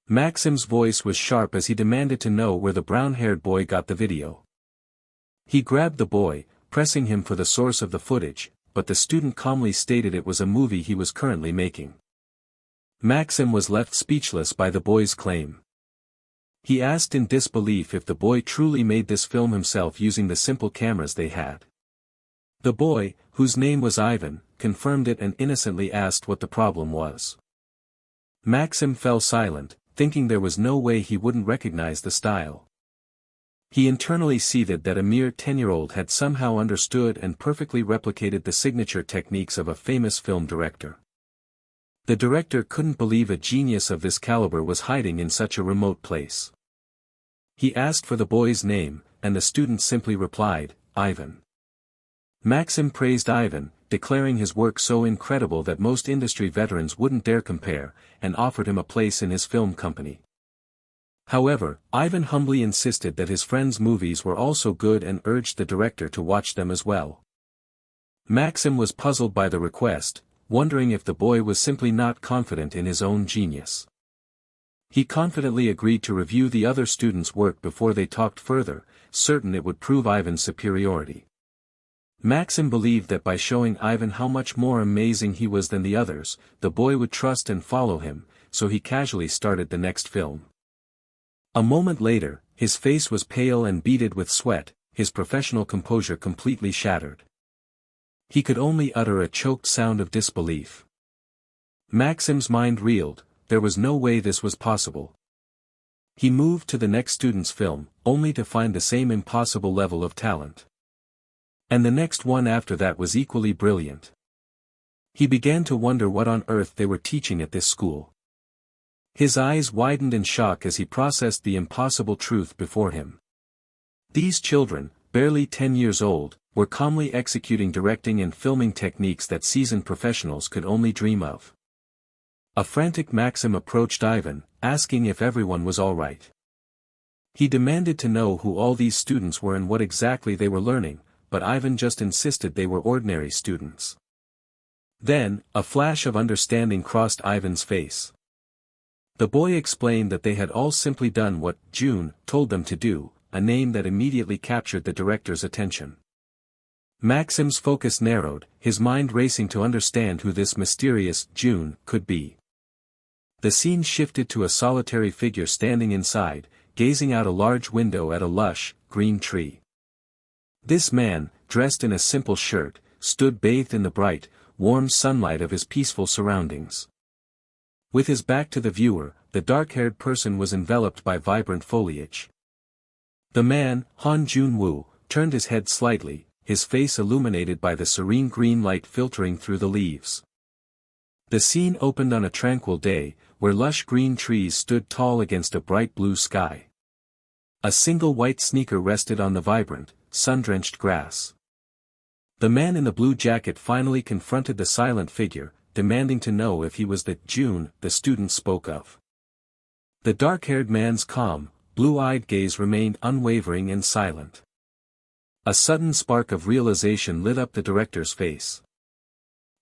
Maxim's voice was sharp as he demanded to know where the brown-haired boy got the video. He grabbed the boy, pressing him for the source of the footage, but the student calmly stated it was a movie he was currently making. Maxim was left speechless by the boy's claim. He asked in disbelief if the boy truly made this film himself using the simple cameras they had. The boy, whose name was Ivan, confirmed it and innocently asked what the problem was. Maxim fell silent, thinking there was no way he wouldn't recognize the style. He internally seethed that a mere 10-year-old had somehow understood and perfectly replicated the signature techniques of a famous film director. The director couldn't believe a genius of this caliber was hiding in such a remote place. He asked for the boy's name, and the student simply replied, Ivan. Maxim praised Ivan, declaring his work so incredible that most industry veterans wouldn't dare compare, and offered him a place in his film company. However, Ivan humbly insisted that his friend's movies were also good and urged the director to watch them as well. Maxim was puzzled by the request, wondering if the boy was simply not confident in his own genius. He confidently agreed to review the other students' work before they talked further, certain it would prove Ivan's superiority. Maxim believed that by showing Ivan how much more amazing he was than the others, the boy would trust and follow him, so he casually started the next film. A moment later, his face was pale and beaded with sweat, his professional composure completely shattered. He could only utter a choked sound of disbelief. Maxim's mind reeled, there was no way this was possible. He moved to the next student's film, only to find the same impossible level of talent. And the next one after that was equally brilliant. He began to wonder what on earth they were teaching at this school. His eyes widened in shock as he processed the impossible truth before him. These children, barely 10 years old, were calmly executing directing and filming techniques that seasoned professionals could only dream of. A frantic Maxim approached Ivan, asking if everyone was all right. He demanded to know who all these students were and what exactly they were learning, but Ivan just insisted they were ordinary students. Then, a flash of understanding crossed Ivan's face. The boy explained that they had all simply done what June told them to do, a name that immediately captured the director's attention. Maxim's focus narrowed, his mind racing to understand who this mysterious June could be. The scene shifted to a solitary figure standing inside, gazing out a large window at a lush, green tree. This man, dressed in a simple shirt, stood bathed in the bright, warm sunlight of his peaceful surroundings. With his back to the viewer, the dark-haired person was enveloped by vibrant foliage. The man, Han Jun-woo, turned his head slightly, his face illuminated by the serene green light filtering through the leaves. The scene opened on a tranquil day, where lush green trees stood tall against a bright blue sky. A single white sneaker rested on the vibrant, sun-drenched grass. The man in the blue jacket finally confronted the silent figure, demanding to know if he was the June the student spoke of. The dark-haired man's calm, blue-eyed gaze remained unwavering and silent. A sudden spark of realization lit up the director's face.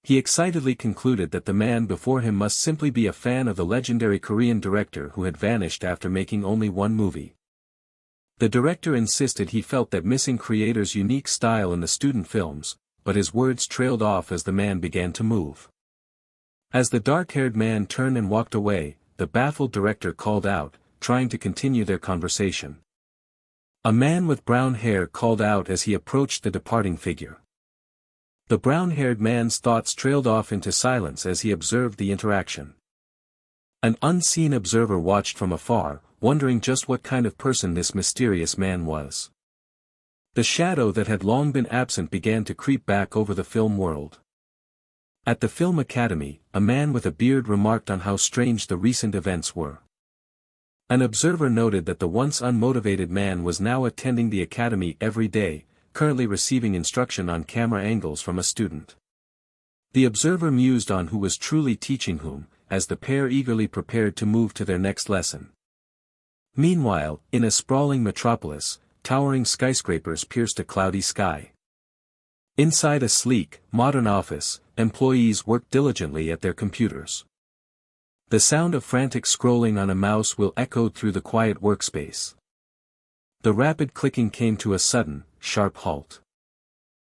He excitedly concluded that the man before him must simply be a fan of the legendary Korean director who had vanished after making only one movie. The director insisted he felt that missing creator's unique style in the student films, but his words trailed off as the man began to move. As the dark-haired man turned and walked away, the baffled director called out, trying to continue their conversation. A man with brown hair called out as he approached the departing figure. The brown-haired man's thoughts trailed off into silence as he observed the interaction. An unseen observer watched from afar, wondering just what kind of person this mysterious man was. The shadow that had long been absent began to creep back over the film world. At the Film Academy, a man with a beard remarked on how strange the recent events were. An observer noted that the once unmotivated man was now attending the academy every day, currently receiving instruction on camera angles from a student. The observer mused on who was truly teaching whom, as the pair eagerly prepared to move to their next lesson. Meanwhile, in a sprawling metropolis, towering skyscrapers pierced a cloudy sky. Inside a sleek, modern office, employees worked diligently at their computers. The sound of frantic scrolling on a mouse wheel echoed through the quiet workspace. The rapid clicking came to a sudden, sharp halt.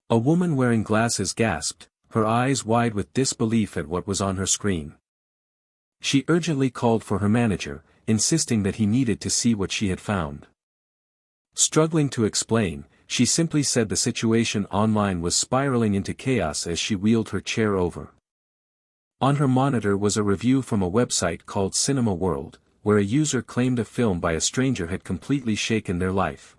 A woman wearing glasses gasped, her eyes wide with disbelief at what was on her screen. She urgently called for her manager, insisting that he needed to see what she had found. Struggling to explain, she simply said the situation online was spiraling into chaos as she wheeled her chair over. On her monitor was a review from a website called Cinema World, where a user claimed a film by a stranger had completely shaken their life.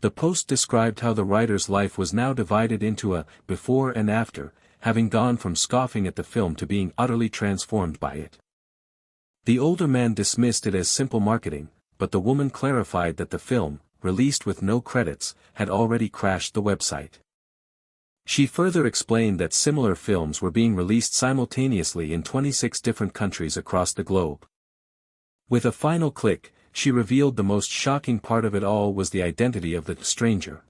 The post described how the writer's life was now divided into a before and after, having gone from scoffing at the film to being utterly transformed by it. The older man dismissed it as simple marketing, but the woman clarified that the film, released with no credits, had already crashed the website. She further explained that similar films were being released simultaneously in 26 different countries across the globe. With a final click, she revealed the most shocking part of it all was the identity of the stranger.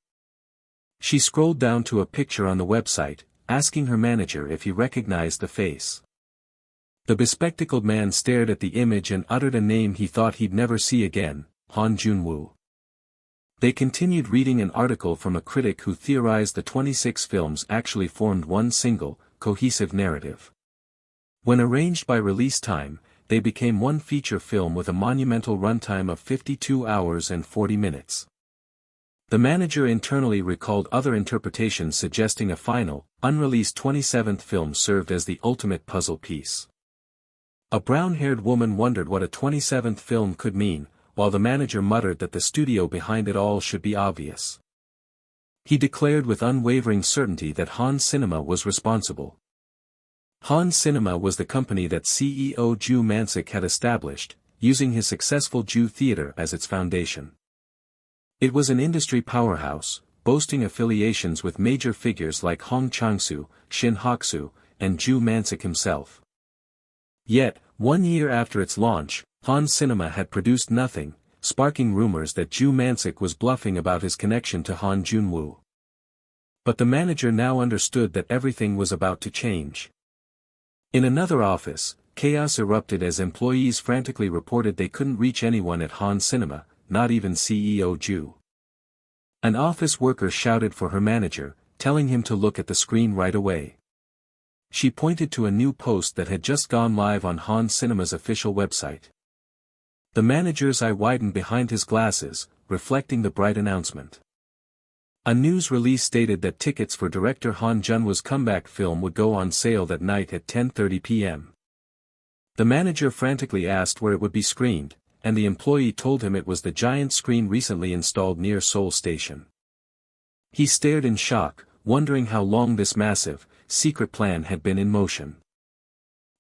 She scrolled down to a picture on the website, asking her manager if he recognized the face. The bespectacled man stared at the image and uttered a name he thought he'd never see again, Han Jun-woo. They continued reading an article from a critic who theorized the 26 films actually formed one single, cohesive narrative. When arranged by release time, they became one feature film with a monumental runtime of 52 hours and 40 minutes. The manager internally recalled other interpretations suggesting a final, unreleased 27th film served as the ultimate puzzle piece. A brown-haired woman wondered what a 27th film could mean, while the manager muttered that the studio behind it all should be obvious. He declared with unwavering certainty that Han Cinema was responsible. Han Cinema was the company that CEO Ju Man-sik had established, using his successful Ju Theater as its foundation. It was an industry powerhouse, boasting affiliations with major figures like Hong Chang-soo, Shin Hak-soo, and Ju Man-sik himself. Yet, 1 year after its launch, Han Cinema had produced nothing, sparking rumors that Ju Man-sik was bluffing about his connection to Han Jun-woo. But the manager now understood that everything was about to change. In another office, chaos erupted as employees frantically reported they couldn't reach anyone at Han Cinema, not even CEO Ju. An office worker shouted for her manager, telling him to look at the screen right away. She pointed to a new post that had just gone live on Han Cinema's official website. The manager's eye widened behind his glasses, reflecting the bright announcement. A news release stated that tickets for director Han Jun-woo's comeback film would go on sale that night at 10:30 p.m. The manager frantically asked where it would be screened, and the employee told him it was the giant screen recently installed near Seoul Station. He stared in shock, wondering how long this massive, secret plan had been in motion.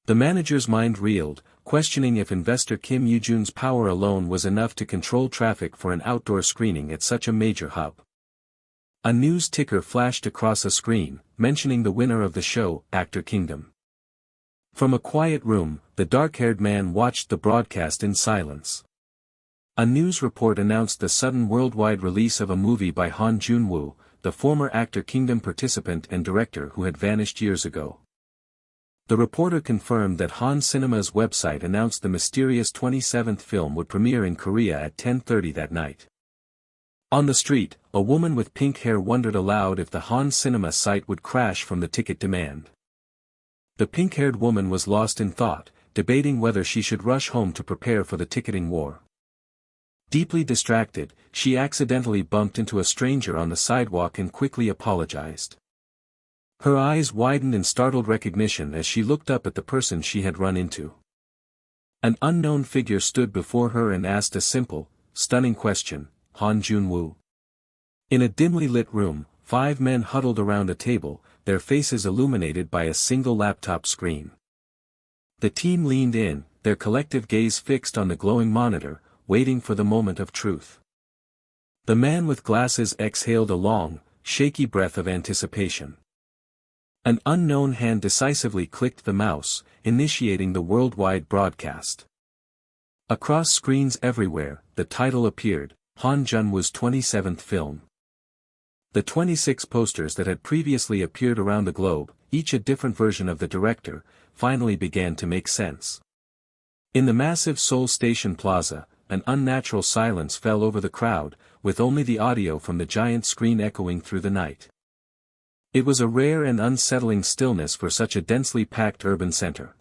The manager's mind reeled, questioning if investor Kim Yoo-jun's power alone was enough to control traffic for an outdoor screening at such a major hub. A news ticker flashed across a screen, mentioning the winner of the show, Actor Kingdom. From a quiet room, the dark-haired man watched the broadcast in silence. A news report announced the sudden worldwide release of a movie by Han Jun-woo, the former Actor Kingdom participant and director who had vanished years ago. The reporter confirmed that Han Cinema's website announced the mysterious 27th film would premiere in Korea at 10:30 that night. On the street, a woman with pink hair wondered aloud if the Han Cinema site would crash from the ticket demand. The pink-haired woman was lost in thought, debating whether she should rush home to prepare for the ticketing war. Deeply distracted, she accidentally bumped into a stranger on the sidewalk and quickly apologized. Her eyes widened in startled recognition as she looked up at the person she had run into. An unknown figure stood before her and asked a simple, stunning question, Han Jun-woo. In a dimly lit room, 5 men huddled around a table, their faces illuminated by a single laptop screen. The team leaned in, their collective gaze fixed on the glowing monitor, waiting for the moment of truth. The man with glasses exhaled a long, shaky breath of anticipation. An unknown hand decisively clicked the mouse, initiating the worldwide broadcast. Across screens everywhere, the title appeared, Han Jun-woo's 27th film. The 26 posters that had previously appeared around the globe, each a different version of the director, finally began to make sense. In the massive Seoul Station Plaza, an unnatural silence fell over the crowd, with only the audio from the giant screen echoing through the night. It was a rare and unsettling stillness for such a densely packed urban center.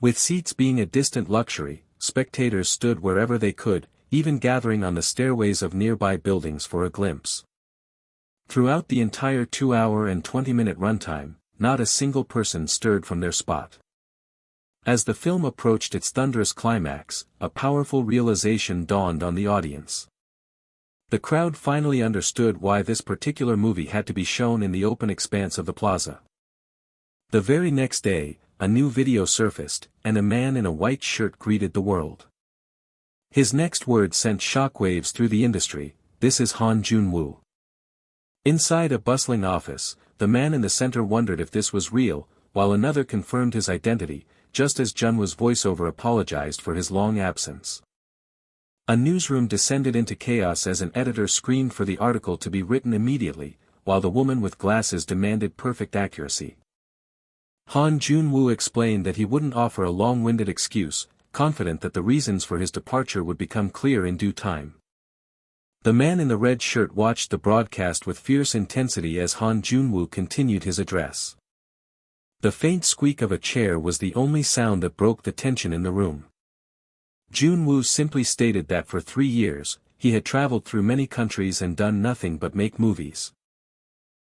With seats being a distant luxury, spectators stood wherever they could, even gathering on the stairways of nearby buildings for a glimpse. Throughout the entire 2-hour and 20-minute runtime, not a single person stirred from their spot. As the film approached its thunderous climax, a powerful realization dawned on the audience. The crowd finally understood why this particular movie had to be shown in the open expanse of the plaza. The very next day, a new video surfaced, and a man in a white shirt greeted the world. His next words sent shockwaves through the industry, "This is Han Jun-woo." Inside a bustling office, the man in the center wondered if this was real, while another confirmed his identity, just as Jun-woo's voiceover apologized for his long absence. A newsroom descended into chaos as an editor screamed for the article to be written immediately, while the woman with glasses demanded perfect accuracy. Han Jun-woo explained that he wouldn't offer a long-winded excuse, confident that the reasons for his departure would become clear in due time. The man in the red shirt watched the broadcast with fierce intensity as Han Jun-woo continued his address. The faint squeak of a chair was the only sound that broke the tension in the room. Jun-woo simply stated that for 3 years, he had traveled through many countries and done nothing but make movies.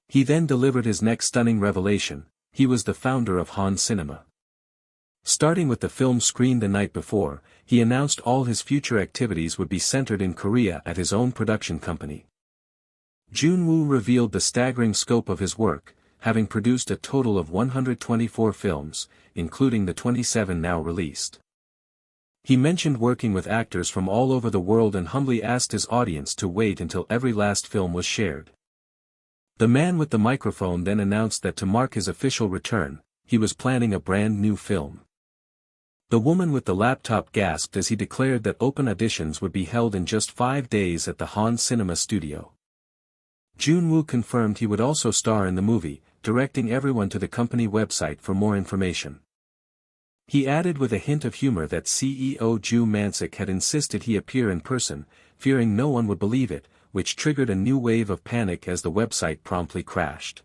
He then delivered his next stunning revelation: he was the founder of Han Cinema. Starting with the film screened the night before, he announced all his future activities would be centered in Korea at his own production company. Jun-woo revealed the staggering scope of his work, having produced a total of 124 films, including the 27 now released. He mentioned working with actors from all over the world and humbly asked his audience to wait until every last film was shared. The man with the microphone then announced that to mark his official return, he was planning a brand new film. The woman with the laptop gasped as he declared that open auditions would be held in just 5 days at the Han Cinema studio. Junwoo confirmed he would also star in the movie, directing everyone to the company website for more information. He added with a hint of humor that CEO Ju Mansik had insisted he appear in person, fearing no one would believe it, which triggered a new wave of panic as the website promptly crashed.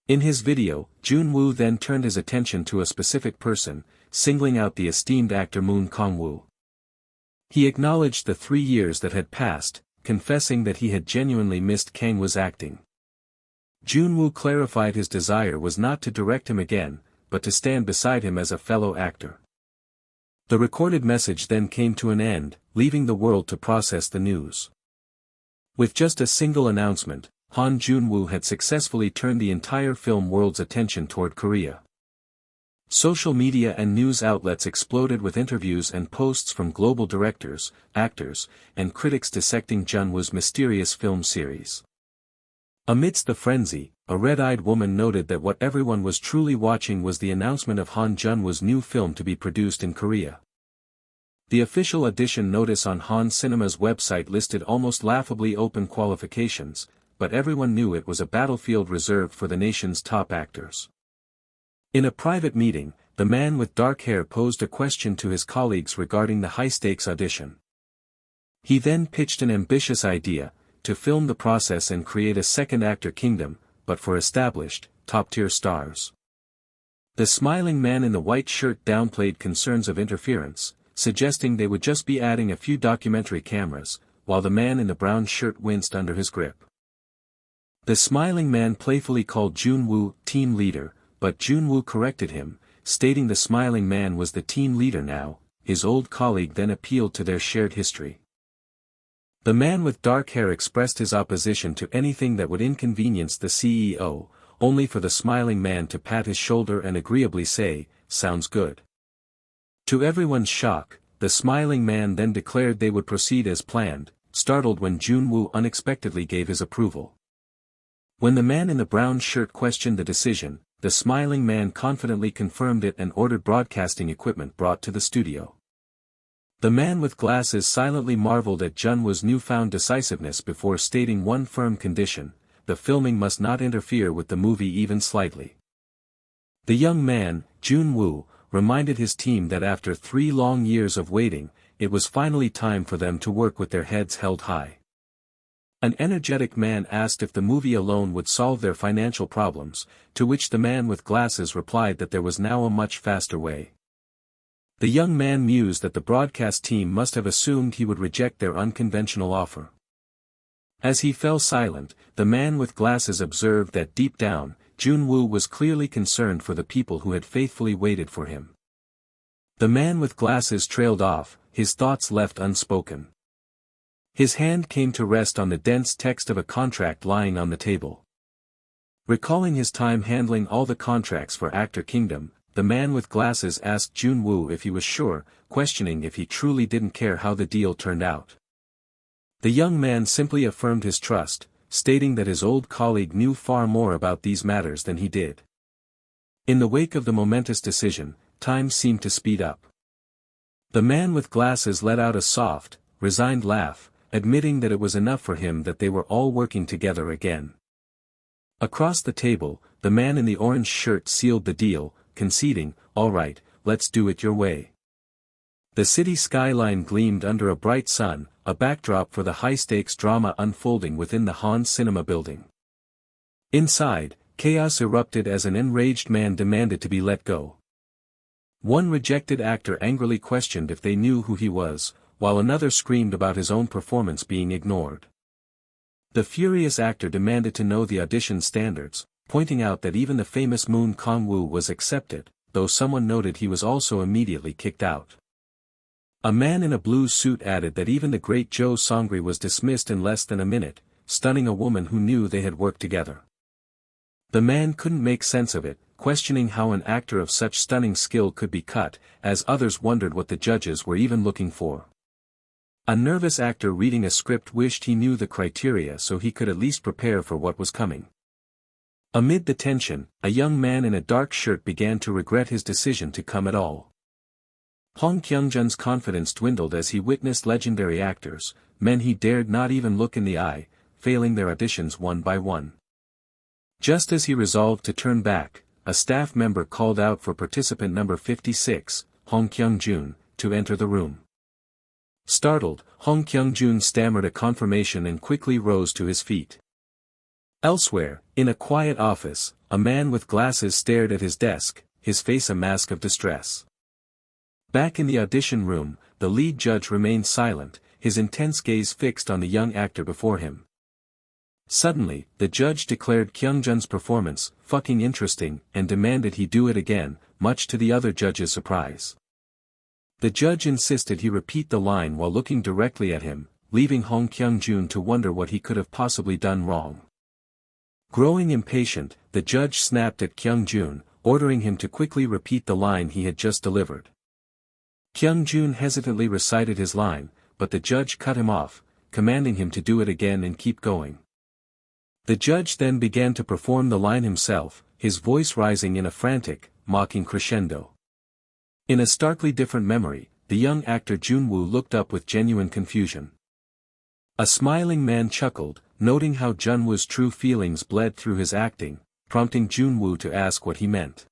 In his video, Junwoo then turned his attention to a specific person, singling out the esteemed actor Moon Kang-woo. He acknowledged the 3 years that had passed, confessing that he had genuinely missed Kang-woo's acting. Junwoo clarified his desire was not to direct him again, but to stand beside him as a fellow actor. The recorded message then came to an end, leaving the world to process the news. With just a single announcement, Han Junwoo had successfully turned the entire film world's attention toward Korea. Social media and news outlets exploded with interviews and posts from global directors, actors, and critics dissecting Junwoo's mysterious film series. Amidst the frenzy, a red-eyed woman noted that what everyone was truly watching was the announcement of Han Junwoo's new film to be produced in Korea. The official audition notice on Han Cinema's website listed almost laughably open qualifications, but everyone knew it was a battlefield reserved for the nation's top actors. In a private meeting, the man with dark hair posed a question to his colleagues regarding the high-stakes audition. He then pitched an ambitious idea, to film the process and create a second actor kingdom, but for established, top-tier stars. The smiling man in the white shirt downplayed concerns of interference, suggesting they would just be adding a few documentary cameras, while the man in the brown shirt winced under his grip. The smiling man playfully called Junwoo team leader, but Junwoo corrected him, stating the smiling man was the team leader now. His old colleague then appealed to their shared history. The man with dark hair expressed his opposition to anything that would inconvenience the CEO, only for the smiling man to pat his shoulder and agreeably say, "Sounds good." To everyone's shock, the smiling man then declared they would proceed as planned, startled when Junwoo unexpectedly gave his approval. When the man in the brown shirt questioned the decision, the smiling man confidently confirmed it and ordered broadcasting equipment brought to the studio. The man with glasses silently marveled at Junwoo's newfound decisiveness before stating one firm condition: the filming must not interfere with the movie even slightly. The young man, Junwoo, reminded his team that after 3 long years of waiting, it was finally time for them to work with their heads held high. An energetic man asked if the movie alone would solve their financial problems, to which the man with glasses replied that there was now a much faster way. The young man mused that the broadcast team must have assumed he would reject their unconventional offer. As he fell silent, the man with glasses observed that deep down, Junwoo was clearly concerned for the people who had faithfully waited for him. The man with glasses trailed off, his thoughts left unspoken. His hand came to rest on the dense text of a contract lying on the table. Recalling his time handling all the contracts for Actor Kingdom, the man with glasses asked Junwoo if he was sure, questioning if he truly didn't care how the deal turned out. The young man simply affirmed his trust, stating that his old colleague knew far more about these matters than he did. In the wake of the momentous decision, time seemed to speed up. The man with glasses let out a soft, resigned laugh, admitting that it was enough for him that they were all working together again. Across the table, the man in the orange shirt sealed the deal, conceding, "All right, let's do it your way." The city skyline gleamed under a bright sun, a backdrop for the high-stakes drama unfolding within the Han Cinema building. Inside, chaos erupted as an enraged man demanded to be let go. One rejected actor angrily questioned if they knew who he was, while another screamed about his own performance being ignored. The furious actor demanded to know the audition standards, pointing out that even the famous Moon Kang-woo was accepted, though someone noted he was also immediately kicked out. A man in a blue suit added that even the great Jo Songri was dismissed in less than a minute, stunning a woman who knew they had worked together. The man couldn't make sense of it, questioning how an actor of such stunning skill could be cut, as others wondered what the judges were even looking for. A nervous actor reading a script wished he knew the criteria so he could at least prepare for what was coming. Amid the tension, a young man in a dark shirt began to regret his decision to come at all. Hong Kyung-jun's confidence dwindled as he witnessed legendary actors, men he dared not even look in the eye, failing their auditions one by one. Just as he resolved to turn back, a staff member called out for participant number 56, Hong Kyung-jun, to enter the room. Startled, Hong Kyung-jun stammered a confirmation and quickly rose to his feet. Elsewhere, in a quiet office, a man with glasses stared at his desk, his face a mask of distress. Back in the audition room, the lead judge remained silent, his intense gaze fixed on the young actor before him. Suddenly, the judge declared Kyung-jun's performance fucking interesting and demanded he do it again, much to the other judges' surprise. The judge insisted he repeat the line while looking directly at him, leaving Hong Kyung-jun to wonder what he could have possibly done wrong. Growing impatient, the judge snapped at Kyung-jun, ordering him to quickly repeat the line he had just delivered. Kyung-jun hesitantly recited his line, but the judge cut him off, commanding him to do it again and keep going. The judge then began to perform the line himself, his voice rising in a frantic, mocking crescendo. In a starkly different memory, the young actor Jun-woo looked up with genuine confusion. A smiling man chuckled, noting how Jun-woo's true feelings bled through his acting, prompting Jun-woo to ask what he meant.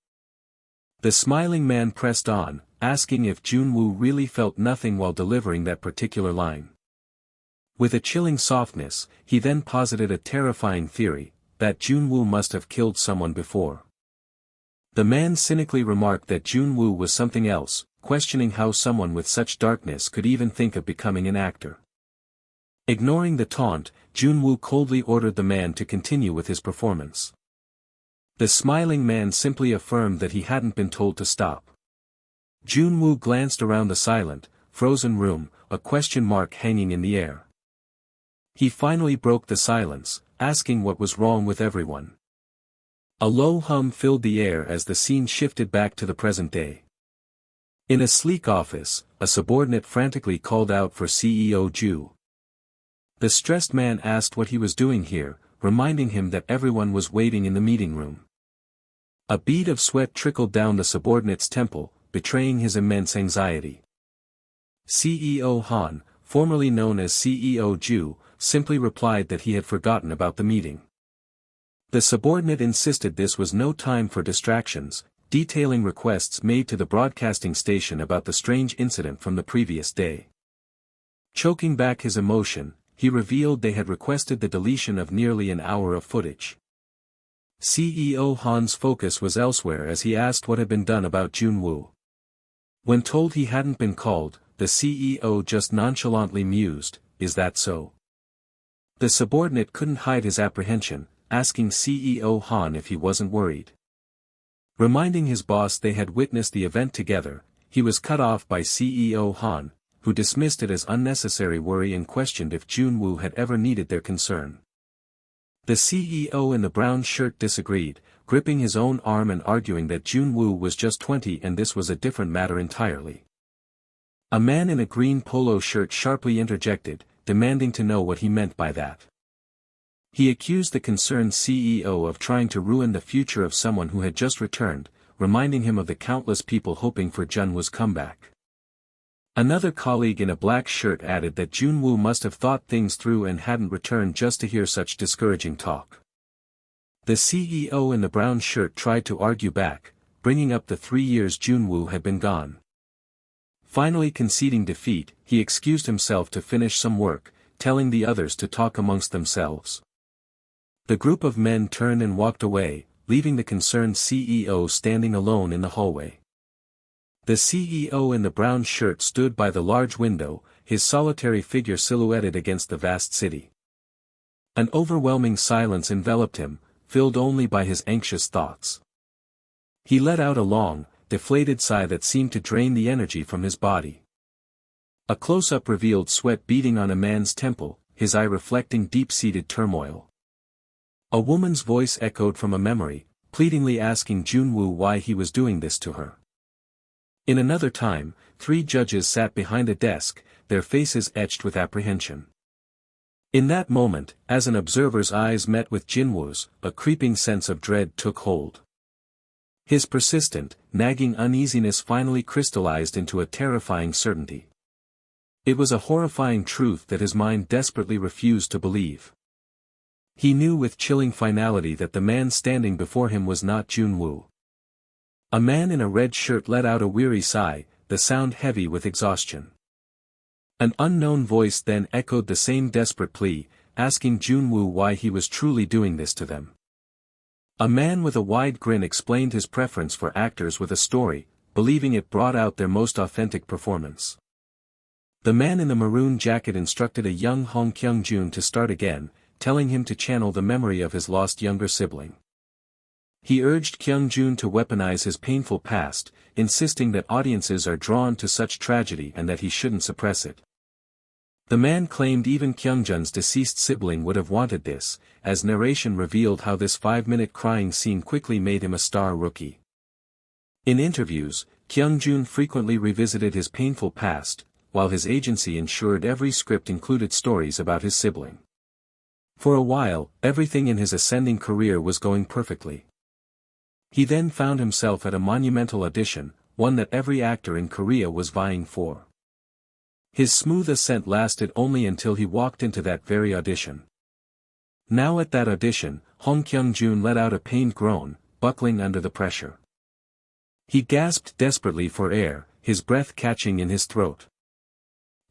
The smiling man pressed on, asking if Jun-woo really felt nothing while delivering that particular line. With a chilling softness, he then posited a terrifying theory, that Jun-woo must have killed someone before. The man cynically remarked that Jun-woo was something else, questioning how someone with such darkness could even think of becoming an actor. Ignoring the taunt, Jun-woo coldly ordered the man to continue with his performance. The smiling man simply affirmed that he hadn't been told to stop. Jun-woo glanced around the silent, frozen room, a question mark hanging in the air. He finally broke the silence, asking what was wrong with everyone. A low hum filled the air as the scene shifted back to the present day. In a sleek office, a subordinate frantically called out for CEO Ju. The stressed man asked what he was doing here, reminding him that everyone was waiting in the meeting room. A bead of sweat trickled down the subordinate's temple, betraying his immense anxiety. CEO Han, formerly known as CEO Ju, simply replied that he had forgotten about the meeting. The subordinate insisted this was no time for distractions, detailing requests made to the broadcasting station about the strange incident from the previous day. Choking back his emotion, he revealed they had requested the deletion of nearly an hour of footage. CEO Han's focus was elsewhere as he asked what had been done about Jun-woo. When told he hadn't been called, the CEO just nonchalantly mused, "Is that so?" The subordinate couldn't hide his apprehension, asking CEO Han if he wasn't worried. Reminding his boss they had witnessed the event together, he was cut off by CEO Han, who dismissed it as unnecessary worry and questioned if Jun-woo had ever needed their concern. The CEO in the brown shirt disagreed, gripping his own arm and arguing that Jun-woo was just 20 and this was a different matter entirely. A man in a green polo shirt sharply interjected, demanding to know what he meant by that. He accused the concerned CEO of trying to ruin the future of someone who had just returned, reminding him of the countless people hoping for Jun-woo's comeback. Another colleague in a black shirt added that Jun-woo must have thought things through and hadn't returned just to hear such discouraging talk. The CEO in the brown shirt tried to argue back, bringing up the 3 years Jun-woo had been gone. Finally conceding defeat, he excused himself to finish some work, telling the others to talk amongst themselves. The group of men turned and walked away, leaving the concerned CEO standing alone in the hallway. The CEO in the brown shirt stood by the large window, his solitary figure silhouetted against the vast city. An overwhelming silence enveloped him, filled only by his anxious thoughts. He let out a long, deflated sigh that seemed to drain the energy from his body. A close-up revealed sweat beading on a man's temple, his eye reflecting deep-seated turmoil. A woman's voice echoed from a memory, pleadingly asking Junwoo why he was doing this to her. In another time, 3 judges sat behind a desk, their faces etched with apprehension. In that moment, as an observer's eyes met with Jinwoo's, a creeping sense of dread took hold. His persistent, nagging uneasiness finally crystallized into a terrifying certainty. It was a horrifying truth that his mind desperately refused to believe. He knew with chilling finality that the man standing before him was not Junwoo. A man in a red shirt let out a weary sigh, the sound heavy with exhaustion. An unknown voice then echoed the same desperate plea, asking Junwoo why he was truly doing this to them. A man with a wide grin explained his preference for actors with a story, believing it brought out their most authentic performance. The man in the maroon jacket instructed a young Hong Kyung-jun to start again, telling him to channel the memory of his lost younger sibling. He urged Kyung-jun to weaponize his painful past, insisting that audiences are drawn to such tragedy and that he shouldn't suppress it. The man claimed even Kyung-jun's deceased sibling would have wanted this, as narration revealed how this 5-minute crying scene quickly made him a star rookie. In interviews, Kyung-jun frequently revisited his painful past, while his agency ensured every script included stories about his sibling. For a while, everything in his ascending career was going perfectly. He then found himself at a monumental audition, one that every actor in Korea was vying for. His smooth ascent lasted only until he walked into that very audition. Now at that audition, Hong Kyung-jun let out a pained groan, buckling under the pressure. He gasped desperately for air, his breath catching in his throat.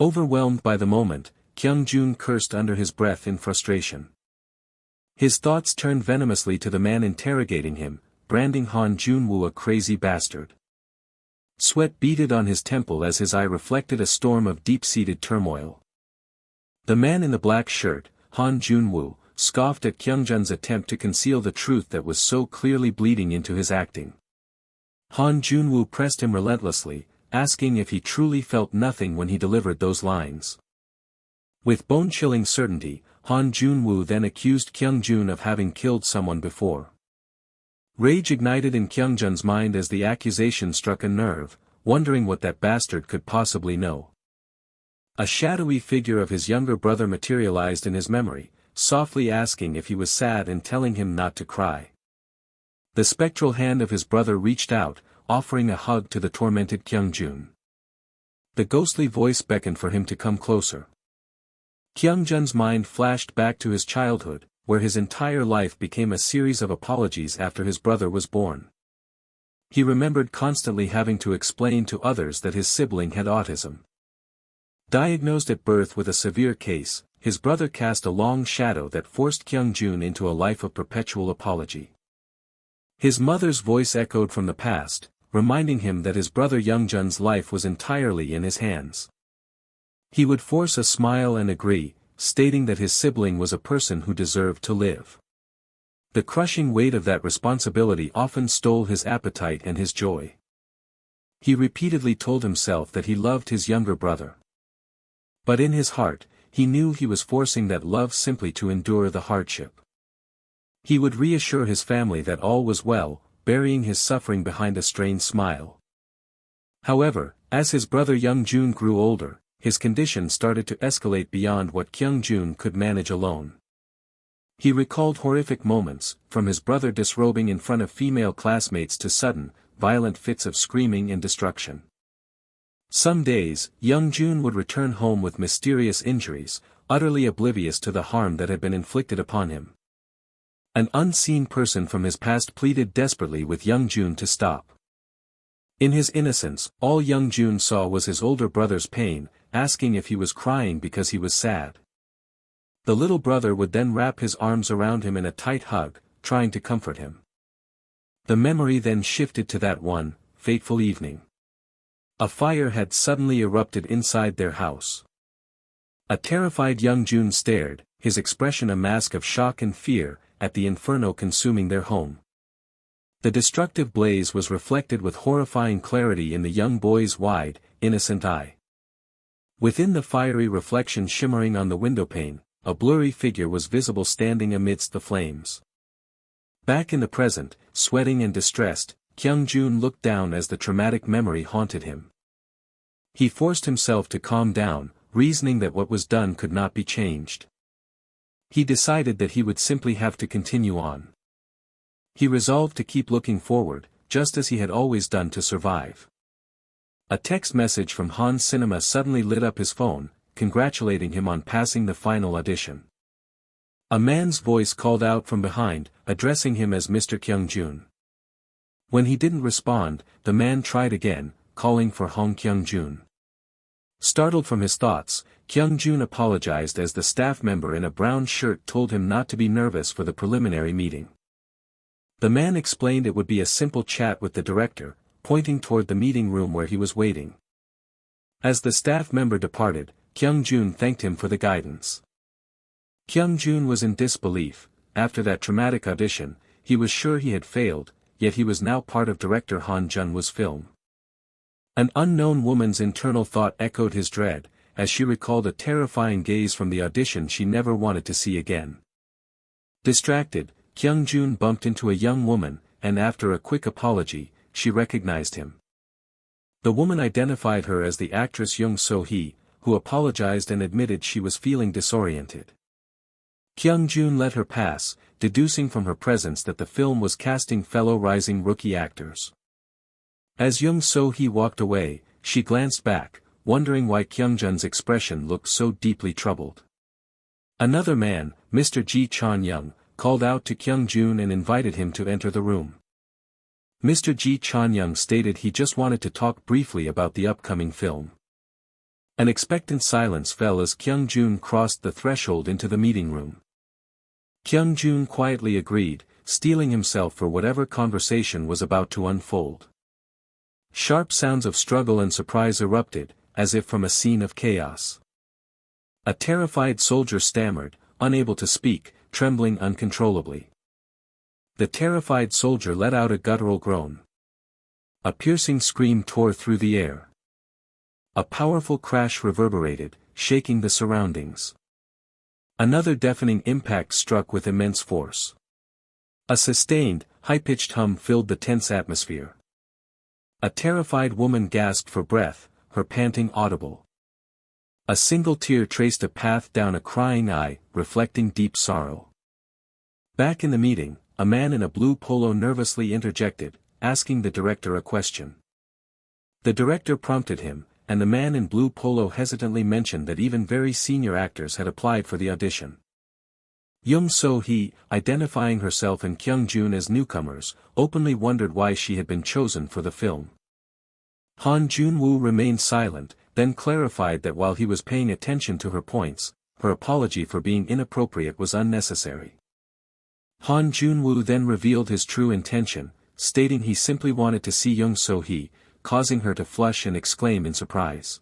Overwhelmed by the moment, Kyung-jun cursed under his breath in frustration. His thoughts turned venomously to the man interrogating him, branding Han Junwoo a crazy bastard. Sweat beaded on his temple as his eye reflected a storm of deep-seated turmoil. The man in the black shirt, Han Junwoo, scoffed at Kyung-jun's attempt to conceal the truth that was so clearly bleeding into his acting. Han Junwoo pressed him relentlessly, asking if he truly felt nothing when he delivered those lines. With bone-chilling certainty, Han Junwoo then accused Kyung-jun of having killed someone before. Rage ignited in Kyung-jun's mind as the accusation struck a nerve, wondering what that bastard could possibly know. A shadowy figure of his younger brother materialized in his memory, softly asking if he was sad and telling him not to cry. The spectral hand of his brother reached out, offering a hug to the tormented Kyung-jun. The ghostly voice beckoned for him to come closer. Kyung-jun's mind flashed back to his childhood, where his entire life became a series of apologies after his brother was born. He remembered constantly having to explain to others that his sibling had autism. Diagnosed at birth with a severe case, his brother cast a long shadow that forced Kyung-jun into a life of perpetual apology. His mother's voice echoed from the past, reminding him that his brother Youngjun's life was entirely in his hands. He would force a smile and agree, stating that his sibling was a person who deserved to live. The crushing weight of that responsibility often stole his appetite and his joy. He repeatedly told himself that he loved his younger brother. But in his heart, he knew he was forcing that love simply to endure the hardship. He would reassure his family that all was well, burying his suffering behind a strained smile. However, as his brother Youngjun grew older, his condition started to escalate beyond what Kyung-jun could manage alone. He recalled horrific moments, from his brother disrobing in front of female classmates to sudden, violent fits of screaming and destruction. Some days, Youngjun would return home with mysterious injuries, utterly oblivious to the harm that had been inflicted upon him. An unseen person from his past pleaded desperately with Youngjun to stop. In his innocence, all Youngjun saw was his older brother's pain, asking if he was crying because he was sad. The little brother would then wrap his arms around him in a tight hug, trying to comfort him. The memory then shifted to that one, fateful evening. A fire had suddenly erupted inside their house. A terrified Youngjun stared, his expression a mask of shock and fear, at the inferno consuming their home. The destructive blaze was reflected with horrifying clarity in the young boy's wide, innocent eye. Within the fiery reflection shimmering on the windowpane, a blurry figure was visible standing amidst the flames. Back in the present, sweating and distressed, Kyung-jun looked down as the traumatic memory haunted him. He forced himself to calm down, reasoning that what was done could not be changed. He decided that he would simply have to continue on. He resolved to keep looking forward, just as he had always done to survive. A text message from Han Cinema suddenly lit up his phone, congratulating him on passing the final audition. A man's voice called out from behind, addressing him as Mr. Kyung-jun. When he didn't respond, the man tried again, calling for Hong Kyung-jun. Startled from his thoughts, Kyung-jun apologized as the staff member in a brown shirt told him not to be nervous for the preliminary meeting. The man explained it would be a simple chat with the director, pointing toward the meeting room where he was waiting. As the staff member departed, Kyung-jun thanked him for the guidance. Kyung-jun was in disbelief. After that traumatic audition, he was sure he had failed, yet he was now part of director Han Jun-woo's film. An unknown woman's internal thought echoed his dread, as she recalled a terrifying gaze from the audition she never wanted to see again. Distracted, Kyung-jun bumped into a young woman, and after a quick apology, she recognized him. The woman identified her as the actress Young So-hee, who apologized and admitted she was feeling disoriented. Kyung-jun let her pass, deducing from her presence that the film was casting fellow rising rookie actors. As Young So-hee walked away, she glanced back, wondering why Kyung-jun's expression looked so deeply troubled. Another man, Mr. Ji Chan-young, called out to Kyung-jun and invited him to enter the room. Mr. Ji Chan-young stated he just wanted to talk briefly about the upcoming film. An expectant silence fell as Kyung-jun crossed the threshold into the meeting room. Kyung-jun quietly agreed, steeling himself for whatever conversation was about to unfold. Sharp sounds of struggle and surprise erupted, as if from a scene of chaos. A terrified soldier stammered, unable to speak, trembling uncontrollably. The terrified soldier let out a guttural groan. A piercing scream tore through the air. A powerful crash reverberated, shaking the surroundings. Another deafening impact struck with immense force. A sustained, high-pitched hum filled the tense atmosphere. A terrified woman gasped for breath, her panting audible. A single tear traced a path down a crying eye, reflecting deep sorrow. Back in the meeting, a man in a blue polo nervously interjected, asking the director a question. The director prompted him, and the man in blue polo hesitantly mentioned that even very senior actors had applied for the audition. Young So-hee, identifying herself and Kyung-jun as newcomers, openly wondered why she had been chosen for the film. Han Jun-woo remained silent, then clarified that while he was paying attention to her points, her apology for being inappropriate was unnecessary. Han Jun-woo then revealed his true intention, stating he simply wanted to see Young So-hee, causing her to flush and exclaim in surprise.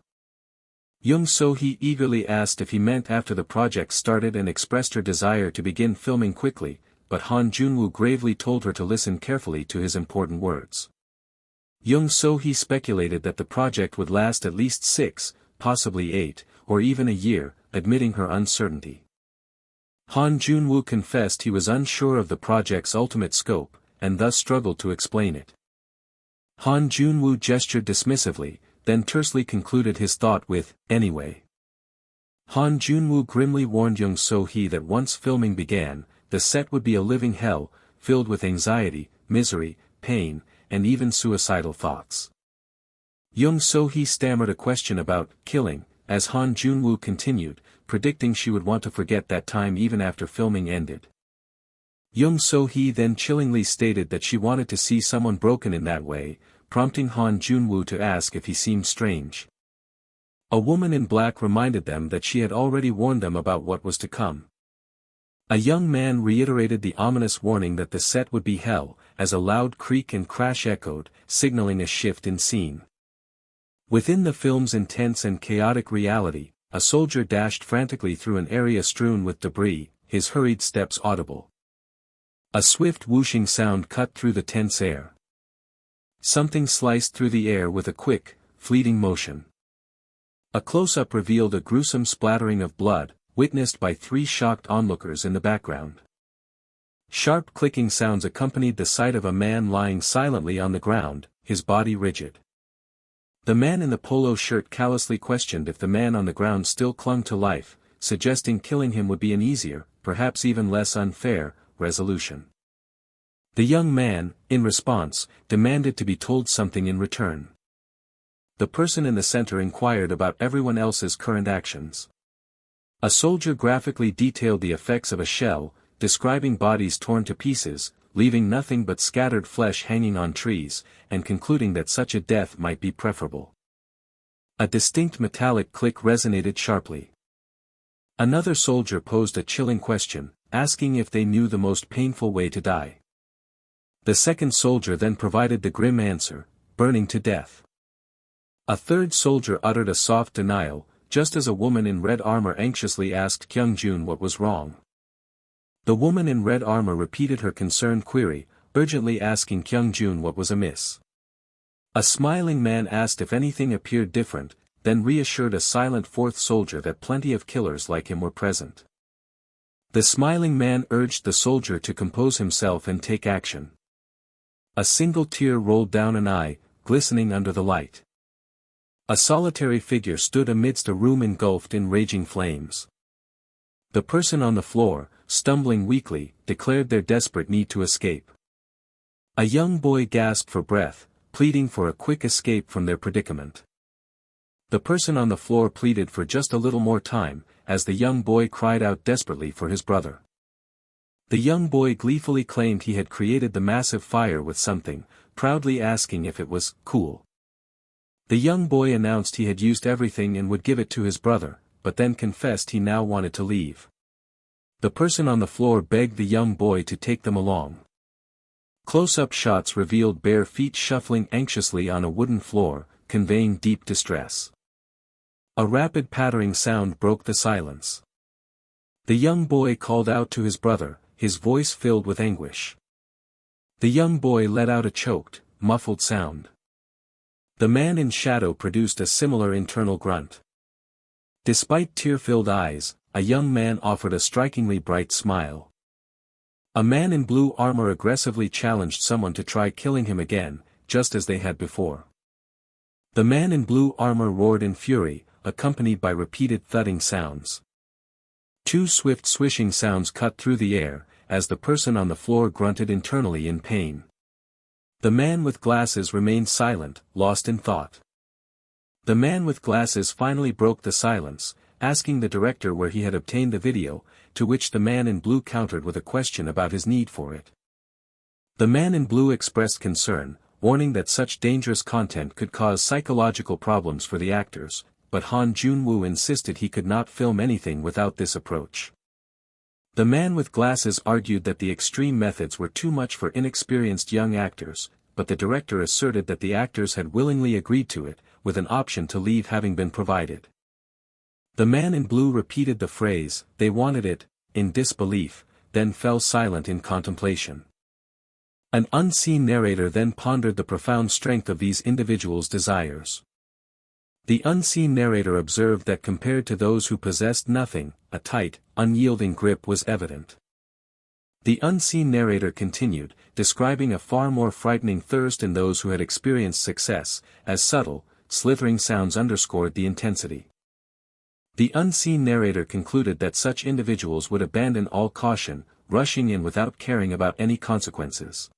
Young So-hee eagerly asked if he meant after the project started and expressed her desire to begin filming quickly, but Han Jun-woo gravely told her to listen carefully to his important words. Young So-hee speculated that the project would last at least 6, possibly 8, or even a year, admitting her uncertainty. Han Jun-woo confessed he was unsure of the project's ultimate scope, and thus struggled to explain it. Han Jun-woo gestured dismissively, then tersely concluded his thought with, "Anyway." Han Jun-woo grimly warned Young So-hee that once filming began, the set would be a living hell, filled with anxiety, misery, pain, and even suicidal thoughts. Young So-hee stammered a question about killing, as Han Jun-woo continued, predicting she would want to forget that time even after filming ended. Young So-hee then chillingly stated that she wanted to see someone broken in that way, prompting Han Jun-woo to ask if he seemed strange. A woman in black reminded them that she had already warned them about what was to come. A young man reiterated the ominous warning that the set would be hell, as a loud creak and crash echoed, signaling a shift in scene. Within the film's intense and chaotic reality, a soldier dashed frantically through an area strewn with debris, his hurried steps audible. A swift whooshing sound cut through the tense air. Something sliced through the air with a quick, fleeting motion. A close-up revealed a gruesome splattering of blood, witnessed by 3 shocked onlookers in the background. Sharp clicking sounds accompanied the sight of a man lying silently on the ground, his body rigid. The man in the polo shirt callously questioned if the man on the ground still clung to life, suggesting killing him would be an easier, perhaps even less unfair, resolution. The young man, in response, demanded to be told something in return. The person in the center inquired about everyone else's current actions. A soldier graphically detailed the effects of a shell, describing bodies torn to pieces, leaving nothing but scattered flesh hanging on trees, and concluding that such a death might be preferable. A distinct metallic click resonated sharply. Another soldier posed a chilling question, asking if they knew the most painful way to die. The second soldier then provided the grim answer, burning to death. A third soldier uttered a soft denial, just as a woman in red armor anxiously asked Kyung-jun what was wrong. The woman in red armor repeated her concerned query, urgently asking Kyung-jun what was amiss. A smiling man asked if anything appeared different, then reassured a silent fourth soldier that plenty of killers like him were present. The smiling man urged the soldier to compose himself and take action. A single tear rolled down an eye, glistening under the light. A solitary figure stood amidst a room engulfed in raging flames. The person on the floor, stumbling weakly, declared their desperate need to escape. A young boy gasped for breath, pleading for a quick escape from their predicament. The person on the floor pleaded for just a little more time, as the young boy cried out desperately for his brother. The young boy gleefully claimed he had created the massive fire with something, proudly asking if it was cool. The young boy announced he had used everything and would give it to his brother, but then confessed he now wanted to leave. The person on the floor begged the young boy to take them along. Close-up shots revealed bare feet shuffling anxiously on a wooden floor, conveying deep distress. A rapid pattering sound broke the silence. The young boy called out to his brother, his voice filled with anguish. The young boy let out a choked, muffled sound. The man in shadow produced a similar internal grunt. Despite tear-filled eyes, a young man offered a strikingly bright smile. A man in blue armor aggressively challenged someone to try killing him again, just as they had before. The man in blue armor roared in fury, accompanied by repeated thudding sounds. Two swift swishing sounds cut through the air, as the person on the floor grunted internally in pain. The man with glasses remained silent, lost in thought. The man with glasses finally broke the silence, asking the director where he had obtained the video, to which the man in blue countered with a question about his need for it. The man in blue expressed concern, warning that such dangerous content could cause psychological problems for the actors, but Han Jun-woo insisted he could not film anything without this approach. The man with glasses argued that the extreme methods were too much for inexperienced young actors, but the director asserted that the actors had willingly agreed to it, with an option to leave having been provided. The man in blue repeated the phrase, "They wanted it," in disbelief, then fell silent in contemplation. An unseen narrator then pondered the profound strength of these individuals' desires. The unseen narrator observed that compared to those who possessed nothing, a tight, unyielding grip was evident. The unseen narrator continued, describing a far more frightening thirst in those who had experienced success, as subtle, slithering sounds underscored the intensity. The unseen narrator concluded that such individuals would abandon all caution, rushing in without caring about any consequences.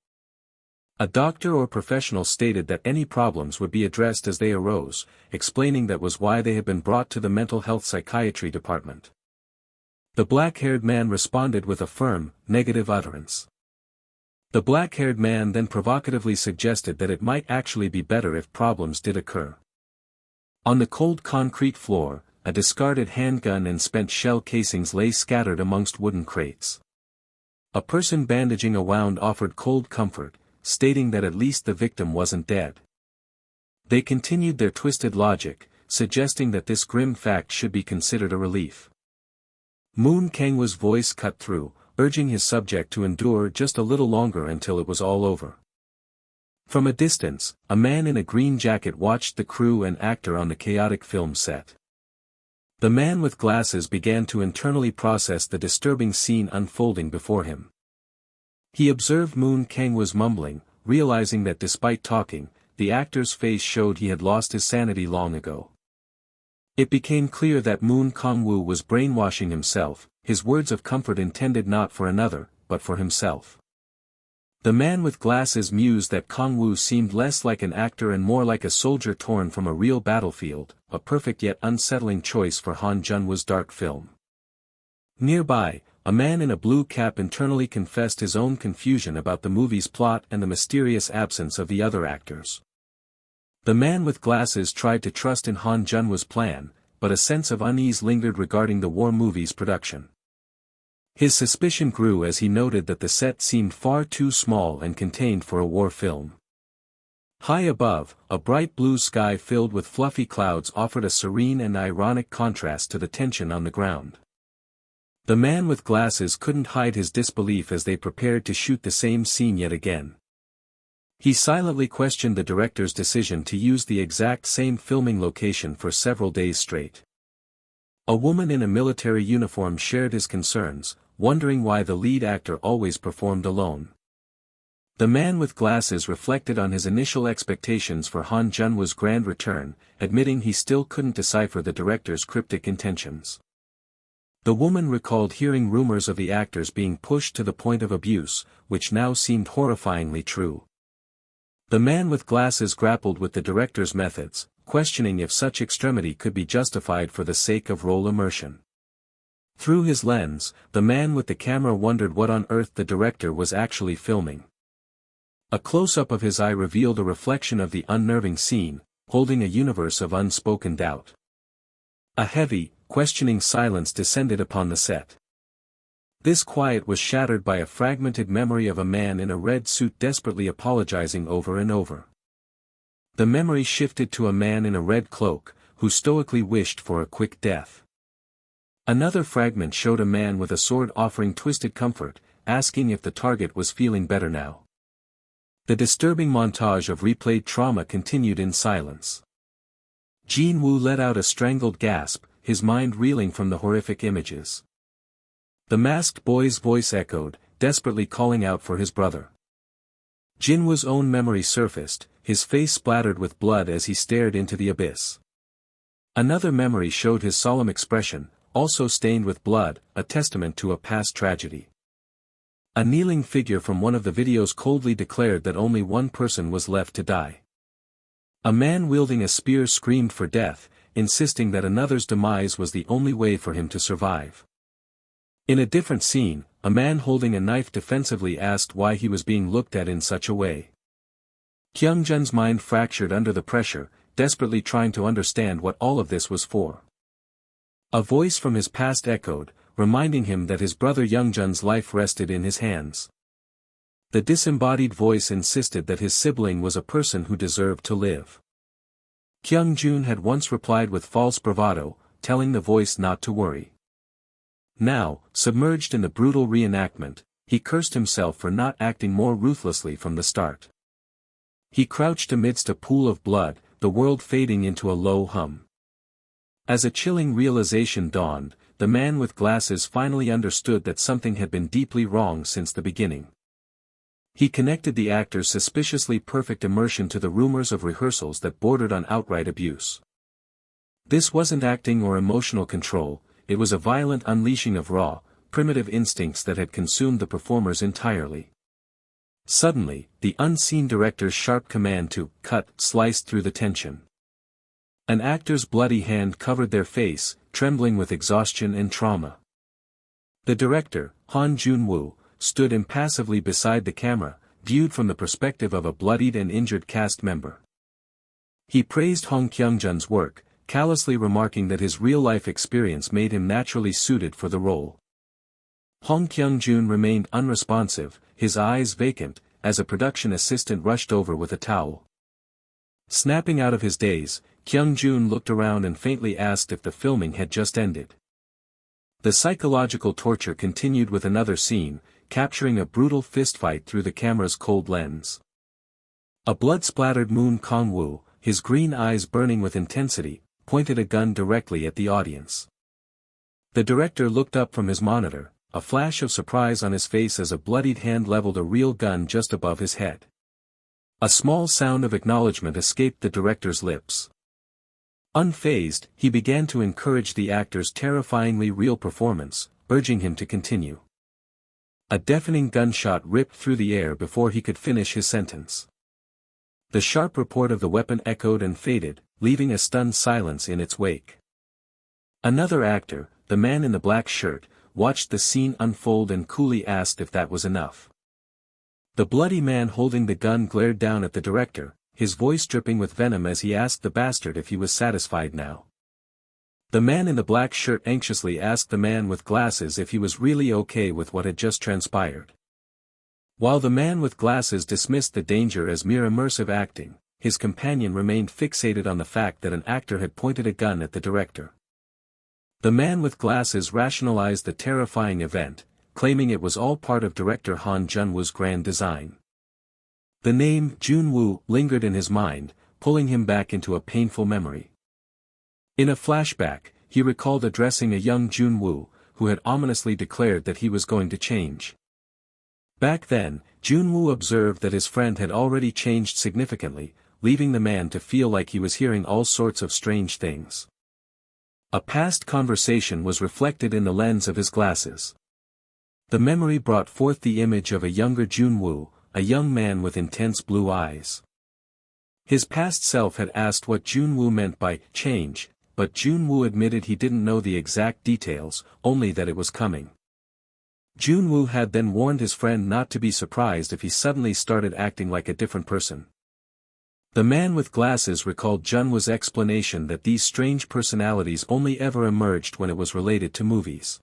A doctor or professional stated that any problems would be addressed as they arose, explaining that was why they had been brought to the mental health psychiatry department. The black-haired man responded with a firm, negative utterance. The black-haired man then provocatively suggested that it might actually be better if problems did occur. On the cold concrete floor, a discarded handgun and spent shell casings lay scattered amongst wooden crates. A person bandaging a wound offered cold comfort, stating that at least the victim wasn't dead. They continued their twisted logic, suggesting that this grim fact should be considered a relief. Moon Kangwa's voice cut through, urging his subject to endure just a little longer until it was all over. From a distance, a man in a green jacket watched the crew and actor on the chaotic film set. The man with glasses began to internally process the disturbing scene unfolding before him. He observed Moon Kang-woo's mumbling, realizing that despite talking, the actor's face showed he had lost his sanity long ago. It became clear that Moon Kang-woo was brainwashing himself, his words of comfort intended not for another, but for himself. The man with glasses mused that Kang-woo seemed less like an actor and more like a soldier torn from a real battlefield, a perfect yet unsettling choice for Han Junwo's dark film. Nearby, a man in a blue cap internally confessed his own confusion about the movie's plot and the mysterious absence of the other actors. The man with glasses tried to trust in Han Junwo's plan, but a sense of unease lingered regarding the war movie's production. His suspicion grew as he noted that the set seemed far too small and contained for a war film. High above, a bright blue sky filled with fluffy clouds offered a serene and ironic contrast to the tension on the ground. The man with glasses couldn't hide his disbelief as they prepared to shoot the same scene yet again. He silently questioned the director's decision to use the exact same filming location for several days straight. A woman in a military uniform shared his concerns, wondering why the lead actor always performed alone. The man with glasses reflected on his initial expectations for Han Junwo's grand return, admitting he still couldn't decipher the director's cryptic intentions. The woman recalled hearing rumors of the actors being pushed to the point of abuse, which now seemed horrifyingly true. The man with glasses grappled with the director's methods, questioning if such extremity could be justified for the sake of role immersion. Through his lens, the man with the camera wondered what on earth the director was actually filming. A close-up of his eye revealed a reflection of the unnerving scene, holding a universe of unspoken doubt. A heavy, questioning silence descended upon the set. This quiet was shattered by a fragmented memory of a man in a red suit desperately apologizing over and over. The memory shifted to a man in a red cloak, who stoically wished for a quick death. Another fragment showed a man with a sword offering twisted comfort, asking if the target was feeling better now. The disturbing montage of replayed trauma continued in silence. Jin-woo let out a strangled gasp, his mind reeling from the horrific images. The masked boy's voice echoed, desperately calling out for his brother. Jin-woo's own memory surfaced, his face splattered with blood as he stared into the abyss. Another memory showed his solemn expression, also stained with blood, a testament to a past tragedy. A kneeling figure from one of the videos coldly declared that only one person was left to die. A man wielding a spear screamed for death, insisting that another's demise was the only way for him to survive. In a different scene, a man holding a knife defensively asked why he was being looked at in such a way. Kyung-jun's mind fractured under the pressure, desperately trying to understand what all of this was for. A voice from his past echoed, reminding him that his brother Youngjun's life rested in his hands. The disembodied voice insisted that his sibling was a person who deserved to live. Kyung-jun had once replied with false bravado, telling the voice not to worry. Now, submerged in the brutal reenactment, he cursed himself for not acting more ruthlessly from the start. He crouched amidst a pool of blood, the world fading into a low hum. As a chilling realization dawned, the man with glasses finally understood that something had been deeply wrong since the beginning. He connected the actor's suspiciously perfect immersion to the rumors of rehearsals that bordered on outright abuse. This wasn't acting or emotional control, it was a violent unleashing of raw, primitive instincts that had consumed the performers entirely. Suddenly, the unseen director's sharp command to cut sliced through the tension. An actor's bloody hand covered their face, trembling with exhaustion and trauma. The director, Han Jun-woo, stood impassively beside the camera, viewed from the perspective of a bloodied and injured cast member. He praised Hong Kyung-jun's work, callously remarking that his real-life experience made him naturally suited for the role. Hong Kyung-jun remained unresponsive, his eyes vacant, as a production assistant rushed over with a towel. Snapping out of his daze, Kyung-jun looked around and faintly asked if the filming had just ended. The psychological torture continued with another scene, capturing a brutal fistfight through the camera's cold lens. A blood-splattered Moon Kang-woo, his green eyes burning with intensity, pointed a gun directly at the audience. The director looked up from his monitor, a flash of surprise on his face as a bloodied hand leveled a real gun just above his head. A small sound of acknowledgement escaped the director's lips. Unfazed, he began to encourage the actor's terrifyingly real performance, urging him to continue. A deafening gunshot ripped through the air before he could finish his sentence. The sharp report of the weapon echoed and faded, leaving a stunned silence in its wake. Another actor, the man in the black shirt, watched the scene unfold and coolly asked if that was enough. The bloody man holding the gun glared down at the director, his voice dripping with venom as he asked the bastard if he was satisfied now. The man in the black shirt anxiously asked the man with glasses if he was really okay with what had just transpired. While the man with glasses dismissed the danger as mere immersive acting, his companion remained fixated on the fact that an actor had pointed a gun at the director. The man with glasses rationalized the terrifying event, claiming it was all part of director Han Jun-woo's grand design. The name Jun-woo lingered in his mind, pulling him back into a painful memory. In a flashback, he recalled addressing a young Jun-woo, who had ominously declared that he was going to change. Back then, Jun-woo observed that his friend had already changed significantly, leaving the man to feel like he was hearing all sorts of strange things. A past conversation was reflected in the lens of his glasses. The memory brought forth the image of a younger Jun-woo, a young man with intense blue eyes. His past self had asked what Jun-woo meant by change, but Jun-woo admitted he didn't know the exact details, only that it was coming. Jun-woo had then warned his friend not to be surprised if he suddenly started acting like a different person. The man with glasses recalled Jun-woo's explanation that these strange personalities only ever emerged when it was related to movies.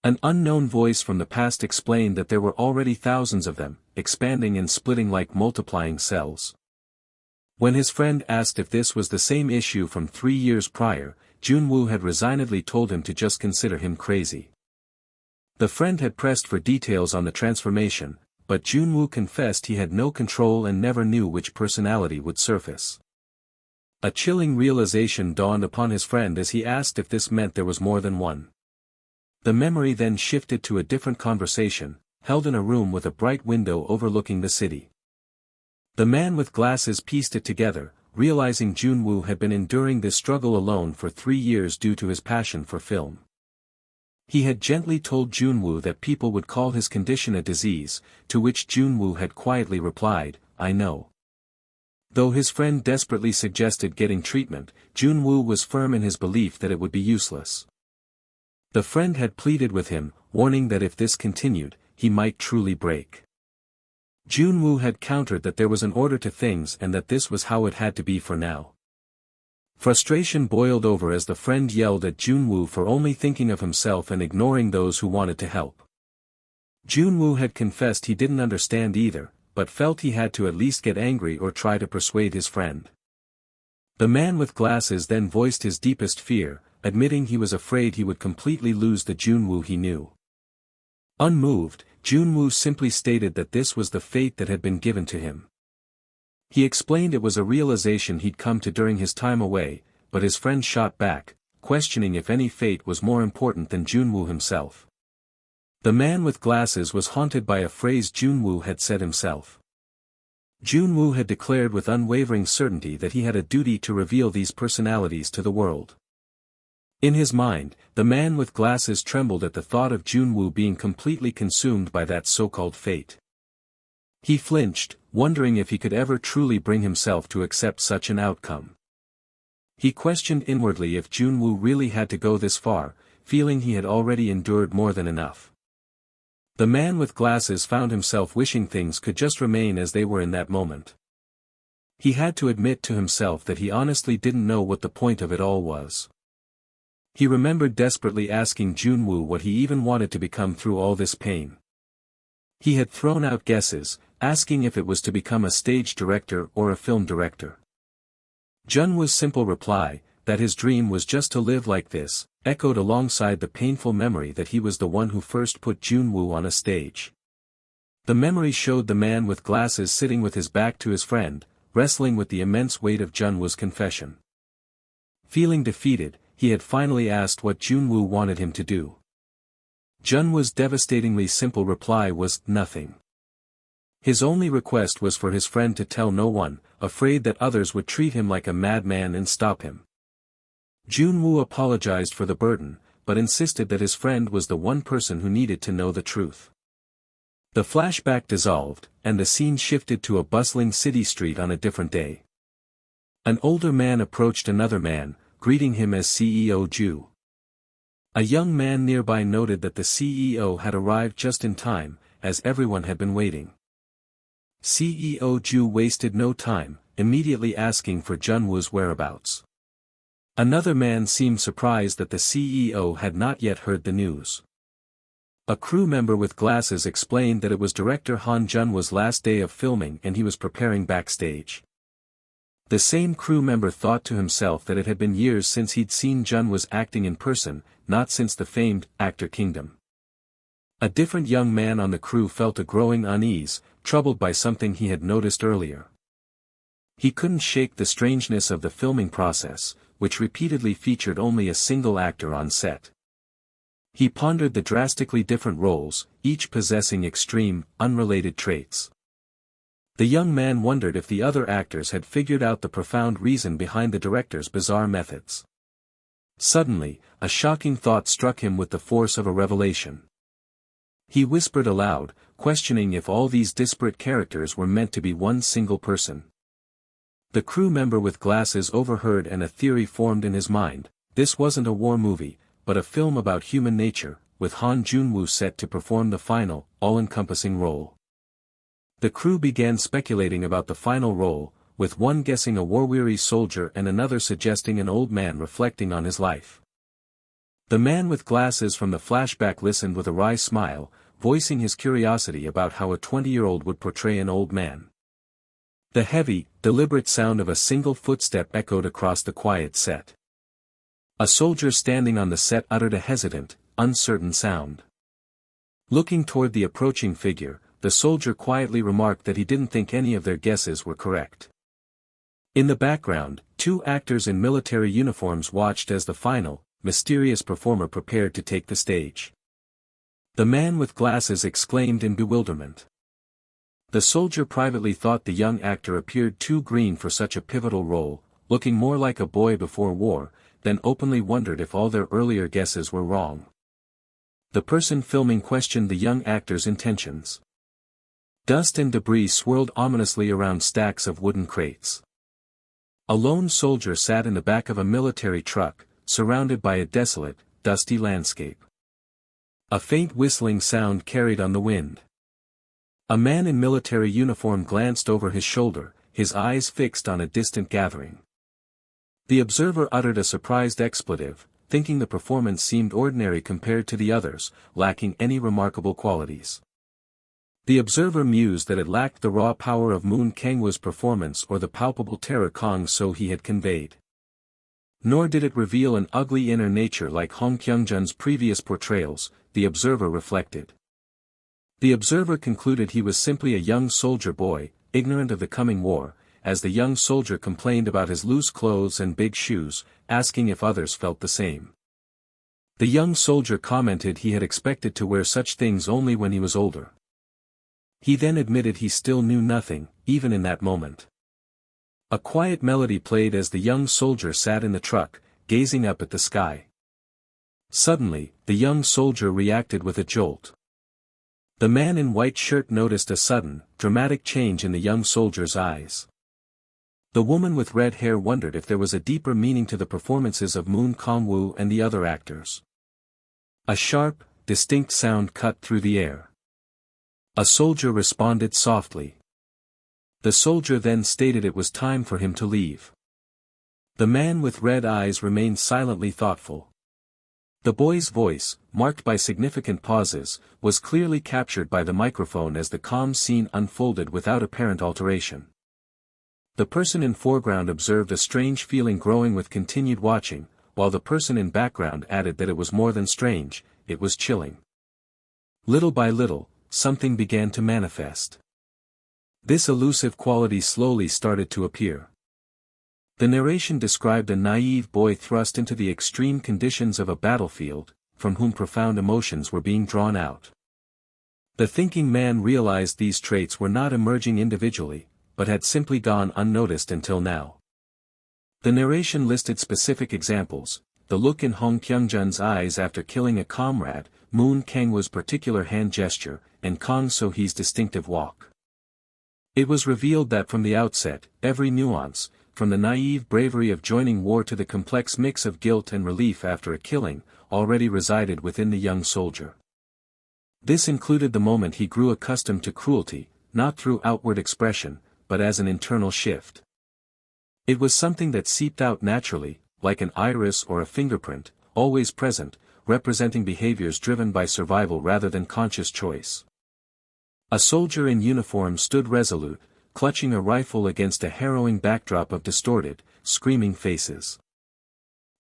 An unknown voice from the past explained that there were already thousands of them, expanding and splitting like multiplying cells. When his friend asked if this was the same issue from 3 years prior, Jun-woo had resignedly told him to just consider him crazy. The friend had pressed for details on the transformation, but Jun-woo confessed he had no control and never knew which personality would surface. A chilling realization dawned upon his friend as he asked if this meant there was more than one. The memory then shifted to a different conversation, held in a room with a bright window overlooking the city. The man with glasses pieced it together, realizing Jun-woo had been enduring this struggle alone for 3 years due to his passion for film. He had gently told Jun-woo that people would call his condition a disease, to which Jun-woo had quietly replied, "I know." Though his friend desperately suggested getting treatment, Jun-woo was firm in his belief that it would be useless. The friend had pleaded with him, warning that if this continued, he might truly break. Jun-woo had countered that there was an order to things and that this was how it had to be for now. Frustration boiled over as the friend yelled at Jun-woo for only thinking of himself and ignoring those who wanted to help. Jun-woo had confessed he didn't understand either, but felt he had to at least get angry or try to persuade his friend. The man with glasses then voiced his deepest fear, admitting he was afraid he would completely lose the Jun-woo he knew. Unmoved, Jun-woo simply stated that this was the fate that had been given to him. He explained it was a realization he'd come to during his time away, but his friend shot back, questioning if any fate was more important than Jun-woo himself. The man with glasses was haunted by a phrase Jun-woo had said himself. Jun-woo had declared with unwavering certainty that he had a duty to reveal these personalities to the world. In his mind, the man with glasses trembled at the thought of Jun-woo being completely consumed by that so-called fate. He flinched, wondering if he could ever truly bring himself to accept such an outcome. He questioned inwardly if Jun-woo really had to go this far, feeling he had already endured more than enough. The man with glasses found himself wishing things could just remain as they were in that moment. He had to admit to himself that he honestly didn't know what the point of it all was. He remembered desperately asking Jun-woo what he even wanted to become through all this pain. He had thrown out guesses, asking if it was to become a stage director or a film director. Jun-woo's simple reply, that his dream was just to live like this, echoed alongside the painful memory that he was the one who first put Jun-woo on a stage. The memory showed the man with glasses sitting with his back to his friend, wrestling with the immense weight of Jun-woo's confession. Feeling defeated, he had finally asked what Jun-woo wanted him to do. Junwoo's devastatingly simple reply was, nothing. His only request was for his friend to tell no one, afraid that others would treat him like a madman and stop him. Junwoo apologized for the burden, but insisted that his friend was the one person who needed to know the truth. The flashback dissolved, and the scene shifted to a bustling city street on a different day. An older man approached another man, greeting him as CEO Ju. A young man nearby noted that the CEO had arrived just in time, as everyone had been waiting. CEO Ju wasted no time, immediately asking for Junwoo's whereabouts. Another man seemed surprised that the CEO had not yet heard the news. A crew member with glasses explained that it was director Han Junwoo's last day of filming and he was preparing backstage. The same crew member thought to himself that it had been years since he'd seen Junwoo's acting in person, not since the famed Actor Kingdom. A different young man on the crew felt a growing unease, troubled by something he had noticed earlier. He couldn't shake the strangeness of the filming process, which repeatedly featured only a single actor on set. He pondered the drastically different roles, each possessing extreme, unrelated traits. The young man wondered if the other actors had figured out the profound reason behind the director's bizarre methods. Suddenly, a shocking thought struck him with the force of a revelation. He whispered aloud, questioning if all these disparate characters were meant to be one single person. The crew member with glasses overheard and a theory formed in his mind: this wasn't a war movie, but a film about human nature, with Han Junwoo set to perform the final, all-encompassing role. The crew began speculating about the final role, with one guessing a war-weary soldier and another suggesting an old man reflecting on his life. The man with glasses from the flashback listened with a wry smile, voicing his curiosity about how a 20-year-old would portray an old man. The heavy, deliberate sound of a single footstep echoed across the quiet set. A soldier standing on the set uttered a hesitant, uncertain sound. Looking toward the approaching figure, the soldier quietly remarked that he didn't think any of their guesses were correct. In the background, two actors in military uniforms watched as the final, mysterious performer prepared to take the stage. The man with glasses exclaimed in bewilderment. The soldier privately thought the young actor appeared too green for such a pivotal role, looking more like a boy before war, then openly wondered if all their earlier guesses were wrong. The person filming questioned the young actor's intentions. Dust and debris swirled ominously around stacks of wooden crates. A lone soldier sat in the back of a military truck, surrounded by a desolate, dusty landscape. A faint whistling sound carried on the wind. A man in military uniform glanced over his shoulder, his eyes fixed on a distant gathering. The observer uttered a surprised expletive, thinking the performance seemed ordinary compared to the others, lacking any remarkable qualities. The observer mused that it lacked the raw power of Moon Kangwa's performance or the palpable terror Kang So Hee had conveyed. Nor did it reveal an ugly inner nature like Hong Kyung-jun's previous portrayals, the observer reflected. The observer concluded he was simply a young soldier boy, ignorant of the coming war, as the young soldier complained about his loose clothes and big shoes, asking if others felt the same. The young soldier commented he had expected to wear such things only when he was older. He then admitted he still knew nothing, even in that moment. A quiet melody played as the young soldier sat in the truck, gazing up at the sky. Suddenly, the young soldier reacted with a jolt. The man in white shirt noticed a sudden, dramatic change in the young soldier's eyes. The woman with red hair wondered if there was a deeper meaning to the performances of Moon Kang-woo and the other actors. A sharp, distinct sound cut through the air. A soldier responded softly. The soldier then stated it was time for him to leave. The man with red eyes remained silently thoughtful. The boy's voice, marked by significant pauses, was clearly captured by the microphone as the calm scene unfolded without apparent alteration. The person in foreground observed a strange feeling growing with continued watching, while the person in background added that it was more than strange, it was chilling. Little by little, something began to manifest. This elusive quality slowly started to appear. The narration described a naive boy thrust into the extreme conditions of a battlefield, from whom profound emotions were being drawn out. The thinking man realized these traits were not emerging individually, but had simply gone unnoticed until now. The narration listed specific examples: the look in Hong Kyung-jun's eyes after killing a comrade, Moon Kang-woo's particular hand gesture, and Kang So-hee's distinctive walk. It was revealed that from the outset, every nuance, from the naive bravery of joining war to the complex mix of guilt and relief after a killing, already resided within the young soldier. This included the moment he grew accustomed to cruelty, not through outward expression, but as an internal shift. It was something that seeped out naturally, like an iris or a fingerprint, always present, representing behaviors driven by survival rather than conscious choice. A soldier in uniform stood resolute, clutching a rifle against a harrowing backdrop of distorted, screaming faces.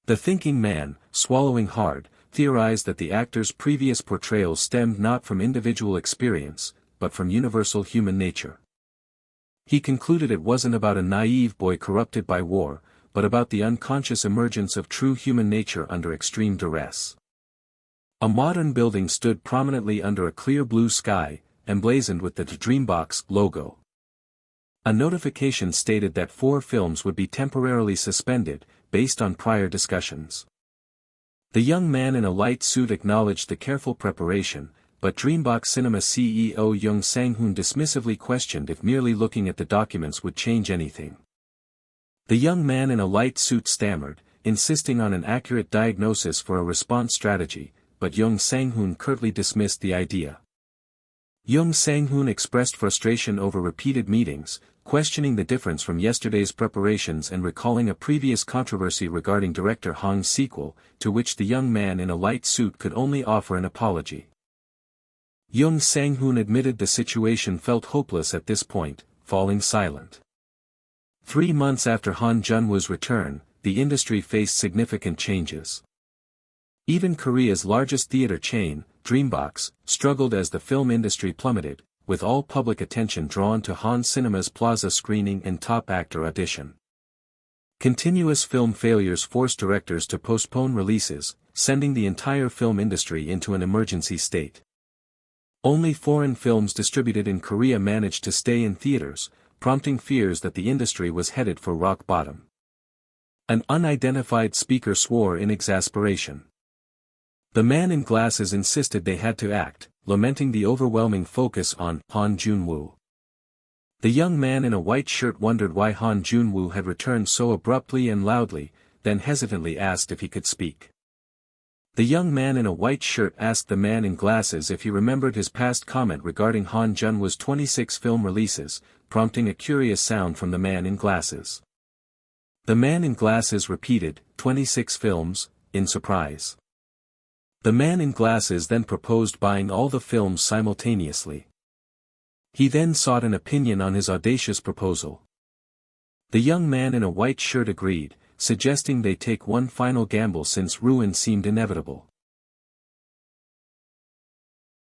The thinking man, swallowing hard, theorized that the actor's previous portrayals stemmed not from individual experience, but from universal human nature. He concluded it wasn't about a naive boy corrupted by war, but about the unconscious emergence of true human nature under extreme duress. A modern building stood prominently under a clear blue sky, emblazoned with the Dreambox logo. A notification stated that 4 films would be temporarily suspended, based on prior discussions. The young man in a light suit acknowledged the careful preparation, but Dreambox Cinema CEO Young Sang-hoon dismissively questioned if merely looking at the documents would change anything. The young man in a light suit stammered, insisting on an accurate diagnosis for a response strategy, but Young Sang-hoon curtly dismissed the idea. Young Sang-hoon expressed frustration over repeated meetings, questioning the difference from yesterday's preparations and recalling a previous controversy regarding director Hong's sequel, to which the young man in a light suit could only offer an apology. Young Sang-hoon admitted the situation felt hopeless at this point, falling silent. 3 months after Han Jun-woo's return, the industry faced significant changes. Even Korea's largest theater chain, Dreambox, struggled as the film industry plummeted, with all public attention drawn to Han Cinema's Plaza screening and top actor audition. Continuous film failures forced directors to postpone releases, sending the entire film industry into an emergency state. Only foreign films distributed in Korea managed to stay in theaters, prompting fears that the industry was headed for rock bottom. An unidentified speaker swore in exasperation. The man in glasses insisted they had to act, lamenting the overwhelming focus on Han Jun-woo. The young man in a white shirt wondered why Han Jun-woo had returned so abruptly and loudly, then hesitantly asked if he could speak. The young man in a white shirt asked the man in glasses if he remembered his past comment regarding Han Jun-woo's 26 film releases, prompting a curious sound from the man in glasses. The man in glasses repeated, 26 films, in surprise. The man in glasses then proposed buying all the films simultaneously. He then sought an opinion on his audacious proposal. The young man in a white shirt agreed, suggesting they take one final gamble since ruin seemed inevitable.